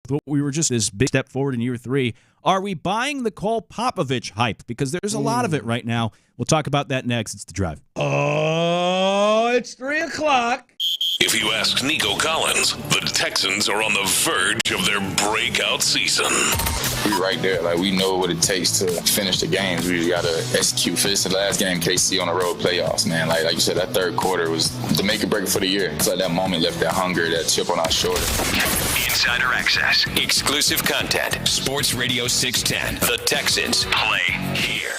what we were just this big step forward in year 3. Are we buying the Cole Popovich hype? Because there's a lot of it right now. We'll talk about that next. It's The Drive. Oh, it's 3 o'clock. If you ask Nico Collins, the Texans are on the verge of their breakout season. We right there. Like, we know what it takes to finish the games. We just got to execute. Finish the last game, KC on the road playoffs, man. Like you said, that third quarter was the make or break for the year. It's like that moment left that hunger, that chip on our shoulder. Insider access, exclusive content. Sports Radio 610. The Texans play here.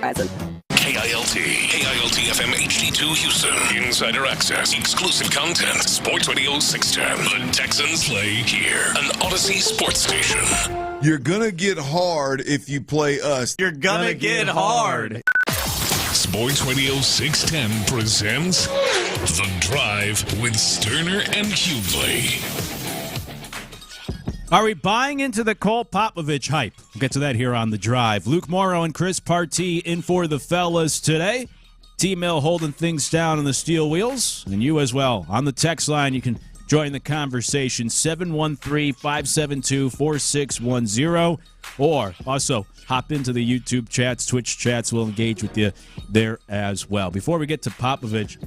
horizon. KILT FM HD2 Houston. Insider access, exclusive content. Sports Radio 610. The Texans play here. An Odyssey sports station. You're gonna get hard if you play us. You're gonna get hard. Sports Radio 610 presents The Drive with Stoerner and Hughley. Are we buying into the Cole Popovich hype? We'll get to that here on The Drive. Luke Morrow and Chris Partee in for the fellas today. T-Mill holding things down on the steel wheels, and you as well. On the text line, you can join the conversation, 713-572-4610, or also hop into the YouTube chats, Twitch chats. We'll engage with you there as well. Before we get to Popovich,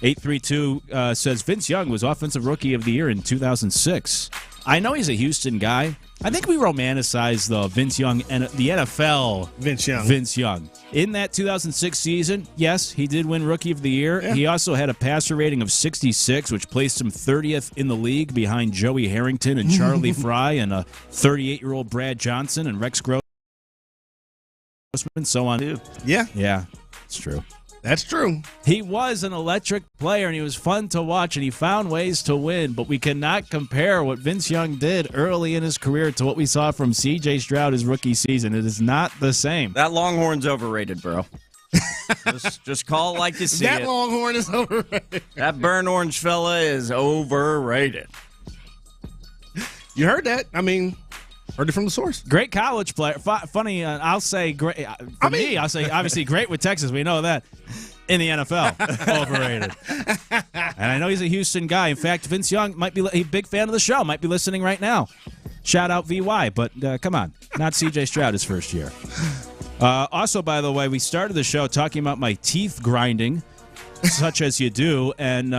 832 says Vince Young was Offensive Rookie of the Year in 2006. I know he's a Houston guy. I think we romanticize the Vince Young and the NFL. Vince Young. In that 2006 season, yes, he did win Rookie of the Year. Yeah. He also had a passer rating of 66, which placed him 30th in the league behind Joey Harrington and Charlie Fry and a 38-year-old Brad Johnson and Rex Grossman, so on. Yeah. Yeah, it's true. That's true. He was an electric player, and he was fun to watch, and he found ways to win, but we cannot compare what Vince Young did early in his career to what we saw from C.J. Stroud his rookie season. It is not the same. That Longhorn's overrated, bro. just call it like you see that it. That Longhorn is overrated. That burnt orange fella is overrated. You heard that? I mean, heard it from the source. Great college player. Funny, I'll say great. I'll say obviously great with Texas. We know that. In the NFL, overrated. And I know he's a Houston guy. In fact, Vince Young might be a big fan of the show. Might be listening right now. Shout out VY, but come on, not C.J. Stroud his first year. Also, by the way, we started the show talking about my teeth grinding, such as you do, and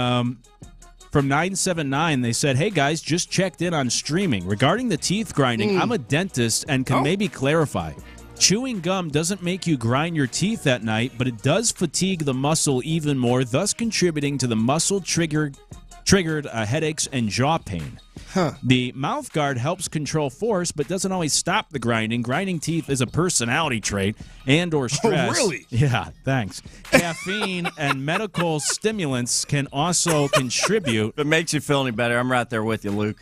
from 979, they said, hey, guys, just checked in on streaming. Regarding the teeth grinding, I'm a dentist and can maybe clarify. Chewing gum doesn't make you grind your teeth at night, but it does fatigue the muscle even more, thus contributing to the muscle-triggered headaches and jaw pain. The mouth guard helps control force, but doesn't always stop the grinding. Grinding teeth is a personality trait and or stress. Oh, really? Yeah, thanks. Caffeine and medical stimulants can also contribute. If it makes you feel any better, I'm right there with you, Luke.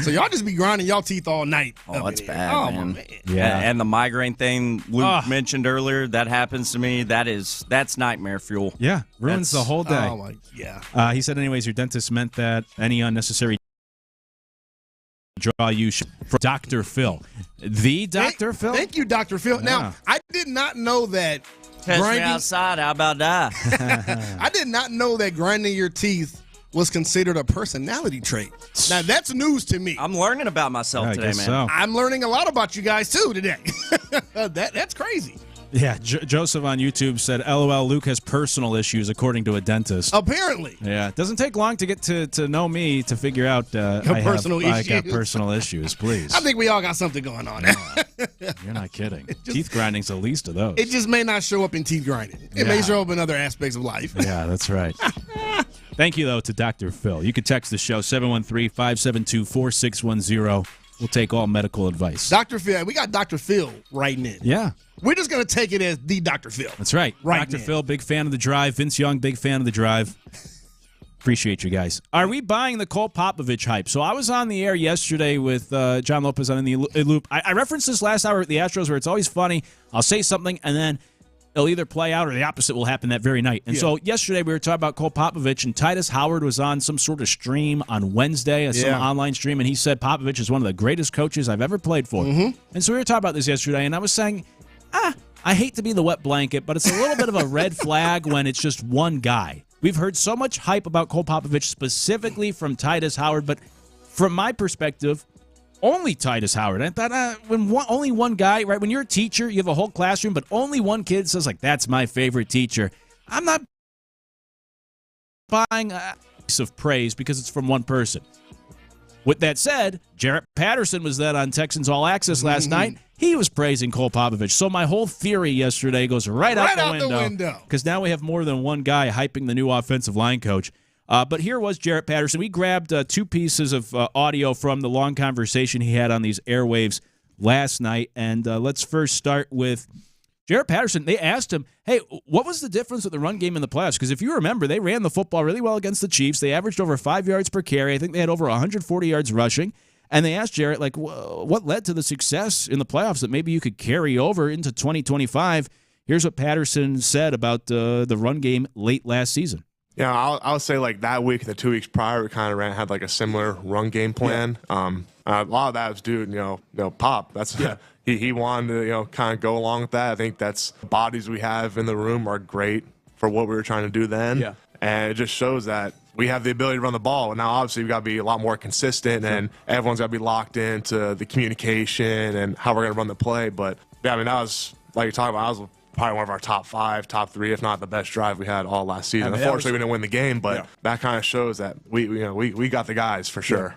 So y'all just be grinding y'all teeth all night. Oh, that's bad, man. Yeah. And the migrine thing Luke mentioned earlier, that happens to me. That's nightmare fuel. Yeah, ruins the whole day. Oh, my, yeah. He said, anyways, your dentist meant that any unnecessary draw you for Dr. Phil. The Dr. Phil? Thank you, Dr. Phil. Yeah. Now, I did not know that Test me outside. How about that? I did not know that grinding your teeth was considered a personality trait. Now, that's news to me. I'm learning about myself today, man. So. I'm learning a lot about you guys, too, today. That's crazy. Yeah, Joseph on YouTube said, LOL, Luke has personal issues, according to a dentist. Apparently. Yeah, it doesn't take long to get to know me to figure out I got personal issues, please. I think we all got something going on. You're not kidding. Teeth grinding's the least of those. It just may not show up in teeth grinding. It may show up in other aspects of life. Yeah, that's right. Thank you, though, to Dr. Phil. You could text the show, 713-572-4610. We'll take all medical advice. Dr. Phil, we got Dr. Phil writing in. Yeah. We're just going to take it as the Dr. Phil. That's right. Dr. Phil, big fan of the drive. Vince Young, big fan of the drive. Appreciate you guys. Are we buying the Cole Popovich hype? So I was on the air yesterday with John Lopez on the Loop. I referenced this last hour at the Astros where it's always funny. I'll say something and then it'll either play out or the opposite will happen that very night. And so yesterday we were talking about Cole Popovich, and Titus Howard was on some sort of stream on Wednesday, some online stream, and he said Popovich is one of the greatest coaches I've ever played for. And so we were talking about this yesterday, and I was saying, I hate to be the wet blanket, but it's a little bit of a red flag when it's just one guy. We've heard so much hype about Cole Popovich, specifically from Titus Howard, but from my perspective, only Titus Howard. I thought only one guy, right? When you're a teacher, you have a whole classroom, but only one kid says, like, that's my favorite teacher. I'm not buying a piece of praise because it's from one person. With that said, Jarrett Patterson was that on Texans All-Access last night. He was praising Cole Popovich. So my whole theory yesterday goes right out the window. Because now we have more than one guy hyping the new offensive line coach. But here was Jarrett Patterson. We grabbed two pieces of audio from the long conversation he had on these airwaves last night. And let's first start with Jarrett Patterson, they asked him, hey, what was the difference with the run game in the playoffs? Because if you remember, they ran the football really well against the Chiefs. They averaged over 5 yards per carry. I think they had over 140 yards rushing. And they asked Jarrett, like, what led to the success in the playoffs that maybe you could carry over into 2025? Here's what Patterson said about the run game late last season. Yeah, I'll say like that week, the 2 weeks prior, we kind of had like a similar run game plan. Yeah. A lot of that was due, Pop. That's he wanted to kind of go along with that. I think that's the bodies we have in the room are great for what we were trying to do then. Yeah. And it just shows that we have the ability to run the ball. And now, obviously, we've got to be a lot more consistent, and everyone's got to be locked into the communication and how we're going to run the play. But, yeah, I mean, that was, like you're talking about, that was probably one of our top 5, top 3, if not the best drive we had all last season. Unfortunately, we didn't win the game, but that kind of shows that we got the guys for sure. Yeah.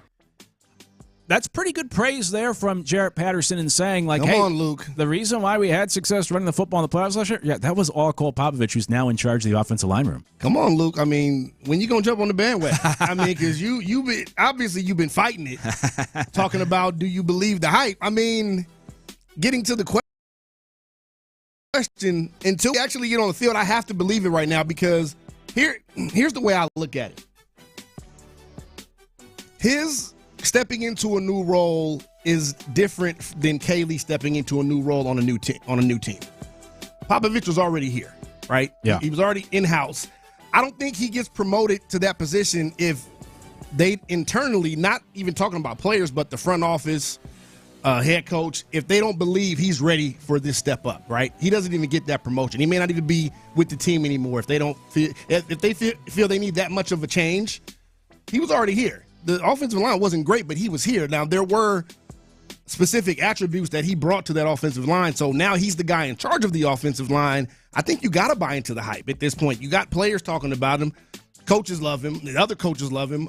That's pretty good praise there from Jarrett Patterson in saying, like, Come hey, on, Luke. The reason why we had success running the football in the playoffs last year, that was all Cole Popovich, who's now in charge of the offensive line room. Come on, Luke. I mean, when you going to jump on the bandwagon? I mean, because you've been fighting it, talking about do you believe the hype? I mean, getting to the question, until we actually get on the field, I have to believe it right now because here's the way I look at it. His stepping into a new role is different than Kaylee stepping into a new role on a new team. Popovich was already here, right? Yeah. He was already in-house. I don't think he gets promoted to that position if they internally, not even talking about players, but the front office, head coach, if they don't believe he's ready for this step up, right? He doesn't even get that promotion. He may not even be with the team anymore if they don't feel they need that much of a change. He was already here. The offensive line wasn't great, but he was here. Now, there were specific attributes that he brought to that offensive line, so now he's the guy in charge of the offensive line. I think you got to buy into the hype at this point. You got players talking about him. Coaches love him. The other coaches love him.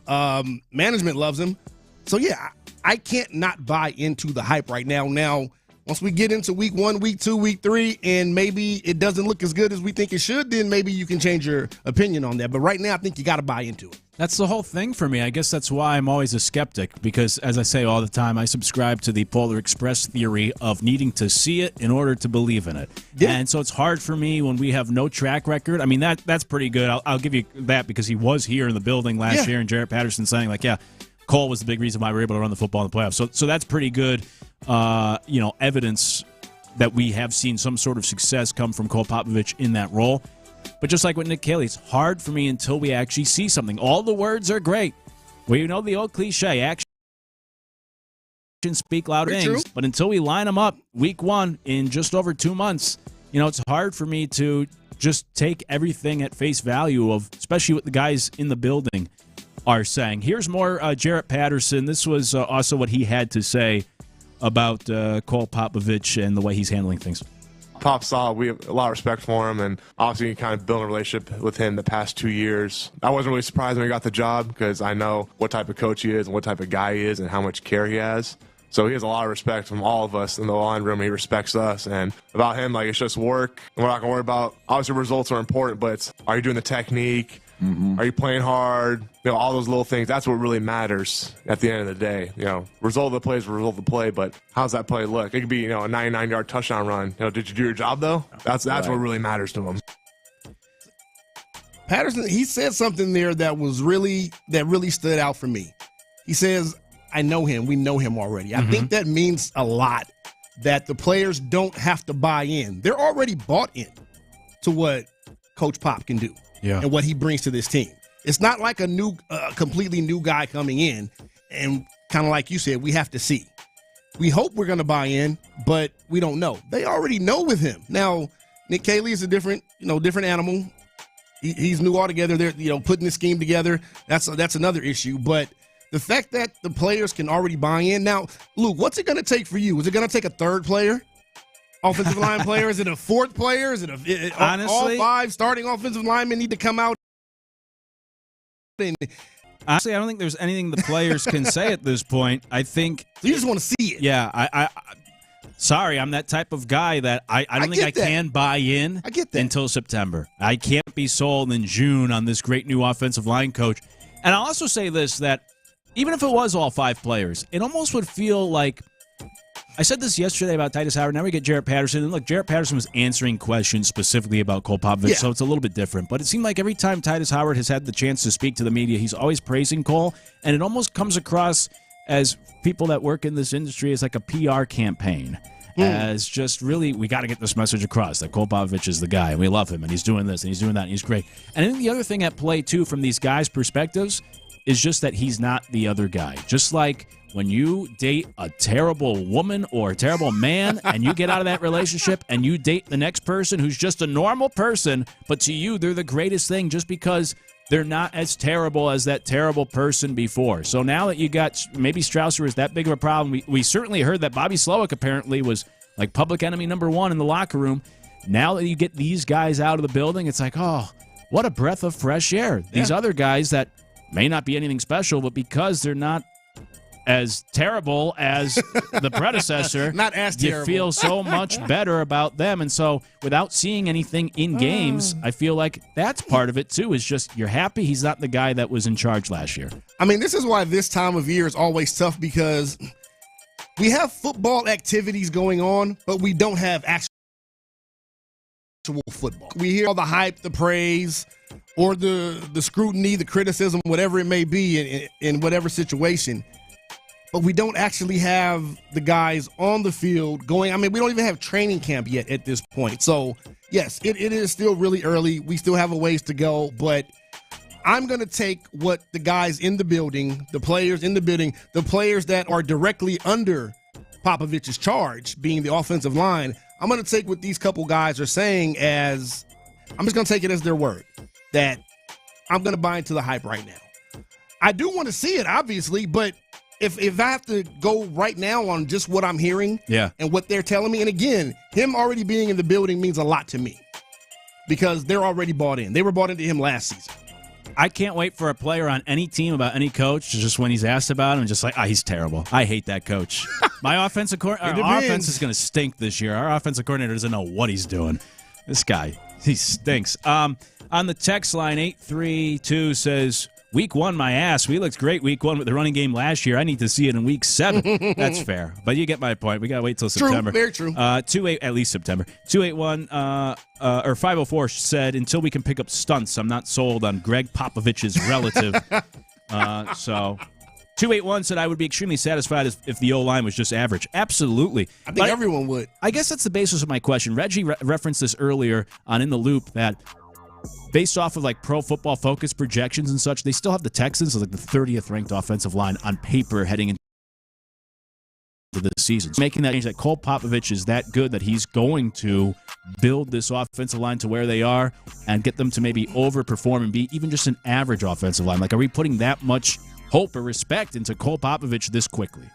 Management loves him. So, yeah, I can't not buy into the hype right now. Now, once we get into week 1, week 2, week 3, and maybe it doesn't look as good as we think it should, then maybe you can change your opinion on that. But right now, I think you got to buy into it. That's the whole thing for me. I guess that's why I'm always a skeptic because, as I say all the time, I subscribe to the Polar Express theory of needing to see it in order to believe in it. Yeah. And so it's hard for me when we have no track record. I mean, that's pretty good. I'll give you that because he was here in the building last year, and Jarrett Patterson saying, like, Cole was the big reason why we were able to run the football in the playoffs. So that's pretty good, evidence that we have seen some sort of success come from Cole Popovich in that role. But just like with Nick Caley, it's hard for me until we actually see something. All the words are great. Well, the old cliche, action speak louder things. But until we line them up week 1 in just over 2 months, it's hard for me to just take everything at face value of, especially what the guys in the building are saying. Here's more Jarrett Patterson. This was also what he had to say about Cole Popovich and the way he's handling things. Pop saw, we have a lot of respect for him, and obviously kind of building a relationship with him the past 2 years. I wasn't really surprised when he got the job because I know what type of coach he is and what type of guy he is and how much care he has. So he has a lot of respect from all of us in the line room. He respects us. And about him, like, it's just work. We're not going to worry about, obviously results are important, but it's, are you doing the technique? Mm-hmm. Are you playing hard? All those little things. That's what really matters at the end of the day. Result of the play is the result of the play, but how's that play look? It could be, a 99-yard touchdown run. Did you do your job, though? That's right. What really matters to him. Patterson, he said something there that really stood out for me. He says, I know him. We know him already. I think that means a lot that the players don't have to buy in. They're already bought in to what Coach Pop can do. Yeah. And what he brings to this team. It's not like a completely new guy coming in, and kind of like you said, we have to see. We hope we're going to buy in, but we don't know. They already know with him. Now, Nick Caley is a different animal. He's new altogether. They're putting the scheme together. That's another issue. But the fact that the players can already buy in. Now, Luke, what's it going to take for you? Is it going to take a third player? Offensive line player? Is it a fourth player? Is it honestly, all 5 starting offensive linemen need to come out? Honestly, I don't think there's anything the players can say at this point. I think you just want to see it. Yeah, sorry, I'm that type of guy that I don't think I can buy in until September. I can't be sold in June on this great new offensive line coach. And I'll also say this, that even if it was all 5 players, it almost would feel like I said this yesterday about Titus Howard. Now we get Jarrett Patterson. And look, Jarrett Patterson was answering questions specifically about Cole Popovich, so it's a little bit different. But it seemed like every time Titus Howard has had the chance to speak to the media, he's always praising Cole. And it almost comes across as people that work in this industry as like a PR campaign. As just really, we got to get this message across that Cole Popovich is the guy, and we love him, and he's doing this, and he's doing that, and he's great. And I think the other thing at play, too, from these guys' perspectives is just that he's not the other guy. Just like when you date a terrible woman or a terrible man and you get out of that relationship and you date the next person who's just a normal person, but to you, they're the greatest thing just because they're not as terrible as that terrible person before. So now that you got maybe Strausser is that big of a problem, we certainly heard that Bobby Slowick apparently was like public enemy number one in the locker room. Now that you get these guys out of the building, it's like, oh, what a breath of fresh air. These other guys that may not be anything special, but because they're not as terrible as the predecessor, not as terrible. You feel so much better about them. And so without seeing anything in games, I feel like that's part of it too, is just you're happy he's not the guy that was in charge last year. I mean, this is why this time of year is always tough, because we have football activities going on, but we don't have actual football. We hear all the hype, the praise, or the scrutiny, the criticism, whatever it may be in whatever situation. But we don't actually have the guys on the field going. I mean, we don't even have training camp yet at this point. So, yes, it is still really early. We still have a ways to go. But I'm going to take what the guys in the building, the players in the building, the players that are directly under Popovich's charge, being the offensive line, I'm going to take what these couple guys are saying as, I'm just going to take it as their word, that I'm going to buy into the hype right now. I do want to see it, obviously, but if I have to go right now on just what I'm hearing and what they're telling me, and again, him already being in the building means a lot to me because they're already bought in. They were bought into him last season. I can't wait for a player on any team about any coach, just when he's asked about him, just like, he's terrible. I hate that coach. My offensive coordinator, our offense is going to stink this year. Our offensive coordinator doesn't know what he's doing. This guy, he stinks. On the text line, 832 says, Week 1, my ass. We looked great week 1 with the running game last year. I need to see it in week 7. That's fair. But you get my point. We got to wait till September. True, very true. 28, at least September. 281 or 504 said, until we can pick up stunts, I'm not sold on Greg Popovich's relative. So 281 said, I would be extremely satisfied if the O-line was just average. Absolutely. I think everyone would. I guess that's the basis of my question. Reggie referenced this earlier on In the Loop, that based off of like Pro Football Focus projections and such, they still have the Texans as like the 30th ranked offensive line on paper heading into the season. So making that change, that Cole Popovich is that good that he's going to build this offensive line to where they are and get them to maybe overperform and be even just an average offensive line. Like, are we putting that much hope or respect into Cole Popovich this quickly?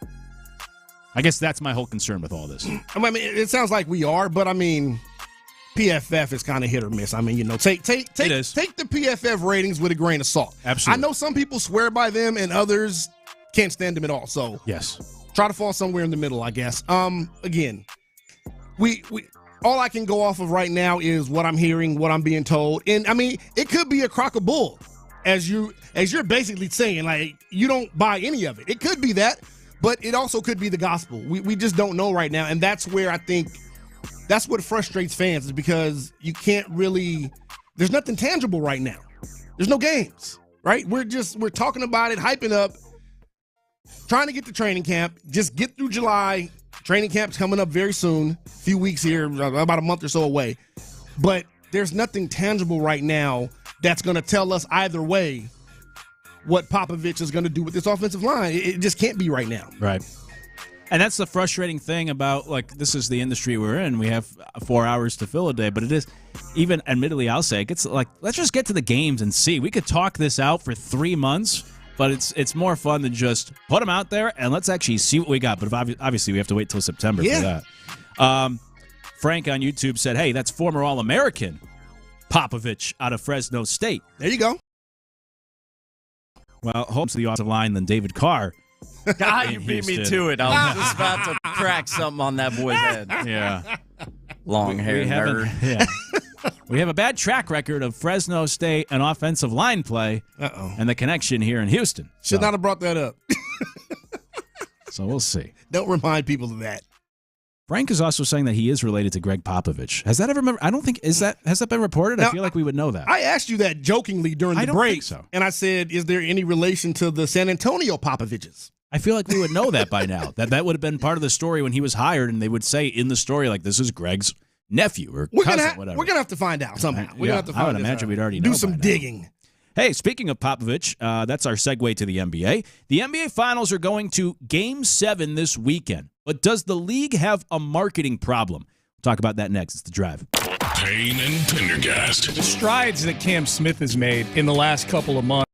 I guess that's my whole concern with all this. I mean, it sounds like we are, but I mean, PFF is kind of hit or miss. I mean, take the PFF ratings with a grain of salt. Absolutely. I know some people swear by them and others can't stand them at all. So yes, try to fall somewhere in the middle, I guess. Again, we all I can go off of right now is what I'm hearing, what I'm being told, and I mean, it could be a crock of bull, as you're basically saying, like, you don't buy any of it. It could be that, but it also could be the gospel. We just don't know right now, and that's where I think. That's what frustrates fans, is because you can't really – there's nothing tangible right now. There's no games, right? We're talking about it, hyping up, trying to get to training camp. Just get through July. Training camp's coming up very soon, a few weeks here, about a month or so away. But there's nothing tangible right now that's going to tell us either way what Popovich is going to do with this offensive line. It just can't be right now. Right. And that's the frustrating thing about, like, this is the industry we're in. We have 4 hours to fill a day, but it is, even admittedly, I'll say, it gets like, let's just get to the games and see. We could talk this out for 3 months, but it's more fun than just put them out there and let's actually see what we got. But obviously we have to wait till September for that. Frank on YouTube said, hey, that's former All-American Popovich out of Fresno State. There you go. Well, hopes the offensive line than David Carr. God, you beat me to it. I was just about to crack something on that boy's head. Yeah. Long hair nerd. Yeah. We have a bad track record of Fresno State and offensive line play and the connection here in Houston. Should not have brought that up. So we'll see. Don't remind people of that. Frank is also saying that he is related to Greg Popovich. Has that ever been? I don't think has that been reported? Now, I feel like we would know that. I asked you that jokingly during the break, and I said, "Is there any relation to the San Antonio Popoviches?" I feel like we would know that by now. That would have been part of the story when he was hired, and they would say in the story like, "This is Greg's nephew or cousin, whatever." We're gonna have to find out somehow. We're gonna have to find I would imagine we'd already know. Do some digging. Hey, speaking of Popovich, that's our segue to the NBA. The NBA Finals are going to Game 7 this weekend. But does the league have a marketing problem? We'll talk about that next. It's The Drive. Payne and Pendergast. The strides that Cam Smith has made in the last couple of months.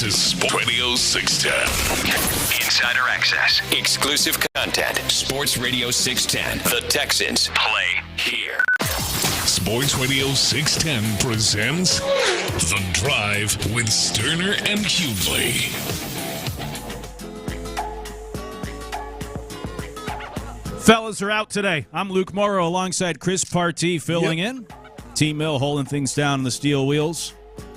Sports Radio 610. Insider access. Exclusive content. Sports Radio 610. The Texans play here. Sports Radio 610 presents The Drive with Stoerner and Hughley. Fellas are out today. I'm Luke Morrow alongside Chris Partee filling in. T Mill holding things down on the steel wheels.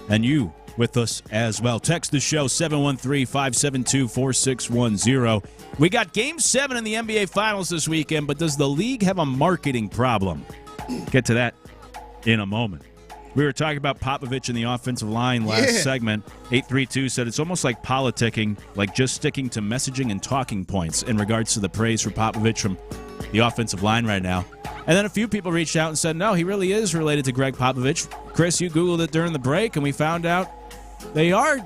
And you with us as well. Text the show 713-572-4610. We got Game 7 in the NBA Finals this weekend, but does the league have a marketing problem? Get to that in a moment. We were talking about Popovich and the offensive line last segment. 832 said it's almost like politicking, like just sticking to messaging and talking points in regards to the praise for Popovich from the offensive line right now. And then a few people reached out and said, no, he really is related to Greg Popovich. Chris, you Googled it during the break, and we found out they are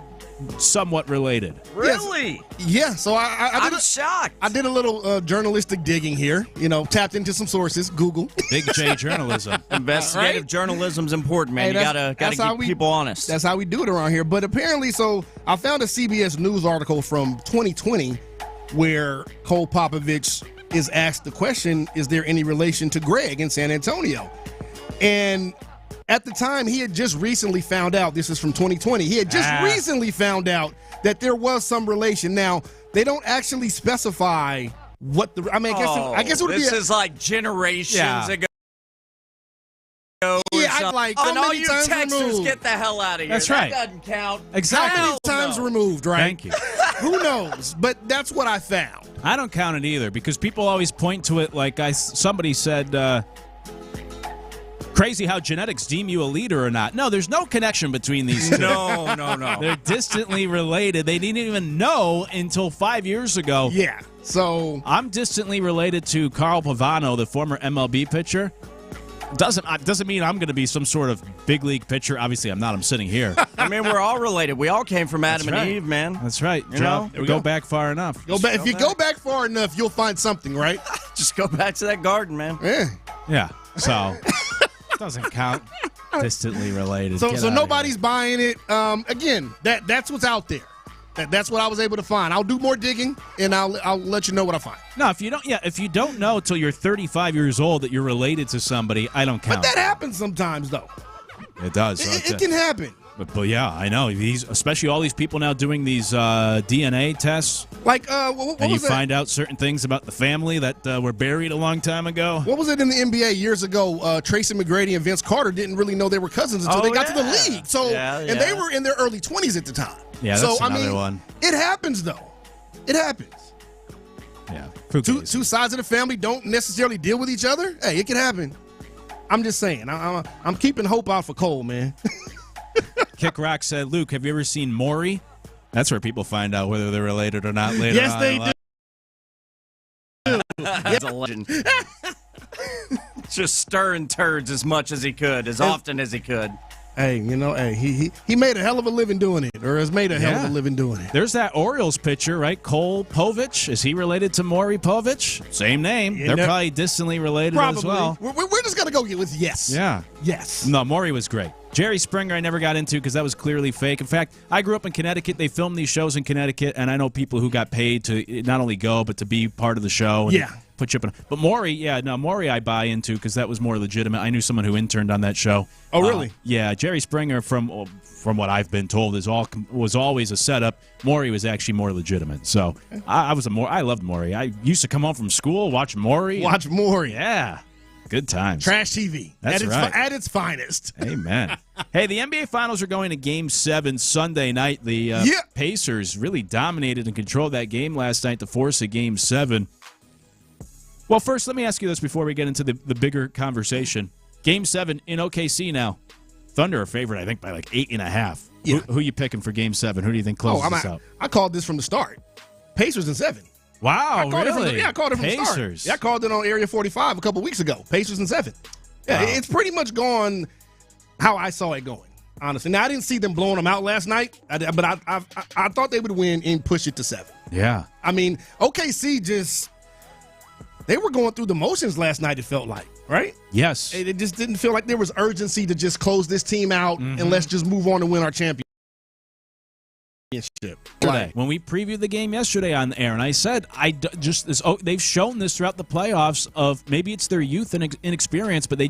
somewhat related. Really? Yeah, so I'm shocked. I did a little journalistic digging here, tapped into some sources, Google. Big J journalism. Investigative journalism's important, man. You gotta keep people honest. That's how we do it around here. But apparently, so I found a CBS News article from 2020 where Cole Popovich is asked the question, is there any relation to Greg in San Antonio? And at the time, he had just recently found out, this is from 2020, he had just recently found out that there was some relation. Now, they don't actually specify what the, I guess it would be. This is like generations ago. Yeah, like and all you Texans get the hell out of here. That's right. That doesn't count. Exactly. How many times removed, right? Thank you. Who knows? But that's what I found. I don't count it either because people always point to it like somebody said, crazy how genetics deem you a leader or not. No, there's no connection between these two. No. They're distantly related. They didn't even know until 5 years ago. Yeah. So I'm distantly related to Carl Pavano, the former MLB pitcher. Doesn't mean I'm going to be some sort of big league pitcher. Obviously, I'm not. I'm sitting here. I mean, we're all related. We all came from Adam and Eve, man. That's right. You know, go back far enough. If you go back far enough, you'll find something, right? Just go back to that garden, man. Yeah. So doesn't count. Distantly related. So nobody's buying it. Again, that's what's out there. That's what I was able to find. I'll do more digging, and I'll let you know what I find. No, if you don't know till you're 35 years old that you're related to somebody, I don't count. But that happens sometimes, though. It does. It can happen. But yeah, I know. Especially all these people now doing these DNA tests. Like, what and you was that? find out certain things about the family that were buried a long time ago. What was it in the NBA years ago? Tracy McGrady and Vince Carter didn't really know they were cousins until they got to the league. So, and they were in their early 20s at the time. Yeah, that's another one. It happens, though. It happens. Yeah. Two sides of the family don't necessarily deal with each other. Hey, it can happen. I'm just saying. I'm keeping hope out for Cole, man. Kick Rock said, Luke, have you ever seen Maury? That's where people find out whether they're related or not later on. Yes, they do. That's a legend. Just stirring turds as much as he could, as often as he could. Hey, he made a hell of a living doing it, or has made a hell of a living doing it. There's that Orioles pitcher, right? Cole Povich. Is he related to Maury Povich? Same name. They're probably distantly related as well. We're just going to go with yes. Yeah. Yes. No, Maury was great. Jerry Springer I never got into because that was clearly fake. In fact, I grew up in Connecticut. They filmed these shows in Connecticut, and I know people who got paid to not only go, but to be part of the show. And put you up in. But Maury I buy into because that was more legitimate. I knew someone who interned on that show. Oh, really? Yeah, Jerry Springer, from what I've been told, was always a setup. Maury was actually more legitimate. So I loved Maury. I used to come home from school, watch Maury. Watch Maury. Yeah. Good times. Trash TV. That's right. At its finest. Amen. Hey, the NBA Finals are going to Game 7 Sunday night. The Pacers really dominated and controlled that game last night to force a Game 7. Well, first, let me ask you this before we get into the bigger conversation. Game 7 in OKC now. Thunder are favored, I think, by like 8.5. Yeah. Who you picking for Game 7? Who do you think closes this out? I called this from the start. Pacers in 7. Wow, really? I called it from the start. Yeah, I called it on Area 45 a couple weeks ago. Pacers in 7. Yeah, It's pretty much gone how I saw it going, honestly. Now, I didn't see them blowing them out last night, but I thought they would win and push it to 7. Yeah. I mean, OKC they were going through the motions last night, it felt like, right? Yes. It just didn't feel like there was urgency to just close this team out and let's just move on and win our championship. When we previewed the game yesterday on the air, and I said, they've shown this throughout the playoffs of maybe it's their youth and inexperience, but they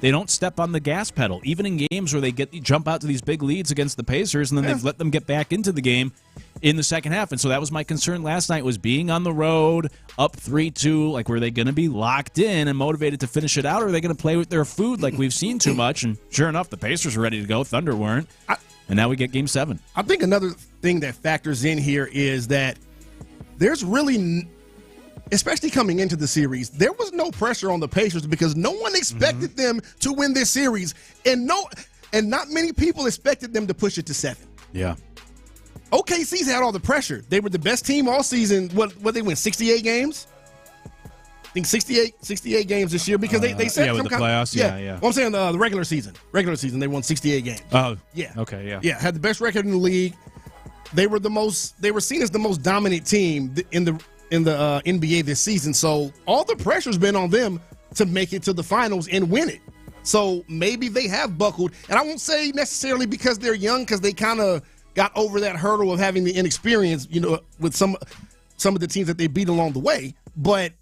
don't step on the gas pedal. Even in games where they jump out to these big leads against the Pacers, and then they've let them get back into the game in the second half. And so that was my concern last night, was being on the road, up 3-2, like were they going to be locked in and motivated to finish it out, or are they going to play with their food like we've seen too much? And sure enough, the Pacers were ready to go. Thunder weren't. And now we get Game 7. I think another thing that factors in here is that there's really, especially coming into the series, there was no pressure on the Pacers because no one expected them to win this series, and not many people expected them to push it to 7. Yeah. OKC's had all the pressure. They were the best team all season. What they win, 68 games? I think 68 games this year because they said with the playoffs. Yeah. Well, I'm saying the regular season. Regular season, they won 68 games. Oh, yeah. Okay, yeah. Yeah, had the best record in the league. They were seen as the most dominant team in the NBA this season. So all the pressure's been on them to make it to the finals and win it. So maybe they have buckled, and I won't say necessarily because they're young, because they kind of got over that hurdle of having the inexperience, with some of the teams that they beat along the way, but.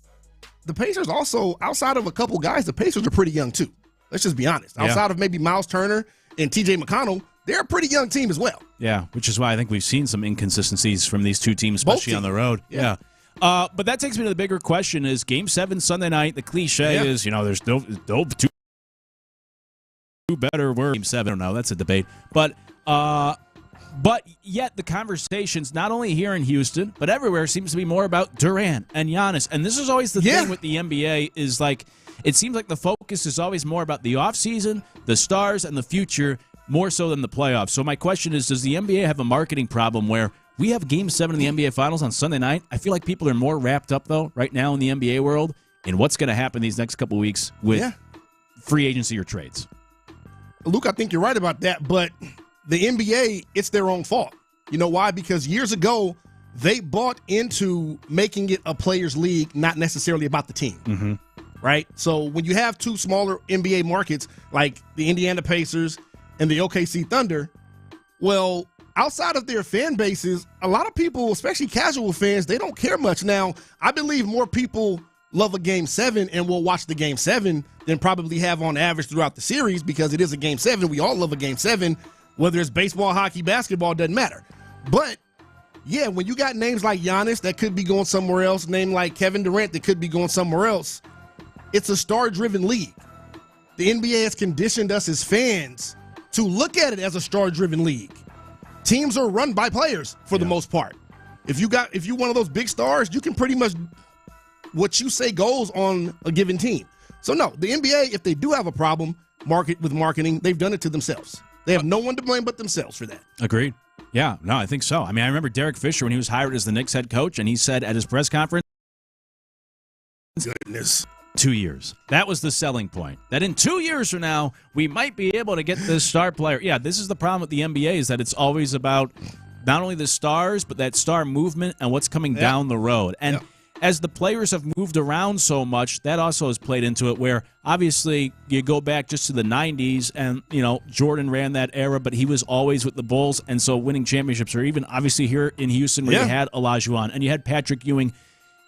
The Pacers also, outside of a couple guys, the Pacers are pretty young too. Let's just be honest. Outside of maybe Miles Turner and TJ McConnell, they're a pretty young team as well. Yeah, which is why I think we've seen some inconsistencies from these two teams, especially on the road. Yeah. But that takes me to the bigger question is Game 7 Sunday night. The cliche is, there's no two better words. Game 7, I don't know. That's a debate. But yet the conversations, not only here in Houston, but everywhere, seems to be more about Durant and Giannis. And this is always the thing with the NBA is like, it seems like the focus is always more about the offseason, the stars, and the future, more so than the playoffs. So my question is, does the NBA have a marketing problem where we have Game 7 in the NBA Finals on Sunday night? I feel like people are more wrapped up, though, right now in the NBA world in what's going to happen these next couple weeks with free agency or trades. Luke, I think you're right about that, but the NBA, it's their own fault. You know why? Because years ago, they bought into making it a players' league, not necessarily about the team. Right? So when you have two smaller NBA markets like the Indiana Pacers and the OKC Thunder, well, outside of their fan bases, a lot of people, especially casual fans, they don't care much. Now, I believe more people love a Game 7 and will watch the Game 7 than probably have on average throughout the series because it is a Game 7. We all love a Game 7. Whether it's baseball, hockey, basketball, doesn't matter. But, yeah, when you got names like Giannis that could be going somewhere else, name like Kevin Durant that could be going somewhere else, it's a star-driven league. The NBA has conditioned us as fans to look at it as a star-driven league. Teams are run by players for the most part. If you're one of those big stars, you can pretty much what you say goes on a given team. So, no, the NBA, if they do have a problem with marketing, they've done it to themselves. They have no one to blame but themselves for that. Agreed. Yeah, no, I think so. I mean, I remember Derek Fisher when he was hired as the Knicks head coach, and he said at his press conference, goodness, 2 years. That was the selling point. That in 2 years from now, we might be able to get this star player. Yeah, this is the problem with the NBA is that it's always about not only the stars, but that star movement and what's coming down the road. And as the players have moved around so much, that also has played into it where obviously you go back just to the 90s and, Jordan ran that era, but he was always with the Bulls. And so winning championships, or even obviously here in Houston where you had Olajuwon and you had Patrick Ewing,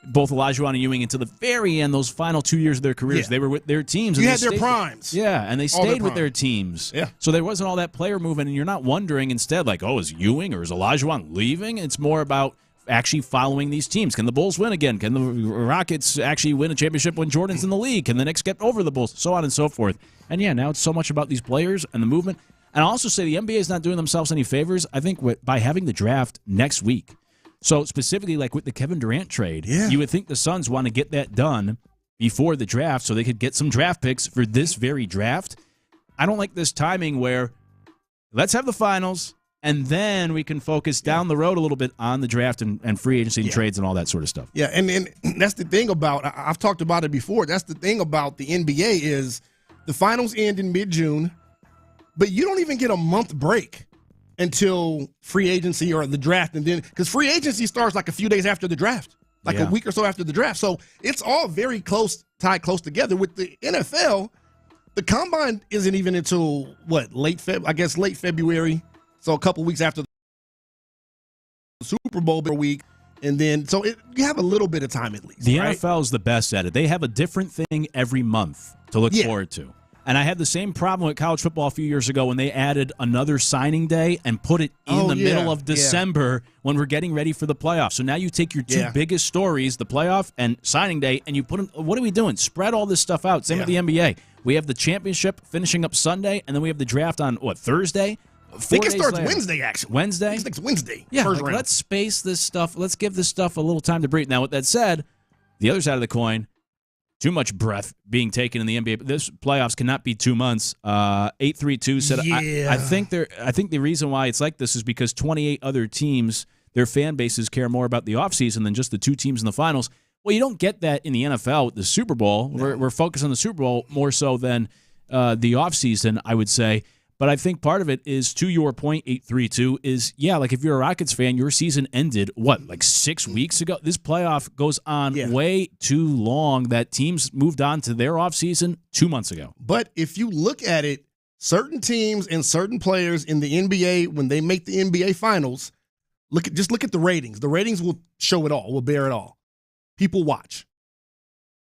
both Olajuwon and Ewing until the very end, those final 2 years of their careers, they were with their teams. You had their primes. Yeah, and they stayed with their teams. Yeah. So there wasn't all that player movement, and you're not wondering instead like, is Ewing or is Olajuwon leaving? It's more about actually following these teams. Can the Bulls win again? Can the Rockets actually win a championship when Jordan's in the league? Can the Knicks get over the Bulls? So on and so forth. And yeah, now it's so much about these players and the movement. And I'll also say the NBA is not doing themselves any favors, I think, by having the draft next week. So specifically, like with the Kevin Durant trade, you would think the Suns want to get that done before the draft so they could get some draft picks for this very draft. I don't like this timing where let's have the finals, and then we can focus down the road a little bit on the draft and free agency and trades and all that sort of stuff. Yeah, and that's the thing about, I've talked about it before, that's the thing about the NBA is the finals end in mid-June, but you don't even get a month break until free agency or the draft. And then, because free agency starts like a few days after the draft, like a week or so after the draft. So it's all very tied close together. With the NFL, the combine isn't even until, late February. So a couple weeks after the Super Bowl week. And then, so you have a little bit of time at least. The NFL is the best at it. They have a different thing every month to look forward to. And I had the same problem with college football a few years ago when they added another signing day and put it in the middle of December when we're getting ready for the playoffs. So now you take your two biggest stories, the playoff and signing day, and you put them, what are we doing? Spread all this stuff out. Same with the NBA. We have the championship finishing up Sunday, and then we have the draft on, Thursday? I think it starts Wednesday, actually. Wednesday? I think it's Wednesday. Yeah, let's space this stuff. Let's give this stuff a little time to breathe. Now, with that said, the other side of the coin, too much breath being taken in the NBA. This playoffs cannot be 2 months. 832 said, I think the reason why it's like this is because 28 other teams, their fan bases care more about the offseason than just the two teams in the finals. Well, you don't get that in the NFL with the Super Bowl. No. We're focused on the Super Bowl more so than the offseason, I would say. But I think part of it is, to your point, 832, is, like if you're a Rockets fan, your season ended, 6 weeks ago? This playoff goes on way too long that teams moved on to their offseason 2 months ago. But if you look at it, certain teams and certain players in the NBA, when they make the NBA Finals, look at the ratings. The ratings will show it all, will bear it all. People watch.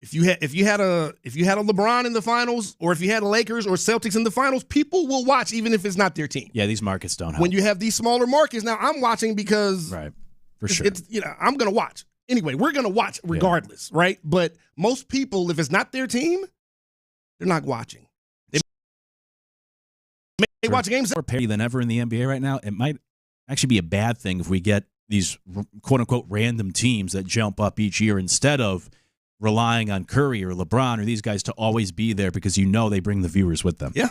If you had a LeBron in the finals, or if you had a Lakers or Celtics in the finals, people will watch even if it's not their team. Yeah, these markets don't help. When you have these smaller markets, now I'm watching because for sure. I'm gonna watch. Anyway, we're gonna watch regardless, right? But most people, if it's not their team, they're not watching. They may watch games more parity than ever in the NBA right now. It might actually be a bad thing if we get these quote unquote random teams that jump up each year instead of relying on Curry or LeBron or these guys to always be there because they bring the viewers with them. Yeah.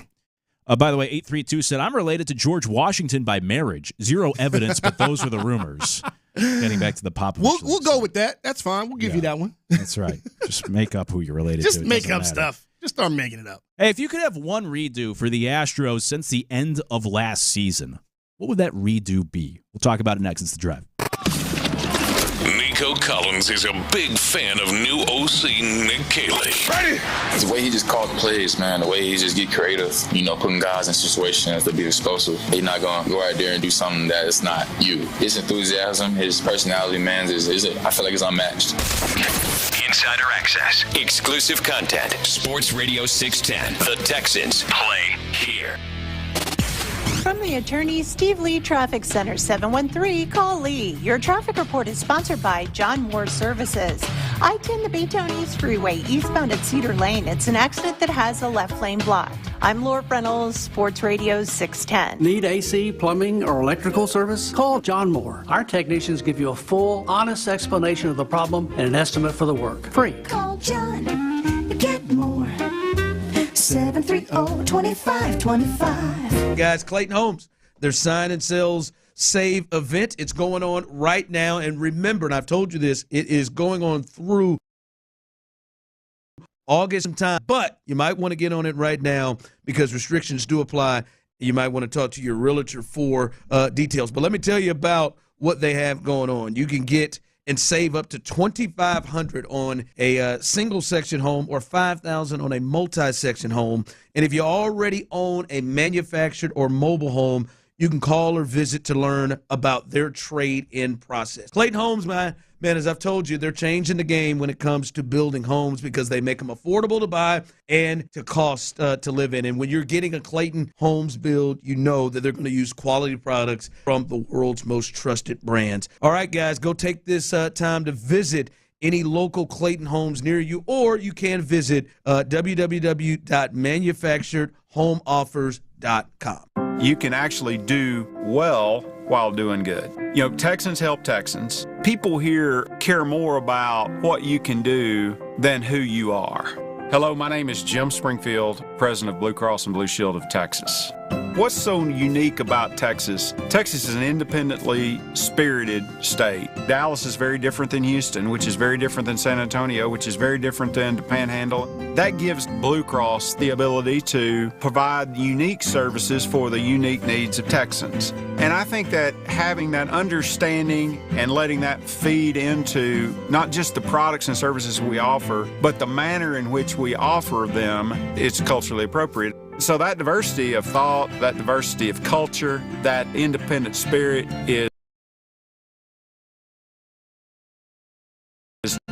By the way, 832 said, I'm related to George Washington by marriage. Zero evidence, but those are the rumors. Getting back to the Popovich. We'll go with that. That's fine. We'll give you that one. That's right. Just make up who you're related to. Just make up stuff. Just start making it up. Hey, if you could have one redo for the Astros since the end of last season, what would that redo be? We'll talk about it next. It's The Drive. Nico Collins is a big fan of new OC Nick Caley. Ready? The way he just called the plays, man, the way he just get creative, putting guys in situations to be explosive. He's not going to go out there and do something that is not you. His enthusiasm, his personality, man, I feel like it's unmatched. Insider access, exclusive content. Sports Radio 610. The Texans play here. From the attorney Steve Lee Traffic Center, 713, call Lee. Your traffic report is sponsored by John Moore Services. I-10 the Baytown East Freeway, eastbound at Cedar Lane. It's an accident that has a left lane blocked. I'm Laura Reynolds, Sports Radio 610. Need AC, plumbing, or electrical service? Call John Moore. Our technicians give you a full, honest explanation of the problem and an estimate for the work. Free. Call John. Get more. 730-2525. Guys, Clayton Homes, their sign and sales save event. It's going on right now. And remember, and I've told you this, it is going on through August time. But you might want to get on it right now because restrictions do apply. You might want to talk to your realtor for details. But let me tell you about what they have going on. You can get and save up to $2,500 on a single-section home or $5,000 on a multi-section home. And if you already own a manufactured or mobile home, you can call or visit to learn about their trade-in process. Clayton Homes, man, as I've told you, they're changing the game when it comes to building homes because they make them affordable to buy and to cost to live in. And when you're getting a Clayton Homes build, you know that they're going to use quality products from the world's most trusted brands. All right, guys, go take this time to visit any local Clayton Homes near you, or you can visit www.manufacturedhomeoffers.com. You can actually do well while doing good. You know, Texans help Texans. People here care more about what you can do than who you are. Hello, my name is Jim Springfield, president of Blue Cross and Blue Shield of Texas. What's so unique about Texas? Texas is an independently spirited state. Dallas is very different than Houston, which is very different than San Antonio, which is very different than the Panhandle. That gives Blue Cross the ability to provide unique services for the unique needs of Texans. And I think that having that understanding and letting that feed into not just the products and services we offer, but the manner in which we offer them, it's culturally appropriate. So that diversity of thought, that diversity of culture, that independent spirit is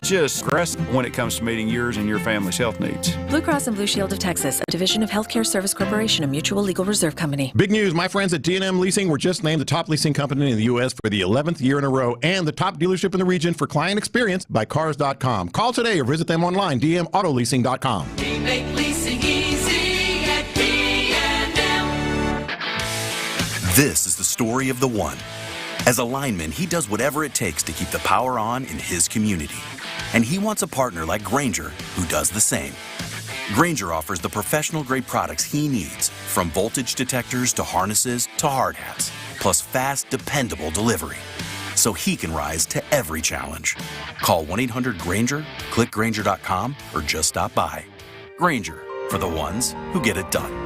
just aggressive when it comes to meeting yours and your family's health needs. Blue Cross and Blue Shield of Texas, a division of Healthcare Service Corporation, a mutual legal reserve company. Big news, my friends at D&M Leasing were just named the top leasing company in the U.S. for the 11th year in a row and the top dealership in the region for client experience by Cars.com. Call today or visit them online, dmautoleasing.com. We make leasing easy at D&M. This is the story of the one. As a lineman, he does whatever it takes to keep the power on in his community. And he wants a partner like Grainger who does the same. Grainger offers the professional-grade products he needs, from voltage detectors to harnesses to hard hats, plus fast, dependable delivery, so he can rise to every challenge. Call 1-800-GRAINGER, click Grainger.com, or just stop by. Grainger, for the ones who get it done.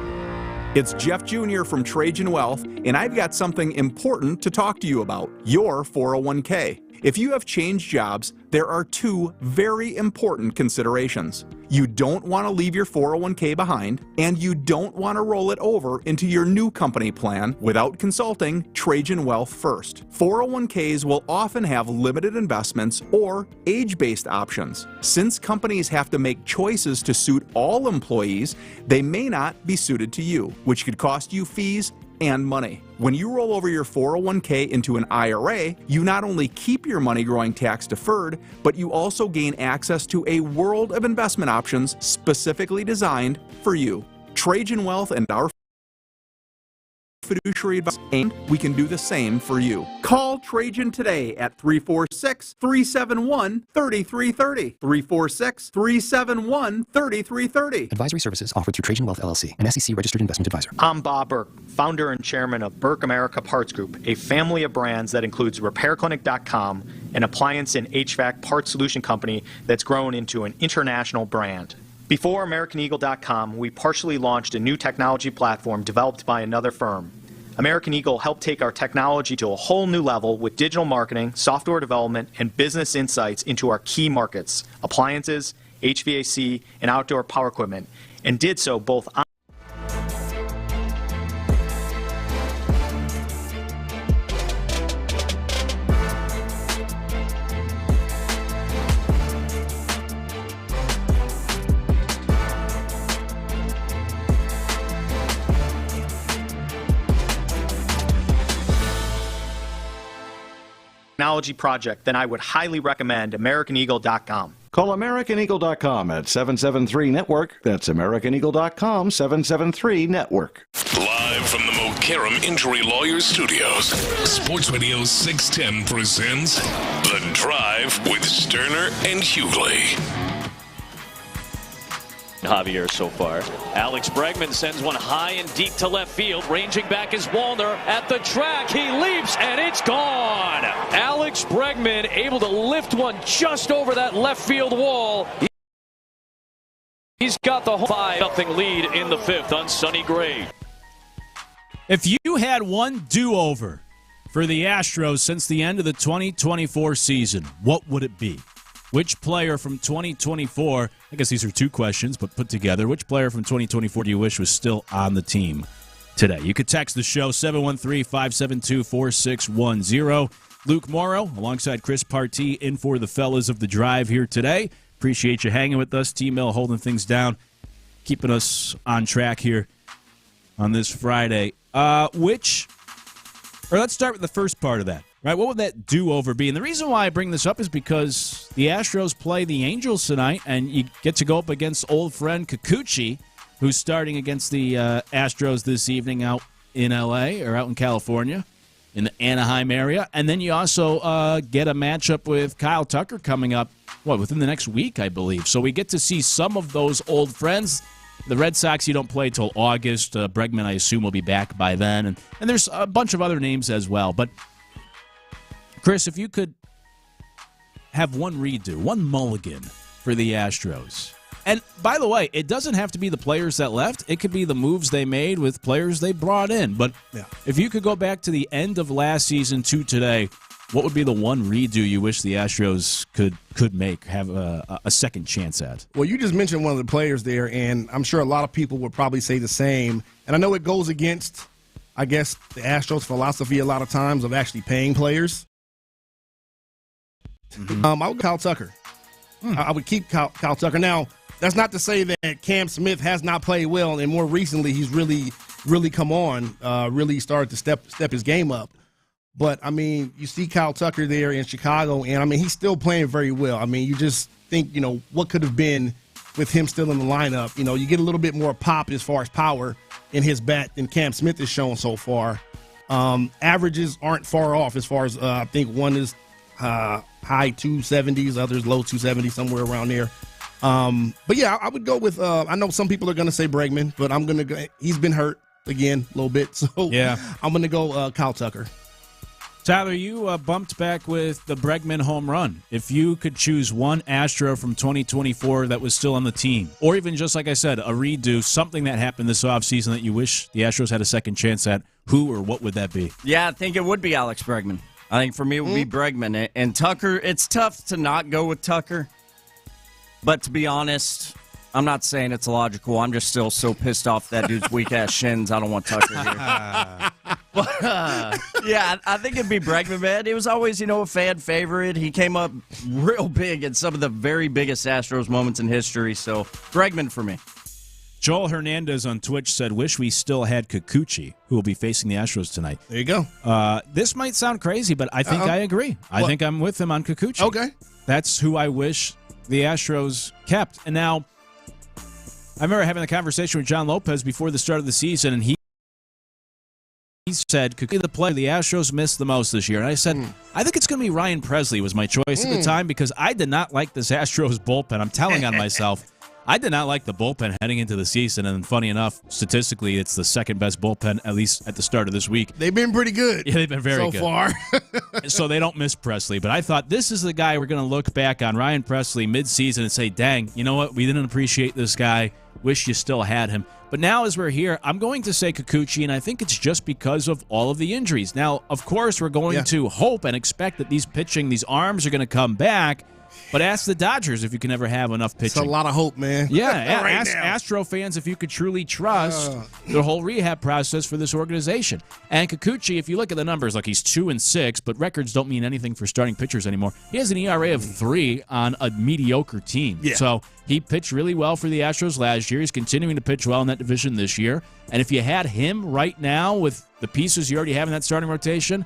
It's Jeff Jr. from Trajan Wealth, and I've got something important to talk to you about, your 401k. If you have changed jobs, there are two very important considerations. You don't want to leave your 401k behind, and you don't want to roll it over into your new company plan without consulting Trajan Wealth first. 401ks will often have limited investments or age-based options. Since companies have to make choices to suit all employees, they may not be suited to you, which could cost you fees and money. When you roll over your 401k into an IRA, you not only keep your money growing tax deferred, but you also gain access to a world of investment options specifically designed for you. Trajan Wealth and our fiduciary advice, and we can do the same for you. Call Trajan today at 346-371-3330. 346-371-3330. Advisory services offered through Trajan Wealth LLC, an SEC-registered investment advisor. I'm Bob Burke, founder and chairman of Burke America Parts Group, a family of brands that includes RepairClinic.com, an appliance and HVAC parts solution company that's grown into an international brand. Before AmericanEagle.com, we partially launched a new technology platform developed by another firm. American Eagle helped take our technology to a whole new level with digital marketing, software development, and business insights into our key markets, appliances, HVAC, and outdoor power equipment, and did so both on technology project, then I would highly recommend AmericanEagle.com. Call AmericanEagle.com at 773-NETWORK. That's AmericanEagle.com, 773-NETWORK. Live from the Mokaram Injury Lawyers Studios, Sports Radio 610 presents The Drive with Stoerner and Hughley. Javier so far. Alex Bregman sends one high and deep to left field. Ranging back is Wallner at the track. He leaps and it's gone. Alex Bregman able to lift one just over that left field wall. He's got the 5-0 lead in the fifth on Sonny Gray. If you had one do-over for the Astros since the end of the 2024 season, what would it be? Which player from 2024, I guess these are two questions, but put together, which player from 2024 do you wish was still on the team? today. You could text the show 713-572-4610. Luke Morrow alongside Chris Partee in for the fellas of the drive here today. Appreciate you hanging with us. T-Mill holding things down, keeping us on track here on this Friday. Let's start with the first part of that. Right, what would that do-over be? And the reason why I bring this up is because the Astros play the Angels tonight, and you get to go up against old friend Kikuchi, who's starting against the Astros this evening out in L.A. or out in California, in the Anaheim area. And then you also get a matchup with Kyle Tucker coming up, within the next week, I believe. So we get to see some of those old friends. The Red Sox, you don't play till August. Bregman, I assume, will be back by then. And there's a bunch of other names as well. But Chris, if you could have one redo, one mulligan for the Astros. And by the way, it doesn't have to be the players that left. It could be the moves they made with players they brought in. But if you could go back to the end of last season to today, what would be the one redo you wish the Astros could make, have a second chance at? Well, you just mentioned one of the players there, and I'm sure a lot of people would probably say the same. And I know it goes against, I guess, the Astros' philosophy a lot of times of actually paying players. I would Kyle Tucker. I would keep Kyle Tucker. Now, that's not to say that Cam Smith has not played well, and more recently he's really come on, really started to step his game up. But, I mean, you see Kyle Tucker there in Chicago, and, I mean, he's still playing very well. I mean, you just think, what could have been with him still in the lineup. You get a little bit more pop as far as power in his bat than Cam Smith has shown so far. Averages aren't far off as far as I think one is high 270s, others low 270s, somewhere around there. But yeah, I would go with. I know some people are going to say Bregman, but I'm going to go. He's been hurt again a little bit, so yeah, I'm going to go Kyle Tucker. Tyler, you bumped back with the Bregman home run. If you could choose one Astro from 2024 that was still on the team, or even just like I said, a redo, something that happened this offseason that you wish the Astros had a second chance at, who or what would that be? Yeah, I think it would be Alex Bregman. I think for me it would be Bregman. And Tucker, it's tough to not go with Tucker. But to be honest, I'm not saying it's illogical. I'm just still so pissed off that dude's weak-ass shins. I don't want Tucker here. But, yeah, I think it'd be Bregman, man. He was always, a fan favorite. He came up real big in some of the very biggest Astros moments in history. So, Bregman for me. Joel Hernandez on Twitch said, wish we still had Kikuchi, who will be facing the Astros tonight. There you go. This might sound crazy, but I think I agree. I think I'm with him on Kikuchi. Okay. That's who I wish the Astros kept. And now, I remember having a conversation with John Lopez before the start of the season, and he said, Kikuchi, the player the Astros missed the most this year. And I said, I think it's going to be Ryan Presley was my choice at the time because I did not like this Astros bullpen. I'm telling on myself. I did not like the bullpen heading into the season, and funny enough, statistically, it's the second best bullpen, at least at the start of this week. They've been pretty good. Yeah, they've been very good. So far. So they don't miss Presley. But I thought this is the guy we're going to look back on, Ryan Presley, midseason, and say, dang, you know what? We didn't appreciate this guy. Wish you still had him. But now as we're here, I'm going to say Kikuchi, and I think it's just because of all of the injuries. Now, of course, we're going to hope and expect that these arms are going to come back. But ask the Dodgers if you can ever have enough pitching. It's a lot of hope, man. Yeah, ask Astro fans if you could truly trust the whole rehab process for this organization. And Kikuchi, if you look at the numbers, like he's 2-6, but records don't mean anything for starting pitchers anymore. He has an ERA of 3 on a mediocre team. Yeah. So he pitched really well for the Astros last year. He's continuing to pitch well in that division this year. And if you had him right now with the pieces you already have in that starting rotation,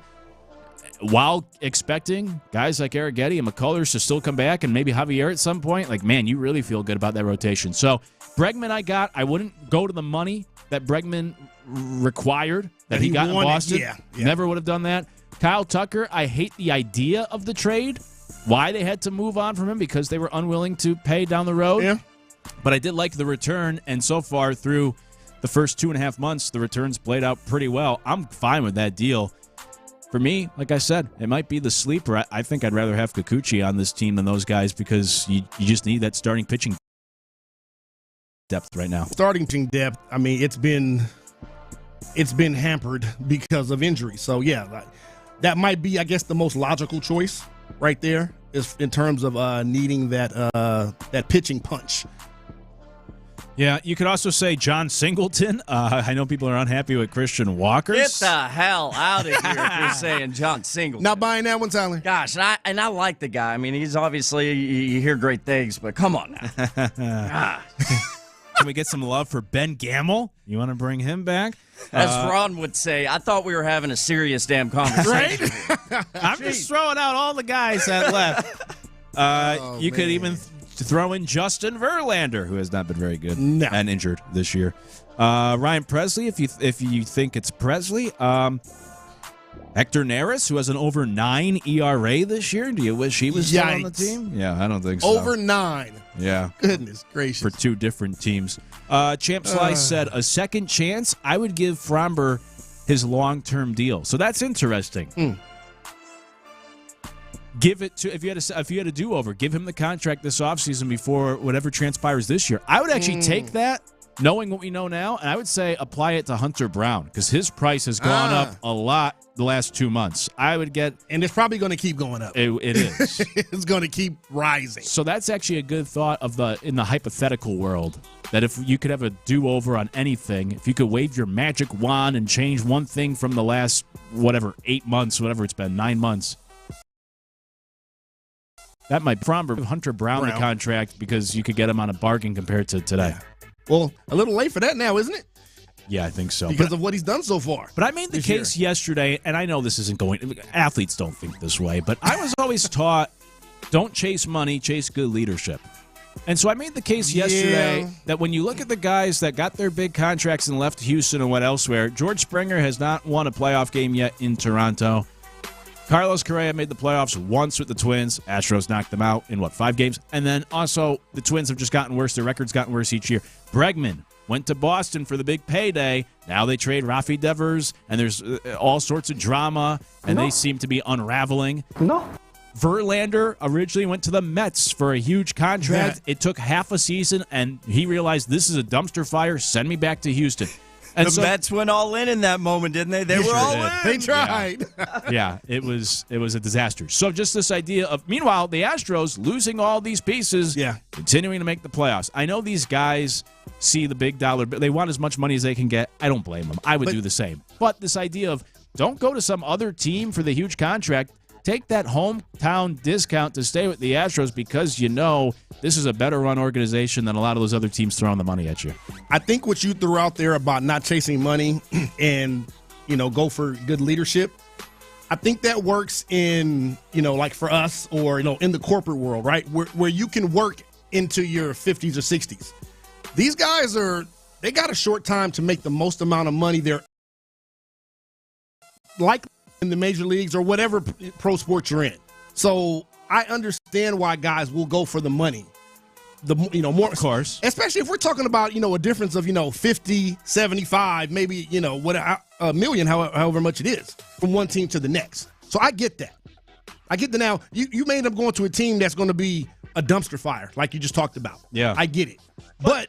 while expecting guys like Arrighetti and McCullers to still come back and maybe Javier at some point, like, man, you really feel good about that rotation. So Bregman I wouldn't go to the money that Bregman required that he got in Boston. Yeah. Never would have done that. Kyle Tucker, I hate the idea of the trade, why they had to move on from him because they were unwilling to pay down the road. Yeah. But I did like the return, and so far through the first 2.5 months, the returns played out pretty well. I'm fine with that deal. For me, like I said, it might be the sleeper. I think I'd rather have Kikuchi on this team than those guys because you just need that starting pitching depth right now. Starting pitching depth, I mean, it's been hampered because of injury. So, yeah, that might be, I guess, the most logical choice right there is in terms of needing that pitching punch. Yeah, you could also say John Singleton. I know people are unhappy with Christian Walker. Get the hell out of here if you're saying John Singleton. Not buying that one, Tyler. Gosh, and I like the guy. I mean, he's obviously, you hear great things, but come on now. Can we get some love for Ben Gamble? You want to bring him back? As Ron would say, I thought we were having a serious damn conversation. Right? I'm just throwing out all the guys that left. You could even throw in Justin Verlander, who has not been very good and injured this year. Ryan Presley, if you think it's Presley. Hector Neris, who has an over 9 ERA this year. Do you wish he was still on the team? Yeah, I don't think so. Over 9. Yeah. Goodness gracious. For 2 different teams. Champ Slice said a second chance. I would give Fromber his long-term deal. So that's interesting. Give it to if you had a do-over, give him the contract this offseason before whatever transpires this year. I would actually take that, knowing what we know now, and I would say apply it to Hunter Brown because his price has gone up a lot the last 2 months. I would get, and it's probably going to keep going up. It is. It's going to keep rising. So that's actually a good thought in the hypothetical world, that if you could have a do-over on anything, if you could wave your magic wand and change one thing from the last 8 months, whatever it's been, 9 months. That might Fromber Hunter Brown the contract because you could get him on a bargain compared to today. Well, a little late for that now, isn't it? Yeah, I think so. Because of what he's done so far. But I made the case yesterday, and I know this isn't going... Athletes don't think this way, but I was always taught, don't chase money, chase good leadership. And so I made the case yesterday that when you look at the guys that got their big contracts and left Houston and went elsewhere, George Springer has not won a playoff game yet in Toronto. Carlos Correa made the playoffs once with the Twins. Astros knocked them out in, 5 games? And then also the Twins have just gotten worse. Their record's gotten worse each year. Bregman went to Boston for the big payday. Now they trade Rafi Devers, and there's all sorts of drama, and they seem to be unraveling. Verlander originally went to the Mets for a huge contract. It took half a season, and he realized this is a dumpster fire. Send me back to Houston. And the Mets went all in that moment, didn't they? They were all in. They tried. Yeah, it was a disaster. So just this idea of, meanwhile, the Astros losing all these pieces, continuing to make the playoffs. I know these guys see the big dollar, but they want as much money as they can get. I don't blame them. I would do the same. But this idea of don't go to some other team for the huge contract. Take that hometown discount to stay with the Astros because you know this is a better-run organization than a lot of those other teams throwing the money at you. I think what you threw out there about not chasing money and, go for good leadership, I think that works in, like for us or, in the corporate world, right, where you can work into your 50s or 60s. These guys they got a short time to make the most amount of money they're like in the major leagues or whatever pro sports you're in. So I understand why guys will go for the money. More, of course, especially if we're talking about, a difference of, 50, 75, maybe, a million, however much it is from one team to the next. So I get that. I get that now. You may end up going to a team that's going to be a dumpster fire, like you just talked about. Yeah. I get it. But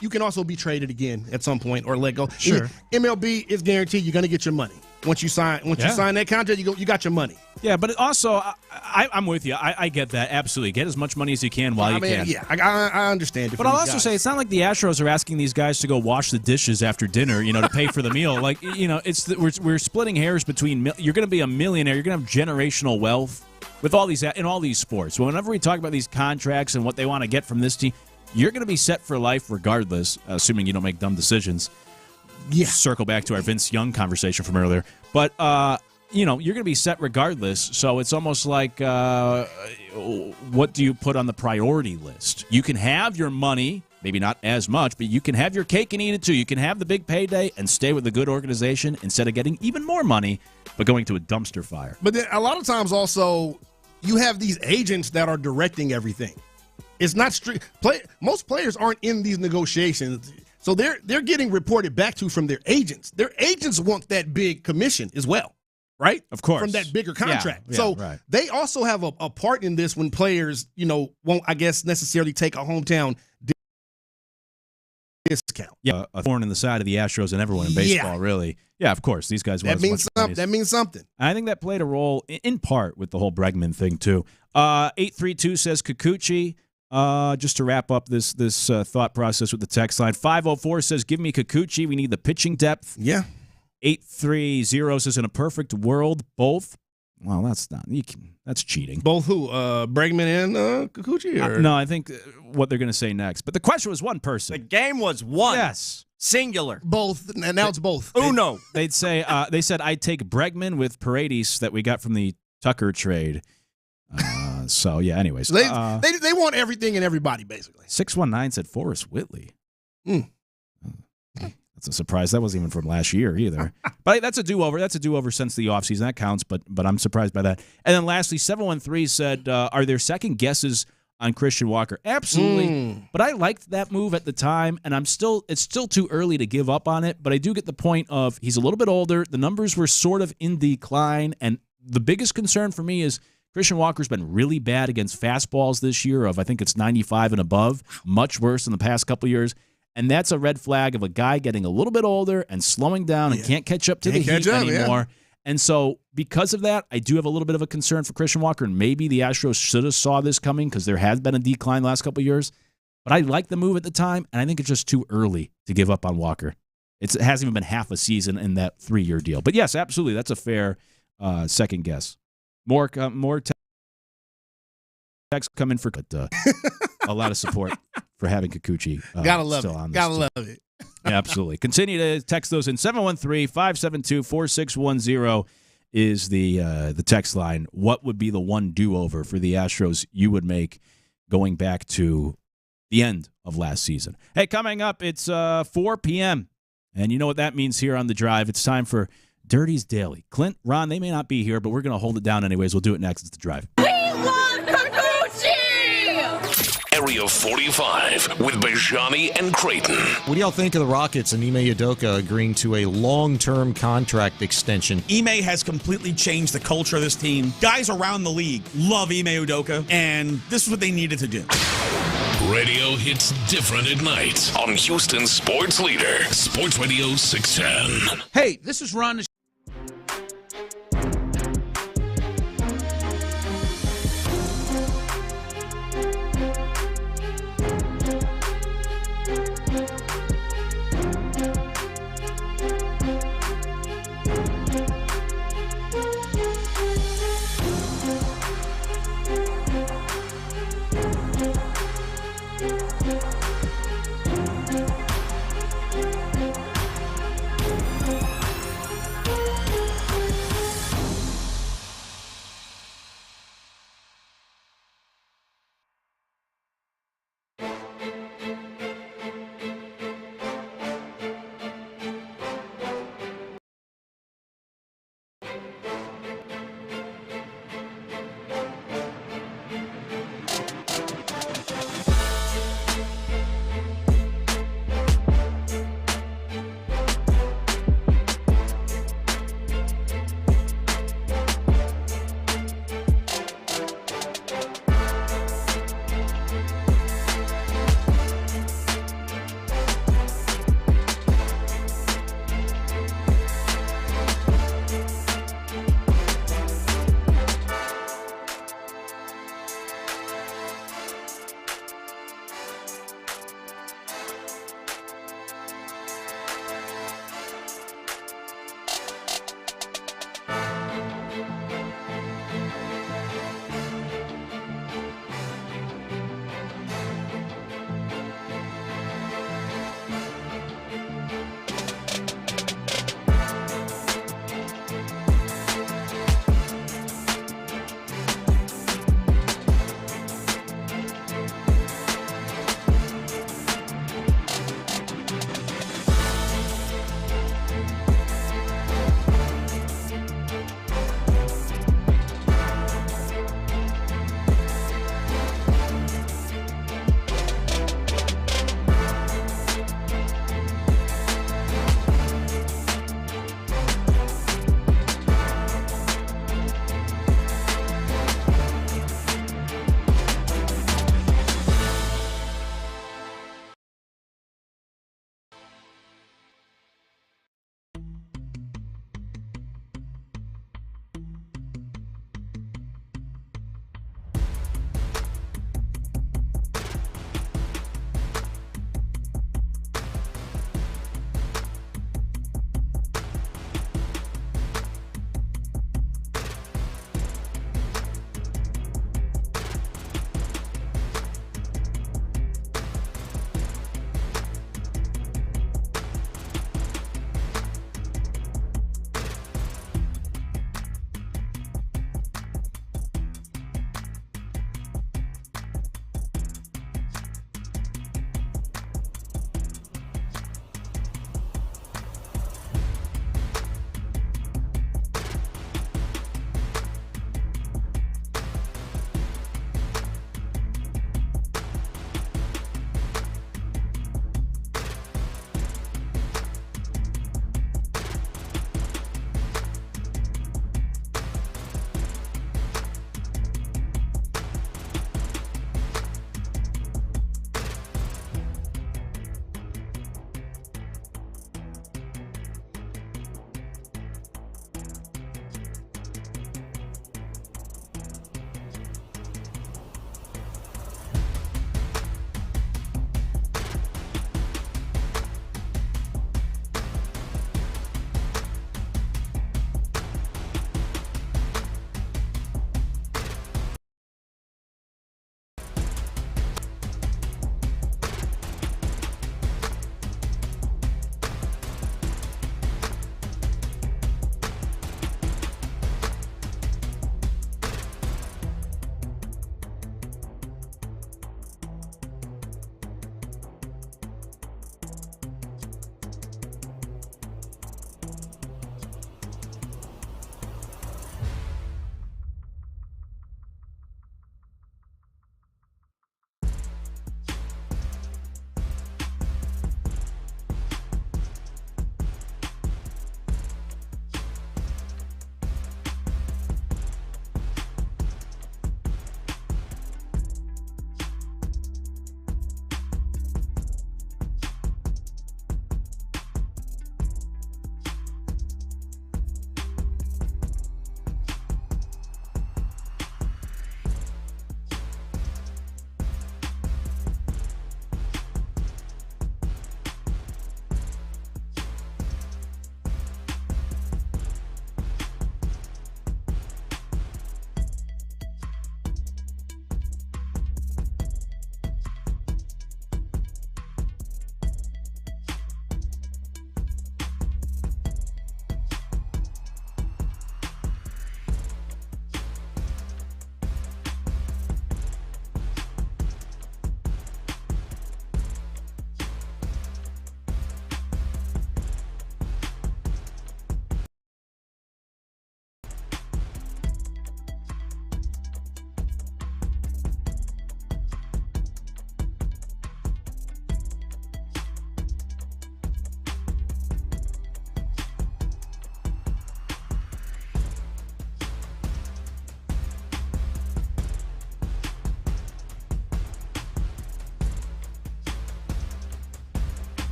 you can also be traded again at some point or let go. Sure. MLB is guaranteed you're going to get your money. Once you sign that contract, you got your money. Yeah, but also, I'm with you. I get that. Absolutely. Get as much money as you can while you can. Yeah, I understand it. But I'll also say it's not like the Astros are asking these guys to go wash the dishes after dinner, to pay for the meal. Like, we're splitting hairs between you're going to be a millionaire. You're going to have generational wealth with all these in all these sports. Whenever we talk about these contracts and what they want to get from this team, you're going to be set for life regardless, assuming you don't make dumb decisions. Yeah. Circle back to our Vince Young conversation from earlier. But, you're going to be set regardless. So it's almost like what do you put on the priority list? You can have your money, maybe not as much, but you can have your cake and eat it too. You can have the big payday and stay with a good organization instead of getting even more money, but going to a dumpster fire. But then a lot of times also you have these agents that are directing everything. It's not strict. Most players aren't in these negotiations. So they're getting reported back to from their agents. Their agents want that big commission as well, right? Of course. From that bigger contract. Yeah, so right. They also have a part in this when players, won't, I guess, necessarily take a hometown discount. Yeah, a thorn in the side of the Astros and everyone in baseball, really. Yeah, of course. These guys want that means something. That means something. I think that played a role in part with the whole Bregman thing, too. 832 says Kikuchi. just to wrap up this thought process with the text line. 504 says, give me Kikuchi. We need the pitching depth. Yeah. 830 says, in a perfect world, both. Well, that's cheating. Both who? Bregman and Kikuchi? Or? No, I think what they're going to say next. But the question was one person. The game was one. Yes. Singular. Both. And now it's both. Uno. They'd say, they said, I'd take Bregman with Paredes that we got from the Tucker trade. So, yeah, anyways. They want everything and everybody, basically. 619 said Forrest Whitley. That's a surprise. That wasn't even from last year either. But that's a do-over. That's a do-over since the offseason. That counts, but I'm surprised by that. And then lastly, 713 said, are there second guesses on Christian Walker? Absolutely. But I liked that move at the time, and it's still too early to give up on it, but I do get the point of he's a little bit older. The numbers were sort of in decline, and the biggest concern for me is Christian Walker's been really bad against fastballs this year I think it's 95 and above, much worse in the past couple of years. And that's a red flag of a guy getting a little bit older and slowing down and can't catch up to the heat anymore. Yeah. And so because of that, I do have a little bit of a concern for Christian Walker. And maybe the Astros should have saw this coming because there has been a decline the last couple of years. But I liked the move at the time, and I think it's just too early to give up on Walker. It hasn't even been half a season in that 3-year deal. But yes, absolutely, that's a fair second guess. More text coming for a lot of support for having Kikuchi still on this. Gotta love it. Absolutely. Continue to text those in. 713-572-4610 is the text line. What would be the one do-over for the Astros you would make going back to the end of last season? Hey, coming up, it's 4 p.m., and you know what that means here on The Drive. It's time for Dirty's Daily. Clint, Ron, they may not be here, but we're going to hold it down anyways. We'll do it next. It's The Drive. Area 45 with Bijani and Creighton. What do y'all think of the Rockets and Ime Udoka agreeing to a long-term contract extension? Ime has completely changed the culture of this team. Guys around the league love Ime Udoka, and this is what they needed to do. Radio hits different at night on Houston's sports leader, Sports Radio 610. Hey, this is Ron.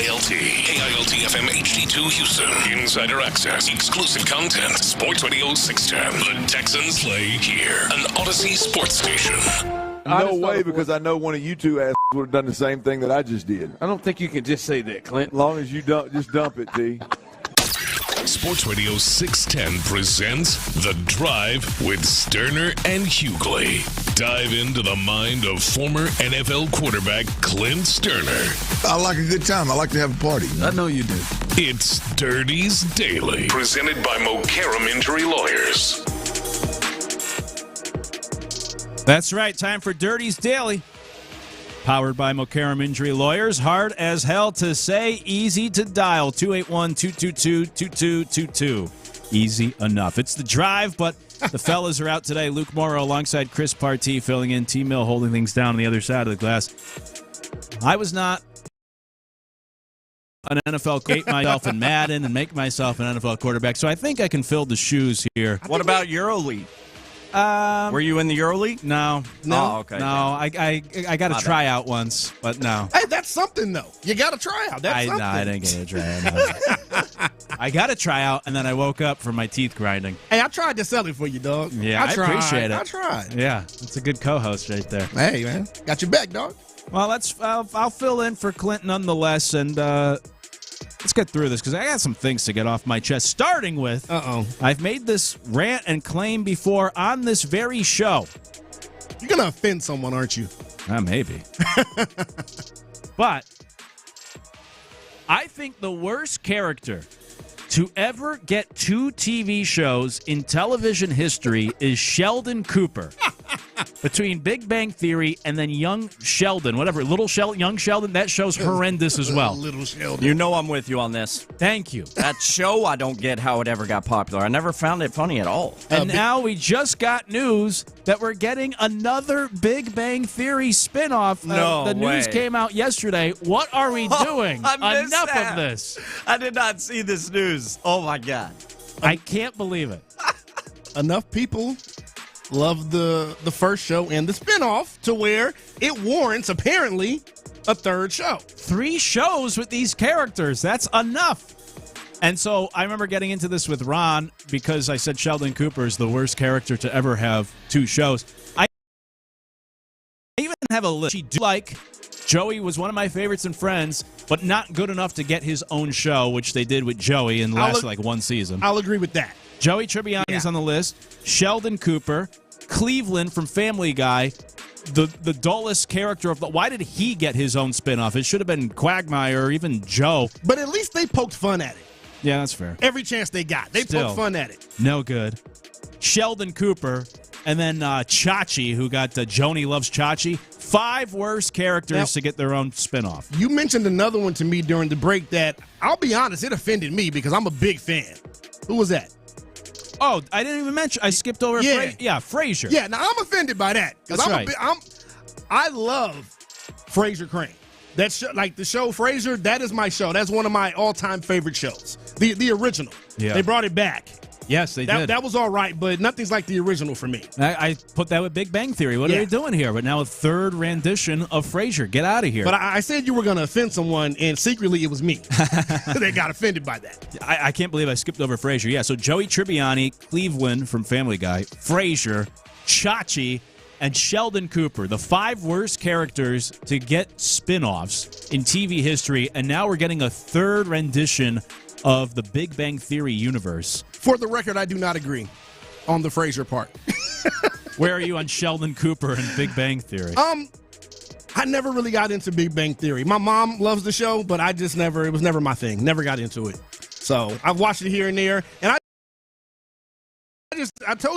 KILT FM HD2 Houston. Insider access, exclusive content. Sports Radio 610. The Texans play here. An Odyssey sports station. No way, because I know one of you two ass would have done the same thing that I just did. I don't think you can just say that, Clint. As long as you don't, just dump it, T. Sports Radio 610 presents The Drive with Stoerner and Hughley. Dive into the mind of former NFL quarterback Clint Stoerner. I like a good time. I like to have a party. I know you do. It's Dirty's Daily, presented by Mokaram Injury Lawyers. That's right. Time for Dirty's Daily. Powered by Mokaram Injury Lawyers. Hard as hell to say, easy to dial. 281-222-2222. Easy enough. It's The Drive, but the fellas are out today. Luke Morrow alongside Chris Partee filling in. T-Mill holding things down on the other side of the glass. I was not an NFL, create myself in Madden and make myself an NFL quarterback, so I think I can fill the shoes here. What about EuroLeague? Were you in the EuroLeague? No. Oh, okay. No, I got to try out once, but no. Hey, that's something, though. You got to try out. That's something. No, I didn't get a try out. No. I got to try out, and then I woke up from my teeth grinding. Hey, I tried to sell it for you, dog. Yeah, I appreciate it. I tried. Yeah, it's a good co-host right there. Hey, man. Got your back, dog. Well, I'll fill in for Clint nonetheless, and let's get through this because I got some things to get off my chest, starting with, I've made this rant and claim before on this very show. You're going to offend someone, aren't you? Maybe. But I think the worst character to ever get 2 TV shows in television history is Sheldon Cooper. Between Big Bang Theory and then Young Sheldon, whatever, Young Sheldon, that show's horrendous as well. Little Sheldon. You know I'm with you on this. Thank you. That show, I don't get how it ever got popular. I never found it funny at all. And now we just got news that we're getting another Big Bang Theory spinoff. No The news way. came out yesterday. What are we doing? I missed Enough that. of this. I did not see this news. Oh, my God. I can't believe it. Enough people love the first show and the spinoff to where it warrants, apparently, a third show. 3 shows with these characters. That's enough. And so I remember getting into this with Ron because I said Sheldon Cooper is the worst character to ever have 2 shows. I even have a list. She do like Joey was one of my favorites and friends, but not good enough to get his own show, which they did with Joey and lasted like 1 season. I'll agree with that. Joey Tribbiani's on the list. Sheldon Cooper. Cleveland from Family Guy, the dullest character of the. Why did he get his own spinoff? It should have been Quagmire or even Joe. But at least they poked fun at it. Yeah, that's fair. Every chance they got. They poked fun at it. No good. Sheldon Cooper, and then Chachi, who got Joni Loves Chachi. 5 worst characters to get their own spinoff. You mentioned another one to me during the break that, I'll be honest, it offended me because I'm a big fan. Who was that? Oh, I didn't even mention. I skipped over. Frasier. Yeah, now I'm offended by that because I love Frasier Crane. That show, like the show Frasier, that is my show. That's one of my all-time favorite shows. The original. Yeah. They brought it back. Yes, they did. That was all right, but nothing's like the original for me. I put that with Big Bang Theory. What are they doing here? But now a 3rd rendition of Frasier. Get out of here. But I said you were going to offend someone, and secretly it was me. They got offended by that. I can't believe I skipped over Frasier. Yeah, so Joey Tribbiani, Cleveland from Family Guy, Frasier, Chachi, and Sheldon Cooper, the 5 worst characters to get spinoffs in TV history, and now we're getting a 3rd rendition of the Big Bang Theory universe. For the record, I do not agree on the Frasier part. Where are you on Sheldon Cooper and Big Bang Theory? I never really got into Big Bang Theory. My mom loves the show, but it was never my thing. Never got into it. So I've watched it here and there, and I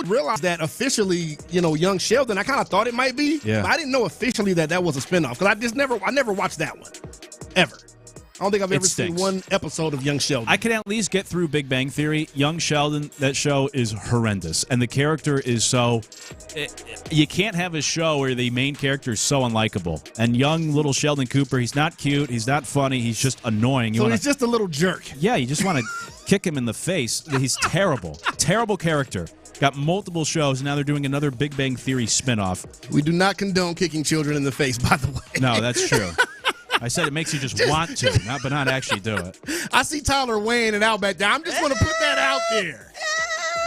realized that officially, Young Sheldon, I kind of thought it might be. Yeah. But I didn't know officially that was a spinoff because I never watched that one. Ever. I don't think I've ever seen one episode of Young Sheldon. I can at least get through Big Bang Theory. Young Sheldon, that show is horrendous. And the character is so... You can't have a show where the main character is so unlikable. And young little Sheldon Cooper, he's not cute, he's not funny, he's just annoying. He's just a little jerk. Yeah, you just want to kick him in the face. He's terrible. Terrible character. Got multiple shows, and now they're doing another Big Bang Theory spinoff. We do not condone kicking children in the face, by the way. No, that's true. I said it makes you just want to, but not actually do it. I see Tyler weighing it out back there. I'm just going to put that out there.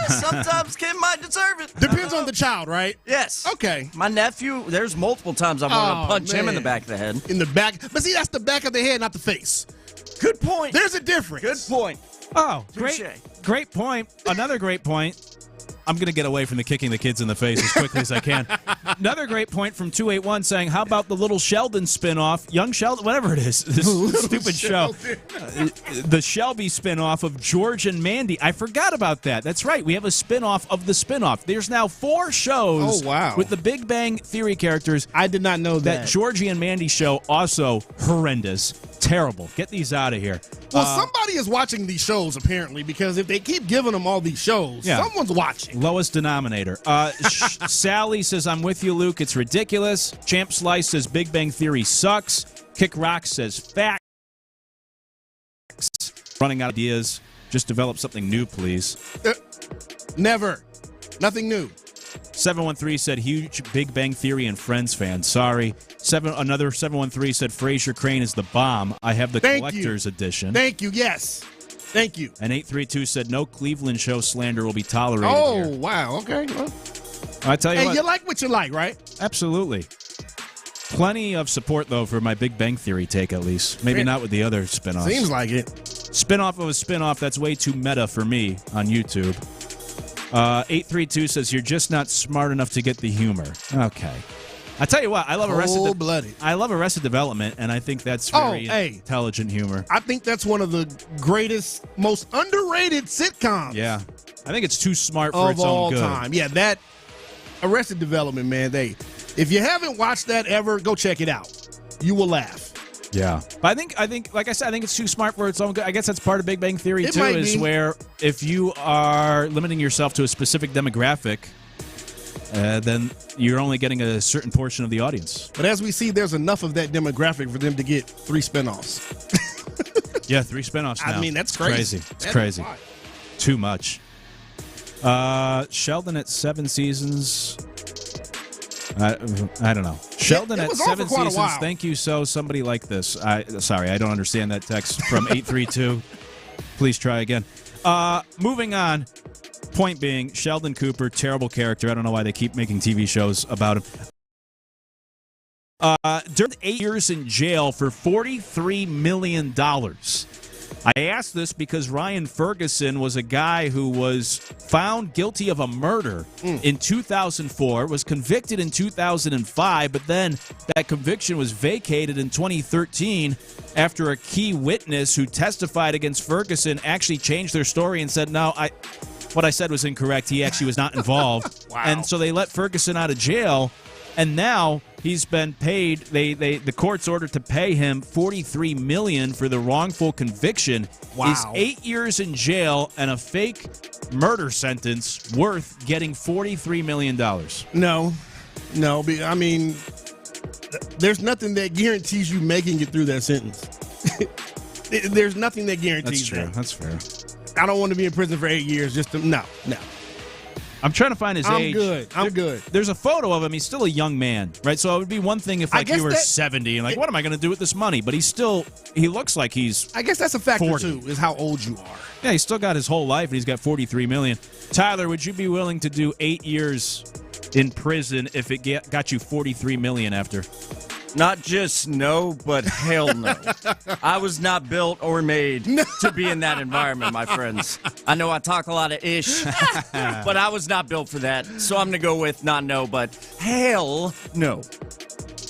Sometimes Kim might deserve it. Depends on the child, right? Yes. Okay. My nephew, there's multiple times I want to punch him in the back of the head. In the back. But see, that's the back of the head, not the face. Good point. There's a difference. Good point. Oh, great point. Another great point. I'm going to get away from the kicking the kids in the face as quickly as I can. Another great point from 281 saying, how about the Little Sheldon spinoff? Young Sheldon, whatever it is, this stupid show. The Shelby spinoff of George and Mandy. I forgot about that. That's right. We have a spinoff of the spinoff. There's now 4 shows with the Big Bang Theory characters. I did not know that. That Georgie and Mandy show, also horrendous. Terrible. Get these out of here. Well, somebody is watching these shows, apparently, because if they keep giving them all these shows, someone's watching. Lowest denominator. Sally says, I'm with you, Luke. It's ridiculous. Champ Slice says, Big Bang Theory sucks. Kick Rock says, facts. Running out of ideas. Just develop something new, please. Never. Nothing new. 713 said, huge Big Bang Theory and Friends fan. Sorry. Another 713 said, Fraser Crane is the bomb. I have the collector's edition. Thank you. Yes. Thank you. And 832 said, no Cleveland show slander will be tolerated here. Wow. Okay. Well, I tell you what. You like what you like, right? Absolutely. Plenty of support, though, for my Big Bang Theory take, at least. Maybe not with the other spinoffs. Seems like it. Spinoff of a spinoff, that's way too meta for me on YouTube. 832 says, you're just not smart enough to get the humor. Okay. I tell you what, I love Arrested Development, and I think that's very intelligent humor. I think that's one of the greatest, most underrated sitcoms. Yeah. I think it's too smart for its of own all good. time. Yeah, that Arrested Development, man, if you haven't watched that ever, go check it out. You will laugh. Yeah. But I think, like I said, I think it's too smart for its own good. I guess that's part of Big Bang Theory, too, is where if you are limiting yourself to a specific demographic, then you're only getting a certain portion of the audience. But as we see, there's enough of that demographic for them to get 3 spinoffs. Yeah, 3 spinoffs now. I mean, that's crazy. It's crazy. Too much. Sheldon at 7 seasons. I don't know. Sheldon at 7 seasons. Thank you. So somebody like this. Sorry, I don't understand that text from 832. Please try again. Moving on. Point being, Sheldon Cooper, terrible character. I don't know why they keep making TV shows about him. During 8 years in jail for $43 million. I asked this because Ryan Ferguson was a guy who was found guilty of a murder in 2004, was convicted in 2005, but then that conviction was vacated in 2013 after a key witness who testified against Ferguson actually changed their story and said, no, what I said was incorrect. He actually was not involved. Wow. And so they let Ferguson out of jail, and now he's been paid. The court's ordered to pay him $43 million for the wrongful conviction. Wow. He's 8 years in jail and a fake murder sentence worth getting $43 million. No. I mean, there's nothing that guarantees you making it through that sentence. There's nothing that guarantees that. That's fair. I don't want to be in prison for 8 years just to no. I'm trying to find his age. I'm good. There's a photo of him. He's still a young man, right? So it would be one thing if you were 70 and what am I going to do with this money? But he looks like he's I guess that's a factor 40. too, is how old you are. Yeah, he's still got his whole life and he's got $43 million. Tyler, would you be willing to do 8 years in prison if it got you $43 million after? Not just no, but hell no. I was not built or made to be in that environment, my friends. I know I talk a lot of ish, but I was not built for that. So I'm going to go with not no, but hell no.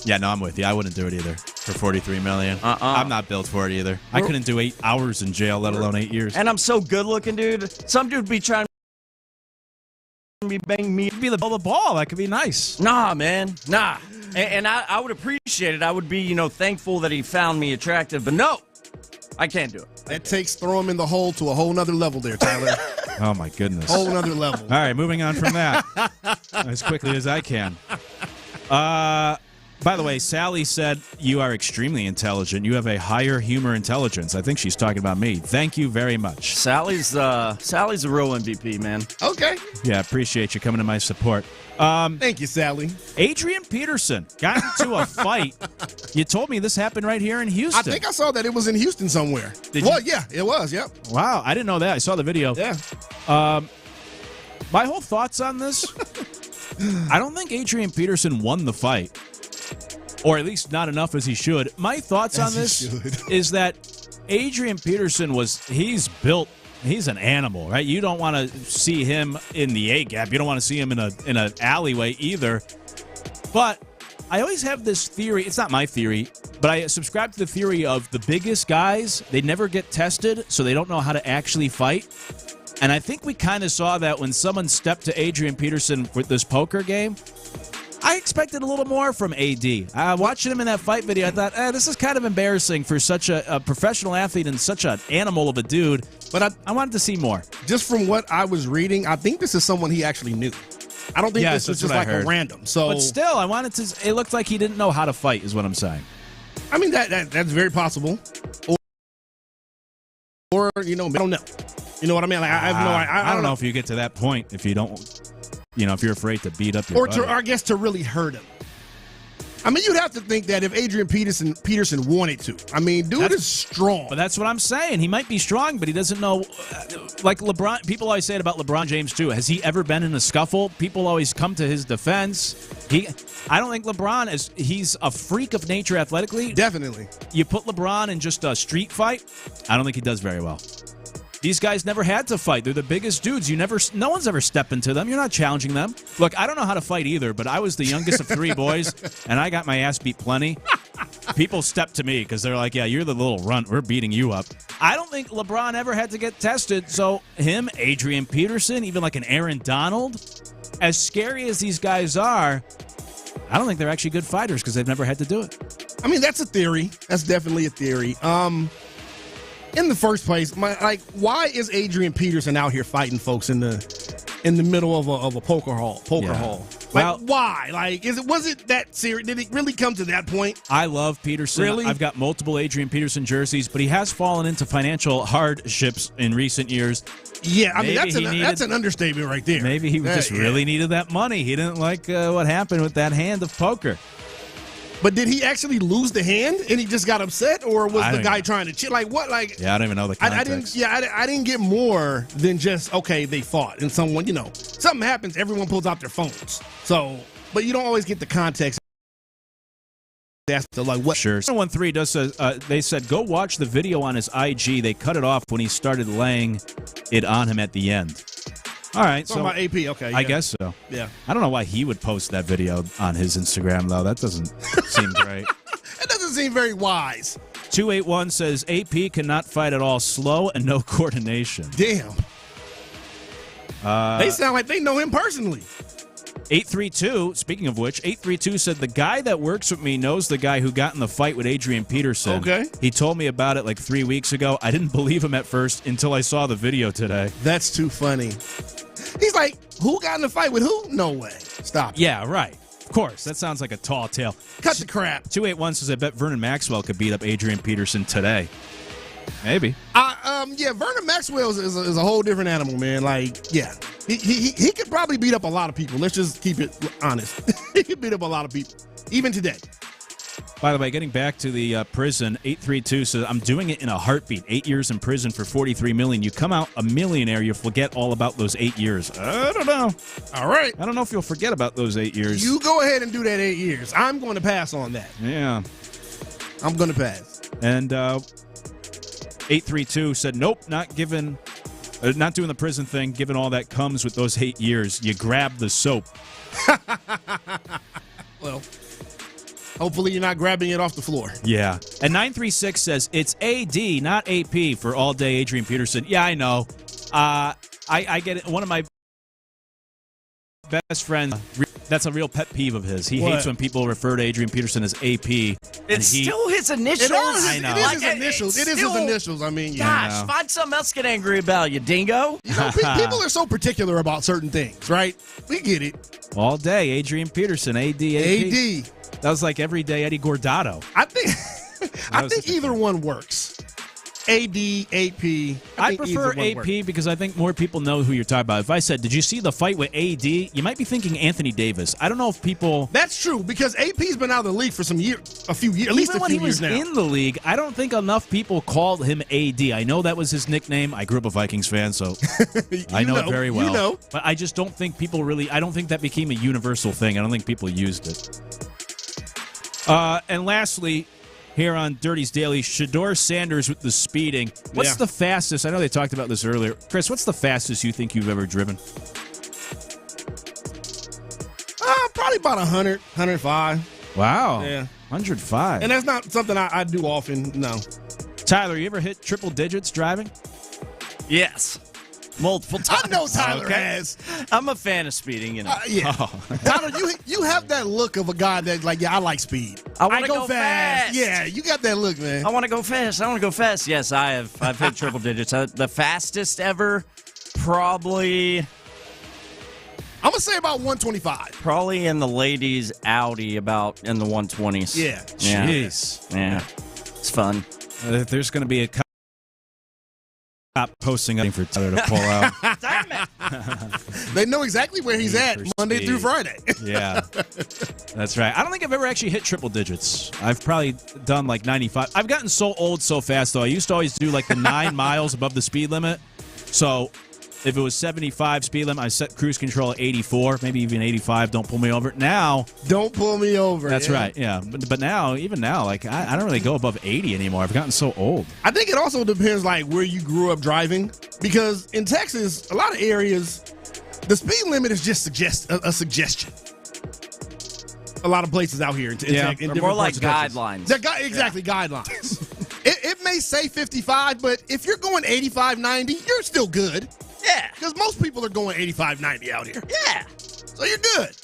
Yeah, no, I'm with you. I wouldn't do it either for $43 million. I'm not built for it either. I couldn't do 8 hours in jail, let alone 8 years. And I'm so good looking, dude. Some dude be trying to be banging me. Be the ball. That could be nice. Nah, man. Nah. And I would appreciate it. I would be, thankful that he found me attractive. But no, I can't do it. That takes throw him in the hole to a whole nother level there, Tyler. Oh, my goodness. Whole nother level. All right, moving on from that as quickly as I can. By the way, Sally said you are extremely intelligent. You have a higher humor intelligence. I think she's talking about me. Thank you very much. Sally's a real MVP, man. Okay. Yeah, appreciate you coming to my support. Thank you, Sally. Adrian Peterson got into a fight. You told me this happened right here in Houston. I think I saw that it was in Houston somewhere. Yeah, it was. Yep. Wow, I didn't know that. I saw the video. Yeah. My whole thoughts on this, I don't think Adrian Peterson won the fight. Or at least not enough as he should. My thoughts on this is that Adrian Peterson he's built, he's an animal, right? You don't want to see him in the A-gap. You don't want to see him in an alleyway either. But I always have this theory. It's not my theory, but I subscribe to the theory of the biggest guys, they never get tested, so they don't know how to actually fight. And I think we kind of saw that when someone stepped to Adrian Peterson with this poker game. I expected a little more from AD. Watching him in that fight video, I thought, this is kind of embarrassing for such a professional athlete and such an animal of a dude. But I wanted to see more. Just from what I was reading, I think this is someone he actually knew. I don't think this was just like a random. So, but still, it looked like he didn't know how to fight, is what I'm saying. I mean, that's very possible. Or I don't know. You know what I mean? Like, I have no idea. I don't know if you get to that point if you don't. If you're afraid to beat up your buddy. Or I guess to really hurt him. I mean, you'd have to think that if Adrian Peterson wanted to. I mean, dude is strong. But that's what I'm saying. He might be strong, but he doesn't know. Like LeBron, people always say it about LeBron James, too. Has he ever been in a scuffle? People always come to his defense. I don't think LeBron he's a freak of nature athletically. Definitely. You put LeBron in just a street fight, I don't think he does very well. These guys never had to fight. They're the biggest dudes. No one's ever stepped into them. You're not challenging them. Look, I don't know how to fight either, but I was the youngest of three boys, and I got my ass beat plenty. People stepped to me because they're like, yeah, you're the little runt. We're beating you up. I don't think LeBron ever had to get tested. So him, Adrian Peterson, even like an Aaron Donald, as scary as these guys are, I don't think they're actually good fighters because they've never had to do it. I mean, that's a theory. That's definitely a theory. In the first place, why is Adrian Peterson out here fighting folks in the middle of a poker hall? Why? Was it that serious? Did it really come to that point? I love Peterson. Really? I've got multiple Adrian Peterson jerseys, but he has fallen into financial hardships in recent years. Yeah, I mean that's an understatement right there. Maybe he just really needed that money. He didn't like what happened with that hand of poker. But did he actually lose the hand and he just got upset, or was the guy trying to chill? Like what? Like I don't even know the context. I didn't get more than just they fought and someone something happens. Everyone pulls out their phones. So, but you don't always get the context. That's what? Sure. 113 does. They said go watch the video on his IG. They cut it off when he started laying it on him at the end. All right, talking about AP, okay. I guess so. Yeah. I don't know why he would post that video on his Instagram, though. That doesn't seem great. That doesn't seem very wise. 281 says AP cannot fight at all. Slow and no coordination. Damn. They sound like they know him personally. 832, speaking of which, 832 said the guy that works with me knows the guy who got in the fight with Adrian Peterson. Okay. He told me about it like 3 weeks ago. I didn't believe him at first until I saw the video today. That's too funny. He's like, who got in the fight with who? No way. Stop. Yeah, right. Of course. That sounds like a tall tale. Cut the crap. 281 says, I bet Vernon Maxwell could beat up Adrian Peterson today. Maybe. Yeah, Vernon Maxwell is a whole different animal, man. He could probably beat up a lot of people. Let's just keep it honest. He could beat up a lot of people, even today. By the way, getting back to the prison, 832 says, I'm doing it in a heartbeat. 8 years in prison for $43 million. You come out a millionaire, you forget all about those 8 years. I don't know. All right. I don't know if you'll forget about those 8 years. You go ahead and do that 8 years. I'm going to pass on that. Yeah. I'm going to pass. And 832 said, nope, not doing the prison thing, given all that comes with those 8 years. You grab the soap. Well, hopefully you're not grabbing it off the floor. Yeah. And 936 says, it's AD, not AP for all day Adrian Peterson. Yeah, I know. I get it. One of my best friends, That's a real pet peeve of his. He What? hates when people refer to Adrian Peterson as AP. It's still his initials. I know. It is his initials. It is his initials. I mean, Gosh, find something else to get angry about, you dingo. You know, people are so particular about certain things, right? We get it. All day, Adrian Peterson, AD. That was like everyday Eddie Gordato. I think either one works. AD, AP. I prefer AP because I think more people know who you're talking about. If I said, did you see the fight with AD? You might be thinking Anthony Davis. I don't know if people... That's true, because AP's been out of the league for a few years, at least Even a few when he years was now. in the league, I don't think enough people called him AD. I know that was his nickname. I grew up a Vikings fan, so I know it very well. You know. But I just don't think people really... I don't think that became a universal thing. I don't think people used it. And lastly... Here on Dirty's Daily, Shador Sanders with the speeding. What's the fastest? I know they talked about this earlier. Chris, what's the fastest you think you've ever driven? Probably about 100, 105. Wow. Yeah. 105. And that's not something I do often, no. Tyler, you ever hit triple digits driving? Yes. Multiple times. I know Tyler has. I'm a fan of speeding, you know. Yeah. Tyler, you have that look of a guy that, like, I like speed. I want to go fast. Yeah, you got that look, man. I want to go fast. Yes, I have. I've hit triple digits. The fastest ever, probably... I'm going to say about 125. Probably in the ladies' Audi, about in the 120s. Yeah. Jeez. Yeah. It's fun. There's going to be a cop posting anything for Tyler to pull out. Damn it. They know exactly where he's at Monday through Friday. Yeah. That's right. I don't think I've ever actually hit triple digits. I've probably done like 95. I've gotten so old so fast, though. I used to always do like the 9 miles above the speed limit. So if it was 75 speed limit, I set cruise control at 84, maybe even 85. Don't pull me over. Now. Don't pull me over. That's right. Yeah. But now, even now, like I don't really go above 80 anymore. I've gotten so old. I think it also depends like where you grew up driving, because in Texas, a lot of areas, the speed limit is just a suggestion. A lot of places out here in different more like parts of guidelines. Exactly, guidelines. It may say 55, but if you're going 85, 90, you're still good. Yeah. Because most people are going 85, 90 out here. Yeah. So you're good.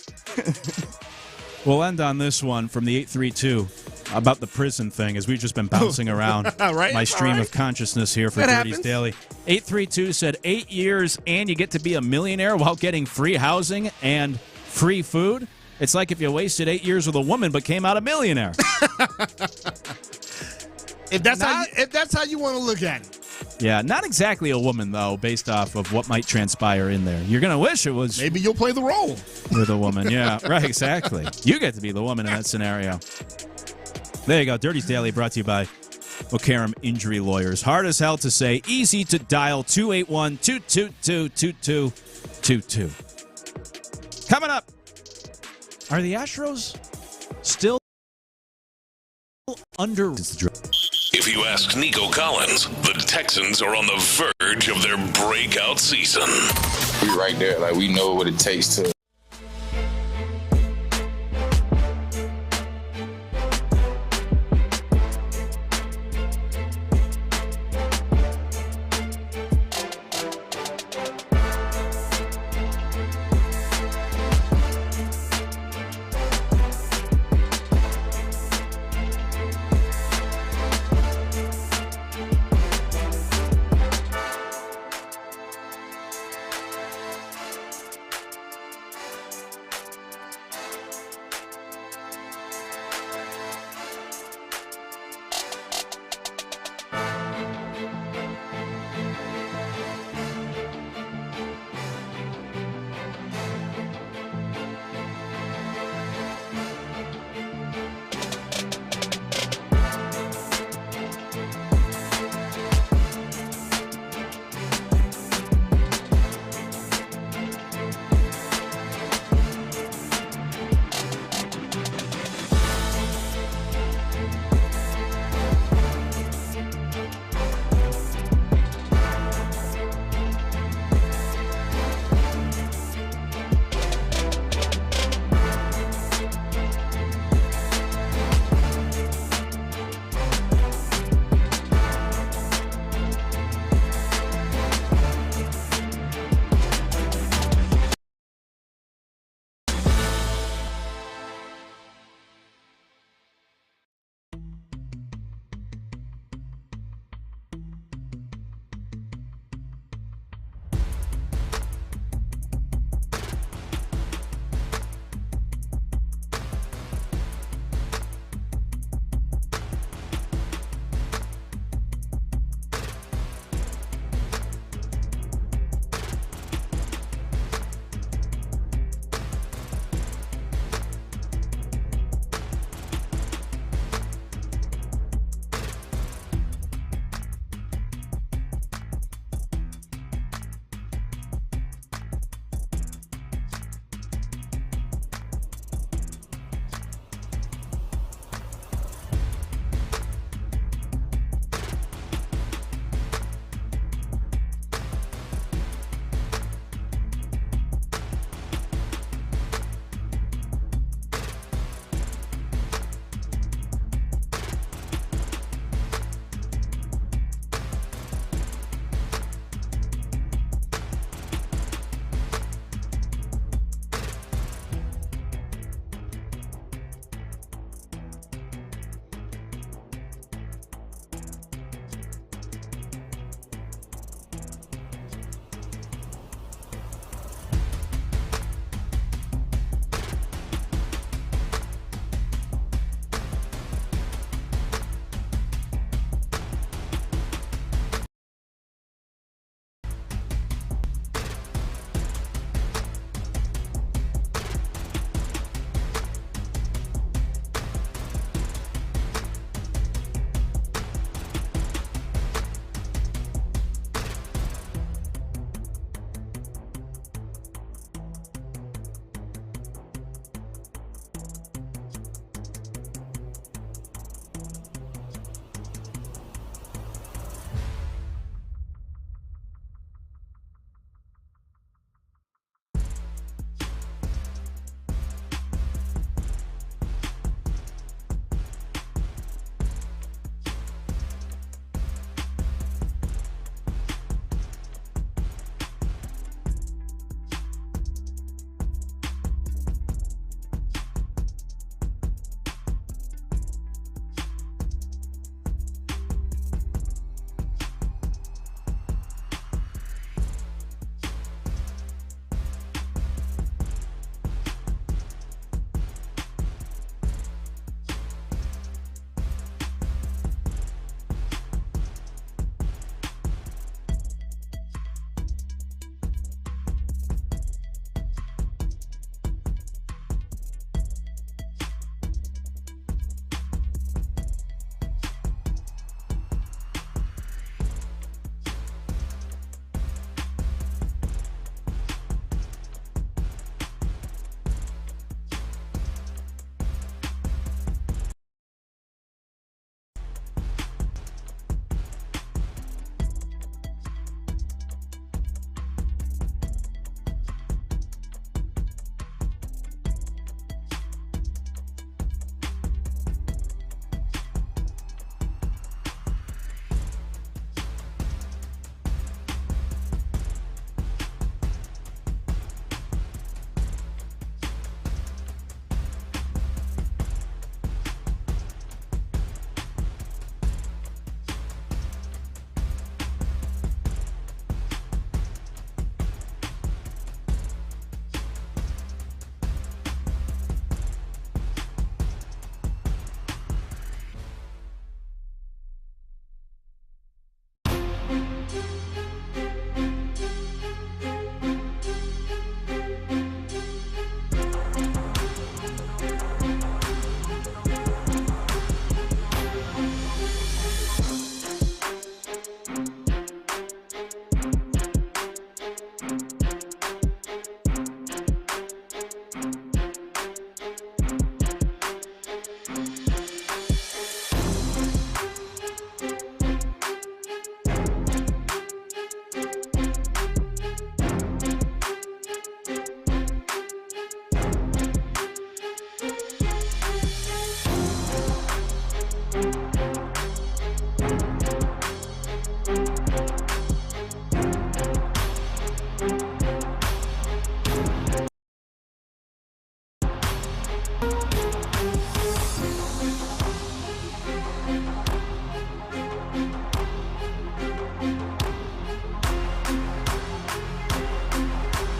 We'll end on this one from the 832 about the prison thing, as we've just been bouncing around Right, my stream of consciousness here for That Dirty's happens. Daily. 832 said 8 years and you get to be a millionaire while getting free housing and free food. It's like if you wasted 8 years with a woman but came out a millionaire. If that's how you want to look at it. Yeah, not exactly a woman, though, based off of what might transpire in there. You're going to wish it was... Maybe you'll play the role. With a woman, yeah. Right, exactly. You get to be the woman in that scenario. There you go. Dirty's Daily brought to you by O'Karam Injury Lawyers. Hard as hell to say, easy to dial, 281-222-2222. Coming up, are the Astros still under... If you ask Nico Collins, the Texans are on the verge of their breakout season. We're right there. Like, we know what it takes to...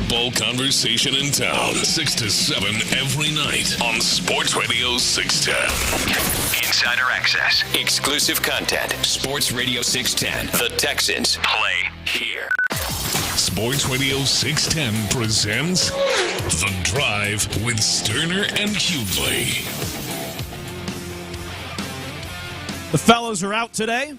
football conversation in town. 6 to 7 every night on Sports Radio 610. Insider access. Exclusive content. Sports Radio 610. The Texans play here. Sports Radio 610 presents The Drive with Stoerner and Hughley. The fellows are out today.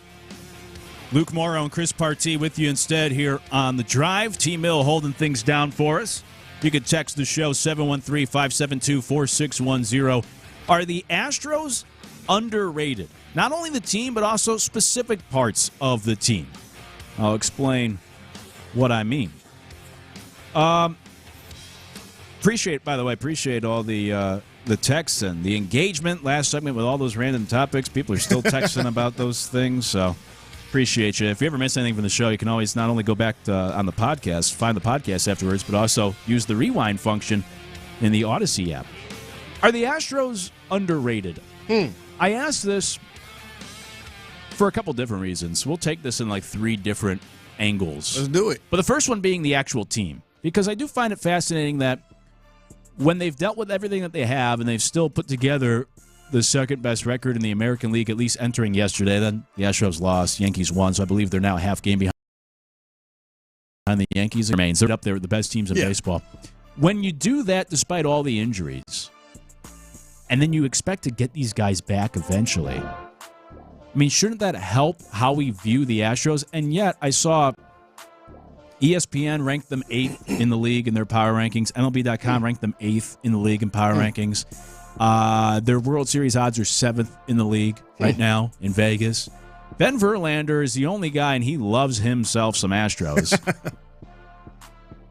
Luke Morrow and Chris Partee with you instead here on The Drive. T-Mill holding things down for us. You can text the show 713-572-4610. Are the Astros underrated? Not only the team, but also specific parts of the team. I'll explain what I mean. Appreciate all the texts and the engagement last segment with all those random topics. People are still texting about those things, so appreciate you. If you ever miss anything from the show, you can always not only go back on the podcast, find the podcast afterwards, but also use the rewind function in the Odyssey app. Are the Astros underrated? I asked this for a couple different reasons. We'll take this in like 3 different angles. Let's do it. But the first one being the actual team, because I do find it fascinating that when they've dealt with everything that they have and they've still put together the second best record in the American League, at least entering yesterday. Then the Astros lost, Yankees won, so I believe they're now a half game behind the Yankees. Remains they're up there with the best teams in baseball. When you do that, despite all the injuries, and then you expect to get these guys back eventually, I mean, shouldn't that help how we view the Astros? And yet, I saw ESPN ranked them 8th in the league in their power rankings. MLB.com ranked them 8th in the league in power rankings. Their World Series odds are 7th in the league right now in Vegas. Ben Verlander is the only guy, and he loves himself some Astros.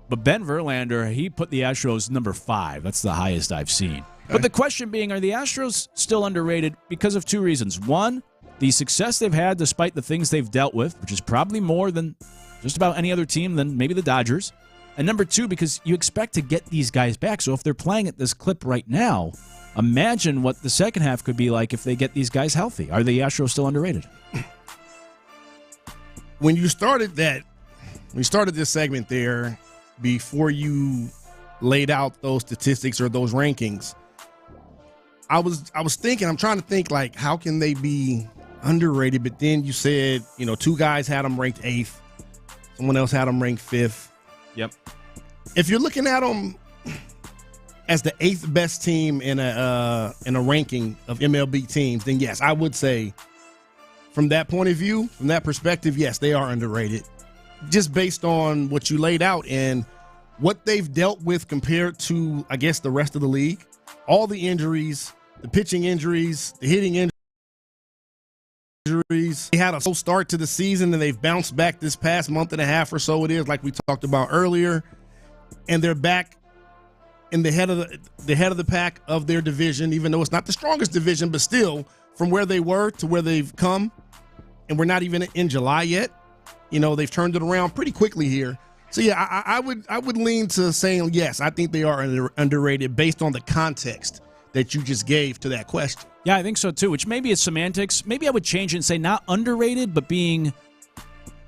But Ben Verlander, he put the Astros number 5. That's the highest I've seen. But the question being, are the Astros still underrated? Because of 2 reasons. One, the success they've had despite the things they've dealt with, which is probably more than just about any other team than maybe the Dodgers. And number 2, because you expect to get these guys back. So if they're playing at this clip right now, imagine what the second half could be like if they get these guys healthy. Are the Astros still underrated? When you started this segment there, before you laid out those statistics or those rankings, I was thinking, I'm trying to think, like, how can they be underrated? But then you said, 2 guys had them ranked 8th. Someone else had them ranked 5th. Yep. If you're looking at them as the 8th best team in a ranking of MLB teams, then yes, I would say from that point of view, from that perspective, yes, they are underrated. Just based on what you laid out and what they've dealt with compared to, I guess, the rest of the league. All the injuries, the pitching injuries, the hitting injuries. They had a slow start to the season, and they've bounced back this past month and a half or so it is, like we talked about earlier. And they're back in the head of the pack of their division, even though it's not the strongest division, but still from where they were to where they've come. And we're not even in July yet. They've turned it around pretty quickly here. So yeah, I would lean to saying yes, I think they are underrated based on the context that you just gave to that question. Yeah, I think so too, which maybe is semantics. Maybe I would change it and say not underrated, but being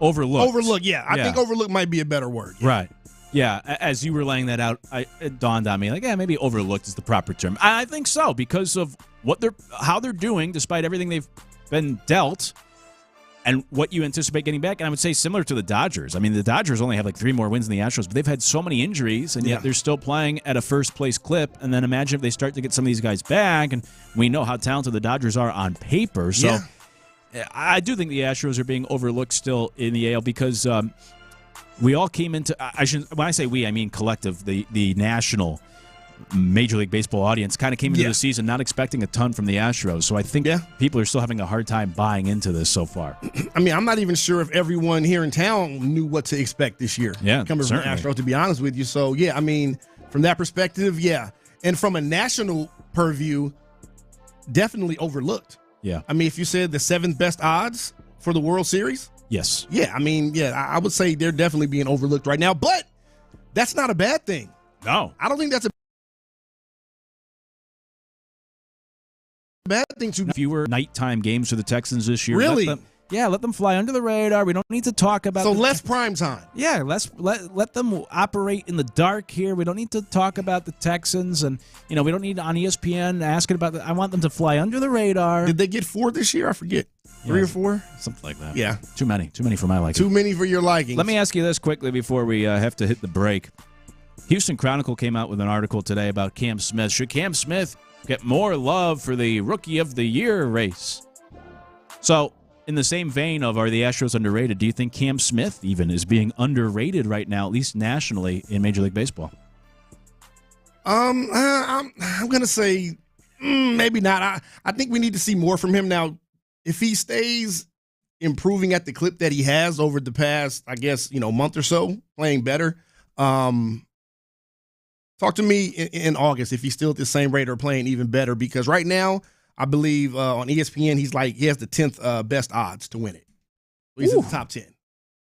overlooked. Overlooked, yeah. I think overlooked might be a better word. Yeah. Right. Yeah, as you were laying that out, it dawned on me, maybe overlooked is the proper term. I think so, because of how they're doing, despite everything they've been dealt, and what you anticipate getting back. And I would say similar to the Dodgers. I mean, the Dodgers only have like 3 more wins than the Astros, but they've had so many injuries, and yet they're still playing at a first-place clip. And then imagine if they start to get some of these guys back, and we know how talented the Dodgers are on paper. So I do think the Astros are being overlooked still in the AL because we all came into when I say we, I mean collective, the national Major League Baseball audience kind of came into the season not expecting a ton from the Astros. So I think people are still having a hard time buying into this so far. I mean, I'm not even sure if everyone here in town knew what to expect this year. Yeah, coming from the Astros, to be honest with you. So, yeah, I mean, from that perspective, yeah. And from a national purview, definitely overlooked. Yeah. I mean, if you said the 7th best odds for the World Series. Yes. Yeah, I mean, I would say they're definitely being overlooked right now. But that's not a bad thing. No. I don't think that's a bad thing to fewer nighttime games for the Texans this year. Really? Yeah, let them fly under the radar. We don't need to talk about less prime time. Yeah, let them operate in the dark here. We don't need to talk about the Texans, and we don't need on ESPN asking about I want them to fly under the radar. Did they get 4 this year? I forget. 3 or 4? Something like that. Yeah. Too many for my liking. Too many for your liking. Let me ask you this quickly before we have to hit the break. Houston Chronicle came out with an article today about Cam Smith. Should Cam Smith get more love for the Rookie of the Year race? So, in the same vein of are the Astros underrated, do you think Cam Smith even is being underrated right now, at least nationally, in Major League Baseball? I'm going to say maybe not. I think we need to see more from him. Now, if he stays improving at the clip that he has over the past, I guess, month or so, playing better, talk to me in August if he's still at the same rate or playing even better, because right now, I believe on ESPN, he has the 10th best odds to win it. He's in the top 10.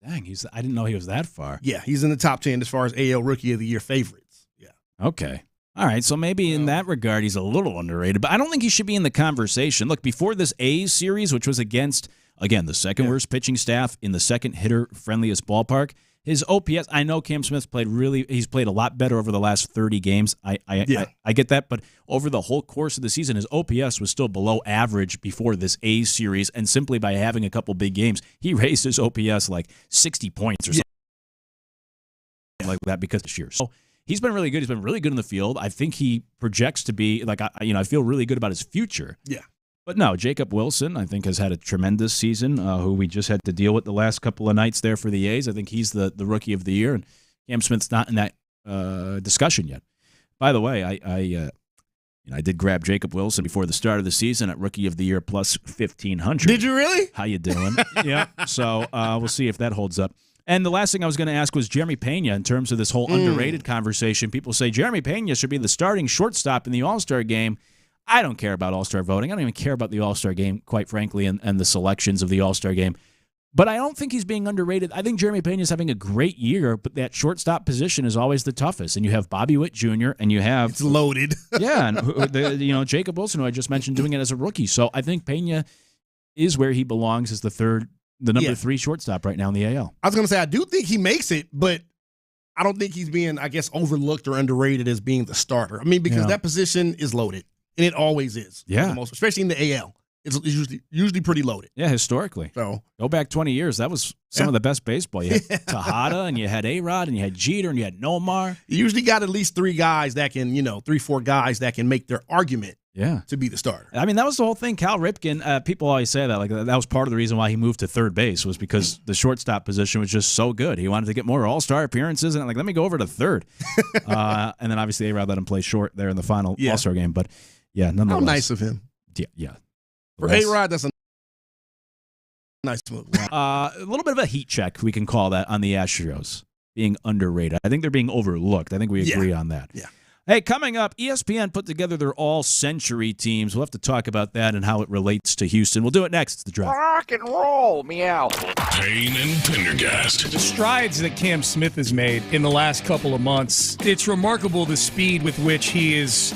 Dang, I didn't know he was that far. Yeah, he's in the top 10 as far as AL Rookie of the Year favorites. Yeah. Okay. All right, so maybe in that regard, he's a little underrated, but I don't think he should be in the conversation. Look, before this A's series, which was against, again, the second worst pitching staff in the second hitter-friendliest ballpark, his OPS, I know Cam Smith he's played a lot better over the last 30 games. I get that, but over the whole course of the season, his OPS was still below average before this A's series, and simply by having a couple big games, he raised his OPS like 60 points or something like that because this year. So he's been really good. He's been really good in the field. I think he projects to be, I feel really good about his future. Yeah. But no, Jacob Wilson, I think, has had a tremendous season, who we just had to deal with the last couple of nights there for the A's. I think he's the Rookie of the Year, and Cam Smith's not in that discussion yet. By the way, I did grab Jacob Wilson before the start of the season at Rookie of the Year plus 1,500. Did you really? How you doing? Yeah. So we'll see if that holds up. And the last thing I was going to ask was Jeremy Pena in terms of this whole underrated conversation. People say Jeremy Pena should be the starting shortstop in the All-Star game. I don't care about All-Star voting. I don't even care about the All-Star game, quite frankly, and the selections of the All-Star game. But I don't think he's being underrated. I think Jeremy Pena is having a great year, but that shortstop position is always the toughest. And you have Bobby Witt Jr. and you have it's loaded. Yeah, and Jacob Wilson, who I just mentioned, doing it as a rookie. So I think Pena is where he belongs as the number 3 shortstop right now in the AL. I was going to say I do think he makes it, but I don't think he's being, I guess, overlooked or underrated as being the starter. I mean, because that position is loaded. And it always is. Yeah. Especially in the AL. It's usually pretty loaded. Yeah, historically. So go back 20 years. That was some of the best baseball. You had Tejada, and you had A-Rod, and you had Jeter, and you had Nomar. You usually got at least 3 guys that can, 3-4 guys that can make their argument to be the starter. I mean, that was the whole thing. Cal Ripken, people always say that. Like that was part of the reason why he moved to third base was because the shortstop position was just so good. He wanted to get more All-Star appearances, and let me go over to third. And then obviously A-Rod let him play short there in the final All-Star game. But yeah, nonetheless. How nice of him. Yeah. For A-Rod, that's a nice move. A little bit of a heat check, we can call that, on the Astros being underrated. I think they're being overlooked. I think we agree on that. Yeah. Hey, coming up, ESPN put together their all-century teams. We'll have to talk about that and how it relates to Houston. We'll do it next. It's the Drive. Rock and roll, meow. Payne and Pendergast. The strides that Cam Smith has made in the last couple of months, it's remarkable the speed with which he is.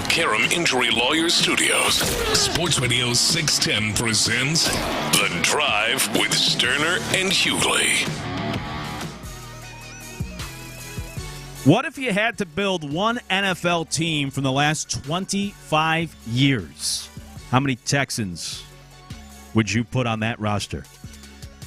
Karam Injury Lawyers Studios. Sports Radio 610 presents The Drive with Stoerner and Hughley. What if you had to build one NFL team from the last 25 years? How many Texans would you put on that roster?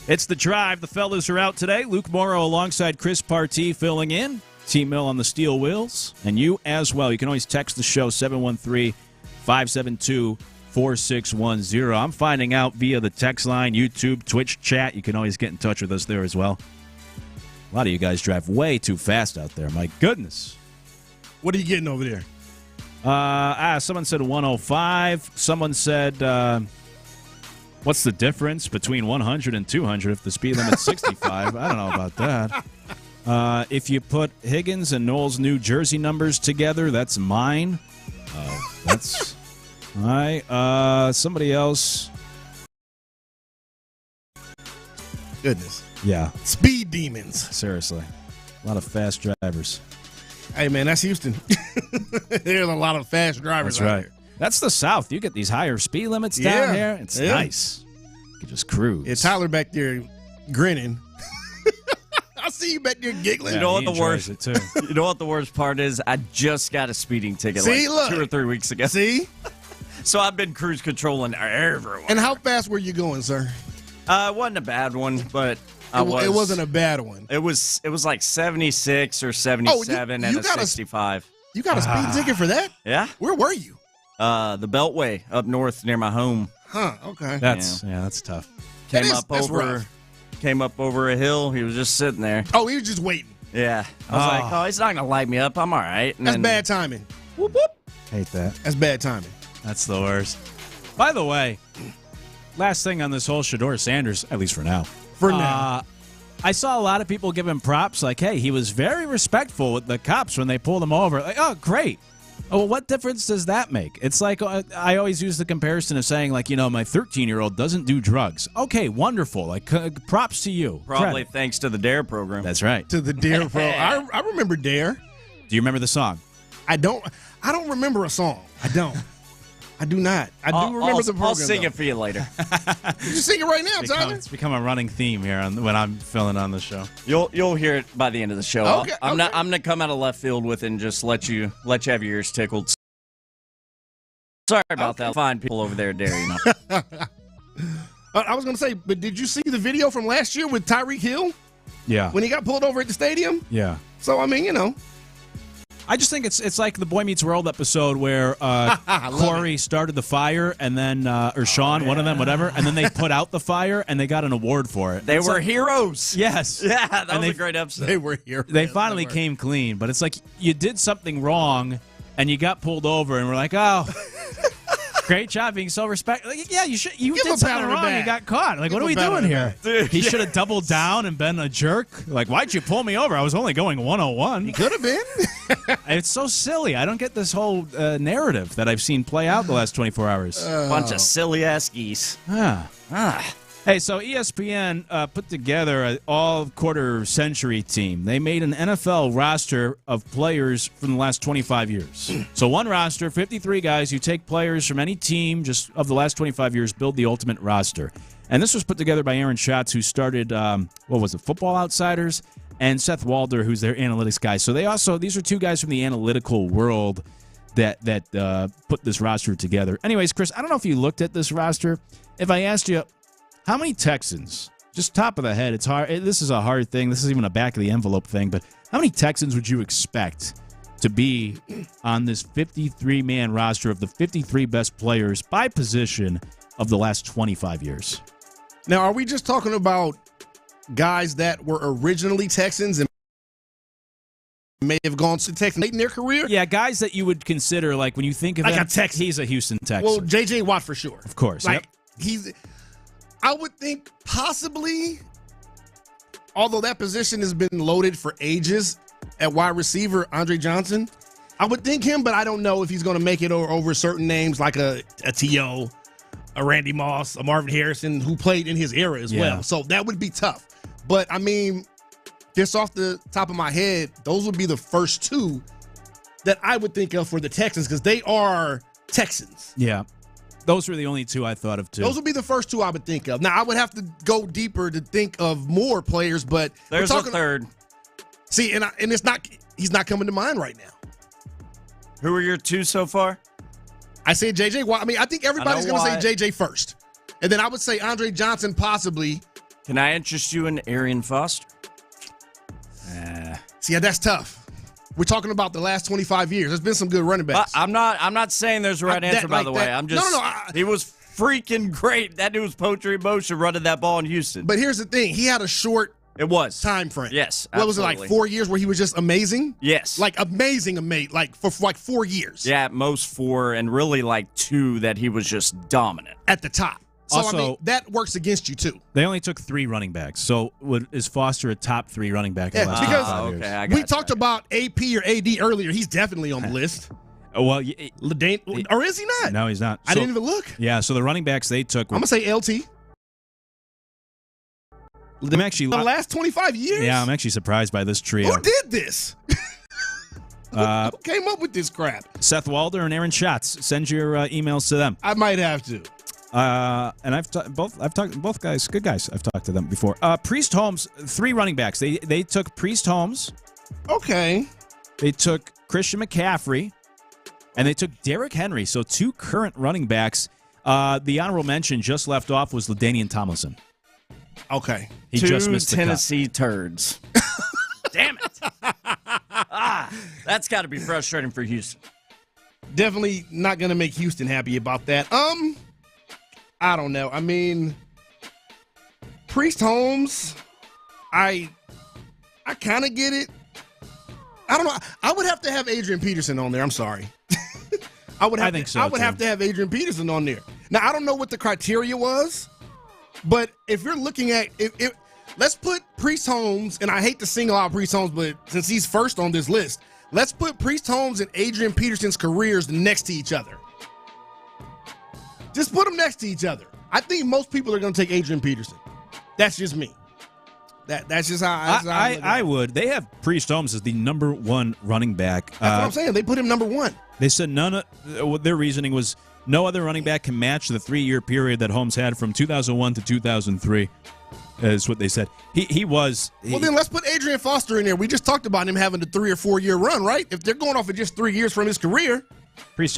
It's The Drive. The fellas are out today. Luke Morrow alongside Chris Partee filling in. Team Mill on the steel wheels. And you as well. You can always text the show 713-572-4610. I'm finding out via the text line, YouTube, Twitch chat. You can always get in touch with us there as well. A lot of you guys drive way too fast out there. My goodness. What are you getting over there? Someone said 105. Someone said, what's the difference between 100 and 200 if the speed limit's 65? I don't know about that. If you put Higgins and Noel's new jersey numbers together, that's mine. That's all right. Somebody else. Goodness. Yeah. Speed demons. Seriously. A lot of fast drivers. Hey, man, that's Houston. There's a lot of fast drivers That's right. out here. That's the South. You get these higher speed limits down here. It's nice. You can just cruise. Yeah, Tyler back there grinning. I see you back there giggling. You know what the worst? You know what the worst part is? I just got a speeding ticket like 2 or 3 weeks ago. See? So I've been cruise controlling everywhere. And how fast were you going, sir? It wasn't a bad one, but it wasn't a bad one. It was like 76 or 77 and a 65. You got a speed ticket for that? Yeah. Where were you? The Beltway up north near my home. Huh, okay. That's tough. Came up over a hill. He was just sitting there. Oh, he was just waiting. Yeah. I was like, he's not going to light me up. I'm all right. And That's bad timing. Whoop, whoop. Hate that. That's bad timing. That's the worst. By the way, last thing on this whole Shador Sanders, at least for now. For now. I saw a lot of people give him props like, hey, he was very respectful with the cops when they pulled him over. Like, oh, great. Oh, well, what difference does that make? It's like I always use the comparison of saying, like, my 13-year-old doesn't do drugs. Okay, wonderful. Like, props to you. Probably thanks to the DARE program. That's right. To the DARE program. I remember DARE. Do you remember the song? I don't remember a song. I don't. I do not. I do remember the program. I'll sing it for you later. You sing it right now, Tyler. It's become a running theme here when I'm filling on the show. You'll hear it by the end of the show. Okay, I'm gonna come out of left field with it and just let you have your ears tickled. Sorry about that. Fine people over there, Dare. I was gonna say, but did you see the video from last year with Tyreek Hill? Yeah. When he got pulled over at the stadium? Yeah. So I mean, I just think it's like the Boy Meets World episode where Corey started the fire and then or Sean, one of them, whatever, and then they put out the fire and they got an award for it. They were heroes. Yes. Yeah, that was a great episode. They were heroes. They finally came clean, but it's like you did something wrong and you got pulled over and we're like, oh, great job being so respectful. Like, yeah, you did something wrong. You got caught. Like, what are we doing here? Dude, he should have doubled down and been a jerk. Like, why'd you pull me over? I was only going 101. He could have been. It's so silly. I don't get this whole narrative that I've seen play out the last 24 hours. Bunch of silly-ass geese. Hey, so ESPN put together an all-quarter century team. They made an NFL roster of players from the last 25 years. So one roster, 53 guys. You take players from any team just of the last 25 years, build the ultimate roster. And this was put together by Aaron Schatz, who started, Football Outsiders, and Seth Walder, who's their analytics guy. So these are two guys from the analytical world that put this roster together. Anyways, Chris, I don't know if you looked at this roster. If I asked you, how many Texans, just top of the head, it's hard. This is a hard thing. This is even a back of the envelope thing. But how many Texans would you expect to be on this 53-man roster of the 53 best players by position of the late 25 years? Now, are we just talking about guys that were originally Texans and may have gone to Texas late in their career? Yeah, guys that you would consider, like, when you think of like him, a Texan. He's a Houston Texan. Well, J.J. Watt for sure. Of course. Like, I would think possibly, although that position has been loaded for ages at wide receiver, Andre Johnson, I would think him, but I don't know if he's going to make it over certain names like a T.O., a Randy Moss, a Marvin Harrison, who played in his era as well. So that would be tough. But, I mean, just off the top of my head, those would be the first two that I would think of for the Texans because they are Texans. Yeah. Those were the only two I thought of, too. Those would be the first two I would think of. Now, I would have to go deeper to think of more players, but there's a third. See, and it's not. He's not coming to mind right now. Who are your two so far? I say J.J. Watt. I mean, I think everybody's going to say J.J. first. And then I would say Andre Johnson possibly. Can I interest you in Arian Foster? See, that's tough. We're talking about the last 25 years. There's been some good running backs. I'm not saying there's a right answer, by the way. I'm just. No. He was freaking great. That dude was poetry in motion running that ball in Houston. But here's the thing. He had a short time frame. Yes, absolutely. What was it, like 4 years where he was just amazing? Yes. Like amazing, like for like 4 years. Yeah, at most 4, and really like 2 that he was just dominant. At the top. So, Also, I mean, that works against you, too. They only took 3 running backs. So is Foster a top 3 running back in the last 25 years? Okay, we talked about AP or AD earlier. He's definitely on the list. Well, or is he not? No, he's not. I didn't even look. Yeah, so the running backs they took. I'm going to say LT. I'm actually the last 25 years? Yeah, I'm actually surprised by this trio. Who did this? Who came up with this crap? Seth Walder and Aaron Schatz. Send your emails to them. I might have to. And I've talked both guys, good guys. I've talked to them before. Priest Holmes, 3 running backs. They took Priest Holmes. Okay. They took Christian McCaffrey, and they took Derrick Henry. So 2 current running backs. The honorable mention just left off was LaDainian Tomlinson. Okay. He 2 just missed the Tennessee turds. Damn it. That's got to be frustrating for Houston. Definitely not going to make Houston happy about that. I don't know. I mean, Priest Holmes, I kind of get it. I don't know. I would have to have Adrian Peterson on there. I'm sorry. I would have to have Adrian Peterson on there. Now, I don't know what the criteria was, but if you're looking at if let's put Priest Holmes, and I hate to single out Priest Holmes, but since he's first on this list, let's put Priest Holmes and Adrian Peterson's careers next to each other. Just put them next to each other. I think most people are going to take Adrian Peterson. That's just me. That's just how I would. They have Priest Holmes as the number 1 running back. That's what I'm saying. They put him number 1. They said their reasoning was no other running back can match the 3-year period that Holmes had from 2001 to 2003. Is what they said. He was. Well, then let's put Adrian Foster in there. We just talked about him having a 3 or 4 year run, right? If they're going off of just 3 years from his career. Priest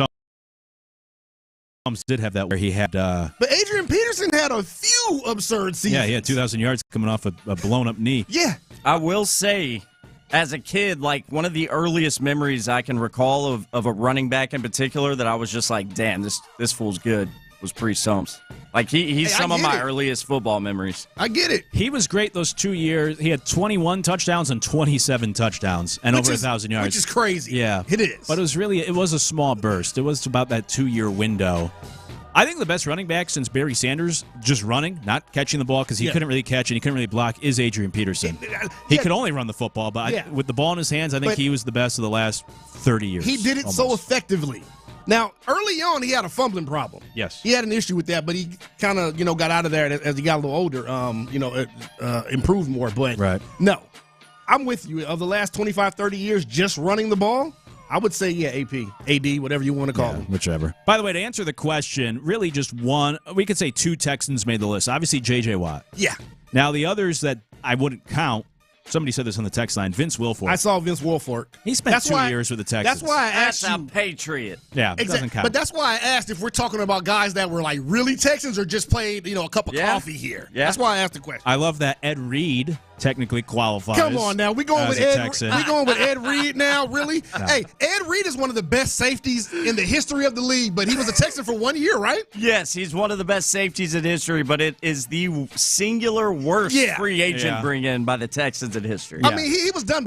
Holmes did have that where he had. But Adrian Peterson had a few absurd seasons. Yeah, he had 2,000 yards coming off a blown up knee. Yeah. I will say, as a kid, like one of the earliest memories I can recall of a running back in particular that I was just like, damn, this fool's good, was Priest Holmes. Like he's some of my earliest football memories. I get it. He was great those 2 years. He had 21 touchdowns and 27 touchdowns and over 1,000 yards. Which is crazy. Yeah. It is. But it was a small burst. It was about that 2-year window. I think the best running back since Barry Sanders, just running, not catching the ball because he couldn't really catch and he couldn't really block, is Adrian Peterson. He could only run the football, but with the ball in his hands, I think he was the best of the last 30 years. He did it so effectively. Now, early on, he had a fumbling problem. Yes. He had an issue with that, but he kind of, got out of there as he got a little older, improved more. But no, I'm with you. Of the last 25, 30 years, just running the ball, I would say, AP, AD, whatever you want to call him. Whichever. By the way, to answer the question, really just one, we could say 2 Texans made the list. Obviously, J.J. Watt. Yeah. Now, the others that I wouldn't count, somebody said this on the text line, Vince Wilfork. I saw Vince Wilfork. He spent 2 years with the Texans. That's why I asked That's you. a Patriot. Yeah, it doesn't count. But that's why I asked if we're talking about guys that were like really Texans or just played, a cup of coffee here. Yeah. That's why I asked the question. I love that Ed Reed technically qualifies. Come on now, we going with Ed Reed now, really? No. Hey, Ed Reed is one of the best safeties in the history of the league, but he was a Texan for 1 year, right? Yes, he's one of the best safeties in history, but it is the singular worst free agent bring in by the Texans in history. I mean, he was done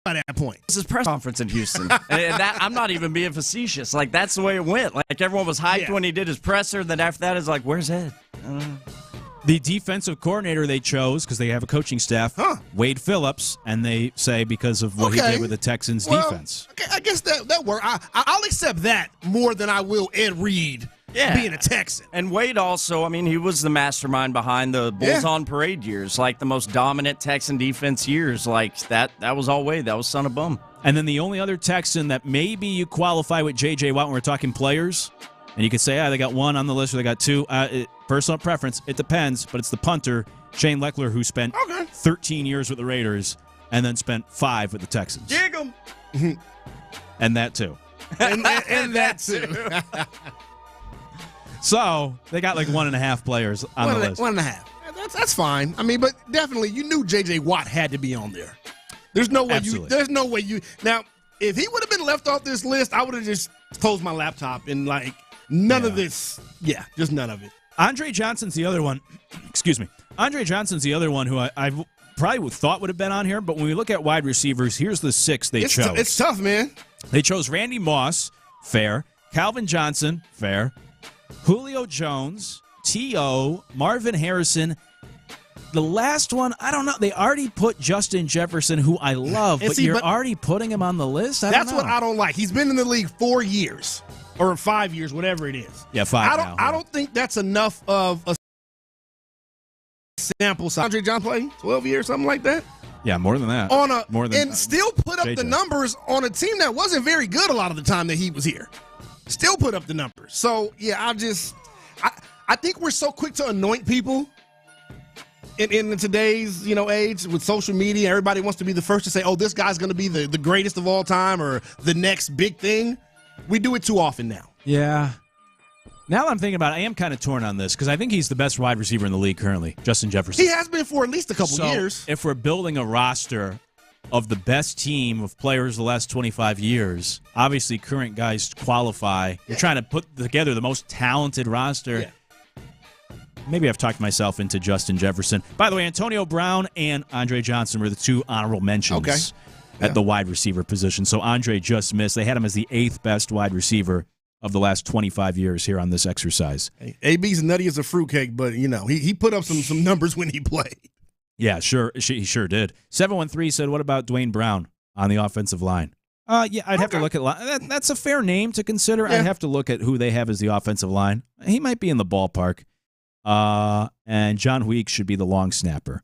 by that point. This is press conference in Houston. And that, I'm not even being facetious. Like, that's the way it went. Like, everyone was hyped when he did his presser. Then after that, it's like, where's Ed? I don't know. The defensive coordinator they chose, because they have a coaching staff, Wade Phillips, and they say because of what he did with the Texans defense. Okay, I guess that worked. I'll accept that more than I will Ed Reed being a Texan. And Wade also, I mean, he was the mastermind behind the Bulls on Parade years, like the most dominant Texan defense years. Like, that was all Wade. That was son of bum. And then the only other Texan that maybe you qualify with J.J. Watt when we're talking players, and you could say, they got one on the list or they got two. Personal preference, it depends, but it's the punter, Shane Leckler, who spent 13 years with the Raiders and then spent 5 with the Texans. Jig 'em. And that too. and that too. So they got like 1.5 players on the list. 1.5. That's fine. I mean, but definitely you knew J.J. Watt had to be on there. There's no way you. Now, if he would have been left off this list, I would have just closed my laptop and like none of this. Yeah, just none of it. Andre Johnson's the other one. Excuse me. Andre Johnson's the other one who I probably thought would have been on here, but when we look at wide receivers, here's the 6 they chose. It's tough, man. They chose Randy Moss, fair. Calvin Johnson, fair. Julio Jones, T.O., Marvin Harrison. The last one, I don't know. They already put Justin Jefferson, who I love, but you're already putting him on the list? That's what I don't like. He's been in the league 4 years or 5 years, whatever it is. Yeah, 5 now. I don't think that's enough of a sample size. Andre Johnson played 12 years, something like that. Yeah, more than that. Still put up the numbers on a team that wasn't very good a lot of the time that he was here. Still put up the numbers. So, yeah, I think we're so quick to anoint people. In today's age with social media, everybody wants to be the first to say, "Oh, this guy's going to be the greatest of all time" or the next big thing. We do it too often now. Yeah. Now that I'm thinking about it, I am kind of torn on this because I think he's the best wide receiver in the league currently, Justin Jefferson. He has been for at least a couple years. If we're building a roster of the best team of players the last 25 years, obviously current guys qualify. You're trying to put together the most talented roster. Yeah. Maybe I've talked myself into Justin Jefferson. By the way, Antonio Brown and Andre Johnson were the 2 honorable mentions at the wide receiver position. So Andre just missed. They had him as the 8th best wide receiver of the last 25 years here on this exercise. Hey, AB's nutty as a fruitcake, but he put up some numbers when he played. Yeah, sure, he sure did. 713 said, "What about Dwayne Brown on the offensive line?" Yeah, I'd have to look at that's a fair name to consider. Yeah. I'd have to look at who they have as the offensive line. He might be in the ballpark. And John Weeks should be the long snapper.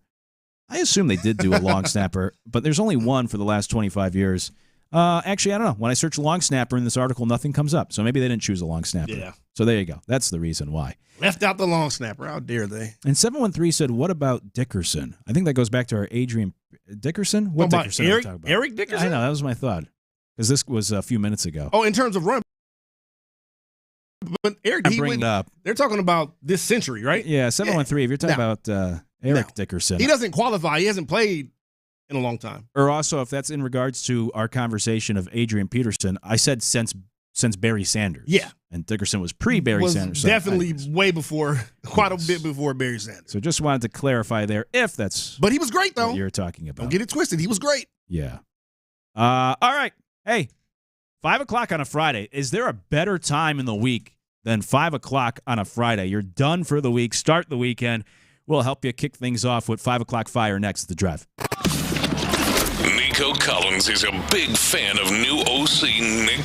I assume they did do a long snapper, but there's only one for the last 25 years. Actually, I don't know. When I search long snapper in this article, nothing comes up. So maybe they didn't choose a long snapper. Yeah. So there you go. That's the reason why. Left out the long snapper. How dare they? And 713 said, "What about Dickerson?" I think that goes back to our Adrian Dickerson. What about Dickerson? Eric Dickerson? I know. That was my thought. Because this was a few minutes ago. Oh, in terms of run. But Eric, they're talking about this century, right? Yeah, 713. If you're talking about Eric Dickerson. He doesn't qualify. He hasn't played in a long time. Or also, if that's in regards to our conversation of Adrian Peterson, I said since Barry Sanders. Yeah. And Dickerson was pre-Barry Sanders. So definitely way before, quite a bit before Barry Sanders. So just wanted to clarify there if that's But he was great, though. What you're talking about. Don't get it twisted. He was great. Yeah. All right. Hey, 5 o'clock on a Friday. Is there a better time in the week than 5 o'clock on a Friday? You're done for the week. Start the weekend. We'll help you kick things off with 5 o'clock fire next at The Drive. Nico Collins is a big fan of new OC Nick.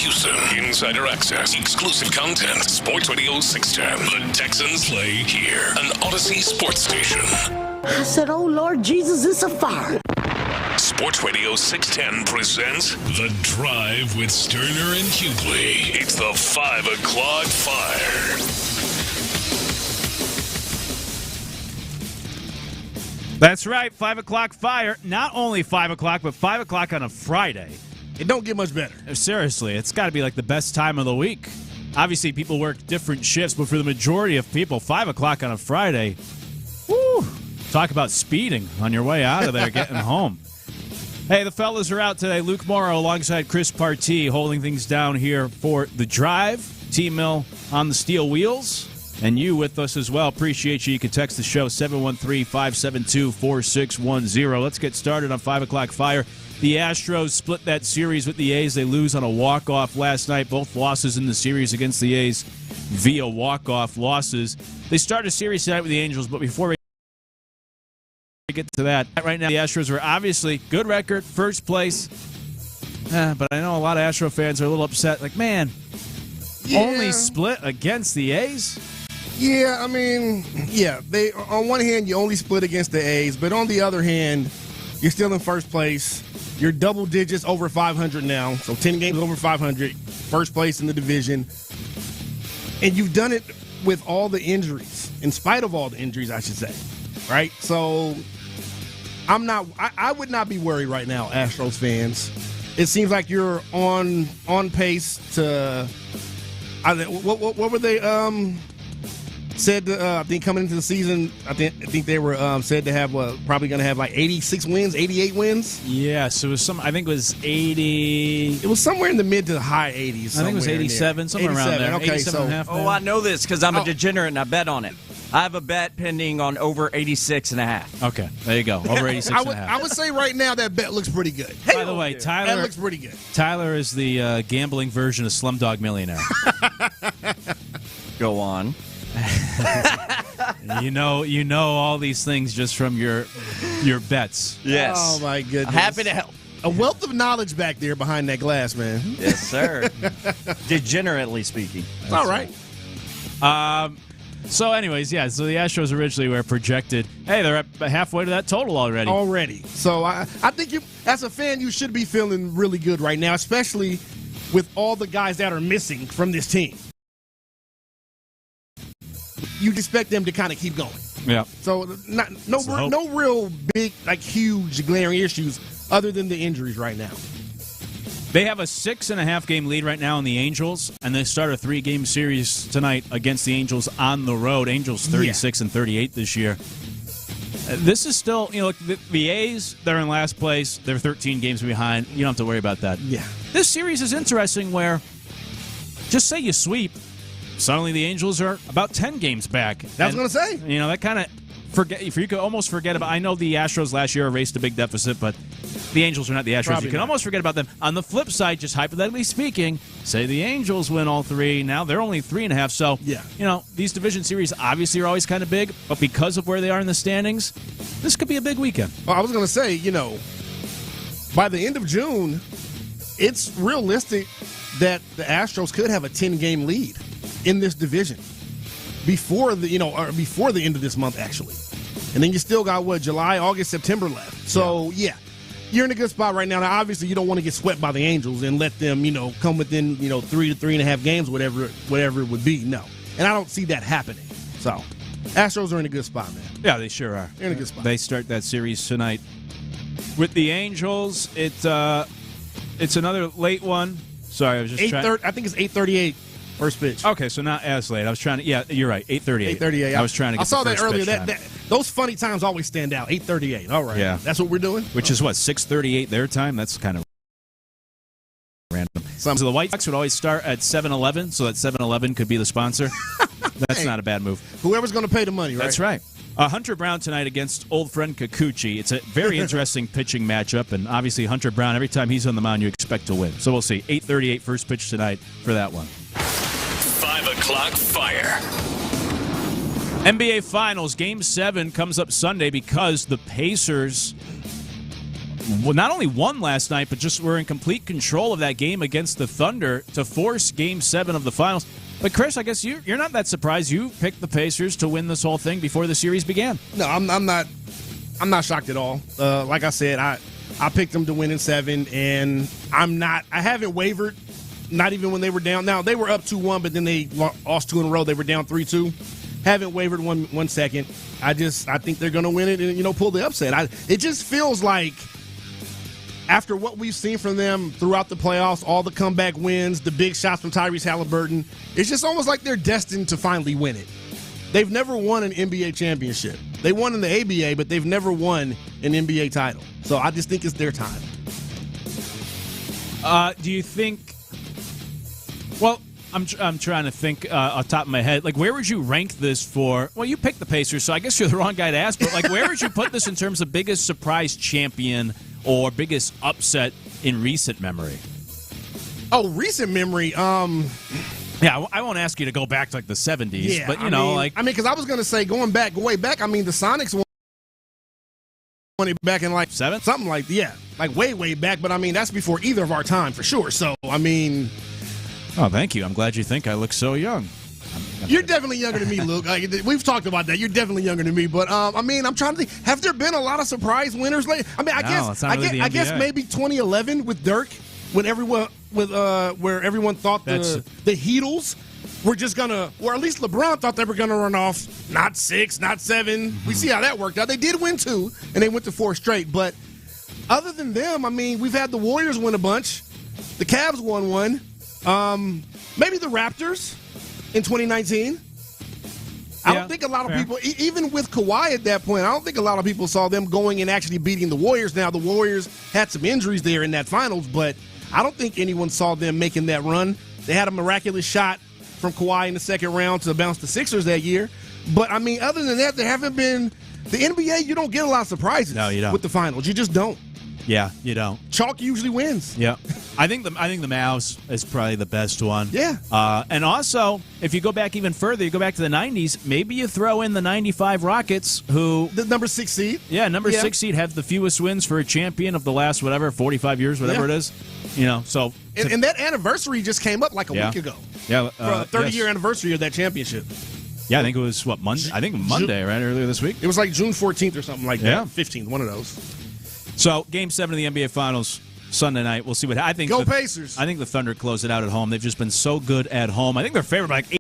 Houston. Insider access. Exclusive content. Sports Radio 610. The Texans play here. An Odyssey sports station. I said, oh, Lord Jesus, it's a fire. Sports Radio 610 presents The Drive with Stoerner and Hughley. It's the 5 o'clock fire. That's right, 5 o'clock fire. Not only 5 o'clock, but 5 o'clock on a Friday. It don't get much better. Seriously, it's got to be like the best time of the week. Obviously, people work different shifts, but for the majority of people, 5 o'clock on a Friday, woo, talk about speeding on your way out of there, getting home. Hey, the fellas are out today. Luke Morrow alongside Chris Partee holding things down here for The Drive. T-Mill on the steel wheels. And you with us as well. Appreciate you. You can text the show 713-572-4610. Let's get started on 5 o'clock fire. The Astros split that series with the A's. They lose on a walk-off last night. Both losses in the series against the A's via walk-off losses. They start a series tonight with the Angels, but before we get to that, right now the Astros are obviously good record, first place. But I know a lot of Astro fans are a little upset. Like, man, only split against the A's? Yeah, I mean, yeah. They on one hand, you only split against the A's, but on the other hand, you're still in first place. You're double digits over 500 now, so 10 games over 500, first place in the division. And you've done it with all the injuries, in spite of all the injuries, I should say, right? So I would not be worried right now, Astros fans. It seems like you're on pace to What were they said? I think coming into the season, I think they were said to have probably going to have like 86 wins, 88 wins. Yeah, so it was I think it was 80. It was somewhere in the mid to high 80s. I think it was 87, somewhere around there. Okay, 87 and a half. I know this because I'm a degenerate and I bet on it. I have a bet pending on over 86 and a half. Okay, there you go. Over 86 and a half. I would say right now that bet looks pretty good. By the way, Tyler, that looks pretty good. Tyler is the gambling version of Slumdog Millionaire. Go on. You know all these things just from your bets. Yes. Oh my goodness. Happy to help. A wealth of knowledge back there behind that glass, man. Yes, sir. Degenerately speaking. It's all right. So anyways, yeah, so the Astros originally were projected, hey, they're halfway to that total already. So I think you, as a fan, you should be feeling really good right now, especially with all the guys that are missing from this team. You'd expect them to kind of keep going. Yeah. So no real big, like huge glaring issues other than the injuries right now. They have a 6.5 game lead right now on the Angels, and they start a 3-game series tonight against the Angels on the road. Angels 36 and 38 this year. This is still, the A's, they're in last place. They're 13 games behind. You don't have to worry about that. Yeah. This series is interesting where, just say you sweep, suddenly the Angels are about 10 games back. That's what I was going to say. That kind of you could almost forget about. I know the Astros last year erased a big deficit, but the Angels are not the Astros. Probably you can not. almost forget about them. On the flip side, just hypothetically speaking, say the Angels win all 3. Now they're only 3.5. So, these division series obviously are always kind of big, but because of where they are in the standings, this could be a big weekend. Well, I was going to say, by the end of June, it's realistic that the Astros could have a 10-game lead in this division before the end of this month, actually. And then you still got July, August, September left. So you're in a good spot right now. Now, obviously, you don't want to get swept by the Angels and let them, come within 3 to 3.5 games, whatever it would be. No, and I don't see that happening. So, Astros are in a good spot, man. Yeah, they sure are. They're in a good spot. They start that series tonight with the Angels. It's another late one. Sorry, I was just trying. I think it's 8:38. First pitch. Okay, so not as late. I was trying to. Yeah, you're right. 8:38. 8:38. I was trying to get. I saw the that first earlier. pitch Those funny times always stand out. 8:38. All right. Yeah, that's what we're doing. Which is what 6:38 their time. That's kind of random. So the White Sox would always start at 7-Eleven, so that 7-Eleven could be the sponsor. That's not a bad move. Whoever's going to pay the money, right? That's right. Hunter Brown tonight against old friend Kikuchi. It's a very interesting pitching matchup, and obviously Hunter Brown, every time he's on the mound, you expect to win. So we'll see. 8:38 first pitch tonight for that one. 5 o'clock fire. NBA Finals, Game 7 comes up Sunday because the Pacers not only won last night, but just were in complete control of that game against the Thunder to force Game 7 of the Finals. But, Chris, I guess you're not that surprised. You picked the Pacers to win this whole thing before the series began. No, I'm not shocked at all. Like I said, I picked them to win in 7, and I haven't wavered, not even when they were down. Now, they were up 2-1, but then they lost 2 in a row. They were down 3-2. Haven't wavered one second. I think they're going to win it and, pull the upset. It just feels like after what we've seen from them throughout the playoffs, all the comeback wins, the big shots from Tyrese Halliburton, it's just almost like they're destined to finally win it. They've never won an NBA championship. They won in the ABA, but they've never won an NBA title. So I just think it's their time. Do you think... Well, I'm trying to think off the top of my head. Like, where would you rank this for? Well, you picked the Pacers, so I guess you're the wrong guy to ask. But, where would you put this in terms of biggest surprise champion or biggest upset in recent memory? Oh, recent memory? Yeah, I won't ask you to go back to, the 70s. But, because I was going to say way back, the Sonics won it back in, 7? Something like, way back. But, that's before either of our time, for sure. So, Oh, thank you. I'm glad you think I look so young. You're definitely younger than me, Luke. We've talked about that. You're definitely younger than me. But, I'm trying to think. Have there been a lot of surprise winners lately? I guess maybe 2011 with Dirk, when everyone where everyone thought the Heatles were just going to, or at least LeBron thought they were going to run off, not 6, not 7. Mm-hmm. We see how that worked out. They did win 2, and they went to 4 straight. But other than them, we've had the Warriors win a bunch. The Cavs won 1. Maybe the Raptors in 2019. I don't think a lot of people, even with Kawhi at that point, I don't think a lot of people saw them going and actually beating the Warriors. Now, the Warriors had some injuries there in that finals, but I don't think anyone saw them making that run. They had a miraculous shot from Kawhi in the second round to bounce the Sixers that year. But, I mean, other than that, there haven't been – the NBA, you don't get a lot of surprises with the finals. You just don't. Yeah, you don't. Chalk usually wins. Yeah. I think the Mavs is probably the best one. Yeah. And also, if you go back even further, you go back to the 90s, maybe you throw in the 95 Rockets, who... The number 6 seed. Yeah, number 6 seed have the fewest wins for a champion of the last, 45 years, whatever it is. You know, so... And that anniversary just came up like a week ago. Yeah. For a 30-year anniversary of that championship. Yeah, I think it was, Monday? I think Monday, right? Earlier this week? It was like June 14th or something like that. 15th, one of those. So, Game 7 of the NBA Finals Sunday night. We'll see what I think. Go Pacers. I think the Thunder close it out at home. They've just been so good at home. I think they're favored by like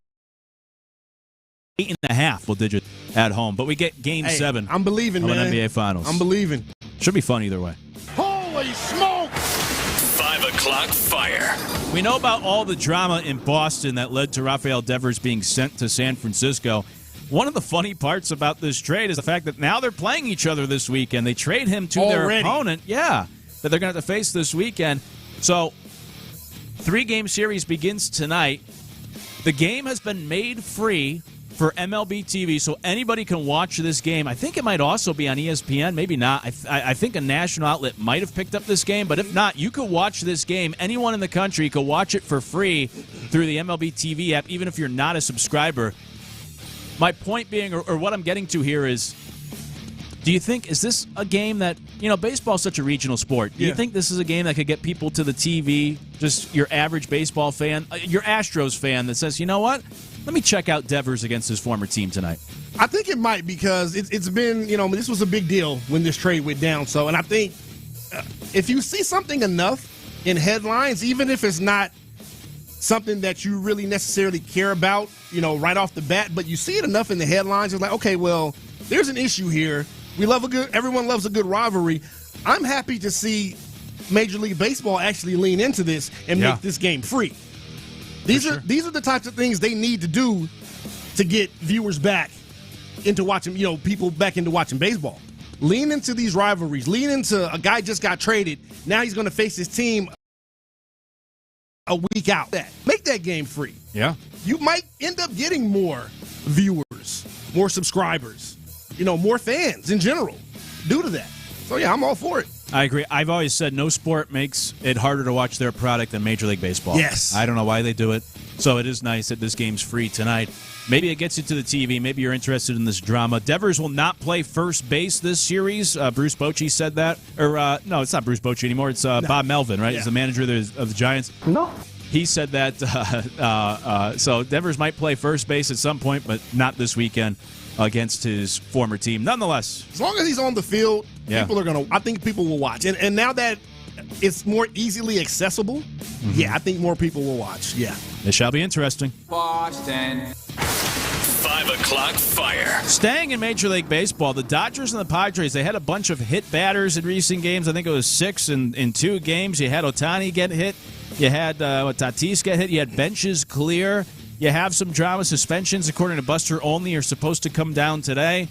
8.5 full digit at home. But we get Game 7. I'm believing, man. Of an NBA Finals. I'm believing. Should be fun either way. Holy smoke! 5 o'clock fire. We know about all the drama in Boston that led to Rafael Devers being sent to San Francisco. One of the funny parts about this trade is the fact that now they're playing each other this weekend. They trade him to their opponent, that they're going to have to face this weekend. So, 3-game series begins tonight. The game has been made free for MLB TV, so anybody can watch this game. I think it might also be on ESPN, maybe not. I think a national outlet might have picked up this game, but if not, you could watch this game. Anyone in the country could watch it for free through the MLB TV app, even if you're not a subscriber. My point being, or what I'm getting to here is, do you think, is this a game that, baseball is such a regional sport. Do you think this is a game that could get people to the TV, just your average baseball fan, your Astros fan that says, you know what, let me check out Devers against his former team tonight? I think it might, because it's been, this was a big deal when this trade went down. So, and I think if you see something enough in headlines, even if it's not something that you really necessarily care about, right off the bat, but you see it enough in the headlines, it's like, okay, well, there's an issue here. Everyone loves a good rivalry. I'm happy to see Major League Baseball actually lean into this and make this game free. These are the types of things they need to do to get viewers back into watching, people back into watching baseball. Lean into these rivalries. Lean into a guy just got traded. Now he's going to face his team a week out. Make that game free. Yeah. You might end up getting more viewers, more subscribers, more fans in general due to that. So, yeah, I'm all for it. I agree. I've always said no sport makes it harder to watch their product than Major League Baseball. Yes. I don't know why they do it. So it is nice that this game's free tonight. Maybe it gets you to the TV. Maybe you're interested in this drama. Devers will not play first base this series. Bruce Bochy said that. No, it's not Bruce Bochy anymore. It's Bob Melvin, right? Yeah. He's the manager of the Giants. No. He said that. So Devers might play first base at some point, but not this weekend against his former team. Nonetheless, as long as he's on the field, I think people will watch. And now that it's more easily accessible, I think more people will watch. Yeah. It shall be interesting. Boston. 5 o'clock fire. Staying in Major League Baseball, the Dodgers and the Padres, they had a bunch of hit batters in recent games. I think it was 6 in 2 games. You had Ohtani get hit. You had Tatis get hit. You had benches clear. You have some drama. Suspensions, according to Buster Olney, are supposed to come down today.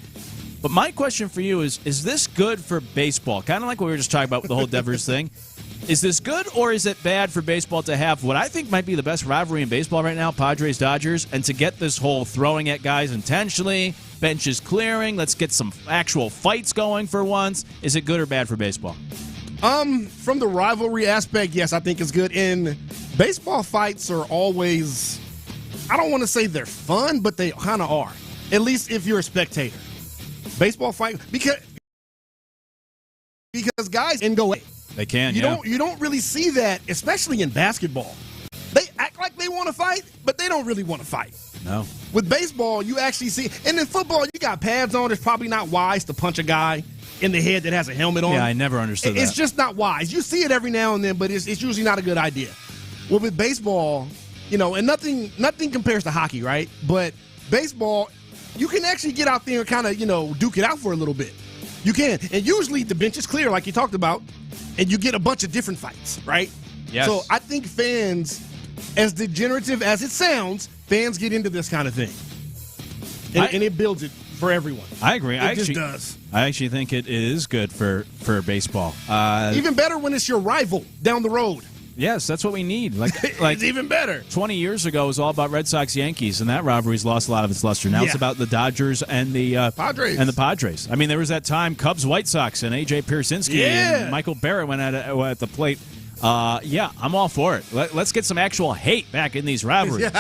But my question for you is this good for baseball? Kind of like what we were just talking about with the whole Devers thing. Is this good, or is it bad for baseball to have what I think might be the best rivalry in baseball right now, Padres-Dodgers, and to get this whole throwing at guys intentionally, benches clearing, let's get some actual fights going for once? Is it good or bad for baseball? From the rivalry aspect, yes, I think it's good. And baseball fights are always, I don't want to say they're fun, but they kind of are. At least if you're a spectator. Baseball fight, because guys can go away. They can, You don't really see that, especially in basketball. They act like they want to fight, but they don't really want to fight. No. With baseball, you actually see, and in football, you got pads on. It's probably not wise to punch a guy in the head that has a helmet on. Yeah, I never understood that. It's just not wise. You see it every now and then, but it's usually not a good idea. Well, with baseball, and nothing compares to hockey, right? But baseball, you can actually get out there and kind of, duke it out for a little bit. You can. And usually the bench is clear, like you talked about, and you get a bunch of different fights, right? Yes. So I think fans as degenerative as it sounds, fans get into this kind of thing. And it builds it for everyone. I agree. It just does. I actually think it is good for baseball. Even better when it's your rival down the road. Yes, that's what we need. It's even better. 20 years ago, it was all about Red Sox-Yankees, and that rivalry's lost a lot of its luster. Now it's about the Dodgers and the Padres. I mean, there was that time Cubs-White Sox and A.J. Pierzynski and Michael Barrett went at the plate. I'm all for it. Let's get some actual hate back in these rivalries.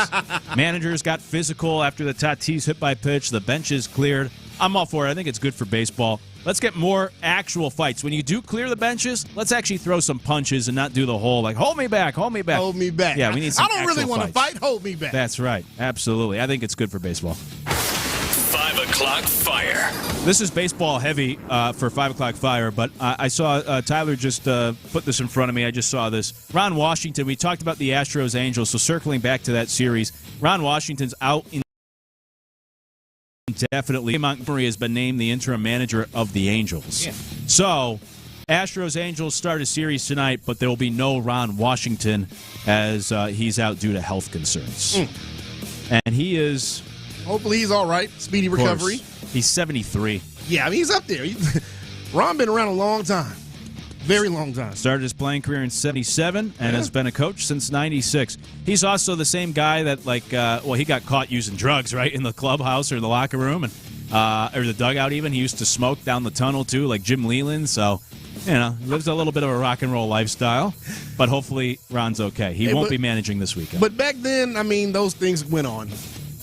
Managers got physical after the Tatis hit by pitch. The benches cleared. I'm all for it. I think it's good for baseball. Let's get more actual fights. When you do clear the benches, let's actually throw some punches and not do the whole, hold me back, hold me back. Hold me back. Yeah, we need some I don't really want to fight, hold me back. That's right. Absolutely. I think it's good for baseball. 5 o'clock fire. This is baseball heavy for 5 o'clock fire, but I saw Tyler just put this in front of me. I just saw this. Ron Washington, we talked about the Astros Angels, so circling back to that series, Ron Washington's out indefinitely. Montgomery has been named the interim manager of the Angels. Yeah. So, Astros Angels start a series tonight, but there will be no Ron Washington as he's out due to health concerns. And he is... Hopefully he's all right. Speedy recovery. He's 73. Yeah, I mean, he's up there. Ron been around a long time. Very long time. Started his playing career in 77 and has been a coach since 96. He's also the same guy that, he got caught using drugs, right, in the clubhouse or the locker room and or the dugout even. He used to smoke down the tunnel, too, like Jim Leland. So, lives a little bit of a rock and roll lifestyle. But hopefully Ron's okay. He won't be managing this weekend. But back then, I mean, those things went on.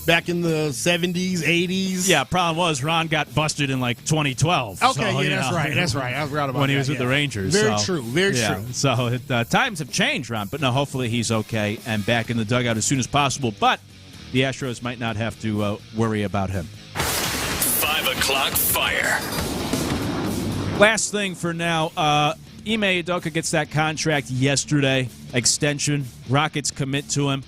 Back in the 70s, 80s. Yeah, problem was Ron got busted in 2012. Okay, that's right. That's right. I forgot about when he was with the Rangers. Very true. Very true. So times have changed, Ron. But no, hopefully he's okay and back in the dugout as soon as possible. But the Astros might not have to worry about him. 5 o'clock fire. Last thing for now. Ime Udoka gets that contract yesterday. Extension. Rockets commit to him.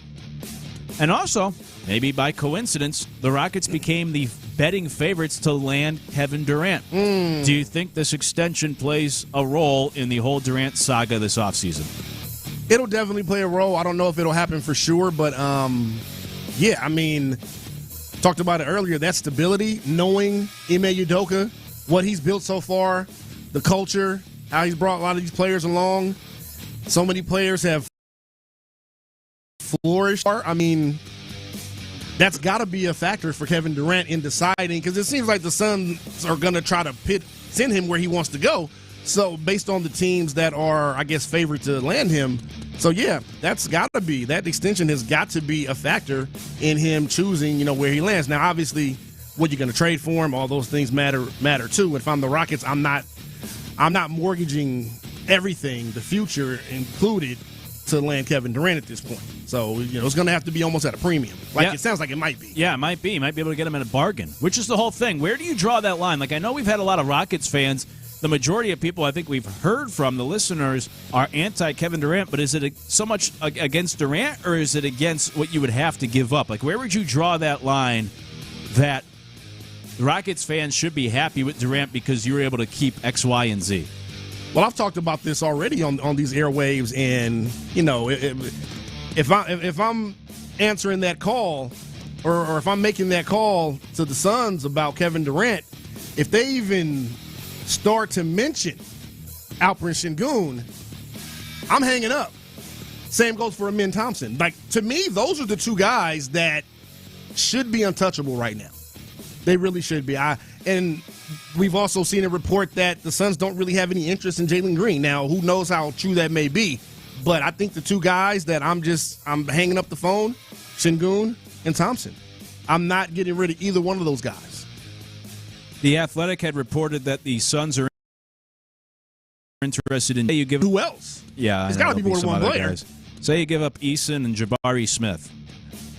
And also... maybe by coincidence, the Rockets became the betting favorites to land Kevin Durant. Do you think this extension plays a role in the whole Durant saga this offseason? It'll definitely play a role. I don't know if it'll happen for sure, but I mean, talked about it earlier, that stability, knowing Ime Udoka, what he's built so far, the culture, how he's brought a lot of these players along. So many players have flourished. I mean, that's got to be a factor for Kevin Durant in deciding, because it seems like the Suns are going to try to send him where he wants to go. So based on the teams that are, I guess, favored to land him. So, yeah, that's got to be, that extension has got to be a factor in him choosing, where he lands. Now, obviously, what you're going to trade for him, all those things matter too. If I'm the Rockets, I'm not mortgaging everything, the future included, to land Kevin Durant at this point. So, it's going to have to be almost at a premium. It sounds like it might be. Yeah, it might be. You might be able to get him at a bargain, which is the whole thing. Where do you draw that line? I know we've had a lot of Rockets fans. The majority of people I think we've heard from, the listeners, are anti-Kevin Durant, but is it so much against Durant, or is it against what you would have to give up? Where would you draw that line that the Rockets fans should be happy with Durant because you were able to keep X, Y, and Z? Well, I've talked about this already on these airwaves, and if I'm answering that call, or if I'm making that call to the Suns about Kevin Durant, if they even start to mention Alperen Sengun, I'm hanging up. Same goes for Amin Thompson. To me, those are the two guys that should be untouchable right now. They really should be. And we've also seen a report that the Suns don't really have any interest in Jalen Green. Now, who knows how true that may be. But I think the two guys that I'm hanging up the phone, Sengun and Thompson. I'm not getting rid of either one of those guys. The Athletic had reported that the Suns are interested in... Who else? Yeah, it's got to be more than one player. Guys. Say you give up Eason and Jabari Smith.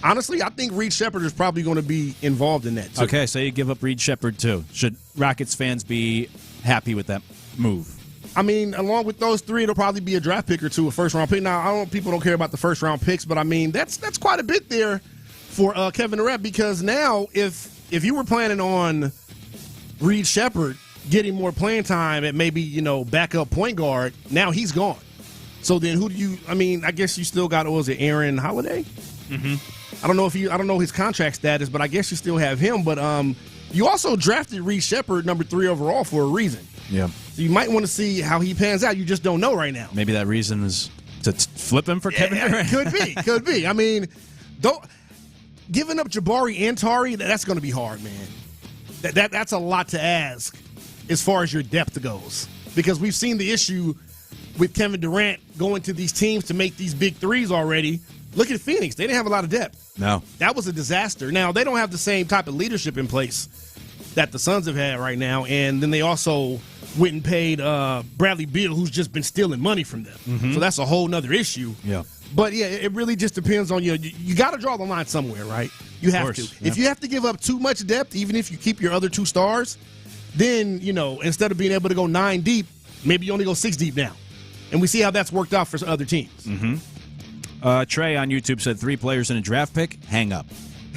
Honestly, I think Reed Shepherd is probably going to be involved in that, too. Okay, so you give up Reed Shepherd, too. Should Rockets fans be happy with that move? I mean, along with those three, it'll probably be a draft pick or two, a first-round pick. Now, people don't care about the first-round picks, but, I mean, that's quite a bit there for Kevin Durant, because now if you were planning on Reed Shepherd getting more playing time at maybe, backup point guard, now he's gone. So then who do you – I mean, I guess you still got – what was it, Aaron Holiday? Mm-hmm. I don't know his contract status, but I guess you still have him. But you also drafted Reed Shepard, number 3 overall, for a reason. Yeah. So you might want to see how he pans out. You just don't know right now. Maybe that reason is to flip him for Kevin Durant. Could be. I mean, giving up Jabari and Tari, that's going to be hard, man. That's a lot to ask as far as your depth goes, because we've seen the issue with Kevin Durant going to these teams to make these big threes already. Look at Phoenix. They didn't have a lot of depth. No. That was a disaster. Now, they don't have the same type of leadership in place that the Suns have had right now, and then they also went and paid Bradley Beal, who's just been stealing money from them. Mm-hmm. So that's a whole nother issue. Yeah. But, yeah, it really just depends on you. You got to draw the line somewhere, right? You have to. Yeah. If you have to give up too much depth, even if you keep your other 2 stars, then, instead of being able to go 9 deep, maybe you only go 6 deep now. And we see how that's worked out for other teams. Mm-hmm. Trey on YouTube said 3 players in a draft pick, hang up.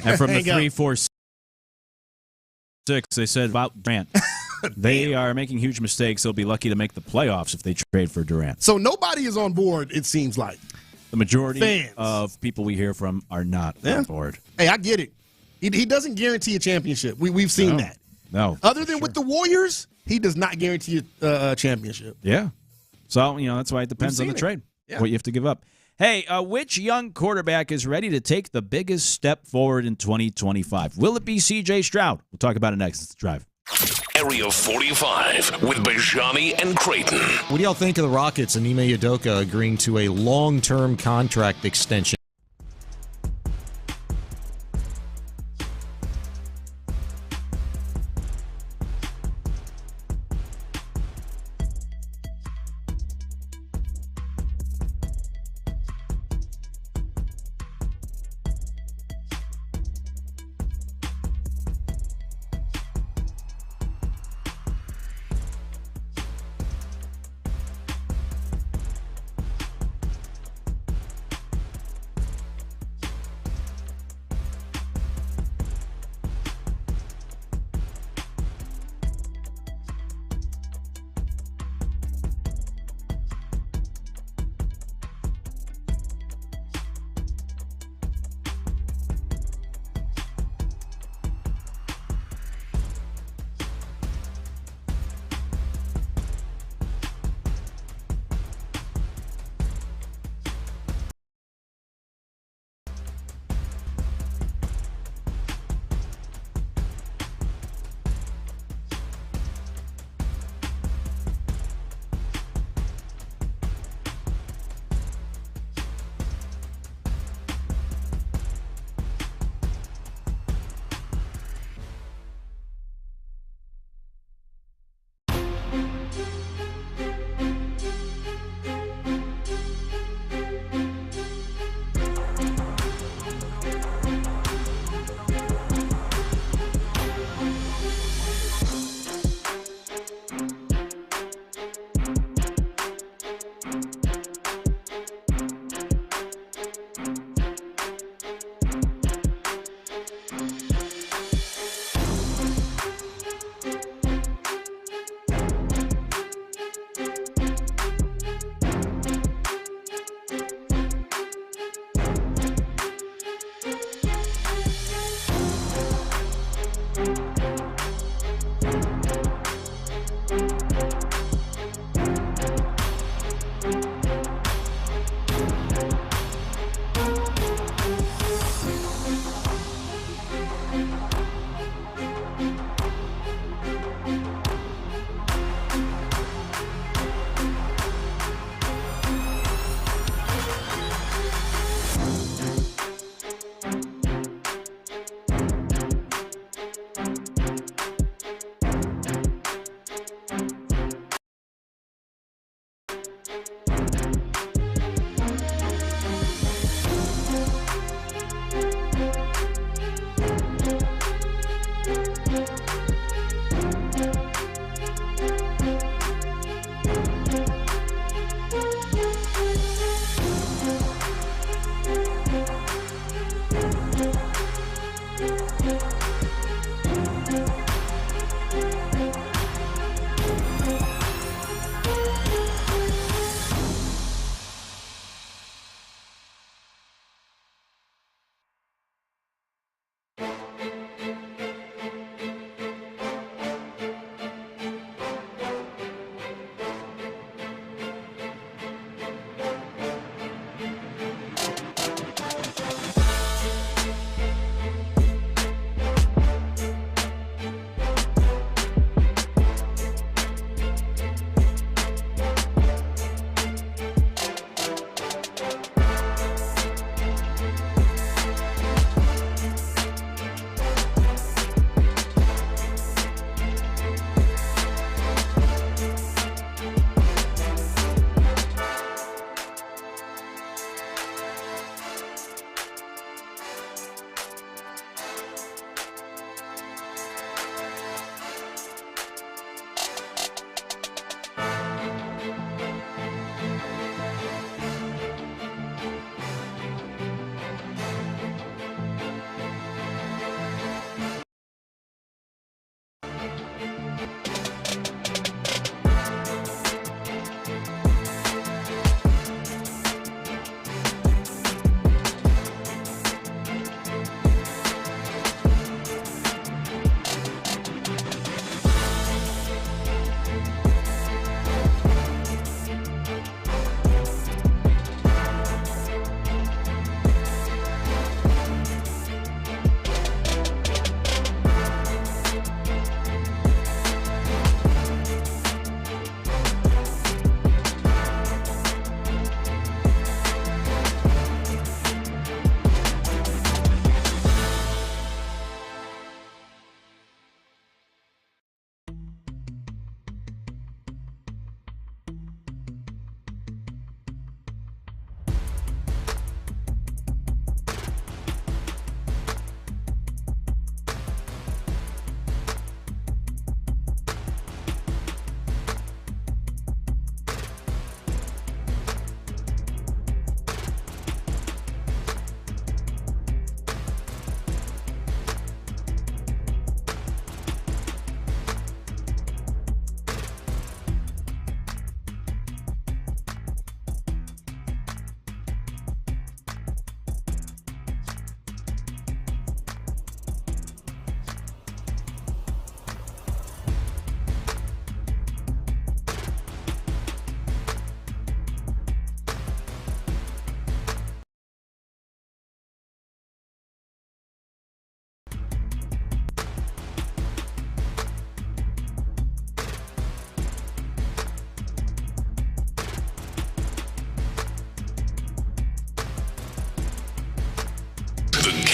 And from the 3, 4, 6, they said about Durant. They are making huge mistakes. They'll be lucky to make the playoffs if they trade for Durant. So nobody is on board, it seems like. The majority Fans. of people we hear from are not on board. Hey, I get it. He doesn't guarantee a championship. We've seen that. No. Other than with the Warriors, he does not guarantee a championship. Yeah. So, that's why it depends on the trade, what you have to give up. Hey, which young quarterback is ready to take the biggest step forward in 2025? Will it be C.J. Stroud? We'll talk about it next. It's The Drive. Area 45 with Bijani and Creighton. What do y'all think of the Rockets and Ime Udoka agreeing to a long-term contract extension?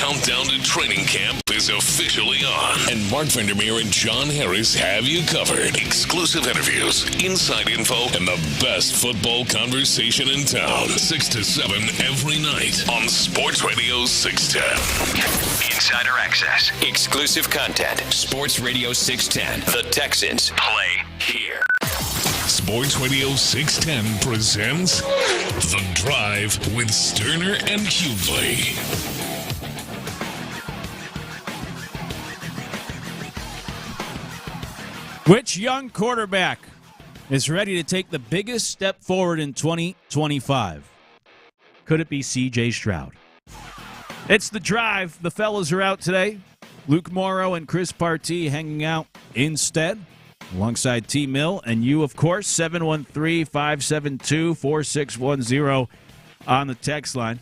countdown to training camp is officially on. And Mark Vandermeer and John Harris have you covered. Exclusive interviews, inside info, and the best football conversation in town. 6 to 7 every night on Sports Radio 610. Insider access, exclusive content. Sports Radio 610. The Texans play here. Sports Radio 610 presents The Drive with Stoerner and Hughley. Which young quarterback is ready to take the biggest step forward in 2025? Could it be C.J. Stroud? It's The Drive. The fellas are out today. Luke Morrow and Chris Partee hanging out instead, alongside T. Mill and you, of course, 713-572-4610 on the text line.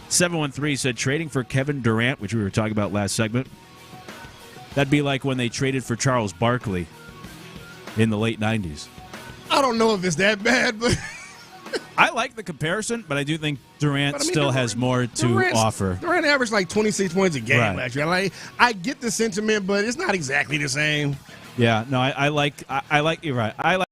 713 said trading for Kevin Durant, which we were talking about last segment. That'd be like when they traded for Charles Barkley in the late 90s. I don't know if it's that bad, but I like the comparison, but I do think Durant still has more to offer. Durant averaged like 26 points a game Right. last year. Like, I get the sentiment, but it's not exactly the same. Yeah, no, I like you're right. I like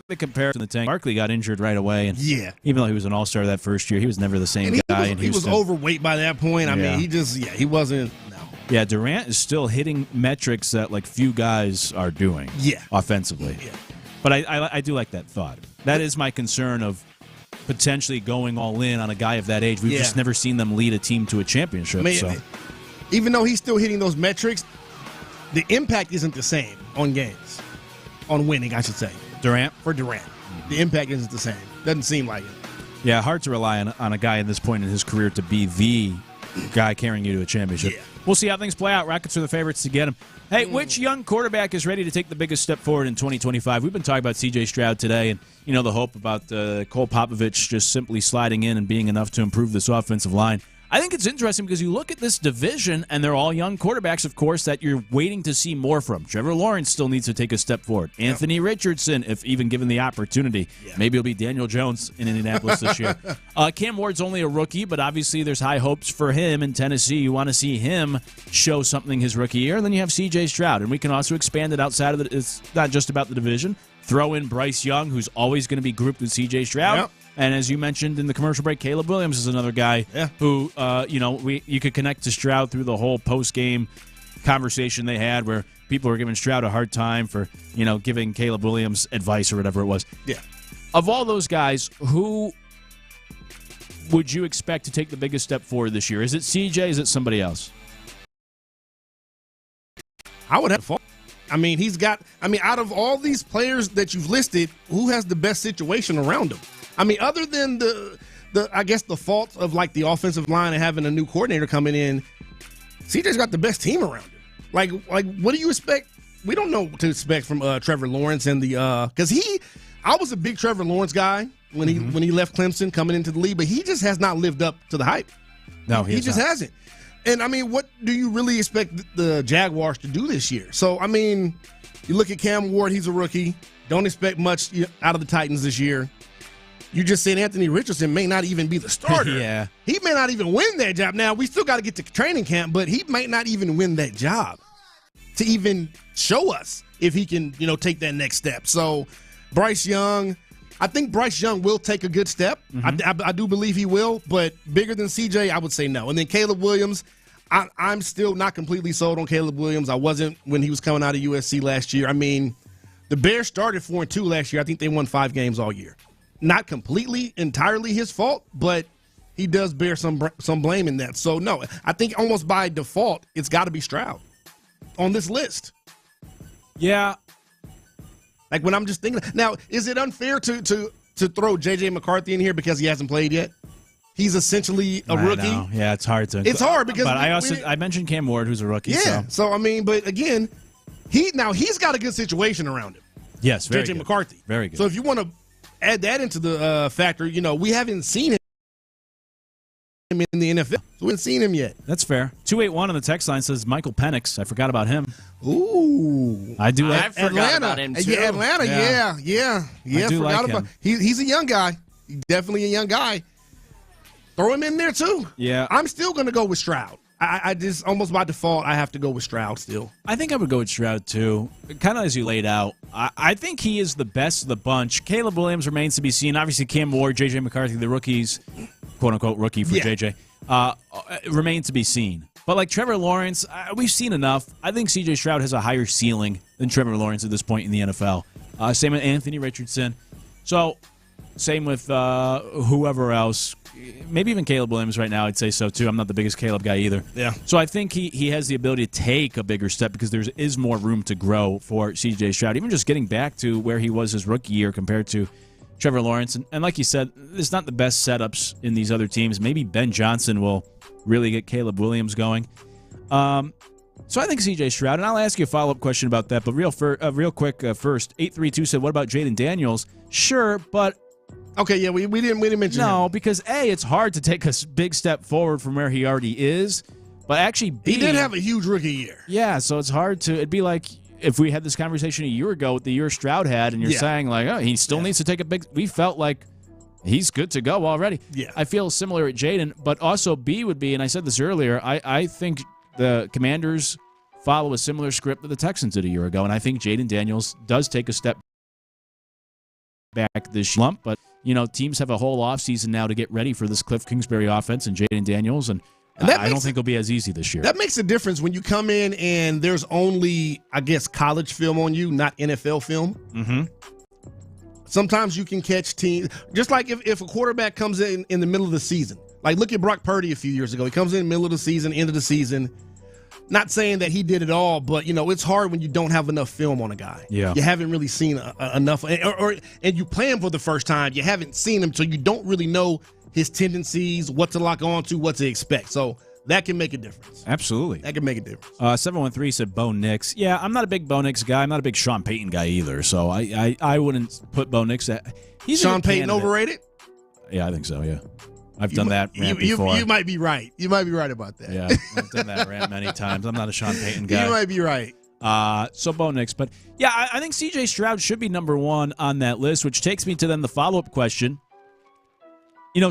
the comparison. The tank. Barkley got injured right away, and even though he was an all-star that first year, he was never the same guy in Houston. He was overweight by that point. I mean, he wasn't. No. Yeah, Durant is still hitting metrics that like few guys are doing. Offensively. Yeah. But I do like that thought. That is my concern of potentially going all in on a guy of that age. We've just never seen them lead a team to a championship. Even though he's still hitting those metrics, the impact isn't the same on games, on winning, I should say. Durant? For Durant. The impact isn't the same. Doesn't seem like it. Yeah, hard to rely on a guy at this point in his career to be the guy carrying you to a championship. Yeah. We'll see how things play out. Rockets are the favorites to get him. Hey, which young quarterback is ready to take the biggest step forward in 2025? We've been talking about C.J. Stroud today, and the hope about Cole Popovich just simply sliding in and being enough to improve this offensive line. I think it's interesting because you look at this division, and they're all young quarterbacks, of course, that you're waiting to see more from. Trevor Lawrence still needs to take a step forward. Anthony Richardson, if even given the opportunity. Maybe it'll be Daniel Jones in Indianapolis this year. Cam Ward's only a rookie, but obviously there's high hopes for him in Tennessee. You want to see him show something his rookie year. And then you have C.J. Stroud, and we can also expand it outside of it. It's not just about the division. Throw in Bryce Young, who's always going to be grouped with C.J. Stroud. Yep. And as you mentioned in the commercial break, Caleb Williams is another guy who, you could connect to Stroud through the whole post-game conversation they had where people were giving Stroud a hard time for, giving Caleb Williams advice or whatever it was. Yeah. Of all those guys, who would you expect to take the biggest step forward this year? Is it CJ? Is it somebody else? I would have. I mean, out of all these players that you've listed, who has the best situation around him? I mean, other than the faults of like the offensive line and having a new coordinator coming in, CJ's got the best team around him. Like what do you expect? We don't know what to expect from Trevor Lawrence and because I was a big Trevor Lawrence guy when he left Clemson coming into the league, but he just has not lived up to the hype. No, he just hasn't. And I mean, what do you really expect the Jaguars to do this year? So I mean, you look at Cam Ward; he's a rookie. Don't expect much out of the Titans this year. You just said Anthony Richardson may not even be the starter. Yeah. He may not even win that job. Now, we still got to get to training camp, but he might not even win that job to even show us if he can, take that next step. So, Bryce Young, I think Bryce Young will take a good step. I do believe he will, but bigger than CJ, I would say no. And then Caleb Williams, I'm still not completely sold on Caleb Williams. I wasn't when he was coming out of USC last year. I mean, the Bears started 4-2 last year. I think they won 5 games all year. Not completely, entirely his fault, but he does bear some blame in that. So, no, I think almost by default, it's got to be Stroud on this list. Yeah. Like when I'm just thinking, now, is it unfair to throw J.J. McCarthy in here because he hasn't played yet? He's essentially a rookie. Know. Yeah, it's hard to. It's hard because. But I mentioned Cam Ward, who's a rookie. Yeah. So I mean, but again, he's got a good situation around him. Yes, very J.J. good. McCarthy. Very good. So if you want to add that into the factor, we haven't seen him in the NFL. So we haven't seen him yet. That's fair. 281 on the text line says Michael Penix. I forgot about him. Ooh, I do like I forgot about him too. Yeah, Atlanta. Yeah. I do forgot like about him. He's a young guy. He's definitely a young guy. Throw him in there too. Yeah. I'm still going to go with Stroud. I just almost by default I have to go with Stroud still. I think I would go with Stroud too. Kind of as you laid out. I think he is the best of the bunch. Caleb Williams remains to be seen. Obviously, Cam Ward, J.J. McCarthy, the rookies, quote-unquote rookie for J.J., remain to be seen. But like Trevor Lawrence, we've seen enough. I think C.J. Stroud has a higher ceiling than Trevor Lawrence at this point in the NFL. Same with Anthony Richardson. So, same with whoever else. Maybe even Caleb Williams right now, I'd say so too. I'm not the biggest Caleb guy either. Yeah. So I think he has the ability to take a bigger step because there is more room to grow for C.J. Stroud. Even just getting back to where he was his rookie year compared to Trevor Lawrence. And like you said, it's not the best setups in these other teams. Maybe Ben Johnson will really get Caleb Williams going. So I think C.J. Stroud, and I'll ask you a follow-up question about that, but real quick first. 832 said, what about Jaden Daniels? Sure, but... Okay, yeah, we didn't mention No, him. because A, it's hard to take a big step forward from where he already is, but actually B... He did have a huge rookie year. Yeah, so it's hard to... It'd be like if we had this conversation a year ago with the year Stroud had, and you're saying, like, oh, he still needs to take a big... We felt like he's good to go already. Yeah. I feel similar at Jaden, but also B would be, and I said this earlier, I think the Commanders follow a similar script that the Texans did a year ago, and I think Jaden Daniels does take a step back this lump, but teams have a whole offseason now to get ready for this Cliff Kingsbury offense and Jaden Daniels, and I don't think it'll be as easy this year. That makes a difference when you come in and there's only, I guess, college film on you, not NFL film. Mm-hmm. Sometimes you can catch teams, just like if a quarterback comes in the middle of the season. Like, look at Brock Purdy a few years ago. He comes in the middle of the season, end of the season. Not saying that he did it all, but, it's hard when you don't have enough film on a guy. Yeah. You haven't really seen enough. And you play him for the first time. You haven't seen him, so you don't really know his tendencies, what to lock on to, what to expect. So that can make a difference. Absolutely. That can make a difference. 713 said Bo Nix. Yeah, I'm not a big Bo Nix guy. I'm not a big Sean Payton guy either, so I wouldn't put Bo Nix at... He's Sean Payton overrated? Yeah, I think so, yeah. I've done that rant before. You might be right. You might be right about that. Yeah, I've done that rant many times. I'm not a Sean Payton guy. You might be right. So Bo Nix. But, yeah, I think C.J. Stroud should be number one on that list, which takes me to then the follow-up question.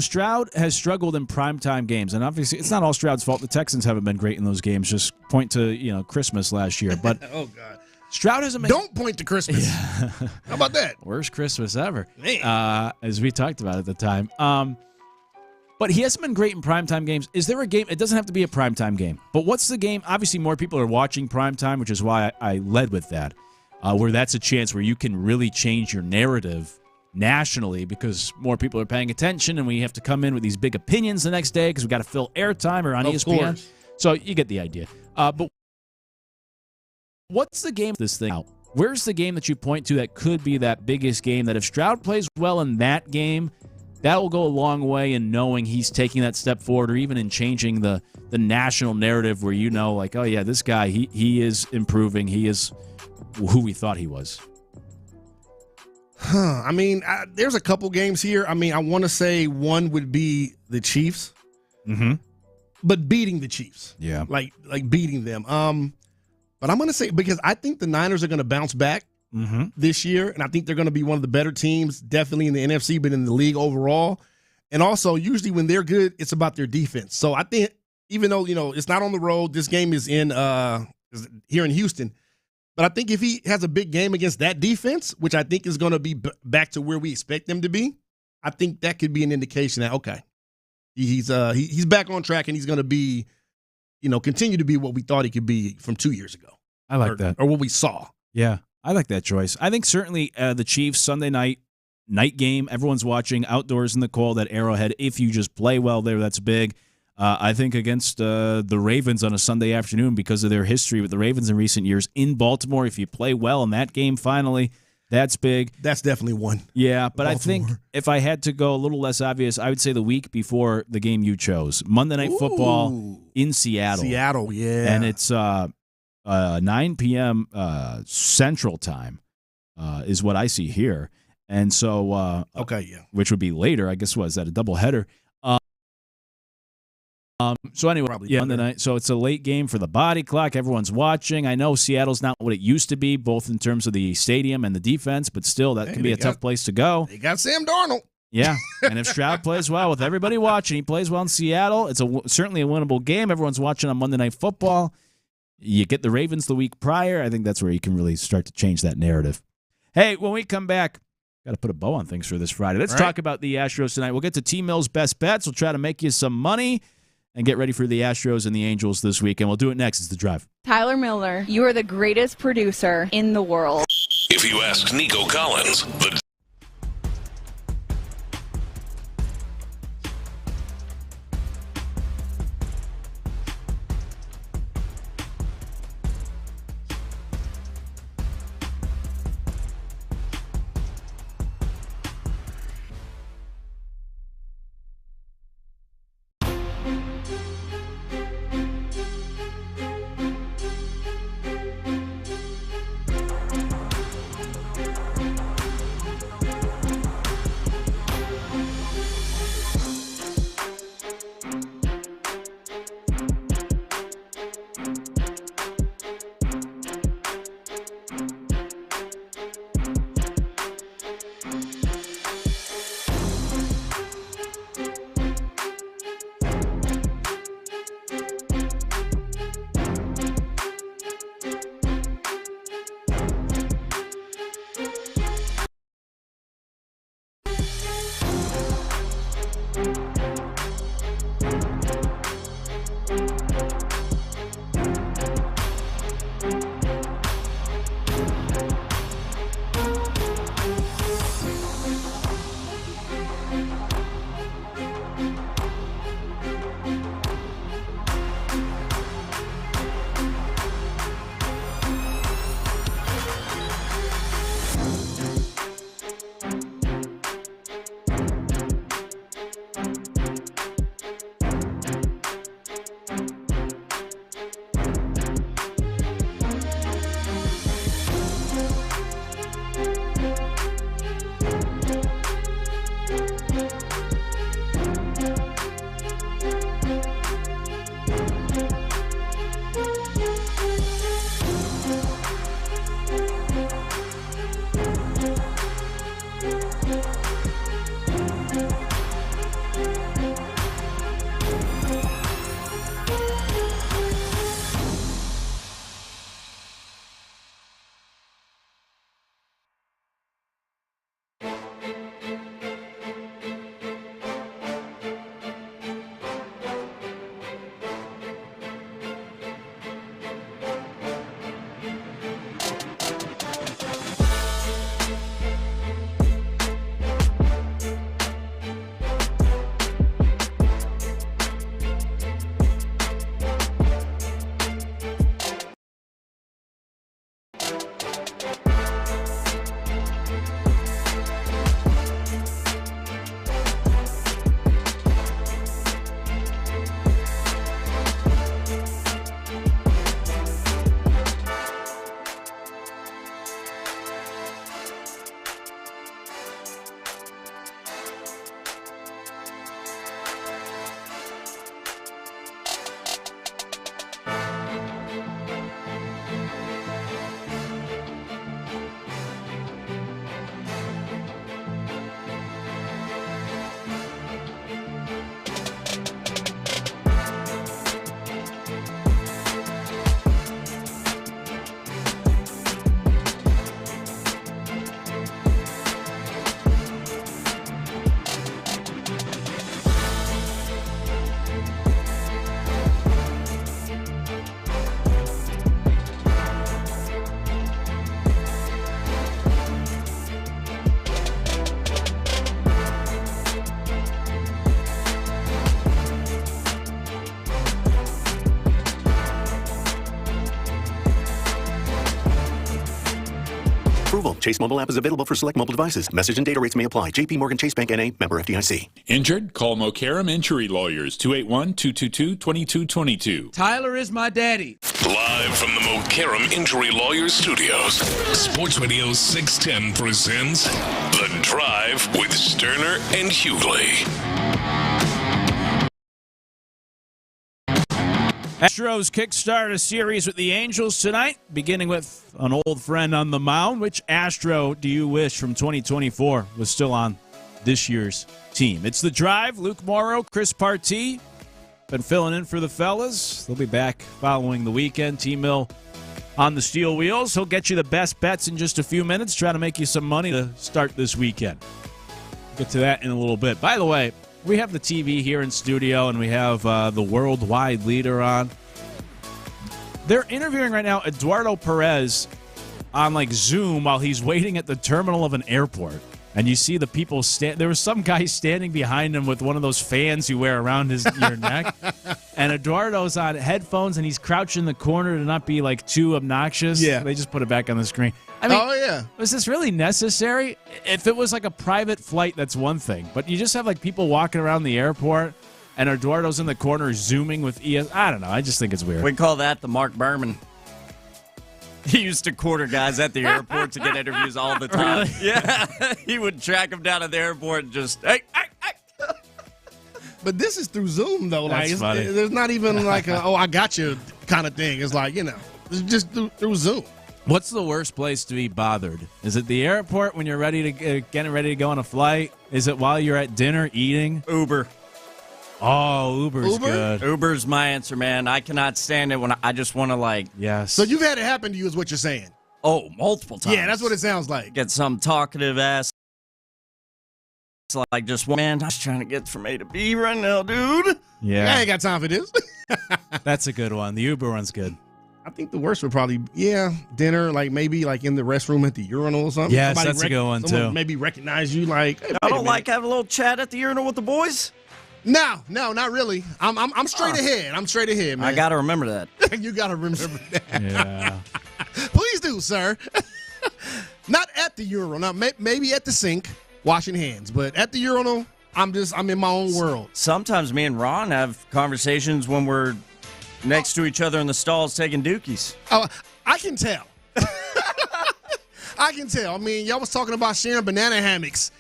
Stroud has struggled in primetime games, and obviously it's not all Stroud's fault. The Texans haven't been great in those games. Just point to, Christmas last year. But oh, God. Stroud hasn't been... Don't point to Christmas. Yeah. How about that? Worst Christmas ever, Man. as we talked about at the time. But he hasn't been great in primetime games. Is there a game? It doesn't have to be a primetime game. But what's the game? Obviously, more people are watching primetime, which is why I led with that, where that's a chance where you can really change your narrative nationally because more people are paying attention, and we have to come in with these big opinions the next day because we got to fill airtime or on ESPN. Course. So you get the idea. But what's the game this thing out? Where's the game that you point to that could be that biggest game that if Stroud plays well in that game, that will go a long way in knowing he's taking that step forward or even in changing the national narrative where like, oh, yeah, this guy, he is improving. He is who we thought he was. I mean, there's a couple games here. I mean, I want to say one would be the Chiefs. Mm-hmm. But beating the Chiefs. Yeah. Like beating them. But I'm going to say, because I think the Niners are going to bounce back this year, and I think they're going to be one of the better teams, definitely in the NFC, but in the league overall. And also, usually when they're good, it's about their defense. So I think, even though, it's not on the road, this game is here in Houston. But I think if he has a big game against that defense, which I think is going to be back to where we expect them to be, I think that could be an indication that, okay, he's back on track and he's going to be, continue to be what we thought he could be from 2 years ago. I like that. Or what we saw. Yeah, I like that choice. I think certainly the Chiefs Sunday night game, everyone's watching outdoors in the cold at Arrowhead. If you just play well there, that's big. I think against the Ravens on a Sunday afternoon because of their history with the Ravens in recent years in Baltimore, if you play well in that game finally, that's big. That's definitely one. Yeah, but Baltimore. I think if I had to go a little less obvious, I would say the week before the game you chose, Monday Night Football in Seattle. Seattle, yeah. And it's 9 p.m. Central Time is what I see here. And so, okay, yeah, which would be later, I guess. Was that a doubleheader? So anyway, Monday night. So it's a late game for the body clock. Everyone's watching. I know Seattle's not what it used to be, both in terms of the stadium and the defense, but still, that can be a tough place to go. They got Sam Darnold. Yeah, and if Stroud plays well with everybody watching, he plays well in Seattle, it's certainly a winnable game. Everyone's watching on Monday Night Football. You get the Ravens the week prior. I think that's where you can really start to change that narrative. Hey, when we come back, got to put a bow on things for this Friday. Let's talk about the Astros tonight. We'll get to T-Mill's best bets. We'll try to make you some money and get ready for the Astros and the Angels this week. And we'll do it next. It's The Drive. Tyler Miller, you are the greatest producer in the world. If you ask Nico Collins, the Approval. Chase mobile app is available for select mobile devices. Message and data rates may apply. JP Morgan Chase Bank N.A. Member FDIC. Injured? Call Mokaram Injury Lawyers. 281-222-2222. Tyler is my daddy. Live from the Mokaram Injury Lawyers Studios, Sports Radio 610 presents The Drive with Stoerner and Hughley. Astros kickstart a series with the Angels tonight, beginning with an old friend on the mound. Which Astro do you wish from 2024 was still on this year's team. It's The Drive. Luke Morrow, Chris Partee, been filling in for the fellas. They'll be back following the weekend. T-Mill on the steel wheels. He'll get you the best bets in just a few minutes, try to make you some money to start this weekend. Get to that in a little bit. By the way, we have the TV here in studio, and we have the worldwide leader on. They're interviewing right now Eduardo Perez on like Zoom while he's waiting at the terminal of an airport. And you see the people there was some guy standing behind him with one of those fans you wear around your neck. And Eduardo's on headphones and he's crouched in the corner to not be like too obnoxious. Yeah. They just put it back on the screen. I mean, was this really necessary? If it was like a private flight, that's one thing. But you just have like people walking around the airport and Eduardo's in the corner zooming with I don't know. I just think it's weird. We call that the Mark Berman. He used to quarter guys at the airport to get interviews all the time. Really? Yeah. He would track them down at the airport and just, hey. But this is through Zoom, though. That's funny. There's not even like a, I got you kind of thing. It's like, it's just through Zoom. What's the worst place to be bothered? Is it the airport when you're ready to getting ready to go on a flight? Is it while you're at dinner eating? Uber. Oh, Uber's good. Uber's my answer, man. I cannot stand it when I just want to Yes. So you've had it happen to you is what you're saying? Oh, multiple times. Yeah, that's what it sounds like. Get some talkative ass. It's like just, man, I was trying to get from A to B right now, dude. Yeah. I ain't got time for this. That's a good one. The Uber one's good. I think the worst would probably, dinner, like maybe like in the restroom at the urinal or something. Yes, that's a good one, too. Maybe recognize you like, hey, I don't like having a little chat at the urinal with the boys. No, not really. I'm straight ahead. I'm straight ahead, man. I got to remember that. You got to remember that. Yeah. Please do, sir. Not at the urinal. Now, maybe at the sink, washing hands. But at the urinal, I'm in my own world. Sometimes me and Ron have conversations when we're next to each other in the stalls taking dookies. Oh, I can tell. I can tell. I mean, y'all was talking about sharing banana hammocks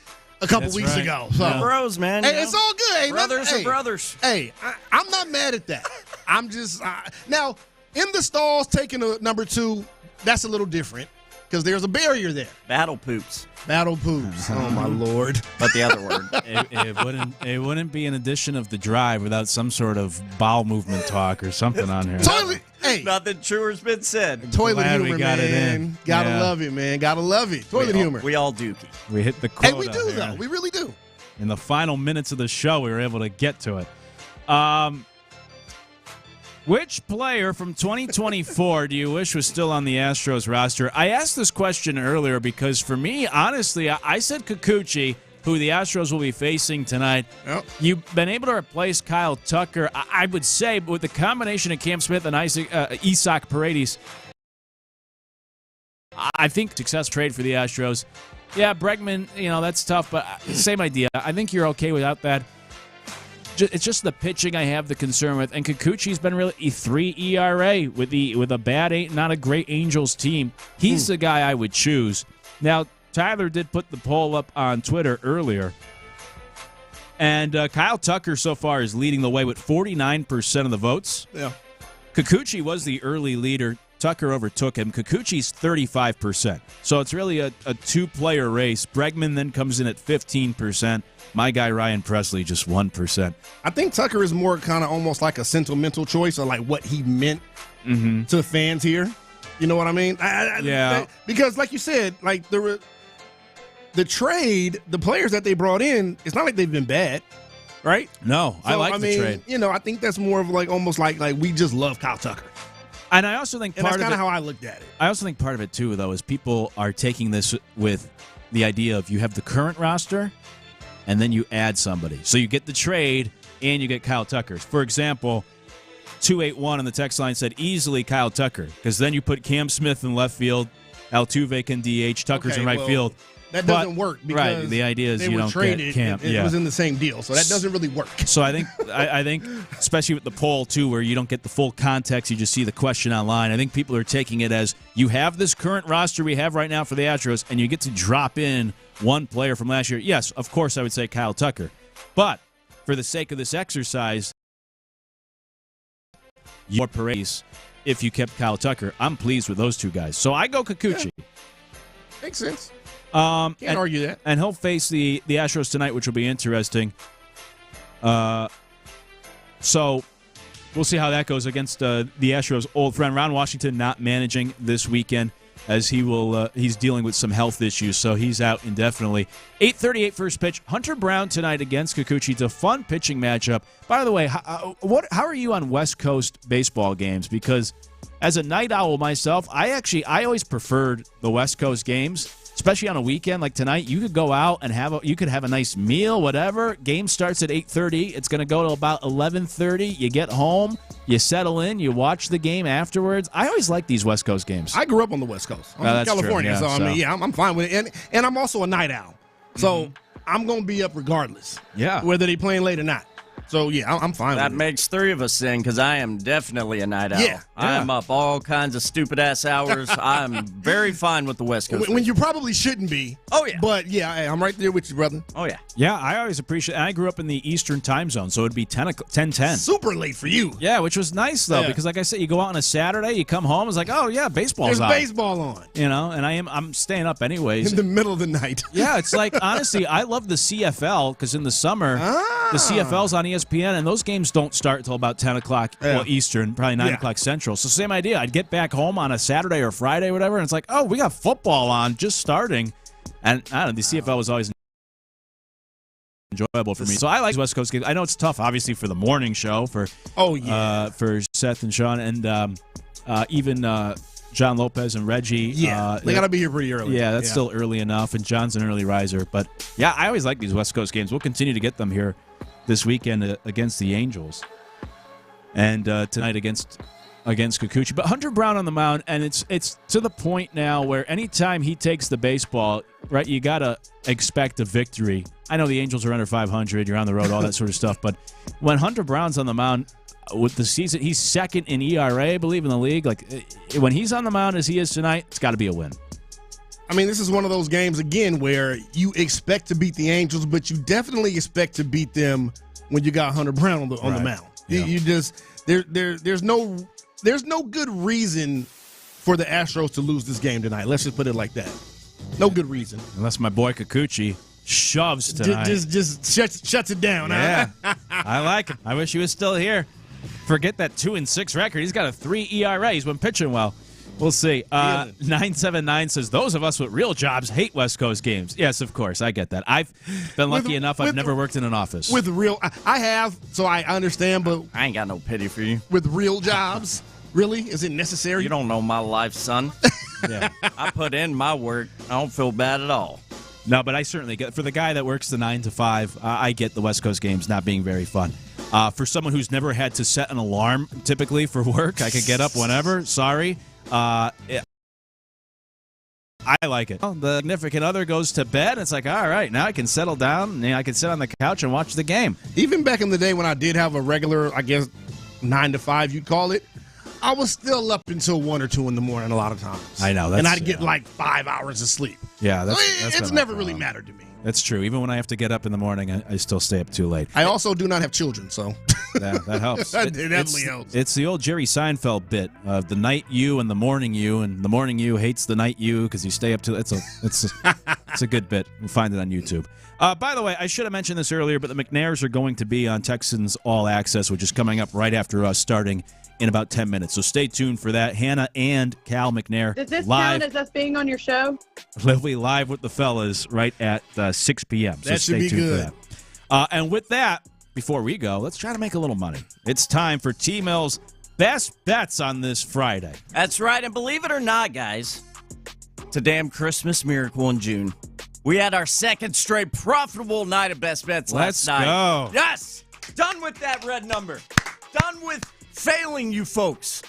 a couple weeks ago. So. Yeah. Bros, man. Hey, it's all good. Hey, brothers are brothers. Hey, I'm not mad at that. I'm just now in the stalls taking a number 2. That's a little different because there's a barrier there. Battle poops. Oh my Lord! But the other word, it wouldn't be an edition of The Drive without some sort of bowel movement talk or something on here. Toilet. Hey, nothing truer's been said. Toilet Glad humor, we got man. it in. Gotta love it, man. Gotta love it. Toilet humor. We all dookie. We hit the quota. Hey, we do here. though. We really do. In the final minutes of the show, we were able to get to it. Which player from 2024 do you wish was still on the Astros roster? I asked this question earlier because for me, honestly, I said Kikuchi, who the Astros will be facing tonight. Yep. You've been able to replace Kyle Tucker. I would say with the combination of Cam Smith and Isaac Paredes, I think success trade for the Astros. Yeah, Bregman, that's tough, but same idea. I think you're okay without that. It's just the pitching I have the concern with, and Kikuchi's been really a 3 ERA with a bad, not a great Angels team. He's the guy I would choose. Now, Tyler did put the poll up on Twitter earlier, and Kyle Tucker so far is leading the way with 49% of the votes. Yeah, Kikuchi was the early leader. Tucker overtook him. Kikuchi's 35%. So it's really a two-player race. Bregman then comes in at 15%. My guy Ryan Presley just 1%. I think Tucker is more kind of almost like a sentimental choice or like what he meant to the fans here. You know what I mean? Yeah. Because like you said, like the trade, the players that they brought in, it's not like they've been bad, right? No, I like the trade. I think that's more of like almost like we just love Kyle Tucker. And I also think that's kind of how I looked at it. I also think part of it, too, though, is people are taking this with the idea of you have the current roster, and then you add somebody. So you get the trade, and you get Kyle Tucker. For example, 281 on the text line said easily Kyle Tucker, because then you put Cam Smith in left field, Altuve can DH, Tucker's in right field. That doesn't work because the idea is you don't get Cam. It was in the same deal, so that doesn't really work. So I think, especially with the poll too, where you don't get the full context, you just see the question online. I think people are taking it as you have this current roster we have right now for the Astros, and you get to drop in one player from last year. Yes, of course, I would say Kyle Tucker, but for the sake of this exercise, your Paredes. If you kept Kyle Tucker, I'm pleased with those two guys. So I go Kikuchi. Yeah. Makes sense. Can't argue that. And he'll face the Astros tonight, which will be interesting. So we'll see how that goes against the Astros' old friend. Ron Washington not managing this weekend as he's dealing with some health issues, so he's out indefinitely. 8:38 first pitch. Hunter Brown tonight against Kikuchi. It's a fun pitching matchup. By the way, how are you on West Coast baseball games? Because as a night owl myself, I always preferred the West Coast games. Especially on a weekend like tonight, you could go out and have a nice meal, whatever. Game starts at 8:30. It's going to go to about 11:30. You get home, you settle in, you watch the game afterwards. I always like these West Coast games. I grew up on the West Coast. I'm from California, true. I mean, I'm fine with it. And I'm also a night owl, so I'm going to be up regardless. Yeah, whether they playing late or not. So, yeah, I'm fine with it. That makes three of us then, because I am definitely a night owl. Yeah. I'm up all kinds of stupid-ass hours. I'm very fine with the West Coast. When you probably shouldn't be. Oh, yeah. But, yeah, I'm right there with you, brother. Oh, yeah. Yeah, I always appreciate it. I grew up in the Eastern time zone, so it'd be 10:10. Super late for you. Yeah, which was nice, though, because like I said, you go out on a Saturday, you come home, it's like, oh, yeah, baseball's on. There's baseball on. You know, and I'm staying up anyways. In the middle of the night. Yeah, it's like, honestly, I love the CFL, because in the summer, the CFL's on ESPN, and those games don't start until about 10 o'clock Eastern, probably 9 o'clock Central. So same idea. I'd get back home on a Saturday or Friday or whatever, and it's like, oh, we got football on just starting. And I don't know, the CFL was always enjoyable for me. So I like West Coast games. I know it's tough, obviously, for the morning show for for Seth and Sean and even John Lopez and Reggie. Yeah, they got to be here pretty early. Yeah, that's still early enough, and John's an early riser. But, yeah, I always like these West Coast games. We'll continue to get them here this weekend against the Angels and tonight against Kikuchi. But Hunter Brown on the mound, and it's to the point now where anytime he takes the baseball, right, you got to expect a victory. I know the Angels are under 500, you're on the road, all that sort of stuff, but when Hunter Brown's on the mound with the season, he's second in ERA, I believe, in the league. Like, when he's on the mound as he is tonight, it's got to be a win. I mean, this is one of those games, again, where you expect to beat the Angels, but you definitely expect to beat them when you got Hunter Brown on the mound. Yeah. You just there's no good reason for the Astros to lose this game tonight. Let's just put it like that. No good reason. Unless my boy Kikuchi shoves tonight. Just shuts it down. Yeah, I like it. I wish he was still here. Forget that 2-6 record. He's got a 3 ERA. He's been pitching well. We'll see. 979 says, those of us with real jobs hate West Coast games. Yes, of course. I get that. I've been lucky enough. I've never worked in an office. I have, so I understand, but I ain't got no pity for you. With real jobs, really? Is it necessary? You don't know my life, son. Yeah. I put in my work. I don't feel bad at all. No, but I certainly get, for the guy that works the 9 to 5, I get the West Coast games not being very fun. For someone who's never had to set an alarm typically for work, I could get up whenever. Sorry. I like it. The significant other goes to bed. It's like, all right, now I can settle down and I can sit on the couch and watch the game. Even back in the day when I did have a regular, I guess, 9 to 5, you'd call it, I was still up until 1 or 2 in the morning a lot of times. I know. And I'd get like 5 hours of sleep. Yeah, it's never really mattered to me. That's true. Even when I have to get up in the morning, I still stay up too late. I also do not have children, so. Yeah, that helps. It definitely helps. It's the old Jerry Seinfeld bit of the night you and the morning you, and the morning you hates the night you because you stay up till it's a good bit. You'll find it on YouTube. By the way, I should have mentioned this earlier, but the McNairs are going to be on Texans All-Access, which is coming up right after us, starting in about 10 minutes. So stay tuned for that. Hannah and Cal McNair Does this live. count as us being on your show? We'll be live with the fellas right at 6 p.m. So that should stay be tuned good. for that. And with that, before we go, let's try to make a little money. It's time for T-Mill's Best Bets on this Friday. That's right, and believe it or not, guys, it's a damn Christmas miracle in June. We had our second straight profitable night of Best Bets last night. Let's go. Yes! Done with that red number. Done with failing you folks.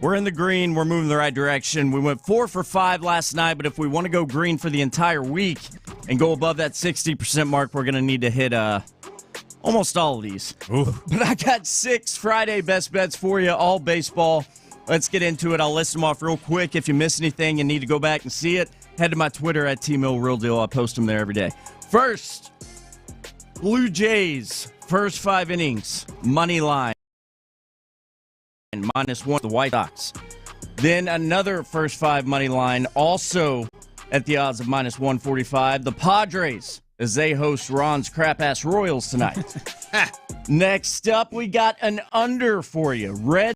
We're in the green. We're moving the right direction. We went 4 for 5 last night, but if we want to go green for the entire week and go above that 60% mark, we're going to need to hit almost all of these. Ooh. But I got 6 Friday Best Bets for you, all baseball. Let's get into it. I'll list them off real quick. If you miss anything and need to go back and see it, head to my Twitter at @TMillRealDeal. I post them there every day. First, Blue Jays, first 5 innings, money line, -1, the White Sox. Then another first 5 money line, also at the odds of minus 145. The Padres, as they host Ron's crap-ass Royals tonight. Next up, we got an under for you. Red